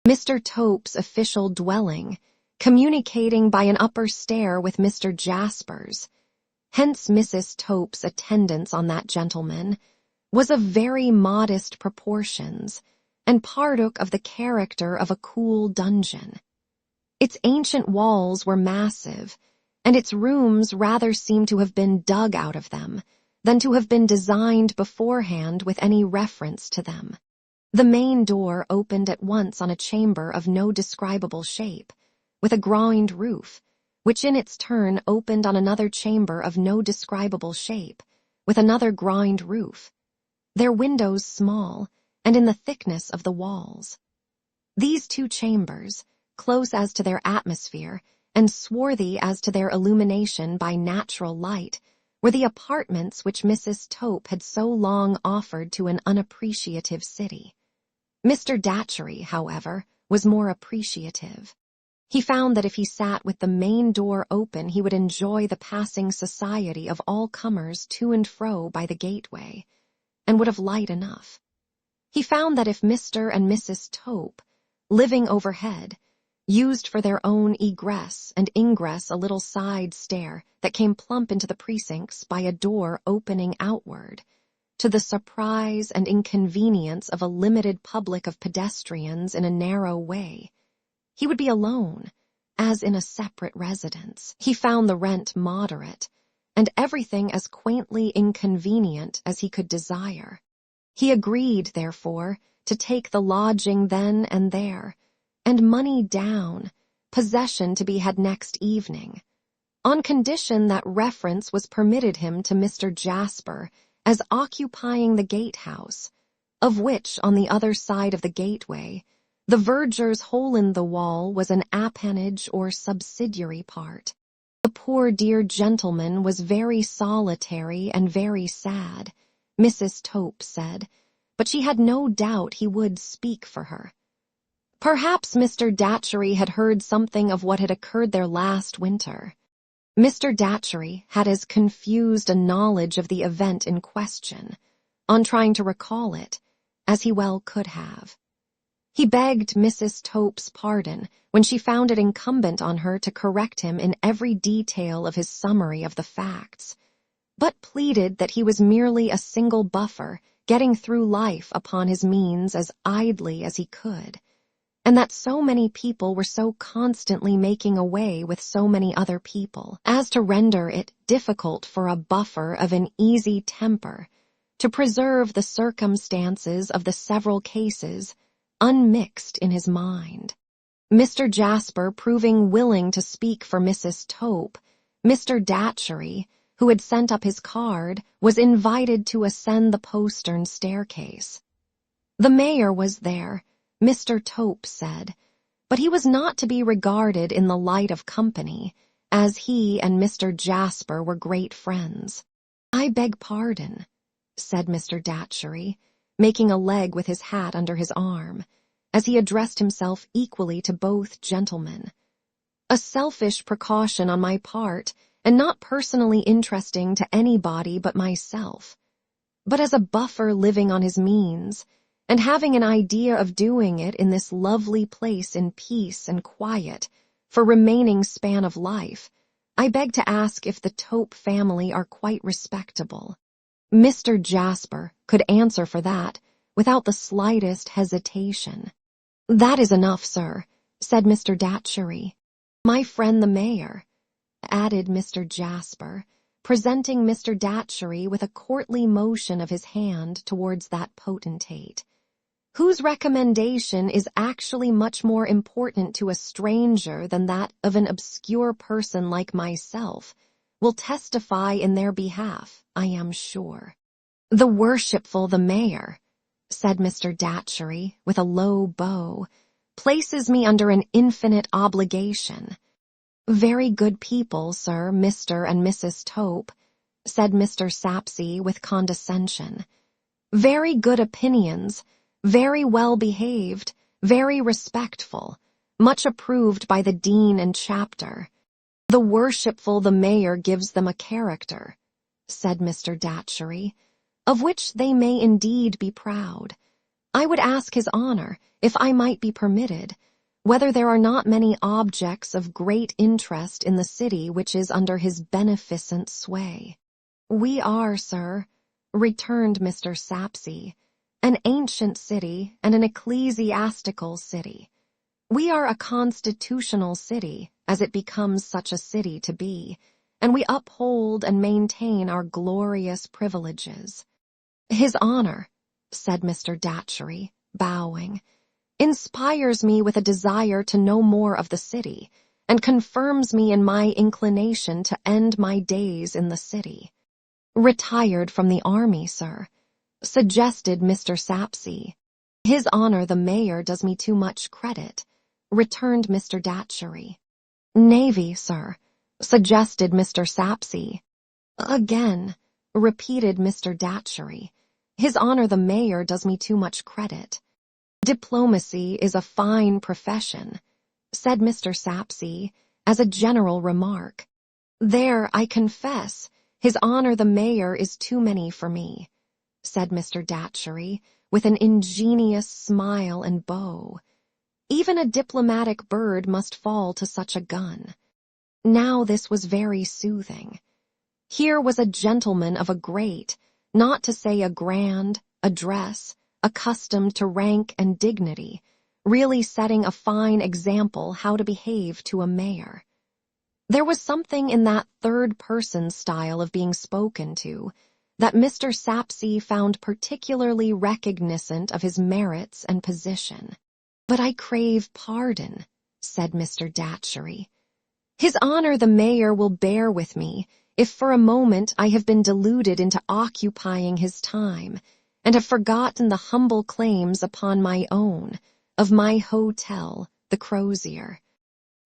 Mr. Topes' official dwelling, communicating by an upper stair with Mr. Jasper's, hence Mrs. Topes' attendance on that gentleman, was of very modest proportions, and partook of the character of a cool dungeon. Its ancient walls were massive, and its rooms rather seemed to have been dug out of them than to have been designed beforehand with any reference to them. The main door opened at once on a chamber of no describable shape, with a groined roof, which in its turn opened on another chamber of no describable shape, with another groined roof, their windows small, and in the thickness of the walls. These 2 chambers, close as to their atmosphere, and swarthy as to their illumination by natural light, were the apartments which Mrs. Tope had so long offered to an unappreciative city. Mr. Datchery, however, was more appreciative. He found that if he sat with the main door open, he would enjoy the passing society of all comers to and fro by the gateway, and would have light enough. He found that if Mr. and Mrs. Tope, living overhead, used for their own egress and ingress a little side stair that came plump into the precincts by a door opening outward, to the surprise and inconvenience of a limited public of pedestrians in a narrow way, he would be alone, as in a separate residence. He found the rent moderate, and everything as quaintly inconvenient as he could desire. He agreed, therefore, to take the lodging then and there, and money down, possession to be had next evening, on condition that reference was permitted him to Mr. Jasper as occupying the gatehouse, of which, on the other side of the gateway, the verger's hole in the wall was an appanage or subsidiary part. The poor dear gentleman was very solitary and very sad, Mrs. Tope said, but she had no doubt he would speak for her. Perhaps Mr. Datchery had heard something of what had occurred there last winter. Mr. Datchery had as confused a knowledge of the event in question, on trying to recall it, as he well could have. He begged Mrs. Tope's pardon when she found it incumbent on her to correct him in every detail of his summary of the facts, but pleaded that he was merely a single buffer getting through life upon his means as idly as he could, and that so many people were so constantly making away with so many other people as to render it difficult for a buffer of an easy temper to preserve the circumstances of the several cases unmixed in his mind. Mr. Jasper proving willing to speak for Mrs. Tope, Mr. Datchery, who had sent up his card, was invited to ascend the postern staircase. The mayor was there, Mr. Tope said, but he was not to be regarded in the light of company, as he and Mr. Jasper were great friends. "I beg pardon," said Mr. Datchery, making a leg with his hat under his arm, as he addressed himself equally to both gentlemen. "A selfish precaution on my part, and not personally interesting to anybody but myself. But as a buffer living on his means, and having an idea of doing it in this lovely place in peace and quiet for remaining span of life, I beg to ask if the Tope family are quite respectable." Mr. Jasper could answer for that without the slightest hesitation. "That is enough, sir," said Mr. Datchery. "My friend the mayor," added Mr. Jasper, presenting Mr. Datchery with a courtly motion of his hand towards that potentate, whose recommendation is actually much more important to a stranger than that of an obscure person like myself, will testify in their behalf, I am sure. "The worshipful the mayor," said Mr. Datchery with a low bow, "places me under an infinite obligation." "Very good people, sir, Mr. and Mrs. Tope," said Mr. Sapsea with condescension. "Very good opinions, very well behaved, very respectful, much approved by the dean and chapter. The worshipful the mayor gives them a character," said Mr. Datchery, "of which they may indeed be proud. I would ask his honor, if I might be permitted, whether there are not many objects of great interest in the city which is under his beneficent sway." "We are, sir," returned Mr. Sapsea, "an ancient city and an ecclesiastical city. We are a constitutional city, as it becomes such a city to be, and we uphold and maintain our glorious privileges." "His honor," said Mr. Datchery, bowing, "inspires me with a desire to know more of the city, and confirms me in my inclination to end my days in the city." "Retired from the army, sir," suggested Mr. Sapsea. "His honor the mayor does me too much credit," returned Mr. Datchery. "Navy, sir," suggested Mr. Sapsea. Again, repeated Mr. Datchery. His Honor the Mayor does me too much credit. Diplomacy is a fine profession, said Mr. Sapsea, as a general remark. There, I confess, His Honor the Mayor is too many for me, said Mr. Datchery, with an ingenious smile and bow. Even a diplomatic bird must fall to such a gun. Now this was very soothing. Here was a gentleman of a great, not to say a grand, address, accustomed to rank and dignity, really setting a fine example how to behave to a mayor. There was something in that third-person style of being spoken to that Mr. Sapsea found particularly recognizant of his merits and position. But I crave pardon, said Mr. Datchery. His Honor the Mayor will bear with me if for a moment I have been deluded into occupying his time, and have forgotten the humble claims upon my own, of my hotel, the Crozier.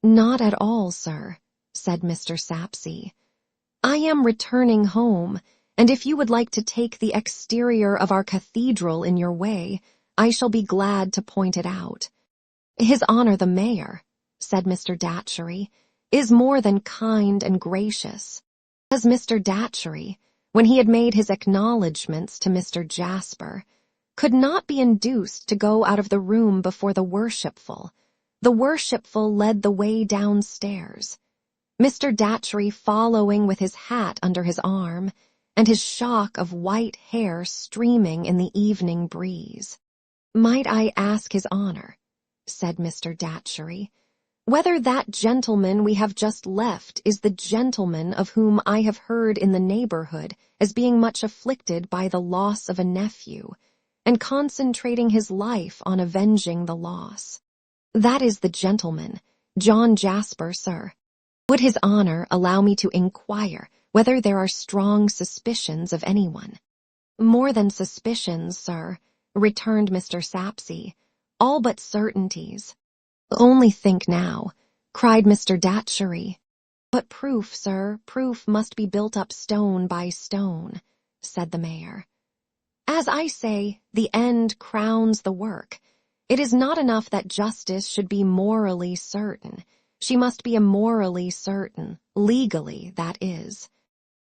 Not at all, sir, said Mr. Sapsea. I am returning home, and if you would like to take the exterior of our cathedral in your way, I shall be glad to point it out. His Honor the Mayor, said Mr. Datchery, is more than kind and gracious. As Mr. Datchery, when he had made his acknowledgments to Mr. Jasper, could not be induced to go out of the room before the worshipful led the way downstairs, Mr. Datchery following with his hat under his arm, and his shock of white hair streaming in the evening breeze. Might I ask His Honor, said Mr. Datchery, whether that gentleman we have just left is the gentleman of whom I have heard in the neighborhood as being much afflicted by the loss of a nephew, and concentrating his life on avenging the loss? That is the gentleman, John Jasper, sir. Would His Honor allow me to inquire whether there are strong suspicions of anyone? More than suspicions, sir, returned Mr. Sapsea, all but certainties. Only think now, cried Mr. Datchery. But proof, sir, proof must be built up stone by stone, said the mayor. As I say, the end crowns the work. It is not enough that justice should be morally certain. She must be immorally certain, legally, that is.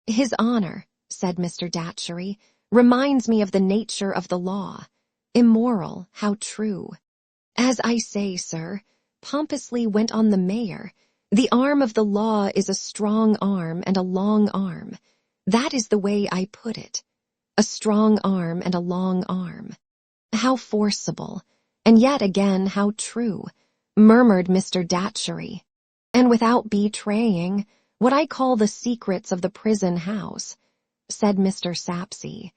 His Honor, said Mr. Datchery, reminds me of the nature of the law. Immoral, how true. As I say, sir, pompously went on the mayor, the arm of the law is a strong arm and a long arm. That is the way I put it. A strong arm and a long arm. How forcible, and yet again how true, murmured Mr. Datchery. And without betraying what I call the secrets of the prison house, said Mr. Sapsea.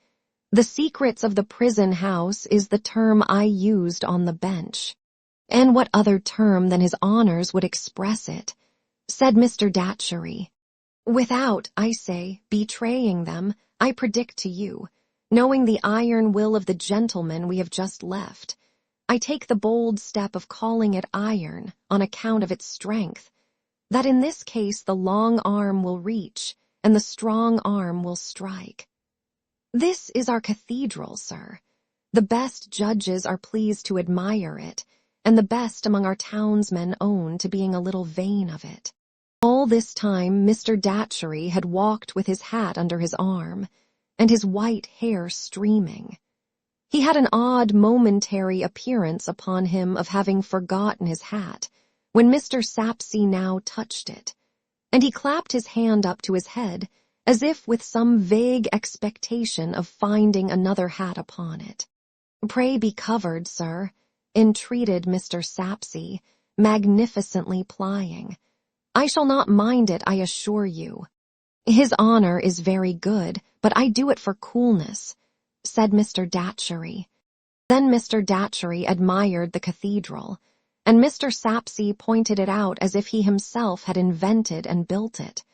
The secrets of the prison house is the term I used on the bench. And what other term than His Honor's would express it, said Mr. Datchery. Without, I say, betraying them, I predict to you, knowing the iron will of the gentleman we have just left, I take the bold step of calling it iron on account of its strength, that in this case the long arm will reach, and the strong arm will strike. This is our cathedral, sir. The best judges are pleased to admire it, and the best among our townsmen own to being a little vain of it. All this time Mr. Datchery had walked with his hat under his arm, and his white hair streaming. He had an odd momentary appearance upon him of having forgotten his hat, when Mr. Sapsea now touched it, and he clapped his hand up to his head, as if with some vague expectation of finding another hat upon it. Pray be covered, sir, entreated Mr. Sapsea, magnificently plying. I shall not mind it, I assure you. His Honor is very good, but I do it for coolness, said Mr. Datchery. Then Mr. Datchery admired the cathedral, and Mr. Sapsea pointed it out as if he himself had invented and built it.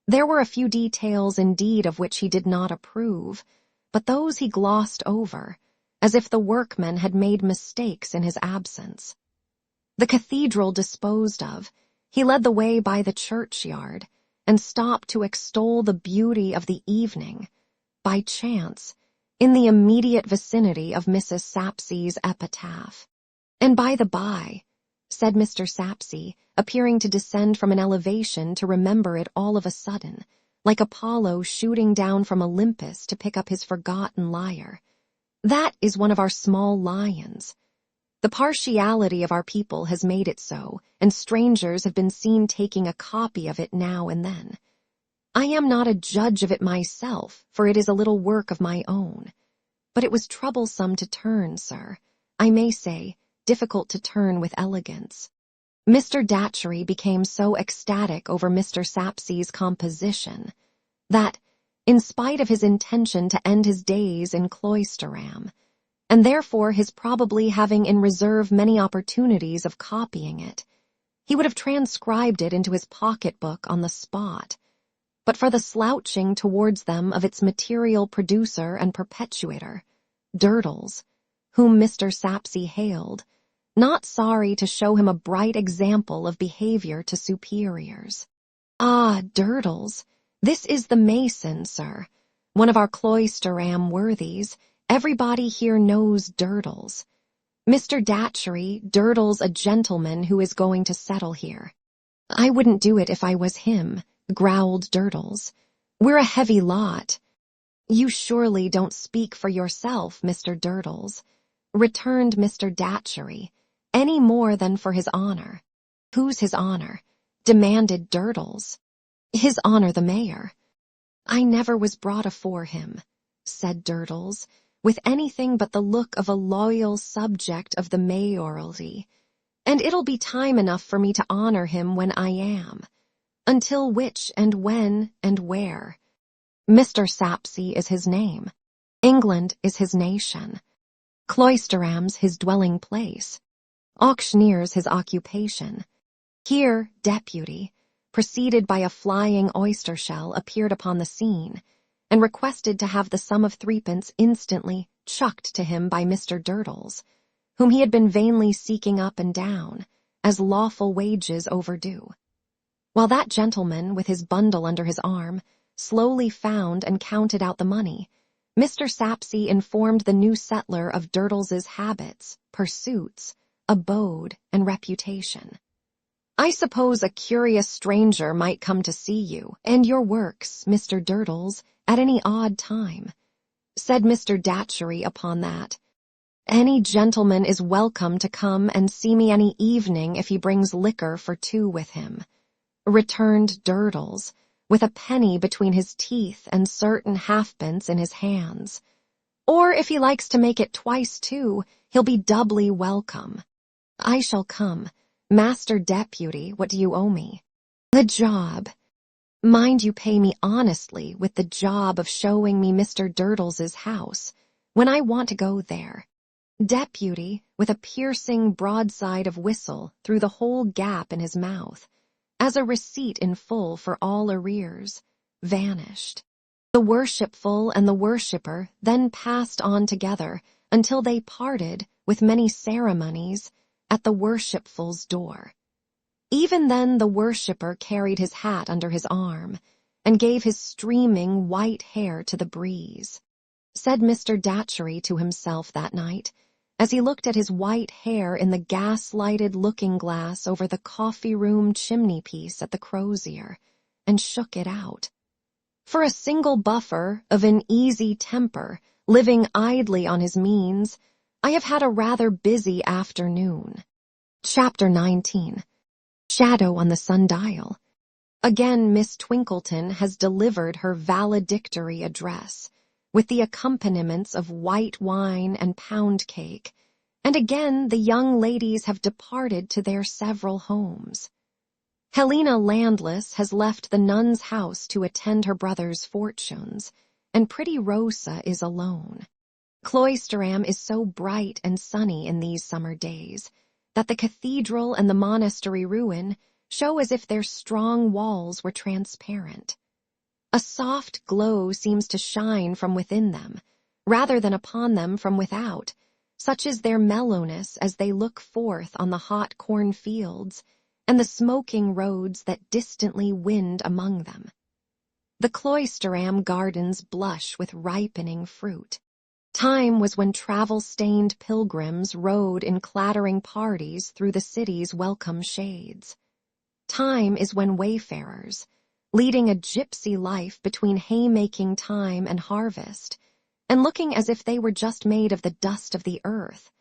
There were a few details indeed of which he did not approve, but those he glossed over, as if the workmen had made mistakes in his absence. The cathedral disposed of, he led the way by the churchyard, and stopped to extol the beauty of the evening, by chance, in the immediate vicinity of Mrs. Sapsea's epitaph. And by the by, said Mr. Sapsea, appearing to descend from an elevation to remember it all of a sudden, like Apollo shooting down from Olympus to pick up his forgotten lyre, that is one of our small lions. The partiality of our people has made it so, and strangers have been seen taking a copy of it now and then. I am not a judge of it myself, for it is a little work of my own. But it was troublesome to turn, sir. I may say, difficult to turn with elegance. Mr. Datchery became so ecstatic over Mr. Sapsea's composition that, in spite of his intention to end his days in Cloisterham, and therefore his probably having in reserve many opportunities of copying it, he would have transcribed it into his pocket-book on the spot, but for the slouching towards them of its material producer and perpetuator, Durdles, whom Mr. Sapsea hailed, not sorry to show him a bright example of behavior to superiors. Ah, Durdles, this is the mason, sir, one of our Cloisterham worthies. Everybody here knows Durdles. Mr. Datchery, Durdles a gentleman who is going to settle here. I wouldn't do it if I was him, growled Durdles. We're a heavy lot. You surely don't speak for yourself, Mr. Durdles, returned Mr. Datchery, any more than for his honor. Who's his honor? Demanded Durdles. His honor the mayor. I never was brought afore him, said Durdles, with anything but the look of a loyal subject of the mayoralty, and it'll be time enough for me to honor him when I am. Until which and when and where? Mr. Sapsea is his name. England is his nation. Cloisterham's his dwelling place. Auctioneer's his occupation. Here, deputy, preceded by a flying oyster shell, appeared upon the scene, and requested to have the sum of 3d instantly chucked to him by Mr. Durdles, whom he had been vainly seeking up and down, as lawful wages overdue. While that gentleman, with his bundle under his arm, slowly found and counted out the money, Mr. Sapsea informed the new settler of Durdles's habits, pursuits, abode, and reputation. I suppose a curious stranger might come to see you and your works, Mr. Durdles, at any odd time, said Mr. Datchery upon that. Any gentleman is welcome to come and see me any evening if he brings liquor for 2 with him, returned Durdles, with a penny between his teeth and certain halfpence in his hands. Or if he likes to make it twice 2, he'll be doubly welcome. I shall come. Master Deputy, what do you owe me? The job. Mind you pay me honestly with the job of showing me Mr. Durdles's house, when I want to go there. Deputy, with a piercing broadside of whistle through the whole gap in his mouth, as a receipt in full for all arrears, vanished. The worshipful and the worshipper then passed on together until they parted with many ceremonies at the worshipful's door. Even then the worshipper carried his hat under his arm and gave his streaming white hair to the breeze, said Mr. Datchery to himself that night, as he looked at his white hair in the gas-lighted looking-glass over the coffee-room chimney-piece at the Crozier, and shook it out. For a single buffer of an easy temper, living idly on his means, I have had a rather busy afternoon. Chapter 19. Shadow on the Sundial. Again Miss Twinkleton has delivered her valedictory address, with the accompaniments of white wine and pound cake, and again the young ladies have departed to their several homes. Helena Landless has left the nun's house to attend her brother's fortunes, and pretty Rosa is alone. Cloisterham is so bright and sunny in these summer days that the cathedral and the monastery ruin show as if their strong walls were transparent. A soft glow seems to shine from within them, rather than upon them from without, such is their mellowness as they look forth on the hot cornfields and the smoking roads that distantly wind among them. The cloisteram gardens blush with ripening fruit. Time was when travel-stained pilgrims rode in clattering parties through the city's welcome shades. Time is when wayfarers, leading a gypsy life between haymaking time and harvest, and looking as if they were just made of the dust of the earth,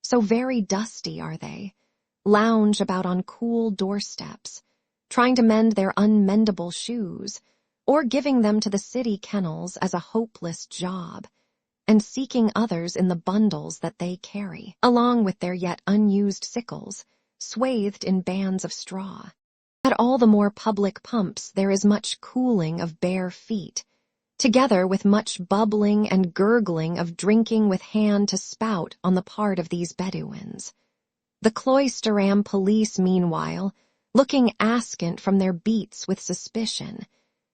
so very dusty are they, lounge about on cool doorsteps, trying to mend their unmendable shoes, or giving them to the city kennels as a hopeless job, and seeking others in the bundles that they carry, along with their yet unused sickles, swathed in bands of straw. At all the more public pumps there is much cooling of bare feet, together with much bubbling and gurgling of drinking with hand to spout on the part of these Bedouins. The cloisteram police, meanwhile, looking askant from their beats with suspicion,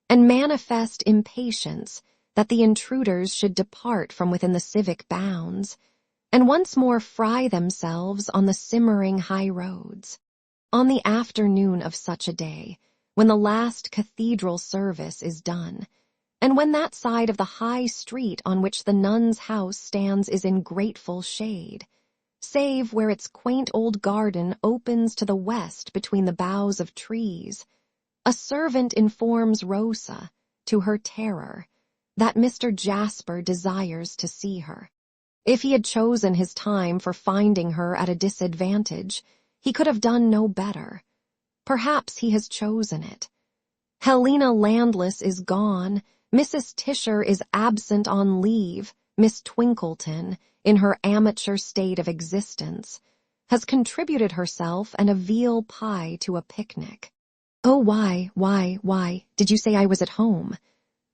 and manifest impatience that the intruders should depart from within the civic bounds, and once more fry themselves on the simmering high roads. On the afternoon of such a day, when the last cathedral service is done, and when that side of the high street on which the nun's house stands is in grateful shade, save where its quaint old garden opens to the west between the boughs of trees, a servant informs Rosa, to her terror, that Mr. Jasper desires to see her. If he had chosen his time for finding her at a disadvantage, he could have done no better. Perhaps he has chosen it. Helena Landless is gone, Mrs. Tisher is absent on leave, Miss Twinkleton, in her amateur state of existence, has contributed herself and a veal pie to a picnic. "Oh, why, did you say I was at home?"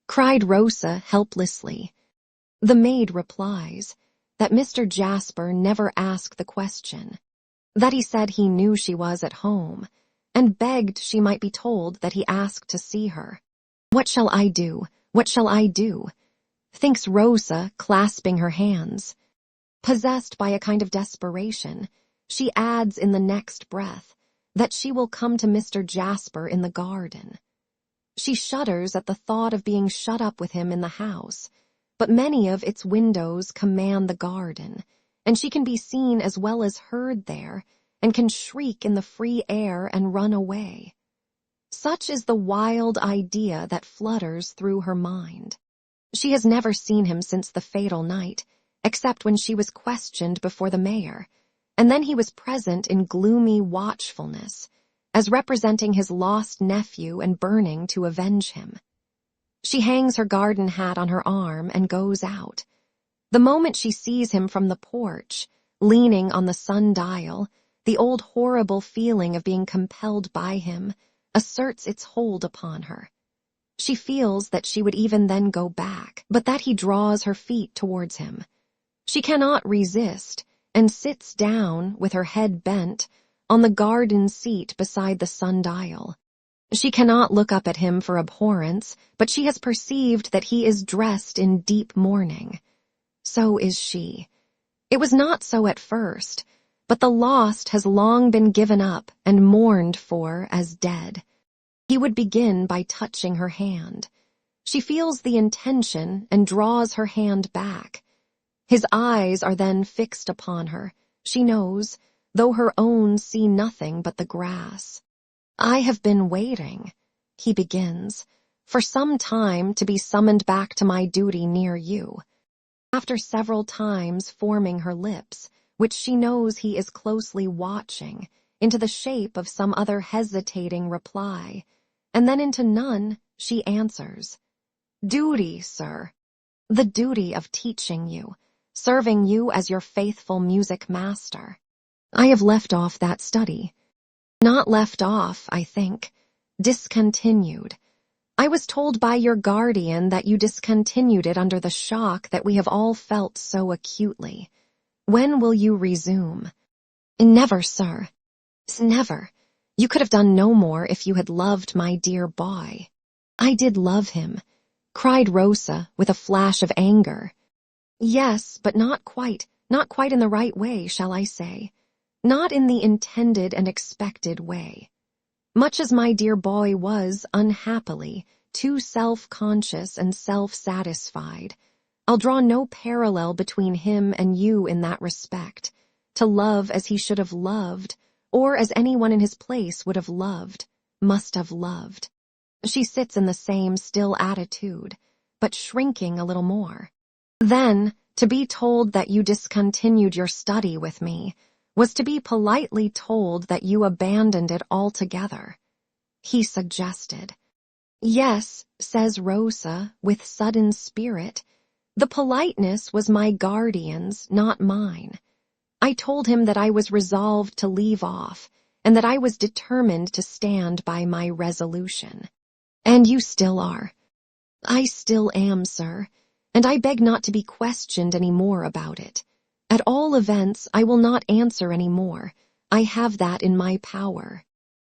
cried Rosa helplessly. The maid replies that Mr. Jasper never asked the question, that he said he knew she was at home, and begged she might be told that he asked to see her. "What shall I do? What shall I do?" thinks Rosa, clasping her hands. Possessed by a kind of desperation, she adds in the next breath that she will come to Mr. Jasper in the garden. She shudders at the thought of being shut up with him in the house, but many of its windows command the garden, and she can be seen as well as heard there, and can shriek in the free air and run away. Such is the wild idea that flutters through her mind. She has never seen him since the fatal night, except when she was questioned before the mayor, and then he was present in gloomy watchfulness, as representing his lost nephew and burning to avenge him. She hangs her garden hat on her arm and goes out. The moment she sees him from the porch, leaning on the sundial, the old horrible feeling of being compelled by him asserts its hold upon her. She feels that she would even then go back, but that he draws her feet towards him. She cannot resist, and sits down, with her head bent, on the garden seat beside the sundial. She cannot look up at him for abhorrence, but she has perceived that he is dressed in deep mourning. So is she. It was not so at first, but the lost has long been given up and mourned for as dead. He would begin by touching her hand. She feels the intention and draws her hand back. His eyes are then fixed upon her, she knows, though her own see nothing but the grass. "I have been waiting," he begins, "for some time to be summoned back to my duty near you." After several times forming her lips, which she knows he is closely watching, into the shape of some other hesitating reply, and then into none, she answers, "Duty, sir. The duty of teaching you, serving you as your faithful music master. I have left off that study. Not left off, I think. Discontinued. I was told by your guardian that you discontinued it under the shock that we have all felt so acutely. When will you resume?" "Never, sir. Never. You could have done no more if you had loved my dear boy." "I did love him," cried Rosa with a flash of anger. "Yes, but not quite in the right way, shall I say? Not in the intended and expected way. Much as my dear boy was, unhappily, too self-conscious and self-satisfied, I'll draw no parallel between him and you in that respect, to love as he should have loved, or as anyone in his place would have loved, must have loved. She sits in the same still attitude, but shrinking a little more. Then, to be told that you discontinued your study with me was to be politely told that you abandoned it altogether. He suggested. Yes, says Rosa, with sudden spirit. The politeness was my guardian's, not mine. I told him that I was resolved to leave off, and that I was determined to stand by my resolution. And you still are. I still am, sir, and I beg not to be questioned any more about it. At all events, I will not answer any more. I have that in my power.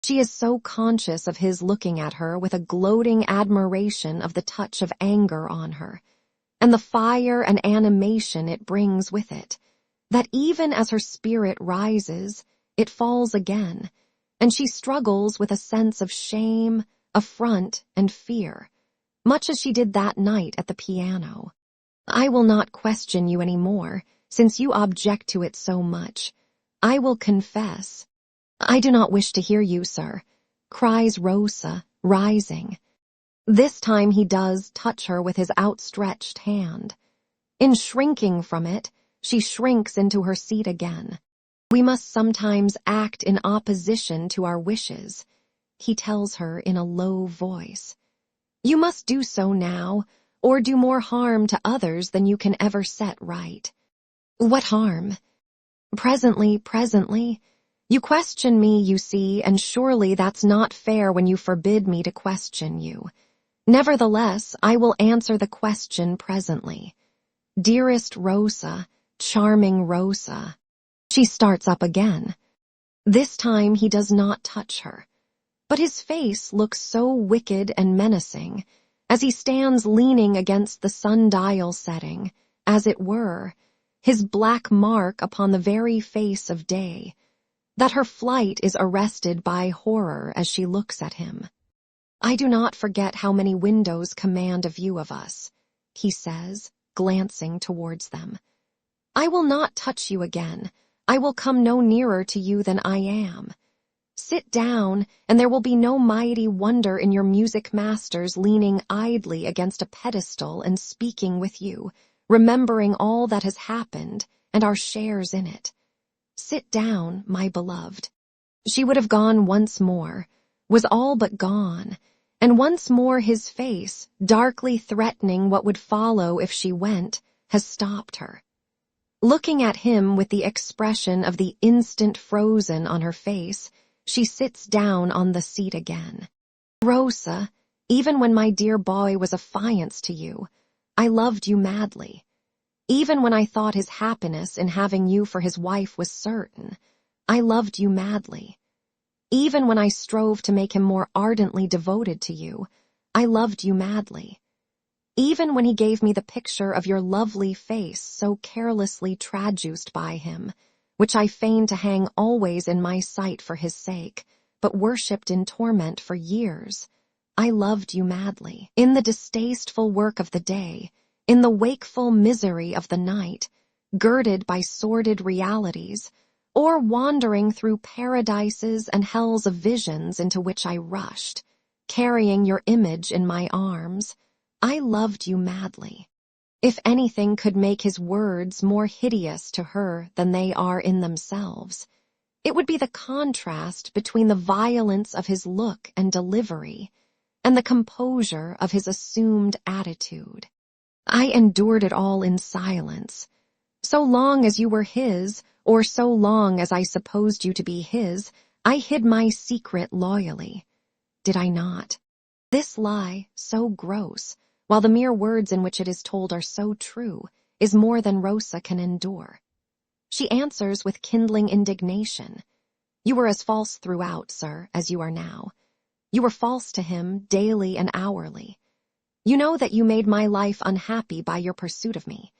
She is so conscious of his looking at her with a gloating admiration of the touch of anger on her, and the fire and animation it brings with it, that even as her spirit rises, it falls again, and she struggles with a sense of shame, affront, and fear, much as she did that night at the piano. I will not question you any more, since you object to it so much. I will confess. I do not wish to hear you, sir, cries Rosa, rising. This time he does touch her with his outstretched hand. In shrinking from it, she shrinks into her seat again. We must sometimes act in opposition to our wishes, he tells her in a low voice. You must do so now, or do more harm to others than you can ever set right. What harm? Presently. You question me, you see, and surely that's not fair when you forbid me to question you. Nevertheless, I will answer the question presently. Dearest Rosa, charming Rosa. She starts up again. This time he does not touch her, but his face looks so wicked and menacing, as he stands leaning against the sundial setting, as it were, his black mark upon the very face of day, that her flight is arrested by horror as she looks at him. I do not forget how many windows command a view of us, he says, glancing towards them. I will not touch you again. I will come no nearer to you than I am. Sit down, and there will be no mighty wonder in your music masters leaning idly against a pedestal and speaking with you, remembering all that has happened and our shares in it. Sit down, my beloved. She would have gone once more, was all but gone, and once more his face, darkly threatening what would follow if she went, has stopped her. Looking at him with the expression of the instant frozen on her face, she sits down on the seat again. Rosa, even when my dear boy was affianced to you, I loved you madly. Even when I thought his happiness in having you for his wife was certain, I loved you madly. Even when I strove to make him more ardently devoted to you, I loved you madly. Even when he gave me the picture of your lovely face so carelessly traduced by him, which I feigned to hang always in my sight for his sake, but worshipped in torment for years, I loved you madly. In the distasteful work of the day, in the wakeful misery of the night, girded by sordid realities, or wandering through paradises and hells of visions into which I rushed, carrying your image in my arms, I loved you madly. If anything could make his words more hideous to her than they are in themselves, it would be the contrast between the violence of his look and delivery and the composure of his assumed attitude. I endured it all in silence. So long as you were his, or so long as I supposed you to be his, I hid my secret loyally. Did I not? This lie, so gross, while the mere words in which it is told are so true, is more than Rosa can endure. She answers with kindling indignation. You were as false throughout, sir, as you are now. You were false to him daily and hourly. You know that you made my life unhappy by your pursuit of me.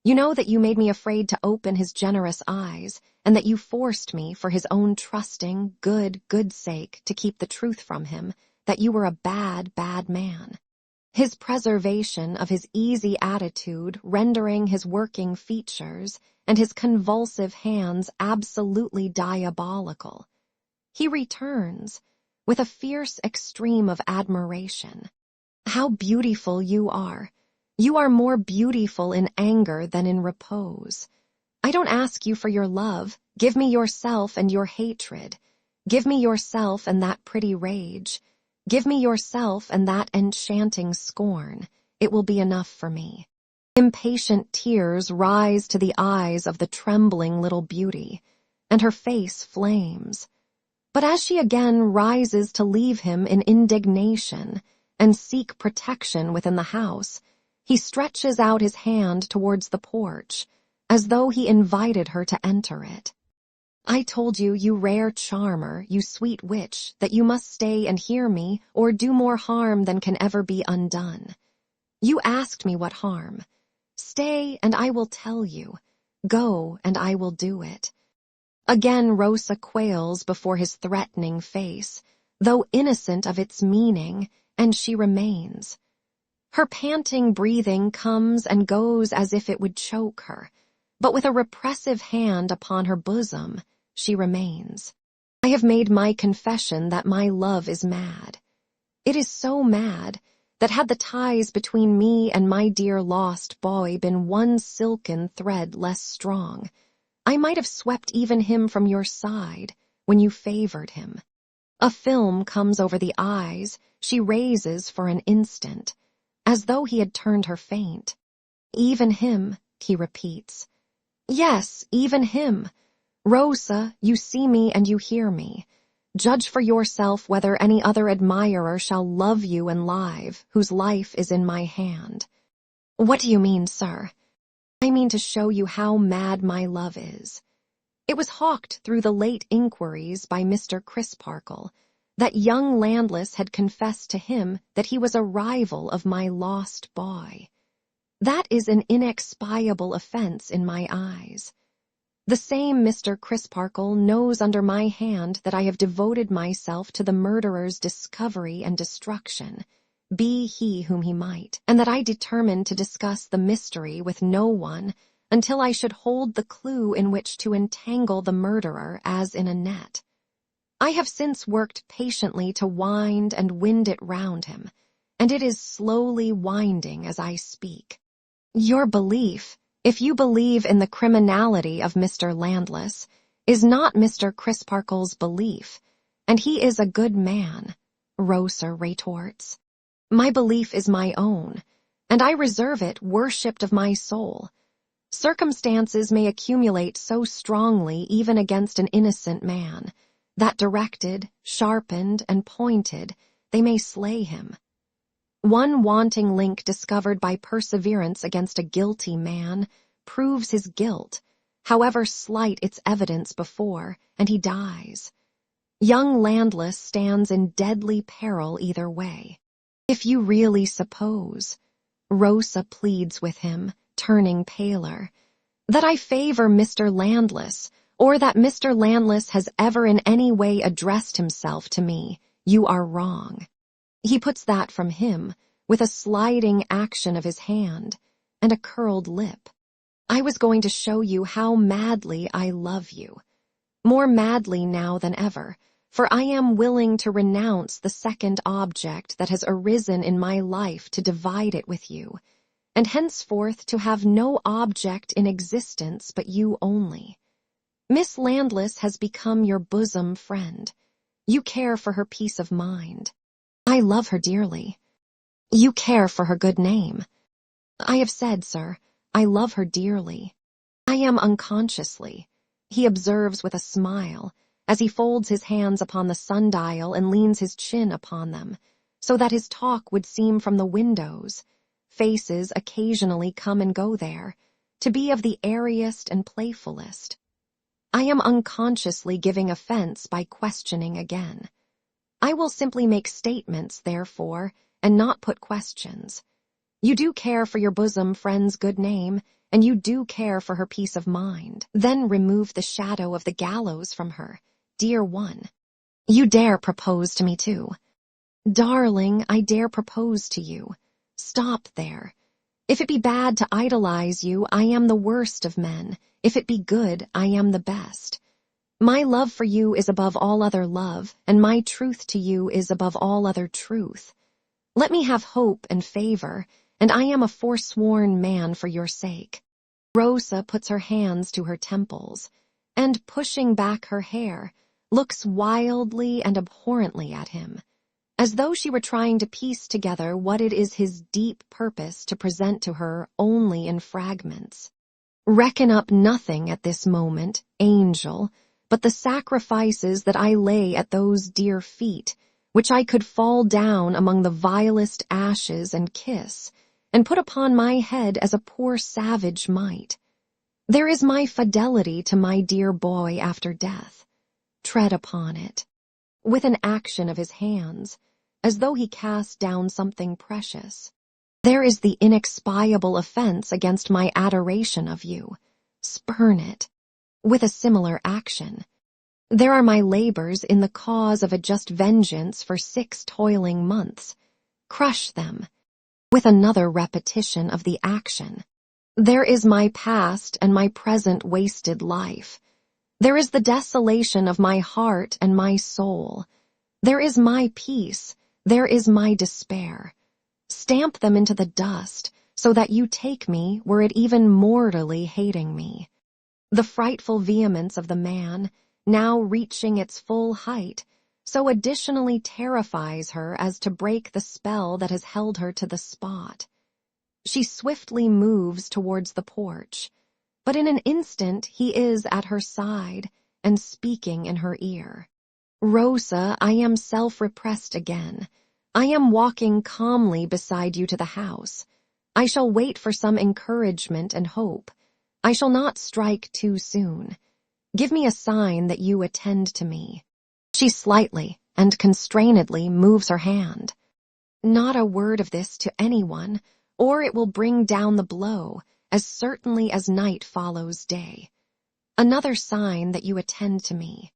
You know that you made me afraid to open his generous eyes, and that you forced me, for his own trusting, good sake, to keep the truth from him, that you were a bad man. His preservation of his easy attitude rendering his working features and his convulsive hands absolutely diabolical. He returns with a fierce extreme of admiration. How beautiful you are! You are more beautiful in anger than in repose. I don't ask you for your love. Give me yourself and your hatred. Give me yourself and that pretty rage. Give me yourself and that enchanting scorn. It will be enough for me. Impatient tears rise to the eyes of the trembling little beauty, and her face flames. But as she again rises to leave him in indignation and seek protection within the house, he stretches out his hand towards the porch, as though he invited her to enter it. I told you, you rare charmer, you sweet witch, that you must stay and hear me, or do more harm than can ever be undone. You asked me what harm. Stay, and I will tell you. Go, and I will do it. Again Rosa quails before his threatening face, though innocent of its meaning, and she remains. Her panting breathing comes and goes as if it would choke her, but with a repressive hand upon her bosom, she remains. I have made my confession that my love is mad. It is so mad that had the ties between me and my dear lost boy been one silken thread less strong, I might have swept even him from your side when you favored him. A film comes over the eyes she raises for an instant, as though he had turned her faint. Even him, he repeats. Yes, even him. Rosa, you see me and you hear me. Judge for yourself whether any other admirer shall love you and live, whose life is in my hand. What do you mean, sir? I mean to show you how mad my love is. It was hawked through the late inquiries by Mr. Crisparkle that young Landless had confessed to him that he was a rival of my lost boy. That is an inexpiable offense in my eyes. The same Mr. Crisparkle knows under my hand that I have devoted myself to the murderer's discovery and destruction, be he whom he might, and that I determined to discuss the mystery with no one until I should hold the clue in which to entangle the murderer as in a net. I have since worked patiently to wind and wind it round him, and it is slowly winding as I speak. Your belief, if you believe in the criminality of Mr. Landless, is not Mr. Crisparkle's belief, and he is a good man, Rosa retorts. My belief is my own, and I reserve it worshipped of my soul. Circumstances may accumulate so strongly even against an innocent man, that directed, sharpened, and pointed, they may slay him. One wanting link discovered by perseverance against a guilty man proves his guilt, however slight its evidence before, and he dies. Young Landless stands in deadly peril either way. If you really suppose, Rosa pleads with him, turning paler, that I favor Mr. Landless, or that Mr. Landless has ever in any way addressed himself to me, you are wrong. He puts that from him, with a sliding action of his hand, and a curled lip. I was going to show you how madly I love you. More madly now than ever, for I am willing to renounce the second object that has arisen in my life to divide it with you, and henceforth to have no object in existence but you only. Miss Landless has become your bosom friend. You care for her peace of mind. I love her dearly. You care for her good name. I have said, sir, I love her dearly. I am unconsciously, he observes with a smile, as he folds his hands upon the sundial and leans his chin upon them, so that his talk would seem from the windows. Faces occasionally come and go there, to be of the airiest and playfulest. I am unconsciously giving offense by questioning again. I will simply make statements, therefore, and not put questions. You do care for your bosom friend's good name, and you do care for her peace of mind. Then remove the shadow of the gallows from her, dear one. You dare propose to me too. Darling, I dare propose to you. Stop there. If it be bad to idolize you, I am the worst of men. If it be good, I am the best. My love for you is above all other love, and my truth to you is above all other truth. Let me have hope and favor, and I am a forsworn man for your sake. Rosa puts her hands to her temples, and pushing back her hair, looks wildly and abhorrently at him, as though she were trying to piece together what it is his deep purpose to present to her only in fragments. Reckon up nothing at this moment, angel, but the sacrifices that I lay at those dear feet, which I could fall down among the vilest ashes and kiss, and put upon my head as a poor savage might. There is my fidelity to my dear boy after death. Tread upon it. With an action of his hands, as though he cast down something precious. There is the inexpiable offense against my adoration of you. Spurn it. With a similar action. There are my labors in the cause of a just vengeance for 6 toiling months. Crush them. With another repetition of the action. There is my past and my present wasted life. There is the desolation of my heart and my soul. There is my peace. There is my despair. Stamp them into the dust, so that you take me, were it even mortally hating me. The frightful vehemence of the man, now reaching its full height, so additionally terrifies her as to break the spell that has held her to the spot. She swiftly moves towards the porch, but in an instant he is at her side and speaking in her ear. Rosa, I am self-repressed again. I am walking calmly beside you to the house. I shall wait for some encouragement and hope. I shall not strike too soon. Give me a sign that you attend to me. She slightly and constrainedly moves her hand. Not a word of this to anyone, or it will bring down the blow, as certainly as night follows day. Another sign that you attend to me.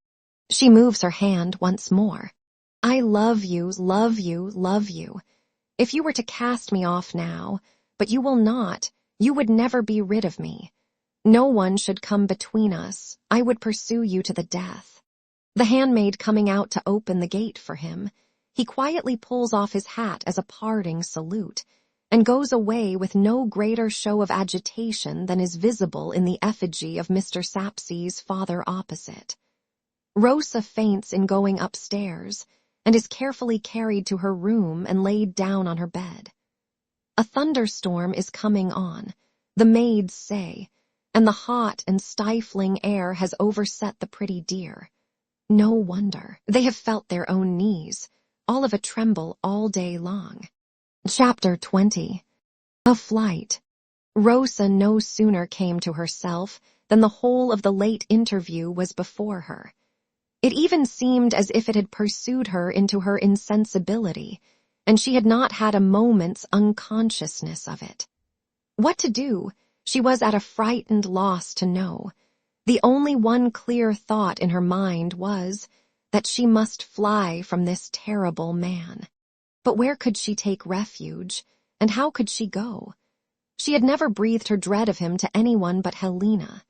She moves her hand once more. I love you, love you, love you. If you were to cast me off now, but you will not, you would never be rid of me. No one should come between us. I would pursue you to the death. The handmaid coming out to open the gate for him, he quietly pulls off his hat as a parting salute, and goes away with no greater show of agitation than is visible in the effigy of Mr. Sapsea's father opposite. Rosa faints in going upstairs, and is carefully carried to her room and laid down on her bed. A thunderstorm is coming on, the maids say, and the hot and stifling air has overset the pretty deer. No wonder. They have felt their own knees, all of a tremble all day long. Chapter 20. A Flight. Rosa no sooner came to herself than the whole of the late interview was before her. It even seemed as if it had pursued her into her insensibility, and she had not had a moment's unconsciousness of it. What to do, she was at a frightened loss to know. The only one clear thought in her mind was that she must fly from this terrible man. But where could she take refuge, and how could she go? She had never breathed her dread of him to anyone but Helena.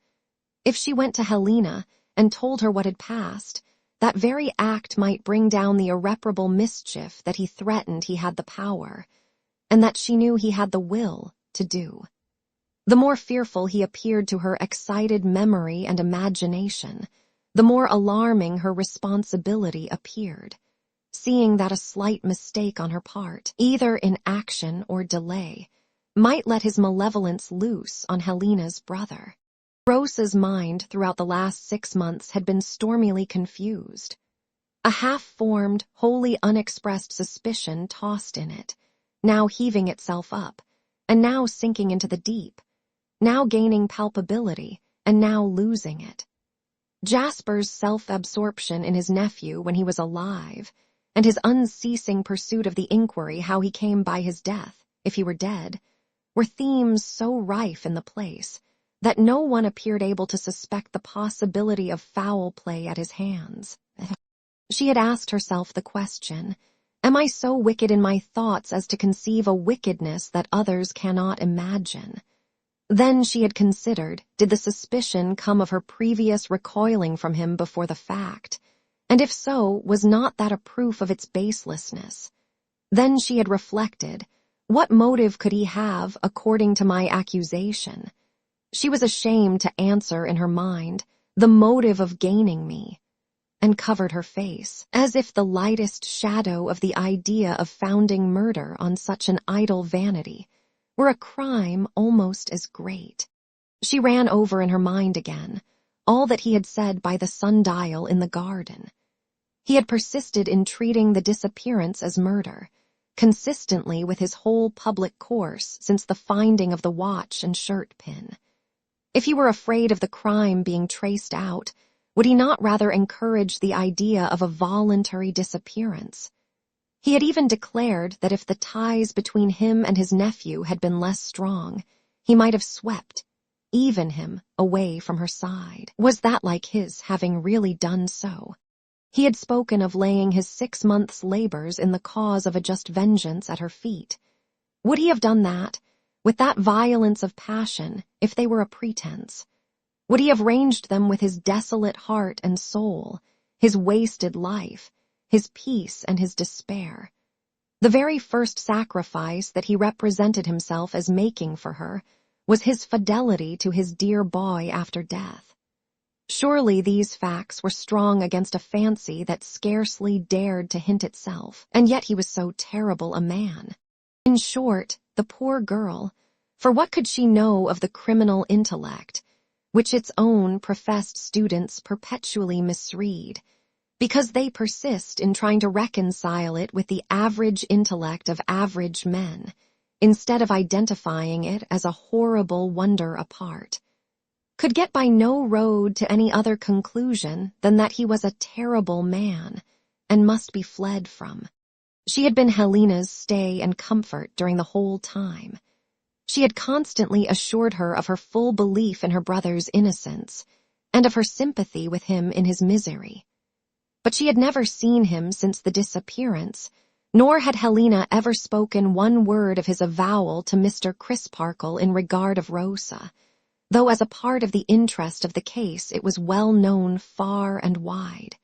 If she went to Helena and told her what had passed, that very act might bring down the irreparable mischief that he threatened he had the power, and that she knew he had the will to do. The more fearful he appeared to her excited memory and imagination, the more alarming her responsibility appeared, seeing that a slight mistake on her part, either in action or delay, might let his malevolence loose on Helena's brother. Rosa's mind throughout the last 6 months had been stormily confused. A half-formed, wholly unexpressed suspicion tossed in it, now heaving itself up, and now sinking into the deep, now gaining palpability, and now losing it. Jasper's self-absorption in his nephew when he was alive, and his unceasing pursuit of the inquiry how he came by his death, if he were dead, were themes so rife in the place that no one appeared able to suspect the possibility of foul play at his hands. She had asked herself the question, am I so wicked in my thoughts as to conceive a wickedness that others cannot imagine? Then she had considered, did the suspicion come of her previous recoiling from him before the fact? And if so, was not that a proof of its baselessness? Then she had reflected, what motive could he have according to my accusation? She was ashamed to answer in her mind, the motive of gaining me, and covered her face, as if the lightest shadow of the idea of founding murder on such an idle vanity were a crime almost as great. She ran over in her mind again all that he had said by the sundial in the garden. He had persisted in treating the disappearance as murder, consistently with his whole public course since the finding of the watch and shirt pin. If he were afraid of the crime being traced out, would he not rather encourage the idea of a voluntary disappearance? He had even declared that if the ties between him and his nephew had been less strong, he might have swept, even him, away from her side. Was that like his having really done so? He had spoken of laying his 6 months' labors in the cause of a just vengeance at her feet. Would he have done that, with that violence of passion, if they were a pretense? Would he have ranged them with his desolate heart and soul, his wasted life, his peace and his despair? The very first sacrifice that he represented himself as making for her was his fidelity to his dear boy after death. Surely these facts were strong against a fancy that scarcely dared to hint itself, and yet he was so terrible a man. In short, the poor girl, for what could she know of the criminal intellect, which its own professed students perpetually misread, because they persist in trying to reconcile it with the average intellect of average men, instead of identifying it as a horrible wonder apart, could get by no road to any other conclusion than that he was a terrible man and must be fled from. She had been Helena's stay and comfort during the whole time. She had constantly assured her of her full belief in her brother's innocence and of her sympathy with him in his misery. But she had never seen him since the disappearance, nor had Helena ever spoken one word of his avowal to Mr. Crisparkle in regard of Rosa, though as a part of the interest of the case it was well known far and wide.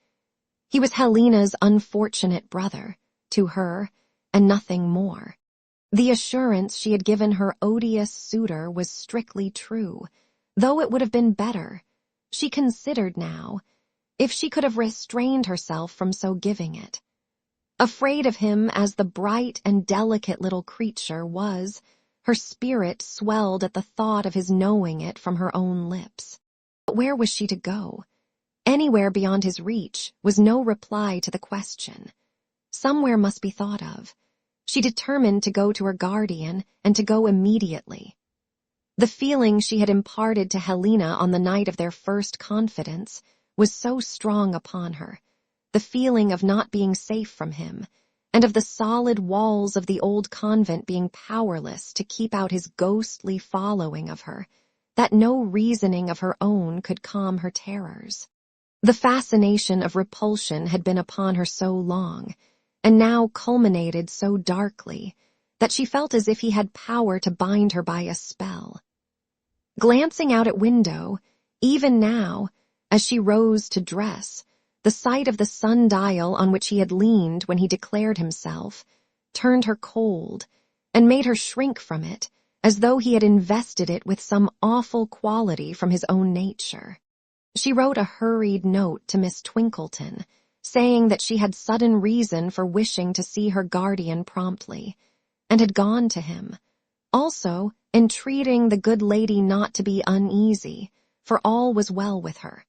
He was Helena's unfortunate brother, to her, and nothing more. The assurance she had given her odious suitor was strictly true, though it would have been better, she considered now, if she could have restrained herself from so giving it. Afraid of him as the bright and delicate little creature was, her spirit swelled at the thought of his knowing it from her own lips. But where was she to go? Anywhere beyond his reach was no reply to the question. Somewhere must be thought of. She determined to go to her guardian and to go immediately. The feeling she had imparted to Helena on the night of their first confidence was so strong upon her, the feeling of not being safe from him, and of the solid walls of the old convent being powerless to keep out his ghostly following of her, that no reasoning of her own could calm her terrors. The fascination of repulsion had been upon her so long, and now culminated so darkly, that she felt as if he had power to bind her by a spell. Glancing out at window, even now, as she rose to dress, the sight of the sundial on which he had leaned when he declared himself turned her cold and made her shrink from it as though he had invested it with some awful quality from his own nature. She wrote a hurried note to Miss Twinkleton, saying that she had sudden reason for wishing to see her guardian promptly, and had gone to him, also entreating the good lady not to be uneasy, for all was well with her.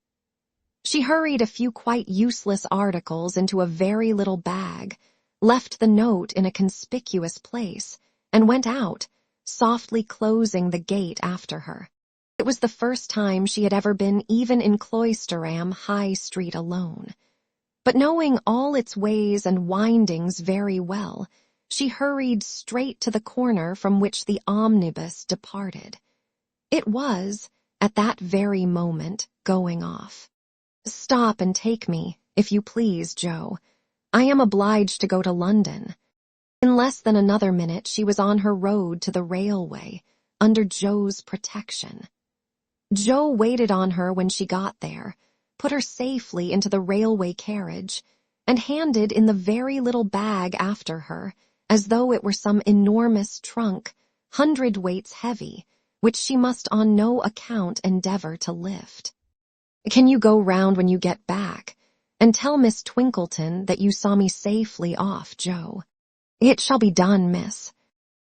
She hurried a few quite useless articles into a very little bag, left the note in a conspicuous place, and went out, softly closing the gate after her. It was the first time she had ever been even in Cloisterham High Street alone. But knowing all its ways and windings very well, she hurried straight to the corner from which the omnibus departed. It was, at that very moment, going off. "Stop and take me, if you please, Joe. I am obliged to go to London." In less than another minute she was on her road to the railway, under Joe's protection. Joe waited on her when she got there, put her safely into the railway carriage, and handed in the very little bag after her, as though it were some enormous trunk, hundredweights heavy, which she must on no account endeavor to lift. "Can you go round when you get back, and tell Miss Twinkleton that you saw me safely off, Joe?" "It shall be done, miss."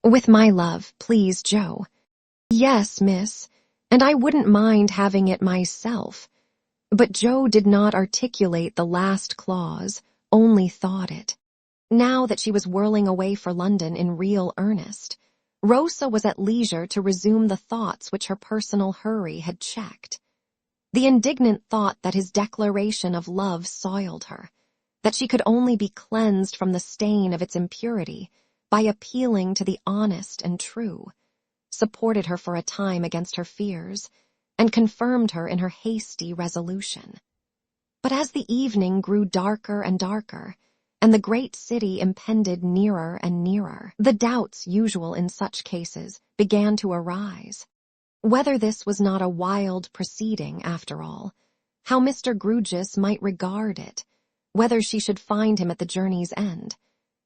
"With my love, please, Joe." "Yes, miss, and I wouldn't mind having it myself." But Joe did not articulate the last clause, only thought it. Now that she was whirling away for London in real earnest, Rosa was at leisure to resume the thoughts which her personal hurry had checked. The indignant thought that his declaration of love soiled her, that she could only be cleansed from the stain of its impurity by appealing to the honest and true, supported her for a time against her fears, and confirmed her in her hasty resolution. But as the evening grew darker and darker, and the great city impended nearer and nearer, the doubts usual in such cases began to arise. Whether this was not a wild proceeding, after all, how Mr. Grewgious might regard it, whether she should find him at the journey's end,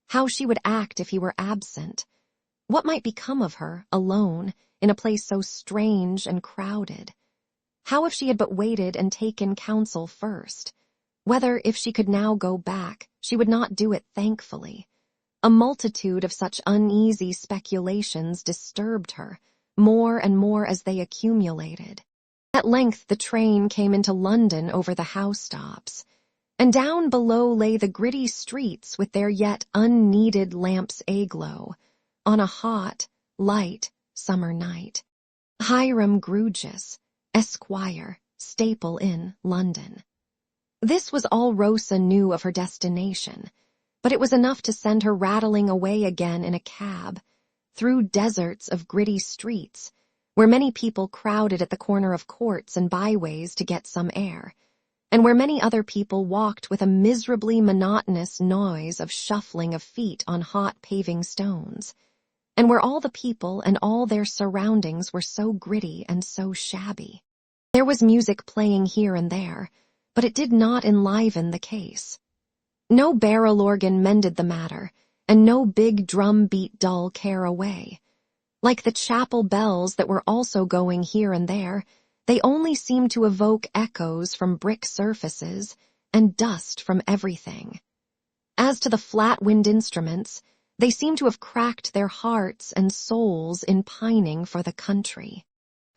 how she would act if he were absent, what might become of her, alone, in a place so strange and crowded, how if she had but waited and taken counsel first, whether if she could now go back, she would not do it thankfully. A multitude of such uneasy speculations disturbed her, more and more as they accumulated. At length the train came into London over the housetops, and down below lay the gritty streets with their yet unneeded lamps aglow, on a hot, light summer night. Hiram Grewgious, Esquire, Staple Inn, London. This was all Rosa knew of her destination, but it was enough to send her rattling away again in a cab, through deserts of gritty streets, where many people crowded at the corner of courts and byways to get some air, and where many other people walked with a miserably monotonous noise of shuffling of feet on hot paving stones, and where all the people and all their surroundings were so gritty and so shabby. There was music playing here and there, but it did not enliven the case. No barrel organ mended the matter, and no big drum beat dull care away. Like the chapel bells that were also going here and there, they only seemed to evoke echoes from brick surfaces and dust from everything. As to the flat wind instruments, they seemed to have cracked their hearts and souls in pining for the country.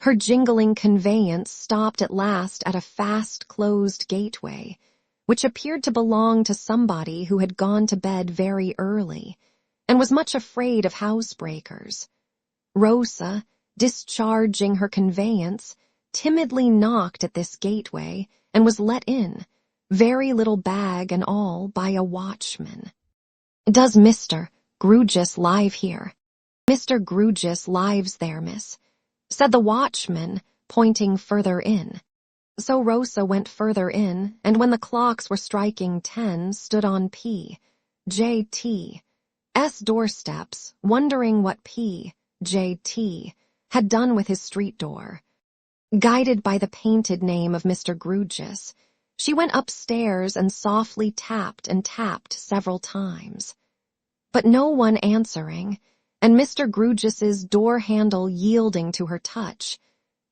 Her jingling conveyance stopped at last at a fast-closed gateway, which appeared to belong to somebody who had gone to bed very early, and was much afraid of housebreakers. Rosa, discharging her conveyance, timidly knocked at this gateway, and was let in, very little bag and all, by a watchman. "Does Mr. Grewgious live here?" "Mr. Grewgious lives there, miss," said the watchman, pointing further in. So Rosa went further in, and when the clocks were striking 10, stood on P.J.T.'s doorsteps, wondering what P.J.T. had done with his street door. Guided by the painted name of Mr. Grewgious, she went upstairs and softly tapped and tapped several times. But no one answering, and Mr. Grewgious's door-handle yielding to her touch,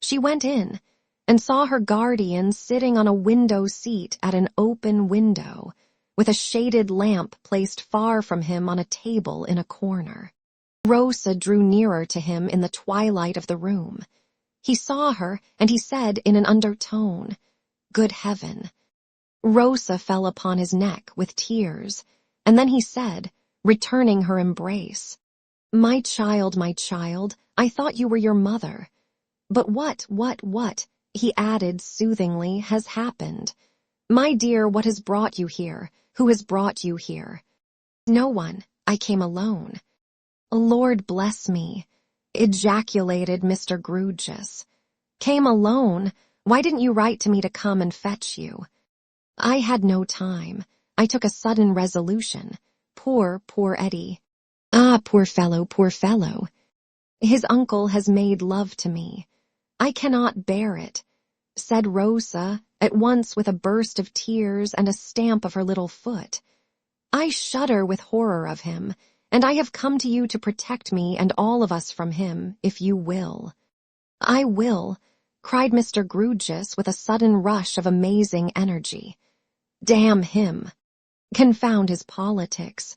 she went in, and saw her guardian sitting on a window seat at an open window, with a shaded lamp placed far from him on a table in a corner. Rosa drew nearer to him in the twilight of the room. He saw her, and he said in an undertone, "Good heaven." Rosa fell upon his neck with tears, and then he said, returning her embrace, my child, I thought you were your mother. But what, he added soothingly, has happened? My dear, what has brought you here? Who has brought you here?" "No one. I came alone." "Lord bless me," ejaculated Mr. Grewgious. "Came alone? Why didn't you write to me to come and fetch you?" "I had no time. I took a sudden resolution. Poor Eddie. Ah, poor fellow, poor fellow. His uncle has made love to me. I cannot bear it," said Rosa, at once with a burst of tears and a stamp of her little foot. "I shudder with horror of him, and I have come to you to protect me and all of us from him, if you will." "I will," cried Mr. Grewgious with a sudden rush of amazing energy. "Damn him! Confound his politics!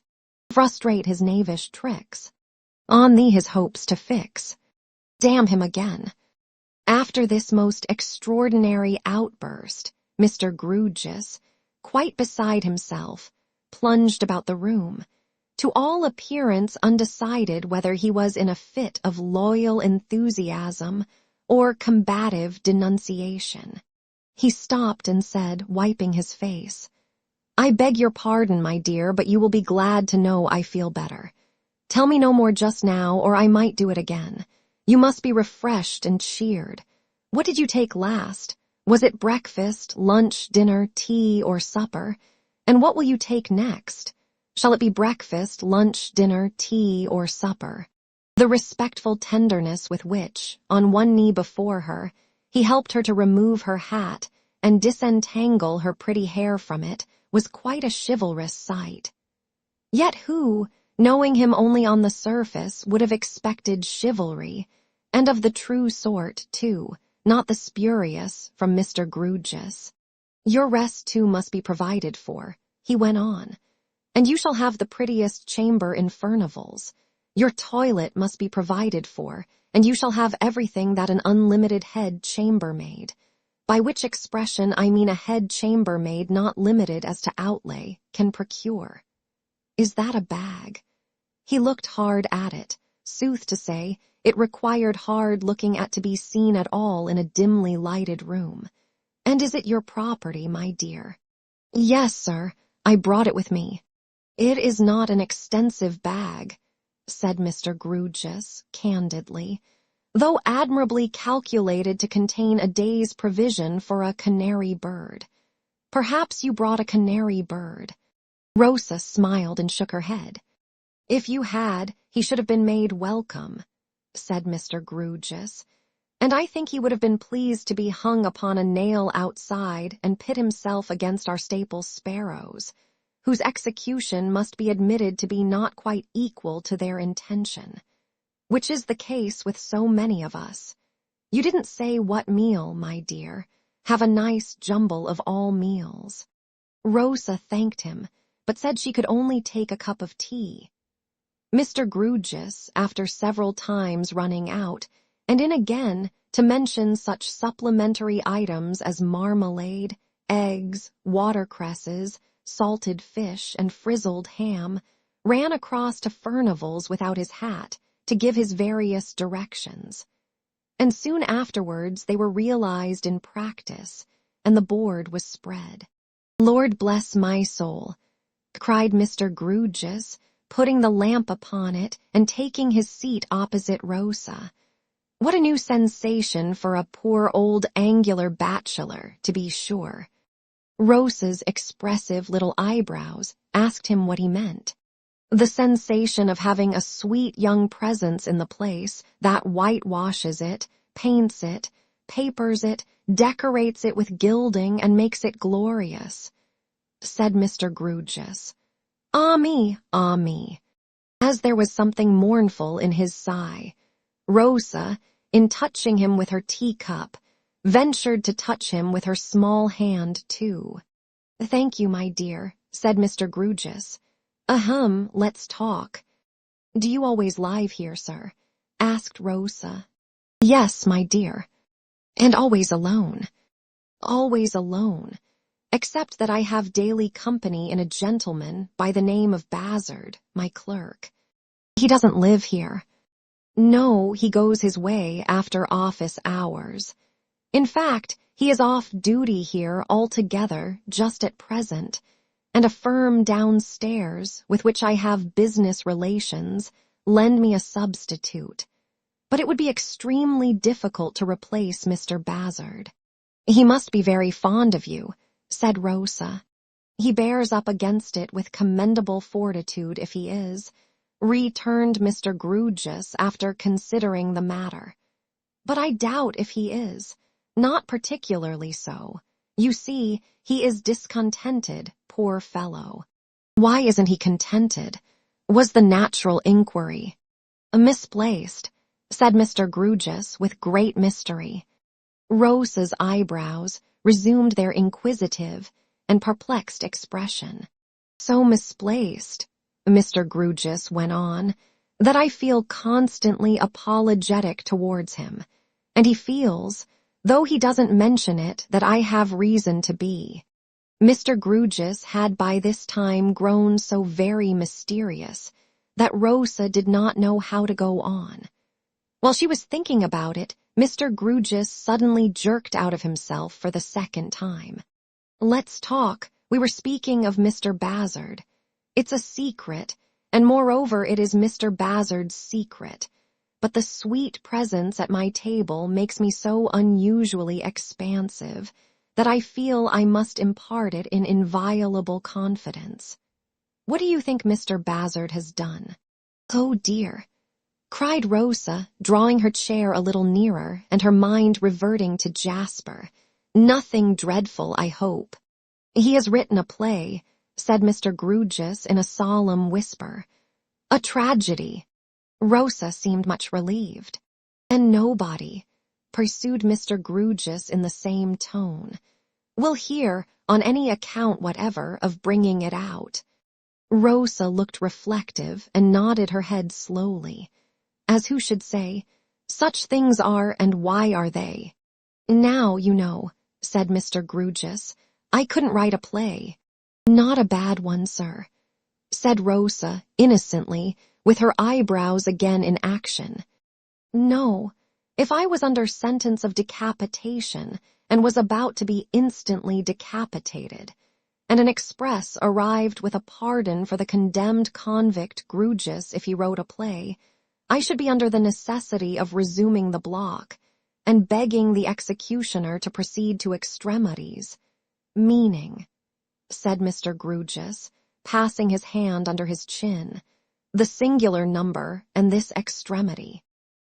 Frustrate his knavish tricks! On thee his hopes to fix! Damn him again!" After this most extraordinary outburst, Mr. Grewgious, quite beside himself, plunged about the room, to all appearance undecided whether he was in a fit of loyal enthusiasm or combative denunciation. He stopped and said, wiping his face, "I beg your pardon, my dear, but you will be glad to know I feel better. Tell me no more just now, or I might do it again. You must be refreshed and cheered. What did you take last? Was it breakfast, lunch, dinner, tea, or supper? And what will you take next? Shall it be breakfast, lunch, dinner, tea, or supper?" The respectful tenderness with which, on one knee before her, he helped her to remove her hat and disentangle her pretty hair from it was quite a chivalrous sight. Yet who, knowing him only on the surface, would have expected chivalry, and of the true sort, too, not the spurious, from Mr. Grewgious. "Your rest, too, must be provided for," he went on, "and you shall have the prettiest chamber in Furnival's. Your toilet must be provided for, and you shall have everything that an unlimited head chambermaid, by which expression I mean a head chambermaid not limited as to outlay, can procure." Is that a bag? He looked hard at it. Sooth to say, it required hard looking at to be seen at all in a dimly lighted room. "And is it your property, my dear?" "Yes, sir. I brought it with me." "It is not an extensive bag," said Mr. Grewgious, candidly, "though admirably calculated to contain a day's provision for a canary bird. Perhaps you brought a canary bird." Rosa smiled and shook her head. "If you had, he should have been made welcome," said Mr. Grewgious, "and I think he would have been pleased to be hung upon a nail outside and pit himself against our staple sparrows, whose execution must be admitted to be not quite equal to their intention, which is the case with so many of us. You didn't say what meal, my dear. Have a nice jumble of all meals." Rosa thanked him, but said she could only take a cup of tea. Mr. Grewgious, after several times running out, and in again to mention such supplementary items as marmalade, eggs, watercresses, salted fish, and frizzled ham, ran across to Furnival's without his hat to give his various directions. And soon afterwards they were realized in practice, and the board was spread. "Lord bless my soul," cried Mr. Grewgious, putting the lamp upon it and taking his seat opposite Rosa. "What a new sensation for a poor old angular bachelor, to be sure." Rosa's expressive little eyebrows asked him what he meant. "The sensation of having a sweet young presence in the place that whitewashes it, paints it, papers it, decorates it with gilding, and makes it glorious," said Mr. Grewgious. "Ah me, ah me." As there was something mournful in his sigh, Rosa, in touching him with her teacup, ventured to touch him with her small hand, too. "Thank you, my dear," said Mr. Grewgious. "Ahem, let's talk." "Do you always live here, sir?" asked Rosa. "Yes, my dear." "And always alone?" "Always alone, except that I have daily company in a gentleman by the name of Bazzard, my clerk." "He doesn't live here?" "No, he goes his way after office hours. In fact, he is off duty here altogether just at present, and a firm downstairs with which I have business relations lend me a substitute. But it would be extremely difficult to replace Mr. Bazzard. He must be very fond of you, said Rosa. He bears up against it with commendable fortitude if he is, returned Mr. Grewgious after considering the matter. But I doubt if he is, not particularly so. You see, he is discontented, poor fellow. Why isn't he contented? Was the natural inquiry. Misplaced, said Mr. Grewgious with great mystery. Rosa's eyebrows resumed their inquisitive and perplexed expression. So misplaced, Mr. Grewgious went on, that I feel constantly apologetic towards him, and he feels, though he doesn't mention it, that I have reason to be. Mr. Grewgious had by this time grown so very mysterious that Rosa did not know how to go on. While she was thinking about it, Mr. Grewgious suddenly jerked out of himself for the second time. Let's talk. We were speaking of Mr. Bazzard. It's a secret, and moreover it is Mr. Bazzard's secret. But the sweet presence at my table makes me so unusually expansive that I feel I must impart it in inviolable confidence. What do you think Mr. Bazzard has done? Oh dear, cried Rosa, drawing her chair a little nearer and her mind reverting to Jasper. Nothing dreadful, I hope. He has written a play, said Mr. Grewgious in a solemn whisper. A tragedy. Rosa seemed much relieved. And nobody, pursued Mr. Grewgious in the same tone, will hear, on any account whatever, of bringing it out. Rosa looked reflective and nodded her head slowly, as who should say, such things are, and why are they? Now, you know, said Mr. Grewgious, I couldn't write a play. Not a bad one, sir, said Rosa, innocently, with her eyebrows again in action. No, if I was under sentence of decapitation and was about to be instantly decapitated, and an express arrived with a pardon for the condemned convict Grewgious if he wrote a play, I should be under the necessity of resuming the block, and begging the executioner to proceed to extremities. Meaning, said Mr. Grewgious, passing his hand under his chin, the singular number and this extremity.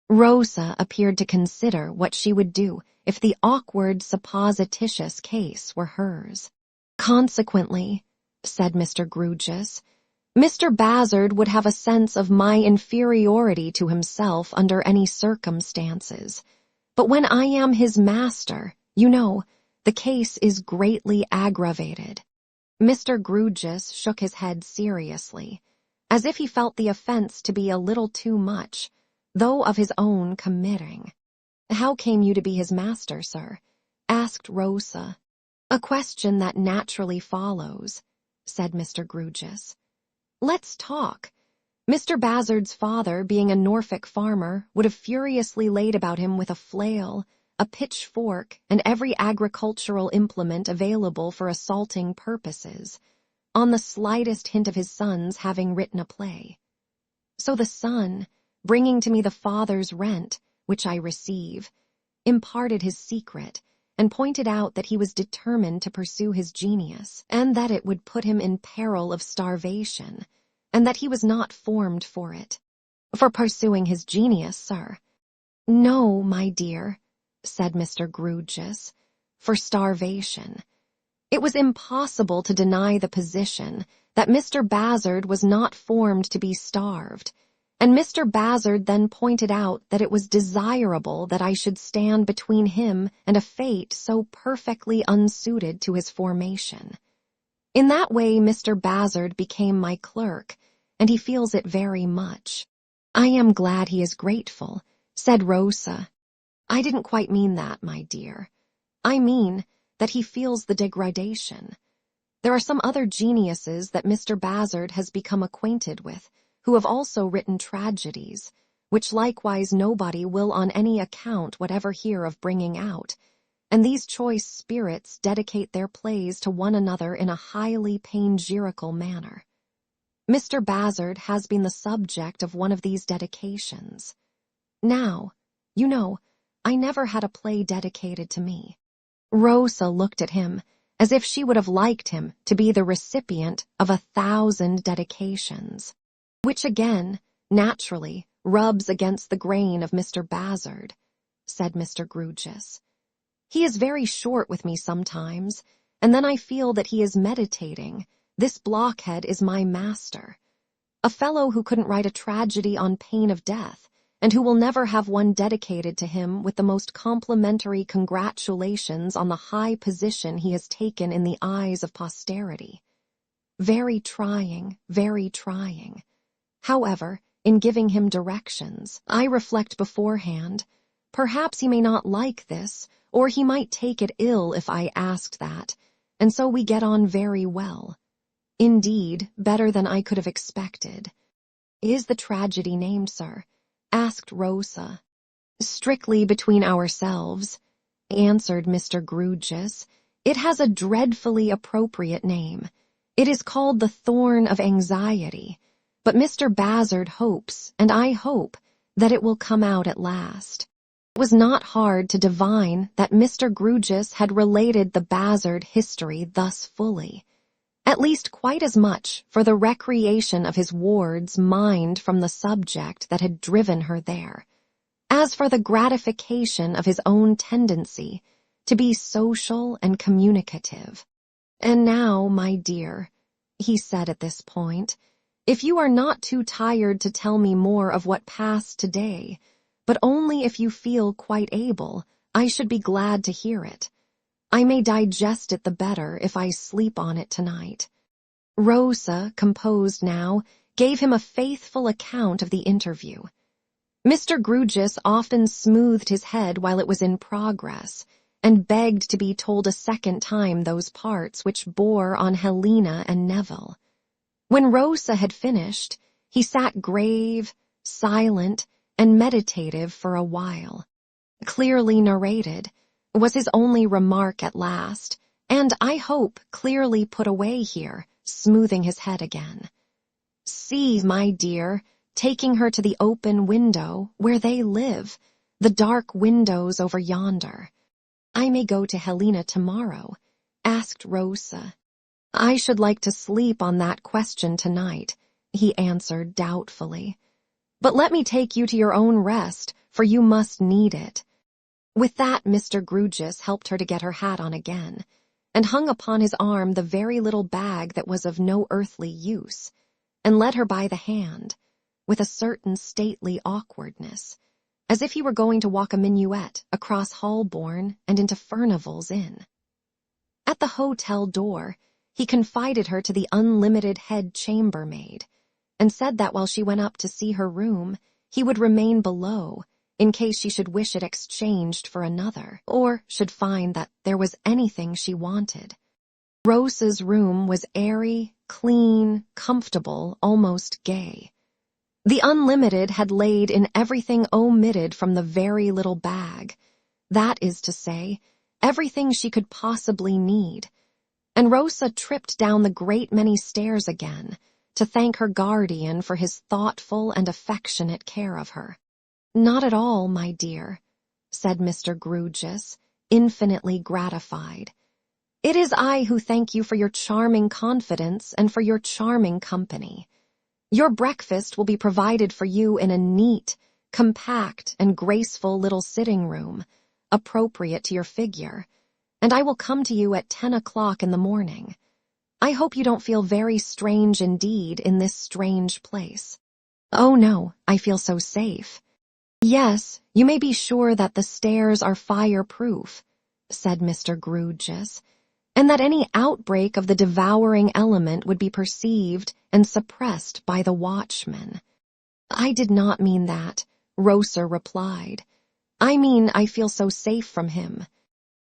Rosa appeared to consider what she would do if the awkward supposititious case were hers. Consequently, said Mr. Grewgious, Mr. Bazzard would have a sense of my inferiority to himself under any circumstances. But when I am his master, you know, the case is greatly aggravated. Mr. Grewgious shook his head seriously, as if he felt the offense to be a little too much, though of his own committing. How came you to be his master, sir? Asked Rosa. A question that naturally follows, said Mr. Grewgious. Let's talk. Mr. Bazzard's father, being a Norfolk farmer, would have furiously laid about him with a flail, a pitchfork, and every agricultural implement available for assaulting purposes, on the slightest hint of his son's having written a play. So the son, bringing to me the father's rent, which I receive, imparted his secret, and pointed out that he was determined to pursue his genius, and that it would put him in peril of starvation, and that he was not formed for it. For pursuing his genius, sir. No, my dear, said Mr. Grewgious, for starvation. It was impossible to deny the position that Mr. Bazzard was not formed to be starved, and Mr. Bazzard then pointed out that it was desirable that I should stand between him and a fate so perfectly unsuited to his formation. In that way Mr. Bazzard became my clerk, and he feels it very much. I am glad he is grateful, said Rosa. I didn't quite mean that, my dear. I mean that he feels the degradation. There are some other geniuses that Mr. Bazzard has become acquainted with, who have also written tragedies, which likewise nobody will on any account whatever hear of bringing out, and these choice spirits dedicate their plays to one another in a highly panegyrical manner. Mr. Bazzard has been the subject of one of these dedications. Now, you know, I never had a play dedicated to me. Rosa looked at him as if she would have liked him to be the recipient of 1,000 dedications, which again, naturally, rubs against the grain of Mr. Bazzard, said Mr. Grewgious. He is very short with me sometimes, and then I feel that he is meditating. This blockhead is my master. A fellow who couldn't write a tragedy on pain of death, and who will never have one dedicated to him with the most complimentary congratulations on the high position he has taken in the eyes of posterity. Very trying, very trying. However, in giving him directions, I reflect beforehand, perhaps he may not like this, or he might take it ill if I asked that, and so we get on very well. Indeed, better than I could have expected. Is the tragedy named, sir? Asked Rosa. Strictly between ourselves, answered Mr. Grewgious. It has a dreadfully appropriate name. It is called The Thorn of Anxiety, but Mr. Bazzard hopes, and I hope, that it will come out at last. It was not hard to divine that Mr. Grewgious had related the Bazzard history thus fully, at least quite as much for the recreation of his ward's mind from the subject that had driven her there, as for the gratification of his own tendency to be social and communicative. And now, my dear, he said at this point, if you are not too tired to tell me more of what passed today, but only if you feel quite able, I should be glad to hear it. I may digest it the better if I sleep on it tonight. Rosa, composed now, gave him a faithful account of the interview. Mr. Grewgious often smoothed his head while it was in progress, and begged to be told a second time those parts which bore on Helena and Neville. When Rosa had finished, he sat grave, silent, and meditative for a while. Clearly narrated was his only remark at last, and I hope clearly put away here, smoothing his head again. See, my dear, taking her to the open window where they live, the dark windows over yonder. I may go to Helena tomorrow, asked Rosa. I should like to sleep on that question tonight, he answered doubtfully. But let me take you to your own rest, for you must need it. With that, Mr. Grewgious helped her to get her hat on again, and hung upon his arm the very little bag that was of no earthly use, and led her by the hand, with a certain stately awkwardness, as if he were going to walk a minuet across Holborn and into Furnival's Inn. At the hotel door, he confided her to the unlimited head chambermaid, and said that while she went up to see her room, he would remain below, in case she should wish it exchanged for another, or should find that there was anything she wanted. Rosa's room was airy, clean, comfortable, almost gay. The unlimited had laid in everything omitted from the very little bag, that is to say, everything she could possibly need, and Rosa tripped down the great many stairs again to thank her guardian for his thoughtful and affectionate care of her. Not at all, my dear, said Mr. Grewgious, infinitely gratified. It is I who thank you for your charming confidence and for your charming company. Your breakfast will be provided for you in a neat, compact, and graceful little sitting room, appropriate to your figure, and I will come to you at 10 o'clock in the morning. I hope you don't feel very strange indeed in this strange place. Oh no, I feel so safe. Yes, you may be sure that the stairs are fireproof, said Mr. Grewgious, and that any outbreak of the devouring element would be perceived and suppressed by the watchman. I did not mean that, Rosa replied. I mean I feel so safe from him.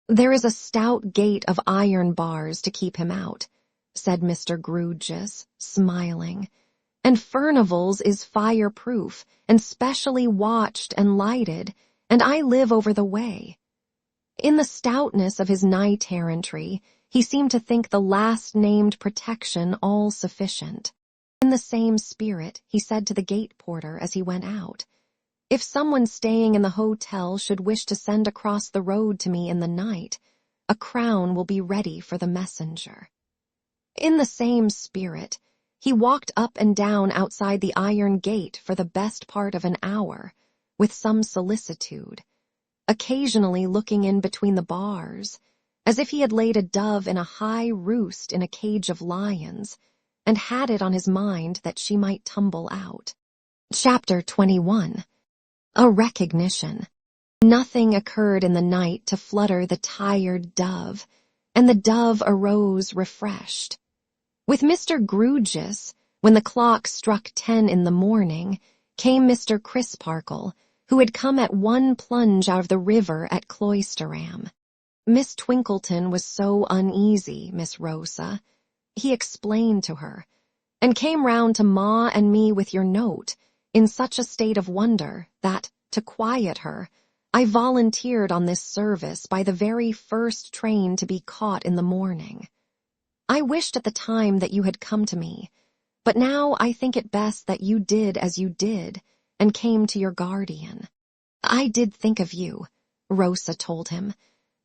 There is a stout gate of iron bars to keep him out, said Mr. Grewgious, smiling, and Furnival's is fireproof and specially watched and lighted, and I live over the way. In the stoutness of his knight-errantry, he seemed to think the last-named protection all sufficient. In the same spirit, he said to the gate-porter as he went out, "If someone staying in the hotel should wish to send across the road to me in the night, a crown will be ready for the messenger." In the same spirit, he walked up and down outside the iron gate for the best part of an hour, with some solicitude, occasionally looking in between the bars, as if he had laid a dove in a high roost in a cage of lions, and had it on his mind that she might tumble out. Chapter 21. A Recognition. Nothing occurred in the night to flutter the tired dove, and the dove arose refreshed. With Mr. Grewgious, when the clock struck 10 in the morning, came Mr. Crisparkle, who had come at one plunge out of the river at Cloisterham. Miss Twinkleton was so uneasy, Miss Rosa, he explained to her, and came round to Ma and me with your note, in such a state of wonder that, to quiet her, I volunteered on this service by the very first train to be caught in the morning. I wished at the time that you had come to me, but now I think it best that you did as you did, and came to your guardian. I did think of you, Rosa told him,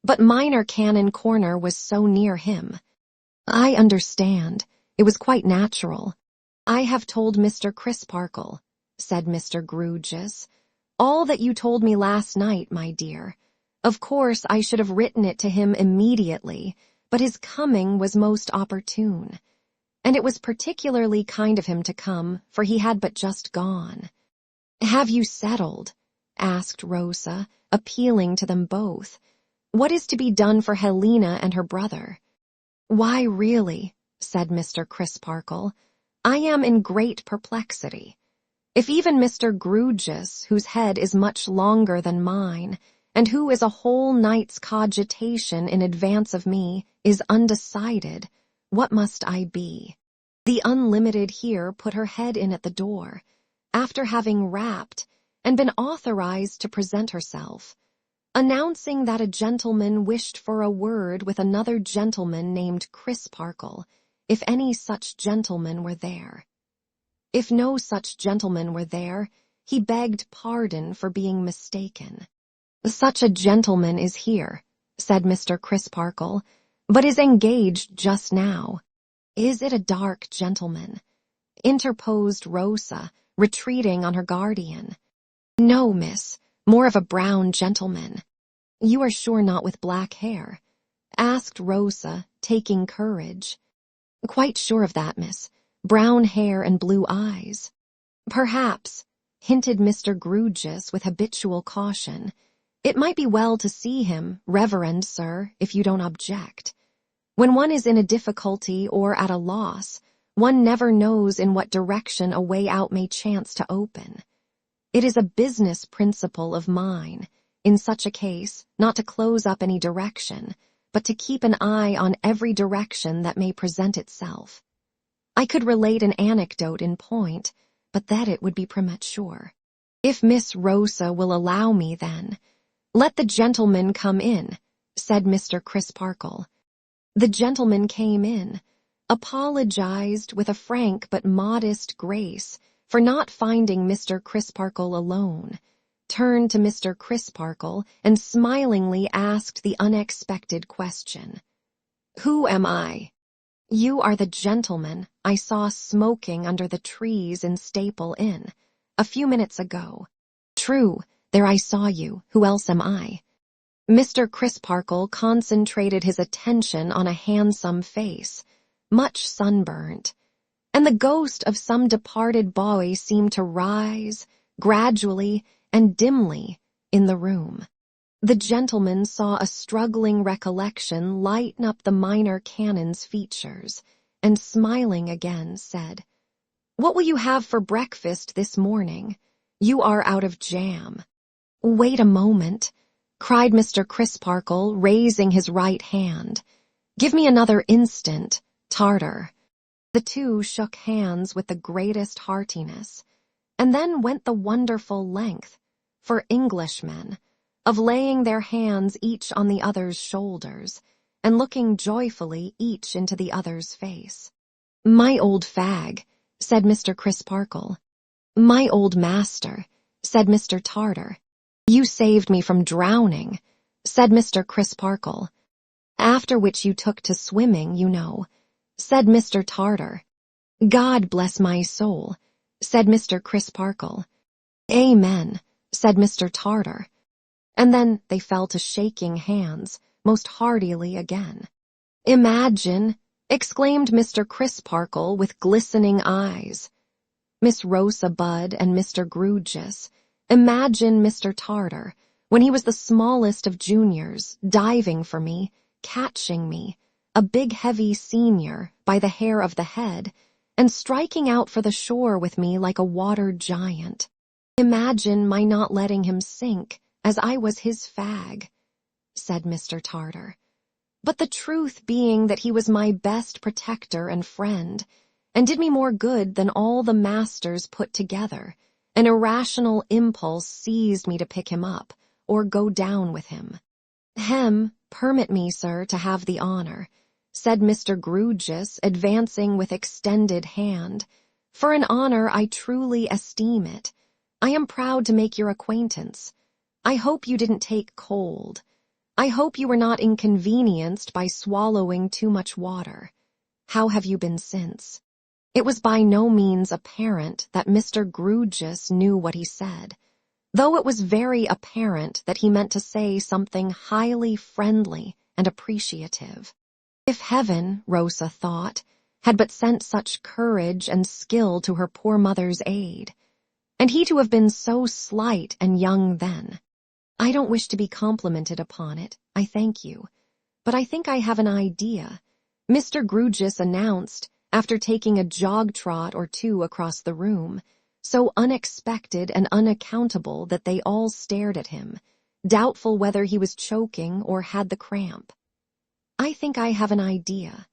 but Minor Canon Corner was so near him. I understand. It was quite natural. I have told Mr. Crisparkle, said Mr. Grewgious, all that you told me last night, my dear. Of course I should have written it to him immediately, but his coming was most opportune. And it was particularly kind of him to come, for he had but just gone. Have you settled? Asked Rosa, appealing to them both. What is to be done for Helena and her brother? Why, really, said Mr. Crisparkle, I am in great perplexity. If even Mr. Grewgious, whose head is much longer than mine, and who is a whole night's cogitation in advance of me, is undecided, what must I be? The Unlimited here put her head in at the door, after having rapped, and been authorized to present herself, announcing that a gentleman wished for a word with another gentleman named Crisparkle, if any such gentleman were there. If no such gentleman were there, he begged pardon for being mistaken. Such a gentleman is here, said Mr. Crisparkle, but is engaged just now. Is it a dark gentleman? Interposed Rosa, retreating on her guardian. No, miss, more of a brown gentleman. You are sure not with black hair? Asked Rosa, taking courage. Quite sure of that, miss. Brown hair and blue eyes. Perhaps, hinted Mr. Grewgious with habitual caution. It might be well to see him, reverend sir, if you don't object. When one is in a difficulty or at a loss, one never knows in what direction a way out may chance to open. It is a business principle of mine, in such a case, not to close up any direction, but to keep an eye on every direction that may present itself. I could relate an anecdote in point, but that it would be premature. If Miss Rosa will allow me, then, let the gentleman come in, said Mr. Crisparkle. The gentleman came in, apologized with a frank but modest grace for not finding Mr. Crisparkle alone, turned to Mr. Crisparkle and smilingly asked the unexpected question. Who am I? You are the gentleman I saw smoking under the trees in Staple Inn, a few minutes ago. True, there I saw you. Who else am I? Mr. Crisparkle concentrated his attention on a handsome face, much sunburnt, and the ghost of some departed boy seemed to rise, gradually and dimly, in the room. The gentleman saw a struggling recollection lighten up the minor canon's features, and smiling again, said, What will you have for breakfast this morning? You are out of jam. Wait a moment, cried Mr. Crisparkle, raising his right hand. Give me another instant, Tartar. The two shook hands with the greatest heartiness, and then went the wonderful length, for Englishmen, of laying their hands each on the other's shoulders and looking joyfully each into the other's face. "My old fag," said Mr. Crisparkle. "My old master," said Mr. Tartar. "You saved me from drowning," said Mr. Crisparkle. "After which you took to swimming, you know," said Mr. Tartar. "God bless my soul," said Mr. Crisparkle. "Amen," said Mr. Tartar. And then they fell to shaking hands most heartily again. "Imagine," exclaimed Mr. Crisparkle with glistening eyes. Miss Rosa Budd and Mr. Grewgious, imagine Mr. Tartar, when he was the smallest of juniors, diving for me, catching me, a big heavy senior, by the hair of the head, and striking out for the shore with me like a water giant. Imagine my not letting him sink, as I was his fag," said Mr. Tartar. "But the truth being that he was my best protector and friend, and did me more good than all the masters put together, an irrational impulse seized me to pick him up, or go down with him. Permit me, sir, to have the honor," said Mr. Grewgious, advancing with extended hand. "For an honor I truly esteem it. I am proud to make your acquaintance. I hope you didn't take cold. I hope you were not inconvenienced by swallowing too much water. How have you been since?" It was by no means apparent that Mr. Grewgious knew what he said, though it was very apparent that he meant to say something highly friendly and appreciative. If heaven, Rosa thought, had but sent such courage and skill to her poor mother's aid, and he to have been so slight and young then. "I don't wish to be complimented upon it, I thank you. But I think I have an idea," Mr. Grewgious announced, after taking a jog-trot or two across the room, so unexpected and unaccountable that they all stared at him, doubtful whether he was choking or had the cramp. "I think I have an idea.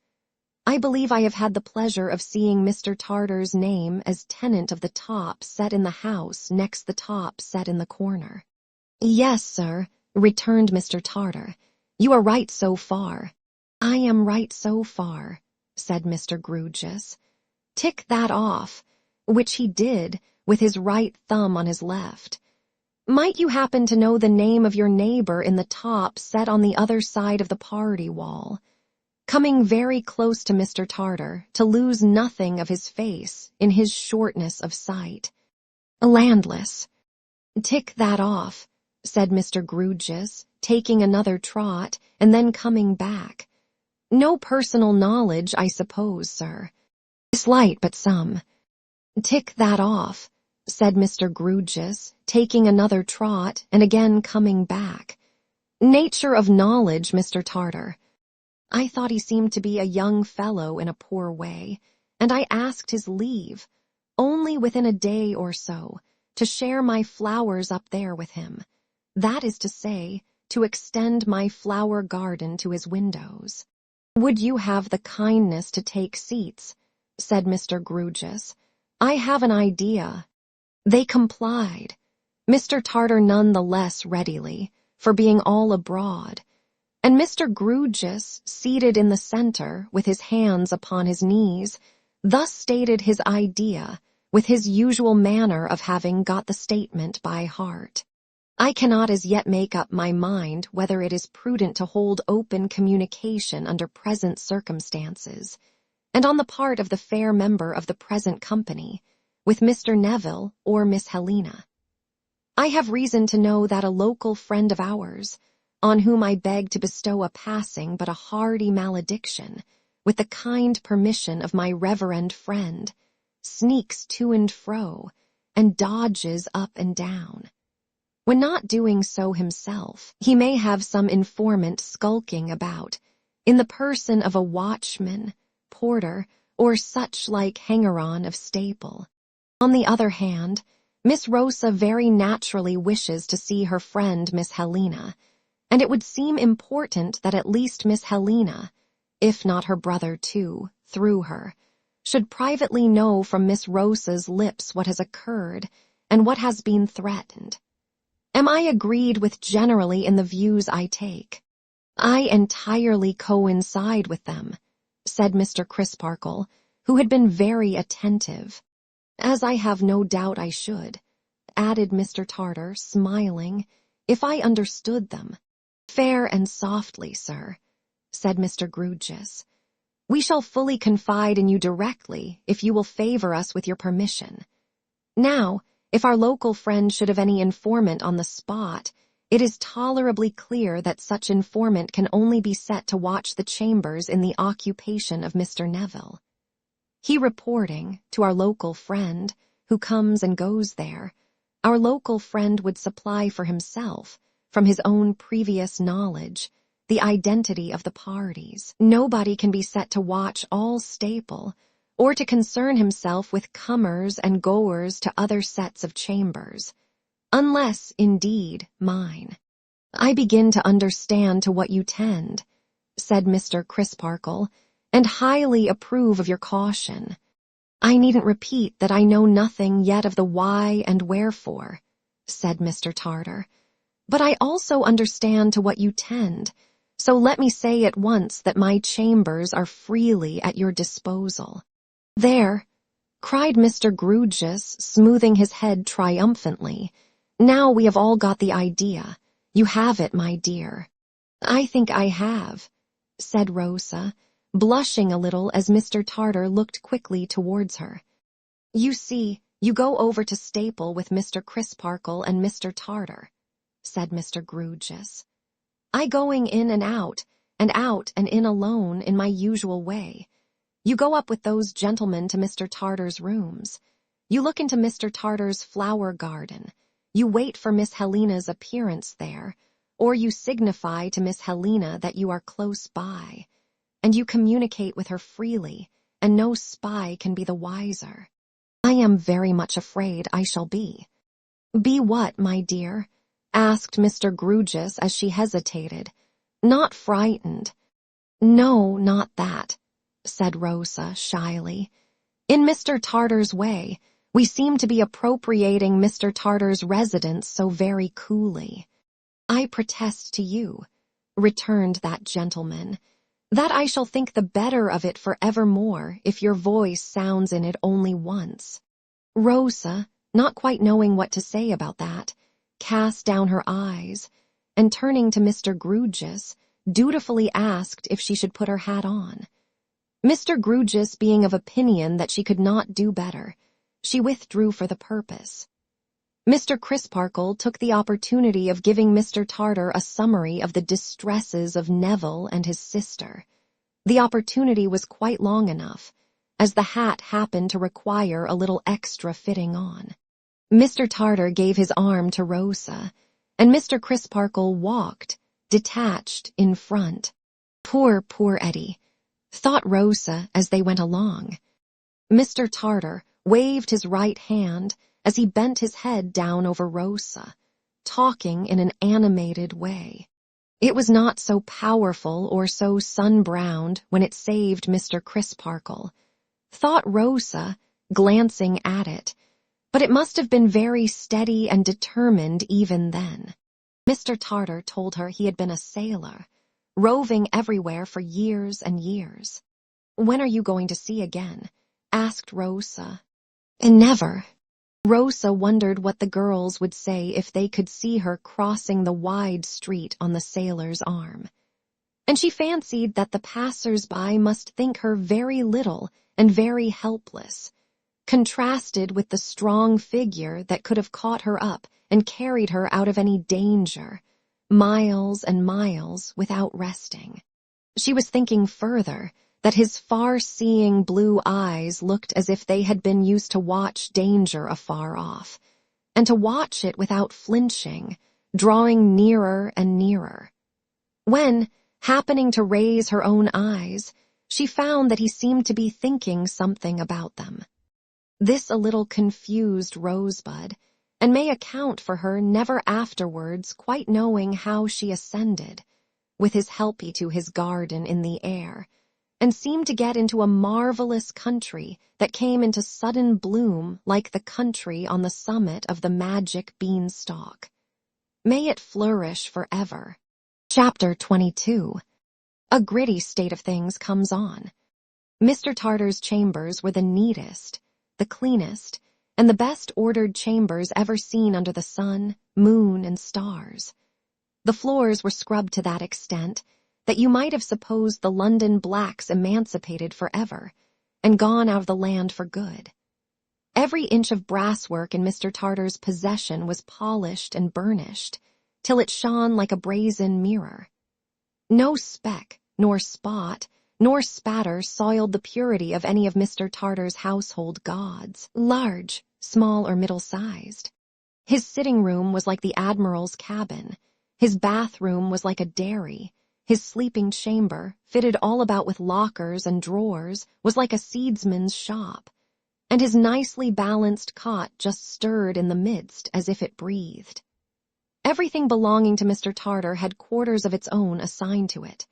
I believe I have had the pleasure of seeing Mr. Tartar's name as tenant of the top set in the house next the top set in the corner." "Yes, sir," returned Mr. Tartar. "You are right so far." "I am right so far," said Mr. Grewgious. "Tick that off," which he did with his right thumb on his left. "Might you happen to know the name of your neighbor in the top set on the other side of the party wall?" Coming very close to Mr. Tartar to lose nothing of his face in his shortness of sight. "Landless." "Tick that off," said Mr. Grewgious, taking another trot and then coming back. "No personal knowledge, I suppose, sir." "Slight, but some." "Tick that off," said Mr. Grewgious, taking another trot and again coming back. "Nature of knowledge, Mr. Tartar." I thought he seemed to be a young fellow in a poor way, and I asked his leave, only within a day or so, to share my flowers up there with him. That is to say, to extend my flower garden to his windows. "Would you have the kindness to take seats?" said Mr. Grewgious. "I have an idea." They complied, Mr. Tartar none the less readily, for being all abroad, and Mr. Grewgious, seated in the center, with his hands upon his knees, thus stated his idea, with his usual manner of having got the statement by heart. "I cannot as yet make up my mind whether it is prudent to hold open communication under present circumstances, and on the part of the fair member of the present company, with Mr. Neville or Miss Helena. I have reason to know that a local friend of ours, on whom I beg to bestow a passing but a hearty malediction, with the kind permission of my reverend friend, sneaks to and fro, and dodges up and down. When not doing so himself, he may have some informant skulking about, in the person of a watchman, porter, or such like hanger-on of staple. On the other hand, Miss Rosa very naturally wishes to see her friend Miss Helena, and it would seem important that at least Miss Helena, if not her brother too, through her, should privately know from Miss Rosa's lips what has occurred and what has been threatened. Am I agreed with generally in the views I take? I entirely coincide with them, said Mr. Crisparkle, who had been very attentive. As I have no doubt I should, added Mr. Tartar, smiling, if I understood them. Fair and softly, sir, said Mr. Grewgious. We shall fully confide in you directly if you will favor us with your permission. Now, if our local friend should have any informant on the spot, it is tolerably clear that such informant can only be set to watch the chambers in the occupation of Mr. Neville. He reporting to our local friend, who comes and goes there, our local friend would supply for himself, from his own previous knowledge, the identity of the parties. Nobody can be set to watch all Staple, or to concern himself with comers and goers to other sets of chambers, unless, indeed, mine. I begin to understand to what you tend, said Mr. Crisparkle, and highly approve of your caution. I needn't repeat that I know nothing yet of the why and wherefore, said Mr. Tartar, but I also understand to what you tend, so let me say at once that my chambers are freely at your disposal. There, cried Mr. Grewgious, smoothing his head triumphantly, now we have all got the idea. You have it, my dear. I think I have, said Rosa, blushing a little as Mr. Tartar looked quickly towards her. You see, you go over to Staple with Mr. Crisparkle and Mr. Tartar, said Mr. Grewgious. I going in and out and in alone in my usual way. You go up with those gentlemen to Mr. Tartar's rooms. You look into Mr. Tartar's flower garden. You wait for Miss Helena's appearance there, or you signify to Miss Helena that you are close by, and you communicate with her freely, and no spy can be the wiser. I am very much afraid I shall be. Be what, my dear? Asked Mr. Grewgious as she hesitated. Not frightened. No, not that, said Rosa shyly. In Mr. Tartar's way, we seem to be appropriating Mr. Tartar's residence so very coolly. I protest to you, returned that gentleman, that I shall think the better of it for evermore if your voice sounds in it only once. Rosa, not quite knowing what to say about that, cast down her eyes, and turning to Mr. Grewgious, dutifully asked if she should put her hat on. Mr. Grewgious being of opinion that she could not do better, she withdrew for the purpose. Mr. Crisparkle took the opportunity of giving Mr. Tartar a summary of the distresses of Neville and his sister. The opportunity was quite long enough, as the hat happened to require a little extra fitting on. Mr. Tartar gave his arm to Rosa, and Mr. Crisparkle walked, detached, in front. Poor Eddie, thought Rosa as they went along. Mr. Tartar waved his right hand as he bent his head down over Rosa, talking in an animated way. It was not so powerful or so sun-browned when it saved Mr. Crisparkle, thought Rosa, glancing at it, but it must have been very steady and determined even then. Mr. Tartar told her he had been a sailor, roving everywhere for years and years. When are you going to sea again? Asked Rosa. And never. Rosa wondered what the girls would say if they could see her crossing the wide street on the sailor's arm. And she fancied that the passers-by must think her very little and very helpless, contrasted with the strong figure that could have caught her up and carried her out of any danger, miles and miles without resting. She was thinking further that his far-seeing blue eyes looked as if they had been used to watch danger afar off, and to watch it without flinching, drawing nearer and nearer. When, happening to raise her own eyes, she found that he seemed to be thinking something about them. This a little confused Rosebud, and may account for her never afterwards quite knowing how she ascended, with his helpy to his garden in the air, and seemed to get into a marvelous country that came into sudden bloom like the country on the summit of the magic beanstalk. May it flourish forever. Chapter 22. A gritty state of things comes on. Mr. Tartar's chambers were the neatest, the cleanest, and the best-ordered chambers ever seen under the sun, moon, and stars. The floors were scrubbed to that extent that you might have supposed the London blacks emancipated forever and gone out of the land for good. Every inch of brasswork in Mr. Tartar's possession was polished and burnished, till it shone like a brazen mirror. No speck, nor spot, nor spatter soiled the purity of any of Mr. Tartar's household gods, large, small, or middle-sized. His sitting-room was like the Admiral's cabin. His bathroom was like a dairy. His sleeping chamber, fitted all about with lockers and drawers, was like a seedsman's shop. And his nicely balanced cot just stirred in the midst as if it breathed. Everything belonging to Mr. Tartar had quarters of its own assigned to it.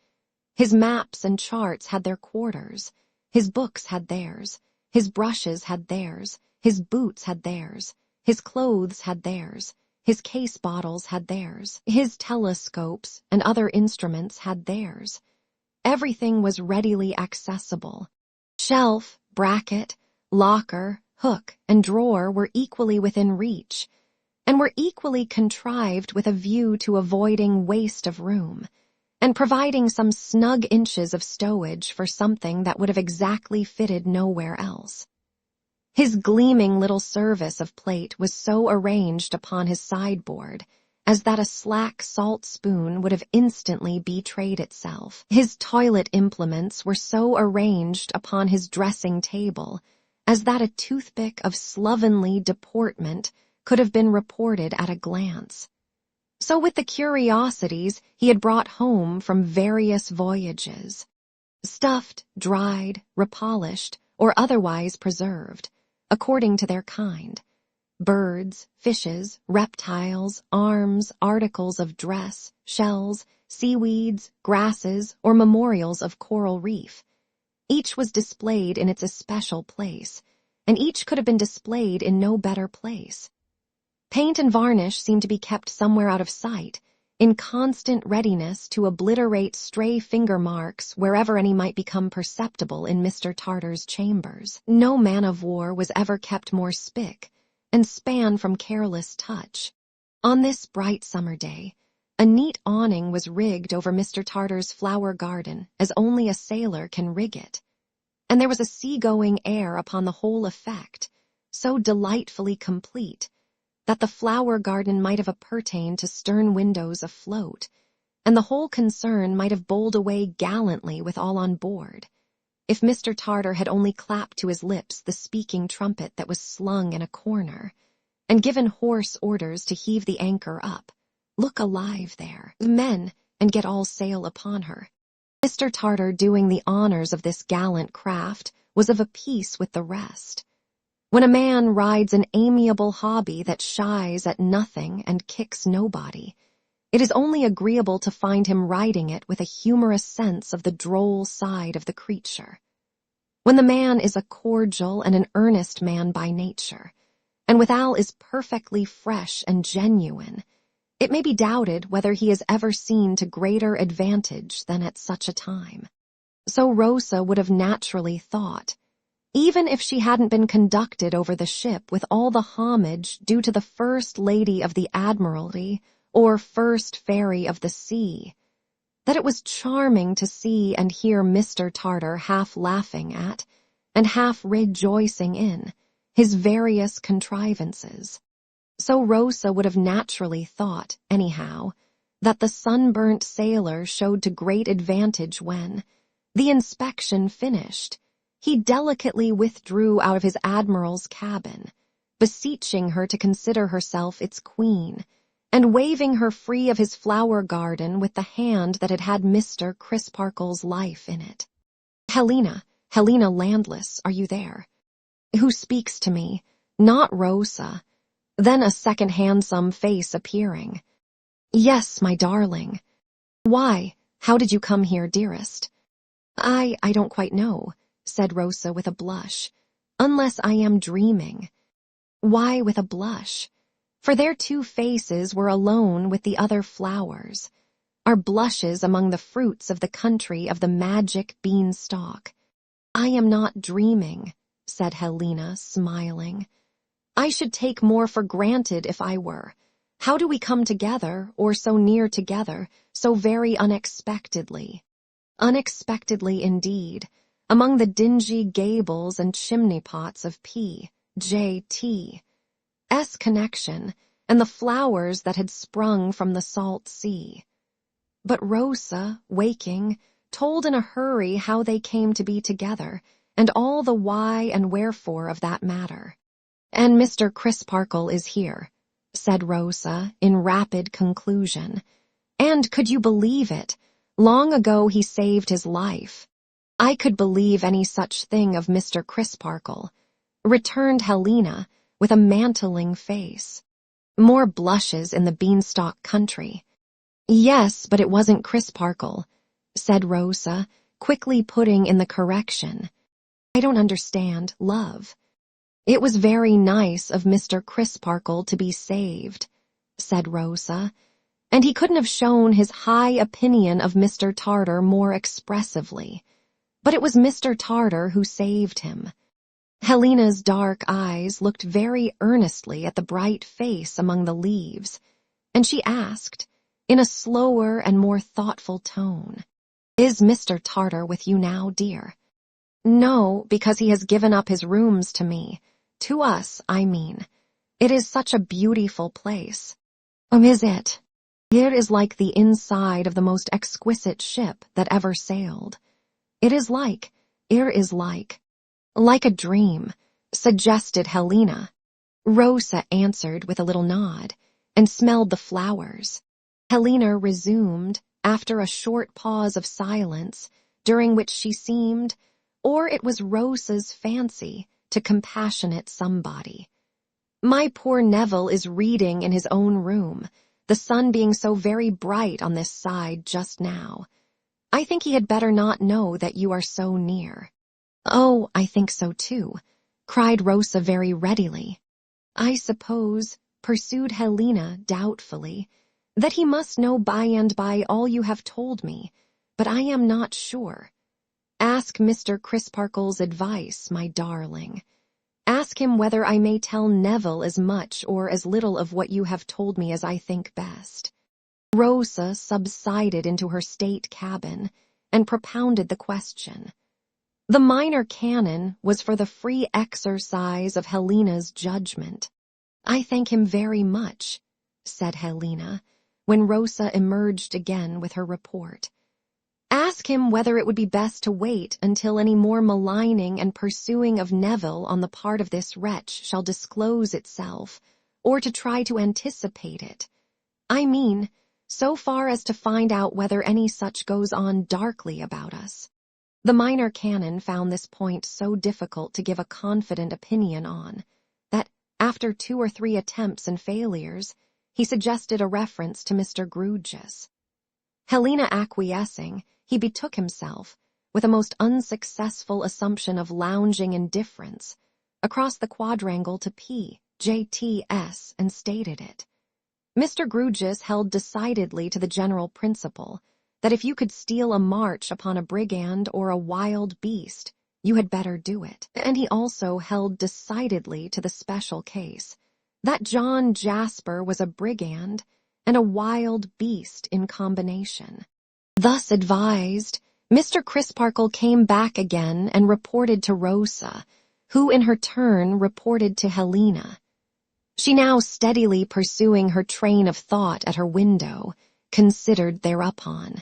His maps and charts had their quarters. His books had theirs. His brushes had theirs. His boots had theirs. His clothes had theirs. His case bottles had theirs. His telescopes and other instruments had theirs. Everything was readily accessible. Shelf, bracket, locker, hook, and drawer were equally within reach, and were equally contrived with a view to avoiding waste of room, and providing some snug inches of stowage for something that would have exactly fitted nowhere else. His gleaming little service of plate was so arranged upon his sideboard as that a slack salt spoon would have instantly betrayed itself. His toilet implements were so arranged upon his dressing table as that a toothpick of slovenly deportment could have been reported at a glance. So with the curiosities he had brought home from various voyages, stuffed, dried, repolished, or otherwise preserved, according to their kind, birds, fishes, reptiles, arms, articles of dress, shells, seaweeds, grasses, or memorials of coral reef. Each was displayed in its especial place, and each could have been displayed in no better place. Paint and varnish seemed to be kept somewhere out of sight, in constant readiness to obliterate stray finger marks wherever any might become perceptible in Mr. Tartar's chambers. No man-of-war was ever kept more spick and span from careless touch. On this bright summer day, a neat awning was rigged over Mr. Tartar's flower garden as only a sailor can rig it, and there was a sea-going air upon the whole effect, so delightfully complete that the flower garden might have appertained to stern windows afloat, and the whole concern might have bowled away gallantly with all on board, if Mr. Tartar had only clapped to his lips the speaking trumpet that was slung in a corner, and given hoarse orders to heave the anchor up, look alive there, men, and get all sail upon her. Mr. Tartar doing the honors of this gallant craft was of a piece with the rest. When a man rides an amiable hobby that shies at nothing and kicks nobody, it is only agreeable to find him riding it with a humorous sense of the droll side of the creature. When the man is a cordial and an earnest man by nature, and withal is perfectly fresh and genuine, it may be doubted whether he is ever seen to greater advantage than at such a time. So Rosa would have naturally thought, even if she hadn't been conducted over the ship with all the homage due to the First Lady of the Admiralty or First Fairy of the Sea, that it was charming to see and hear Mr. Tartar half laughing at, and half rejoicing in, his various contrivances. So Rosa would have naturally thought, anyhow, that the sunburnt sailor showed to great advantage when, the inspection finished, he delicately withdrew out of his admiral's cabin, beseeching her to consider herself its queen, and waving her free of his flower garden with the hand that had had Mr. Crisparkle's life in it. Helena Landless, are you there? Who speaks to me? Not Rosa. Then a second handsome face appearing. Yes, my darling. Why, how did you come here, dearest? I don't quite know, said Rosa with a blush, unless I am dreaming. Why with a blush? For their two faces were alone with the other flowers, are blushes among the fruits of the country of the magic beanstalk. I am not dreaming, said Helena, smiling. I should take more for granted if I were. How do we come together, or so near together, so very unexpectedly? Unexpectedly indeed, among the dingy gables and chimney-pots of P.J.T.'s connection, and the flowers that had sprung from the salt sea. But Rosa, waking, told in a hurry how they came to be together, and all the why and wherefore of that matter. And Mr. Crisparkle is here, said Rosa, in rapid conclusion. And could you believe it? Long ago he saved his life. I could believe any such thing of Mr. Crisparkle, returned Helena, with a mantling face. More blushes in the beanstalk country. Yes, but it wasn't Crisparkle, said Rosa, quickly putting in the correction. I don't understand, love. It was very nice of Mr. Crisparkle to be saved, said Rosa, and he couldn't have shown his high opinion of Mr. Tartar more expressively. But it was Mr. Tartar who saved him. Helena's dark eyes looked very earnestly at the bright face among the leaves, and she asked, in a slower and more thoughtful tone, Is Mr. Tartar with you now, dear? No, because he has given up his rooms to me. To us, I mean. It is such a beautiful place. Is it? It is like the inside of the most exquisite ship that ever sailed. It is like a dream, suggested Helena. Rosa answered with a little nod, and smelled the flowers. Helena resumed, after a short pause of silence, during which she seemed, or it was Rosa's fancy, to compassionate somebody. My poor Neville is reading in his own room, the sun being so very bright on this side just now. I think he had better not know that you are so near. Oh, I think so too, cried Rosa very readily. I suppose, pursued Helena doubtfully, that he must know by and by all you have told me, but I am not sure. Ask Mr. Crisparkle's advice, my darling. Ask him whether I may tell Neville as much or as little of what you have told me as I think best. Rosa subsided into her state cabin and propounded the question. The minor canon was for the free exercise of Helena's judgment. I thank him very much, said Helena, when Rosa emerged again with her report. Ask him whether it would be best to wait until any more maligning and pursuing of Neville on the part of this wretch shall disclose itself, or to try to anticipate it. I mean, so far as to find out whether any such goes on darkly about us. The minor canon found this point so difficult to give a confident opinion on, that, after 2 or 3 attempts and failures, he suggested a reference to Mr. Grewgious. Helena acquiescing, he betook himself, with a most unsuccessful assumption of lounging indifference, across the quadrangle to P.J.T.'s and stated it. Mr. Grewgious held decidedly to the general principle that if you could steal a march upon a brigand or a wild beast, you had better do it. And he also held decidedly to the special case, that John Jasper was a brigand and a wild beast in combination. Thus advised, Mr. Crisparkle came back again and reported to Rosa, who in her turn reported to Helena. She now steadily pursuing her train of thought at her window, considered thereupon.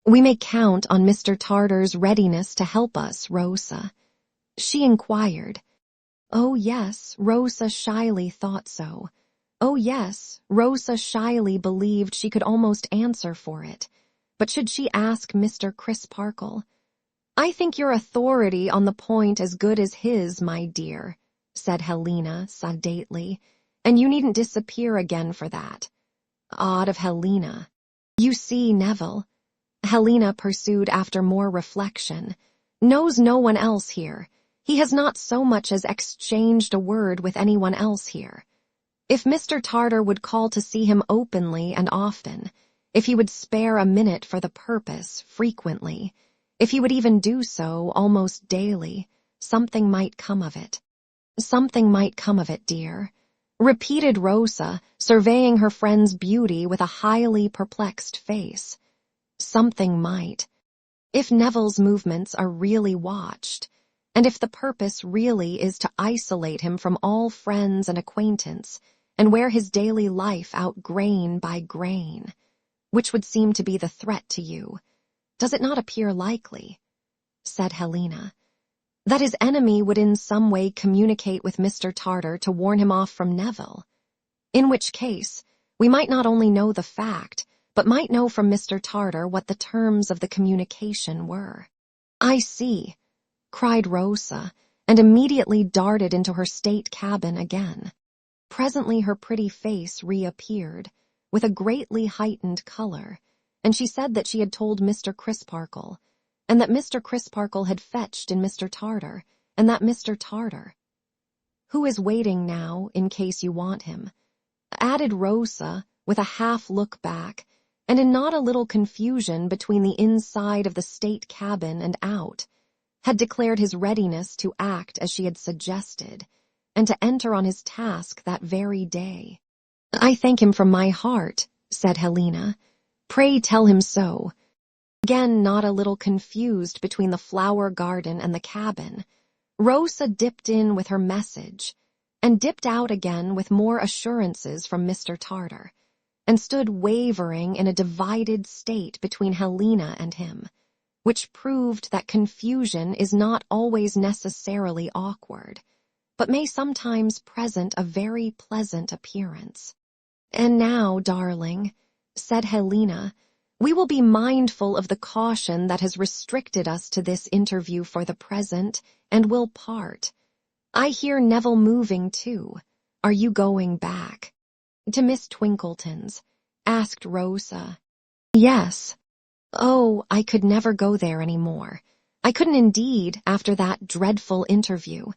We may count on Mr. Tartar's readiness to help us, Rosa. She inquired. Oh yes, Rosa shyly thought so. Oh yes, Rosa shyly believed she could almost answer for it. But should she ask Mr. Crisparkle? I think your authority on the point as good as his, my dear, said Helena sedately, and you needn't disappear again for that. Odd of Helena. You see, Neville, Helena pursued after more reflection, knows no one else here. He has not so much as exchanged a word with anyone else here. If Mr. Tartar would call to see him openly and often, if he would spare a minute for the purpose frequently, if he would even do so almost daily, something might come of it. Something might come of it, dear, repeated Rosa, surveying her friend's beauty with a highly perplexed face. Something might. If Neville's movements are really watched, and if the purpose really is to isolate him from all friends and acquaintance, and wear his daily life out grain by grain, which would seem to be the threat to you, does it not appear likely, said Helena, that his enemy would in some way communicate with Mr. Tartar to warn him off from Neville? In which case, we might not only know the fact, but might know from Mr. Tartar what the terms of the communication were. I see, cried Rosa, and immediately darted into her state cabin again. Presently her pretty face reappeared, with a greatly heightened color, and she said that she had told Mr. Crisparkle, and that Mr. Crisparkle had fetched in Mr. Tartar, and that Mr. Tartar, who is waiting now in case you want him, added Rosa with a half-look back, and in not a little confusion between the inside of the state cabin and out, had declared his readiness to act as she had suggested, and to enter on his task that very day. I thank him from my heart, said Helena. Pray tell him so. Again not a little confused between the flower garden and the cabin, Rosa dipped in with her message, and dipped out again with more assurances from Mr. Tartar, and stood wavering in a divided state between Helena and him, which proved that confusion is not always necessarily awkward, but may sometimes present a very pleasant appearance. And now, darling, said Helena, we will be mindful of the caution that has restricted us to this interview for the present, and will part. I hear Neville moving too. Are you going back? To Miss Twinkleton's, asked Rosa. Yes. Oh, I could never go there any more. I couldn't indeed after that dreadful interview,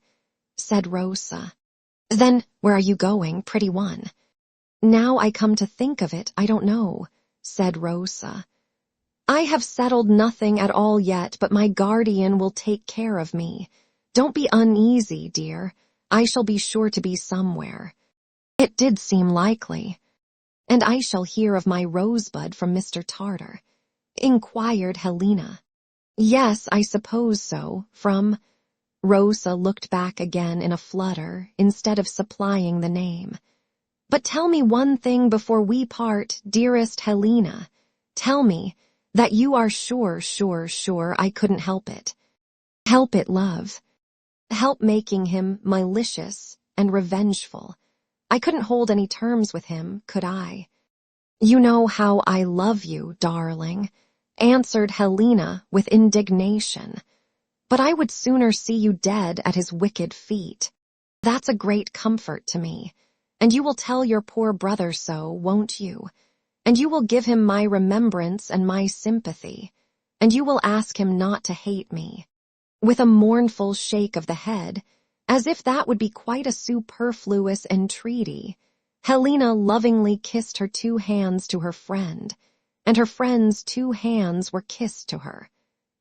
said Rosa. Then where are you going, pretty one? Now I come to think of it, I don't know, said Rosa. I have settled nothing at all yet, but my guardian will take care of me. Don't be uneasy, dear. I shall be sure to be somewhere. It did seem likely. And I shall hear of my rosebud from Mr. Tartar, inquired Helena. Yes, I suppose so, from... Rosa looked back again in a flutter, instead of supplying the name. But tell me one thing before we part, dearest Helena. Tell me that you are sure I couldn't help it. Help it, love. Help making him malicious and revengeful. I couldn't hold any terms with him, could I? You know how I love you, darling, answered Helena with indignation. But I would sooner see you dead at his wicked feet. That's a great comfort to me. And you will tell your poor brother so, won't you? And you will give him my remembrance and my sympathy. And you will ask him not to hate me. With a mournful shake of the head, as if that would be quite a superfluous entreaty, Helena lovingly kissed her 2 hands to her friend, and her friend's 2 hands were kissed to her.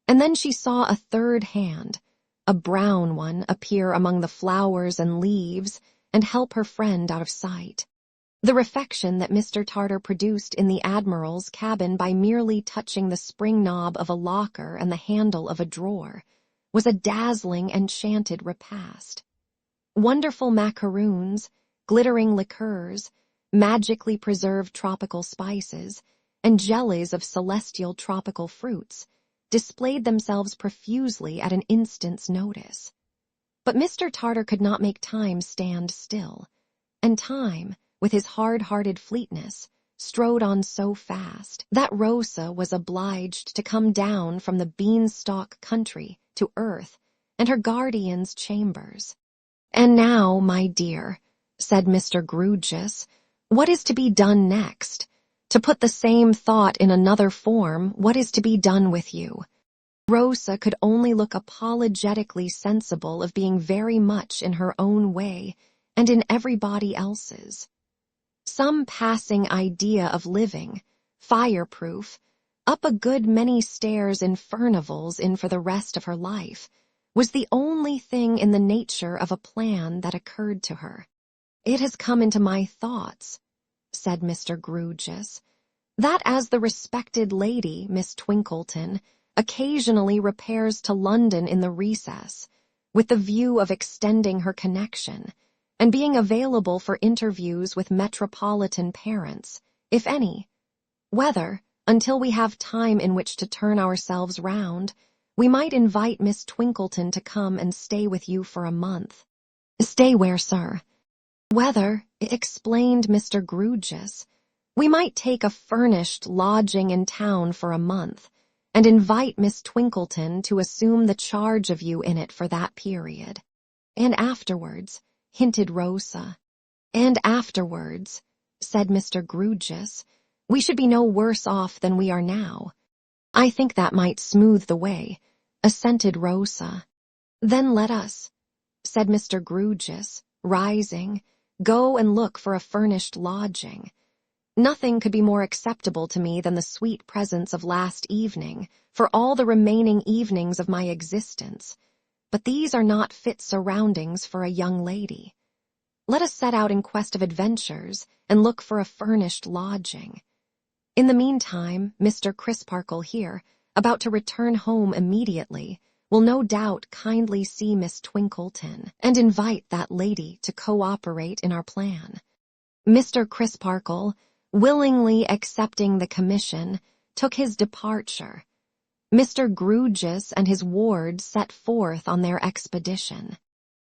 And then she saw a 3rd hand, a brown one, appear among the flowers and leaves and help her friend out of sight. The refection that Mr. Tartar produced in the Admiral's cabin by merely touching the spring knob of a locker and the handle of a drawer was a dazzling, enchanted repast. Wonderful macaroons, glittering liqueurs, magically preserved tropical spices, and jellies of celestial tropical fruits displayed themselves profusely at an instant's notice. But Mr. Tartar could not make time stand still, and time, with his hard-hearted fleetness, strode on so fast that Rosa was obliged to come down from the beanstalk country to earth and her guardian's chambers. And now, my dear, said Mr. Grewgious, what is to be done next? To put the same thought in another form, what is to be done with you? Rosa could only look apologetically sensible of being very much in her own way and in everybody else's. some passing idea of living, fireproof, up a good many stairs in Furnivals in for the rest of her life, was the only thing in the nature of a plan that occurred to her. "It has come into my thoughts," said Mr. Grewgious, "that as the respected lady, Miss Twinkleton, occasionally repairs to London in the recess, with the view of extending her connection, and being available for interviews with metropolitan parents, if any, whether, until we have time in which to turn ourselves round, we might invite Miss Twinkleton to come and stay with you for a month." "Stay where, sir?" "Whether," explained Mr. Grewgious, "we might take a furnished lodging in town for a month, and invite Miss Twinkleton to assume the charge of you in it for that period." "And afterwards," hinted Rosa. "And afterwards," said Mr. Grewgious, "we should be no worse off than we are now." "I think that might smooth the way," assented Rosa. "Then let us," said Mr. Grewgious, rising, "go and look for a furnished lodging. Nothing could be more acceptable to me than the sweet presence of last evening for all the remaining evenings of my existence, but these are not fit surroundings for a young lady. Let us set out in quest of adventures and look for a furnished lodging. In the meantime, Mr. Crisparkle here, about to return home immediately, will no doubt kindly see Miss Twinkleton and invite that lady to cooperate in our plan." Mr. Crisparkle, willingly accepting the commission, took his departure. Mr. Grewgious and his ward set forth on their expedition.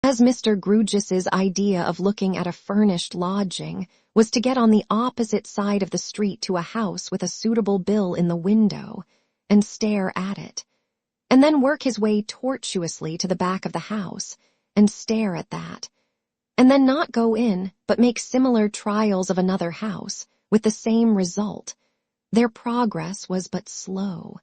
As Mr. Grewgious's idea of looking at a furnished lodging was to get on the opposite side of the street to a house with a suitable bill in the window, and stare at it, and then work his way tortuously to the back of the house, and stare at that, and then not go in, but make similar trials of another house, with the same result, their progress was but slow.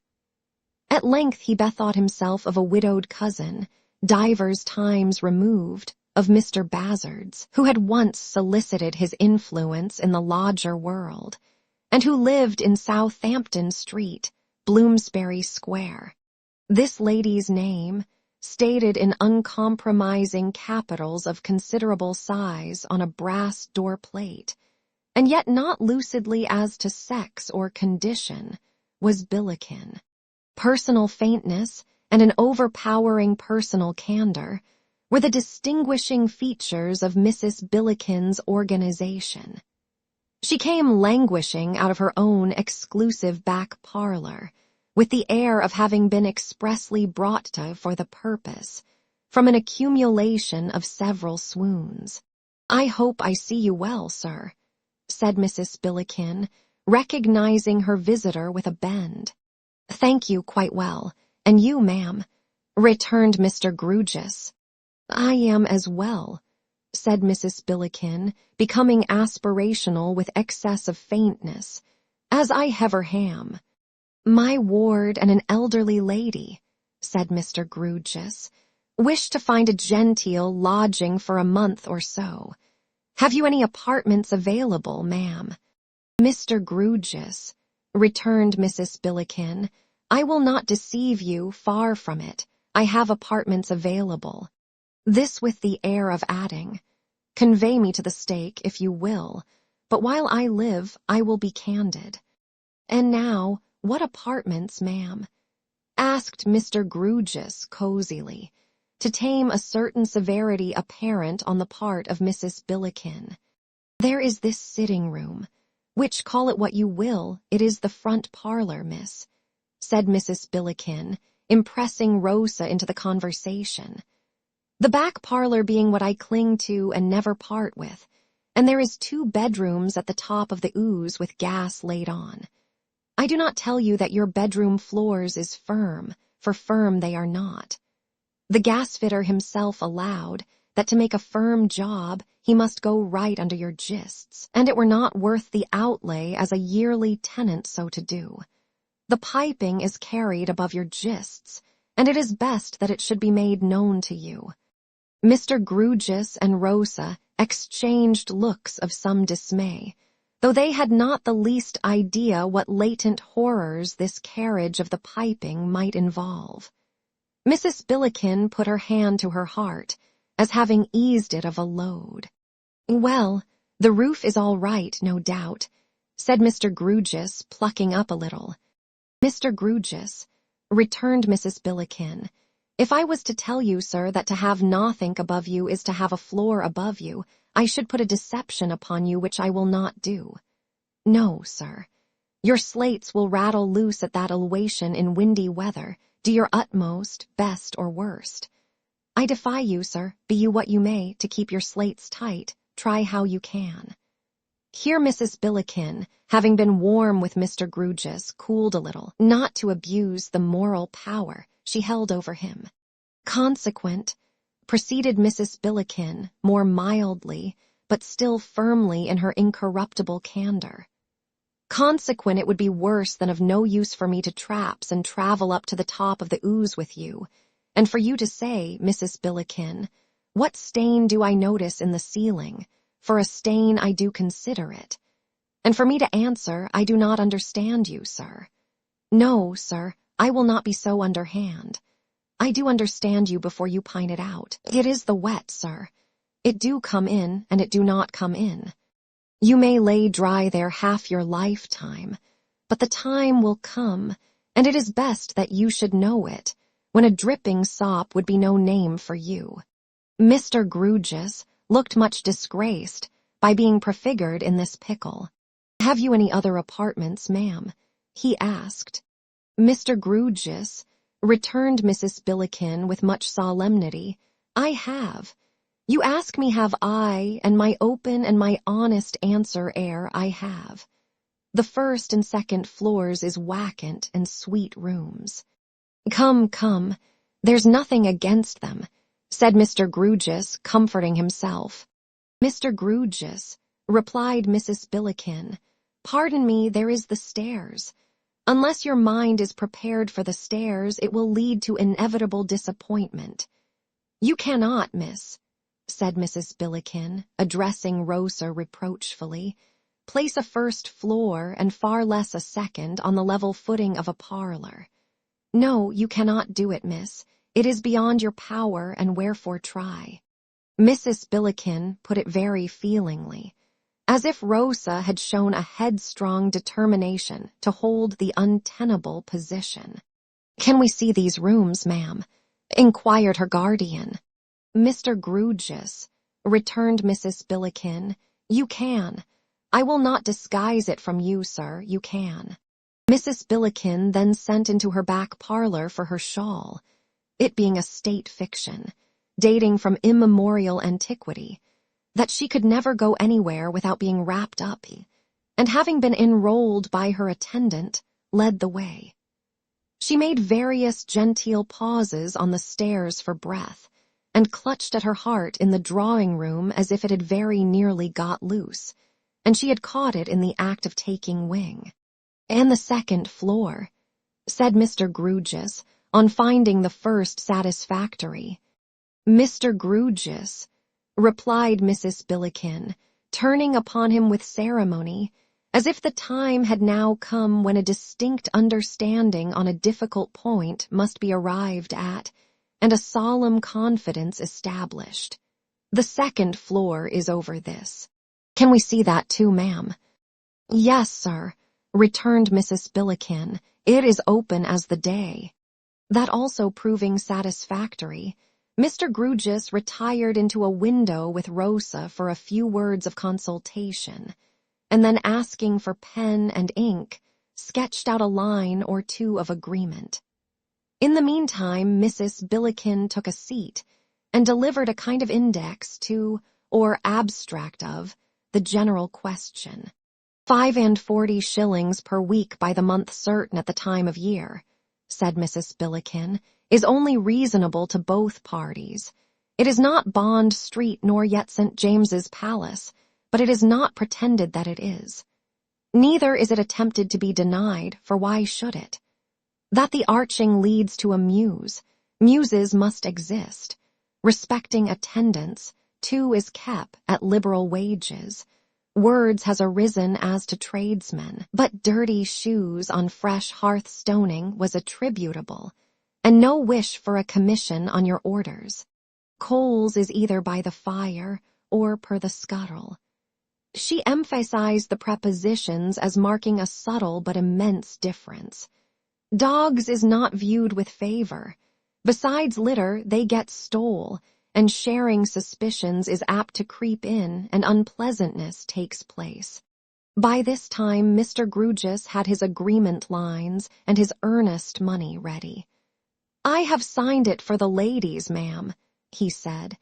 At length he bethought himself of a widowed cousin, divers times removed, of Mr. Bazzard's, who had once solicited his influence in the lodger world, and who lived in Southampton Street, Bloomsbury Square. This lady's name, stated in uncompromising capitals of considerable size on a brass door plate, and yet not lucidly as to sex or condition, was Billiken. Personal faintness and an overpowering personal candor were the distinguishing features of Mrs. Billiken's organization. She came languishing out of her own exclusive back parlor, with the air of having been expressly brought to for the purpose, from an accumulation of several swoons. "I hope I see you well, sir," said Mrs. Billiken, recognizing her visitor with a bend. "Thank you, quite well. And you, ma'am?" returned Mr. Grewgious. "I am as well," said Mrs. Billiken, becoming aspirational with excess of faintness, "as I ever am." "My ward and an elderly lady," said Mr. Grewgious, "wish to find a genteel lodging for a month or so. Have you any apartments available, ma'am?" "Mr. Grewgious," returned Mrs. Billiken, "I will not deceive you, far from it. I have apartments available." This with the air of adding, "Convey me to the stake, if you will, but while I live, I will be candid." "And now, what apartments, ma'am?" asked Mr. Grewgious cozily, to tame a certain severity apparent on the part of Mrs. Billiken. "There is this sitting-room, which, call it what you will, it is the front parlor, miss," said Mrs. Billiken, impressing Rosa into the conversation. "The back parlor being what I cling to and never part with, and there is 2 bedrooms at the top of the ooze with gas laid on. I do not tell you that your bedroom floors is firm, for firm they are not. The gasfitter himself allowed that to make a firm job he must go right under your gists, and it were not worth the outlay as a yearly tenant so to do. The piping is carried above your gists, and it is best that it should be made known to you." Mr. Grewgious and Rosa exchanged looks of some dismay, though they had not the least idea what latent horrors this carriage of the piping might involve. Mrs. Billiken put her hand to her heart, as having eased it of a load. "Well, the roof is all right, no doubt," said Mr. Grewgious, plucking up a little. "Mr. Grewgious," returned Mrs. Billiken, "if I was to tell you, sir, that to have nothink above you is to have a floor above you, I should put a deception upon you which I will not do. No, sir. Your slates will rattle loose at that elevation in windy weather. Do your utmost, best or worst. I defy you, sir, be you what you may, to keep your slates tight. Try how you can." Here Mrs. Billiken, having been warm with Mr. Grewgious, cooled a little, not to abuse the moral power she held over him. "Consequent," proceeded Mrs. Billiken, more mildly, but still firmly in her incorruptible candor. "Consequent, it would be worse than of no use for me to traps and travel up to the top of the ooze with you, and for you to say, Mrs. Billiken, what stain do I notice in the ceiling? For a stain I do consider it. And for me to answer, I do not understand you, sir. No, sir, I will not be so underhand. I do understand you before you pine it out. It is the wet, sir. It do come in, and it do not come in. You may lay dry there half your lifetime, but the time will come, and it is best that you should know it, when a dripping sop would be no name for you." Mr. Grewgious looked much disgraced by being prefigured in this pickle. "Have you any other apartments, ma'am?" he asked. "Mr. Grewgious," returned Mrs. Billiken with much solemnity, "I have. You ask me have I, and my open and my honest answer air I have. The first and second floors is wackant and sweet rooms." "Come, come, there's nothing against them," said Mr. Grewgious, comforting himself. "Mr. Grewgious," replied Mrs. Billiken, "pardon me, there is the stairs. Unless your mind is prepared for the stairs, it will lead to inevitable disappointment. You cannot, miss," said Mrs. Billiken, addressing Rosa reproachfully, "place a first floor, and far less a second, on the level footing of a parlor. No, you cannot do it, miss. It is beyond your power, and wherefore try." Mrs. Billiken put it very feelingly, as if Rosa had shown a headstrong determination to hold the untenable position. "Can we see these rooms, ma'am?" inquired her guardian. "Mr. Grewgious," returned Mrs. Billiken, "you can. I will not disguise it from you, sir, you can." Mrs. Billiken then sent into her back parlor for her shawl, it being a state fiction, dating from immemorial antiquity, that she could never go anywhere without being wrapped up, and having been enrolled by her attendant, led the way. She made various genteel pauses on the stairs for breath, and clutched at her heart in the drawing-room as if it had very nearly got loose, and she had caught it in the act of taking wing. "And the second floor," said Mr. Grewgious, on finding the first satisfactory. "Mr. Grewgious," replied Mrs. Billiken, turning upon him with ceremony, as if the time had now come when a distinct understanding on a difficult point must be arrived at, and a solemn confidence established. "The second floor is over this. Can we see that too, ma'am?" "Yes, sir," returned Mrs. Billiken, "it is open as the day." That also proving satisfactory, Mr. Grewgious retired into a window with Rosa for a few words of consultation, and then asking for pen and ink, sketched out a line or two of agreement. In the meantime, Mrs. Billiken took a seat, and delivered a kind of index to, or abstract of, the general question. 45 shillings per week by the month certain at the time of year, said Mrs. Billiken, is only reasonable to both parties. It is not Bond Street nor yet St. James's Palace, but it is not pretended that it is. Neither is it attempted to be denied, for why should it? That the arching leads to a muse, muses must exist. Respecting attendance, 2 is kept at liberal wages. Words has arisen as to tradesmen, but dirty shoes on fresh hearth-stoning was attributable, and no wish for a commission on your orders. Coals is either by the fire or per the scuttle. She emphasized the prepositions as marking a subtle but immense difference. Dogs is not viewed with favor. Besides litter, they get stole, and sharing suspicions is apt to creep in, and unpleasantness takes place. By this time, Mr. Grewgious had his agreement lines and his earnest money ready. "I have signed it for the ladies, ma'am," he said,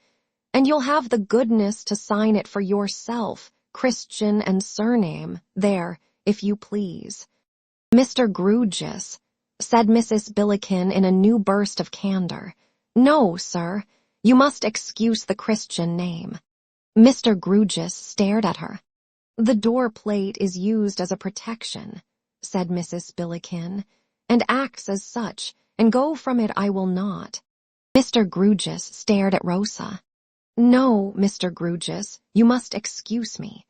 "and you'll have the goodness to sign it for yourself, Christian and surname, there, if you please." "Mr. Grewgious," said Mrs. Billiken in a new burst of candor. "No, sir, you must excuse the Christian name." Mr. Grewgious stared at her. "The door plate is used as a protection," said Mrs. Billiken, "and acts as such, and go from it I will not." Mr. Grewgious stared at Rosa. "No, Mr. Grewgious, you must excuse me.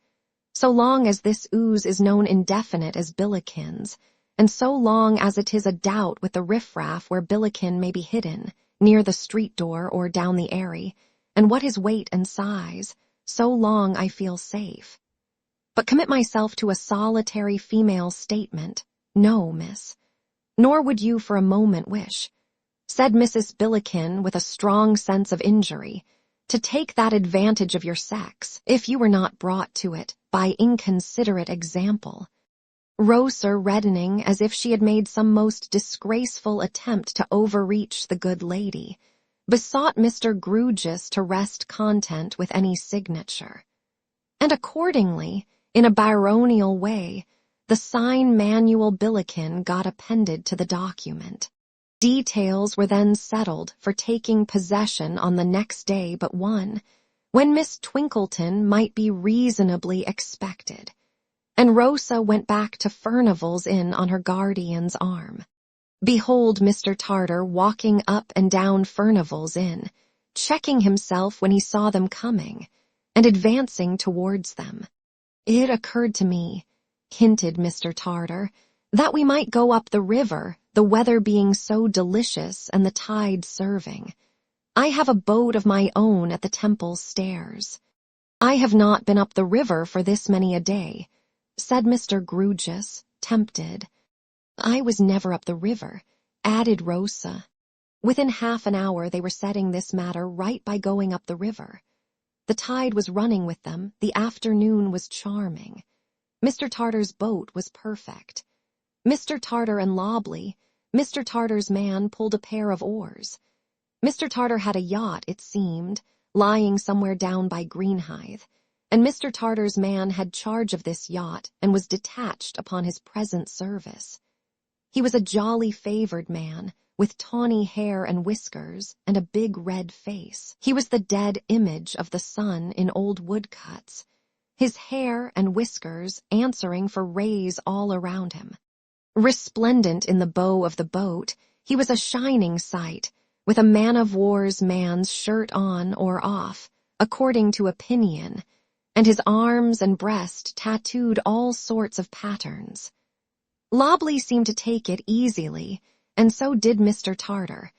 So long as this ooze is known indefinite as Billikens, and so long as it is a doubt with the riffraff where Billiken may be hidden, near the street door or down the alley, and what his weight and size, so long I feel safe. But commit myself to a solitary female statement, no, miss. Nor would you for a moment wish," said Mrs. Billiken with a strong sense of injury, "to take that advantage of your sex, if you were not brought to it by inconsiderate example." Rosa, reddening as if she had made some most disgraceful attempt to overreach the good lady, besought Mr. Grewgious to rest content with any signature. And accordingly, in a baronial way, the sign manual Billiken got appended to the document. Details were then settled for taking possession on the next day but one, when Miss Twinkleton might be reasonably expected, and Rosa went back to Furnival's Inn on her guardian's arm. Behold Mr. Tartar walking up and down Furnival's Inn, checking himself when he saw them coming, and advancing towards them. "It occurred to me," hinted Mr. Tartar, "that we might go up the river, the weather being so delicious and the tide serving. I have a boat of my own at the Temple stairs." "I have not been up the river for this many a day," said Mr. Grewgious, tempted. "I was never up the river," added Rosa. Within half an hour they were setting this matter right by going up the river. The tide was running with them, the afternoon was charming. Mr. Tartar's boat was perfect. Mr. Tartar and Lobley, Mr. Tartar's man, pulled a pair of oars. Mr. Tartar had a yacht, it seemed, lying somewhere down by Greenhithe, and Mr. Tartar's man had charge of this yacht and was detached upon his present service. He was a jolly favored man, with tawny hair and whiskers and a big red face. He was the dead image of the sun in old woodcuts, his hair and whiskers answering for rays all around him. Resplendent in the bow of the boat, he was a shining sight, with a man-of-war's man's shirt on or off, according to opinion, and his arms and breast tattooed all sorts of patterns. Lobley seemed to take it easily, and so did Mr. Tartar,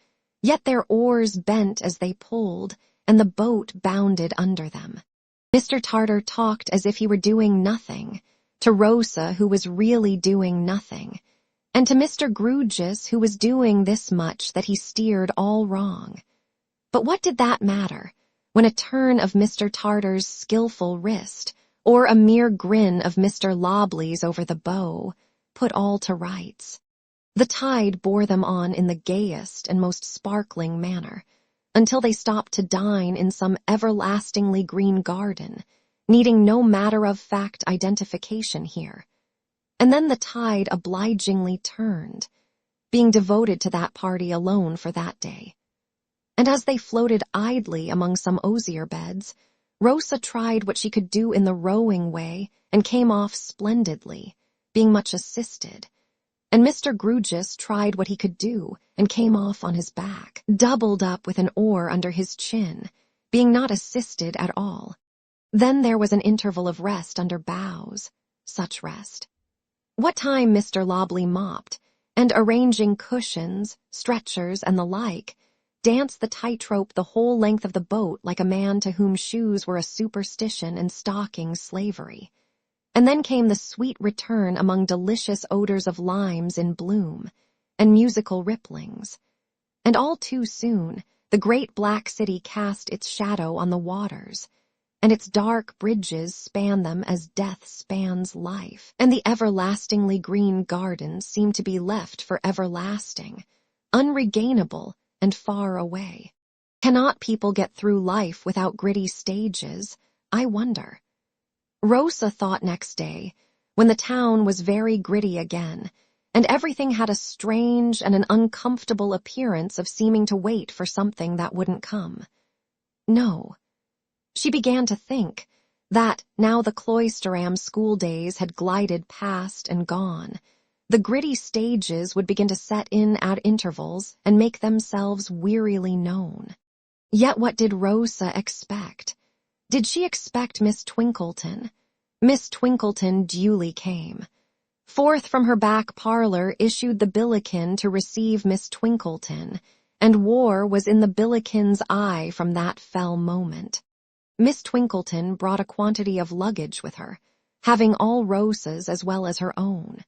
yet their oars bent as they pulled, and the boat bounded under them. Mr. Tartar talked as if he were doing nothing, to Rosa, who was really doing nothing, and to Mr. Grewgious, who was doing this much that he steered all wrong. But what did that matter, when a turn of Mr. Tartar's skillful wrist, or a mere grin of Mr. Lobley's over the bow, put all to rights? The tide bore them on in the gayest and most sparkling manner, until they stopped to dine in some everlastingly green garden, needing no matter-of-fact identification here. And then the tide obligingly turned, being devoted to that party alone for that day. And as they floated idly among some osier beds, Rosa tried what she could do in the rowing way and came off splendidly, being much assisted. And Mr. Grewgious tried what he could do and came off on his back, doubled up with an oar under his chin, being not assisted at all. Then there was an interval of rest under boughs, such rest. What time Mr. Lobley mopped, and arranging cushions, stretchers, and the like, danced the tightrope the whole length of the boat like a man to whom shoes were a superstition and stockings slavery. And then came the sweet return among delicious odors of limes in bloom, and musical ripplings. And all too soon, the great black city cast its shadow on the waters, and its dark bridges span them as death spans life, and the everlastingly green gardens seem to be left for everlasting, unregainable and far away. Cannot people get through life without gritty stages, I wonder? Rosa thought next day, when the town was very gritty again, and everything had a strange and an uncomfortable appearance of seeming to wait for something that wouldn't come. No. She began to think that, now the Cloisterham school days had glided past and gone, the gritty stages would begin to set in at intervals and make themselves wearily known. Yet what did Rosa expect? Did she expect Miss Twinkleton? Miss Twinkleton duly came. Forth from her back parlor issued the Billiken to receive Miss Twinkleton, and war was in the Billiken's eye from that fell moment. Miss Twinkleton brought a quantity of luggage with her, having all Rosa's as well as her own.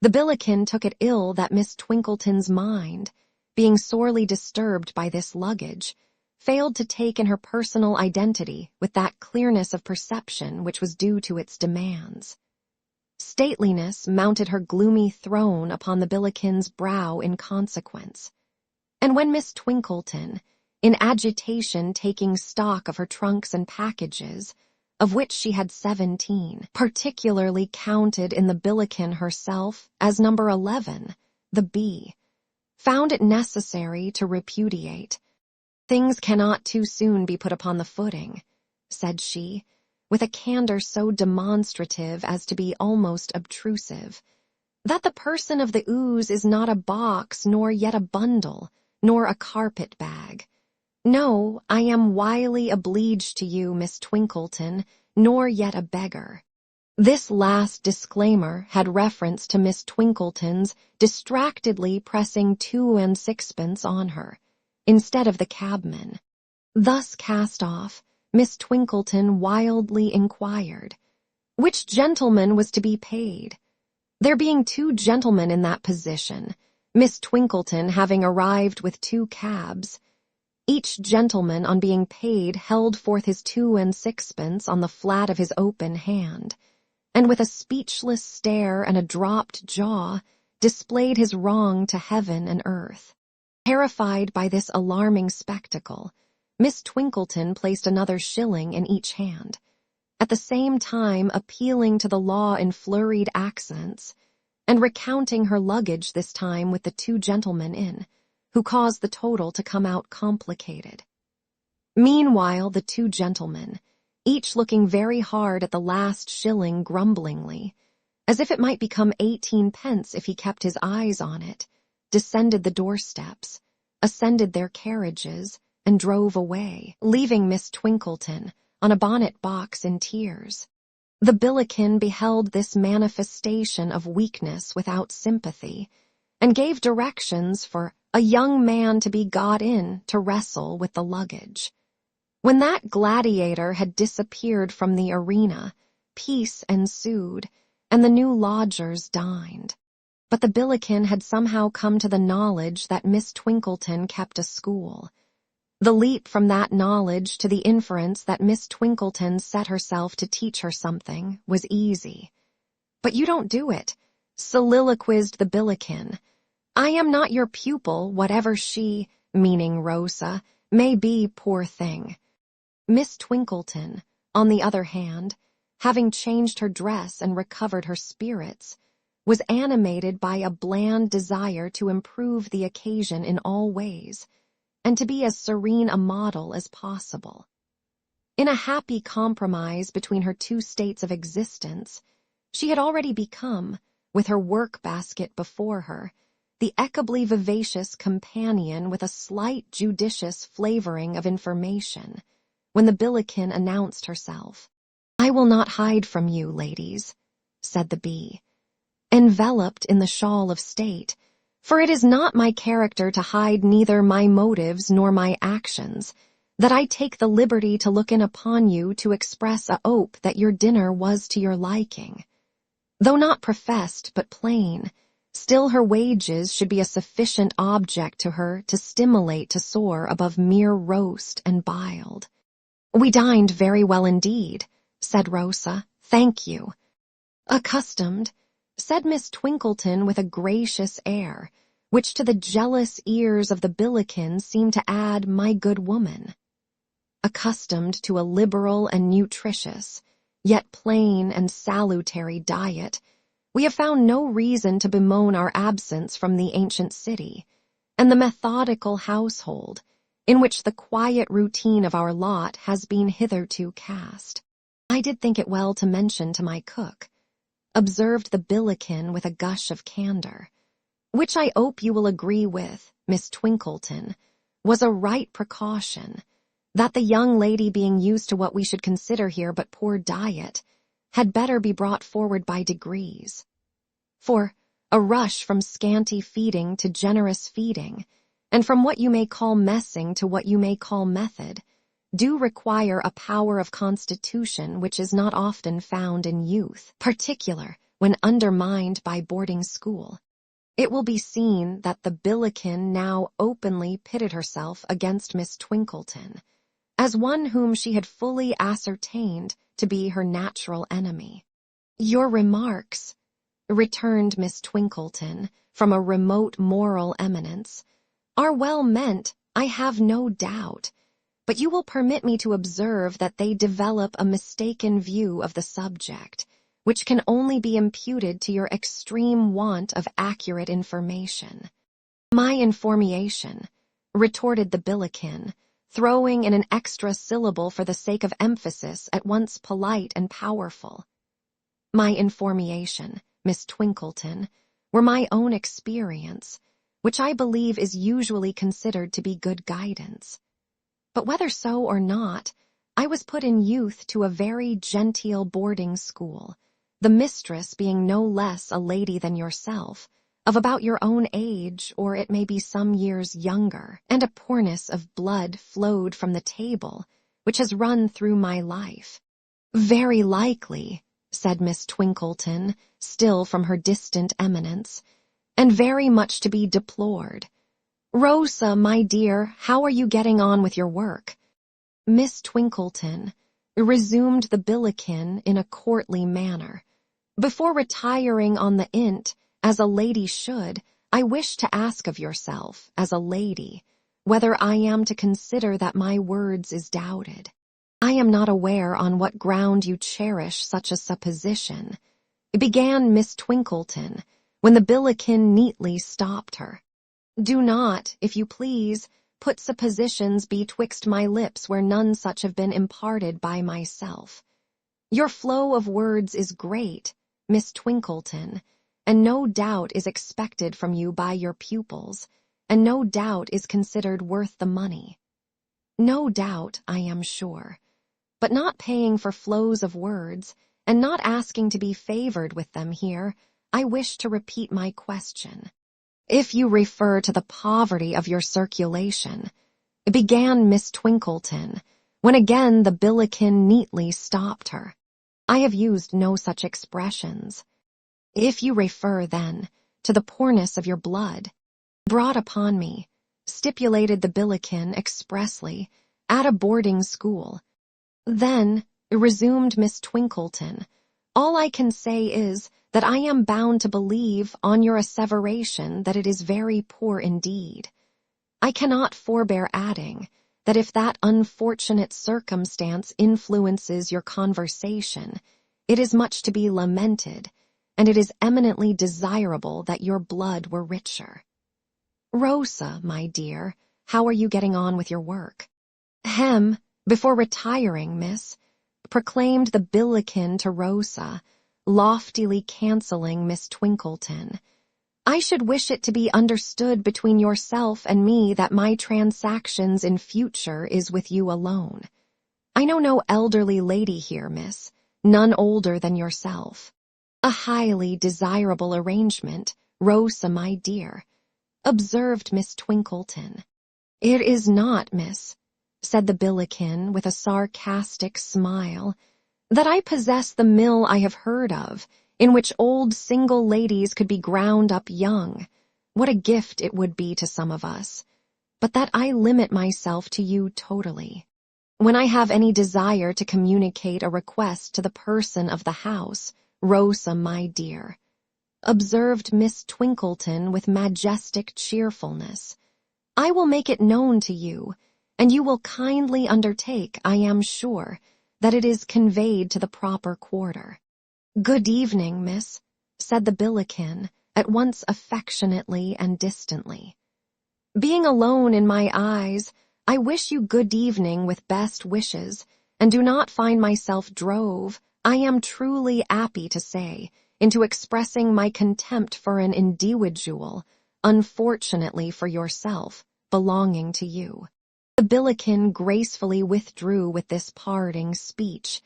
The Billiken took it ill that Miss Twinkleton's mind, being sorely disturbed by this luggage, failed to take in her personal identity with that clearness of perception which was due to its demands. Stateliness mounted her gloomy throne upon the Billiken's brow in consequence. And when Miss Twinkleton, in agitation taking stock of her trunks and packages, of which she had 17, particularly counted in the Billiken herself as number 11, the B, found it necessary to repudiate. "Things cannot too soon be put upon the footing," said she, with a candor so demonstrative as to be almost obtrusive, "that the person of the ooze is not a box, nor yet a bundle, nor a carpet-bag. No, I am wily obliged to you, Miss Twinkleton, nor yet a beggar." This last disclaimer had reference to Miss Twinkleton's distractedly pressing 2 and 6pence on her, instead of the cabman. Thus cast off, Miss Twinkleton wildly inquired, which gentleman was to be paid? There being 2 gentlemen in that position, Miss Twinkleton having arrived with 2 cabs, each gentleman on being paid held forth his 2 and 6pence on the flat of his open hand, and with a speechless stare and a dropped jaw displayed his wrong to heaven and earth. Terrified by this alarming spectacle, Miss Twinkleton placed another shilling in each hand, at the same time appealing to the law in flurried accents, and recounting her luggage this time with the 2 gentlemen in, who caused the total to come out complicated. Meanwhile the 2 gentlemen, each looking very hard at the last shilling grumblingly, as if it might become 18pence if he kept his eyes on it, descended the doorsteps, ascended their carriages, and drove away, leaving Miss Twinkleton on a bonnet box in tears. The Billiken beheld this manifestation of weakness without sympathy, and gave directions for a young man to be got in to wrestle with the luggage. When that gladiator had disappeared from the arena, peace ensued, and the new lodgers dined. But the Billiken had somehow come to the knowledge that Miss Twinkleton kept a school. The leap from that knowledge to the inference that Miss Twinkleton set herself to teach her something was easy. "But you don't do it," soliloquized the Billiken. "I am not your pupil, whatever she," meaning Rosa, "may be, poor thing." Miss Twinkleton, on the other hand, having changed her dress and recovered her spirits, was animated by a bland desire to improve the occasion in all ways, and to be as serene a model as possible. In a happy compromise between her 2 states of existence, she had already become, with her work-basket before her, the equably vivacious companion with a slight judicious flavoring of information, when the Billiken announced herself. "I will not hide from you, ladies," said the bee, "enveloped in the shawl of state, for it is not my character to hide neither my motives nor my actions, that I take the liberty to look in upon you to express a hope that your dinner was to your liking. Though not professed but plain, still her wages should be a sufficient object to her to stimulate to soar above mere roast and biled." "We dined very well indeed," said Rosa. "Thank you." "Accustomed," said Miss Twinkleton with a gracious air, which to the jealous ears of the Billiken seemed to add, "my good woman." "Accustomed to a liberal and nutritious, yet plain and salutary diet, we have found no reason to bemoan our absence from the ancient city, and the methodical household, in which the quiet routine of our lot has been hitherto cast. I did think it well to mention to my cook," observed the Billiken with a gush of candor, "which I hope you will agree with, Miss Twinkleton, was a right precaution, that the young lady being used to what we should consider here but poor diet, had better be brought forward by degrees. For a rush from scanty feeding to generous feeding, and from what you may call messing to what you may call method, do require a power of constitution which is not often found in youth, particular when undermined by boarding school." It will be seen that the Billiken now openly pitted herself against Miss Twinkleton, as one whom she had fully ascertained to be her natural enemy. "Your remarks," returned Miss Twinkleton from a remote moral eminence, "are well meant, I have no doubt, but you will permit me to observe that they develop a mistaken view of the subject, which can only be imputed to your extreme want of accurate information." "My information," retorted the Billiken, throwing in an extra syllable for the sake of emphasis at once polite and powerful. "My information, Miss Twinkleton, were my own experience, which I believe is usually considered to be good guidance. But whether so or not, I was put in youth to a very genteel boarding school, the mistress being no less a lady than yourself, of about your own age, or it may be some years younger, and a poorness of blood flowed from the table, which has run through my life." "Very likely," said Miss Twinkleton, still from her distant eminence, "and very much to be deplored. Rosa, my dear, how are you getting on with your work?" "Miss Twinkleton," resumed the Billiken in a courtly manner, "before retiring on the int, as a lady should, I wish to ask of yourself, as a lady, whether I am to consider that my words is doubted. I am not aware on what ground you cherish such a supposition," began Miss Twinkleton, when the Billiken neatly stopped her. "Do not, if you please, put suppositions betwixt my lips where none such have been imparted by myself. Your flow of words is great, Miss Twinkleton, and no doubt is expected from you by your pupils, and no doubt is considered worth the money. No doubt, I am sure, but not paying for flows of words, and not asking to be favored with them here, I wish to repeat my question. If you refer to the poverty of your circulation," began Miss Twinkleton, when again the Billiken neatly stopped her. "I have used no such expressions. If you refer, then, to the poorness of your blood, brought upon me," stipulated the Billiken expressly, "at a boarding school, then," resumed Miss Twinkleton, "all I can say is that I am bound to believe on your asseveration that it is very poor indeed. I cannot forbear adding that if that unfortunate circumstance influences your conversation, it is much to be lamented, and it is eminently desirable that your blood were richer. Rosa, my dear, how are you getting on with your work?" "Hem, before retiring, miss," proclaimed the Billiken to Rosa, loftily cancelling Miss Twinkleton, "I should wish it to be understood between yourself and me that my transactions in future is with you alone. I know no elderly lady here, miss, none older than yourself. A highly desirable arrangement, Rosa, my dear, observed Miss Twinkleton. It is not, miss, said the Billiken with a sarcastic smile, that I possess the mill I have heard of, in which old single ladies could be ground up young. What a gift it would be to some of us, but that I limit myself to you totally. When I have any desire to communicate a request to the person of the house, Rosa, my dear, observed Miss Twinkleton with majestic cheerfulness, I will make it known to you, and you will kindly undertake, I am sure, that it is conveyed to the proper quarter. Good evening, miss, said the Billiken, at once affectionately and distantly. Being alone in my eyes, I wish you good evening with best wishes, and do not find myself drove, I am truly happy to say, into expressing my contempt for an individual, unfortunately for yourself, belonging to you. The Billiken gracefully withdrew with this parting speech,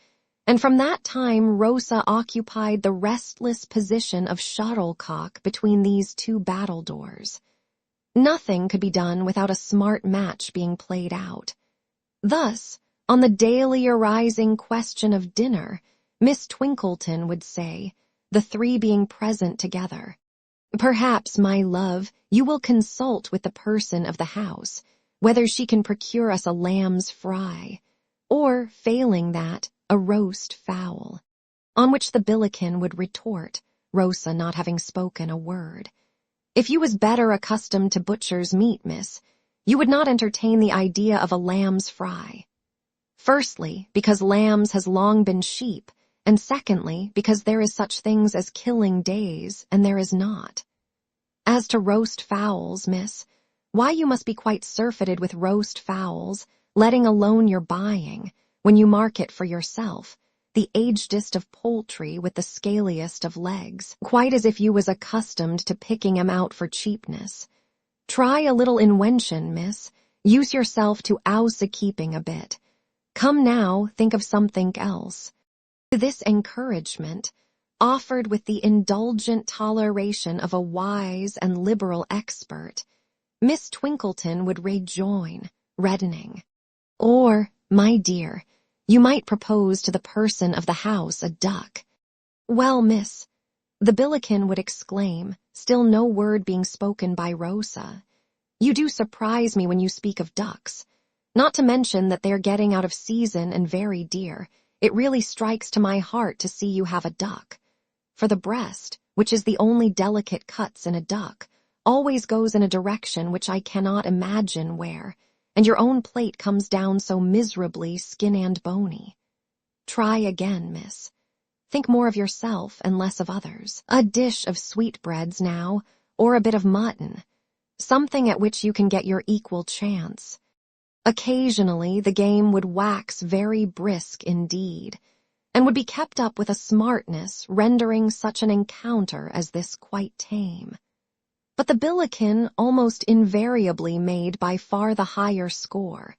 and from that time Rosa occupied the restless position of shuttlecock between these two battledores. Nothing could be done without a smart match being played out. Thus, on the daily arising question of dinner, Miss Twinkleton would say, the three being present together, Perhaps, my love, you will consult with the person of the house, whether she can procure us a lamb's fry, or, failing that, a roast fowl. On which the Billiken would retort, Rosa not having spoken a word, If you was better accustomed to butcher's meat, miss, you would not entertain the idea of a lamb's fry. Firstly, because lambs has long been sheep, and secondly, because there is such things as killing days, and there is not. As to roast fowls, miss, why you must be quite surfeited with roast fowls, letting alone your buying, when you market for yourself, the agedest of poultry with the scaliest of legs, quite as if you was accustomed to picking 'em out for cheapness. Try a little inwention, miss, use yourself to keeping a bit. Come now, think of something else. This encouragement, offered with the indulgent toleration of a wise and liberal expert, Miss Twinkleton would rejoin, reddening. Or, my dear, you might propose to the person of the house a duck. Well, miss, the Billiken would exclaim, still no word being spoken by Rosa, you do surprise me when you speak of ducks. Not to mention that they're getting out of season and very dear, it really strikes to my heart to see you have a duck. For the breast, which is the only delicate cuts in a duck, always goes in a direction which I cannot imagine where, and your own plate comes down so miserably skin and bony. Try again, miss. Think more of yourself and less of others. A dish of sweetbreads now, or a bit of mutton, something at which you can get your equal chance. Occasionally the game would wax very brisk indeed, and would be kept up with a smartness rendering such an encounter as this quite tame. But the Billiken almost invariably made by far the higher score,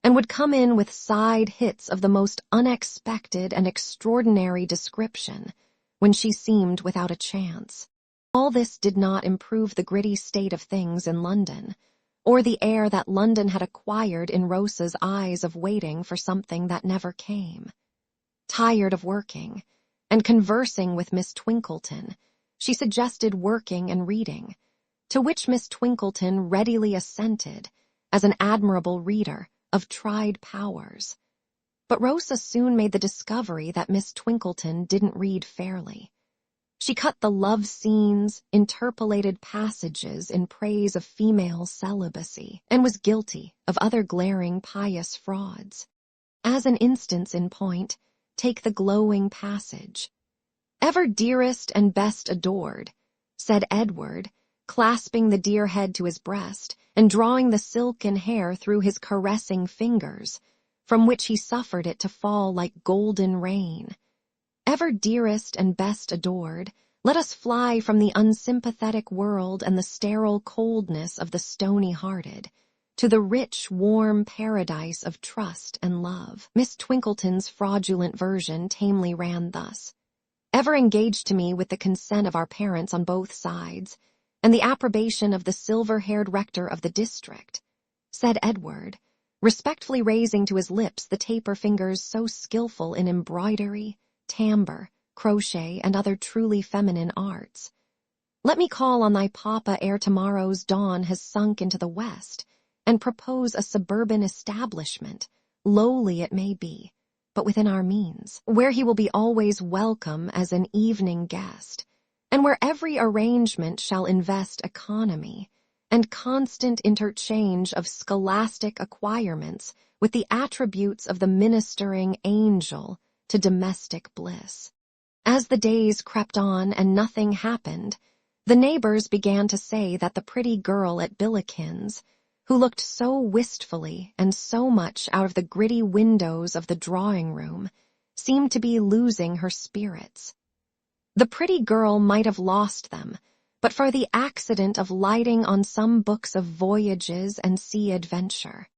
and would come in with side hits of the most unexpected and extraordinary description, when she seemed without a chance. All this did not improve the gritty state of things in London, or the air that London had acquired in Rosa's eyes of waiting for something that never came. Tired of working, and conversing with Miss Twinkleton, she suggested working and reading, to which Miss Twinkleton readily assented, as an admirable reader of tried powers. But Rosa soon made the discovery that Miss Twinkleton didn't read fairly. She cut the love scenes, interpolated passages in praise of female celibacy, and was guilty of other glaring pious frauds. As an instance in point, take the glowing passage. Ever dearest and best adored, said Edward, clasping the dear head to his breast and drawing the silken hair through his caressing fingers, from which he suffered it to fall like golden rain. Ever dearest and best adored, let us fly from the unsympathetic world and the sterile coldness of the stony-hearted. to the rich, warm paradise of trust and love. Miss Twinkleton's fraudulent version tamely ran thus: "Ever engaged to me with the consent of our parents on both sides, and the approbation of the silver-haired rector of the district," said Edward, respectfully raising to his lips the taper fingers so skillful in embroidery, tambour, crochet, and other truly feminine arts. "Let me call on thy papa ere tomorrow's dawn has sunk into the west, and propose a suburban establishment, lowly it may be, but within our means, where he will be always welcome as an evening guest, and where every arrangement shall invest economy and constant interchange of scholastic acquirements with the attributes of the ministering angel to domestic bliss." As the days crept on and nothing happened, the neighbors began to say that the pretty girl at Billikens, who looked so wistfully and so much out of the gritty windows of the drawing-room, seemed to be losing her spirits. The pretty girl might have lost them, but for the accident of lighting on some books of voyages and sea adventure.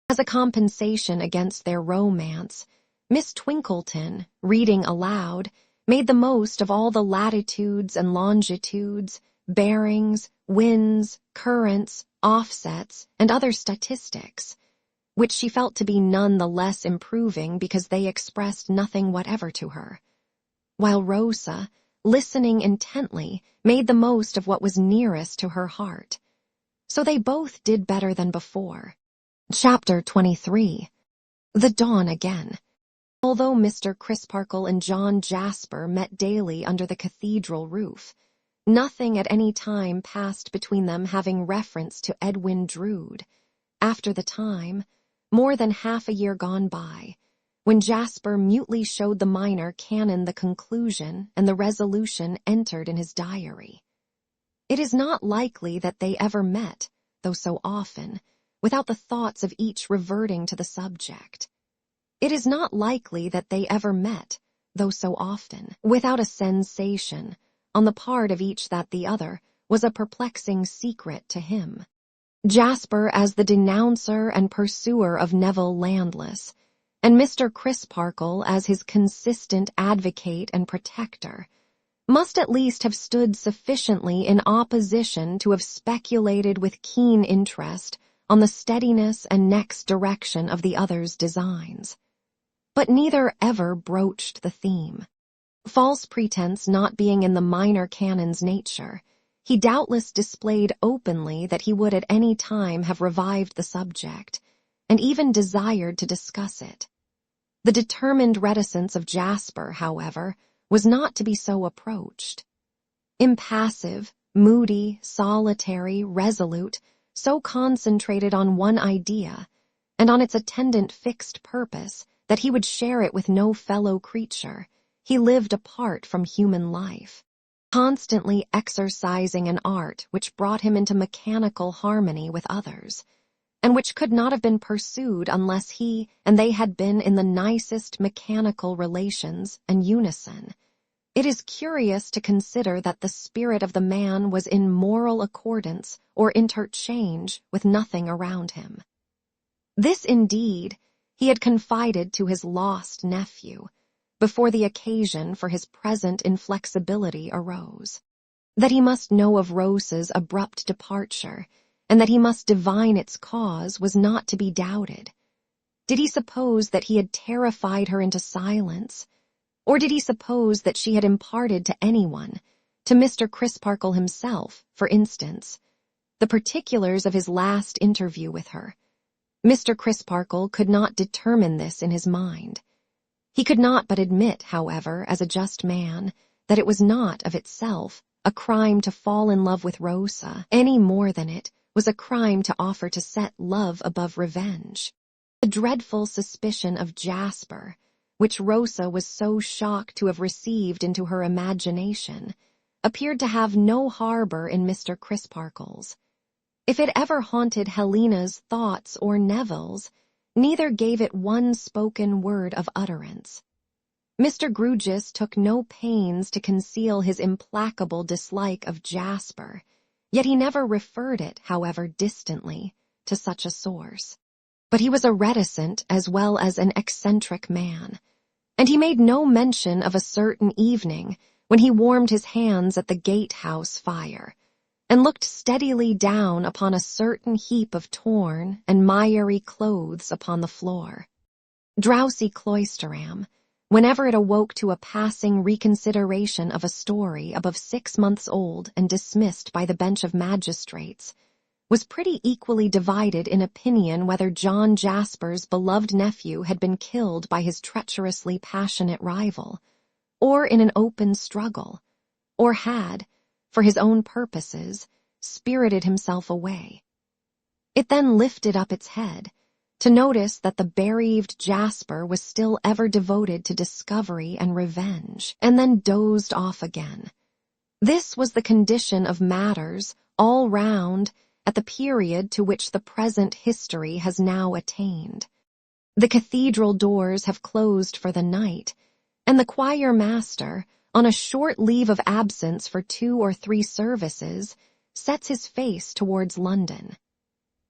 As a compensation against their romance, Miss Twinkleton, reading aloud, made the most of all the latitudes and longitudes, bearings, winds, currents, offsets, and other statistics, which she felt to be none the less improving because they expressed nothing whatever to her, while Rosa, listening intently, made the most of what was nearest to her heart. So they both did better than before. Chapter 23. The Dawn Again. Although Mr. Crisparkle and John Jasper met daily under the cathedral roof, nothing at any time passed between them having reference to Edwin Drood. After the time, more than half a year gone by, when Jasper mutely showed the minor canon the conclusion and the resolution entered in his diary. It is not likely that they ever met, though so often, without the thoughts of each reverting to the subject. It is not likely that they ever met, though so often, without a sensation, on the part of each that the other was a perplexing secret to him. Jasper as the denouncer and pursuer of Neville Landless, and Mr. Crisparkle as his consistent advocate and protector, must at least have stood sufficiently in opposition to have speculated with keen interest on the steadiness and next direction of the other's designs. But neither ever broached the theme. False pretense not being in the minor canon's nature, he doubtless displayed openly that he would at any time have revived the subject, and even desired to discuss it. The determined reticence of Jasper, however, was not to be so approached. Impassive, moody, solitary, resolute, so concentrated on one idea, and on its attendant fixed purpose, that he would share it with no fellow creature, he lived apart from human life, constantly exercising an art which brought him into mechanical harmony with others, and which could not have been pursued unless he and they had been in the nicest mechanical relations and unison. It is curious to consider that the spirit of the man was in moral accordance or interchange with nothing around him. This, indeed, he had confided to his lost nephew, before the occasion for his present inflexibility arose. That he must know of Rosa's abrupt departure, and that he must divine its cause, was not to be doubted. Did he suppose that he had terrified her into silence? Or did he suppose that she had imparted to anyone, to Mr. Crisparkle himself, for instance, the particulars of his last interview with her? Mr. Crisparkle could not determine this in his mind. He could not but admit, however, as a just man, that it was not, of itself, a crime to fall in love with Rosa, any more than it was a crime to offer to set love above revenge. The dreadful suspicion of Jasper, which Rosa was so shocked to have received into her imagination, appeared to have no harbor in Mr. Crisparkle's. If it ever haunted Helena's thoughts or Neville's, neither gave it one spoken word of utterance. Mr. Grewgious took no pains to conceal his implacable dislike of Jasper, yet he never referred it, however distantly, to such a source. But he was a reticent as well as an eccentric man, and he made no mention of a certain evening when he warmed his hands at the gatehouse fire and looked steadily down upon a certain heap of torn and miry clothes upon the floor. Drowsy Cloisterham, whenever it awoke to a passing reconsideration of a story above 6 months old and dismissed by the bench of magistrates, was pretty equally divided in opinion whether John Jasper's beloved nephew had been killed by his treacherously passionate rival, or in an open struggle, or had, for his own purposes, spirited himself away. It then lifted up its head, to notice that the bereaved Jasper was still ever devoted to discovery and revenge, and then dozed off again. This was the condition of matters all round at the period to which the present history has now attained. The cathedral doors have closed for the night, and the choir master, on a short leave of absence for 2 or 3 services, sets his face towards London.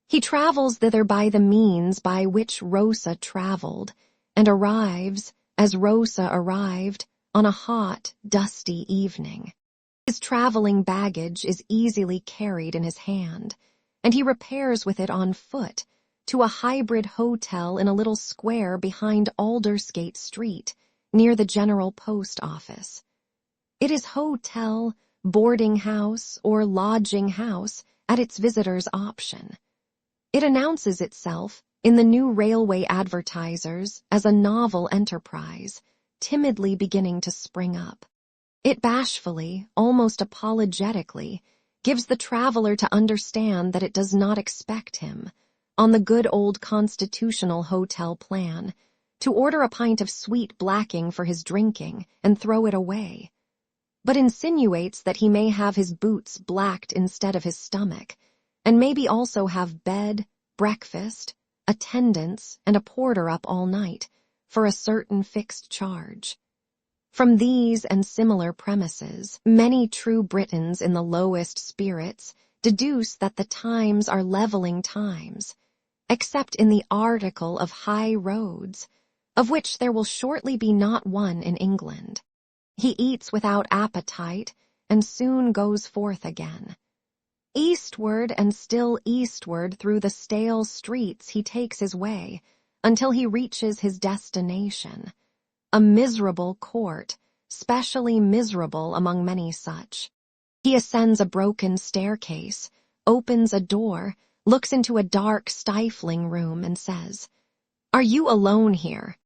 He travels thither by the means by which Rosa travelled, and arrives, as Rosa arrived, on a hot, dusty evening. His travelling baggage is easily carried in his hand, and he repairs with it on foot to a hybrid hotel in a little square behind Aldersgate Street, near the General Post Office. It is hotel, boarding house, or lodging house at its visitor's option. It announces itself in the new railway advertisers as a novel enterprise, timidly beginning to spring up. It bashfully, almost apologetically, gives the traveler to understand that it does not expect him, on the good old constitutional hotel plan, to order a pint of sweet blacking for his drinking and throw it away, but insinuates that he may have his boots blacked instead of his stomach, and maybe also have bed, breakfast, attendance, and a porter up all night, for a certain fixed charge. From these and similar premises, many true Britons in the lowest spirits deduce that the times are levelling times, except in the article of high roads, of which there will shortly be not one in England. He eats without appetite, and soon goes forth again. Eastward and still eastward through the stale streets he takes his way, until he reaches his destination, a miserable court, specially miserable among many such. He ascends a broken staircase, opens a door, looks into a dark, stifling room, and says, "Are you alone here?"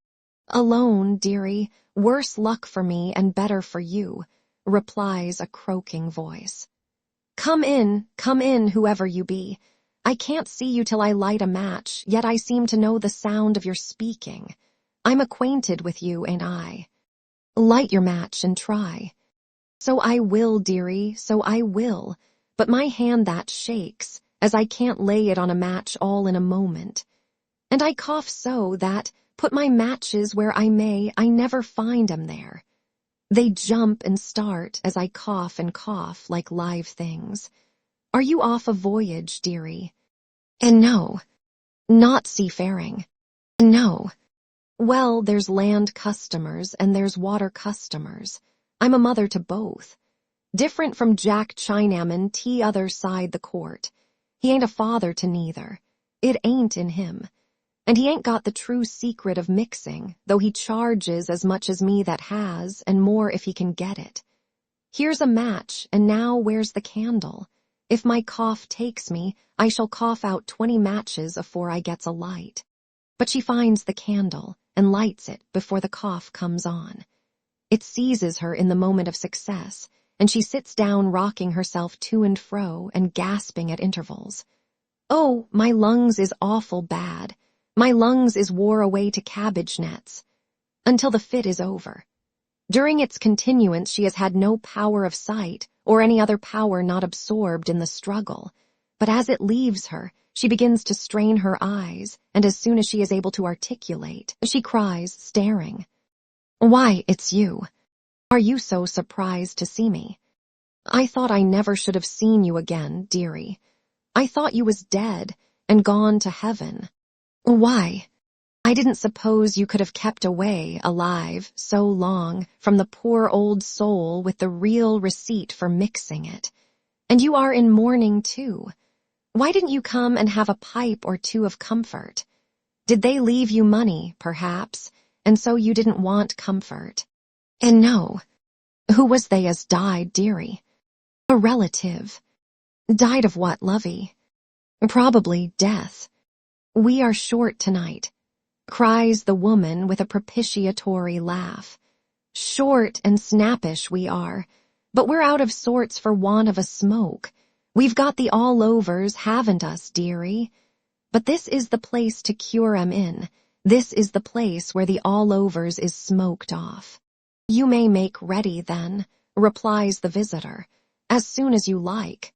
"Alone, dearie, worse luck for me and better for you," replies a croaking voice. Come in, whoever you be. I can't see you till I light a match, yet I seem to know the sound of your speaking. I'm acquainted with you, ain't I? Light your match and try." "So I will, dearie, so I will, but my hand that shakes, as I can't lay it on a match all in a moment. And I cough so that, put my matches where I may, I never find 'em there. They jump and start as I cough and cough like live things. Are you off a voyage, dearie?" "And no, not seafaring." "No." "Well, there's land customers and there's water customers. I'm a mother to both. Different from Jack Chinaman t'other side the court. He ain't a father to neither. It ain't in him. And he ain't got the true secret of mixing, though he charges as much as me that has, and more if he can get it. Here's a match, and now where's the candle? If my cough takes me, I shall cough out 20 matches afore I gets a light." But she finds the candle, and lights it before the cough comes on. It seizes her in the moment of success, and she sits down rocking herself to and fro and gasping at intervals. "Oh, my lungs is awful bad. My lungs is wore away to cabbage nets," until the fit is over. During its continuance she has had no power of sight or any other power not absorbed in the struggle, but as it leaves her, she begins to strain her eyes, and as soon as she is able to articulate, she cries, staring, "Why, it's you. Are you so surprised to see me? I thought I never should have seen you again, dearie. I thought you was dead, and gone to heaven. Why? I didn't suppose you could have kept away, alive, so long from the poor old soul with the real receipt for mixing it. And you are in mourning, too. Why didn't you come and have a pipe or two of comfort? Did they leave you money, perhaps, and so you didn't want comfort? And no. Who was they as died, dearie? A relative. Died of what, lovey? Probably death. We are short tonight, cries the woman with a propitiatory laugh. Short and snappish we are, but we're out of sorts for want of a smoke. We've got the all-overs, haven't us, dearie? But this is the place to cure 'em in. This is the place where the all-overs is smoked off. You may make ready, then, replies the visitor, as soon as you like.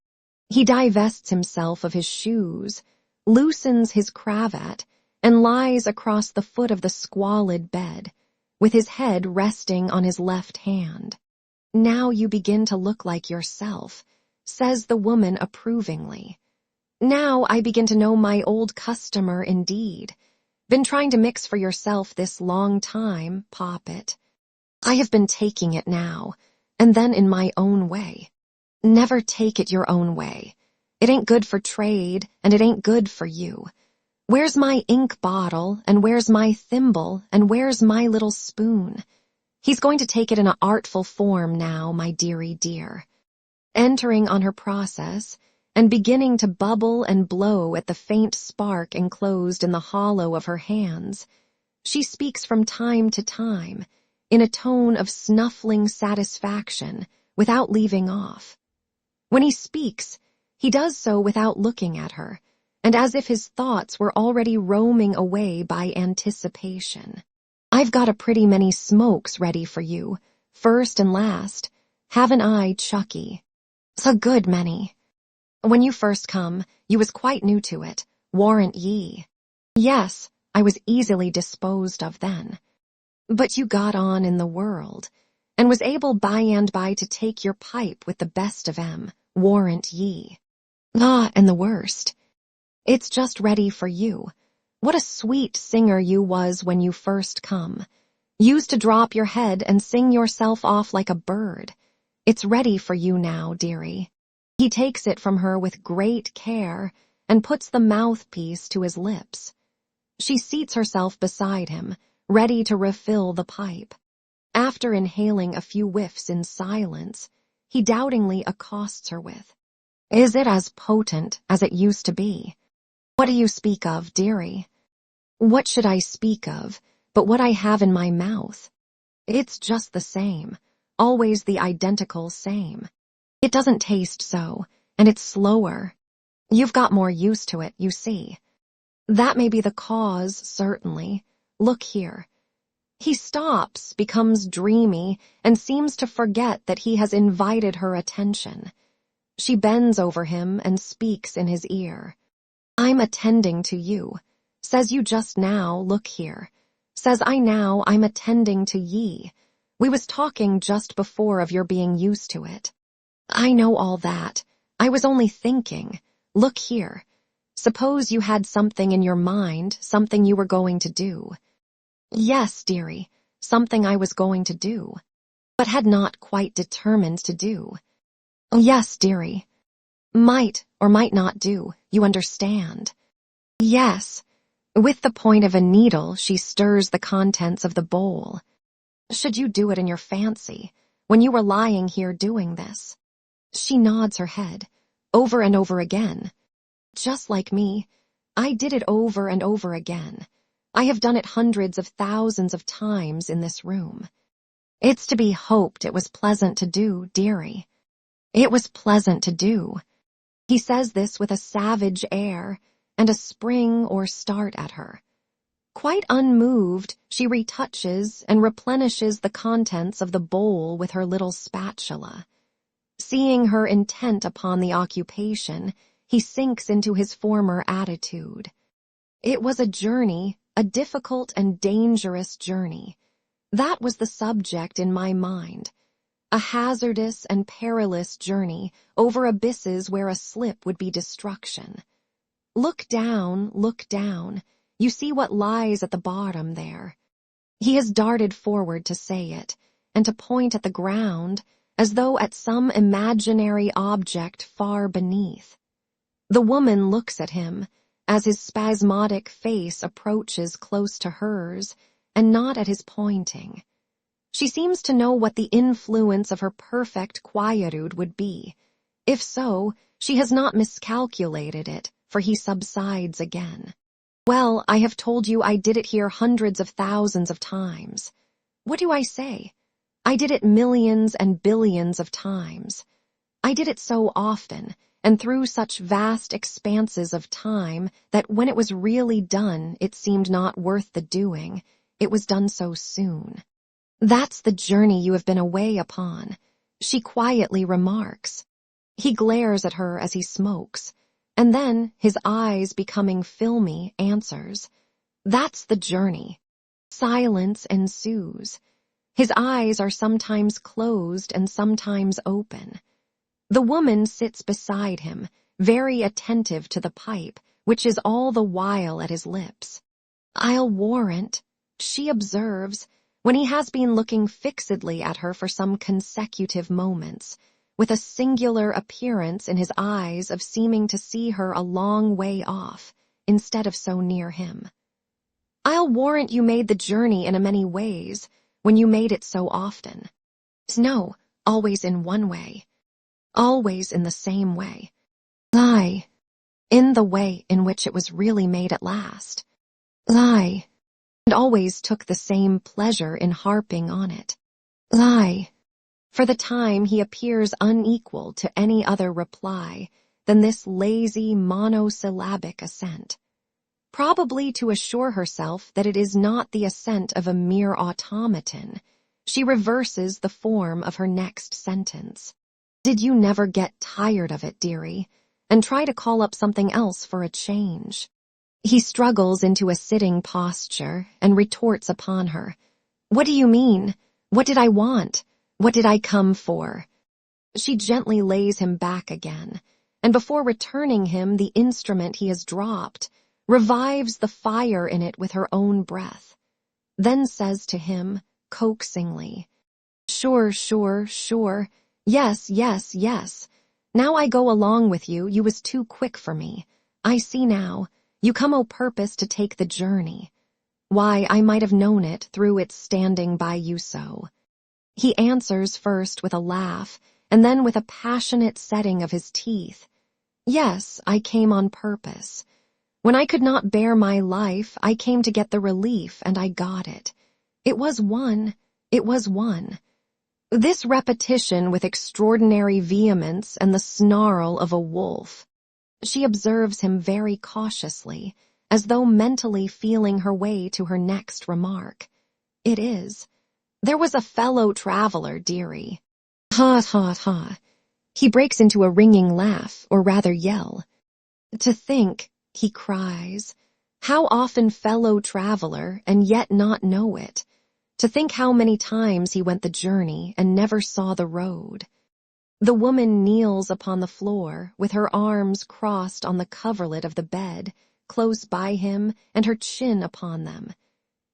He divests himself of his shoes, loosens his cravat, and lies across the foot of the squalid bed, with his head resting on his left hand. Now you begin to look like yourself, says the woman approvingly. Now I begin to know my old customer indeed. Been trying to mix for yourself this long time, Poppet. I have been taking it now, and then in my own way. Never take it your own way. It ain't good for trade, and it ain't good for you. Where's my ink bottle, and where's my thimble, and where's my little spoon? He's going to take it in an artful form now, my dearie dear. Entering on her process, and beginning to bubble and blow at the faint spark enclosed in the hollow of her hands, she speaks from time to time, in a tone of snuffling satisfaction, without leaving off. When he speaks, he does so without looking at her, and as if his thoughts were already roaming away by anticipation. I've got a pretty many smokes ready for you, first and last, haven't I, Chucky? A good many. When you first come, you was quite new to it, warn't ye? Yes, I was easily disposed of then. But you got on in the world, and was able by and by to take your pipe with the best of 'em, warn't ye? Ah, and the worst. It's just ready for you. What a sweet singer you was when you first come. Used to drop your head and sing yourself off like a bird. It's ready for you now, dearie. He takes it from her with great care and puts the mouthpiece to his lips. She seats herself beside him, ready to refill the pipe. After inhaling a few whiffs in silence, he doubtingly accosts her with, "Is it as potent as it used to be? What do you speak of, dearie?" "What should I speak of, but what I have in my mouth? It's just the same, always the identical same. It doesn't taste so, and it's slower. You've got more used to it, you see. That may be the cause, certainly. Look here." He stops, becomes dreamy, and seems to forget that he has invited her attention. She bends over him and speaks in his ear. "I'm attending to you. Says you just now, look here. Says I now I'm attending to ye. We was talking just before of your being used to it. I know all that. I was only thinking. Look here. Suppose you had something in your mind, something you were going to do." "Yes, dearie, something I was going to do, but had not quite determined to do." "Yes, dearie. Might or might not do, you understand." "Yes." With the point of a needle, she stirs the contents of the bowl. "Should you do it in your fancy, when you were lying here doing this?" She nods her head, over and over again. "Just like me, I did it over and over again. I have done it hundreds of thousands of times in this room. It's to be hoped it was pleasant to do, dearie. It was pleasant to do." He says this with a savage air, and a spring or start at her. Quite unmoved, she retouches and replenishes the contents of the bowl with her little spatula. Seeing her intent upon the occupation, he sinks into his former attitude. It was a journey, a difficult and dangerous journey. That was the subject in my mind. A hazardous and perilous journey over abysses where a slip would be destruction. Look down, look down. You see what lies at the bottom there. He has darted forward to say it, and to point at the ground, as though at some imaginary object far beneath. The woman looks at him, as his spasmodic face approaches close to hers, and not at his pointing. She seems to know what the influence of her perfect quietude would be. If so, she has not miscalculated it, for he subsides again. Well, I have told you I did it here hundreds of thousands of times. What do I say? I did it millions and billions of times. I did it so often, and through such vast expanses of time, that when it was really done, it seemed not worth the doing. It was done so soon. That's the journey you have been away upon, she quietly remarks. He glares at her as he smokes, and then, his eyes becoming filmy, answers, That's the journey. Silence ensues. His eyes are sometimes closed and sometimes open. The woman sits beside him, very attentive to the pipe, which is all the while at his lips. I'll warrant, she observes, when he has been looking fixedly at her for some consecutive moments, with a singular appearance in his eyes of seeming to see her a long way off, instead of so near him. I'll warrant you made the journey in a many ways, when you made it so often. No, always in one way. Always in the same way. Lie. In the way in which it was really made at last. Lie. And always took the same pleasure in harping on it. Lie. For the time he appears unequal to any other reply than this lazy monosyllabic assent. Probably to assure herself that it is not the assent of a mere automaton, she reverses the form of her next sentence. Did you never get tired of it, dearie, and try to call up something else for a change? He struggles into a sitting posture and retorts upon her. What do you mean? What did I want? What did I come for? She gently lays him back again, and before returning him the instrument he has dropped, revives the fire in it with her own breath, then says to him, coaxingly, Sure, sure, sure. Yes, yes, yes. Now I go along with you. You was too quick for me. I see now. You come o' purpose to take the journey. Why, I might have known it through its standing by you so. He answers first with a laugh, and then with a passionate setting of his teeth. Yes, I came on purpose. When I could not bear my life, I came to get the relief, and I got it. It was won. It was won. This repetition with extraordinary vehemence and the snarl of a wolf. She observes him very cautiously, as though mentally feeling her way to her next remark. It is. There was a fellow traveler, dearie. Ha, ha, ha. He breaks into a ringing laugh, or rather yell. To think, he cries, how often fellow traveler, and yet not know it. To think how many times he went the journey and never saw the road. The woman kneels upon the floor, with her arms crossed on the coverlet of the bed, close by him, and her chin upon them.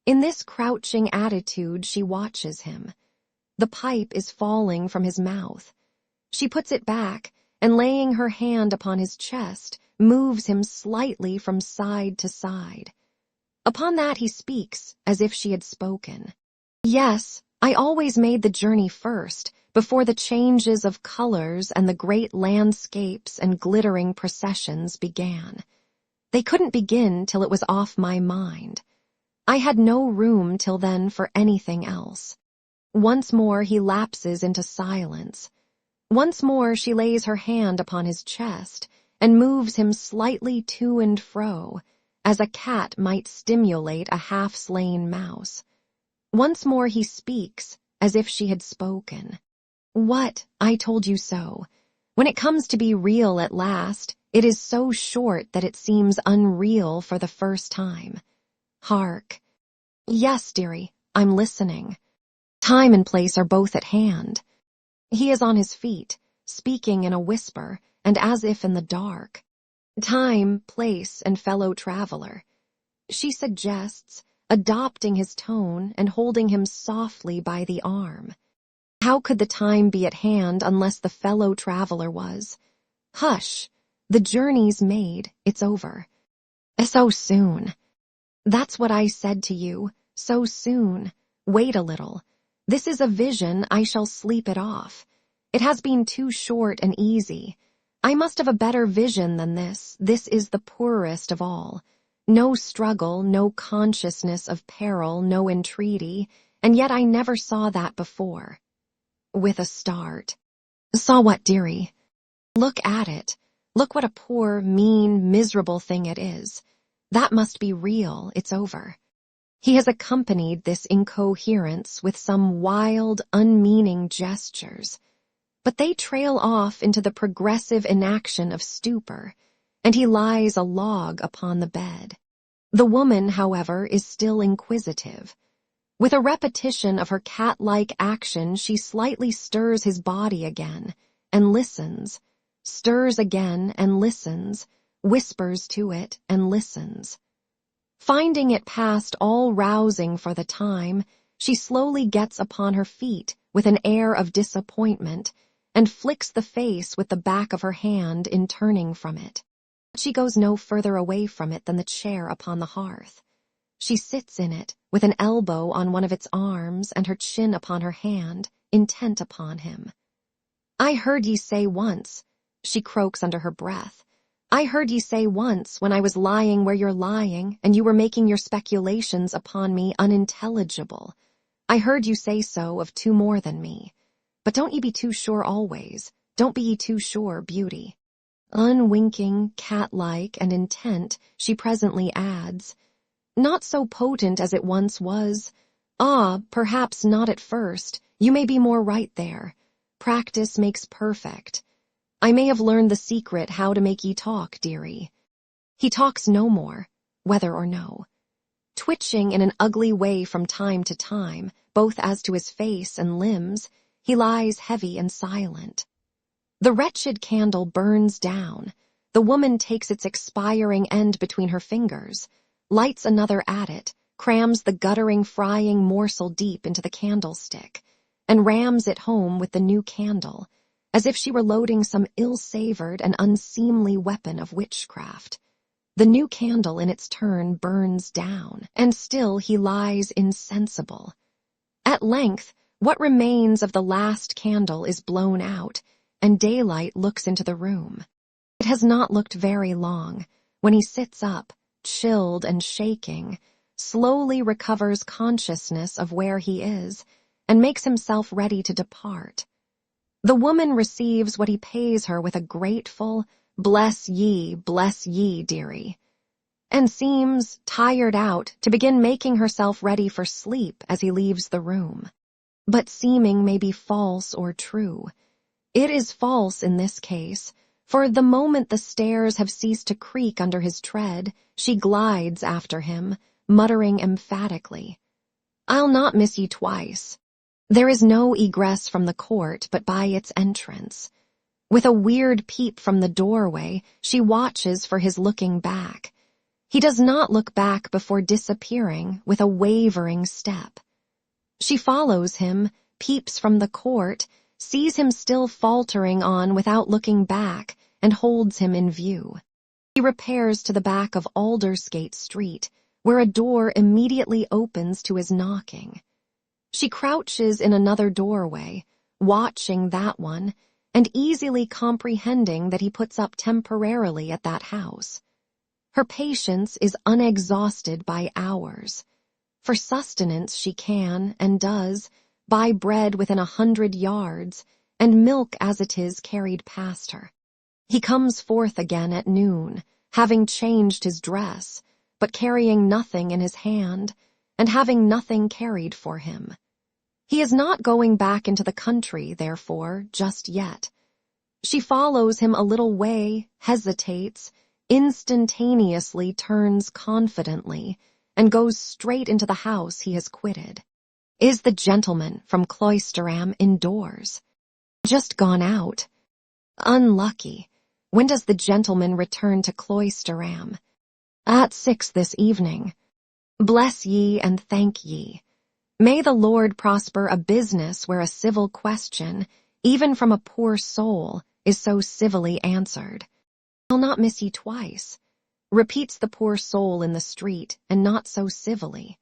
In this crouching attitude she watches him. The pipe is falling from his mouth. She puts it back, and laying her hand upon his chest, moves him slightly from side to side. Upon that he speaks, as if she had spoken. Yes, I always made the journey first, before the changes of colors and the great landscapes and glittering processions began. They couldn't begin till it was off my mind. I had no room till then for anything else. Once more he lapses into silence. Once more she lays her hand upon his chest and moves him slightly to and fro, as a cat might stimulate a half-slain mouse. Once more he speaks, as if she had spoken. What? I told you so. When it comes to be real at last, it is so short that it seems unreal for the first time. Hark. Yes, dearie, I'm listening. Time and place are both at hand. He is on his feet, speaking in a whisper, and as if in the dark. Time, place, and fellow traveler. She suggests, adopting his tone and holding him softly by the arm. How could the time be at hand unless the fellow traveler was? Hush, the journey's made, it's over. So soon. That's what I said to you, so soon. Wait a little. This is a vision, I shall sleep it off. It has been too short and easy. I must have a better vision than this. This is the poorest of all. No struggle, no consciousness of peril, no entreaty, and yet I never saw that before. With a start. Saw what, dearie? Look at it. Look what a poor, mean, miserable thing it is. That must be real, it's over. He has accompanied this incoherence with some wild, unmeaning gestures. But they trail off into the progressive inaction of stupor, and he lies a log upon the bed. The woman, however, is still inquisitive. With a repetition of her cat-like action, she slightly stirs his body again, and listens, stirs again and listens, whispers to it and listens. Finding it past all rousing for the time, she slowly gets upon her feet with an air of disappointment and flicks the face with the back of her hand in turning from it. She goes no further away from it than the chair upon the hearth. She sits in it, with an elbow on one of its arms and her chin upon her hand, intent upon him. I heard ye say once, she croaks under her breath, I heard ye say once when I was lying where you're lying and you were making your speculations upon me unintelligible. I heard you say so of two more than me. But don't ye be too sure always. Don't be ye too sure, beauty. Unwinking, cat-like, and intent, she presently adds, not so potent as it once was. Ah, perhaps not at first. You may be more right there. Practice makes perfect. I may have learned the secret how to make ye talk, dearie. He talks no more, whether or no. Twitching in an ugly way from time to time, both as to his face and limbs, he lies heavy and silent. The wretched candle burns down. The woman takes its expiring end between her fingers, lights another at it, crams the guttering, frying morsel deep into the candlestick, and rams it home with the new candle, as if she were loading some ill-savored and unseemly weapon of witchcraft. The new candle in its turn burns down, and still he lies insensible. At length, what remains of the last candle is blown out, and daylight looks into the room. It has not looked very long, when he sits up, chilled and shaking, slowly recovers consciousness of where he is, and makes himself ready to depart. The woman receives what he pays her with a grateful, bless ye, dearie, and seems, tired out, to begin making herself ready for sleep as he leaves the room. But seeming may be false or true. It is false in this case, for the moment the stairs have ceased to creak under his tread, she glides after him, muttering emphatically, I'll not miss ye twice. There is no egress from the court but by its entrance. With a weird peep from the doorway, she watches for his looking back. He does not look back before disappearing with a wavering step. She follows him, peeps from the court, sees him still faltering on without looking back, and holds him in view. He repairs to the back of Aldersgate Street, where a door immediately opens to his knocking. She crouches in another doorway, watching that one, and easily comprehending that he puts up temporarily at that house. Her patience is unexhausted by hours. For sustenance she can, and does, buy bread within 100 yards, and milk as it is carried past her. He comes forth again at noon, having changed his dress, but carrying nothing in his hand, and having nothing carried for him. He is not going back into the country, therefore, just yet. She follows him a little way, hesitates, instantaneously turns confidently, and goes straight into the house he has quitted. Is the gentleman from Cloisterham indoors? Just gone out. Unlucky. When does the gentleman return to Cloisterham? At 6 this evening. Bless ye and thank ye. May the Lord prosper a business where a civil question, even from a poor soul, is so civilly answered. I'll not miss ye twice, repeats the poor soul in the street, and not so civilly.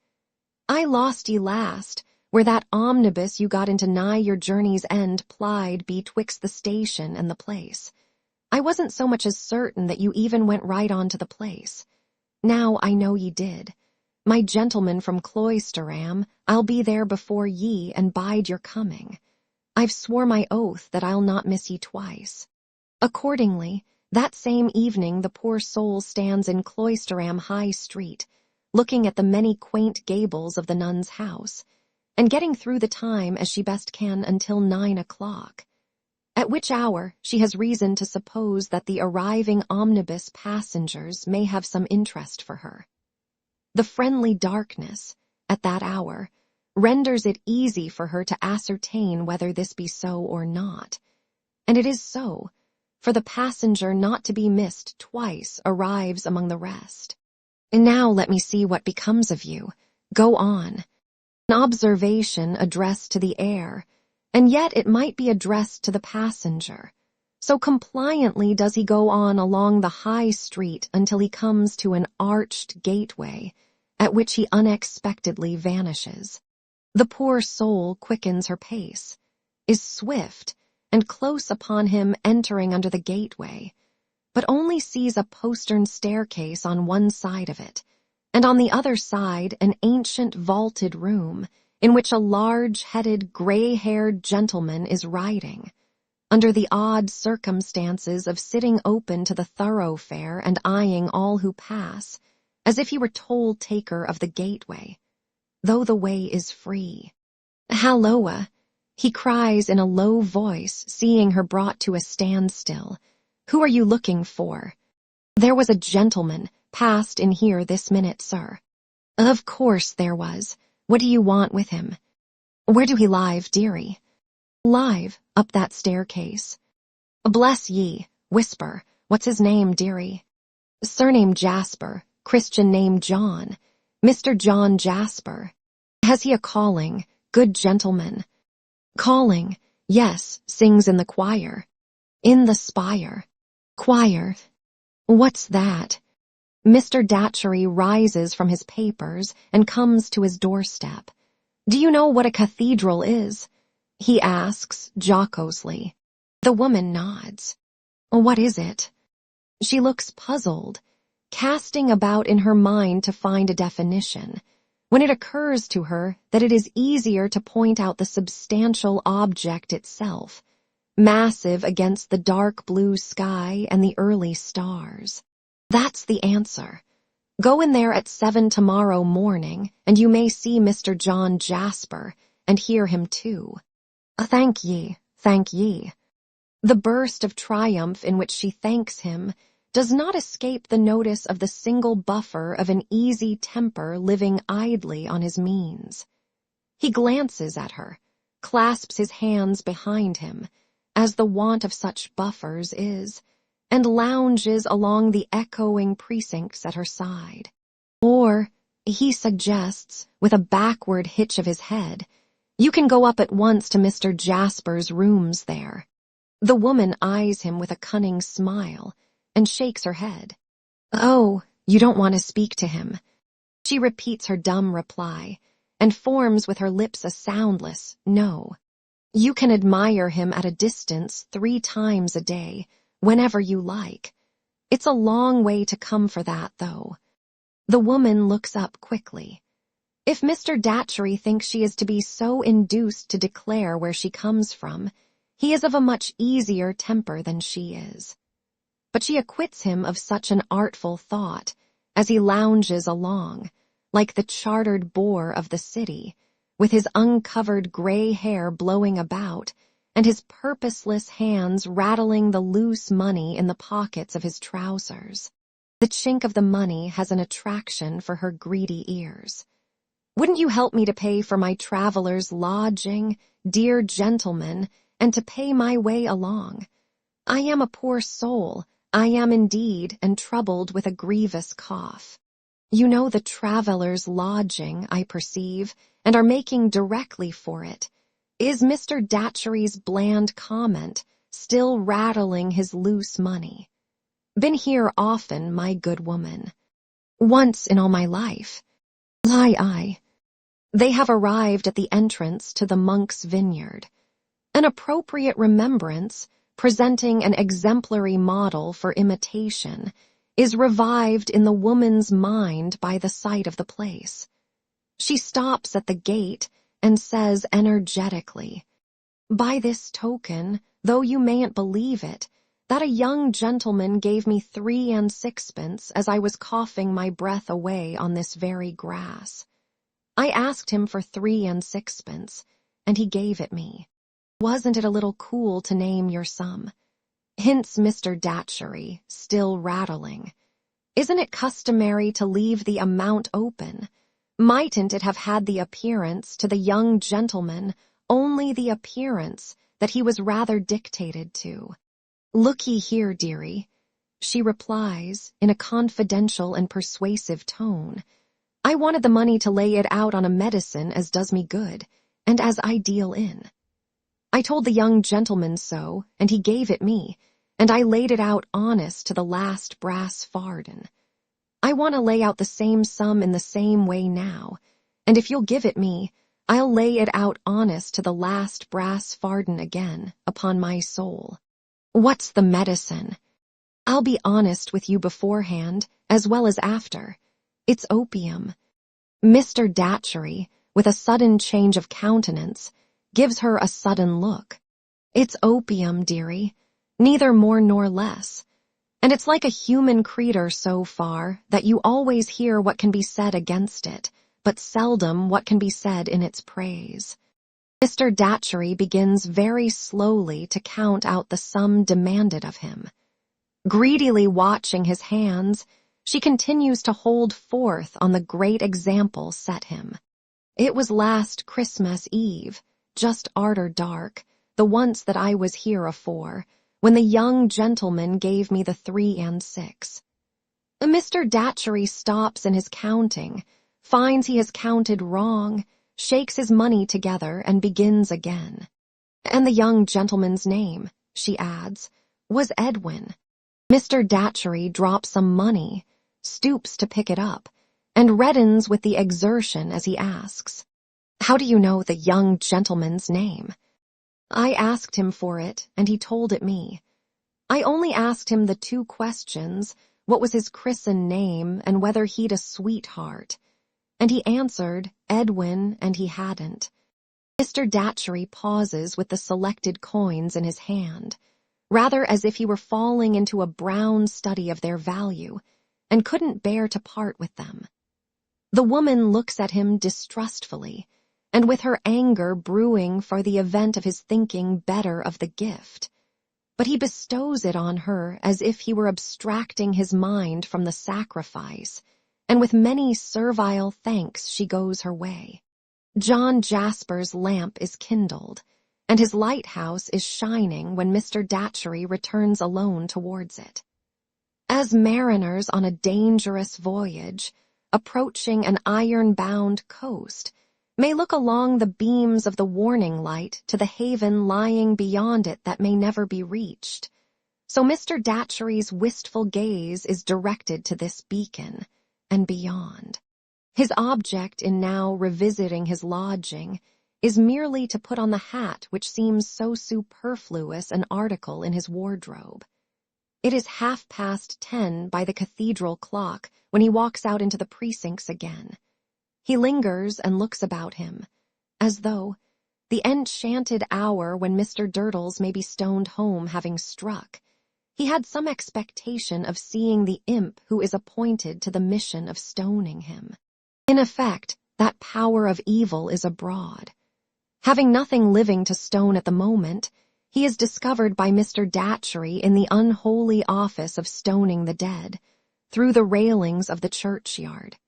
I lost ye last, where that omnibus you got into nigh your journey's end plied betwixt the station and the place. I wasn't so much as certain that you even went right on to the place. Now I know ye did. My gentleman from Cloisterham, I'll be there before ye and bide your coming. I've swore my oath that I'll not miss ye twice. Accordingly, that same evening the poor soul stands in Cloisterham High Street, looking at the many quaint gables of the nun's house, and getting through the time as she best can until 9 o'clock, at which hour she has reason to suppose that the arriving omnibus passengers may have some interest for her. The friendly darkness, at that hour, renders it easy for her to ascertain whether this be so or not, and it is so, for the passenger not to be missed twice arrives among the rest. And now let me see what becomes of you. Go on. An observation addressed to the air, and yet it might be addressed to the passenger. So compliantly does he go on along the high street until he comes to an arched gateway, at which he unexpectedly vanishes. The poor soul quickens her pace, is swift, and close upon him entering under the gateway, but only sees a postern staircase on one side of it, and on the other side an ancient vaulted room, in which a large-headed, gray-haired gentleman is riding, under the odd circumstances of sitting open to the thoroughfare and eyeing all who pass, as if he were toll-taker of the gateway, though the way is free. Halloa! He cries in a low voice, seeing her brought to a standstill. Who are you looking for? There was a gentleman passed in here this minute, sir. Of course there was. What do you want with him? Where do he live, dearie? Live, up that staircase. Bless ye, whisper, what's his name, dearie? Surname Jasper, Christian name John, Mr. John Jasper. Has he a calling, good gentleman? Calling, yes, sings in the choir. In the spire. Choir. What's that? Mr. Datchery rises from his papers and comes to his doorstep. Do you know what a cathedral is? He asks jocosely. The woman nods. What is it? She looks puzzled, casting about in her mind to find a definition, when it occurs to her that it is easier to point out the substantial object itself, massive against the dark blue sky and the early stars. That's the answer. Go in there at 7 tomorrow morning, and you may see Mr. John Jasper, and hear him too. Thank ye, thank ye. The burst of triumph in which she thanks him does not escape the notice of the single buffer of an easy temper living idly on his means. He glances at her, clasps his hands behind him, as the wont of such buffers is, and lounges along the echoing precincts at her side. Or, he suggests, with a backward hitch of his head, you can go up at once to Mr. Jasper's rooms there. The woman eyes him with a cunning smile, and shakes her head. Oh, you don't want to speak to him. She repeats her dumb reply, and forms with her lips a soundless no. You can admire him at a distance 3 times a day, whenever you like. It's a long way to come for that, though. The woman looks up quickly. If Mr. Datchery thinks she is to be so induced to declare where she comes from, he is of a much easier temper than she is. But she acquits him of such an artful thought, as he lounges along, like the chartered boor of the city, with his uncovered gray hair blowing about, and his purposeless hands rattling the loose money in the pockets of his trousers. The chink of the money has an attraction for her greedy ears. Wouldn't you help me to pay for my traveler's lodging, dear gentleman, and to pay my way along? I am a poor soul, I am indeed and troubled with a grievous cough. You know the traveller's lodging, I perceive, and are making directly for it. Is Mr. Datchery's bland comment still rattling his loose money? Been here often, my good woman. Once in all my life. Aye. They have arrived at the entrance to the monk's vineyard. An appropriate remembrance, presenting an exemplary model for imitation, is revived in the woman's mind by the sight of the place. She stops at the gate and says energetically, "By this token, though you mayn't believe it, that a young gentleman gave me 3 and 6pence as I was coughing my breath away on this very grass. I asked him for 3 and 6pence, and he gave it me. Wasn't it a little cool to name your sum?" Hints Mr. Datchery, still rattling. "Isn't it customary to leave the amount open? Mightn't it have had the appearance to the young gentleman, only the appearance, that he was rather dictated to? Look-ye here, dearie," she replies in a confidential and persuasive tone. "I wanted the money to lay it out on a medicine as does me good, and as I deal in. I told the young gentleman so, and he gave it me, and I laid it out honest to the last brass farden. I want to lay out the same sum in the same way now, and if you'll give it me, I'll lay it out honest to the last brass farden again, upon my soul. What's the medicine? I'll be honest with you beforehand, as well as after. It's opium." Mr. Datchery, with a sudden change of countenance, gives her a sudden look. "It's opium, dearie, neither more nor less. And it's like a human creature so far that you always hear what can be said against it, but seldom what can be said in its praise." Mr. Datchery begins very slowly to count out the sum demanded of him. Greedily watching his hands, she continues to hold forth on the great example set him. "It was last Christmas Eve, just arter dark, the once that I was here afore, when the young gentleman gave me the 3 and 6. Mr. Datchery stops in his counting, finds he has counted wrong, shakes his money together, and begins again. "And the young gentleman's name," she adds, "was Edwin." Mr. Datchery drops some money, stoops to pick it up, and reddens with the exertion as he asks, "How do you know the young gentleman's name?" "I asked him for it, and he told it me. I only asked him the 2 questions, what was his christened name, and whether he'd a sweetheart. And he answered, Edwin, and he hadn't." Mr. Datchery pauses with the selected coins in his hand, rather as if he were falling into a brown study of their value, and couldn't bear to part with them. The woman looks at him distrustfully, and with her anger brewing for the event of his thinking better of the gift. But he bestows it on her as if he were abstracting his mind from the sacrifice, and with many servile thanks she goes her way. John Jasper's lamp is kindled, and his lighthouse is shining when Mr. Datchery returns alone towards it. As mariners on a dangerous voyage, approaching an iron-bound coast, may look along the beams of the warning light to the haven lying beyond it that may never be reached, so Mr. Datchery's wistful gaze is directed to this beacon, and beyond. His object in now revisiting his lodging is merely to put on the hat which seems so superfluous an article in his wardrobe. It is 10:30 by the cathedral clock when he walks out into the precincts again. He lingers and looks about him, as though, the enchanted hour when Mr. Durdles may be stoned home having struck, he had some expectation of seeing the imp who is appointed to the mission of stoning him. In effect, that power of evil is abroad. Having nothing living to stone at the moment, he is discovered by Mr. Datchery in the unholy office of stoning the dead, through the railings of the churchyard.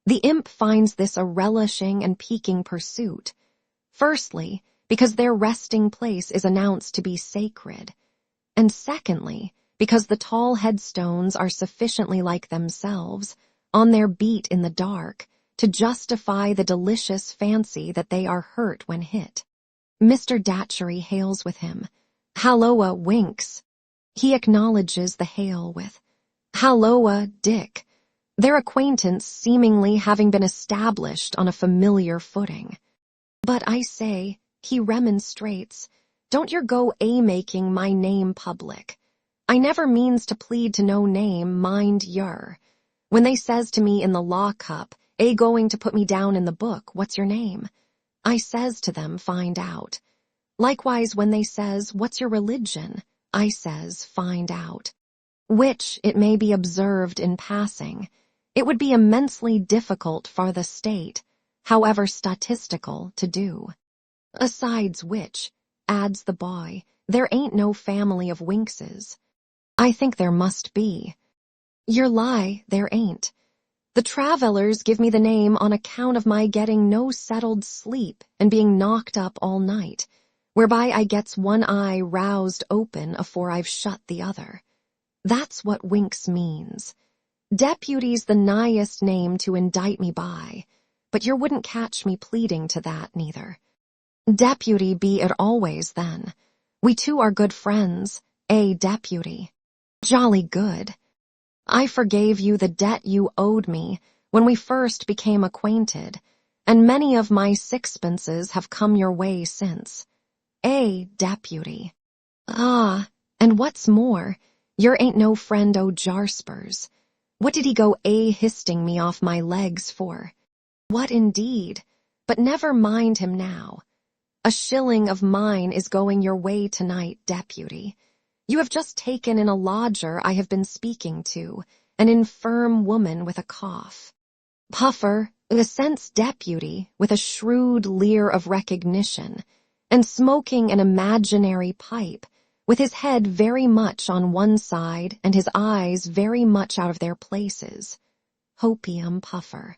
The imp finds this a relishing and piquing pursuit, firstly, because their resting place is announced to be sacred, and secondly, because the tall headstones are sufficiently like themselves, on their beat in the dark, to justify the delicious fancy that they are hurt when hit. Mr. Datchery hails with him. Halloa, Winks. He acknowledges the hail with, Halloa, Dick, their acquaintance seemingly having been established on a familiar footing. But I say, he remonstrates, don't yer go making my name public. I never means to plead to no name, mind yer. When they says to me in the lock-up, going to put me down in the book, what's your name? I says to them, find out. Likewise when they says, what's your religion? I says, find out. Which, it may be observed in passing, it would be immensely difficult for the state, however statistical, to do. Asides which, adds the boy, there ain't no family of Winkses. I think there must be. Yer lie, there ain't. The travellers give me the name on account of my getting no settled sleep and being knocked up all night, whereby I gets one eye roused open afore I've shut the other. That's what Winks means. Deputy's the nighest name to indict me by, but yer wouldn't catch me pleading to that neither. Deputy be it always then. We two are good friends, deputy. Jolly good. I forgave you the debt you owed me when we first became acquainted, and many of my sixpences have come your way since. Deputy. Ah, and what's more, yer ain't no friend o' Jarsper's. What did he go histing me off my legs for? What indeed? But never mind him now. A shilling of mine is going your way tonight, deputy. You have just taken in a lodger I have been speaking to, an infirm woman with a cough. Puffer, assents deputy, with a shrewd leer of recognition, and smoking an imaginary pipe, with his head very much on one side and his eyes very much out of their places. Hopium Puffer.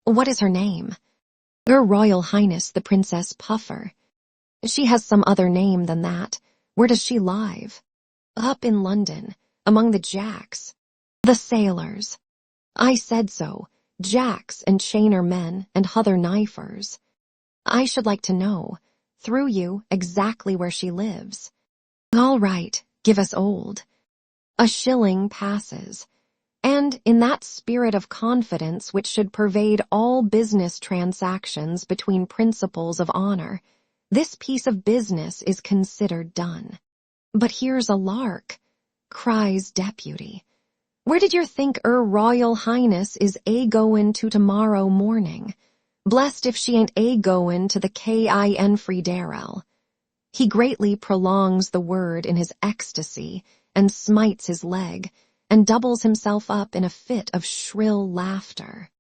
What is her name? Her Royal Highness the Princess Puffer. She has some other name than that. Where does she live? Up in London, among the Jacks. The sailors. I said so, Jacks and chainer men and other knifers. I should like to know, through you, exactly where she lives. All right, give us old. A shilling passes. And in that spirit of confidence which should pervade all business transactions between principles of honor, this piece of business is considered done. But here's a lark, cries deputy. Where did yer think Royal Highness is goin' to tomorrow morning? Blessed if she ain't goin' to the Kin Friederel. He greatly prolongs the word in his ecstasy and smites his leg, and doubles himself up in a fit of shrill laughter.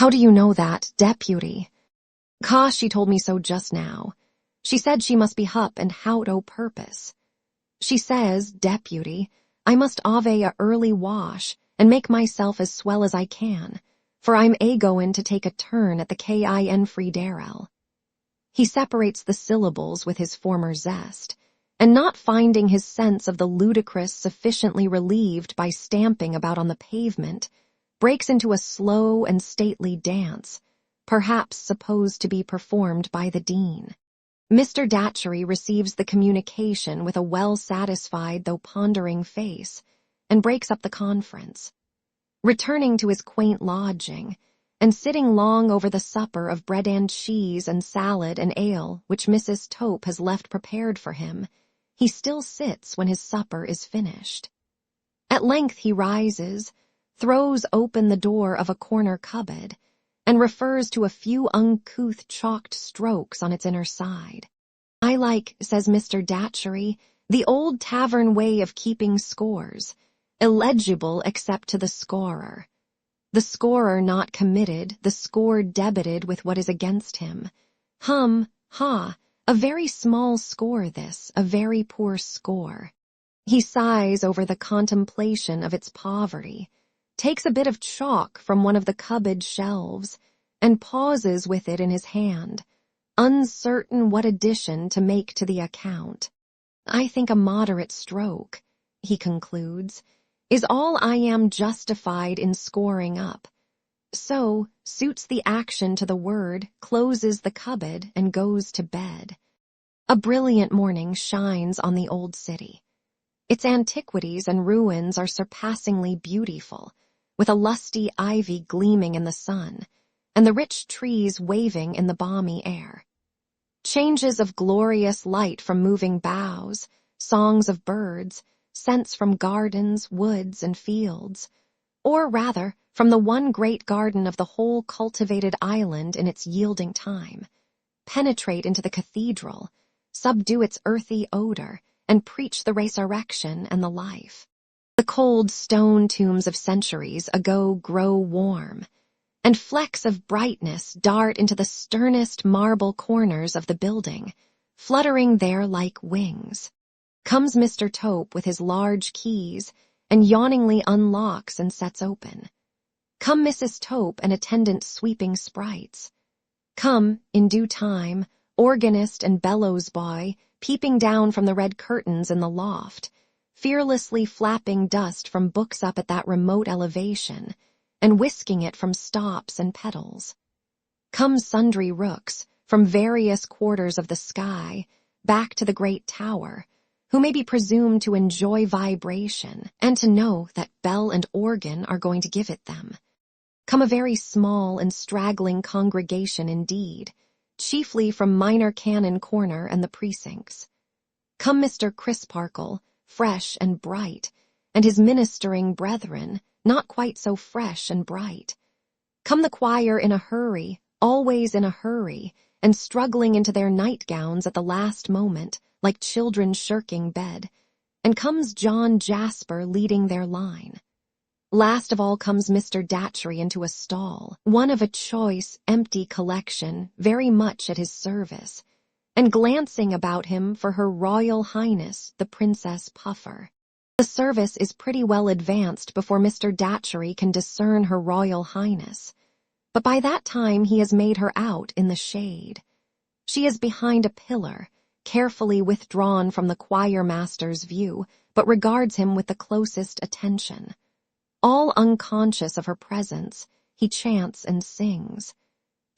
How do you know that, deputy? 'Cause she told me so just now. She said she must be hup and hout o' purpose. She says, deputy, I must ave a early wash and make myself as swell as I can, for I'm goin' to take a turn at the Kin Friederel. He separates the syllables with his former zest, and not finding his sense of the ludicrous sufficiently relieved by stamping about on the pavement, breaks into a slow and stately dance, perhaps supposed to be performed by the Dean. Mr. Datchery receives the communication with a well-satisfied though pondering face, and breaks up the conference. Returning to his quaint lodging, and sitting long over the supper of bread and cheese and salad and ale which Mrs. Tope has left prepared for him, he still sits when his supper is finished. At length he rises, throws open the door of a corner cupboard, and refers to a few uncouth chalked strokes on its inner side. I like, says Mr. Datchery, the old tavern way of keeping scores, illegible except to the scorer. The scorer not committed, the score debited with what is against him. A very small score this, a very poor score. He sighs over the contemplation of its poverty, takes a bit of chalk from one of the cupboard shelves, and pauses with it in his hand, uncertain what addition to make to the account. I think a moderate stroke, he concludes, is all I am justified in scoring up. So, suits the action to the word, closes the cupboard, and goes to bed. A brilliant morning shines on the old city. Its antiquities and ruins are surpassingly beautiful, with a lusty ivy gleaming in the sun, and the rich trees waving in the balmy air. Changes of glorious light from moving boughs, songs of birds, scents from gardens, woods, and fields, or rather, from the one great garden of the whole cultivated island in its yielding time, penetrate into the cathedral, subdue its earthy odor, and preach the resurrection and the life. The cold stone tombs of centuries ago grow warm, and flecks of brightness dart into the sternest marble corners of the building, fluttering there like wings. Comes Mr. Tope with his large keys, and yawningly unlocks and sets open. Come Mrs. Tope and attendant sweeping sprites. Come, in due time, organist and bellows boy, peeping down from the red curtains in the loft, fearlessly flapping dust from books up at that remote elevation, and whisking it from stops and pedals. Come sundry rooks, from various quarters of the sky, back to the great tower, who may be presumed to enjoy vibration, and to know that bell and organ are going to give it them. Come a very small and straggling congregation indeed, chiefly from Minor Canon Corner and the precincts. Come Mr. Crisparkle, fresh and bright, and his ministering brethren, not quite so fresh and bright. Come the choir in a hurry, always in a hurry, and struggling into their nightgowns at the last moment, like children shirking bed, and comes John Jasper leading their line. Last of all comes Mr. Datchery into a stall, one of a choice, empty collection, very much at his service, and glancing about him for Her Royal Highness, the Princess Puffer. The service is pretty well advanced before Mr. Datchery can discern Her Royal Highness, but by that time he has made her out in the shade. She is behind a pillar, carefully withdrawn from the choir master's view, but regards him with the closest attention. All unconscious of her presence, he chants and sings.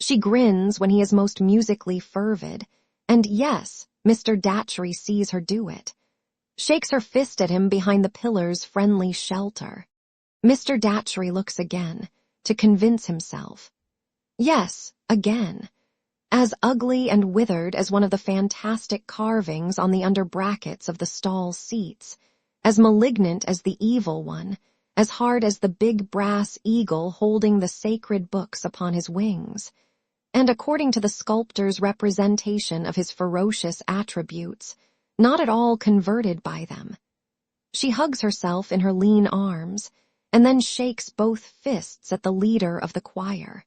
She grins when he is most musically fervid, and yes, Mr. Datchery sees her do it. Shakes her fist at him behind the pillar's friendly shelter. Mr. Datchery looks again, to convince himself. Yes, again. As ugly and withered as one of the fantastic carvings on the under brackets of the stall seats, as malignant as the evil one, as hard as the big brass eagle holding the sacred books upon his wings, and according to the sculptor's representation of his ferocious attributes, not at all converted by them. She hugs herself in her lean arms, and then shakes both fists at the leader of the choir.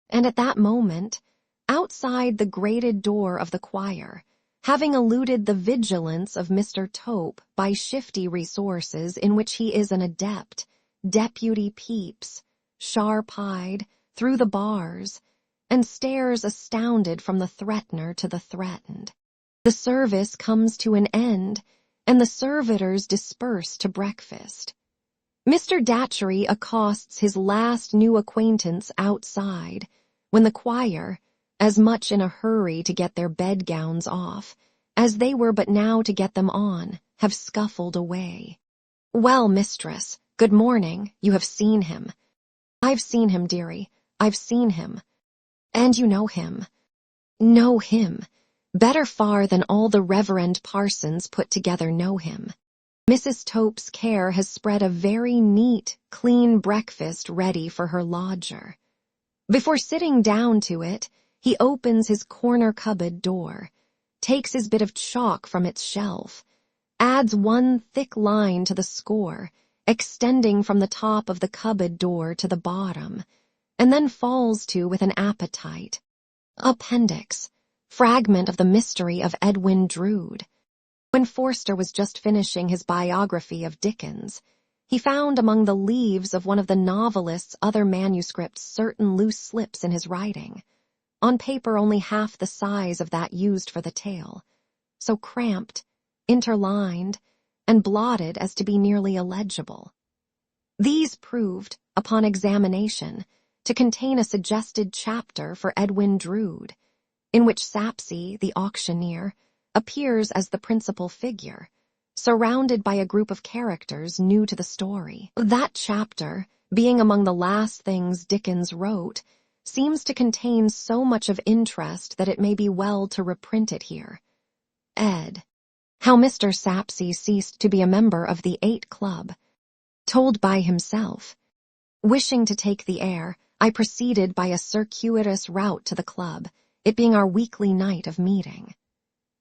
And at that moment, outside the grated door of the choir, having eluded the vigilance of Mr. Tope by shifty resources in which he is an adept, Deputy peeps, sharp-eyed, through the bars, and stares astounded from the threatener to the threatened. The service comes to an end, and the servitors disperse to breakfast. Mr. Datchery accosts his last new acquaintance outside, when the choir, as much in a hurry to get their bedgowns off, as they were but now to get them on, have scuffled away. "Well, mistress, good morning, you have seen him." "I've seen him, dearie, I've seen him." "And you know him?" "Know him. Better far than all the reverend parsons put together know him. Mrs. Tope's care has spread a very neat, clean breakfast ready for her lodger. Before sitting down to it, he opens his corner cupboard door, takes his bit of chalk from its shelf, adds one thick line to the score, extending from the top of the cupboard door to the bottom, and then falls to with an appetite. Appendix, fragment of the Mystery of Edwin Drood. When Forster was just finishing his biography of Dickens, he found among the leaves of one of the novelist's other manuscripts certain loose slips in his writing, on paper only half the size of that used for the tale, so cramped, interlined, and blotted as to be nearly illegible. These proved, upon examination, to contain a suggested chapter for Edwin Drood, in which Sapsy, the auctioneer, appears as the principal figure, surrounded by a group of characters new to the story. That chapter, being among the last things Dickens wrote, seems to contain so much of interest that it may be well to reprint it here. Ed. How Mr. Sapsy ceased to be a member of the 8 Club. Told by himself. Wishing to take the air, I proceeded by a circuitous route to the club, it being our weekly night of meeting.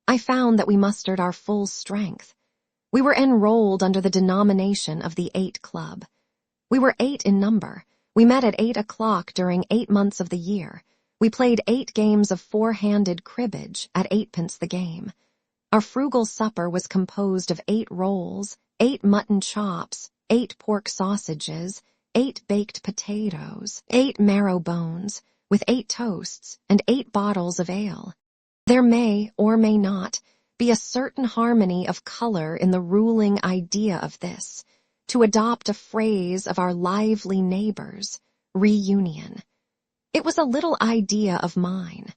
I found that we mustered our full strength. We were enrolled under the denomination of the 8 Club. We were 8 in number. We met at 8 o'clock during 8 months of the year. We played 8 games of 4-handed cribbage at 8p the game. Our frugal supper was composed of 8 rolls, 8 mutton chops, 8 pork sausages, 8 baked potatoes, 8 marrow bones, with 8 toasts and 8 bottles of ale. There may, or may not, be a certain harmony of color in the ruling idea of this, to adopt a phrase of our lively neighbors, reunion. It was a little idea of mine.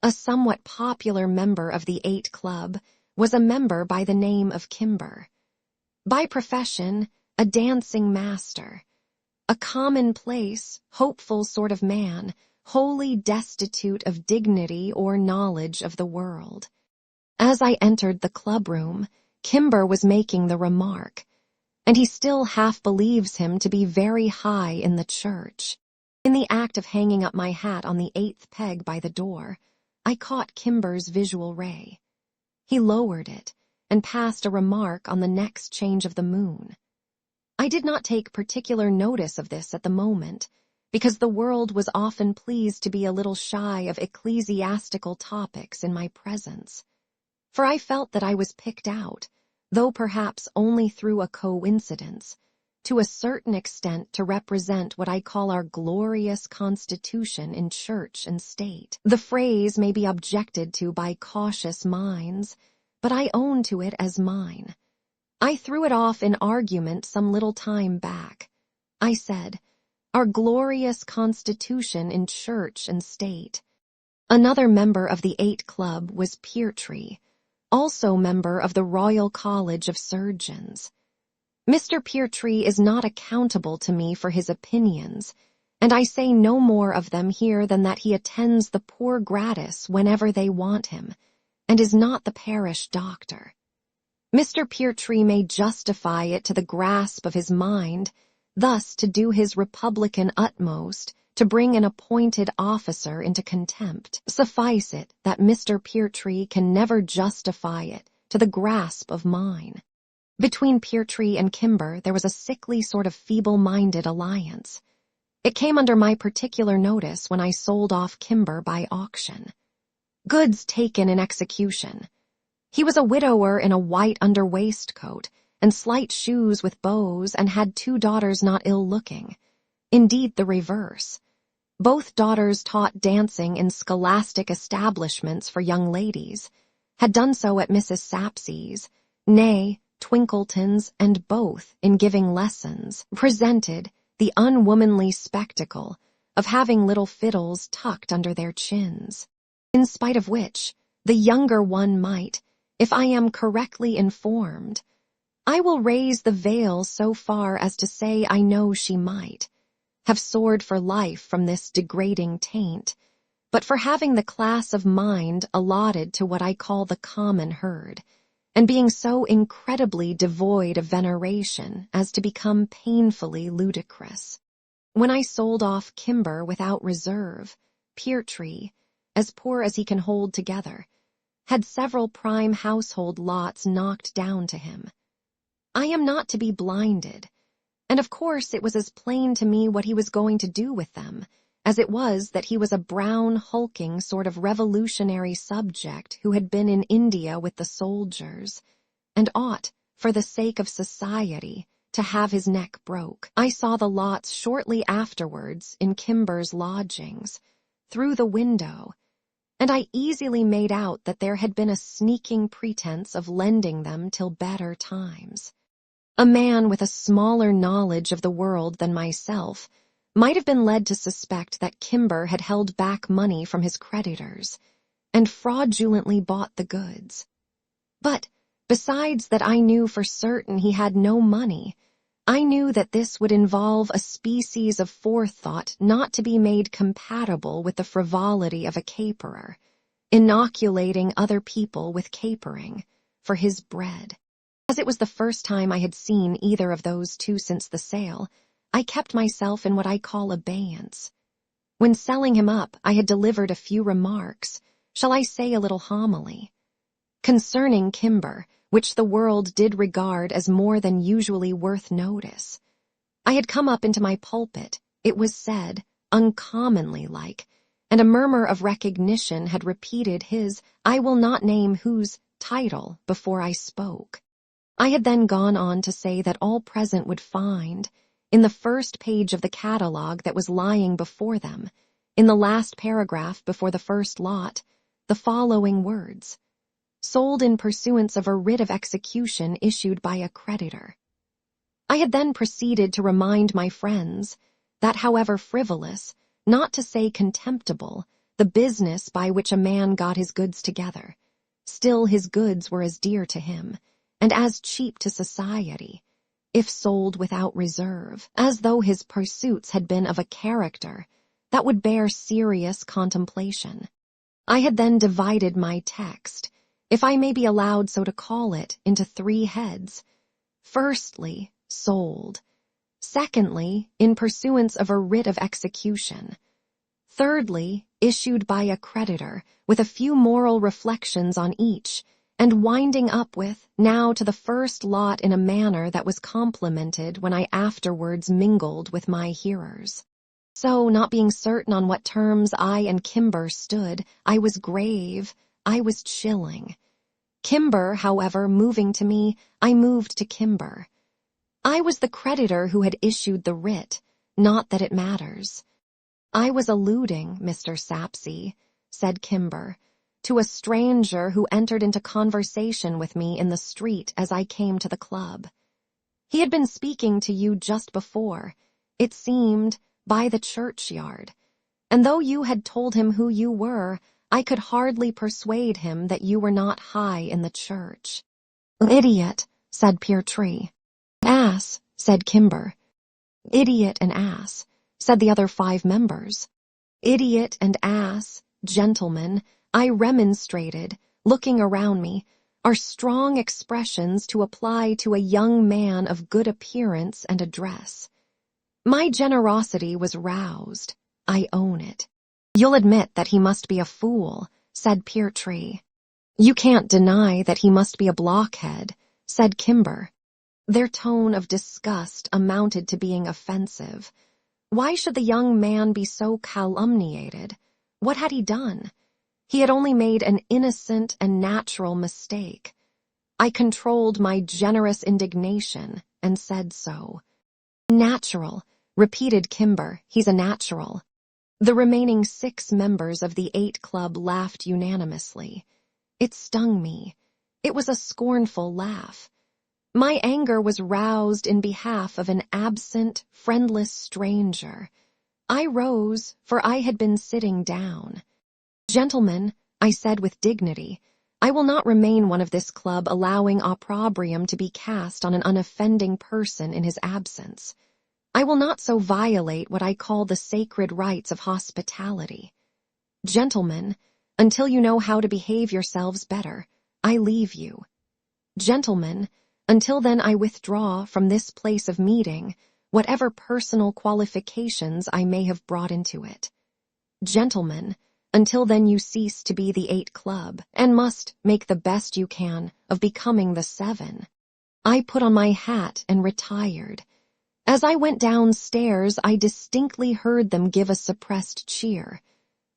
A somewhat popular member of the 8 Club was a member by the name of Kimber. By profession, a dancing master. A commonplace, hopeful sort of man, wholly destitute of dignity or knowledge of the world. As I entered the clubroom, Kimber was making the remark, and he still half believes him to be very high in the church. In the act of hanging up my hat on the 8th peg by the door, I caught Kimber's visual ray. He lowered it and passed a remark on the next change of the moon. I did not take particular notice of this at the moment, because the world was often pleased to be a little shy of ecclesiastical topics in my presence. For I felt that I was picked out, though perhaps only through a coincidence, to a certain extent to represent what I call our glorious constitution in church and state. The phrase may be objected to by cautious minds, but I own to it as mine. I threw it off in argument some little time back. I said, our glorious constitution in church and state. Another member of the 8 Club was Peartree, also member of the Royal College of Surgeons. Mr. Peartree is not accountable to me for his opinions, and I say no more of them here than that he attends the poor gratis whenever they want him, and is not the parish doctor. Mr. Peartree may justify it to the grasp of his mind, thus to do his republican utmost to bring an appointed officer into contempt. Suffice it that Mr. Peartree can never justify it to the grasp of mine. Between Peartree and Kimber there was a sickly sort of feeble-minded alliance. It came under my particular notice when I sold off Kimber by auction. Goods taken in execution. He was a widower in a white under-waistcoat and slight shoes with bows, and had 2 daughters not ill-looking. Indeed, the reverse. Both daughters taught dancing in scholastic establishments for young ladies, had done so at Mrs. Sapsy's, nay, Twinkleton's, and both, in giving lessons, presented the unwomanly spectacle of having little fiddles tucked under their chins, in spite of which the younger one might, if I am correctly informed, I will raise the veil so far as to say I know she might, have soared for life from this degrading taint, but for having the class of mind allotted to what I call the common herd, and being so incredibly devoid of veneration as to become painfully ludicrous. When I sold off Kimber without reserve, Peartree, as poor as he can hold together, had several prime household lots knocked down to him. I am not to be blinded, and of course it was as plain to me what he was going to do with them, as it was that he was a brown, hulking sort of revolutionary subject who had been in India with the soldiers, and ought, for the sake of society, to have his neck broke. I saw the lots shortly afterwards in Kimber's lodgings, through the window, and I easily made out that there had been a sneaking pretense of lending them till better times. A man with a smaller knowledge of the world than myself might have been led to suspect that Kimber had held back money from his creditors and fraudulently bought the goods. But besides that I knew for certain he had no money, I knew that this would involve a species of forethought not to be made compatible with the frivolity of a caperer, inoculating other people with capering for his bread. As it was the first time I had seen either of those two since the sale, I kept myself in what I call abeyance. When selling him up, I had delivered a few remarks, shall I say a little homily, concerning Kimber, which the world did regard as more than usually worth notice. I had come up into my pulpit, it was said, uncommonly like, and a murmur of recognition had repeated his, I will not name whose, title before I spoke. I had then gone on to say that all present would find, in the first page of the catalogue that was lying before them, in the last paragraph before the first lot, the following words, sold in pursuance of a writ of execution issued by a creditor. I had then proceeded to remind my friends that, however frivolous, not to say contemptible, the business by which a man got his goods together, still his goods were as dear to him, and as cheap to society, if sold without reserve, as though his pursuits had been of a character that would bear serious contemplation. I had then divided my text, if I may be allowed so to call it, into 3 heads. Firstly, sold. Secondly, in pursuance of a writ of execution. Thirdly, issued by a creditor, with a few moral reflections on each, and winding up with, now to the first lot in a manner that was complimented when I afterwards mingled with my hearers. So, not being certain on what terms I and Kimber stood, I was grave, I was chilling. Kimber, however, moving to me, I moved to Kimber. I was the creditor who had issued the writ, not that it matters. I was alluding, Mr. Sapsea, said Kimber, to a stranger who entered into conversation with me in the street as I came to the club. He had been speaking to you just before, it seemed, by the churchyard, and though you had told him who you were, I could hardly persuade him that you were not high in the church. Idiot, said Peertree. Ass, said Kimber. Idiot and ass, said the other 5 members. Idiot and ass, gentlemen, I remonstrated, looking around me, are strong expressions to apply to a young man of good appearance and address. My generosity was roused, I own it. You'll admit that he must be a fool, said Peertree. You can't deny that he must be a blockhead, said Kimber. Their tone of disgust amounted to being offensive. Why should the young man be so calumniated? What had he done? He had only made an innocent and natural mistake. I controlled my generous indignation and said so. Natural, repeated Kimber, he's a natural. The remaining 6 members of the 8 club laughed unanimously. It stung me. It was a scornful laugh. My anger was roused in behalf of an absent, friendless stranger. I rose, for I had been sitting down. Gentlemen, I said with dignity, I will not remain one of this club allowing opprobrium to be cast on an unoffending person in his absence. I will not so violate what I call the sacred rights of hospitality. Gentlemen, until you know how to behave yourselves better, I leave you. Gentlemen, until then I withdraw from this place of meeting whatever personal qualifications I may have brought into it. Gentlemen, until then you cease to be the 8 club, and must make the best you can of becoming the 7. I put on my hat and retired. As I went downstairs, I distinctly heard them give a suppressed cheer.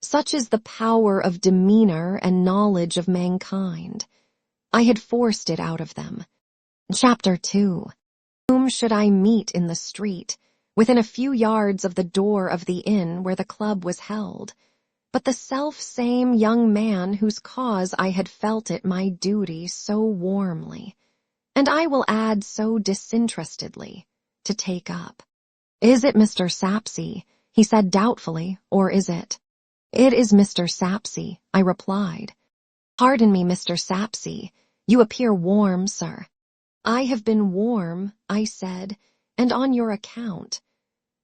Such is the power of demeanor and knowledge of mankind. I had forced it out of them. Chapter 2. Whom should I meet in the street, within a few yards of the door of the inn where the club was held? but the self-same young man whose cause I had felt it my duty so warmly, and I will add so disinterestedly, to take up. "Is it Mr. Sapsea?" he said doubtfully, "or is it?" "It is Mr. Sapsea," I replied. "Pardon me, Mr. Sapsea, you appear warm, sir." "I have been warm," I said, "and on your account."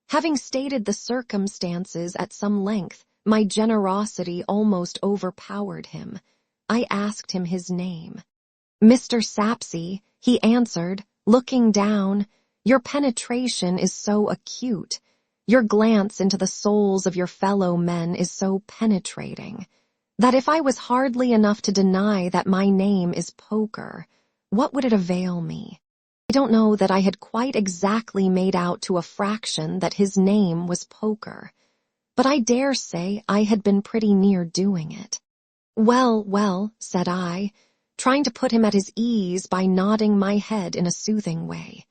Having stated the circumstances at some length, my generosity almost overpowered him. I asked him his name. "Mr. Sapsea," he answered, looking down, "your penetration is so acute, your glance into the souls of your fellow men is so penetrating, that if I was hardly enough to deny that my name is Poker, what would it avail me? I don't know that I had quite exactly made out to a fraction that his name was Poker, but I dare say I had been pretty near doing it. "Well, well," said I, trying to put him at his ease by nodding my head in a soothing way.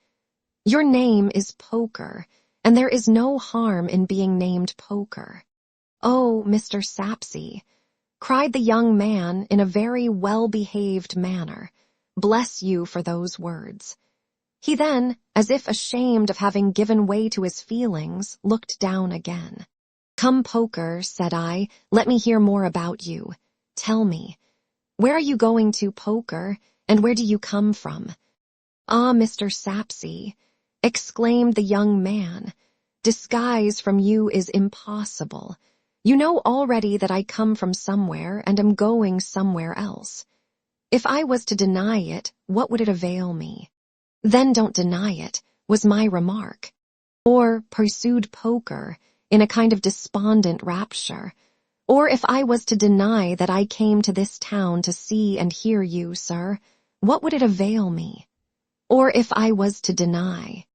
"Your name is Poker, and there is no harm in being named Poker." "Oh, Mr. Sapsea," cried the young man in a very well-behaved manner, "bless you for those words." He then, as if ashamed of having given way to his feelings, looked down again. "Come, Poker," said I, "let me hear more about you. Tell me, where are you going to, Poker, and where do you come from?" "Ah, Mr. Sapsea," exclaimed the young man, "disguise from you is impossible. You know already that I come from somewhere and am going somewhere else. If I was to deny it, what would it avail me?" "Then don't deny it," was my remark. "Or," pursued Poker, in a kind of despondent rapture, "or if I was to deny that I came to this town to see and hear you, sir, what would it avail me? Or if I was to deny,"